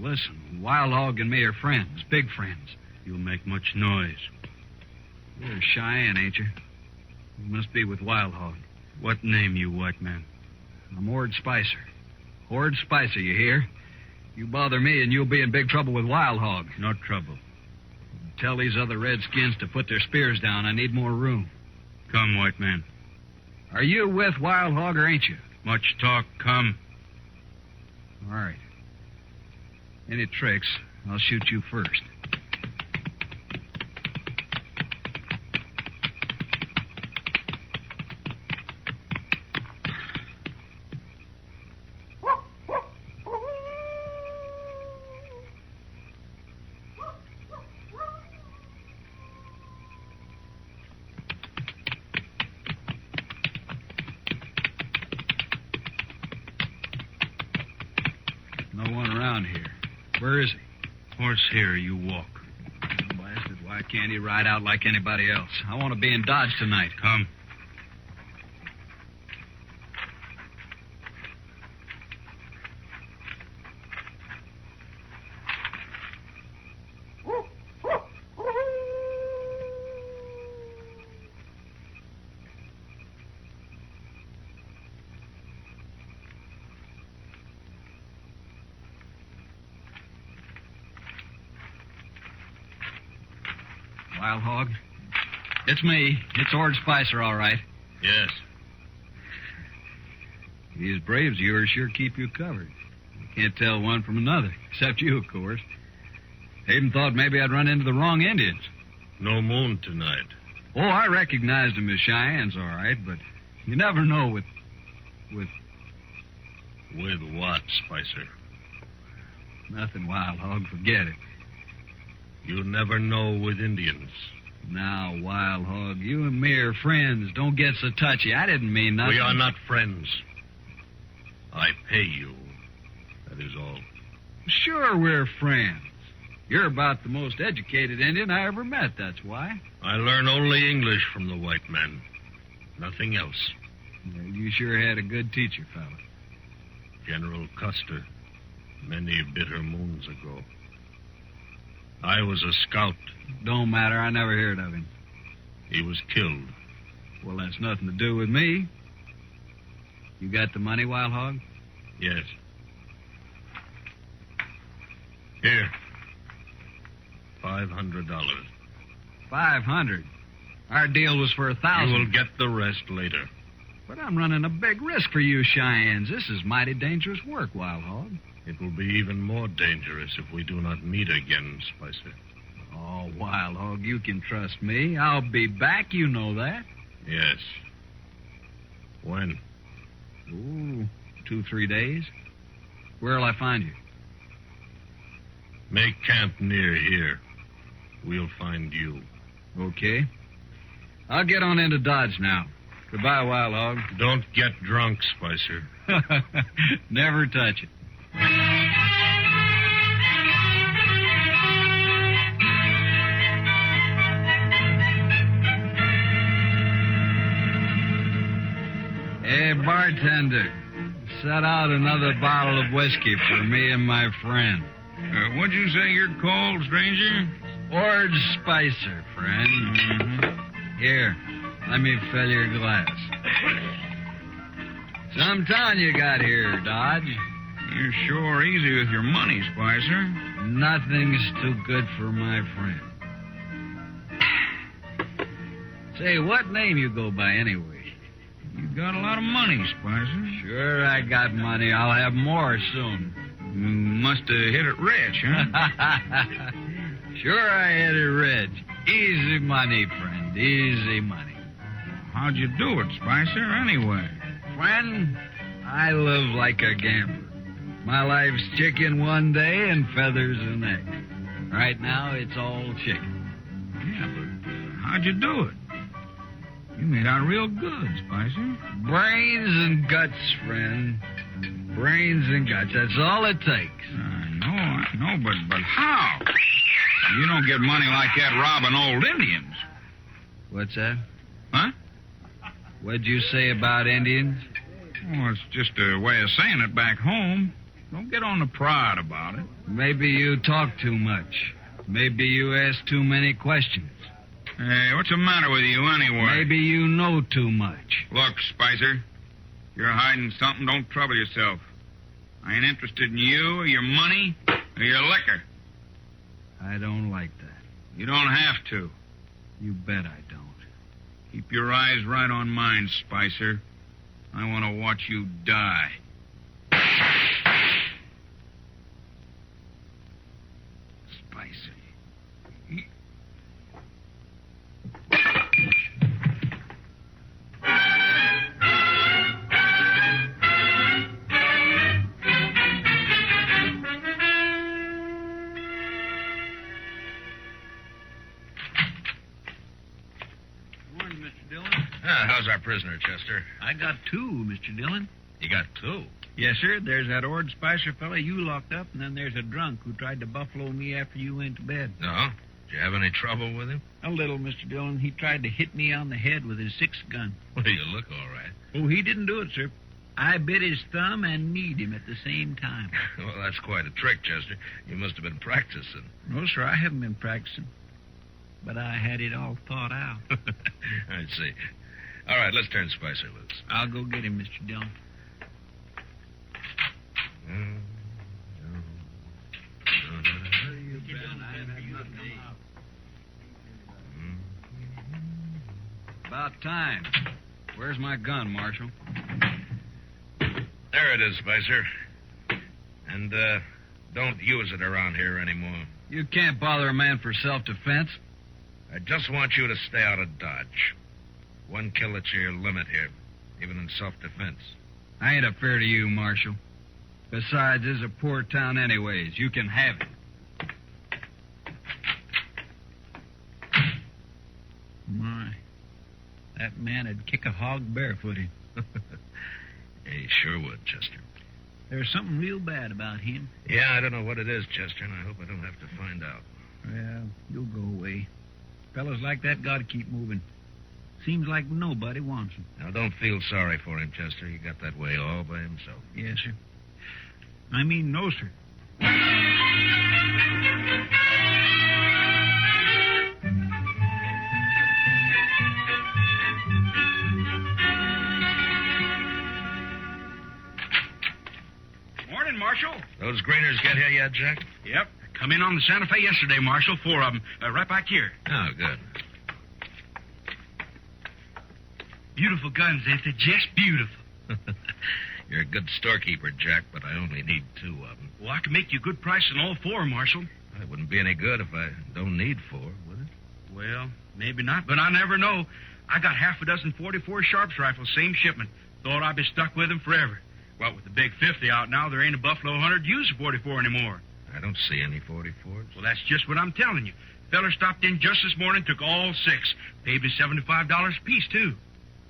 Listen, Wild Hog and me are friends, big friends. You'll make much noise. You're Cheyenne, ain't you? You must be with Wild Hog. What name, you white man? I'm Ord Spicer. Ord Spicer, you hear? You bother me and you'll be in big trouble with Wild Hog. No trouble. Tell these other redskins to put their spears down. I need more room. Come, white man. Are you with Wild Hog or ain't you? Much talk, come. All right. Any tricks, I'll shoot you first. No one around here. Where is he? Horse here, you walk. Oh, blasted, why can't he ride out like anybody else? I want to be in Dodge tonight. Come. Wild Hog? It's me. It's Ord Spicer, all right. Yes. These braves of yours sure keep you covered. You can't tell one from another, except you, of course. Hayden thought maybe I'd run into the wrong Indians. No moon tonight. Oh, I recognized them as Cheyennes, all right, but you never know with... With what, Spicer? Nothing, Wild Hog. Forget it. You never know with Indians. Now, Wild Hog, you and me are friends. Don't get so touchy. I didn't mean nothing. We are not friends. I pay you. That is all. Sure, we're friends. You're about the most educated Indian I ever met, that's why. I learn only English from the white man. Nothing else. Well, you sure had a good teacher, fella. General Custer, many bitter moons ago. I was a scout. Don't matter. I never heard of him. He was killed. Well, that's nothing to do with me. You got the money, Wild Hog? Yes. Here. $500. $500? Our deal was for $1,000. You will get the rest later. But I'm running a big risk for you Cheyennes. This is mighty dangerous work, Wild Hog. It will be even more dangerous if we do not meet again, Spicer. Oh, Wild Hog, you can trust me. I'll be back, you know that. Yes. When? Ooh, 2-3 days. Where'll I find you? Make camp near here. We'll find you. Okay. I'll get on into Dodge now. Goodbye, Wild Hog. Don't get drunk, Spicer. Never touch it. Hey, bartender, set out another bottle of whiskey for me and my friend. What'd you say you're called, stranger? Ord Spicer, friend. Mm-hmm. Here, let me fill your glass. Some town you got here, Dodge. You're sure easy with your money, Spicer. Nothing's too good for my friend. Say, what name you go by anyway? You got a lot of money, Spicer. Sure, I got money. I'll have more soon. You must have hit it rich, huh? Sure, I hit it rich. Easy money, friend. Easy money. How'd you do it, Spicer, anyway? Friend, I live like a gambler. My life's chicken one day and feathers the next. Right now, it's all chicken. Yeah, but how'd you do it? You made out real good, Spicer. Brains and guts, friend. Brains and guts. That's all it takes. I know, but how? You don't get money like that robbing old Indians. What's that? Huh? What'd you say about Indians? Well, it's just a way of saying it back home. Don't get on the prod about it. Maybe you talk too much. Maybe you ask too many questions. Hey, what's the matter with you anyway? Maybe you know too much. Look, Spicer, if you're hiding something, don't trouble yourself. I ain't interested in you or your money or your liquor. I don't like that. You don't have to. You bet I don't. Keep your eyes right on mine, Spicer. I want to watch you die. Spicer. How's our prisoner, Chester? I got 2, Mr. Dillon. You got 2? Yes, sir. There's that Ord Spicer fella you locked up, and then there's a drunk who tried to buffalo me after you went to bed. No? Did you have any trouble with him? A little, Mr. Dillon. He tried to hit me on the head with his 6 gun. Well, you look all right. Oh, he didn't do it, sir. I bit his thumb and kneed him at the same time. Well, that's quite a trick, Chester. You must have been practicing. No, sir, I haven't been practicing. But I had it all thought out. I see. All right, let's turn Spicer loose. I'll go get him, Mr. Dillon. About time. Where's my gun, Marshal? There it is, Spicer. And, don't use it around here anymore. You can't bother a man for self-defense. I just want you to stay out of Dodge. 1 kill at your limit here, even in self-defense. I ain't afraid of you, Marshal. Besides, this is a poor town anyways. You can have it. My, that man'd kick a hog barefooted. He sure would, Chester. There's something real bad about him. Yeah, I don't know what it is, Chester, and I hope I don't have to find out. Well, you'll go away. Fellas like that gotta keep moving. Seems like nobody wants him. Now, don't feel sorry for him, Chester. He got that way all by himself. Yes, sir. I mean, no, sir. Morning, Marshal. Those Greeners get here yet, Jack? Yep. Come in on the Santa Fe yesterday, Marshal. 4 of them. Right back here. Oh, good. Beautiful guns, ain't they? Just beautiful. You're a good storekeeper, Jack, but I only need 2 of them. Well, I can make you a good price on all 4, Marshal. It wouldn't be any good if I don't need 4, would it? Well, maybe not, but I never know. I got half a dozen 44 Sharps rifles, same shipment. Thought I'd be stuck with them forever. Well, with the big 50 out now, there ain't a Buffalo hunter to use a 44 anymore. I don't see any 44s. Well, that's just what I'm telling you. Feller stopped in just this morning, took all 6. Paid me $75 a piece, too.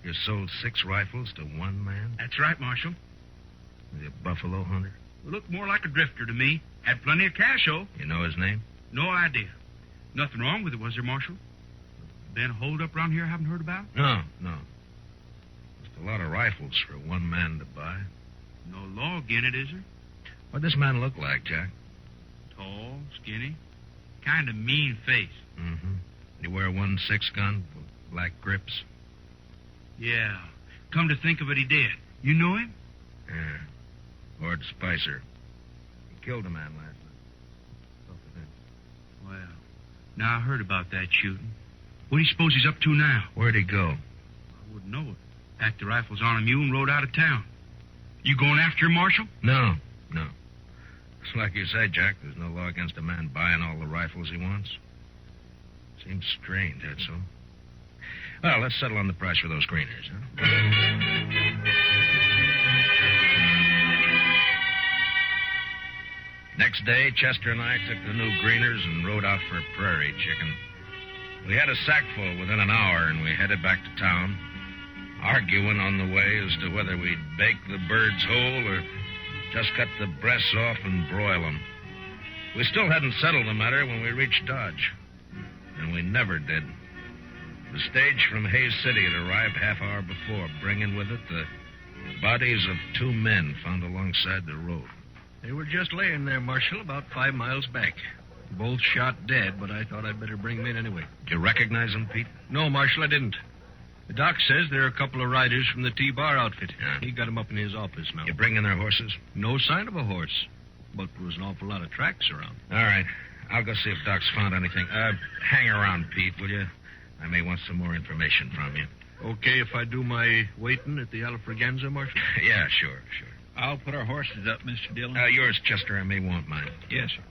You sold 6 rifles to 1 man? That's right, Marshal. Was he a buffalo hunter? Looked more like a drifter to me. Had plenty of cash, though. You know his name? No idea. Nothing wrong with it, was there, Marshal? Been a holdup around here I haven't heard about? No. Just a lot of rifles for 1 man to buy. No law in it, is there? What'd this man look like, Jack? Tall, skinny, kind of mean face. Mm-hmm. Did he wear a 1.6 gun with black grips? Yeah. Come to think of it, he did. You know him? Yeah. Ord Spicer. He killed a man last night. Well, now I heard about that shooting. What do you suppose he's up to now? Where'd he go? I wouldn't know it. Packed the rifles on a mule and rode out of town. You going after him, Marshal? No. It's like you say, Jack, there's no law against a man buying all the rifles he wants. Seems strange, that's all. Well, let's settle on the price for those Greeners, huh? Next day, Chester and I took the new Greeners and rode out for a prairie chicken. We had a sackful within an hour, and we headed back to town, arguing on the way as to whether we'd bake the birds whole or just cut the breasts off and broil them. We still hadn't settled the matter when we reached Dodge, and we never did. The stage from Hays City had arrived half-hour before, bringing with it the bodies of 2 men found alongside the road. They were just laying there, Marshal, about 5 miles back. Both shot dead, but I thought I'd better bring them in anyway. Did you recognize them, Pete? No, Marshal, I didn't. The doc says they're a couple of riders from the T-Bar outfit. Yeah. He got them up in his office now. You bring in their horses? No sign of a horse, but there was an awful lot of tracks around. All right. I'll go see if Doc's found anything. Hang around, Pete, will you? I may want some more information from you. Okay if I do my waiting at the Alfraganza, Marshal? Yeah, sure. I'll put our horses up, Mr. Dillon. Yours, Chester. I may want mine. Yes, sir.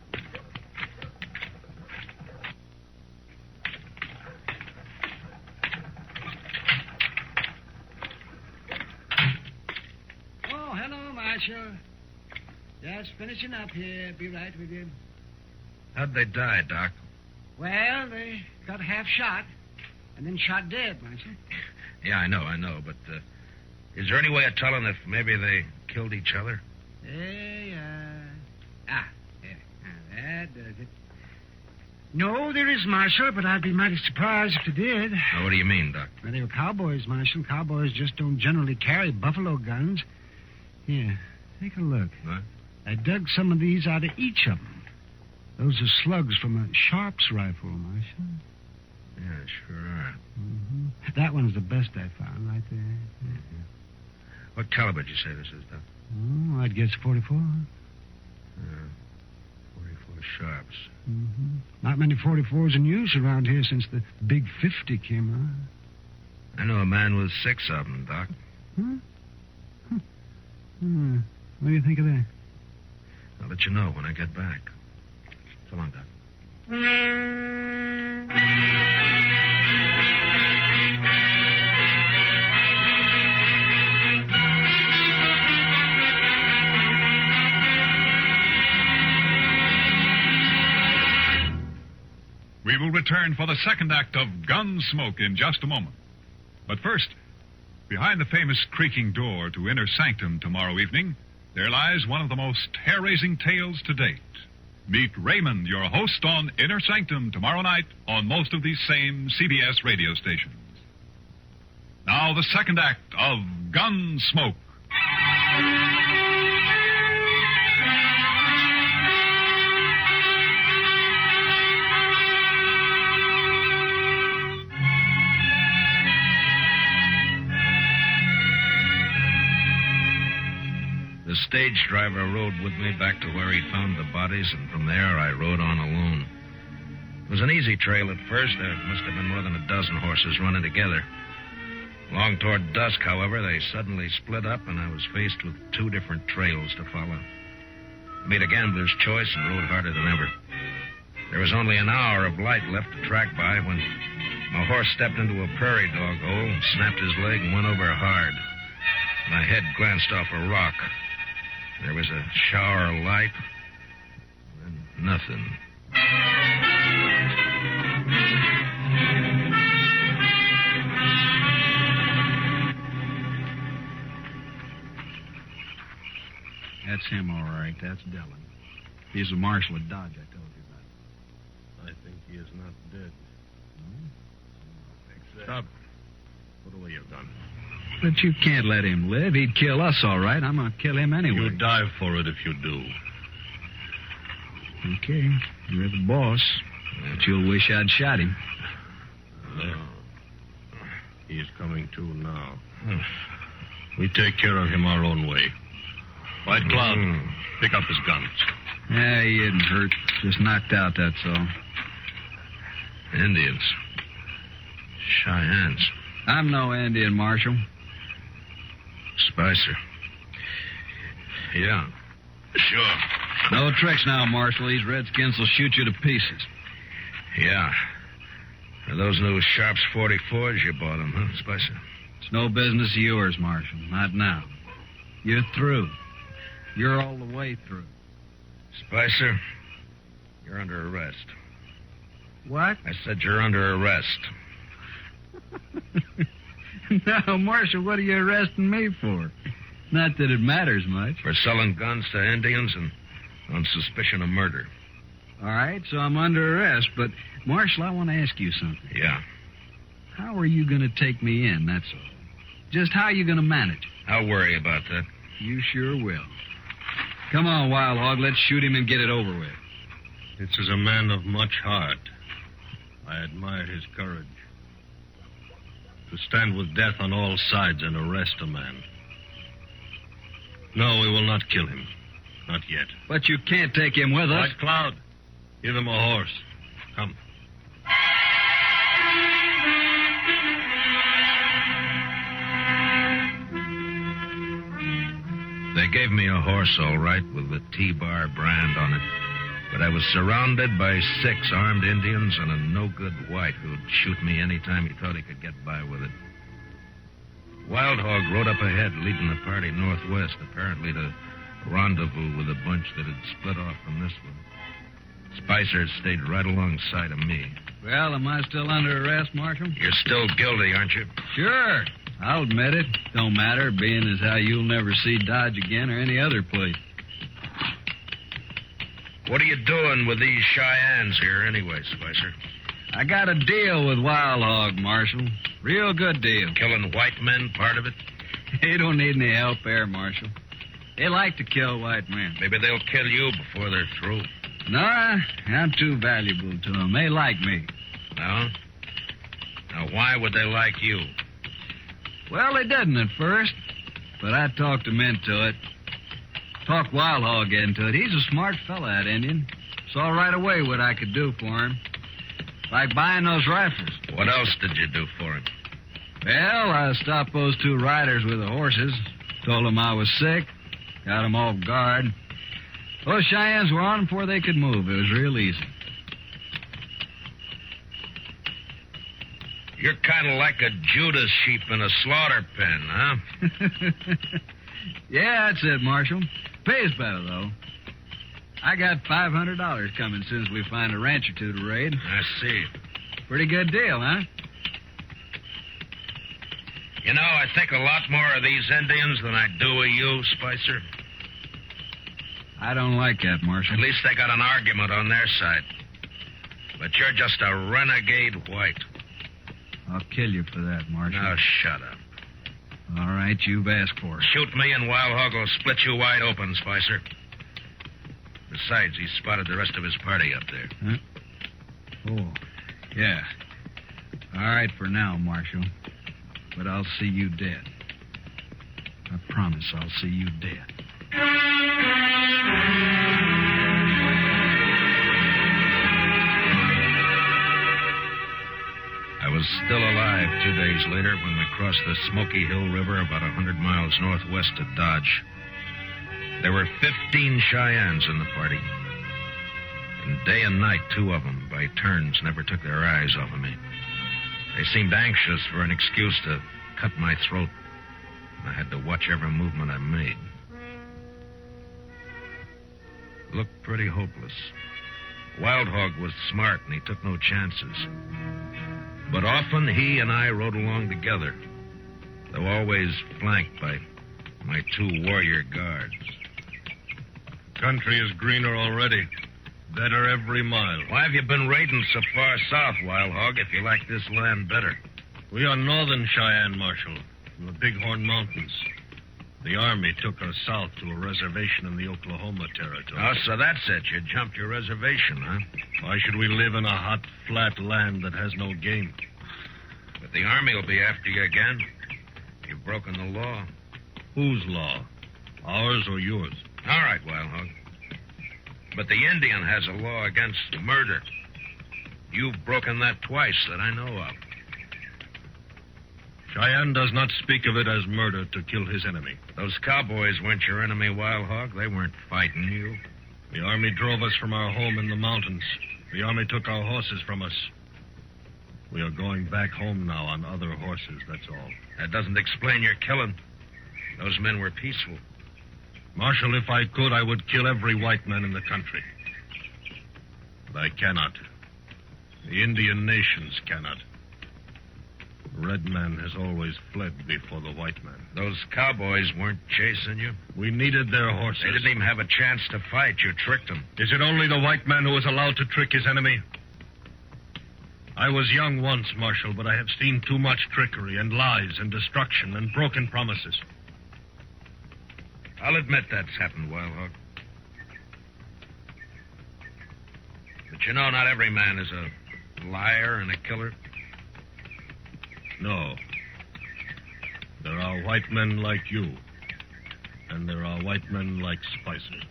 Oh, hello, Marshal. Just finishing up here. Be right with you. How'd they die, Doc? Well, they got half shot and then shot dead, Marshal. Yeah, I know, but is there any way of telling if maybe they killed each other? That does it. No, there is, Marshal, but I'd be mighty surprised if they did. Now, what do you mean, Doc? Well, they were cowboys, Marshal. Cowboys just don't generally carry buffalo guns. Here, take a look. What? I dug some of these out of each of them. Those are slugs from a Sharp's rifle, Marshal. Yeah, sure are. Mm-hmm. That one's the best I found right there. Mm-hmm. What caliber did you say this is, Doc? Oh, I'd guess 44. 44 Sharps. Mm-hmm. Not many 44s in use around here since the big 50 came out. I know a man with 6 of them, Doc. What do you think of that? I'll let you know when I get back. So long, Doc. We will return for the second act of Gunsmoke in just a moment. But first, behind the famous creaking door to Inner Sanctum tomorrow evening, there lies one of the most hair-raising tales to date. Meet Raymond, your host, on Inner Sanctum tomorrow night on most of these same CBS radio stations. Now, the second act of Gunsmoke. The stage driver rode with me back to where he found the bodies, and from there I rode on alone. It was an easy trail at first. There must have been more than a dozen horses running together. Long toward dusk, however, they suddenly split up, and I was faced with 2 different trails to follow. I made a gambler's choice and rode harder than ever. There was only an hour of light left to track by when my horse stepped into a prairie dog hole, snapped his leg, and went over hard. My head glanced off a rock. There was a shower of light, and nothing. That's him, all right. That's Dillon. He's the marshal at Dodge I told you about. I think he is not dead. Hmm? Stop. Put away your gun. But you can't let him live. He'd kill us, all right. I'm going to kill him anyway. You die for it if you do. Okay. You're the boss. But you'll wish I'd shot him. No. He's coming to now. We take care of him our own way. White Cloud, pick up his guns. Yeah, he isn't hurt. Just knocked out, that's all. Indians. Cheyennes. I'm no Indian, Marshal. Spicer. Yeah. Sure. No tricks now, Marshal. These redskins will shoot you to pieces. Yeah. Are those new Sharps 44s you bought them, huh, Spicer? It's no business of yours, Marshal. Not now. You're through. You're all the way through. Spicer, you're under arrest. What? I said you're under arrest. Now, Marshal, what are you arresting me for? Not that it matters much. For selling guns to Indians and on suspicion of murder. All right, so I'm under arrest, but, Marshal, I want to ask you something. Yeah. How are you going to take me in, that's all? Just how are you going to manage? I'll worry about that. You sure will. Come on, Wild Hog. Let's shoot him and get it over with. This is a man of much heart. I admire his courage. To stand with death on all sides and arrest a man. No, we will not kill him. Not yet. But you can't take him with us. White Cloud, give him a horse. Come. They gave me a horse, all right, with the T-Bar brand on it. But I was surrounded by 6 armed Indians and a no-good white who'd shoot me any time he thought he could get by with it. Wild Hog rode up ahead, leading the party northwest, apparently to rendezvous with a bunch that had split off from this one. Spicer stayed right alongside of me. Well, am I still under arrest, Marshal? You're still guilty, aren't you? Sure. I'll admit it. Don't matter, being as how you'll never see Dodge again or any other place. What are you doing with these Cheyennes here anyway, Spicer? I got a deal with Wild Hog, Marshal. Real good deal. Killing white men, part of it? They don't need any help there, Marshal. They like to kill white men. Maybe they'll kill you before they're through. No, I'm too valuable to them. They like me. No? Now, why would they like you? Well, they didn't at first, but I talked them into it. Talked Wild Hog into it. He's a smart fella, that Indian. Saw right away what I could do for him. Like buying those rifles. What else did you do for him? Well, I stopped those 2 riders with the horses. Told them I was sick. Got them off guard. Those Cheyennes were on before they could move. It was real easy. You're kind of like a Judas sheep in a slaughter pen, huh? Yeah, that's it, Marshal. Pays better, though. I got $500 coming as soon as we find a ranch or 2 to raid. I see. Pretty good deal, huh? You know, I think a lot more of these Indians than I do of you, Spicer. I don't like that, Marshal. At least they got an argument on their side. But you're just a renegade white. I'll kill you for that, Marshal. Now, shut up. All right, you've asked for it. Shoot me and Wild Hog will split you wide open, Spicer. Besides, he spotted the rest of his party up there. Huh? Oh, yeah. All right for now, Marshal. But I'll see you dead. I promise I'll see you dead. I was still alive 2 days later when we crossed the Smoky Hill River about 100 miles northwest of Dodge. There were 15 Cheyennes in the party. And day and night, 2 of them, by turns, never took their eyes off of me. They seemed anxious for an excuse to cut my throat. I had to watch every movement I made. Looked pretty hopeless. Wild Hog was smart, and he took no chances. But often he and I rode along together, though always flanked by my 2 warrior guards. Country is greener already. Better every mile. Why have you been raiding so far south, Wild Hog, if you like this land better? We are northern Cheyenne, Marshal, from the Bighorn Mountains. The Army took us south to a reservation in the Oklahoma Territory. Oh, so that's it. You jumped your reservation, huh? Why should we live in a hot, flat land that has no game? But the Army will be after you again. You've broken the law. Whose law? Ours or yours? All right, Wild Hog. But the Indian has a law against murder. You've broken that twice that I know of. Cheyenne does not speak of it as murder to kill his enemy. Those cowboys weren't your enemy, Wild Hog. They weren't fighting you. The Army drove us from our home in the mountains. The Army took our horses from us. We are going back home now on other horses, that's all. That doesn't explain your killing. Those men were peaceful. Marshal, if I could, I would kill every white man in the country. But I cannot. The Indian nations cannot. The red man has always fled before the white man. Those cowboys weren't chasing you? We needed their horses. They didn't even have a chance to fight. You tricked them. Is it only the white man who is allowed to trick his enemy? I was young once, Marshal, but I have seen too much trickery and lies and destruction and broken promises. I'll admit that's happened, Wild Hog. But you know, not every man is a liar and a killer. No. There are white men like you. And there are white men like Spicer.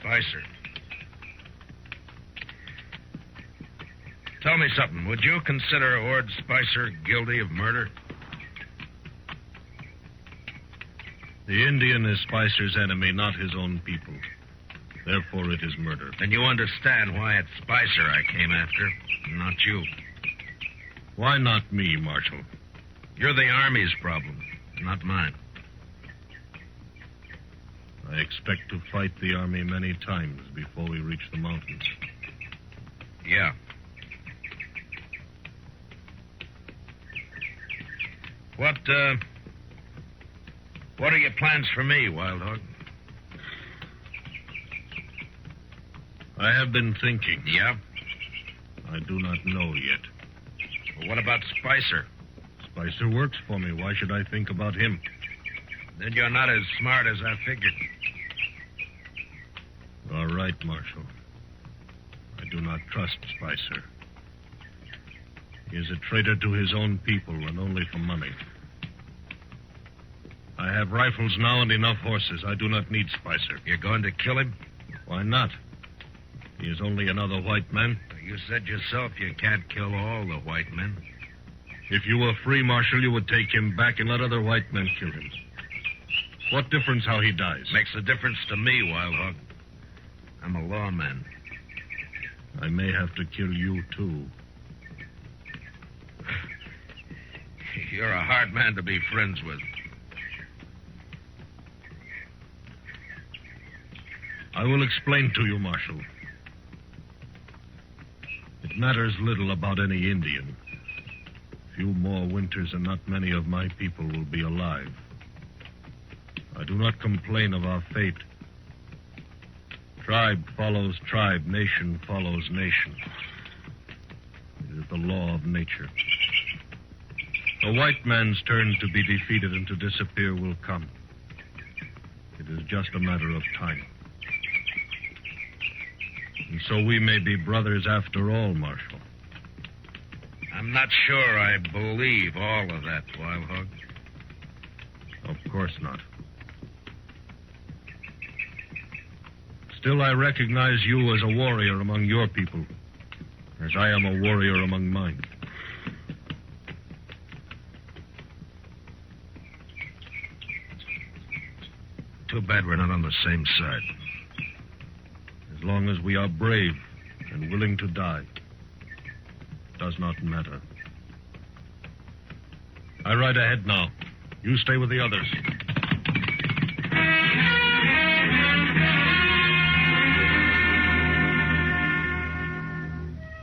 Spicer. Tell me something. Would you consider Ord Spicer guilty of murder? The Indian is Spicer's enemy, not his own people. Therefore, it is murder. Then you understand why it's Spicer I came after, not you. Why not me, Marshal? You're the Army's problem, not mine. I expect to fight the Army many times before we reach the mountains. Yeah. What are your plans for me, Wild Hog? I have been thinking. Yeah? I do not know yet. Well, what about Spicer? Spicer works for me. Why should I think about him? Then you're not as smart as I figured. All right, Marshal. I do not trust Spicer. He is a traitor to his own people and only for money. I have rifles now and enough horses. I do not need Spicer. You're going to kill him? Why not? He is only another white man. You said yourself you can't kill all the white men. If you were free, Marshal, you would take him back and let other white men kill him. What difference how he dies? Makes a difference to me, Wild Hog. I'm a lawman. I may have to kill you, too. You're a hard man to be friends with. I will explain to you, Marshal. It matters little about any Indian. Few more winters and not many of my people will be alive. I do not complain of our fate. Tribe follows tribe, nation follows nation. It is the law of nature. A white man's turn to be defeated and to disappear will come. It is just a matter of time. And so we may be brothers after all, Marshal. I'm not sure I believe all of that, Wild Hog. Of course not. Still, I recognize you as a warrior among your people, as I am a warrior among mine. Too bad we're not on the same side. As long as we are brave and willing to die, it does not matter. I ride ahead now. You stay with the others.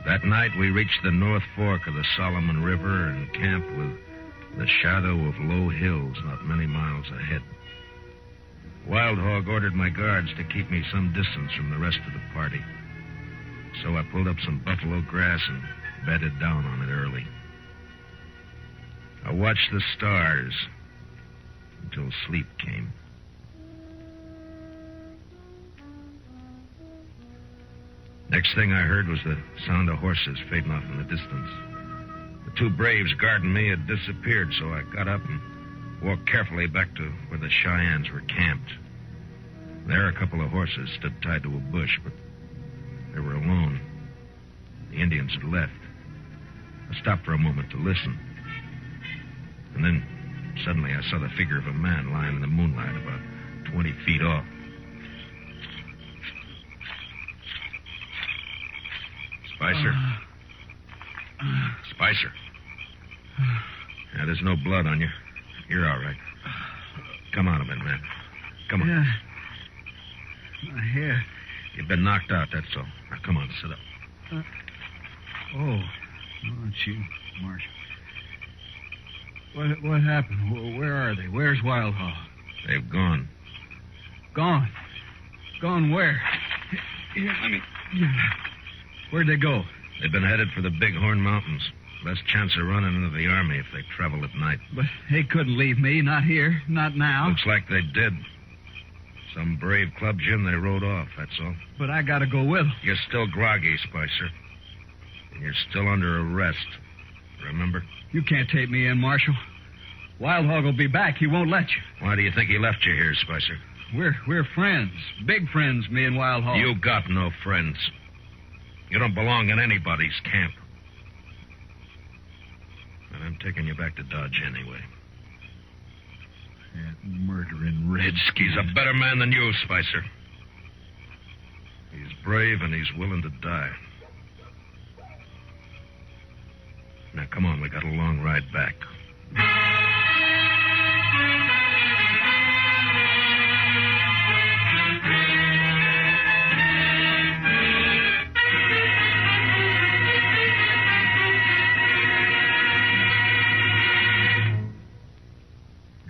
That night, we reached the North Fork of the Solomon River and camped with the shadow of low hills not many miles ahead. Wild Hog ordered my guards to keep me some distance from the rest of the party. So I pulled up some buffalo grass and bedded down on it early. I watched the stars until sleep came. Next thing I heard was the sound of horses fading off in the distance. The two braves guarding me had disappeared, so I got up and walked carefully back to where the Cheyennes were camped. There, a couple of horses stood tied to a bush, but they were alone. The Indians had left. I stopped for a moment to listen. And then, suddenly, I saw the figure of a man lying in the moonlight about 20 feet off. Spicer? Spicer? Yeah, there's no blood on you. You're all right. Come on a minute, man. Come on. Yeah. My hair. You've been knocked out, that's all. Now, come on, sit up. Oh, it's you, Marshal. What happened? Where are they? Where's Wild Hog? They've gone. Gone? Gone where? Here, let me... Where'd they go? They've been headed for the Bighorn Mountains. Less chance of running into the Army if they travel at night. But they couldn't leave me. Not here. Not now. Looks like they did. Some brave club gin they rode off, that's all. But I gotta go with them. You're still groggy, Spicer. And you're still under arrest. Remember? You can't take me in, Marshal. Wild Hog will be back. He won't let you. Why do you think he left you here, Spicer? We're friends. Big friends, me and Wild Hog. You got no friends. You don't belong in anybody's camp. And I'm taking you back to Dodge anyway. That murdering redskin. He's a better man than you, Spicer. He's brave and he's willing to die. Now, come on, we got a long ride back.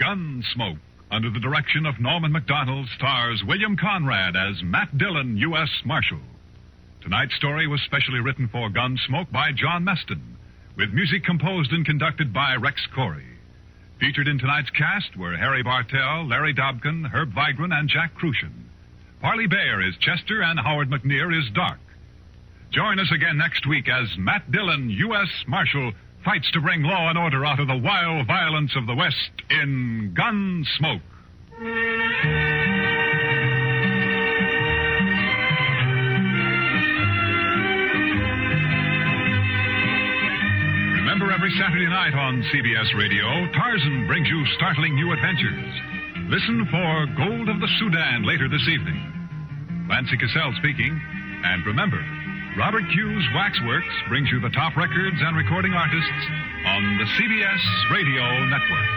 Gunsmoke, under the direction of Norman MacDonald, stars William Conrad as Matt Dillon, U.S. Marshal. Tonight's story was specially written for Gunsmoke by John Meston, with music composed and conducted by Rex Corey. Featured in tonight's cast were Harry Bartell, Larry Dobkin, Herb Vigran, and Jack Crucian. Parley Bayer is Chester, and Howard McNear is Dark. Join us again next week as Matt Dillon, U.S. Marshal, fights to bring law and order out of the wild violence of the West in Gunsmoke. Remember, every Saturday night on CBS Radio, Tarzan brings you startling new adventures. Listen for Gold of the Sudan later this evening. Clancy Cassell speaking. And remember, Robert Q's Waxworks brings you the top records and recording artists on the CBS Radio Network.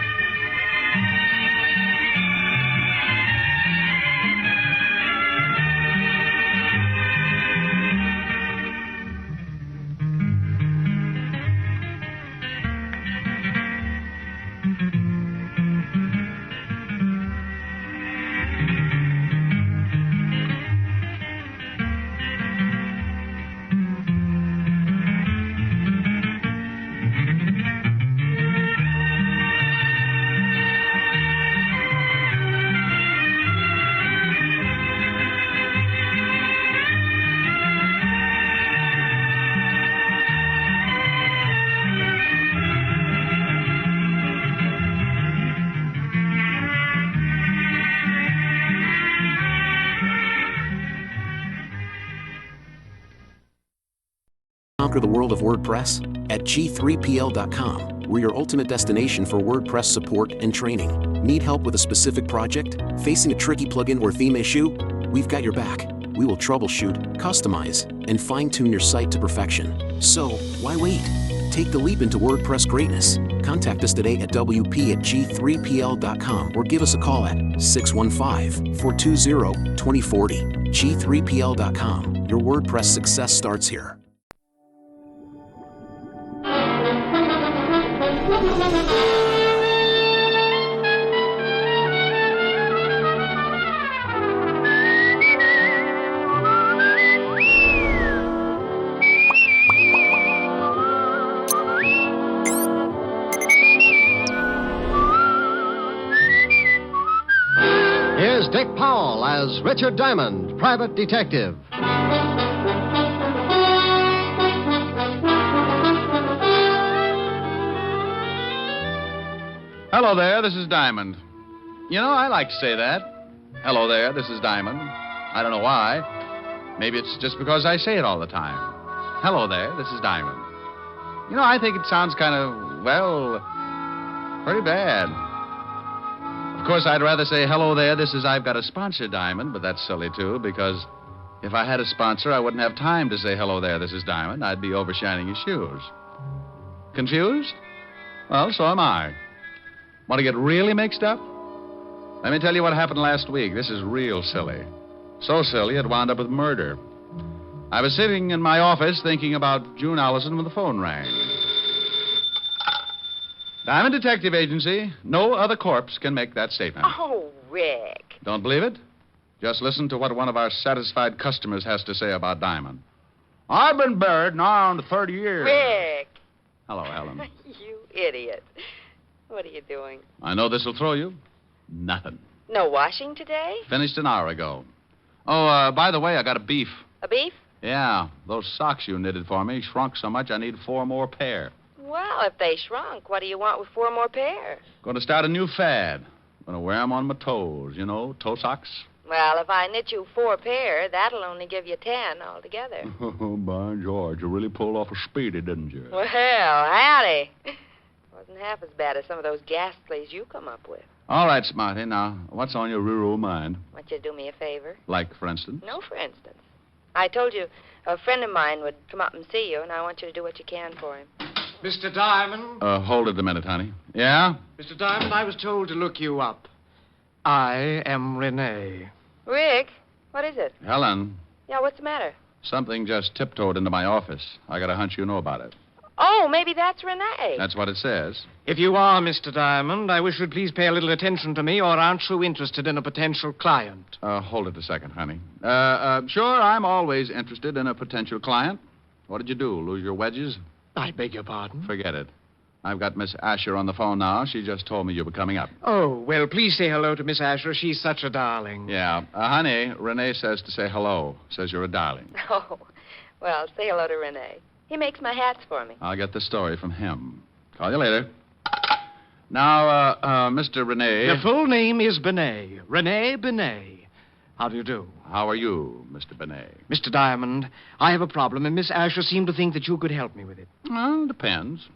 Conquer the world of WordPress at G3PL.com. We're your ultimate destination for WordPress support and training. Need help with a specific project? Facing a tricky plugin or theme issue? We've got your back. We will troubleshoot, customize, and fine-tune your site to perfection. So, why wait? Take the leap into WordPress greatness. Contact us today at WP@G3PL.com or give us a call at 615-420-2040. G3PL.com. Your WordPress success starts here. Here's Dick Powell as Richard Diamond, private detective. Hello there, this is Diamond. You know, I like to say that. Hello there, this is Diamond. I don't know why. Maybe it's just because I say it all the time. Hello there, this is Diamond. You know, I think it sounds kind of, well, pretty bad. Of course, I'd rather say, hello there, this is I've got a sponsor, Diamond, but that's silly, too, because if I had a sponsor, I wouldn't have time to say, hello there, this is Diamond. I'd be overshining his shoes. Confused? Well, so am I. Want to get really mixed up? Let me tell you what happened last week. This is real silly. So silly, it wound up with murder. I was sitting in my office thinking about June Allison when the phone rang. Diamond Detective Agency. No other corpse can make that statement. Oh, Rick. Don't believe it? Just listen to what one of our satisfied customers has to say about Diamond. I've been buried now on 30 years. Rick. Hello, Helen. You idiot. What are you doing? I know this will throw you. Nothing. No washing today? Finished an hour ago. Oh, by the way, I got a beef. A beef? Yeah, those socks you knitted for me shrunk so much I need 4 more pair. Well, if they shrunk, what do you want with 4 more pairs? Going to start a new fad. Going to wear 'em on my toes, you know, toe socks. Well, if I knit you 4 pair, that'll only give you 10 altogether. Oh, by George, you really pulled off a speedy, didn't you? Well, howdy. Wasn't half as bad as some of those ghastlies you come up with. All right, Smarty. Now, what's on your rural mind? Want you to do me a favor? Like, for instance? No, for instance. I told you a friend of mine would come up and see you, and I want you to do what you can for him. Mr. Diamond? Hold it a minute, honey. Yeah? Mr. Diamond, I was told to look you up. I am Renee. Rick, what is it? Helen, Yeah, what's the matter? something just tiptoed into my office. I got a hunch you know about it. Oh, maybe that's Renee. That's what it says. If you are Mr. Diamond, I wish you'd please pay a little attention to me, or aren't you interested in a potential client? Hold it a second, honey. Sure, I'm always interested in a potential client. What did you do, lose your wedges? I beg your pardon? Forget it. I've got Miss Asher on the phone now. She just told me you were coming up. Oh, well, please say hello to Miss Asher. She's such a darling. Yeah. Honey, Renee says to say hello. Says you're a darling. Oh, well, say hello to Renee. He makes my hats for me. I'll get the story from him. Call you later. Now, Mr. Renee. Your full name is Benet. Renee Benet. How do you do? How are you, Mr. Benet? Mr. Diamond, I have a problem, and Miss Asher seemed to think that you could help me with it. Well, depends.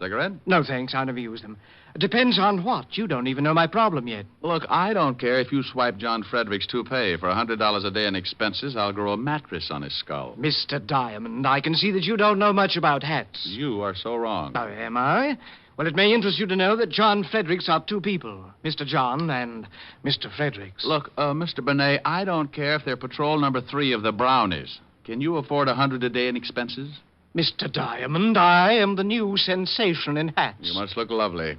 Cigarette? No, thanks. I never use them. Depends on what. You don't even know my problem yet. Look, I don't care if you swipe John Frederick's toupee. For $100 a day in expenses, I'll grow a mattress on his skull. Mr. Diamond, I can see that you don't know much about hats. You are so wrong. Oh, am I? Well, it may interest you to know that John Fredericks are 2 people. Mr. John and Mr. Fredericks. Look, Mr. Benet, I don't care if they're patrol number 3 of the Brownies. Can you afford $100 a day in expenses? Mr. Diamond, I am the new sensation in hats. You must look lovely.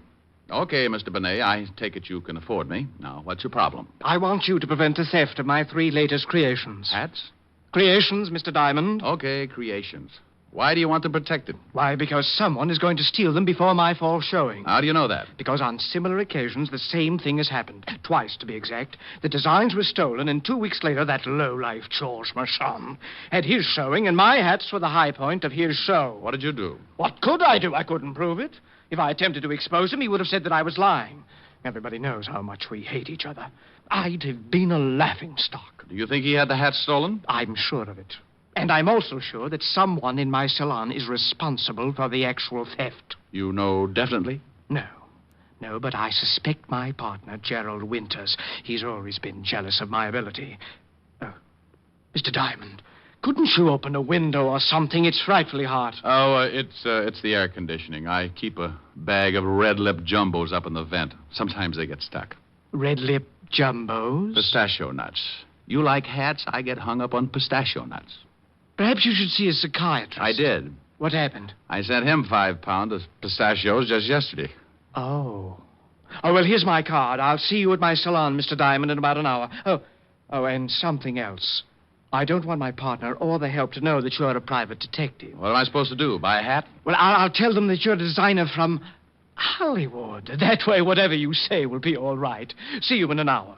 Okay, Mr. Benet, I take it you can afford me. Now, what's your problem? I want you to prevent the theft of my 3 latest creations. Hats? Creations, Mr. Diamond. Okay, creations. Why do you want them protected? Why, because someone is going to steal them before my fall showing. How do you know that? Because on similar occasions, the same thing has happened. Twice, to be exact. The designs were stolen, and 2 weeks later, that lowlife George Marchand had his showing, and my hats were the high point of his show. What did you do? What could I do? I couldn't prove it. If I attempted to expose him, he would have said that I was lying. Everybody knows how much we hate each other. I'd have been a laughingstock. Do you think he had the hat stolen? I'm sure of it. And I'm also sure that someone in my salon is responsible for the actual theft. You know definitely? No. No, but I suspect my partner, Gerald Winters. He's always been jealous of my ability. Mr. Diamond, couldn't you open a window or something? It's frightfully hot. Oh, it's the air conditioning. I keep a bag of red lip jumbos up in the vent. Sometimes they get stuck. Red lip jumbos? Pistachio nuts. You like hats? I get hung up on pistachio nuts. Perhaps you should see a psychiatrist. I did. What happened? I sent him 5 pounds of pistachios just yesterday. Oh. Oh, well, here's my card. I'll see you at my salon, Mr. Diamond, in about an hour. Oh, and something else. I don't want my partner or the help to know that you're a private detective. What am I supposed to do? Buy a hat? Well, I'll tell them that you're a designer from Hollywood. That way, whatever you say will be all right. See you in an hour.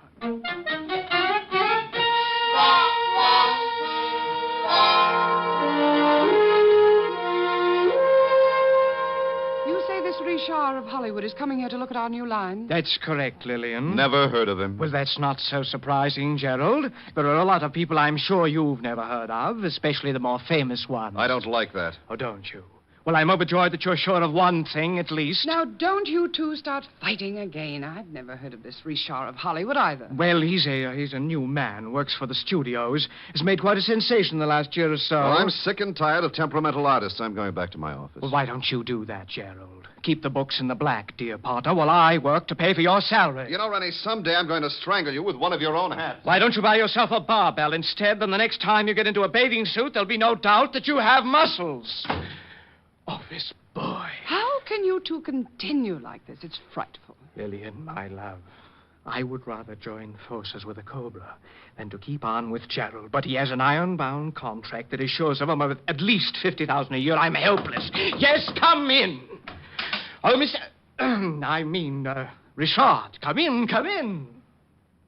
Richard of Hollywood is coming here to look at our new line. That's correct, Lillian. Never heard of him. Well, that's not so surprising, Gerald. There are a lot of people I'm sure you've never heard of, especially the more famous ones. I don't like that. Oh, don't you? Well, I'm overjoyed that you're sure of one thing, at least. Now, don't you two start fighting again. I've never heard of this Richard of Hollywood either. Well, he's a new man, works for the studios. Has made quite a sensation the last year or so. Well, I'm sick and tired of temperamental artists. I'm going back to my office. Well, why don't you do that, Gerald? Keep the books in the black, dear Potter, while I work to pay for your salary. You know, Rennie, someday I'm going to strangle you with one of your own hats. Why don't you buy yourself a barbell instead? Then the next time you get into a bathing suit, there'll be no doubt that you have muscles. Oh, this boy. How can you two continue like this? It's frightful. Lillian, my love, I would rather join forces with a Cobra than to keep on with Gerald. But he has an iron-bound contract that assures of him of at least $50,000 a year. I'm helpless. Yes, come in. Oh, Mr. Richard, come in, come in.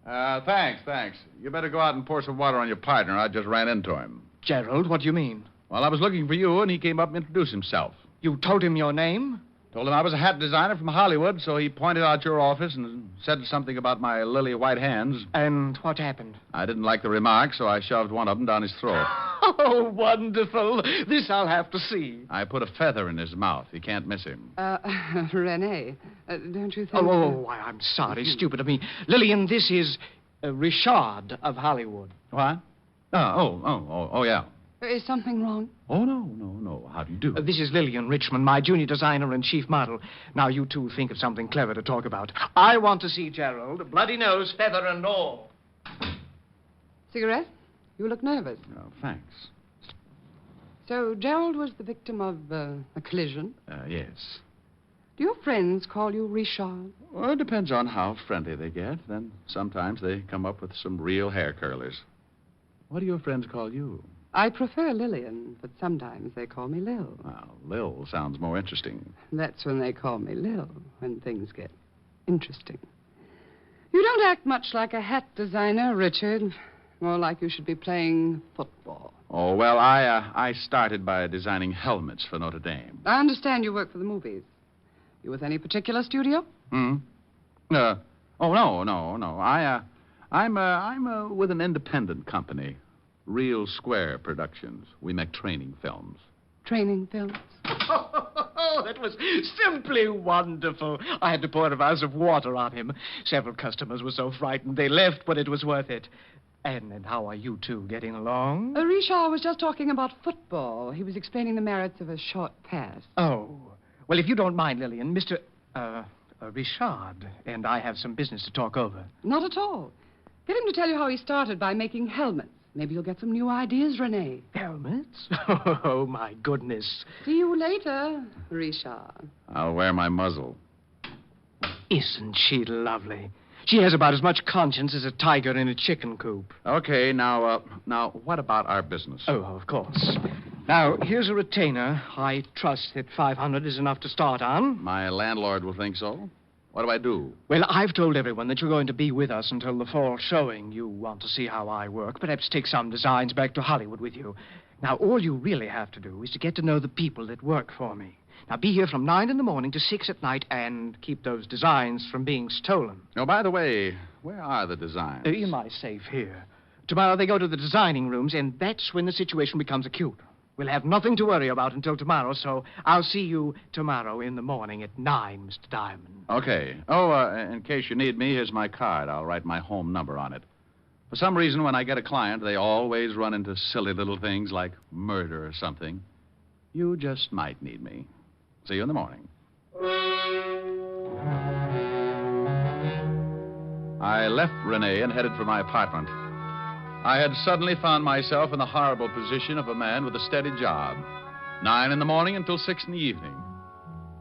Thanks. You better go out and pour some water on your partner. I just ran into him. Gerald, what do you mean? Well, I was looking for you, and he came up and introduced himself. You told him your name? Told him I was a hat designer from Hollywood, so he pointed out your office and said something about my lily white hands. And what happened? I didn't like the remark, so I shoved one of them down his throat. Oh, wonderful. This I'll have to see. I put a feather in his mouth. You can't miss him. Renee, don't you think... Why, I'm sorry. Stupid of me. Lillian, this is Richard of Hollywood. What? Oh, yeah. Is something wrong? Oh, no. How do you do? This is Lillian Richmond, my junior designer and chief model. Now, you two think of something clever to talk about. I want to see Gerald, bloody nose, feather, and all. Cigarette? You look nervous. Oh, thanks. So, Gerald was the victim of a collision? Yes. Do your friends call you Richard? Well, it depends on how friendly they get. Then sometimes they come up with some real hair curlers. What do your friends call you? I prefer Lillian, but sometimes they call me Lil. Well, Lil sounds more interesting. That's when they call me Lil, when things get interesting. You don't act much like a hat designer, Richard. More like you should be playing football. Oh, well, I started by designing helmets for Notre Dame. I understand you work for the movies. You with any particular studio? No. I'm with an independent company. Real Square Productions. We make training films. Training films? Oh, that was simply wonderful. I had to pour a vase of water on him. Several customers were so frightened they left, but it was worth it. And how are you two getting along? Richard was just talking about football. He was explaining the merits of a short pass. Oh. Well, if you don't mind, Lillian, Mr. Richard and I have some business to talk over. Not at all. Get him to tell you how he started by making helmets. Maybe you'll get some new ideas, Renee. Helmets? Oh, my goodness. See you later, Richard. I'll wear my muzzle. Isn't she lovely? She has about as much conscience as a tiger in a chicken coop. Okay, now, what about our business? Oh, of course. Now, here's a retainer. I trust that 500 is enough to start on. My landlord will think so. What do I do? Well, I've told everyone that you're going to be with us until the fall showing. You want to see how I work. Perhaps take some designs back to Hollywood with you. Now, all you really have to do is to get to know the people that work for me. Now, be here from 9 in the morning to 6 at night and keep those designs from being stolen. Oh, by the way, where are the designs? In my safe here. Tomorrow they go to the designing rooms, and that's when the situation becomes acute. We'll have nothing to worry about until tomorrow, so I'll see you tomorrow in the morning at 9, Mr. Diamond. Okay. Oh, in case you need me, here's my card. I'll write my home number on it. For some reason, when I get a client, they always run into silly little things like murder or something. You just might need me. See you in the morning. I left Renee and headed for my apartment. I had suddenly found myself in the horrible position of a man with a steady job. 9 in the morning until 6 in the evening.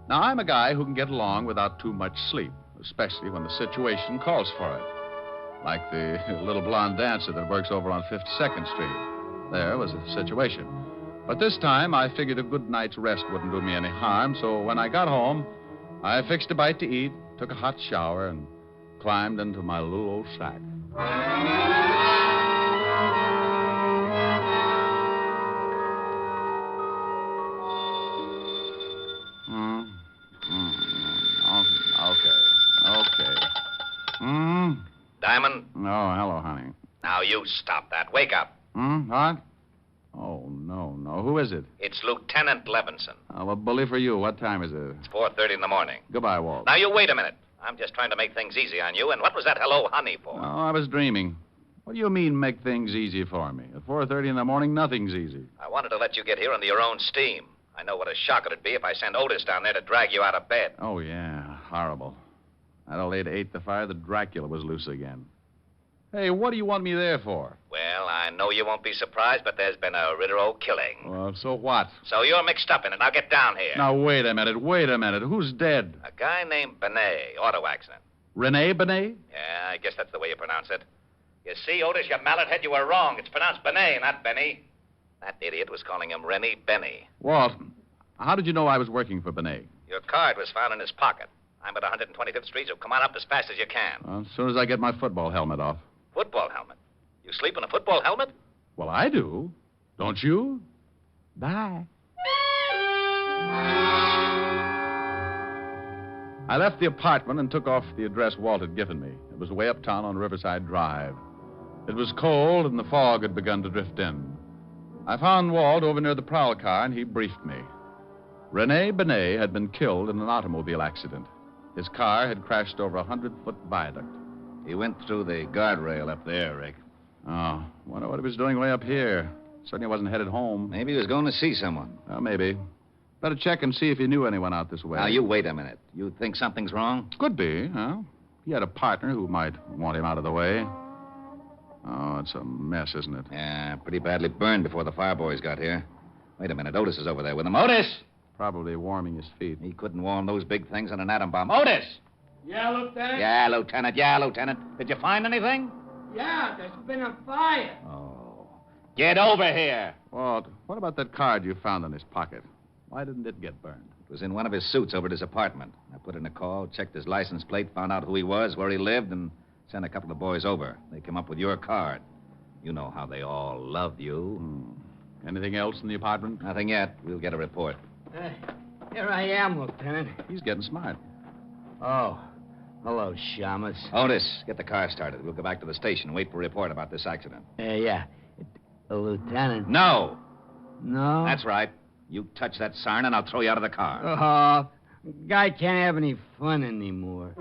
Now, I'm a guy who can get along without too much sleep, especially when the situation calls for it. Like the little blonde dancer that works over on 52nd Street. There was a situation. But this time, I figured a good night's rest wouldn't do me any harm, so when I got home, I fixed a bite to eat, took a hot shower, and climbed into my little old shack. Okay. Diamond? Oh, hello, honey. Now you stop that. Wake up. What? Oh, no. Who is it? It's Lieutenant Levinson. Well, bully for you. What time is it? It's 4:30 in the morning. Goodbye, Walt. Now you wait a minute. I'm just trying to make things easy on you. And what was that hello, honey, for? Oh, I was dreaming. What do you mean, make things easy for me? At 4:30 in the morning, nothing's easy. I wanted to let you get here under your own steam. I know what a shock it'd be if I sent Otis down there to drag you out of bed. Oh, yeah. Horrible. That old lady ate the fire that Dracula was loose again. Hey, what do you want me there for? Well, I know you won't be surprised, but there's been a Ritero killing. Well, so what? So you're mixed up in it. Now get down here. Now, wait a minute. Who's dead? A guy named Benet, auto accident. Rene Benet? Yeah, I guess that's the way you pronounce it. You see, Otis, you mallet head, you were wrong. It's pronounced Benet, not Benny. That idiot was calling him Rennie Benny. Walt, how did you know I was working for Benet? Your card was found in his pocket. I'm at 125th Street, so come on up as fast as you can. As soon as I get my football helmet off. Football helmet? You sleep in a football helmet? Well, I do. Don't you? Bye. I left the apartment and took off the address Walt had given me. It was way uptown on Riverside Drive. It was cold, and the fog had begun to drift in. I found Walt over near the prowl car, and he briefed me. Rene Benet had been killed in an automobile accident. His car had crashed over a 100-foot viaduct. He went through the guardrail up there, Rick. Oh, wonder what he was doing way up here. Certainly wasn't headed home. Maybe he was going to see someone. Well, maybe. Better check and see if he knew anyone out this way. Now, you wait a minute. You think something's wrong? Could be, huh? He had a partner who might want him out of the way. Oh, it's a mess, isn't it? Yeah, pretty badly burned before the fire boys got here. Wait a minute. Otis is over there with him. Otis! Probably warming his feet. He couldn't warm those big things on an atom bomb. Otis! Yeah, Lieutenant? Yeah, Lieutenant. Yeah, Lieutenant. Did you find anything? Yeah, there's been a fire. Oh. Get over here. Walt, what about that card you found in his pocket? Why didn't it get burned? It was in one of his suits over at his apartment. I put in a call, checked his license plate, found out who he was, where he lived, and sent a couple of boys over. They came up with your card. You know how they all love you. Anything else in the apartment? Nothing yet. We'll get a report. Here I am, Lieutenant. He's getting smart. Oh. Hello, Shamus. Otis, get the car started. We'll go back to the station and wait for a report about this accident. Yeah. Lieutenant? No. No? That's right. You touch that siren and I'll throw you out of the car. Oh, guy can't have any fun anymore.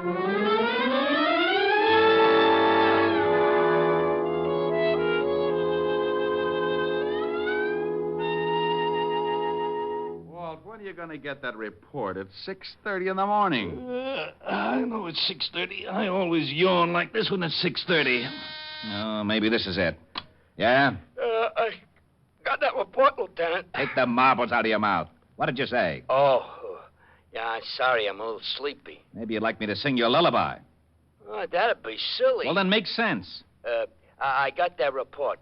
Walt, when are you going to get that report? It's 6:30 in the morning. I know it's 6:30. I always yawn like this when it's 6:30. Oh, maybe this is it. Yeah? I got that report, Lieutenant. Take the marbles out of your mouth. What did you say? Oh, yeah, sorry, I'm a little sleepy. Maybe you'd like me to sing you a lullaby. Oh, that'd be silly. Well, then make sense. I got that report.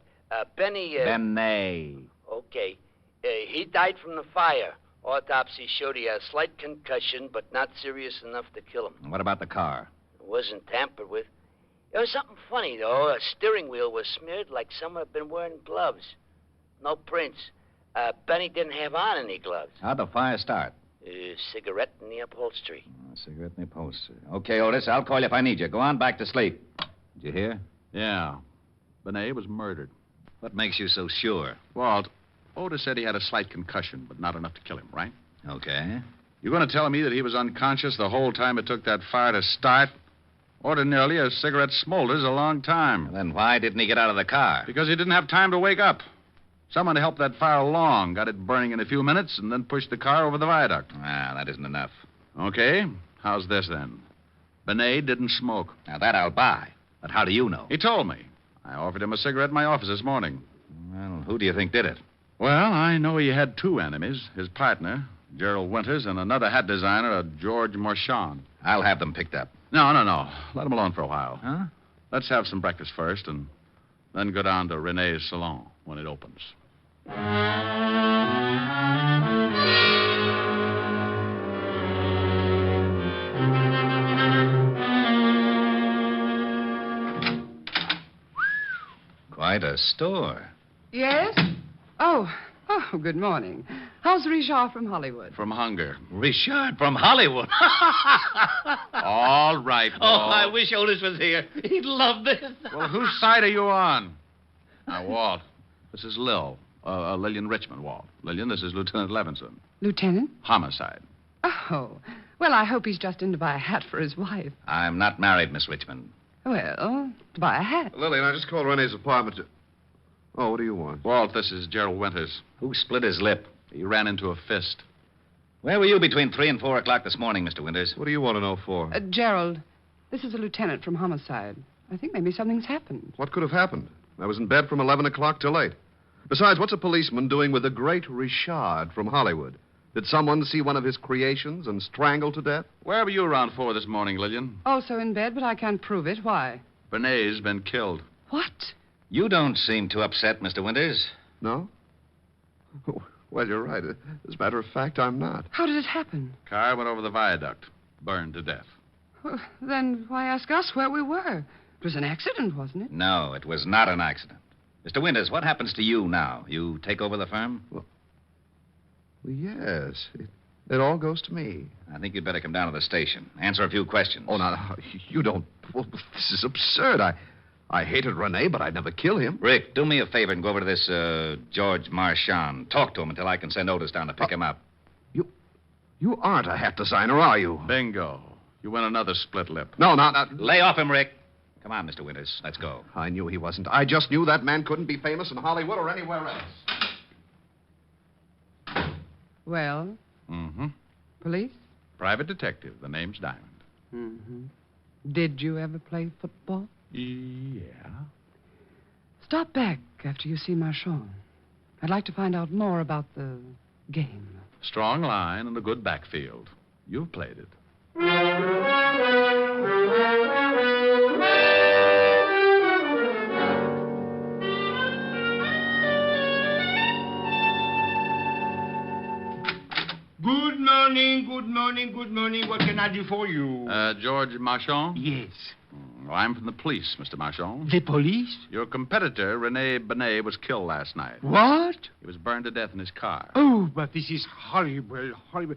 Benny... Benet. Okay. He died from the fire. Autopsy showed he had a slight concussion, but not serious enough to kill him. What about the car? It wasn't tampered with. There was something funny, though. A steering wheel was smeared like someone had been wearing gloves. No prints. Benny didn't have on any gloves. How'd the fire start? Cigarette in the upholstery. Cigarette in the upholstery. Okay, Otis, I'll call you if I need you. Go on back to sleep. Did you hear? Yeah. Benet was murdered. What makes you so sure? Walt, Otis said he had a slight concussion, but not enough to kill him, right? Okay. You going to tell me that he was unconscious the whole time it took that fire to start? Ordinarily, a cigarette smolders a long time. Then why didn't he get out of the car? Because he didn't have time to wake up. Someone helped that fire along, got it burning in a few minutes, and then pushed the car over the viaduct. Ah, that isn't enough. Okay. How's this, then? Benet didn't smoke. Now, that I'll buy. But how do you know? He told me. I offered him a cigarette in my office this morning. Well, who do you think did it? Well, I know he had two enemies. His partner, Gerald Winters, and another hat designer, George Marchand. I'll have them picked up. No. Let him alone for a while. Huh? Let's have some breakfast first, and then go down to Rene's salon when it opens. Quite a store. Yes? Oh, good morning. How's Richard from Hollywood? From hunger. Richard from Hollywood. All right, Oh, I wish Otis was here. He'd love this. Well, whose side are you on? Now, Walt, this is Lillian Richmond, Walt. Lillian, this is Lieutenant Levinson. Lieutenant? Homicide. Oh, well, I hope he's just in to buy a hat for his wife. I'm not married, Miss Richmond. Well, to buy a hat. Lillian, I just called Rene's apartment to... Oh, what do you want? Walt, this is Gerald Winters. Who split his lip? He ran into a fist. Where were you between 3 and 4 o'clock this morning, Mr. Winters? What do you want to know for? Gerald, this is a lieutenant from Homicide. I think maybe something's happened. What could have happened? I was in bed from 11 o'clock till 8. Besides, what's a policeman doing with the great Richard from Hollywood? Did someone see one of his creations and strangle to death? Where were you around 4 this morning, Lillian? Also in bed, but I can't prove it. Why? Benet's been killed. What? You don't seem too upset, Mr. Winters. No? Well, you're right. As a matter of fact, I'm not. How did it happen? Car went over the viaduct. burned to death. Well, then why ask us where we were? It was an accident, wasn't it? No, it was not an accident. Mr. Winters, what happens to you now? You take over the firm? Well, yes. It all goes to me. I think you'd better come down to the station. Answer a few questions. Oh, no, you don't. Well, this is absurd. I hated Rene, but I'd never kill him. Rick, do me a favor and go over to this George Marchand. Talk to him until I can send Otis down to pick him up. You aren't a hat designer, are you? Bingo. You win another split lip. No, not. Lay off him, Rick. Come on, Mr. Winters. Let's go. I knew he wasn't. I just knew that man couldn't be famous in Hollywood or anywhere else. Well, Mm-hmm. police? Private detective. The name's Diamond. Mm-hmm. Did you ever play football? Yeah. Stop back after you see Marchand. I'd like to find out more about the game. Strong line and a good backfield. You've played it. Good morning, good morning, good morning. What can I do for you? George Marchand? Yes. I'm from the police, Mr. Marchand. The police? Your competitor, Rene Benet, was killed last night. What? He was burned to death in his car. Oh, but this is horrible, horrible.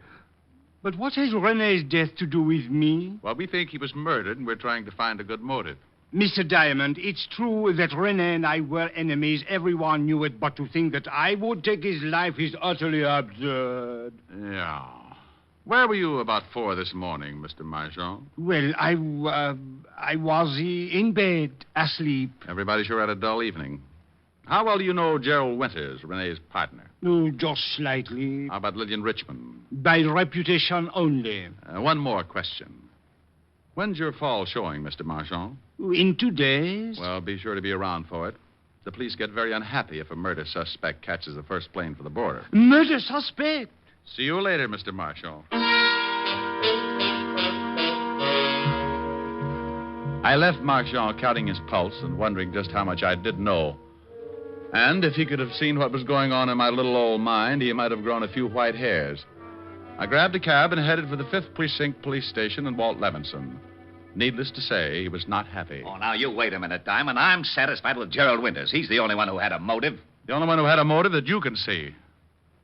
But what has Rene's death to do with me? Well, we think he was murdered, and we're trying to find a good motive. Mr. Diamond, it's true that Rene and I were enemies. Everyone knew it, but to think that I would take his life is utterly absurd. Yeah. Where were you about 4 this morning, Mr. Marchand? Well, I was in bed, asleep. Everybody sure had a dull evening. How well do you know Gerald Winters, Rene's partner? Oh, just slightly. How about Lillian Richmond? By reputation only. One more question. When's your fall showing, Mr. Marchand? In 2 days. Well, be sure to be around for it. The police get very unhappy if a murder suspect catches the first plane for the border. Murder suspect? See you later, Mr. Marshall. I left Marchand counting his pulse and wondering just how much I did know. And if he could have seen what was going on in my little old mind, he might have grown a few white hairs. I grabbed a cab and headed for the 5th Precinct Police Station in Walt Levinson. Needless to say, he was not happy. Oh, now, you wait a minute, Diamond. I'm satisfied with Gerald Winters. He's the only one who had a motive. The only one who had a motive that you can see.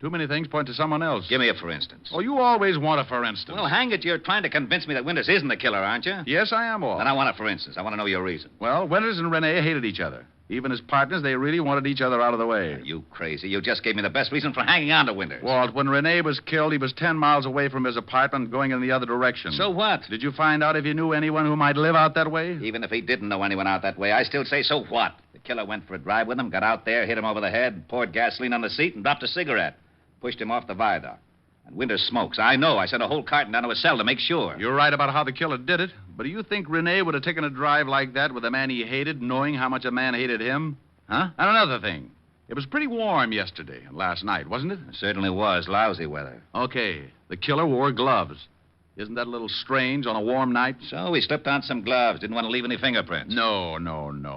Too many things point to someone else. Give me a for instance. Oh, you always want a for instance. Well, hang it, you're trying to convince me that Winters isn't the killer, aren't you? Yes, I am, Walt. Then I want a for instance. I want to know your reason. Well, Winters and Rene hated each other. Even as partners, they really wanted each other out of the way. Are you crazy? You just gave me the best reason for hanging on to Winters. Walt, when Rene was killed, he was 10 miles away from his apartment going in the other direction. So what? Did you find out if he knew anyone who might live out that way? Even if he didn't know anyone out that way, I still say so what? The killer went for a drive with him, got out there, hit him over the head, poured gasoline on the seat, and dropped a cigarette. Pushed him off the viaduct. And Winters smokes. I know. I sent a whole carton down to his cell to make sure. You're right about how the killer did it. But do you think Rene would have taken a drive like that with a man he hated, knowing how much a man hated him? Huh? And another thing. It was pretty warm yesterday and last night, wasn't it? It certainly was. Lousy weather. Okay. The killer wore gloves. Isn't that a little strange on a warm night? So he slipped on some gloves. Didn't want to leave any fingerprints. No.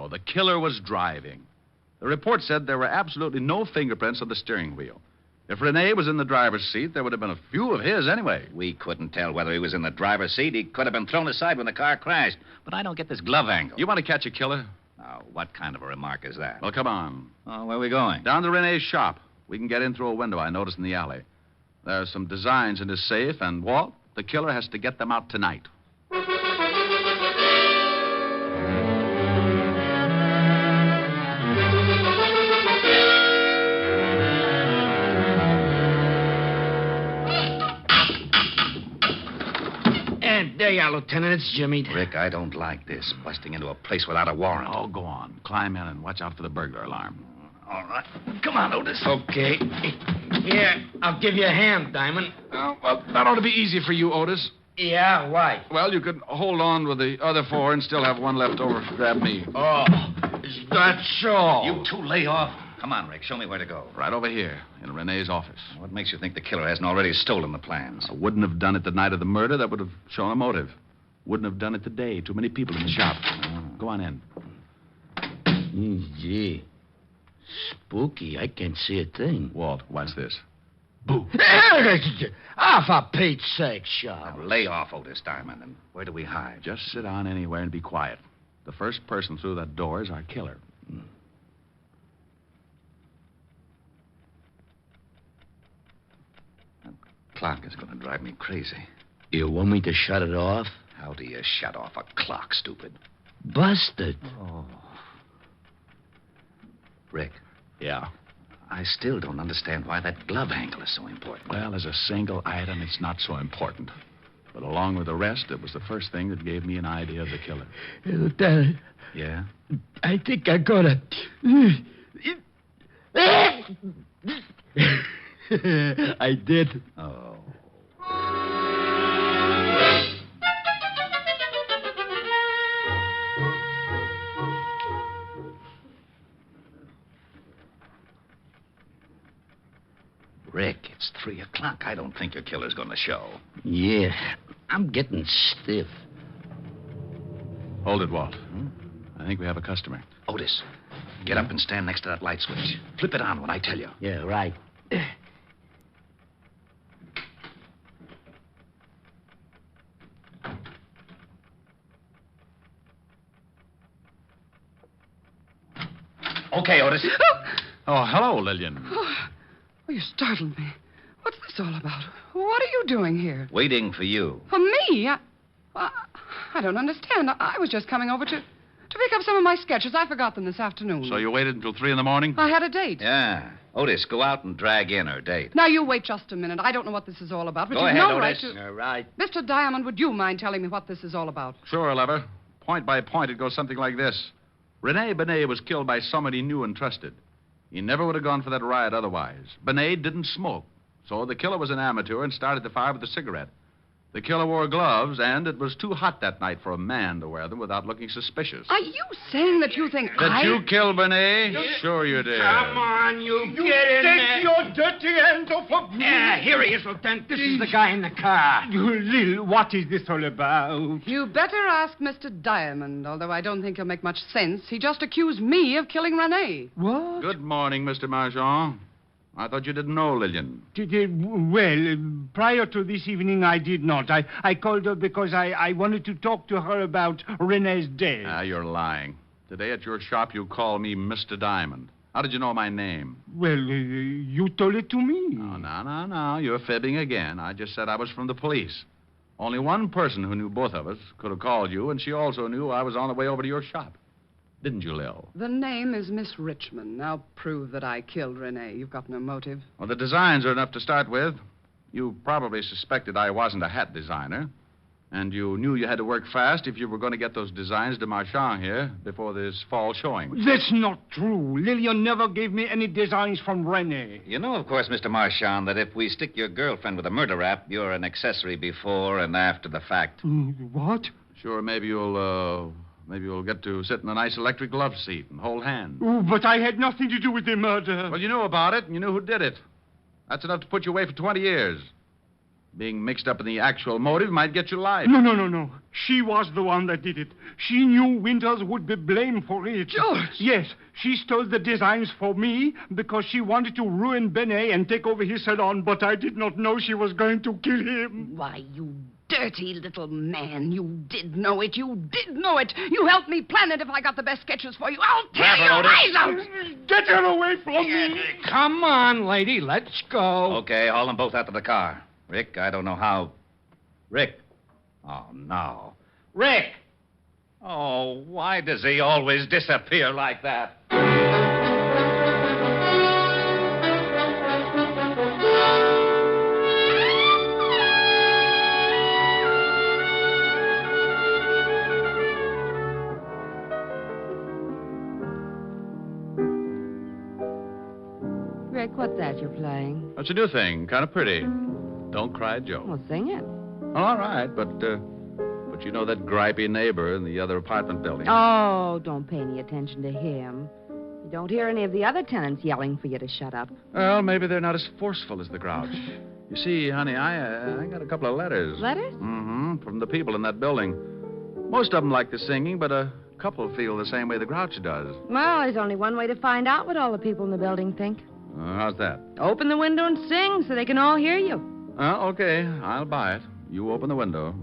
The killer was driving. The report said there were absolutely no fingerprints on the steering wheel. If Rene was in the driver's seat, there would have been a few of his anyway. We couldn't tell whether he was in the driver's seat. He could have been thrown aside when the car crashed. But I don't get this glove angle. You want to catch a killer? Now, what kind of a remark is that? Well, come on. Oh, where are we going? Down to Rene's shop. We can get in through a window I noticed in the alley. There's some designs in his safe, and Walt, the killer has to get them out tonight. There you are, Lieutenant. It's Jimmy. Rick, I don't like this. Busting into a place without a warrant. Oh, go on. Climb in and watch out for the burglar alarm. All right. Come on, Otis. Okay. Here, I'll give you a hand, Diamond. Oh, well, that ought to be easy for you, Otis. Yeah, why? Well, you could hold on with the other 4 and still have one left over. Grab me. Oh, is that so? You two lay off. Come on, Rick. Show me where to go. Right over here, in Rene's office. What makes you think the killer hasn't already stolen the plans? I wouldn't have done it the night of the murder. That would have shown a motive. Wouldn't have done it today. Too many people in the shop. Go on in. Gee. Spooky. I can't see a thing. Walt, watch this. Boo. Ah, for Pete's sake, Charles. Now, lay off, Otis Diamond, and where do we hide? Just sit down anywhere and be quiet. The first person through that door is our killer. That clock is going to drive me crazy. You want me to shut it off? How do you shut off a clock, stupid? Busted. Oh. Rick. Yeah? I still don't understand why that glove handle is so important. Well, as a single item, it's not so important. But along with the rest, it was the first thing that gave me an idea of the killer. Lieutenant, Yeah? I think I got it. I did. Oh. Rick, it's 3 o'clock. I don't think your killer's going to show. Yeah, I'm getting stiff. Hold it, Walt. I think we have a customer. Otis, get up and stand next to that light switch. Flip it on when I tell you. Yeah, right. Okay, Otis. Oh, hello, Lillian. Oh, you startled me. What's this all about? What are you doing here? Waiting for you. For me? I don't understand. I was just coming over to pick up some of my sketches. I forgot them this afternoon. So you waited until 3 in the morning? I had a date. Yeah. Otis, go out and drag in her date. Now, you wait just a minute. I don't know what this is all about, but Go you've ahead, no Otis. right to... All right. Mr. Diamond, would you mind telling me what this is all about? Sure, Lever. Point by point, it goes something like this. Rene Benet was killed by somebody he knew and trusted. He never would have gone for that riot otherwise. Benet didn't smoke, so the killer was an amateur and started the fire with a cigarette. The killer wore gloves, and it was too hot that night for a man to wear them without looking suspicious. Are you saying that you think That you killed Benet? Sure you did. Come on, you get in there. Your dirty hands off of me. Yeah, here he is, Lieutenant. This is the guy in the car. Lil, what is this all about? You better ask Mr. Diamond, although I don't think he'll make much sense. He just accused me of killing Rene. What? Good morning, Mr. Marchand. I thought you didn't know Lillian. Well, prior to this evening, I did not. I called her because I wanted to talk to her about Rene's death. Ah, you're lying. Today at your shop, you call me Mr. Diamond. How did you know my name? Well, you told it to me. No. You're fibbing again. I just said I was from the police. Only one person who knew both of us could have called you, and she also knew I was on the way over to your shop. Didn't you, Lil? The name is Miss Richmond. Now prove that I killed Rene. You've got no motive. Well, the designs are enough to start with. You probably suspected I wasn't a hat designer. And you knew you had to work fast if you were going to get those designs to Marchand here before this fall showing. That's not true. Lillian never gave me any designs from Rene. You know, of course, Mr. Marchand, that if we stick your girlfriend with a murder rap, you're an accessory before and after the fact. What? Sure, maybe you'll get to sit in a nice electric love seat and hold hands. Oh, but I had nothing to do with the murder. Well, you knew about it, and you knew who did it. That's enough to put you away for 20 years. Being mixed up in the actual motive might get you life. No. She was the one that did it. She knew Winters would be blamed for it. George! Yes, she stole the designs for me because she wanted to ruin Benet and take over his salon, but I did not know she was going to kill him. Why, you dirty little man. You did know it. You did know it. You helped me plan it if I got the best sketches for you. I'll tear your eyes out. Get her away from me. Come on, lady. Let's go. Okay, haul them both out to the car. Rick, I don't know how... Rick. Oh, no. Rick! Oh, why does he always disappear like that? Rick, what's that you're playing? That's a new thing. Kind of pretty. Don't Cry, Joe. Well, sing it. Well, all right, but you know that gripey neighbor in the other apartment building. Oh, don't pay any attention to him. You don't hear any of the other tenants yelling for you to shut up. Well, maybe they're not as forceful as the Grouch. You see, honey, I got a couple of letters. Letters? Mm-hmm, from the people in that building. Most of them like the singing, but a couple feel the same way the Grouch does. Well, there's only one way to find out what all the people in the building think. How's that? Open the window and sing so they can all hear you. Okay, I'll buy it. You open the window.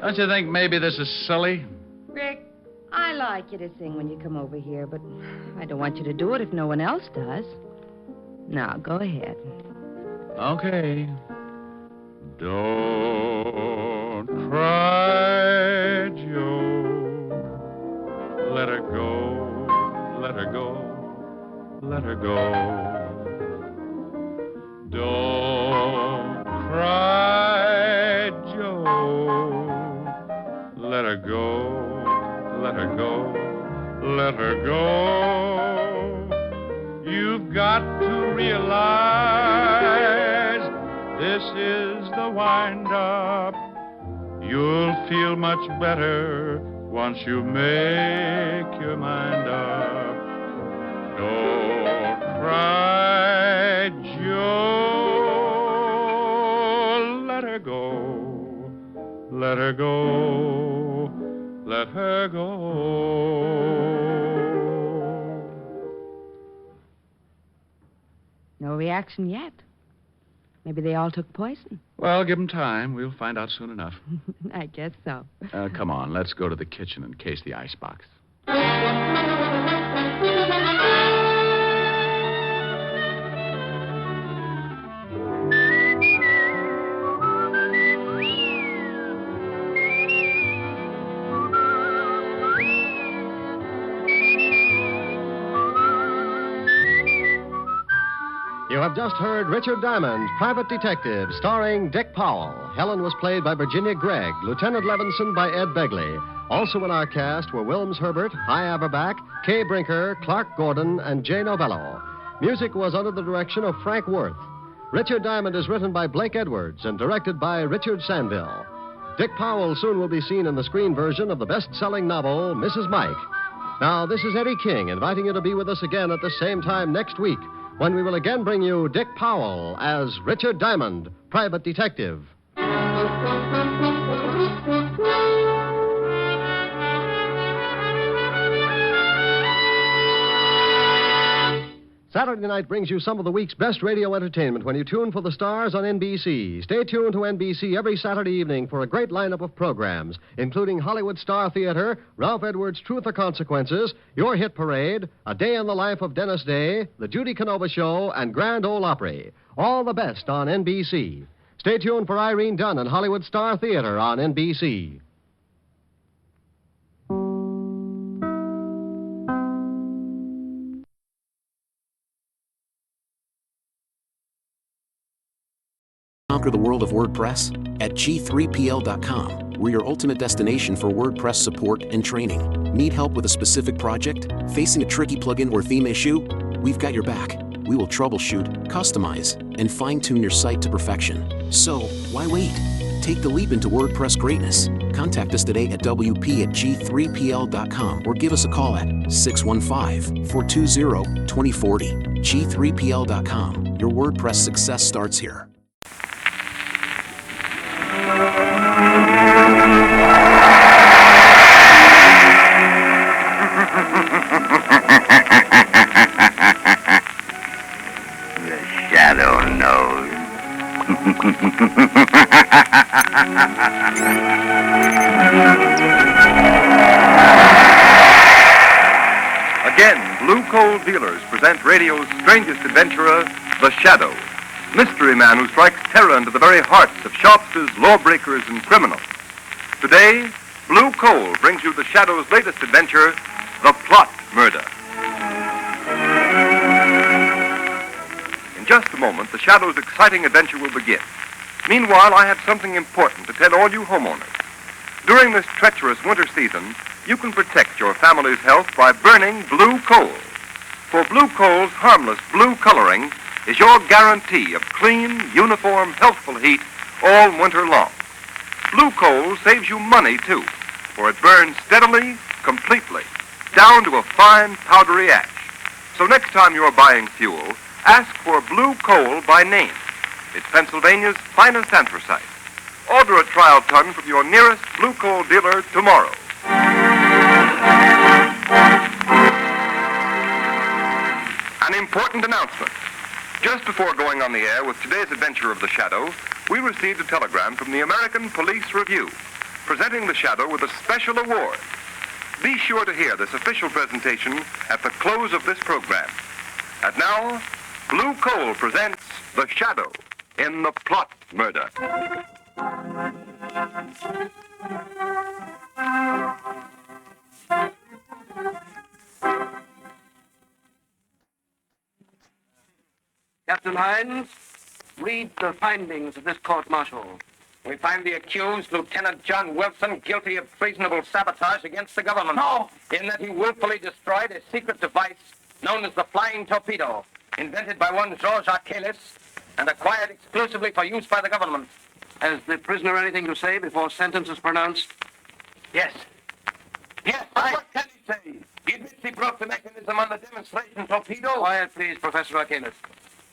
Don't you think maybe this is silly? Rick, I like you to sing when you come over here, but I don't want you to do it if no one else does. Now, go ahead. Okay. Don't cry, Joe. Let her go, let her go, let her go. Don't cry, Joe. Let her go, let her go, let her go. You've got to realize this is the wind-up. You'll feel much better once you make your mind up. Don't cry, Joe. Let her go. Let her go. Let her go. No reaction yet. Maybe they all took poison. Well, give them time. We'll find out soon enough. I guess so. Come on, let's go to the kitchen and case the icebox. You have just heard Richard Diamond, Private Detective, starring Dick Powell. Helen was played by Virginia Gregg, Lieutenant Levinson by Ed Begley. Also in our cast were Wilms Herbert, Hy Averback, Kay Brinker, Clark Gordon, and Jay Novello. Music was under the direction of Frank Worth. Richard Diamond is written by Blake Edwards and directed by Richard Sandville. Dick Powell soon will be seen in the screen version of the best-selling novel, Mrs. Mike. Now, this is Eddie King inviting you to be with us again at the same time next week, when we will again bring you Dick Powell as Richard Diamond, Private Detective. Saturday night brings you some of the week's best radio entertainment when you tune for the stars on NBC. Stay tuned to NBC every Saturday evening for a great lineup of programs, including Hollywood Star Theater, Ralph Edwards' Truth or Consequences, Your Hit Parade, A Day in the Life of Dennis Day, The Judy Canova Show, and Grand Ole Opry. All the best on NBC. Stay tuned for Irene Dunn and Hollywood Star Theater on NBC. Conquer the world of WordPress? At G3PL.com, we're your ultimate destination for WordPress support and training. Need help with a specific project? Facing a tricky plugin or theme issue? We've got your back. We will troubleshoot, customize, and fine-tune your site to perfection. So, why wait? Take the leap into WordPress greatness. Contact us today at WP@G3PL.com or give us a call at 615-420-2040. G3PL.com. Your WordPress success starts here. Again, Blue Coal Dealers present radio's strangest adventurer, The Shadow, mystery man who strikes terror into the very hearts of shopsters, lawbreakers, and criminals. Today, Blue Coal brings you The Shadow's latest adventure, The Plot Murder. In just a moment, The Shadow's exciting adventure will begin. Meanwhile, I have something important to tell all you homeowners. During this treacherous winter season, you can protect your family's health by burning blue coal. For blue coal's harmless blue coloring is your guarantee of clean, uniform, healthful heat all winter long. Blue coal saves you money, too, for it burns steadily, completely, down to a fine, powdery ash. So next time you're buying fuel, ask for blue coal by name. It's Pennsylvania's finest anthracite. Order a trial ton from your nearest blue coal dealer tomorrow. An important announcement. Just before going on the air with today's adventure of the Shadow, we received a telegram from the American Police Review, presenting the Shadow with a special award. Be sure to hear this official presentation at the close of this program. And now, Blue Coal presents The Shadow in the Plot Murder. Captain Hines, read the findings of this court-martial. We find the accused, Lieutenant John Wilson, guilty of treasonable sabotage against the government. No! In that he willfully destroyed a secret device known as the flying torpedo, invented by one Georges Arcalis and acquired exclusively for use by the government. Has the prisoner anything to say before sentence is pronounced? Yes. Yes, what can he say? He admits he broke the mechanism on the demonstration torpedo. Quiet, please, Professor Arcalis.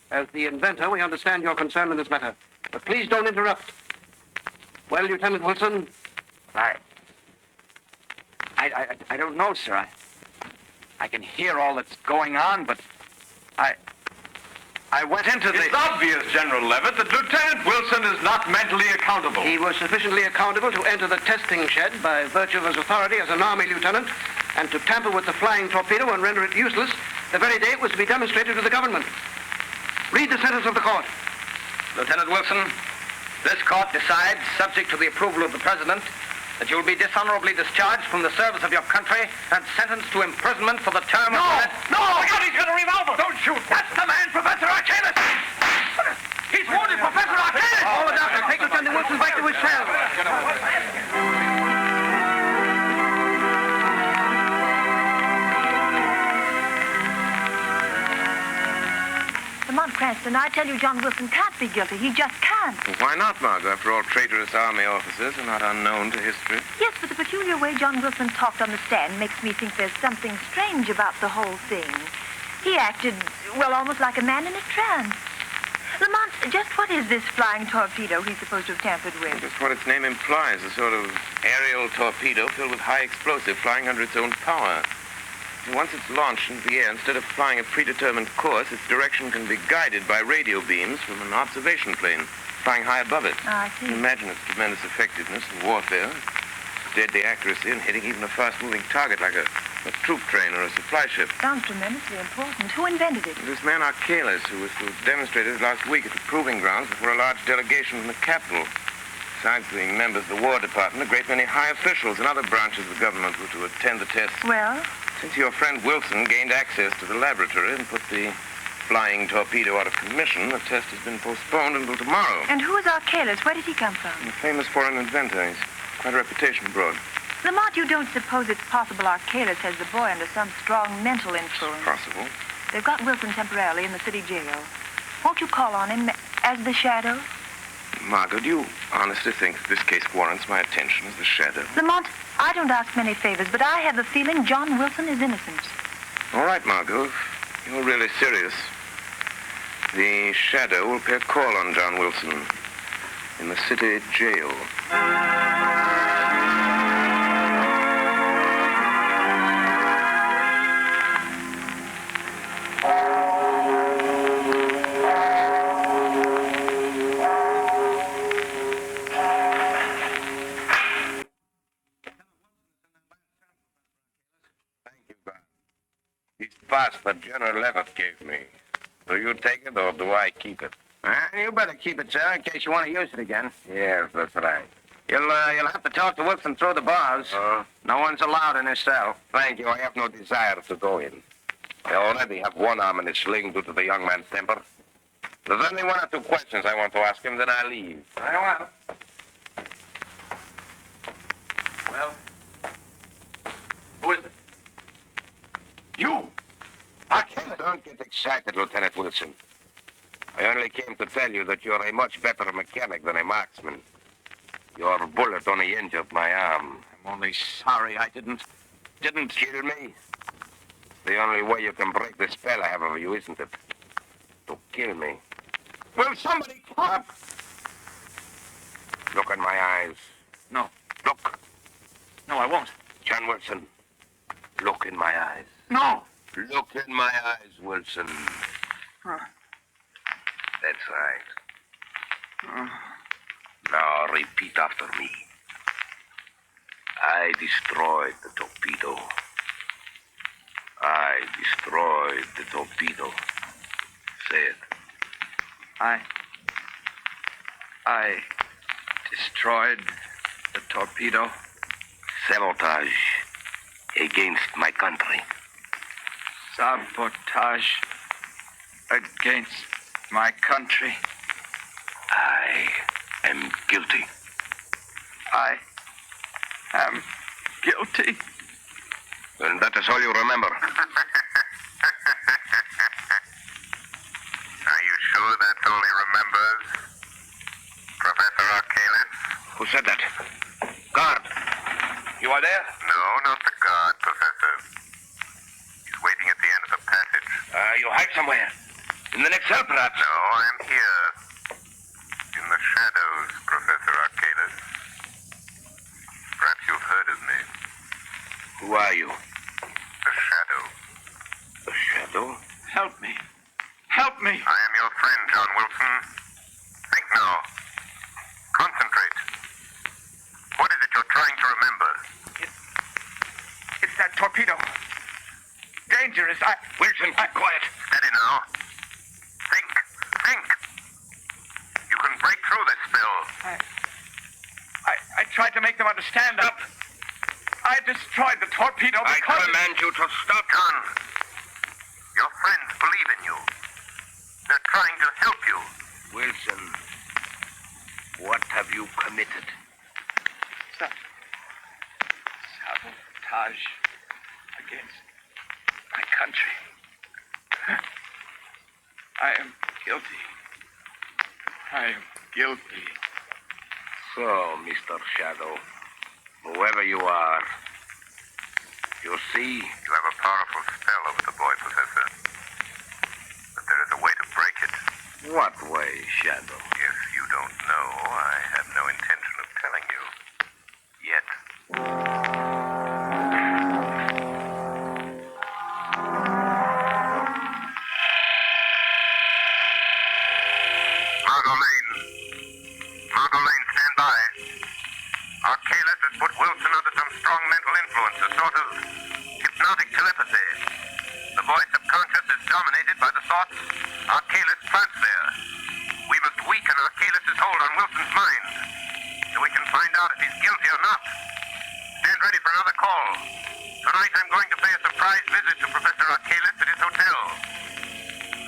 As the inventor, we understand your concern in this matter. But please don't interrupt. Well, Lieutenant Wilson? I don't know, sir. I can hear all that's going on, but I went into the... It's obvious, General Levitt, that Lieutenant Wilson is not mentally accountable. He was sufficiently accountable to enter the testing shed by virtue of his authority as an Army lieutenant and to tamper with the flying torpedo and render it useless the very day it was to be demonstrated to the government. Read the sentence of the court. Lieutenant Wilson, this court decides, subject to the approval of the President, that you will be dishonorably discharged from the service of your country and sentenced to imprisonment for the term of... No! Oh, my God, he's got a revolver! Don't shoot! That's the man, Professor Arcalis! He's wounded, Professor Arcalis! Oh, doctor, take Lieutenant Wilson back to his cell. Lamont Cranston, I tell you, John Wilson can't be guilty. He just can't. Well, why not, Margot? After all, traitorous Army officers are not unknown to history. Yes, but the peculiar way John Wilson talked on the stand makes me think there's something strange about the whole thing. He acted, well, almost like a man in a trance. Lamont, just what is this flying torpedo he's supposed to have tampered with? That's what its name implies, a sort of aerial torpedo filled with high explosive flying under its own power. Once it's launched into the air, instead of flying a predetermined course, its direction can be guided by radio beams from an observation plane flying high above it. Oh, I see. Imagine its tremendous effectiveness in warfare, deadly accuracy in hitting even a fast-moving target like a troop train or a supply ship. Sounds tremendously important. Who invented it? This man Arcalis, who was to demonstrate it last week at the proving grounds before a large delegation from the capital. Besides the members of the War Department, a great many high officials and other branches of the government were to attend the test. Well? Since your friend Wilson gained access to the laboratory and put the flying torpedo out of commission, the test has been postponed until tomorrow. And who is Arcalis? Where did he come from? A famous foreign inventor. He's quite a reputation abroad. Lamont, you don't suppose it's possible Arcalis has the boy under some strong mental influence? Possible. They've got Wilson temporarily in the city jail. Won't you call on him as the Shadow? Margot, do you honestly think that this case warrants my attention as the Shadow? Lamont, I don't ask many favors, but I have a feeling John Wilson is innocent. All right, Margot. If you're really serious, the Shadow will pay a call on John Wilson in the city jail. Pass that General Levitt gave me. Do you take it or do I keep it? You better keep it, sir, in case you want to use it again. Yes, that's right. You'll have to talk to Wilson through the bars. No one's allowed in his cell. Thank you. I have no desire to go in. I already have one arm in a sling due to the young man's temper. There's only one or two questions I want to ask him, then I'll leave. Very well. Well? Who is it? You! Don't get excited, Lieutenant Wilson. I only came to tell you that you're a much better mechanic than a marksman. Your bullet only injured my arm. I'm only sorry I didn't kill me. The only way you can break the spell I have over you, isn't it? To kill me. Will somebody come? Look in my eyes. No. Look. No, I won't. John Wilson, look in my eyes. No. Look in my eyes, Wilson. That's right. Now repeat after me. I destroyed the torpedo. I destroyed the torpedo. Say it. I destroyed the torpedo. Sabotage against my country. Sabotage against my country. I am guilty. I am guilty. And that is all you remember. Are you sure that's all he remembers? Professor Arcalis? Who said that? Guard. You are there? No, not the guard, Professor. He's waiting at the end of the passage. You hide somewhere. In the next cell, perhaps. No, I'm here. In the shadows, Professor Arcalis. Perhaps you've heard of me. Who are you? The Shadow. The Shadow? Help me. Help me. I am your friend, John Wilson. Think now. Concentrate. What is it you're trying to remember? It's that torpedo. Dangerous. Wilson, keep quiet. Steady now. Think. Think. You can break through this spell. I tried to make them understand. Stop. I destroyed the torpedo I because... command you to stop. John, your friends believe in you. They're trying to help you. Wilson, what have you committed? Sabotage against my country. I am guilty. I am guilty. So, Mr. Shadow, whoever you are, you see, You have a powerful spell over the boy, Professor. But there is a way to break it. what way, Shadow? If you don't know, I have no intention of telling you. Yet. Margolane, stand by. Arcalis has put Wilson under some strong mental influence, a sort of hypnotic telepathy. The boy's subconscious is dominated by the thoughts Arcalis plants there. We must weaken Arcalis' hold on Wilson's mind so we can find out if he's guilty or not. Stand ready for another call. Tonight I'm going to pay a surprise visit to Professor Arcalis at his hotel.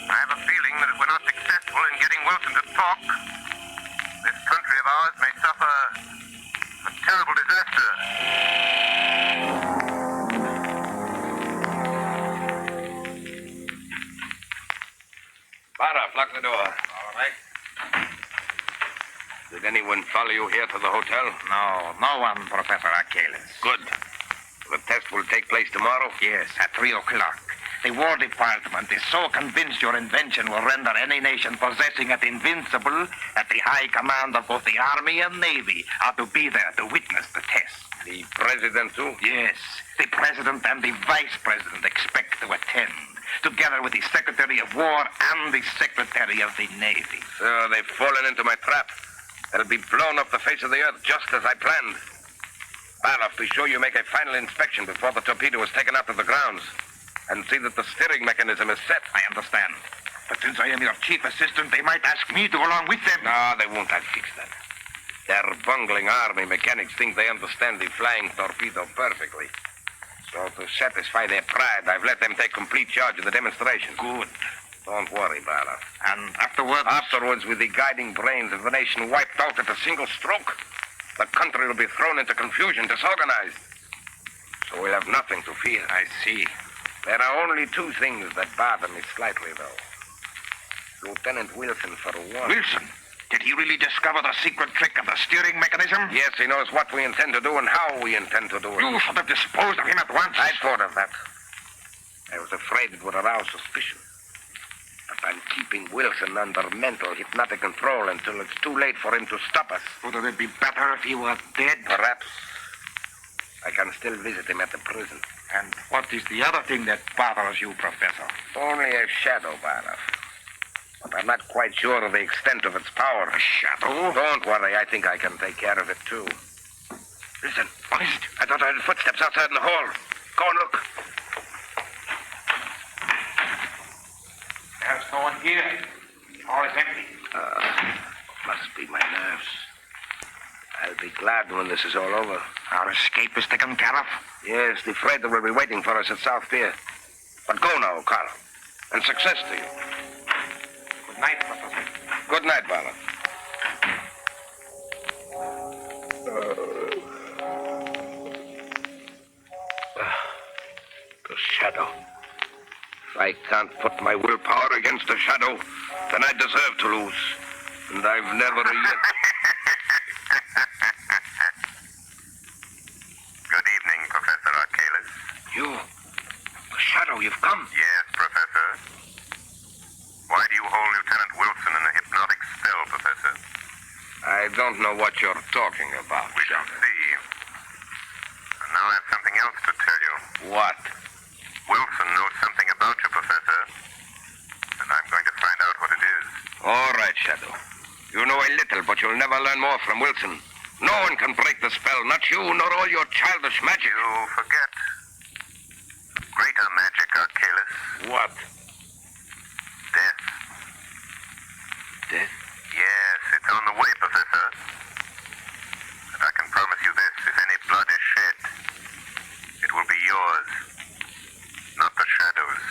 I have a feeling that if we're not successful in getting Wilson to talk, this country of ours may suffer a terrible disaster. Barra, lock the door. All right. Did anyone follow you here to the hotel? No one, Professor Arcalis. Good. The test will take place tomorrow? Yes, at 3 o'clock. The War Department is so convinced your invention will render any nation possessing it invincible that the high command of both the Army and Navy are to be there to witness the test. The President, too? Yes. The President and the Vice President expect to attend, together with the Secretary of War and the Secretary of the Navy. So they've fallen into my trap. They'll be blown off the face of the earth just as I planned. Barloff, be sure you make a final inspection before the torpedo is taken out of the grounds. And see that the steering mechanism is set. I understand. But since I am your chief assistant, they might ask me to go along with them. No, they won't. I'll fix that. Their bungling army mechanics think they understand the flying torpedo perfectly. So to satisfy their pride, I've let them take complete charge of the demonstration. Good. Don't worry, Barloff. And afterwards? Afterwards, with the guiding brains of the nation wiped out at a single stroke, the country will be thrown into confusion, disorganized. So we'll have nothing to fear. I see. There are only two things that bother me slightly, though. Lieutenant Wilson, for one. Wilson? Did he really discover the secret trick of the steering mechanism? Yes, he knows what we intend to do and how we intend to do it. You should have disposed of him at once. I thought of that. I was afraid it would arouse suspicion. But I'm keeping Wilson under mental hypnotic control until it's too late for him to stop us. Wouldn't it be better if he were dead? Perhaps. I can still visit him at the prison. And what is the other thing that bothers you, Professor? Only a shadow, Barloff. but I'm not quite sure of the extent of its power. A shadow? Don't worry, I think I can take care of it, too. Listen, what is it? I thought I heard footsteps outside in the hall. Go and look. There's no one here. All is empty. Must be my nerves. I'll be glad when this is all over. Our escape is taken care of? Yes, the freighter will be waiting for us at South Pier. But go now, Carl. And success to you. Good night, Professor. Good night, Barlow. The shadow. If I can't put my willpower against the shadow, then I deserve to lose. And I've never yet... Good evening, Professor Arcalis. You? The shadow, you've come? Yes, Professor. Why do you hold Lieutenant Wilson in a hypnotic spell, Professor? I don't know what you're talking about. We shall see. And now I have something else to tell you. What? Wilson knows something about you, Professor. And I'm going to find out what it is. All right, Shadow. You know a little, but you'll never learn more from Wilson. No one can break the spell, not you, nor all your childish magic. You forget. Greater magic, Arcalis. What? Death. Death? Yes, it's on the way, Professor. And I can promise you this, if any blood is shed, it will be yours, not the shadow's.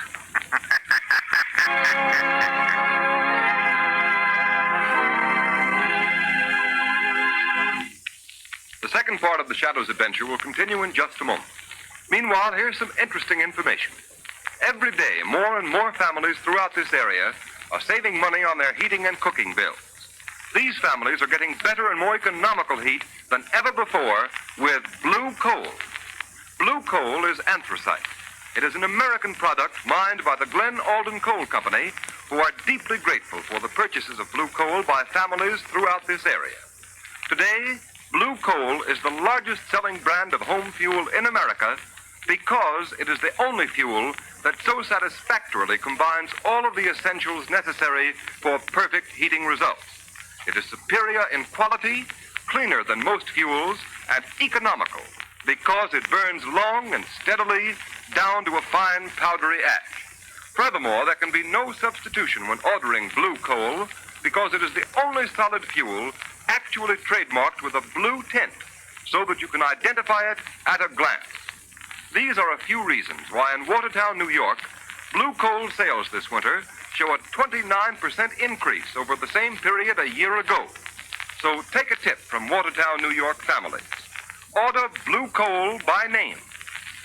The second part of the Shadow's adventure will continue in just a moment. Meanwhile, here's some interesting information. Every day, more and more families throughout this area are saving money on their heating and cooking bills. These families are getting better and more economical heat than ever before with blue coal. Blue coal is anthracite. It is an American product mined by the Glen Alden Coal Company, who are deeply grateful for the purchases of blue coal by families throughout this area. Today, blue coal is the largest selling brand of home fuel in America because it is the only fuel that so satisfactorily combines all of the essentials necessary for perfect heating results. It is superior in quality, cleaner than most fuels, and economical because it burns long and steadily down to a fine powdery ash. Furthermore, there can be no substitution when ordering blue coal because it is the only solid fuel actually trademarked with a blue tint so that you can identify it at a glance. These are a few reasons why in Watertown, New York, blue coal sales this winter show a 29% increase over the same period a year ago. So take a tip from Watertown, New York families. Order blue coal by name.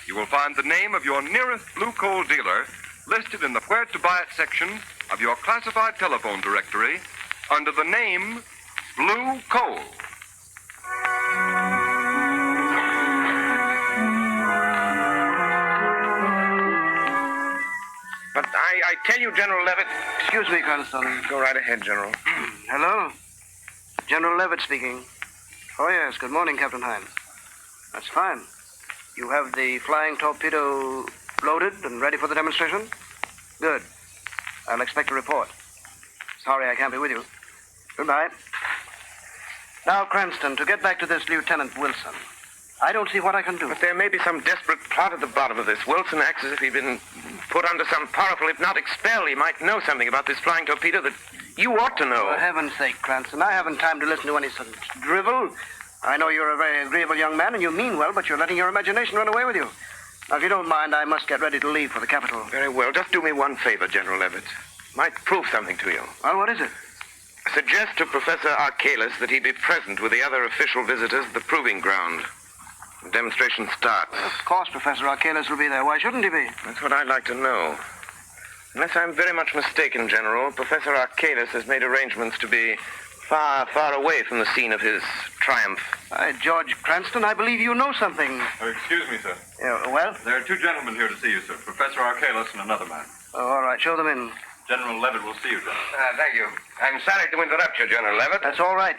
You will find the name of your nearest blue coal dealer listed in the Where to Buy It section of your classified telephone directory under the name Blue Coal. But I tell you, General Levitt... Excuse me, Colonel. Go right ahead, General. Hello? General Levitt speaking. Oh, yes. Good morning, Captain Hines. That's fine. You have the flying torpedo loaded and ready for the demonstration? Good. I'll expect a report. Sorry I can't be with you. Goodbye. Now, Cranston, to get back to this Lieutenant Wilson, I don't see what I can do. But there may be some desperate plot at the bottom of this. Wilson acts as if he'd been put under some powerful hypnotic spell. He might know something about this flying torpedo that you ought to know. For heaven's sake, Cranston, I haven't time to listen to any such drivel. I know you're a very agreeable young man, and you mean well, but you're letting your imagination run away with you. Now, if you don't mind, I must get ready to leave for the capital. Very well. Just do me one favor, General Levitt. Might prove something to you. Well, what is it? Suggest to Professor Arcalis that he be present with the other official visitors at the proving ground. The demonstration starts. Well, of course, Professor Arcalis will be there. Why shouldn't he be? That's what I'd like to know. Unless I'm very much mistaken, General, Professor Arcalis has made arrangements to be far, far away from the scene of his triumph. George Cranston, I believe you know something. Excuse me, sir. Yeah, well? There are two gentlemen here to see you, sir. Professor Arcalis and another man. Oh, all right. Show them in. General Levitt will see you, General. Thank you. I'm sorry to interrupt you, General Levitt. That's all right.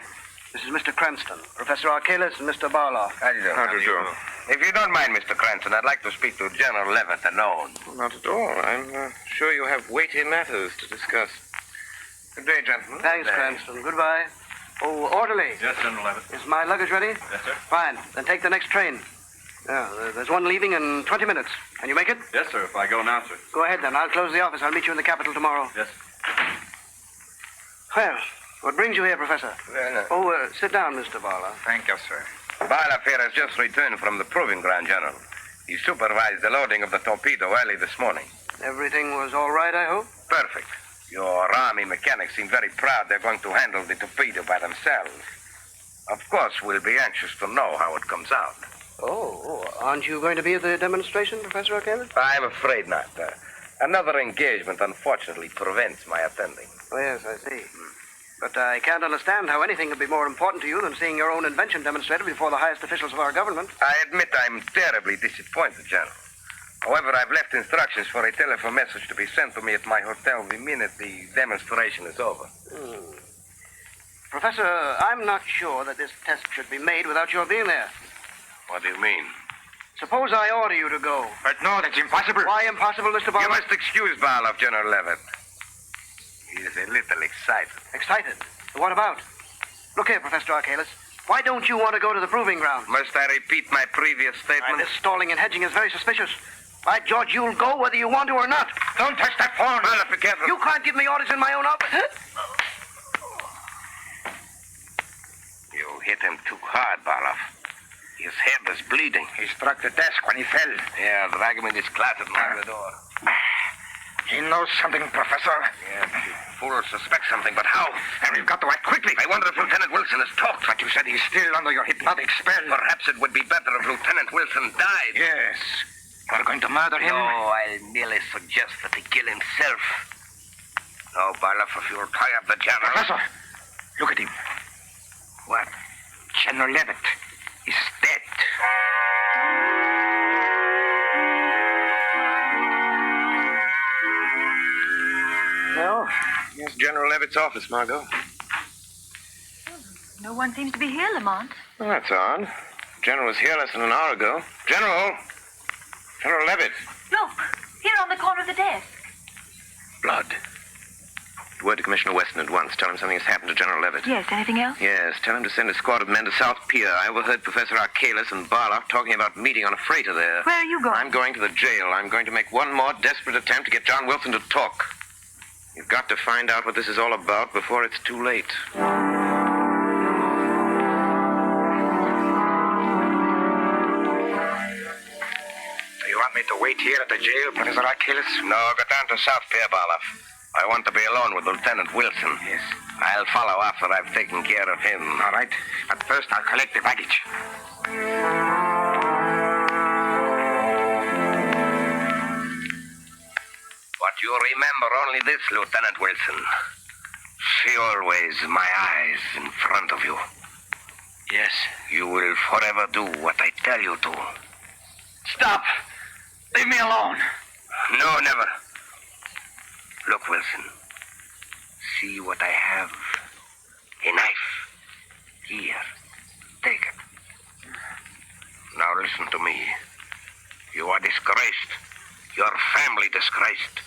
This is Mr. Cranston, Professor Arcalis, and Mr. Barlow. How do you do? How do you do? If you don't mind, Mr. Cranston, I'd like to speak to General Levitt alone. Not at all. I'm sure you have weighty matters to discuss. Good day, gentlemen. Thanks, Cranston. Goodbye. Oh, orderly. Yes, General Levitt. Is my luggage ready? Yes, sir. Fine. Then take the next train. Yeah, there's one leaving in 20 minutes. Can you make it? Yes, sir, if I go now, sir. Go ahead, then. I'll close the office. I'll meet you in the Capitol tomorrow. Yes. Well, what brings you here, Professor? Sit down, Mr. Barlow. Thank you, sir. Barlow has just returned from the proving ground, General. He supervised the loading of the torpedo early this morning. Everything was all right, I hope? Perfect. Your Army mechanics seem very proud they're going to handle the torpedo by themselves. Of course, we'll be anxious to know how it comes out. Aren't you going to be at the demonstration, Professor Arcalis? I'm afraid not. Another engagement, unfortunately, prevents my attending. Oh, yes, I see. But I can't understand how anything could be more important to you than seeing your own invention demonstrated before the highest officials of our government. I admit I'm terribly disappointed, General. However, I've left instructions for a telephone message to be sent to me at my hotel the minute the demonstration is over. Professor, I'm not sure that this test should be made without your being there. What do you mean? Suppose I order you to go. But no, that's impossible. Why impossible, Mr. Barlow? You must excuse Barlow, General Levitt. He is a little excited. Excited? What about? Look here, Professor Arcalis. Why don't you want to go to the proving ground? Must I repeat my previous statement? This stalling and hedging is very suspicious. By George, you'll go whether you want to or not. Don't touch that phone. Barlow, be careful. You can't give me orders in my own office. You hit him too hard, Barlow. His head is bleeding. He struck the desk when he fell. Yeah, drag him in his closet and lock the door. He knows something, Professor. Yeah, the fool suspects something, but how? And we've got to act quickly. I wonder if Lieutenant Wilson has talked. But you said he's still under your hypnotic spell. Perhaps it would be better if Lieutenant Wilson died. Yes. We're going to murder him? No, I'll merely suggest that he kill himself. No, Barlow, if you'll tie up the general... Professor, look at him. What? General Levitt is dead. Well, here's General Levitt's office, Margot. No one seems to be here, Lamont. Well, that's odd. General was here less than an hour ago. General Levitt. Look, here on the corner of the desk. Blood. Word to Commissioner Weston at once. Tell him something has happened to General Levitt. Yes, anything else? Yes, tell him to send a squad of men to South Pier. I overheard Professor Arcalis and Barlow talking about meeting on a freighter there. Where are you going? I'm going to the jail. I'm going to make one more desperate attempt to get John Wilson to talk. You've got to find out what this is all about before it's too late. You want me to wait here at the jail, Professor Arcalis? No, go down to South Pier, Barlow. I want to be alone with Lieutenant Wilson. Yes. I'll follow after I've taken care of him. All right. But first, I'll collect the baggage. But you remember only this, Lieutenant Wilson. See always my eyes in front of you. Yes. You will forever do what I tell you to. Stop! Leave me alone. No, never. Look, Wilson. See what I have. A knife. Here. Take it. Now listen to me. You are disgraced. Your family disgraced.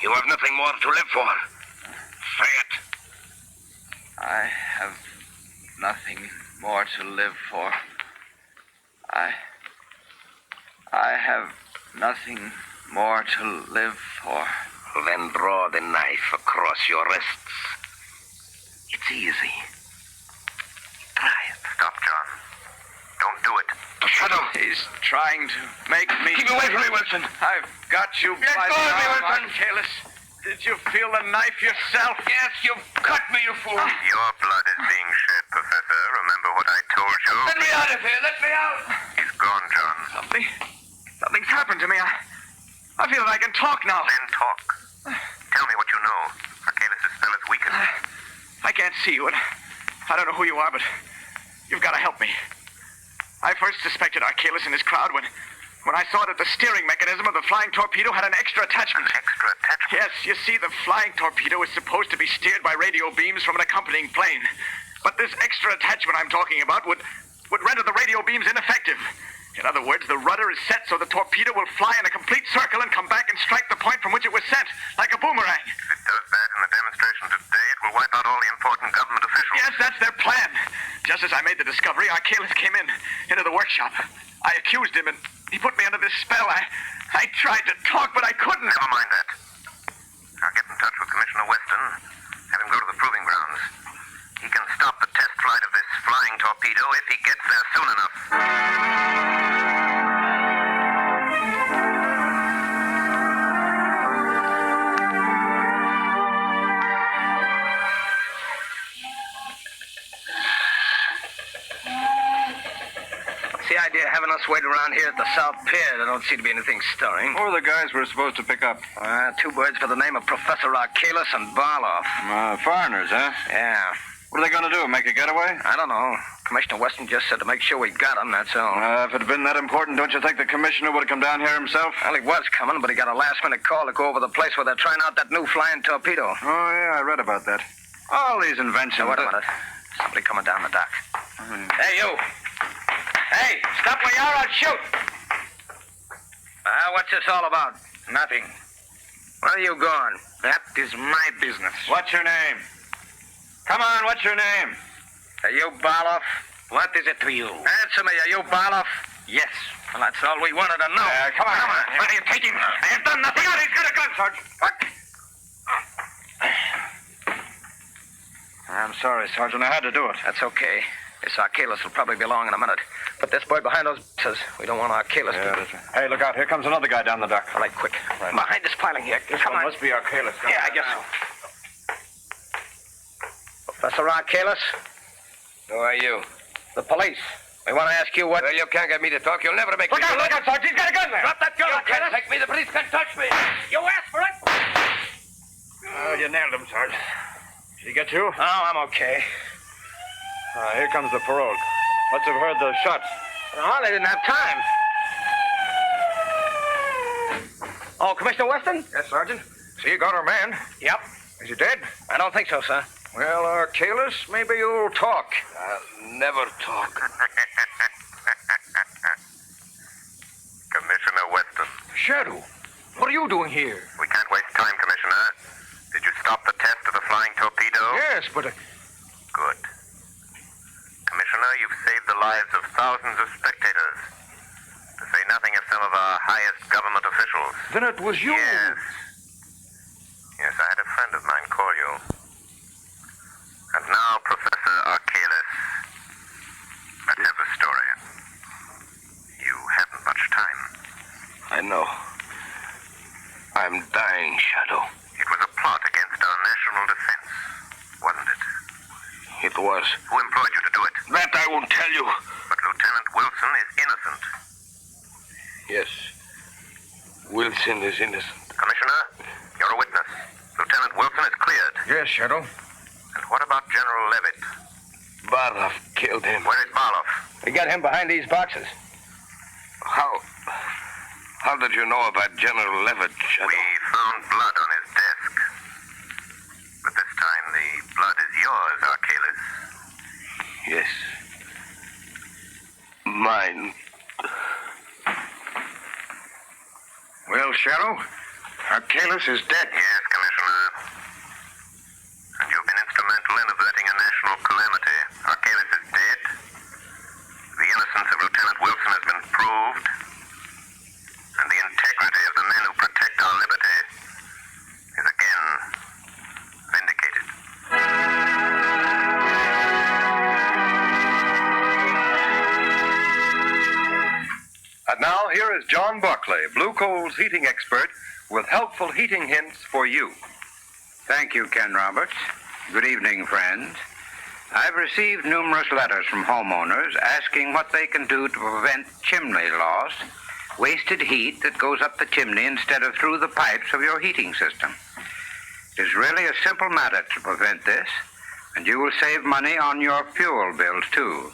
You have nothing more to live for. Say it. I have nothing more to live for. I have nothing more to live for. Then draw the knife across your wrists. It's easy. Try it. Stop, John. Don't do it. The shadow. He's trying to make me... Keep away from me, Wilson. I've got you Let by go the of me, arm, Wilson. Arcalis. Did you feel the knife yourself? Yes, you've cut me, you fool. Your blood is being shed, Professor. Remember what I told you? Let me out of here. Let me out. He's gone, John. Something's happened to me. I feel that I can talk now. Then talk. Tell me what you know. Arcalis' spell is weakened. I can't see you, and I don't know who you are, but you've got to help me. I first suspected Arcalis and his crowd when I saw that the steering mechanism of the flying torpedo had an extra attachment. An extra attachment? Yes, you see, the flying torpedo is supposed to be steered by radio beams from an accompanying plane. But this extra attachment I'm talking about would render the radio beams ineffective. In other words, the rudder is set so the torpedo will fly in a complete circle and come back and strike the point from which it was sent, like a boomerang. If it does that in the demonstration today, it will Yes, that's their plan. Just as I made the discovery, Archelaus came into the workshop. I accused him, and he put me under this spell. I tried to talk, but I couldn't. Never mind that. I'll get in touch with Commissioner Weston, have him go to the proving grounds. He can stop the test flight of this flying torpedo if he gets there soon enough. What's the idea of having us wait around here at the South Pier? There don't seem to be anything stirring. Who are the guys we're supposed to pick up? Two birds by the name of Professor Archelaus and Barloff. Foreigners, huh? Yeah. What are they going to do, make a getaway? I don't know. Commissioner Weston just said to make sure we got them, that's all. If it had been that important, don't you think the commissioner would have come down here himself? Well, he was coming, but he got a last-minute call to go over the place where they're trying out that new flying torpedo. Oh, yeah, I read about that. All these inventions... Now, wait a minute. Somebody coming down the dock. Hey, you. Hey, stop where you are, I'll shoot. What's this all about? Nothing. Where are you going? That is my business. What's your name? Come on, what's your name? Are you Barloff? What is it to you? Answer me, are you Barloff? Yes. Well, that's all we wanted to know. Come on. Where do you take him? I have done nothing. He's got a gun, Sergeant. What? I'm sorry, Sergeant. I had to do it. That's okay. This Archelaus will probably be along in a minute. Put this boy behind those boxes. We don't want Archelaus to... That's right. Hey, look out. Here comes another guy down the dock. All right, quick. Right. Behind this piling here. This Come one on. must be Archelaus. Yeah, I guess so. Professor Archelaus? Who are you? The police. We want to ask you what... Well, you can't get me to talk. You'll never make me... Look out, Sergeant. He's got a gun there. Drop that gun, You can't Archelaus. take me. The police can't touch me. You asked for it. Oh, you nailed him, Sergeant. Did he get you? Oh, I'm okay. Here comes the parole. Must have heard the shots. No, they didn't have time. Oh, Commissioner Weston? Yes, Sergeant. So you got our man. Yep. Is he dead? I don't think so, sir. Well, Archelaus, maybe you'll talk. I'll never talk. Commissioner Weston. Shadow, what are you doing here? We can't waste time, Commissioner. Did you stop the test of the flying torpedo? Yes, but... Good. Commissioner, you've saved the lives of thousands of spectators. To say nothing of some of our highest government officials. Then it was you. Yes. Yes, I had a friend of mine call you. And now, Professor Archelaus, let's have the story. You haven't much time. I know. I'm dying, Shadow. It was a plot against our national defense, wasn't it? It was. Who employed you to do it? That I won't tell you. But Lieutenant Wilson is innocent. Yes. Wilson is innocent. Commissioner, you're a witness. Lieutenant Wilson is cleared. Yes, Shadow. And what about General Levitt? Barloff killed him. Where is Barloff? We got him behind these boxes. How did you know about General Levitt, Shadow? We found blood on his desk. But this time the blood is yours, Archelaus. Yes. Mine. Well, Shadow, Archelaus is dead. Yes, Commissioner. And you've been instrumental in averting a national calamity. Archelaus is dead. The innocence of Lieutenant Wilson has been proved. And the integrity of the men who protect our liberty is again vindicated. And now, here is John Buckley, Blue Coal's heating expert, with helpful heating hints for you. Thank you, Ken Roberts. Good evening, friends. I've received numerous letters from homeowners asking what they can do to prevent chimney loss, wasted heat that goes up the chimney instead of through the pipes of your heating system. It is really a simple matter to prevent this, and you will save money on your fuel bills, too.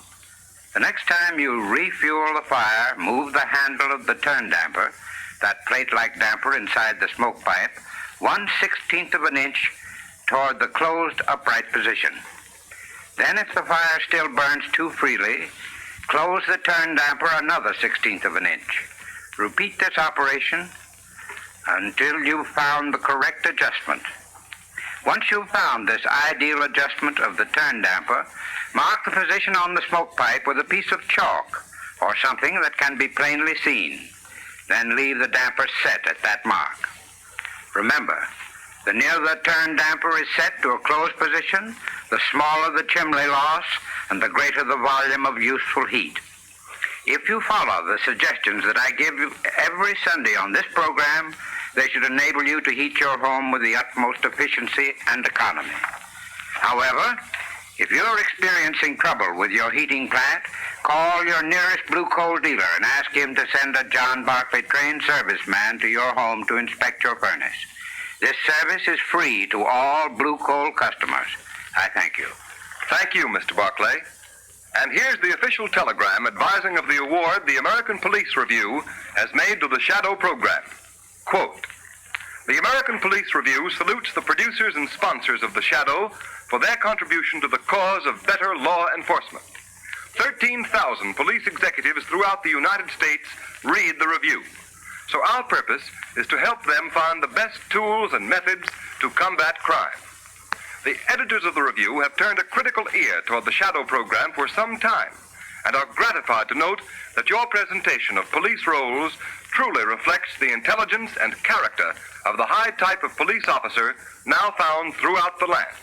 The next time you refuel the fire, move the handle of the turn damper, that plate-like damper inside the smoke pipe, 1/16 of an inch toward the closed upright position. Then, if the fire still burns too freely, close the turn damper another 1/16 of an inch. Repeat this operation until you've found the correct adjustment. Once you've found this ideal adjustment of the turn damper, mark the position on the smoke pipe with a piece of chalk or something that can be plainly seen. Then leave the damper set at that mark. Remember, the nearer the turn damper is set to a closed position, the smaller the chimney loss and the greater the volume of useful heat. If you follow the suggestions that I give you every Sunday on this program, they should enable you to heat your home with the utmost efficiency and economy. However, if you're experiencing trouble with your heating plant, call your nearest Blue Coal dealer and ask him to send a John Barclay trained serviceman to your home to inspect your furnace. This service is free to all Blue Coal customers. I thank you. Thank you, Mr. Barclay. And here's the official telegram advising of the award the American Police Review has made to the Shadow program. Quote, "The American Police Review salutes the producers and sponsors of the Shadow for their contribution to the cause of better law enforcement. 13,000 police executives throughout the United States read the review. So our purpose is to help them find the best tools and methods to combat crime. The editors of the review have turned a critical ear toward the Shadow program for some time and are gratified to note that your presentation of police roles truly reflects the intelligence and character of the high type of police officer now found throughout the land.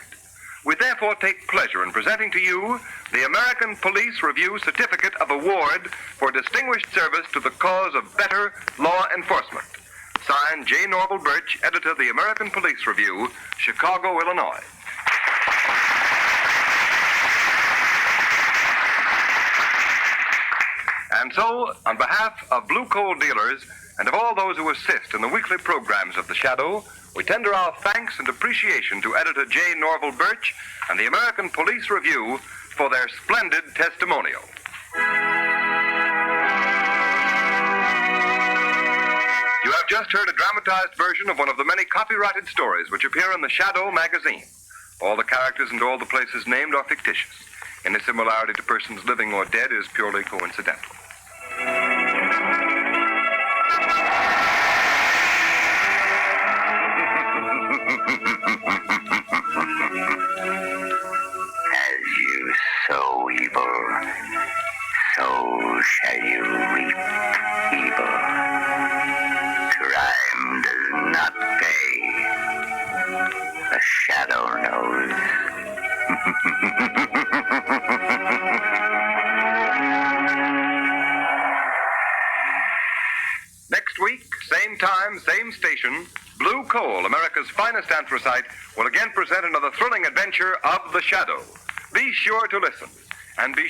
We therefore take pleasure in presenting to you the American Police Review Certificate of Award for Distinguished Service to the Cause of Better Law Enforcement. Signed, J. Norval Birch, editor of the American Police Review, Chicago, Illinois." And so, on behalf of Blue Coal dealers and of all those who assist in the weekly programs of The Shadow, we tender our thanks and appreciation to editor J. Norval Birch and the American Police Review for their splendid testimonial. You have just heard a dramatized version of one of the many copyrighted stories which appear in The Shadow magazine. All the characters and all the places named are fictitious. Any similarity to persons living or dead is purely coincidental. As you sow evil, so shall you reap evil. Crime does not pay. The Shadow knows. Next week, same time, same station, Blue Coal, America's finest anthracite, will again present another thrilling adventure of The Shadow. Be sure to listen, and be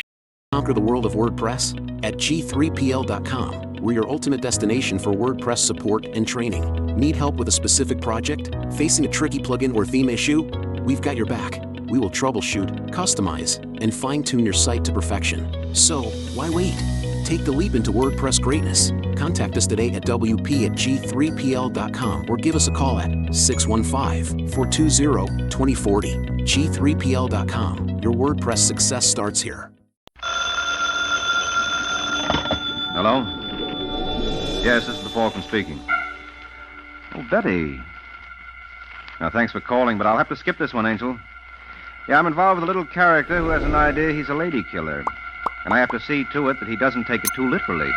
Conquer the world of WordPress at G3PL.com. We're your ultimate destination for WordPress support and training. Need help with a specific project? Facing a tricky plugin or theme issue? We've got your back. We will troubleshoot, customize, and fine-tune your site to perfection. So, why wait? Take the leap into WordPress greatness. Contact us today at WP@G3PL.com or give us a call at 615-420-2040. G3PL.com. Your WordPress success starts here. Hello? Yes, this is the Falcon speaking. Oh, Betty. Now, thanks for calling, but I'll have to skip this one, Angel. Yeah, I'm involved with a little character who has an idea he's a lady killer. And I have to see to it that he doesn't take it too literally.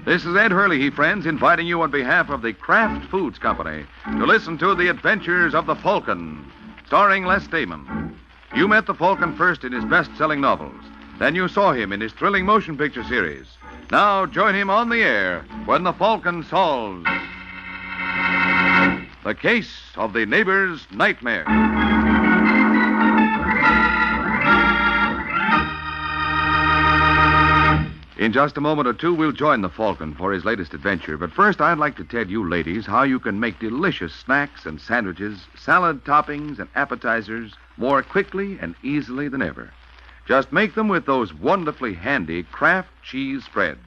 This is Ed Hurley, friends, inviting you on behalf of the Kraft Foods Company to listen to The Adventures of the Falcon, starring Les Damon. You met the Falcon first in his best-selling novels. Then you saw him in his thrilling motion picture series. Now join him on the air when the Falcon solves the case of the neighbor's nightmare. In just a moment or two, we'll join the Falcon for his latest adventure. But first, I'd like to tell you ladies how you can make delicious snacks and sandwiches, salad toppings, and appetizers more quickly and easily than ever. Just make them with those wonderfully handy Kraft cheese spreads.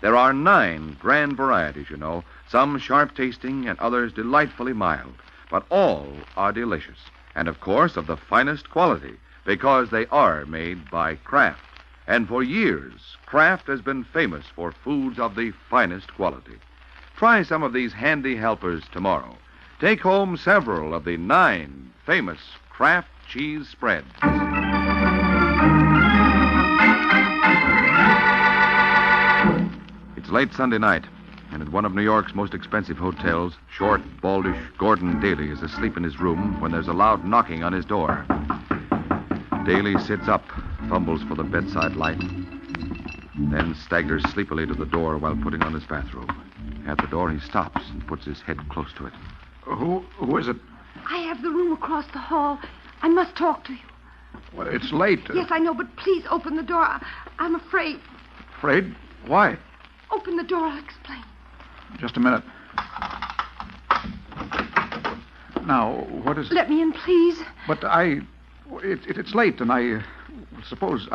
There are 9 grand varieties, you know, some sharp-tasting and others delightfully mild. But all are delicious, and of course of the finest quality, because they are made by Kraft. And for years, Kraft has been famous for foods of the finest quality. Try some of these handy helpers tomorrow. Take home several of the 9 famous Kraft cheese spreads. It's late Sunday night, and at one of New York's most expensive hotels, short, baldish Gordon Daly is asleep in his room when there's a loud knocking on his door. Daly sits up, fumbles for the bedside light, then staggers sleepily to the door while putting on his bathrobe. At the door, he stops and puts his head close to it. Who is it? I have the room across the hall. I must talk to you. Well, it's late. Yes, I know, but please open the door. I'm afraid. Afraid? Why? Open the door, I'll explain. Just a minute. Now, what is... Let me in, please. But it's late, and I suppose,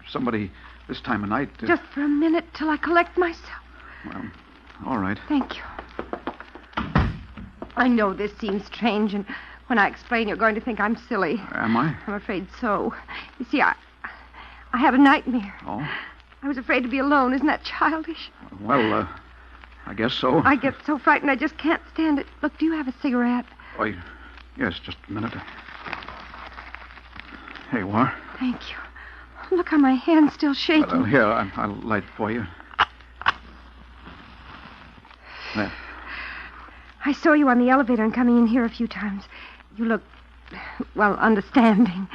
somebody this time of night... Just for a minute till I collect myself. Well, all right. Thank you. I know this seems strange, and when I explain, you're going to think I'm silly. Am I? I'm afraid so. You see, I had a nightmare. Oh? I was afraid to be alone. Isn't that childish? Well, I guess so. I get so frightened I just can't stand it. Look, do you have a cigarette? Oh, yes, just a minute. Here you are. Thank you. Look how my hand's still shaking. Well, here, I'll light for you. There. I saw you on the elevator and coming in here a few times. You look, understanding.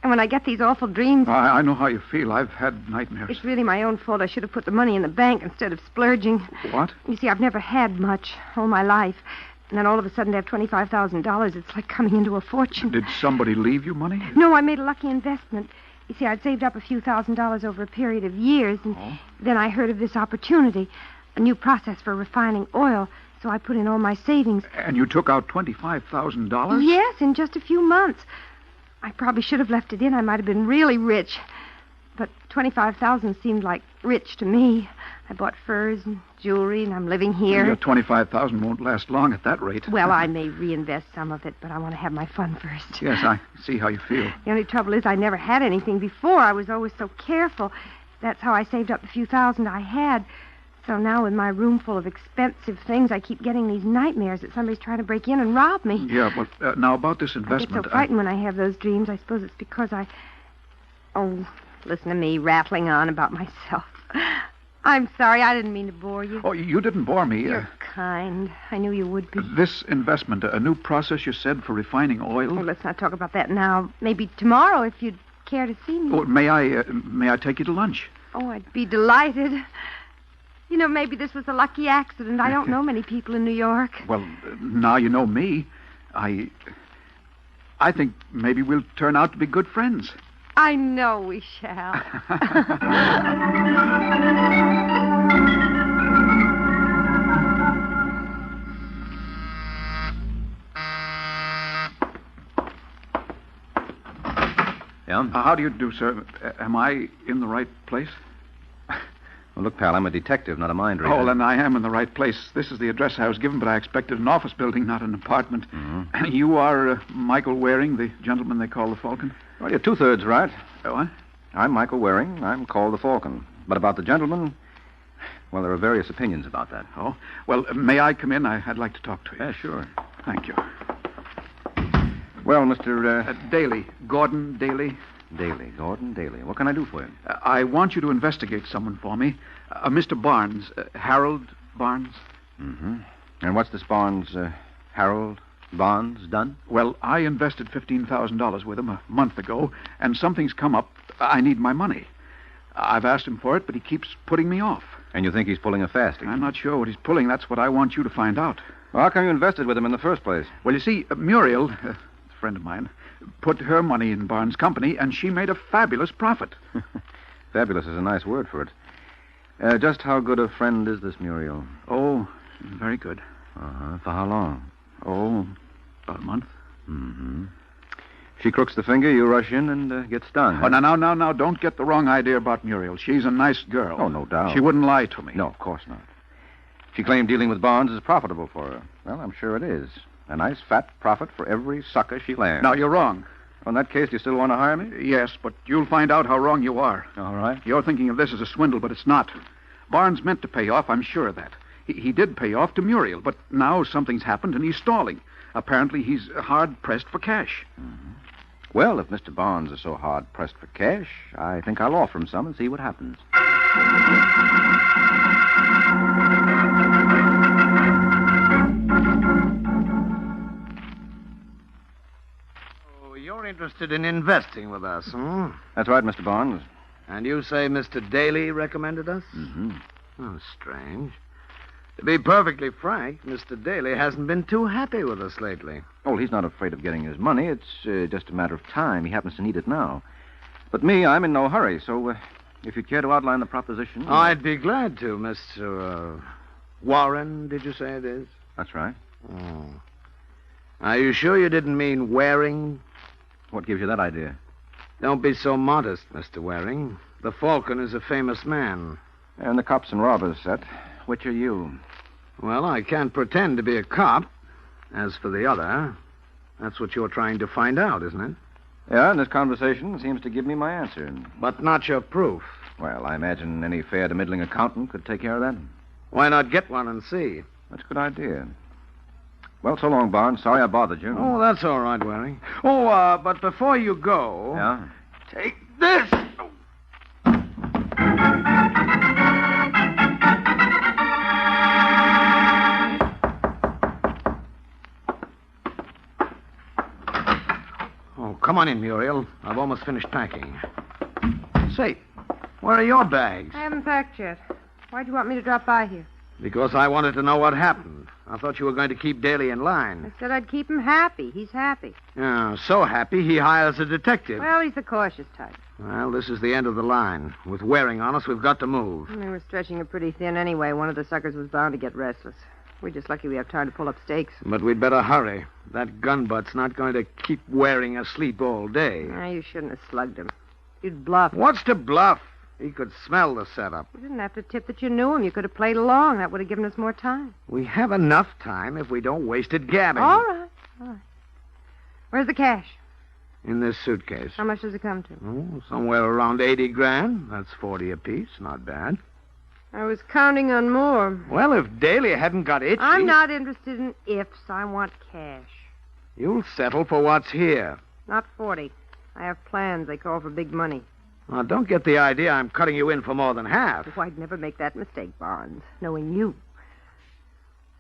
And when I get these awful dreams... I know how you feel. I've had nightmares. It's really my own fault. I should have put the money in the bank instead of splurging. What? You see, I've never had much all my life. And then all of a sudden to have $25,000, it's like coming into a fortune. Did somebody leave you money? No, I made a lucky investment. You see, I'd saved up a few $1,000s over a period of years, and then I heard of this opportunity, a new process for refining oil, so I put in all my savings. And you took out $25,000? Yes, in just a few months. I probably should have left it in. I might have been really rich. But $25,000 seemed like rich to me. I bought furs and jewelry, and I'm living here. Your $25,000 won't last long at that rate. Well, I may reinvest some of it, but I want to have my fun first. Yes, I see how you feel. The only trouble is I never had anything before. I was always so careful. That's how I saved up the few thousand I had. So now with my room full of expensive things, I keep getting these nightmares that somebody's trying to break in and rob me. Yeah, but now about this investment... I get so frightened when I have those dreams. I suppose it's because I... Oh, listen to me rattling on about myself. I'm sorry. I didn't mean to bore you. Oh, you didn't bore me. You're kind. I knew you would be. This investment, a new process, you said, for refining oil? Oh, let's not talk about that now. Maybe tomorrow, if you'd care to see me. Oh, may I take you to lunch? Oh, I'd be delighted. You know, maybe this was a lucky accident. I don't know many people in New York. Well, now you know me. I think maybe we'll turn out to be good friends. I know we shall. Yeah? How do you do, sir? Am I in the right place? Well, look, pal, I'm a detective, not a mind reader. Oh, then I am in the right place. This is the address I was given, but I expected an office building, not an apartment. Mm-hmm. You are Michael Waring, the gentleman they call the Falcon? Well, you're 2/3 right. What? I'm Michael Waring. I'm called the Falcon. But about the gentleman, well, there are various opinions about that. Oh? Well, may I come in? I'd like to talk to you. Yeah, sure. Thank you. Well, Mr. Daly. Gordon Daly. Daly. Gordon Daly. What can I do for you? I want you to investigate someone for me. Mr. Barnes. Harold Barnes. Mm-hmm. And what's this Barnes, Harold Barnes, done? Well, I invested $15,000 with him a month ago, and something's come up. I need my money. I've asked him for it, but he keeps putting me off. And you think he's pulling a fast again? I'm not sure what he's pulling. That's what I want you to find out. Well, how come you invested with him in the first place? Well, you see, Muriel, a friend of mine, put her money in Barnes' company, and she made a fabulous profit. Fabulous is a nice word for it. Just how good a friend is this Muriel? Oh, very good. Uh-huh. For how long? Oh, about a month. Mm-hmm. She crooks the finger, you rush in and get stung. Oh, now, don't get the wrong idea about Muriel. She's a nice girl. Oh, no doubt. She wouldn't lie to me. No, of course not. She claimed dealing with Barnes is profitable for her. Well, I'm sure it is. A nice fat profit for every sucker she lands. Now, you're wrong. Well, in that case, do you still want to hire me? Yes, but you'll find out how wrong you are. All right. You're thinking of this as a swindle, but it's not. Barnes meant to pay off, I'm sure of that. He did pay off to Muriel, but now something's happened and he's stalling. Apparently, he's hard-pressed for cash. Well, if Mr. Barnes is so hard-pressed for cash, I think I'll offer him some and see what happens. Oh, you're interested in investing with us, hmm? That's right, Mr. Barnes. And you say Mr. Daly recommended us? Mm-hmm. Oh, strange. To be perfectly frank, Mr. Daly hasn't been too happy with us lately. Oh, he's not afraid of getting his money. It's just a matter of time. He happens to need it now. But me, I'm in no hurry, so if you'd care to outline the proposition... I'd be glad to, Mr. Warren, did you say it is? That's right. Oh. Are you sure you didn't mean Waring? What gives you that idea? Don't be so modest, Mr. Waring. The Falcon is a famous man. And the cops and robbers set. Which are you? Well, I can't pretend to be a cop. As for the other, that's what you're trying to find out, isn't it? Yeah, and this conversation seems to give me my answer. But not your proof. Well, I imagine any fair to middling accountant could take care of that. Why not get one and see? That's a good idea. Well, so long, Barnes. Sorry I bothered you. Oh, that's all right, Waring. Oh, but before you go... Yeah? Take this! Oh, come on in, Muriel. I've almost finished packing. Say, where are your bags? I haven't packed yet. Why'd you want me to drop by here? Because I wanted to know what happened. I thought you were going to keep Daly in line. I said I'd keep him happy. He's happy. Yeah, so happy he hires a detective. Well, he's the cautious type. Well, this is the end of the line. With Waring on us, we've got to move. We were stretching it pretty thin anyway. One of the suckers was bound to get restless. We're just lucky we have time to pull up stakes. But we'd better hurry. That gunbutt's not going to keep Waring asleep all day. You shouldn't have slugged him. You'd bluff. What's to bluff? He could smell the setup. You didn't have to tip that you knew him. You could have played along. That would have given us more time. We have enough time if we don't waste it gabbing. All right. Where's the cash? In this suitcase. How much does it come to? Oh, somewhere around 80 grand. That's 40 apiece. Not bad. I was counting on more. Well, if Daly hadn't got itchy... I'm not interested in ifs. I want cash. You'll settle for what's here. Not 40. I have plans. They call for big money. Now, don't get the idea I'm cutting you in for more than half. Oh, I'd never make that mistake, Barnes, knowing you.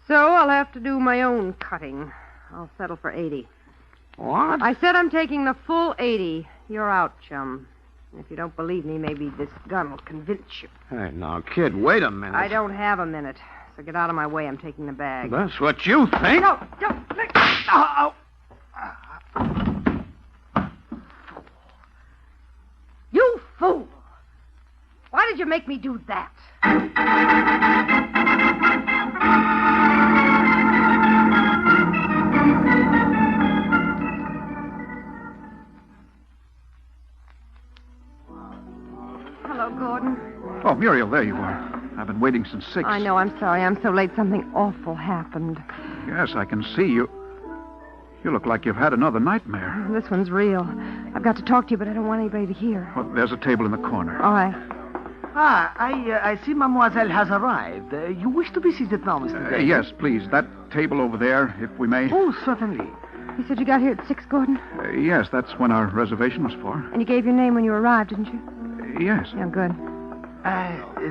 So I'll have to do my own cutting. I'll settle for 80. What? I said I'm taking the full 80. You're out, chum. If you don't believe me, maybe this gun will convince you. Hey, now, kid, wait a minute. I don't have a minute. So get out of my way. I'm taking the bag. That's what you think? No, don't. Oh. You fool! Why did you make me do that? Hello, Gordon. Oh, Muriel, there you are. I've been waiting since 6. I know, I'm sorry. I'm so late. Something awful happened. Yes, I can see you. You look like you've had another nightmare. This one's real. I've got to talk to you, but I don't want anybody to hear. Well, there's a table in the corner. All right. I see Mademoiselle has arrived. You wish to be seated now, Mr. Daly? Yes, please. That table over there, if we may. Oh, certainly. You said you got here at 6, Gordon? Yes, that's when our reservation was for. And you gave your name when you arrived, didn't you? Yes. Yeah, good.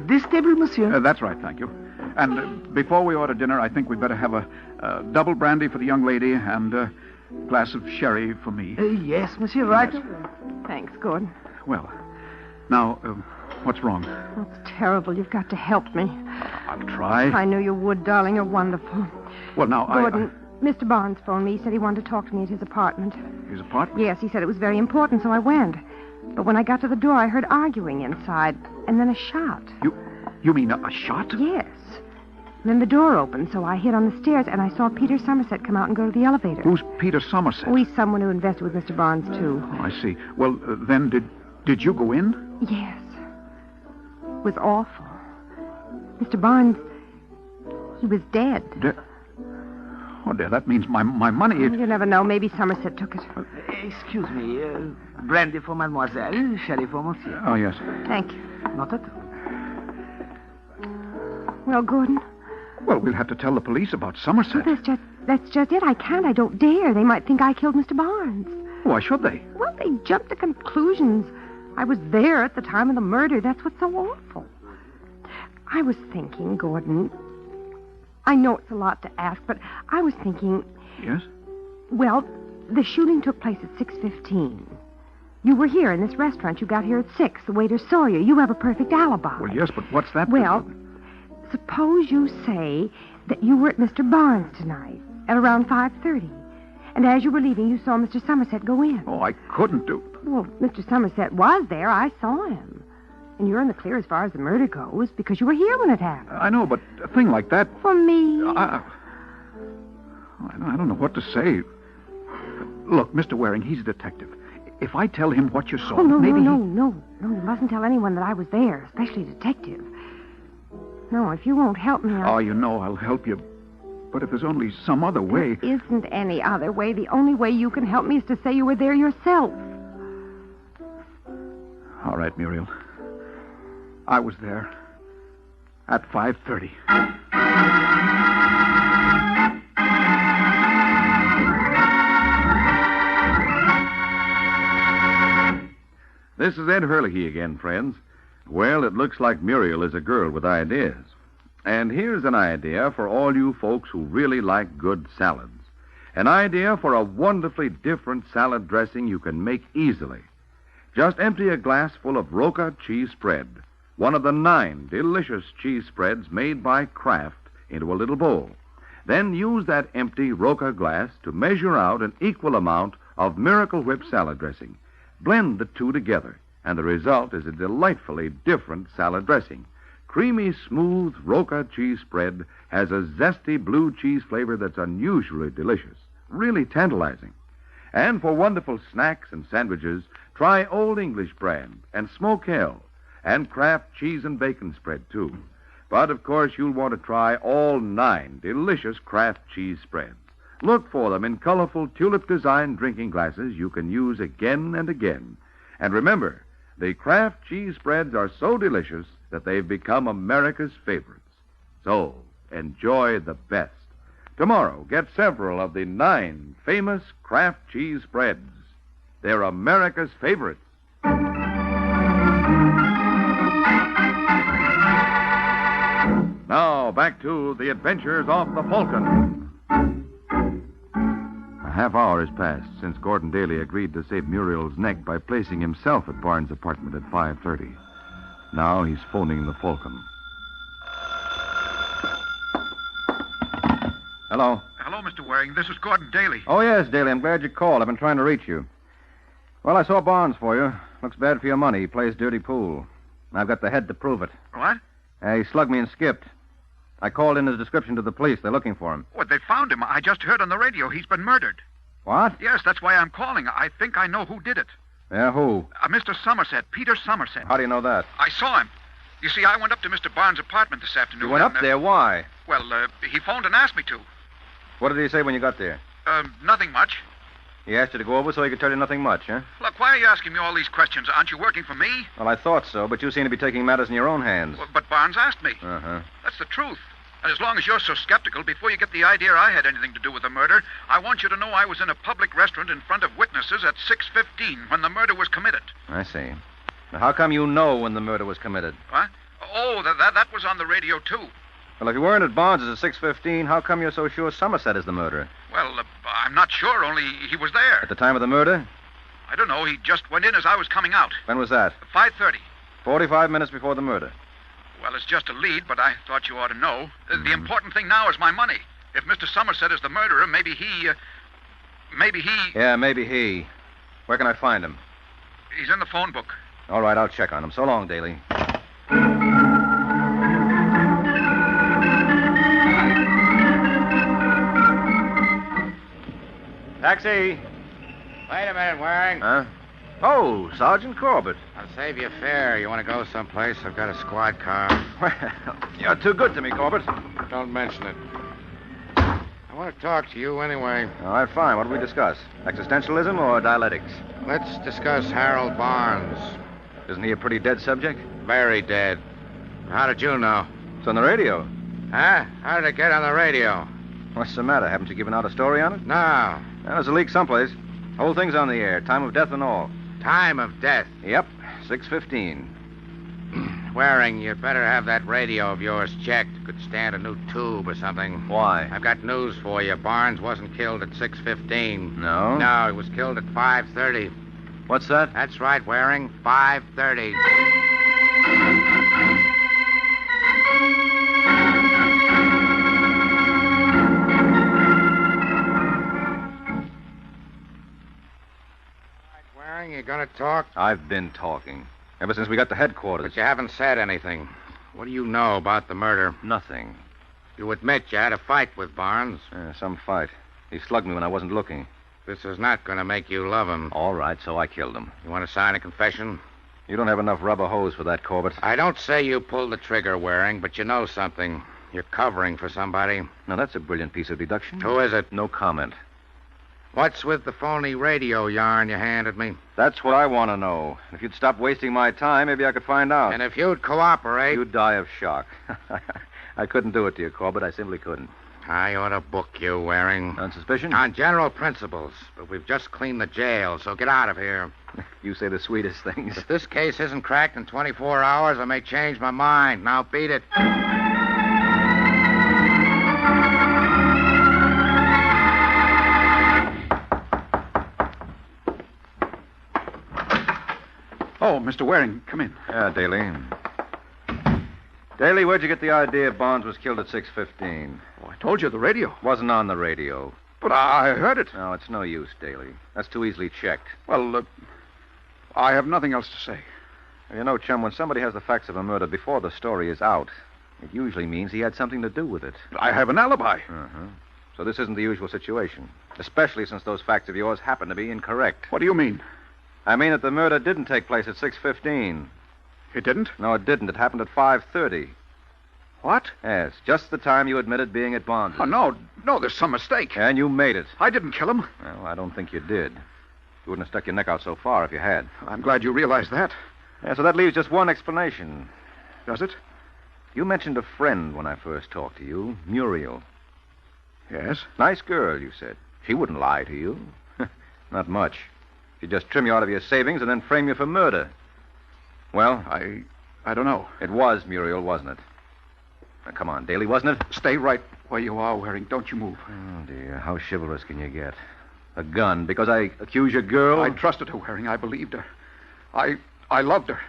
This table, monsieur? That's right, thank you. And before we order dinner, I think we'd better have a double brandy for the young lady and a glass of sherry for me. Yes, monsieur, right. Yes. Thanks, Gordon. Well, now, what's wrong? That's terrible. You've got to help me. I'll try. I knew you would, darling. You're wonderful. Well, now, Gordon, Mr. Barnes phoned me. He said he wanted to talk to me at his apartment. His apartment? Yes, he said it was very important, so I went. But when I got to the door, I heard arguing inside, and then a shot. You mean a shot? Yes. Then the door opened, so I hid on the stairs, and I saw Peter Somerset come out and go to the elevator. Who's Peter Somerset? Oh, he's someone who invested with Mr. Barnes, too. Oh, I see. Well, then, did you go in? Yes. It was awful. Mr. Barnes, he was dead. Oh, dear, that means my money... You never know. Maybe Somerset took it. Excuse me. Brandy for mademoiselle, sherry for monsieur. Oh, yes. Thank you. Not at all. Well, Gordon, Well, we'll have to tell the police about Somerset. Well, that's just it. I can't. I don't dare. They might think I killed Mr. Barnes. Why should they? Well, they jump to conclusions. I was there at the time of the murder. That's what's so awful. I was thinking, Gordon, I know it's a lot to ask, but I was thinking... Yes? Well, the shooting took place at 6:15. You were here in this restaurant. You got here at 6. The waiter saw you. You have a perfect alibi. Well, yes, but what's that? Well, suppose you say that you were at Mr. Barnes tonight at around 5:30. And as you were leaving, you saw Mr. Somerset go in. Oh, I couldn't do... Well, Mr. Somerset was there. I saw him. And you're in the clear as far as the murder goes because you were here when it happened. I know, but a thing like that... For me... I don't know what to say. Look, Mr. Waring, he's a detective. If I tell him what you saw, no, maybe no. You mustn't tell anyone that I was there, especially a detective. No, if you won't help me, Oh, you know I'll help you. But if there's only some other way... There isn't any other way. The only way you can help me is to say you were there yourself. All right, Muriel. I was there at 5:30. This is Ed Hurley again, friends. Well, it looks like Muriel is a girl with ideas. And here's an idea for all you folks who really like good salads. An idea for a wonderfully different salad dressing you can make easily. Just empty a glass full of Roca cheese spread, one of the 9 delicious cheese spreads made by Kraft, into a little bowl. Then use that empty Roca glass to measure out an equal amount of Miracle Whip salad dressing. Blend the two together, and the result is a delightfully different salad dressing. Creamy, smooth Roca cheese spread has a zesty blue cheese flavor that's unusually delicious, really tantalizing. And for wonderful snacks and sandwiches, try Old English brand and Smoke Hill and Kraft cheese and bacon spread, too. But, of course, you'll want to try all 9 delicious Kraft cheese spreads. Look for them in colorful tulip-designed drinking glasses you can use again and again. And remember, the Kraft cheese spreads are so delicious that they've become America's favorites. So, enjoy the best. Tomorrow, get several of the 9 famous Kraft cheese spreads. They're America's favorites. Now, back to the adventures of the Falcon. A half hour has passed since Gordon Daly agreed to save Muriel's neck by placing himself at Barnes' apartment at 5:30. Now he's phoning the Falcon. Hello. Hello, Mr. Waring. This is Gordon Daly. Oh, yes, Daly. I'm glad you called. I've been trying to reach you. Well, I saw Barnes for you. Looks bad for your money. He plays dirty pool. I've got the head to prove it. What? He slugged me and skipped. I called in his description to the police. They're looking for him. What, they found him. I just heard on the radio he's been murdered. What? Yes, that's why I'm calling. I think I know who did it. Yeah, who? Mr. Somerset, Peter Somerset. How do you know that? I saw him. You see, I went up to Mr. Barnes' apartment this afternoon. You went up there? Why? Well, he phoned and asked me to. What did he say when you got there? Nothing much. He asked you to go over so he could tell you nothing much, huh? Look, why are you asking me all these questions? Aren't you working for me? Well, I thought so, but you seem to be taking matters in your own hands. Well, but Barnes asked me. Uh-huh. That's the truth. And as long as you're so skeptical, before you get the idea I had anything to do with the murder, I want you to know I was in a public restaurant in front of witnesses at 6:15 when the murder was committed. I see. Now, how come you know when the murder was committed? What? Oh, that was on the radio, too. Well, if you weren't at Barnes' at 6:15, how come you're so sure Somerset is the murderer? Well, I'm not sure, only he was there. At the time of the murder? I don't know. He just went in as I was coming out. When was that? 5:30. 45 minutes before the murder. Well, it's just a lead, but I thought you ought to know. The important thing now is my money. If Mr. Somerset is the murderer, maybe he... Yeah, maybe he. Where can I find him? He's in the phone book. All right, I'll check on him. So long, Daly. Taxi. Wait a minute, Waring. Huh? Oh, Sergeant Corbett. I'll save you fare. You want to go someplace? I've got a squad car. Well, you're too good to me, Corbett. Don't mention it. I want to talk to you anyway. All right, fine. What do we discuss? Existentialism or dialectics? Let's discuss Harold Barnes. Isn't he a pretty dead subject? Very dead. How did you know? It's on the radio. Huh? How did it get on the radio? What's the matter? Haven't you given out a story on it? No. There's a leak someplace. Whole thing's on the air. Time of death and all. Time of death? Yep. 6:15. Waring, you'd better have that radio of yours checked. Could stand a new tube or something. Why? I've got news for you. Barnes wasn't killed at 6:15. No? No, he was killed at 5:30. What's that? That's right, Waring. 5:30. Waring, you gonna talk? I've been talking. Ever since we got to headquarters. But you haven't said anything. What do you know about the murder? Nothing. You admit you had a fight with Barnes. Some fight. He slugged me when I wasn't looking. This is not going to make you love him. All right, so I killed him. You want to sign a confession? You don't have enough rubber hose for that, Corbett. I don't say you pulled the trigger, Waring, but you know something. You're covering for somebody. Now, that's a brilliant piece of deduction. Who is it? No comment. What's with the phony radio yarn you handed me? That's what I want to know. If you'd stop wasting my time, maybe I could find out. And if you'd cooperate... You'd die of shock. I couldn't do it to you, Corbett. I simply couldn't. I ought to book you, Waring. On suspicion? On general principles. But we've just cleaned the jail, so get out of here. You say the sweetest things. If this case isn't cracked in 24 hours, I may change my mind. Now beat it. Oh, Mr. Waring, come in. Yeah, Daly. Daly, where'd you get the idea Barnes was killed at 6:15? Oh, I told you, the radio. Wasn't on the radio. But I heard it. No, it's no use, Daly. That's too easily checked. Well, I have nothing else to say. You know, chum, when somebody has the facts of a murder before the story is out, it usually means he had something to do with it. I have an alibi. Uh-huh. So this isn't the usual situation, especially since those facts of yours happen to be incorrect. What do you mean? I mean that the murder didn't take place at 6:15. It didn't? No, it didn't. It happened at 5:30. What? Yes, just the time you admitted being at Barnes. Oh, no, there's some mistake. And you made it. I didn't kill him. Well, I don't think you did. You wouldn't have stuck your neck out so far if you had. I'm glad you realize that. Yeah, so that leaves just one explanation. Does it? You mentioned a friend when I first talked to you, Muriel. Yes? Nice girl, you said. She wouldn't lie to you. Not much. She'd just trim you out of your savings and then frame you for murder. Well? I don't know. It was Muriel, wasn't it? Now, come on, Daly, wasn't it? Stay right where you are, Waring. Don't you move. Oh, dear. How chivalrous can you get? A gun because I accuse your girl? I trusted her, Waring. I believed her. I loved her.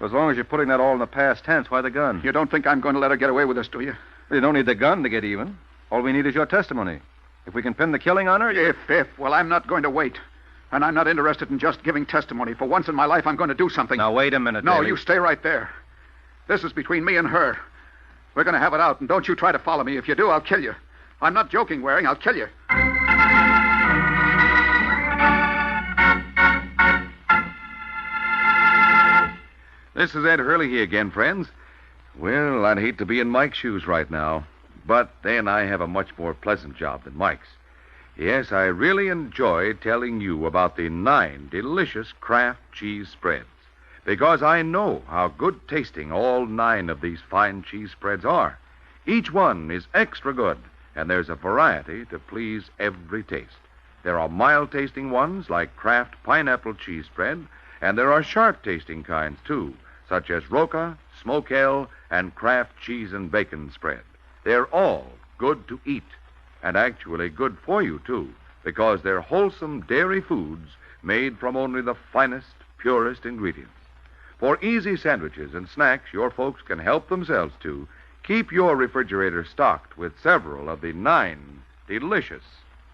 As long as you're putting that all in the past tense, why the gun? You don't think I'm going to let her get away with this, do you? You don't need the gun to get even. All we need is your testimony. If we can pin the killing on her... Well, I'm not going to wait. And I'm not interested in just giving testimony. For once in my life, I'm going to do something. Now, wait a minute, No, Daly. you stay right there. This is between me and her. We're going to have it out, and don't you try to follow me. If you do, I'll kill you. I'm not joking, Waring. I'll kill you. This is Ed Hurley again, friends. Well, I'd hate to be in Mike's shoes right now, but then I have a much more pleasant job than Mike's. Yes, I really enjoy telling you about the 9 delicious Kraft cheese spreads, because I know how good tasting all 9 of these fine cheese spreads are. Each one is extra good, and there's a variety to please every taste. There are mild-tasting ones like Kraft pineapple cheese spread, and there are sharp-tasting kinds, too, such as Roca, Smoke Ale, and Kraft cheese and bacon spread. They're all good to eat, and actually good for you, too, because they're wholesome dairy foods made from only the finest, purest ingredients. For easy sandwiches and snacks your folks can help themselves to, keep your refrigerator stocked with several of the 9 delicious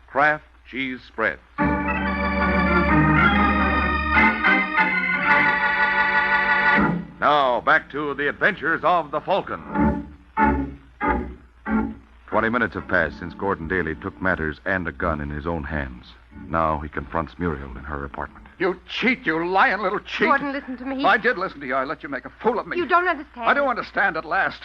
Kraft cheese spreads. Now, back to the adventures of the Falcon. 20 minutes have passed since Gordon Daly took matters and a gun in his own hands. Now he confronts Muriel in her apartment. You cheat, you lying little cheat. Gordon, listen to me. I did listen to you. I let you make a fool of me. You don't understand. I do understand at last.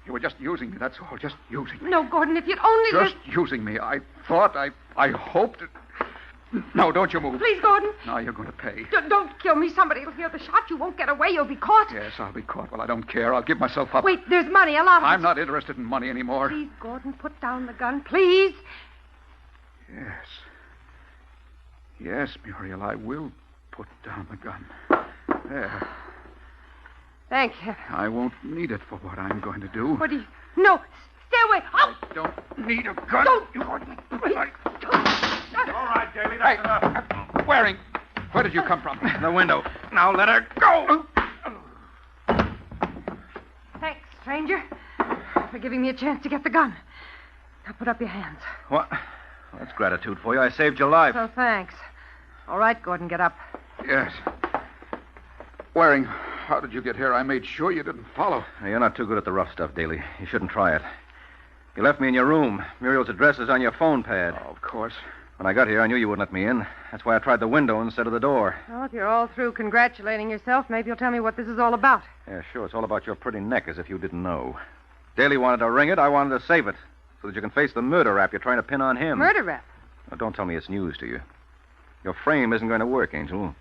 You were just using me, that's all. Just using me. No, Gordon, if you'd only Just using me. I thought, I hoped. No, don't you move. Please, Gordon. No, you're going to pay. Don't kill me. Somebody will hear the shot. You won't get away. You'll be caught. Yes, I'll be caught. Well, I don't care. I'll give myself up. Wait, there's money. A lot of it. I'm not interested in money anymore. Please, Gordon, put down the gun. Please. Yes. Yes, Muriel, I will put down the gun. There. Thank you. I won't need it for what I'm going to do. What do you... No. Stay away. Oh. I don't need a gun. Don't. All right, Daly, that's enough. Waring, where did you come from? The window. Now let her go. Thanks, stranger, for giving me a chance to get the gun. Now put up your hands. What? Well, that's gratitude for you. I saved your life. So thanks. All right, Gordon, get up. Yes. Waring, how did you get here? I made sure you didn't follow. You're not too good at the rough stuff, Daly. You shouldn't try it. You left me in your room. Muriel's address is on your phone pad. Oh, of course. When I got here, I knew you wouldn't let me in. That's why I tried the window instead of the door. Well, if you're all through congratulating yourself, maybe you'll tell me what this is all about. Yeah, sure. It's all about your pretty neck, as if you didn't know. Daly wanted to ring it. I wanted to save it, so that you can face the murder rap you're trying to pin on him. Murder rap? Now, don't tell me it's news to you. Your frame isn't going to work, Angel.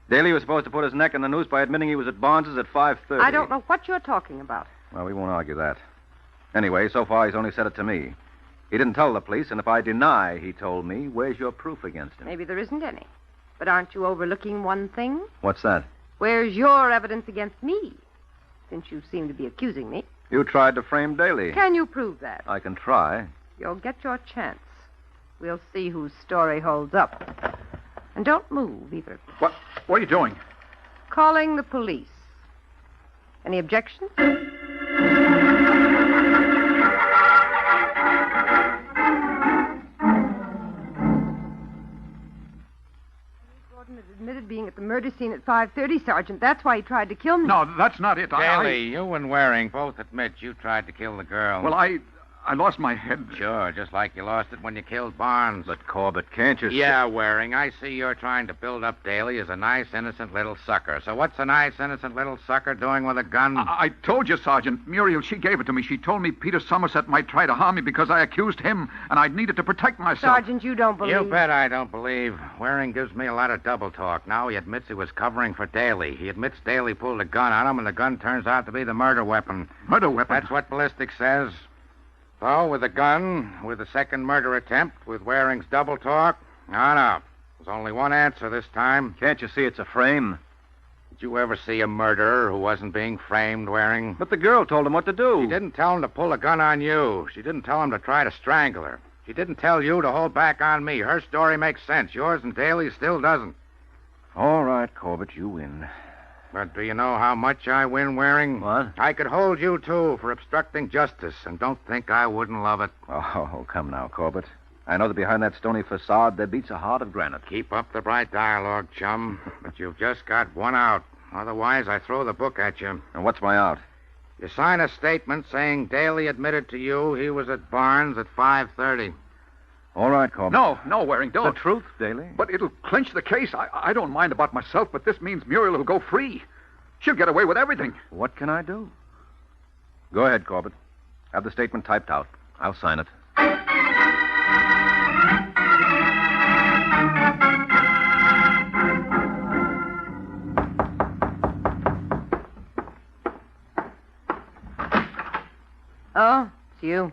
Daly was supposed to put his neck in the noose by admitting he was at Barnes's at 5:30. I don't know what you're talking about. Well, we won't argue that. Anyway, so far he's only said it to me. He didn't tell the police, and if I deny he told me, where's your proof against him? Maybe there isn't any. But aren't you overlooking one thing? What's that? Where's your evidence against me? Since you seem to be accusing me. You tried to frame Daly. Can you prove that? I can try. You'll get your chance. We'll see whose story holds up. And don't move, either. What are you doing? Calling the police. Any objections? Gordon has admitted being at the murder scene at 5:30, Sergeant. That's why he tried to kill me. No, that's not it. Daly, you and Waring both admit you tried to kill the girl. Well, I lost my head. Sure, just like you lost it when you killed Barnes. But, Corbett, can't you... Yeah, Waring, I see you're trying to build up Daly as a nice, innocent little sucker. So what's a nice, innocent little sucker doing with a gun? I told you, Sergeant. Muriel, she gave it to me. She told me Peter Somerset might try to harm me because I accused him, and I needed to protect myself. Sergeant, you don't believe... You bet I don't believe. Waring gives me a lot of double talk. Now he admits he was covering for Daly. He admits Daly pulled a gun on him, and the gun turns out to be the murder weapon. Murder weapon? That's what ballistics says. So, with the gun, with the second murder attempt, with Waring's double talk, no. There's only one answer this time. Can't you see it's a frame? Did you ever see a murderer who wasn't being framed, Waring? But the girl told him what to do. She didn't tell him to pull a gun on you. She didn't tell him to try to strangle her. She didn't tell you to hold back on me. Her story makes sense. Yours and Daly's still doesn't. All right, Corbett, you win. But do you know how much I win, Waring? What? I could hold you, too, for obstructing justice, and don't think I wouldn't love it. Oh, come now, Corbett. I know that behind that stony facade there beats a heart of granite. Keep up the bright dialogue, chum. But you've just got one out. Otherwise, I throw the book at you. And what's my out? You sign a statement saying Daly admitted to you he was at Barnes at 5:30. All right, Corbett. No, Waring, don't. The truth, Daly. But it'll clinch the case. I don't mind about myself, but this means Muriel will go free. She'll get away with everything. What can I do? Go ahead, Corbett. Have the statement typed out. I'll sign it. Oh, it's you.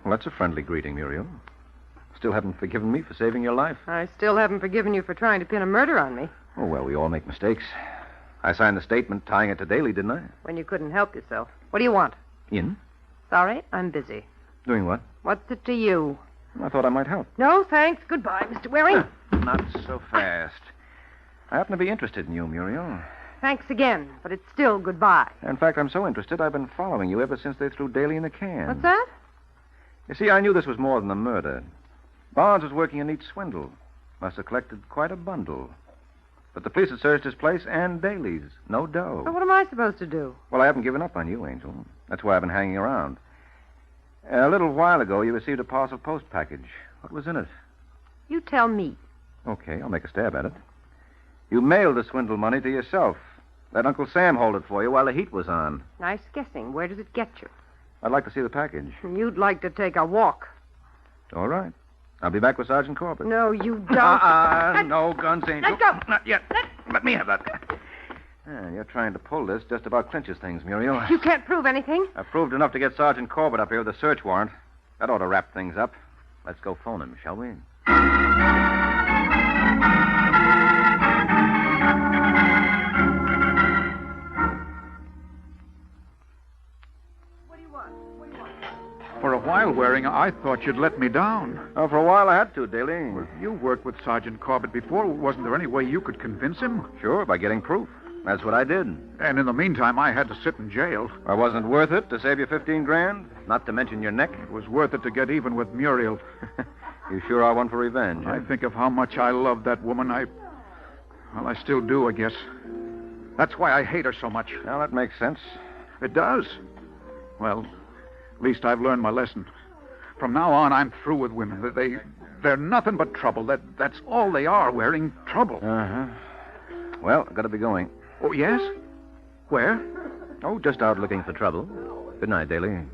Well, that's a friendly greeting, Muriel. Still haven't forgiven me for saving your life. I still haven't forgiven you for trying to pin a murder on me. Oh, well, we all make mistakes. I signed the statement tying it to Daly, didn't I? When you couldn't help yourself. What do you want? In? Sorry, I'm busy. Doing what? What's it to you? I thought I might help. No, thanks. Goodbye, Mr. Waring. Not so fast. I happen to be interested in you, Muriel. Thanks again, but it's still goodbye. In fact, I'm so interested, I've been following you ever since they threw Daly in the can. What's that? You see, I knew this was more than a murder. Barnes was working a neat swindle. Must have collected quite a bundle. But the police had searched his place and Daly's. No dough. So what am I supposed to do? Well, I haven't given up on you, Angel. That's why I've been hanging around. A little while ago, you received a parcel post package. What was in it? You tell me. Okay, I'll make a stab at it. You mailed the swindle money to yourself. Let Uncle Sam hold it for you while the heat was on. Nice guessing. Where does it get you? I'd like to see the package. You'd like to take a walk. All right. I'll be back with Sergeant Corbett. No, you don't. No guns, Angel. Let go. Not yet. Let me have that. You're trying to pull this just about clinches things, Muriel. You can't prove anything. I proved enough to get Sergeant Corbett up here with a search warrant. That ought to wrap things up. Let's go phone him, shall we? For a while, Waring, I thought you'd let me down. Oh, for a while I had to, Daly. Well, you worked with Sergeant Corbett before. Wasn't there any way you could convince him? Sure, by getting proof. That's what I did. And in the meantime, I had to sit in jail. Or wasn't it worth it to save you 15 grand? Not to mention your neck? It was worth it to get even with Muriel. You sure are one for revenge. I think of how much I love that woman. I still do, I guess. That's why I hate her so much. Now, that makes sense. It does. Well, at least I've learned my lesson. From now on, I'm through with women. They're nothing but trouble. That's all they are, Waring. Trouble. Uh-huh. Well, I've got to be going. Oh, yes? Where? Oh, just out looking for trouble. Good night, Daly.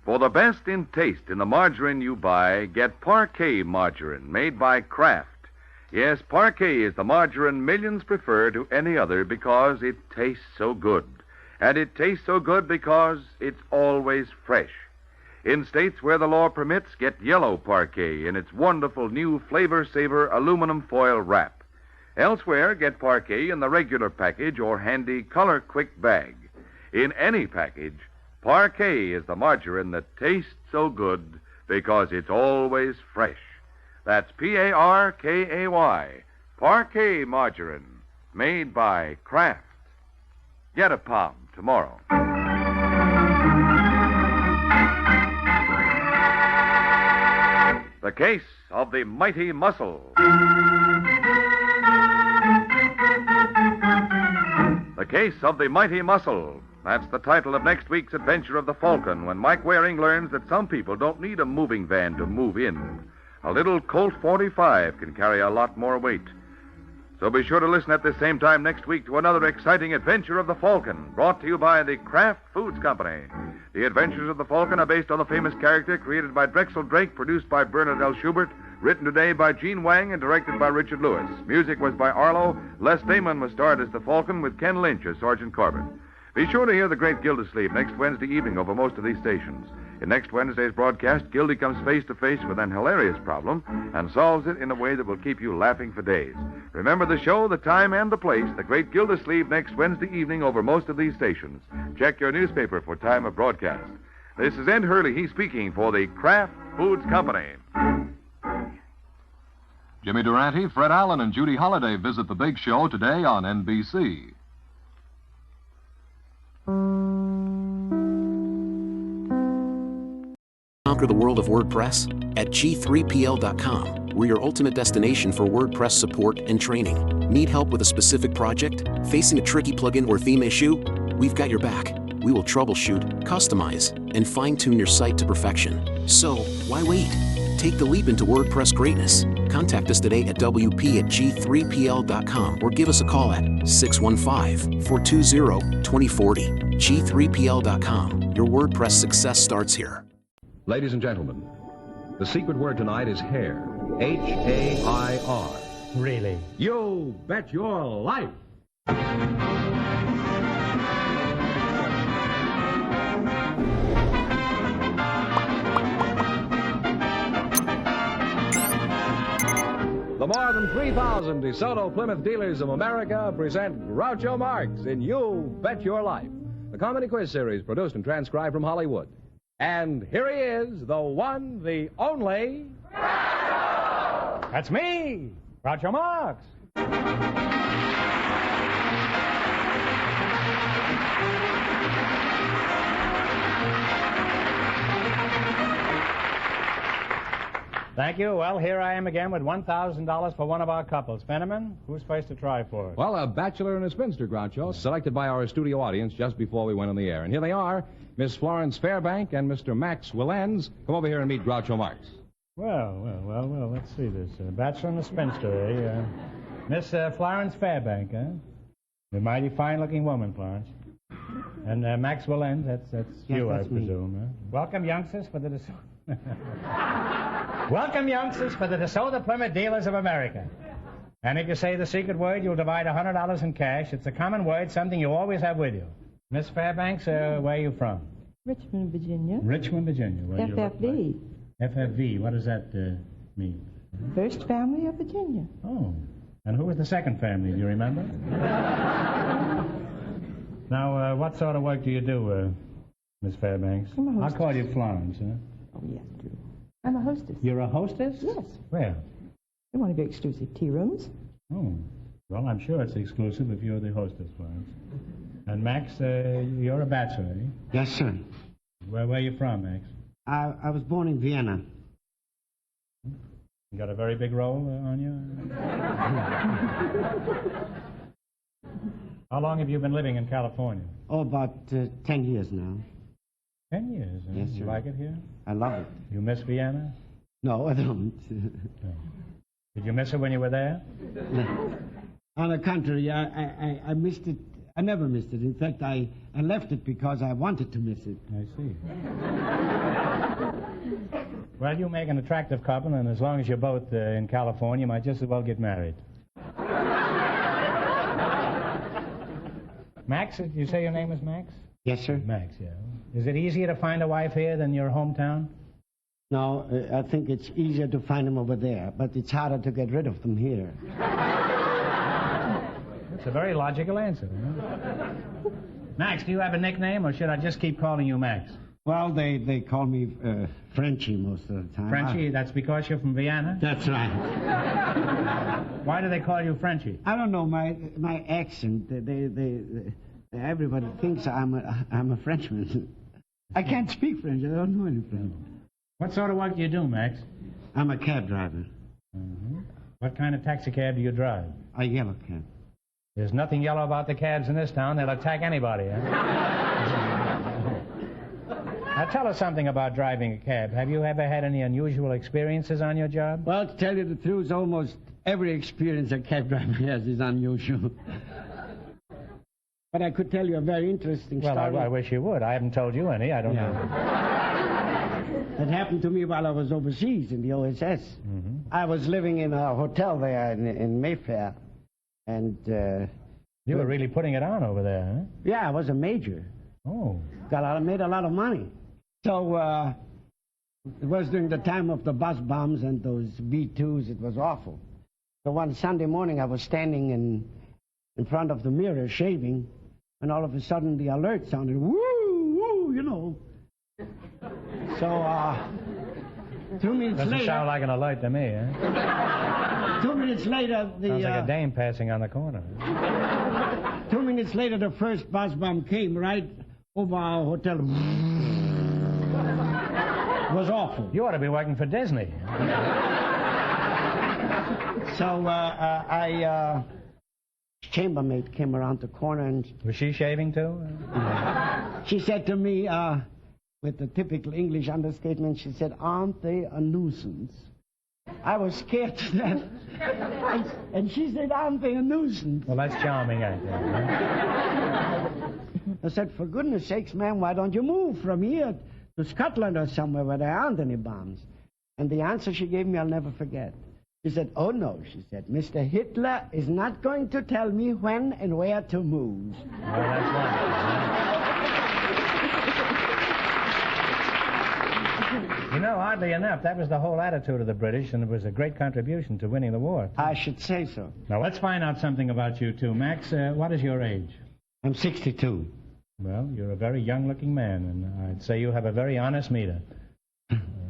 For the best in taste in the margarine you buy, get Parquet margarine made by Kraft. Yes, Parquet is the margarine millions prefer to any other because it tastes so good. And it tastes so good because it's always fresh. In states where the law permits, get yellow Parquet in its wonderful new Flavor Saver aluminum foil wrap. Elsewhere, get Parquet in the regular package or handy Color Quick bag. In any package, Parquet is the margarine that tastes so good because it's always fresh. That's Parkay, Parquet margarine, made by Kraft. Get a pound tomorrow. The Case of the Mighty Muscle. The Case of the Mighty Muscle. That's the title of next week's adventure of the Falcon, when Mike Waring learns that some people don't need a moving van to move in. A little Colt 45 can carry a lot more weight. So be sure to listen at the same time next week to another exciting adventure of the Falcon, brought to you by the Kraft Foods Company. The Adventures of the Falcon are based on the famous character created by Drexel Drake, produced by Bernard L. Schubert, written today by Gene Wang, and directed by Richard Lewis. Music was by Arlo. Les Damon was starred as the Falcon, with Ken Lynch as Sergeant Corbett. Be sure to hear The Great Gildersleeve next Wednesday evening over most of these stations. In next Wednesday's broadcast, Gildy comes face to face with an hilarious problem and solves it in a way that will keep you laughing for days. Remember the show, the time, and the place, The Great Gildersleeve, next Wednesday evening over most of these stations. Check your newspaper for time of broadcast. This is Ed Hurley, speaking for the Kraft Foods Company. Jimmy Durante, Fred Allen, and Judy Holliday visit the big show today on NBC. Conquer the world of WordPress at G3PL.com. We're your ultimate destination for WordPress support and training. Need help with a specific project? Facing a tricky plugin or theme issue? We've got your back. We will troubleshoot, customize, and fine-tune your site to perfection. So, why wait? Take the leap into WordPress greatness. Contact us today at WP@G3PL.com or give us a call at 615-420-2040. G3PL.com. Your WordPress success starts here. Ladies and gentlemen, the secret word tonight is hair. H-A-I-R. Really? You bet your life. The more than 3,000 DeSoto Plymouth dealers of America present Groucho Marx in You Bet Your Life, the comedy quiz series produced and transcribed from Hollywood. And here he is, the one, the only... Groucho! That's me, Groucho Marx. Thank you. Well, here I am again with $1,000 for one of our couples. Fenneman, who's first to try for it? Well, a bachelor and a spinster, Groucho, selected by our studio audience just before we went on the air. And here they are, Miss Florence Fairbank and Mr. Max Willens. Come over here and meet Groucho Marx. Well, let's see this. Bachelor and a spinster, eh? Miss Florence Fairbank, huh? A mighty fine-looking woman, Florence. And Maxwell End, that's you, that's I me. presume. Huh? Welcome, youngsters, for the Welcome, youngsters, for the DeSoto Plymouth Dealers of America. And if you say the secret word, you'll divide $100 in cash. It's a common word, something you always have with you. Miss Fairbanks, where are you from? Richmond, Virginia. Richmond, Virginia. Where FFV. FFV, what does that mean? First Family of Virginia. Oh. And who was the second family, do you remember? Now, what sort of work do you do, Miss Fairbanks? I'm a hostess. I'll call you Florence, huh? Oh, yes, do. I'm a hostess. You're a hostess? Yes. Where? In one of your exclusive tea rooms. Oh. Well, I'm sure it's exclusive if you're the hostess, Florence. And Max, you're a bachelor, eh? Yes, sir. Where are you from, Max? I was born in Vienna. You got a very big role on you? How long have you been living in California? Oh, about 10 years now. 10 years, huh? Yes, sir. You like it here? I love it. You miss Vienna? No, I don't. Did you miss it when you were there? On the contrary, I missed it. I never missed it. In fact, I left it because I wanted to miss it. I see. Well, you make an attractive couple, and as long as you're both in California, you might just as well get married. Max, did you say your name was Max? Yes, sir. Max, yeah. Is it easier to find a wife here than your hometown? No, I think it's easier to find them over there, but it's harder to get rid of them here. That's a very logical answer. Huh? Max, do you have a nickname, or should I just keep calling you Max? Well, they call me Frenchie most of the time. Frenchie? That's because you're from Vienna? That's right. Why do they call you Frenchie? I don't know, my accent. Everybody thinks I'm a Frenchman. I can't speak French. I don't know any French. What sort of work do you do, Max? I'm a cab driver. Mm-hmm. What kind of taxi cab do you drive? A yellow cab. There's nothing yellow about the cabs in this town. They'll attack anybody. Huh? Now, tell us something about driving a cab. Have you ever had any unusual experiences on your job? Well, to tell you the truth, almost every experience a cab driver has is unusual. But I could tell you a very interesting story. Well, I wish you would. I haven't told you any. I don't know. It happened to me while I was overseas in the OSS. Mm-hmm. I was living in a hotel there in Mayfair. And, you were really putting it on over there, huh? Yeah, I was a major. Oh. Made a lot of money. So, it was during the time of the bus bombs and those B-2s. It was awful. So one Sunday morning, I was standing in front of the mirror shaving, and all of a sudden the alert sounded, woo, woo, you know. So, 2 minutes Doesn't later... sound like an alert to me, huh? 2 minutes later, Sounds like a dame passing on the corner. 2 minutes later, the first bus bomb came right over our hotel. It was awful. You ought to be working for Disney. So, chambermaid came around the corner and... Was she shaving, too? She said to me, with the typical English understatement, she said, "Aren't they a nuisance?" I was scared to death. And she said, "Aren't they a nuisance?" Well, that's charming, I think. I said, "For goodness sakes, ma'am, why don't you move from here to Scotland or somewhere where there aren't any bombs?" And the answer she gave me, I'll never forget. She said, "Oh, no," she said, "Mr. Hitler is not going to tell me when and where to move." Well, that's wonderful. You know, oddly enough, that was the whole attitude of the British, and it was a great contribution to winning the war. I should say so. Now, let's find out something about you, too. Max, what is your age? I'm 62. Well, you're a very young-looking man, and I'd say you have a very honest meter.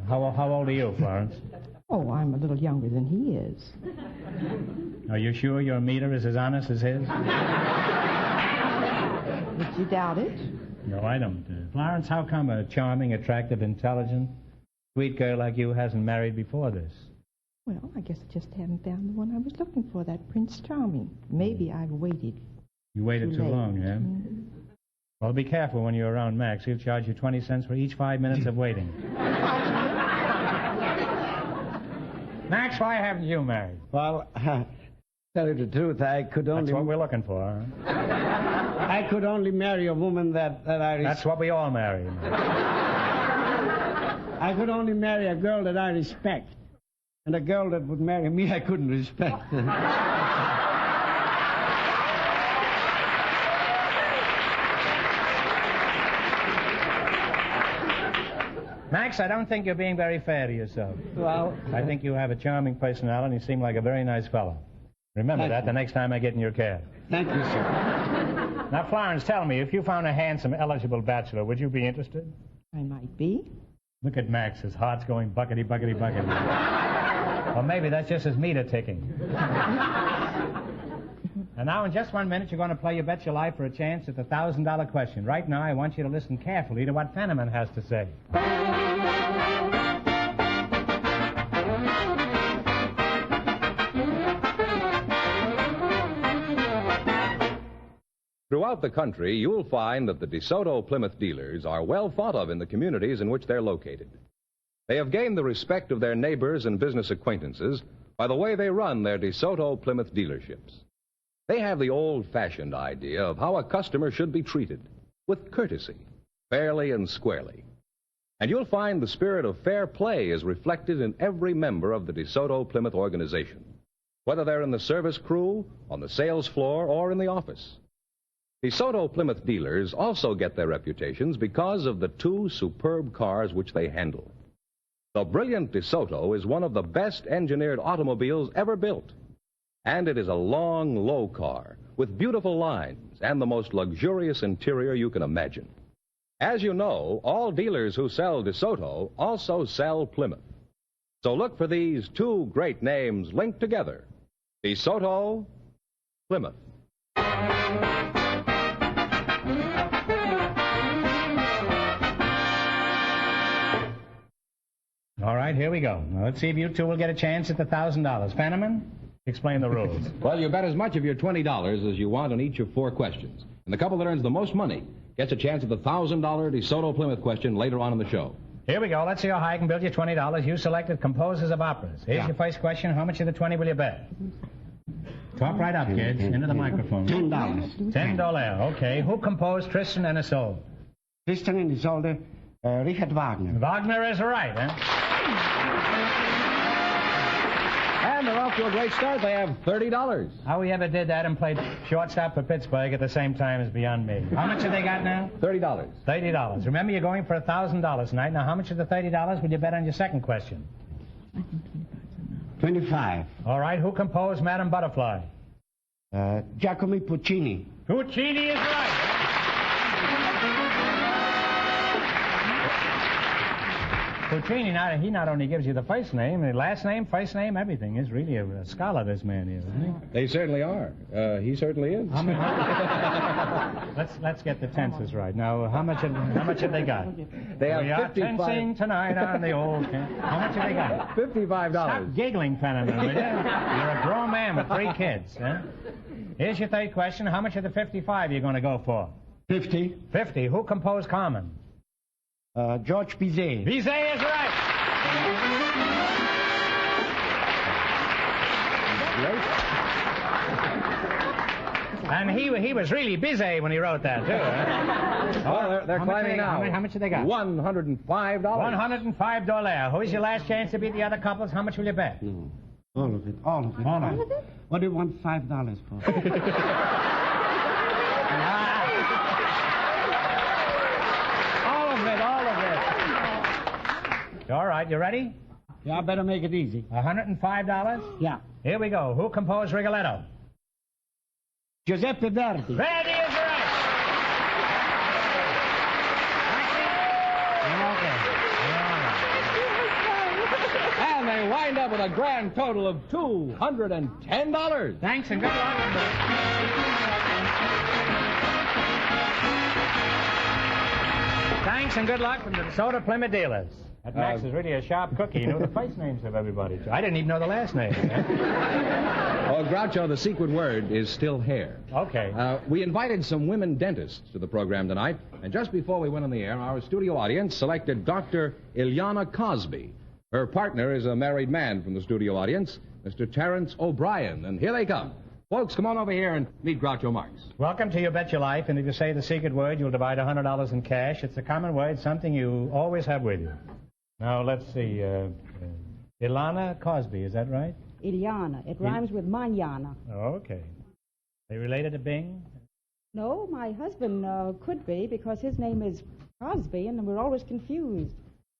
How old are you, Florence? Oh, I'm a little younger than he is. Are you sure your meter is as honest as his? Would you doubt it? No, I don't. Florence, how come a charming, attractive, intelligent, sweet girl like you hasn't married before this? Well, I guess I just haven't found the one I was looking for, that Prince Charming. Maybe I've waited. You waited too late. long, yeah? Mm-hmm. Well, be careful when you're around Max. He'll charge you 20 cents for each 5 minutes of waiting. Max, why haven't you married? Well, tell you the truth, I could only... That's what we're looking for, huh? I could only marry a woman that I... That's what we all marry. I could only marry a girl that I respect. And a girl that would marry me, I couldn't respect. Max, I don't think you're being very fair to yourself. Well... I think you have a charming personality and you seem like a very nice fellow. Remember that the next time I get in your cab. Thank you, sir. Now, Florence, tell me, if you found a handsome, eligible bachelor, would you be interested? I might be. Look at Max. His heart's going buckety, buckety, buckety. Or maybe that's just his meter ticking. And now, in just 1 minute, you're going to play You Bet Your Life for a chance at the $1,000 question. Right now, I want you to listen carefully to what Fenneman has to say. Throughout the country, you'll find that the DeSoto Plymouth dealers are well thought of in the communities in which they're located. They have gained the respect of their neighbors and business acquaintances by the way they run their DeSoto Plymouth dealerships. They have the old-fashioned idea of how a customer should be treated, with courtesy, fairly and squarely. And you'll find the spirit of fair play is reflected in every member of the DeSoto Plymouth organization, whether they're in the service crew, on the sales floor, or in the office. DeSoto Plymouth dealers also get their reputations because of the two superb cars which they handle. The brilliant DeSoto is one of the best engineered automobiles ever built. And it is a long, low car with beautiful lines and the most luxurious interior you can imagine. As you know, all dealers who sell DeSoto also sell Plymouth. So look for these two great names linked together. DeSoto, Plymouth. All right, here we go. Now, let's see if you two will get a chance at the $1,000. Fenneman, explain the rules. Well, you bet as much of your $20 as you want on each of 4 questions. And the couple that earns the most money gets a chance at the $1,000 DeSoto Plymouth question later on in the show. Here we go. Let's see how high I can build you $20. You selected composers of operas. Here's your first question. How much of the 20 will you bet? Talk right up, kids. Into the microphone. $10. $10. Okay. Who composed Tristan and Isolde? Tristan and Isolde, Richard Wagner. Wagner is right, huh? And they're off to a great start. They have $30. How we ever did that and played shortstop for Pittsburgh at the same time is beyond me. How much have they got now? $30. $30. Remember, you're going for $1,000 tonight. Now, how much of the $30 would you bet on your second question? 25. All right. Who composed Madame Butterfly? Giacomo Puccini. Puccini is right. Puccini, he not only gives you the first name, the last name, first name, everything. He's really a scholar, this man is, isn't he? They certainly are. He certainly is. Let's get the tenses right. Now, how much have they got? They have we are 55. tensing tonight on the old... How much have they got? $55. Stop giggling, Fenneman, will you? You're a grown man with 3 kids, huh? Here's your third question. How much of the 55 you're going to go for? 50. 50. Who composed Carmen? George Bizet. Bizet is right. And he was really busy when he wrote that, too. Huh? Oh, they're climbing now. How much have they got? $105. $105. Who's your last chance to beat the other couples? How much will you bet? No. All of it. All of it. All of it? What do you want $5 for? All right, you ready? Yeah, I better make it easy. $105? Yeah. Here we go. Who composed Rigoletto? Giuseppe Verdi. Verdi is right. And they wind up with a grand total of $210. Thanks and good luck. Thanks and good luck from the DeSoto Plymouth dealers. That Max is really a sharp cookie. He knew the first names of everybody. I didn't even know the last name. Oh, Groucho, the secret word is still hair. Okay. We invited some women dentists to the program tonight, and just before we went on the air, our studio audience selected Dr. Ilyana Cosby. Her partner is a married man from the studio audience, Mr. Terrence O'Brien, and here they come. Folks, come on over here and meet Groucho Marx. Welcome to You Bet Your Life, and if you say the secret word, you'll divide $100 in cash. It's a common word, something you always have with you. Now, let's see. Ilana Cosby, is that right? Ileana. It rhymes with manana. Oh, okay. Are you related to Bing? No, my husband could be because his name is Cosby, and we're always confused.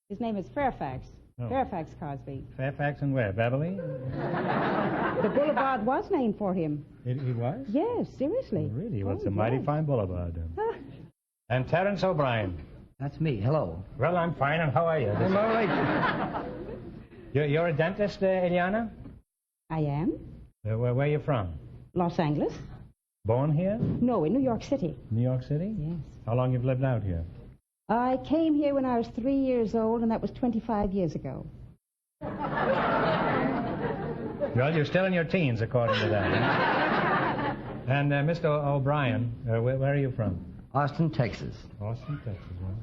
His name is Fairfax. Oh. Fairfax Cosby. Fairfax and where? Beverly? The boulevard was named for him. He was? Yes, seriously. Oh, really? Well, it's a mighty fine boulevard. And Terence O'Brien. That's me. Hello. Well, I'm fine, and how are you? I'm all right. You're a dentist, Ileana? I am. Where are you from? Los Angeles? Born here? No, in New York City. New York City? Yes. How long you've lived out here? I came here when I was 3 years old, and that was 25 years ago. Well, you're still in your teens, according to that. And Mr. O'Brien, where are you from? Austin, Texas. Austin, Texas. Well,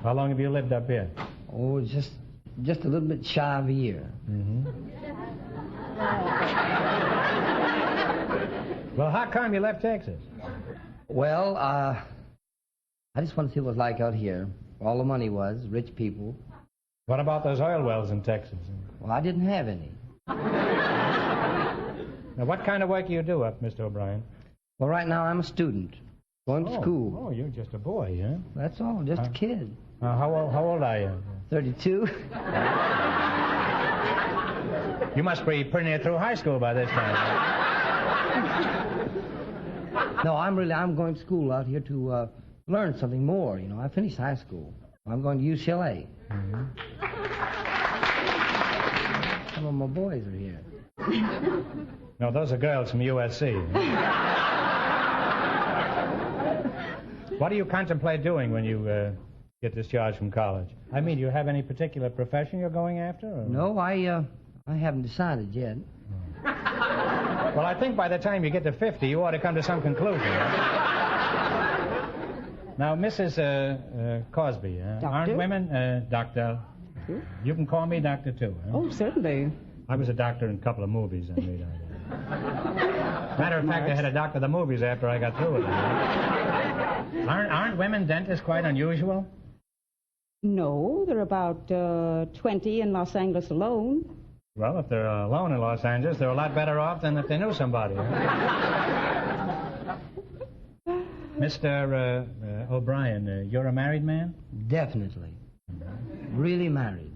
how long have you lived up here? Oh, just a little bit shy of a year. Mm-hmm. Well, how come you left Texas? Well, I just want to see what it was like out here. Where all the money was, rich people. What about those oil wells in Texas? Well, I didn't have any. Now, what kind of work do you do up, Mr. O'Brien? Well, right now I'm a student. Going to school. Oh, you're just a boy, huh? That's all, just a kid. How old are you? 32. You must be pretty near through high school by this time. No, I'm going to school out here to learn something more. You know, I finished high school. I'm going to UCLA. Mm-hmm. Some of my boys are here. No, those are girls from USC. What do you contemplate doing when you get discharged from college? I mean, do you have any particular profession you're going after? Or? No, I haven't decided yet. Well, I think by the time you get to 50, you ought to come to some conclusion. Now, Mrs. Cosby, aren't women, Doctor? You can call me Doctor, too. Huh? Oh, certainly. I was a doctor in a couple of movies. Matter of fact, I had a doctor of the movies after I got through with them. Aren't women dentists quite unusual? No, there are about 20 in Los Angeles alone. Well, if they're alone in Los Angeles, they're a lot better off than if they knew somebody. Mr. O'Brien, you're a married man? Definitely. Really married.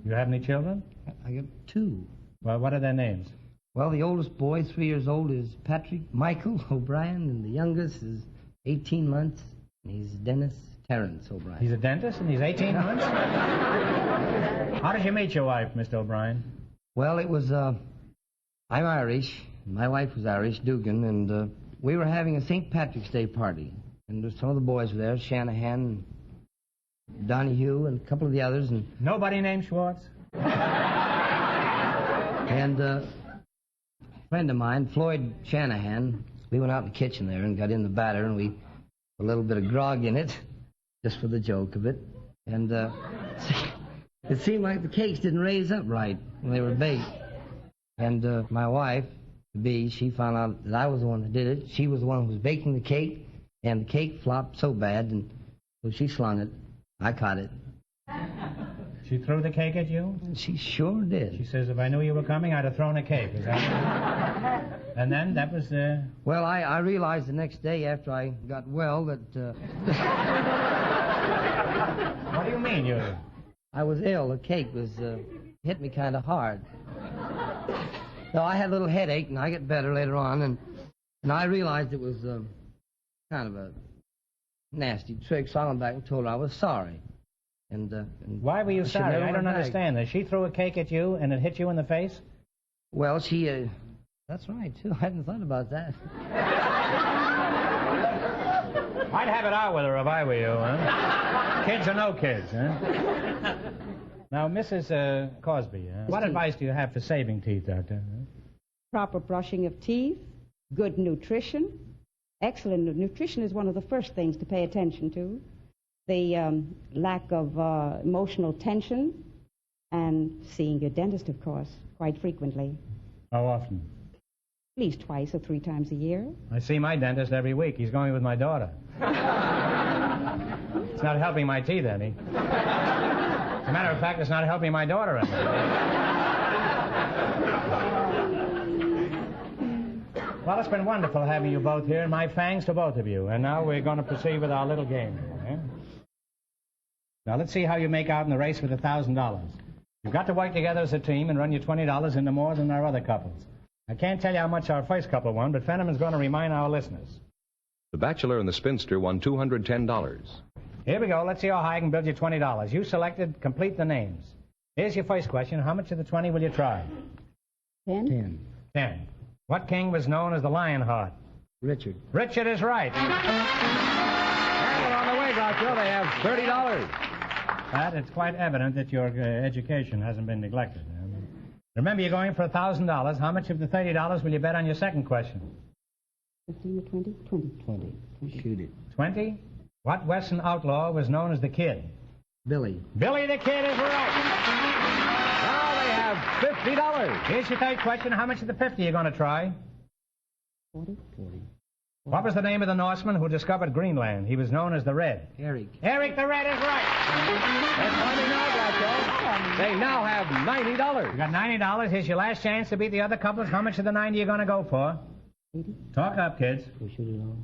You have any children? I got 2. Well, what are their names? Well, the oldest boy, 3 years old, is Patrick Michael O'Brien, and the youngest is 18 months, and he's Dennis Terrence O'Brien. He's a dentist, and he's 18 months? How did you meet your wife, Mr. O'Brien? Well, it was, I'm Irish. My wife was Irish, Dugan, and we were having a St. Patrick's Day party. And some of the boys were there, Shanahan, and Donahue, and a couple of the others. And nobody named Schwartz? And a friend of mine, Floyd Shanahan, we went out in the kitchen there and got in the batter, and we put a little bit of grog in it, just for the joke of it. And it seemed like the cakes didn't raise up right when they were baked. And my wife, B, she found out that I was the one that did it. She was the one who was baking the cake, and the cake flopped so bad, and so she slung it. I caught it. She threw the cake at you? She sure did. She says, if I knew you were coming, I'd have thrown a cake. Is that right? And then that was... Well, I realized the next day after I got well that... What do you mean, you... I was ill. The cake was hit me kind of hard. So I had a little headache, and I got better later on, and I realized it was kind of a nasty trick, so I went back and told her I was sorry. And why were you sorry? I don't understand that. She threw a cake at you, and it hit you in the face? Well, she... that's right, too. I hadn't thought about that. I'd have it out with her if I were you, huh? Kids or no kids, huh? Now, Mrs. Cosby, what advice do you have for saving teeth, Doctor? Proper brushing of teeth, good nutrition. Excellent nutrition is one of the first things to pay attention to. The lack of emotional tension, and seeing your dentist, of course, quite frequently. How often? At least twice or 3 times a year. I see my dentist every week. He's going with my daughter. It's not helping my teeth any. As a matter of fact, it's not helping my daughter any. Well, it's been wonderful having you both here, and my thanks to both of you. And now we're going to proceed with our little game. Okay? Now, let's see how you make out in the race with $1,000. You've got to work together as a team and run your $20 into more than our other couples. I can't tell you how much our first couple won, but Fenneman's going to remind our listeners. The Bachelor and the Spinster won $210. Here we go. Let's see how high I can build you $20. You selected complete the names. Here's your first question. How much of the 20 will you try? 10. 10. What king was known as the Lionheart? Richard. Richard is right. And on the way, Groucho, they have $30. Pat, it's quite evident that your education hasn't been neglected. Remember, you're going for $1,000. How much of the $30 will you bet on your second question? 15 or 20? 20. Shoot it. 20? What Western outlaw was known as the Kid? Billy. Billy the Kid is right. Now they have $50. Here's your third question. How much of the 50 are you going to try? 40. What was the name of the Norseman who discovered Greenland? He was known as the Red. Eric. Eric the Red is right. They're climbing now, Groucho. They now have $90. You got $90. Here's your last chance to beat the other couples. How much of the 90 are you going to go for? 80. Talk up, kids. We shoot it all.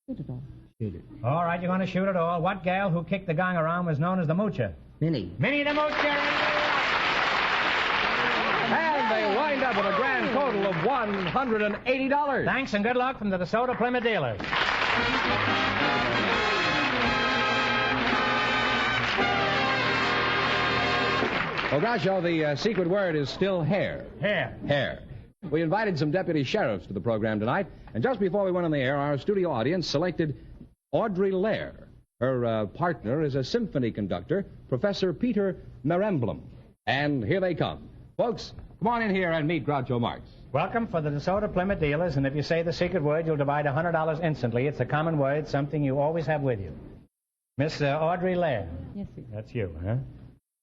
Shoot it all. Shoot it. All right, you're going to shoot it all. What gal who kicked the gong around was known as the Moocher? Minnie. Minnie the Moocher. And they wind up with a grand total of $180. Thanks and good luck from the DeSoto Plymouth dealers. Well, Groucho, the secret word is still hair. Hair. Hair. We invited some deputy sheriffs to the program tonight, and just before we went on the air, our studio audience selected Audrey Lair. Her partner is a symphony conductor, Professor Peter Meremblum. And here they come. Folks, come on in here and meet Groucho Marx. Welcome for the DeSoto Plymouth dealers, and if you say the secret word, you'll divide $100 instantly. It's a common word, something you always have with you. Miss Audrey Lair. Yes, sir. That's you, huh?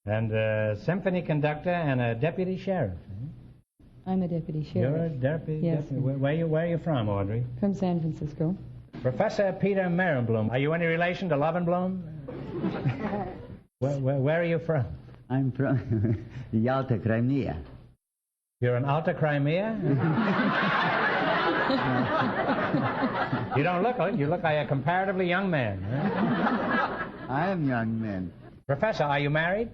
And symphony conductor and a deputy sheriff. Huh? I'm a deputy sheriff. You're a deputy? Yes. Where are you from, Audrey? From San Francisco. Professor Peter Meremblum. Are you any relation to Lovenblum? where are you from? I'm from the Alta Crimea. You're in Alta Crimea? You don't look like it. You look like a comparatively young man. Huh? I am young man. Professor, are you married?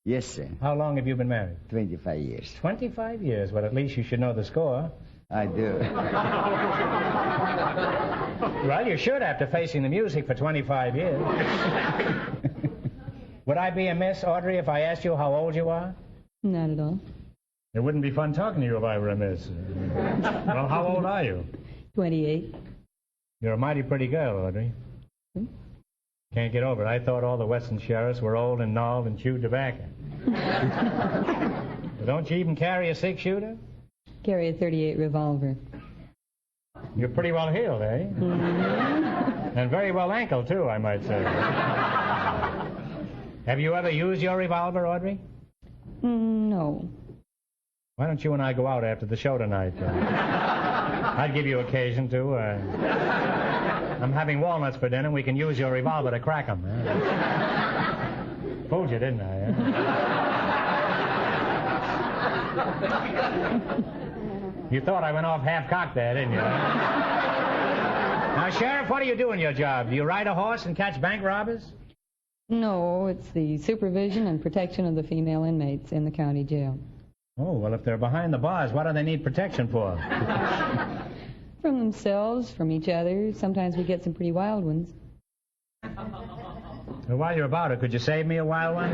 Yes, sir. How long have you been married? 25 years. 25 years? Well, at least you should know the score. I do. Well, you should after facing the music for 25 years. Would I be amiss, Audrey, if I asked you how old you are? Not at all. It wouldn't be fun talking to you if I were amiss. Well, how old are you? 28. You're a mighty pretty girl, Audrey. Can't get over it. I thought all the Western sheriffs were old and gnawed and chewed tobacco. Well, don't you even carry a 6-shooter? Carry a .38 revolver. You're pretty well heeled, eh? Mm-hmm. And very well ankled, too, I might say. Have you ever used your revolver, Audrey? No. Why don't you and I go out after the show tonight? I'd give you occasion to. I'm having walnuts for dinner. We can use your revolver to crack them. Fooled you, didn't I? You thought I went off half-cocked there, didn't you? Now, Sheriff, what do you do in your job? Do you ride a horse and catch bank robbers? No, it's the supervision and protection of the female inmates in the county jail. Oh, well, if they're behind the bars, what do they need protection for? From themselves, from each other. Sometimes we get some pretty wild ones. Well, while you're about it, could you save me a wild one?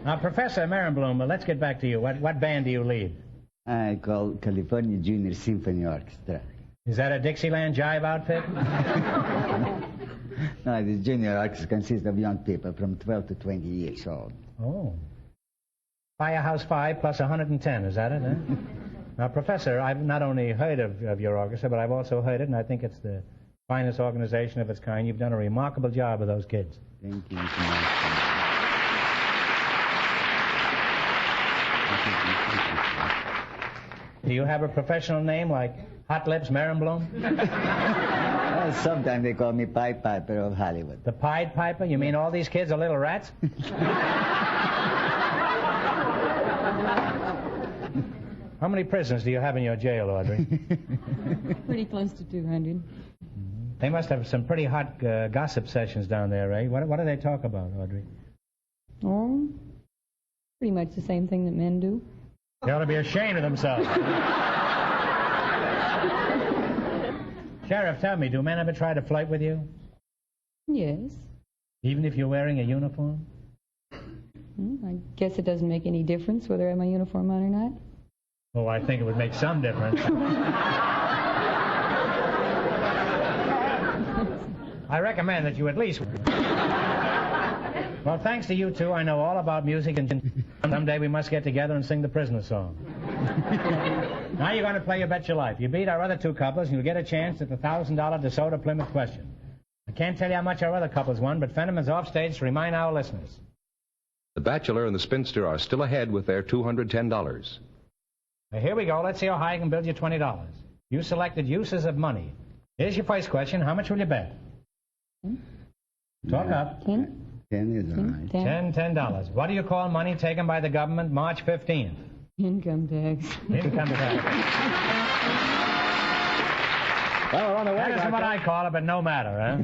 Now, Professor Meremblum, let's get back to you. What band do you lead? I call California Junior Symphony Orchestra. Is that a Dixieland jive outfit? No, this junior orchestra consists of young people from 12 to 20 years old. Oh. Firehouse 5 plus 110, is that it, huh? Now, Professor, I've not only heard of your orchestra, but I've also heard it, and I think it's the finest organization of its kind. You've done a remarkable job with those kids. Thank you, Mr. Marston. Do you have a professional name like Hot Lips Marenblum? Sometimes they call me Pied Piper of Hollywood. The Pied Piper? You mean all these kids are little rats? How many prisoners do you have in your jail, Audrey? Pretty close to 200. They must have some pretty hot gossip sessions down there, eh? What do they talk about, Audrey? Oh, pretty much the same thing that men do. They ought to be ashamed of themselves. Sheriff, tell me, do men ever try to flirt with you? Yes. Even if you're wearing a uniform? I guess it doesn't make any difference whether I have my uniform on or not. Oh, I think it would make some difference. I recommend that you at least... Well, thanks to you two, I know all about music, and someday we must get together and sing the prisoner song. Now you're going to play You Bet Your Life. You beat our other two couples, and you'll get a chance at the $1,000 DeSoto Plymouth question. I can't tell you how much our other couples won, but Fenneman's off stage to remind our listeners. The Bachelor and the Spinster are still ahead with their $210. Now, here we go. Let's see how high I can build you $20. You selected uses of money. Here's your first question. How much will you bet? Talk up. 10 is all right. $10. What do you call money taken by the government March 15th? Income tax. Income tax. Well, we're on the way. That isn't what I call it, but no matter, huh?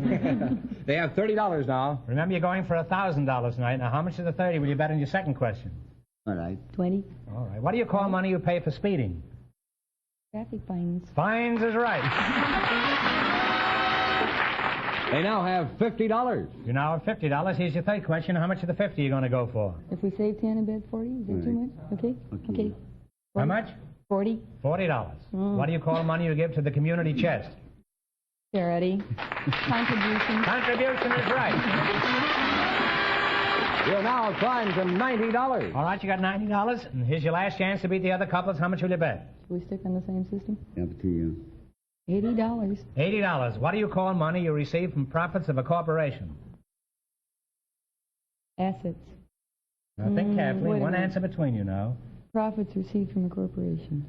They have $30 now. Remember, you're going for $1,000 tonight. Now, how much of the 30 will you bet on your second question? All right. 20. All right. What do you call money you pay for speeding? Traffic fines. Fines is right. They now have $50. You now have $50. Here's your third question. How much of the 50 are you going to go for? If we save 10 and bet 40, is that too much? Okay. 40. How much? 40. $40. What do you call money you give to the community chest? Charity. Contribution. Contribution is right. You're now climbed to $90. All right, you got $90. And here's your last chance to beat the other couples. How much will you bet? Should we stick on the same system? Up to you. $80. $80. What do you call money you receive from profits of a corporation? Assets. Now think carefully. wait a One minute. answer between you now. Profits received from a corporation.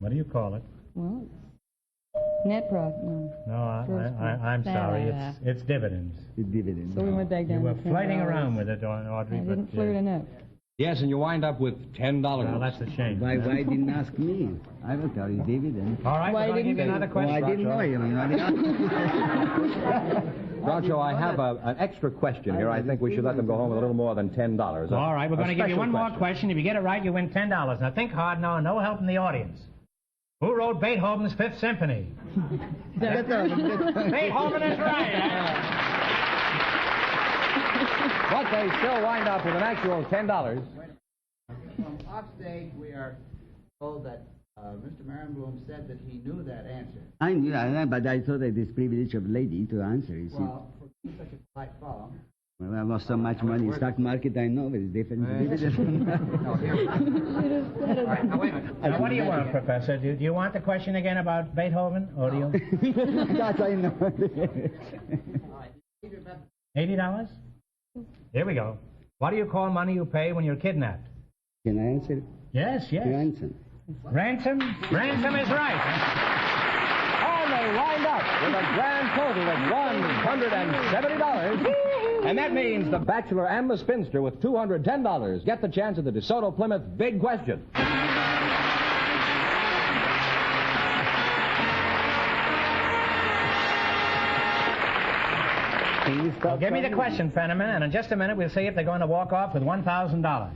What do you call it? Well, net profit. No. No, Gross profit. I'm sorry. Nah. It's dividends. It's dividends. So we went back down You were to $10. flirting around with it, Audrey. I didn't flirt enough. Yes, and you wind up with $10. Well, that's a shame. Why didn't ask me? I will tell you dividends. All right, we're going to give you another question. I didn't know you. Groucho, I have an extra question here. I think we should let them go home with a little more than $10. All right, we're going to give you one more question. question. If you get it right, you win $10. Now think hard now, no help from the audience. Who wrote Beethoven's Fifth Symphony? Beethoven is right. But they still wind up with an actual $10. From offstage, we are told that Mr. Marenblum said that he knew that answer. I knew, but I thought it is privilege of lady to answer. You see. Well, for being such a polite fellow. Well, I lost so much money in stock market, I know it's different. No, here. All right, now wait a minute. Now, what do you want, Professor? Do you want the question again about Beethoven, or do you... That I know. $80? Here we go. What do you call money you pay when you're kidnapped? Can I answer? Yes. Ransom. Ransom? Ransom is right. And they wind up with a grand total of $170. And that means the Bachelor and the Spinster with $210 get the chance at the DeSoto Plymouth Big Question. Well, give me the question, Fenneman, and in just a minute we'll see if they're going to walk off with $1,000.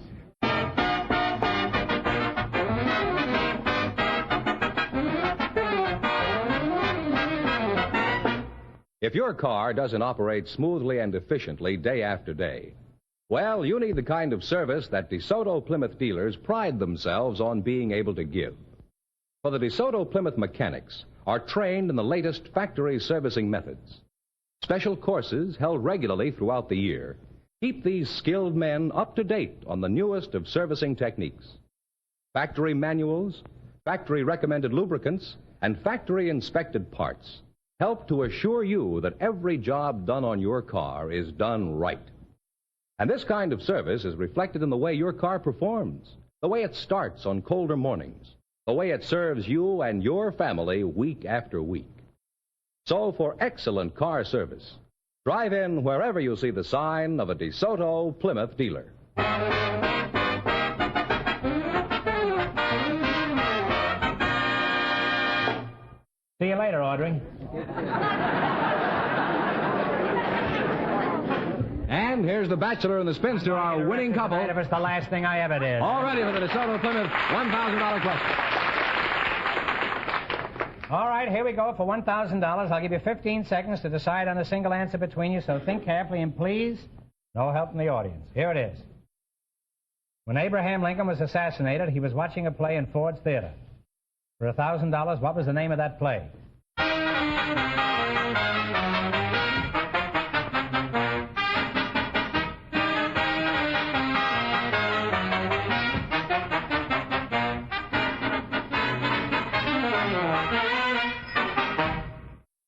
If your car doesn't operate smoothly and efficiently day after day, well, you need the kind of service that DeSoto Plymouth dealers pride themselves on being able to give. For the DeSoto Plymouth mechanics are trained in the latest factory servicing methods. Special courses held regularly throughout the year keep these skilled men up to date on the newest of servicing techniques. Factory manuals, factory recommended lubricants, and factory inspected parts help to assure you that every job done on your car is done right. And this kind of service is reflected in the way your car performs, the way it starts on colder mornings, the way it serves you and your family week after week. So for excellent car service, drive in wherever you see the sign of a DeSoto Plymouth dealer. See you later, Audrey. And here's the bachelor and the spinster, our winning couple. If it's the last thing I ever did. All ready for the DeSoto Plymouth $1,000 question. All right, here we go for $1,000. I'll give you 15 seconds to decide on a single answer between you, so think carefully and please, no help from the audience. Here it is. When Abraham Lincoln was assassinated, he was watching a play in Ford's Theater. For $1,000, what was the name of that play?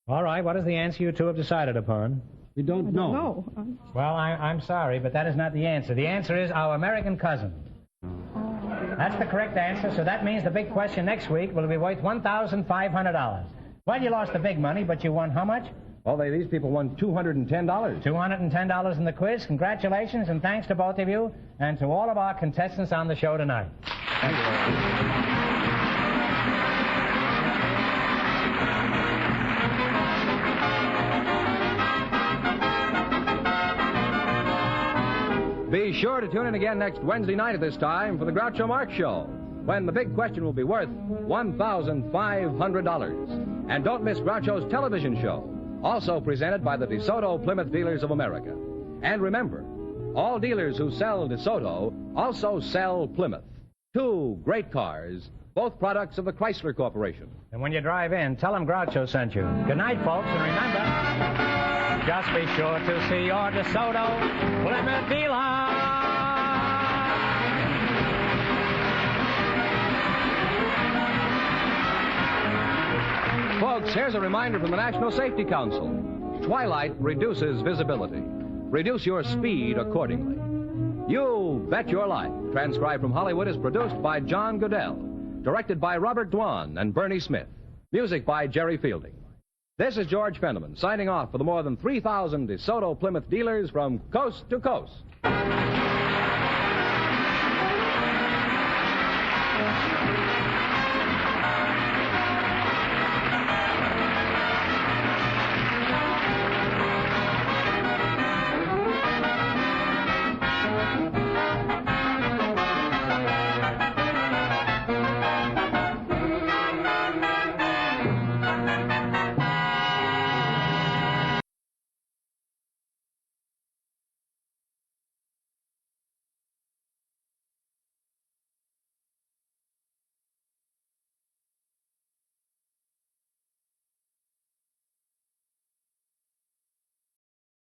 All right, what is the answer you two have decided upon? We don't know. Well, I'm sorry, but that is not the answer. The answer is Our American Cousin. That's the correct answer, so that means the big question next week will be worth $1,500. Well, you lost the big money, but you won how much? Well, these people won $210. $210 in the quiz. Congratulations, and thanks to both of you, and to all of our contestants on the show tonight. Thank you. Be sure to tune in again next Wednesday night at this time for the Groucho Marx Show, when the big question will be worth $1,500. And don't miss Groucho's television show, also presented by the DeSoto Plymouth Dealers of America. And remember, all dealers who sell DeSoto also sell Plymouth. Two great cars, both products of the Chrysler Corporation. And when you drive in, tell them Groucho sent you. Good night, folks, and remember, just be sure to see your DeSoto Plymouth dealer. Folks, here's a reminder from the National Safety Council. Twilight reduces visibility. Reduce your speed accordingly. You Bet Your Life, transcribed from Hollywood, is produced by John Goodell, directed by Robert Dwan and Bernie Smith, music by Jerry Fielding. This is George Fenneman, signing off for the more than 3,000 DeSoto Plymouth dealers from coast to coast.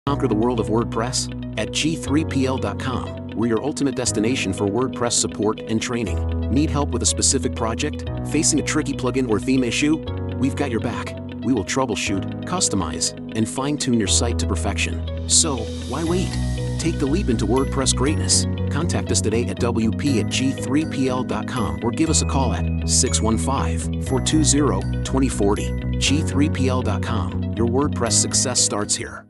Conquer the world of WordPress at G3PL.com. We're your ultimate destination for WordPress support and training. Need help with a specific project? Facing a tricky plugin or theme issue? We've got your back. We will troubleshoot, customize, and fine-tune your site to perfection. So, why wait? Take the leap into WordPress greatness. Contact us today at WP@G3PL.com or give us a call at 615-420-2040. G3PL.com. Your WordPress success starts here.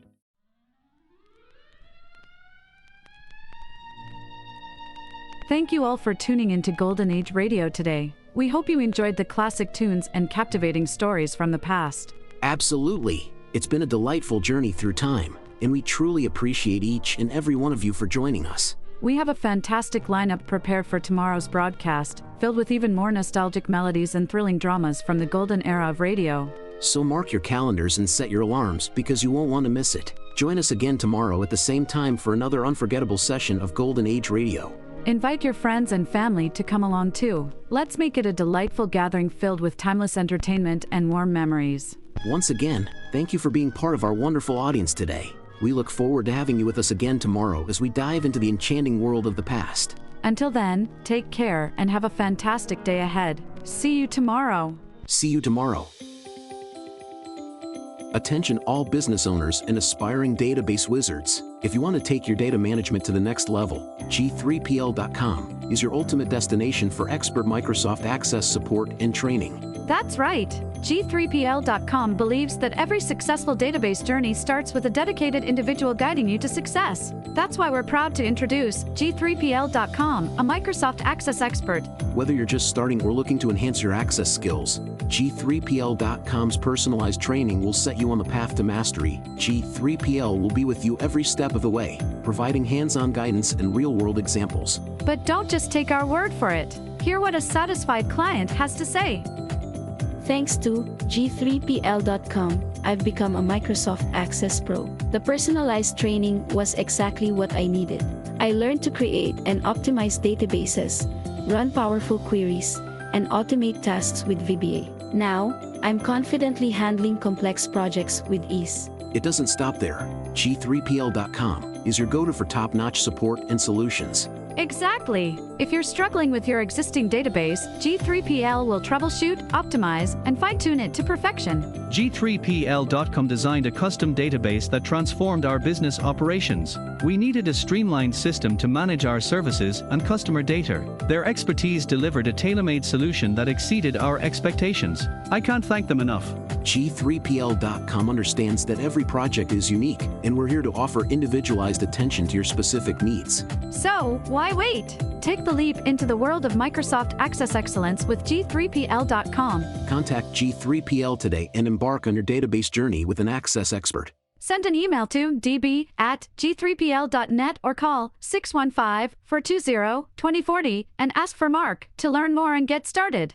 Thank you all for tuning into Golden Age Radio today. We hope you enjoyed the classic tunes and captivating stories from the past. Absolutely. It's been a delightful journey through time, and we truly appreciate each and every one of you for joining us. We have a fantastic lineup prepared for tomorrow's broadcast, filled with even more nostalgic melodies and thrilling dramas from the golden era of radio. So mark your calendars and set your alarms because you won't want to miss it. Join us again tomorrow at the same time for another unforgettable session of Golden Age Radio. Invite your friends and family to come along too. Let's make it a delightful gathering filled with timeless entertainment and warm memories. Once again, thank you for being part of our wonderful audience today. We look forward to having you with us again tomorrow as we dive into the enchanting world of the past. Until then, take care and have a fantastic day ahead. See you tomorrow. See you tomorrow. Attention all business owners and aspiring database wizards. If you want to take your data management to the next level, G3PL.com is your ultimate destination for expert Microsoft Access support and training. That's right. G3PL.com believes that every successful database journey starts with a dedicated individual guiding you to success. That's why we're proud to introduce G3PL.com, a Microsoft Access expert. Whether you're just starting or looking to enhance your access skills, G3PL.com's personalized training will set you on the path to mastery. G3PL will be with you every step of the way, providing hands-on guidance and real-world examples. But don't just take our word for it. Hear what a satisfied client has to say. Thanks to G3PL.com, I've become a Microsoft Access Pro. The personalized training was exactly what I needed. I learned to create and optimize databases, run powerful queries, and automate tasks with VBA. Now, I'm confidently handling complex projects with ease. It doesn't stop there. G3PL.com is your go-to for top-notch support and solutions. Exactly. If you're struggling with your existing database, G3PL will troubleshoot, optimize, and fine-tune it to perfection. G3PL.com designed a custom database that transformed our business operations. We needed a streamlined system to manage our services and customer data. Their expertise delivered a tailor-made solution that exceeded our expectations. I can't thank them enough. G3PL.com understands that every project is unique, and we're here to offer individualized attention to your specific needs. So, why wait? Take the leap into the world of Microsoft Access Excellence with G3PL.com. Contact G3PL today and embark on your database journey with an Access expert. Send an email to db@g3pl.net or call 615-420-2040 and ask for Mark to learn more and get started.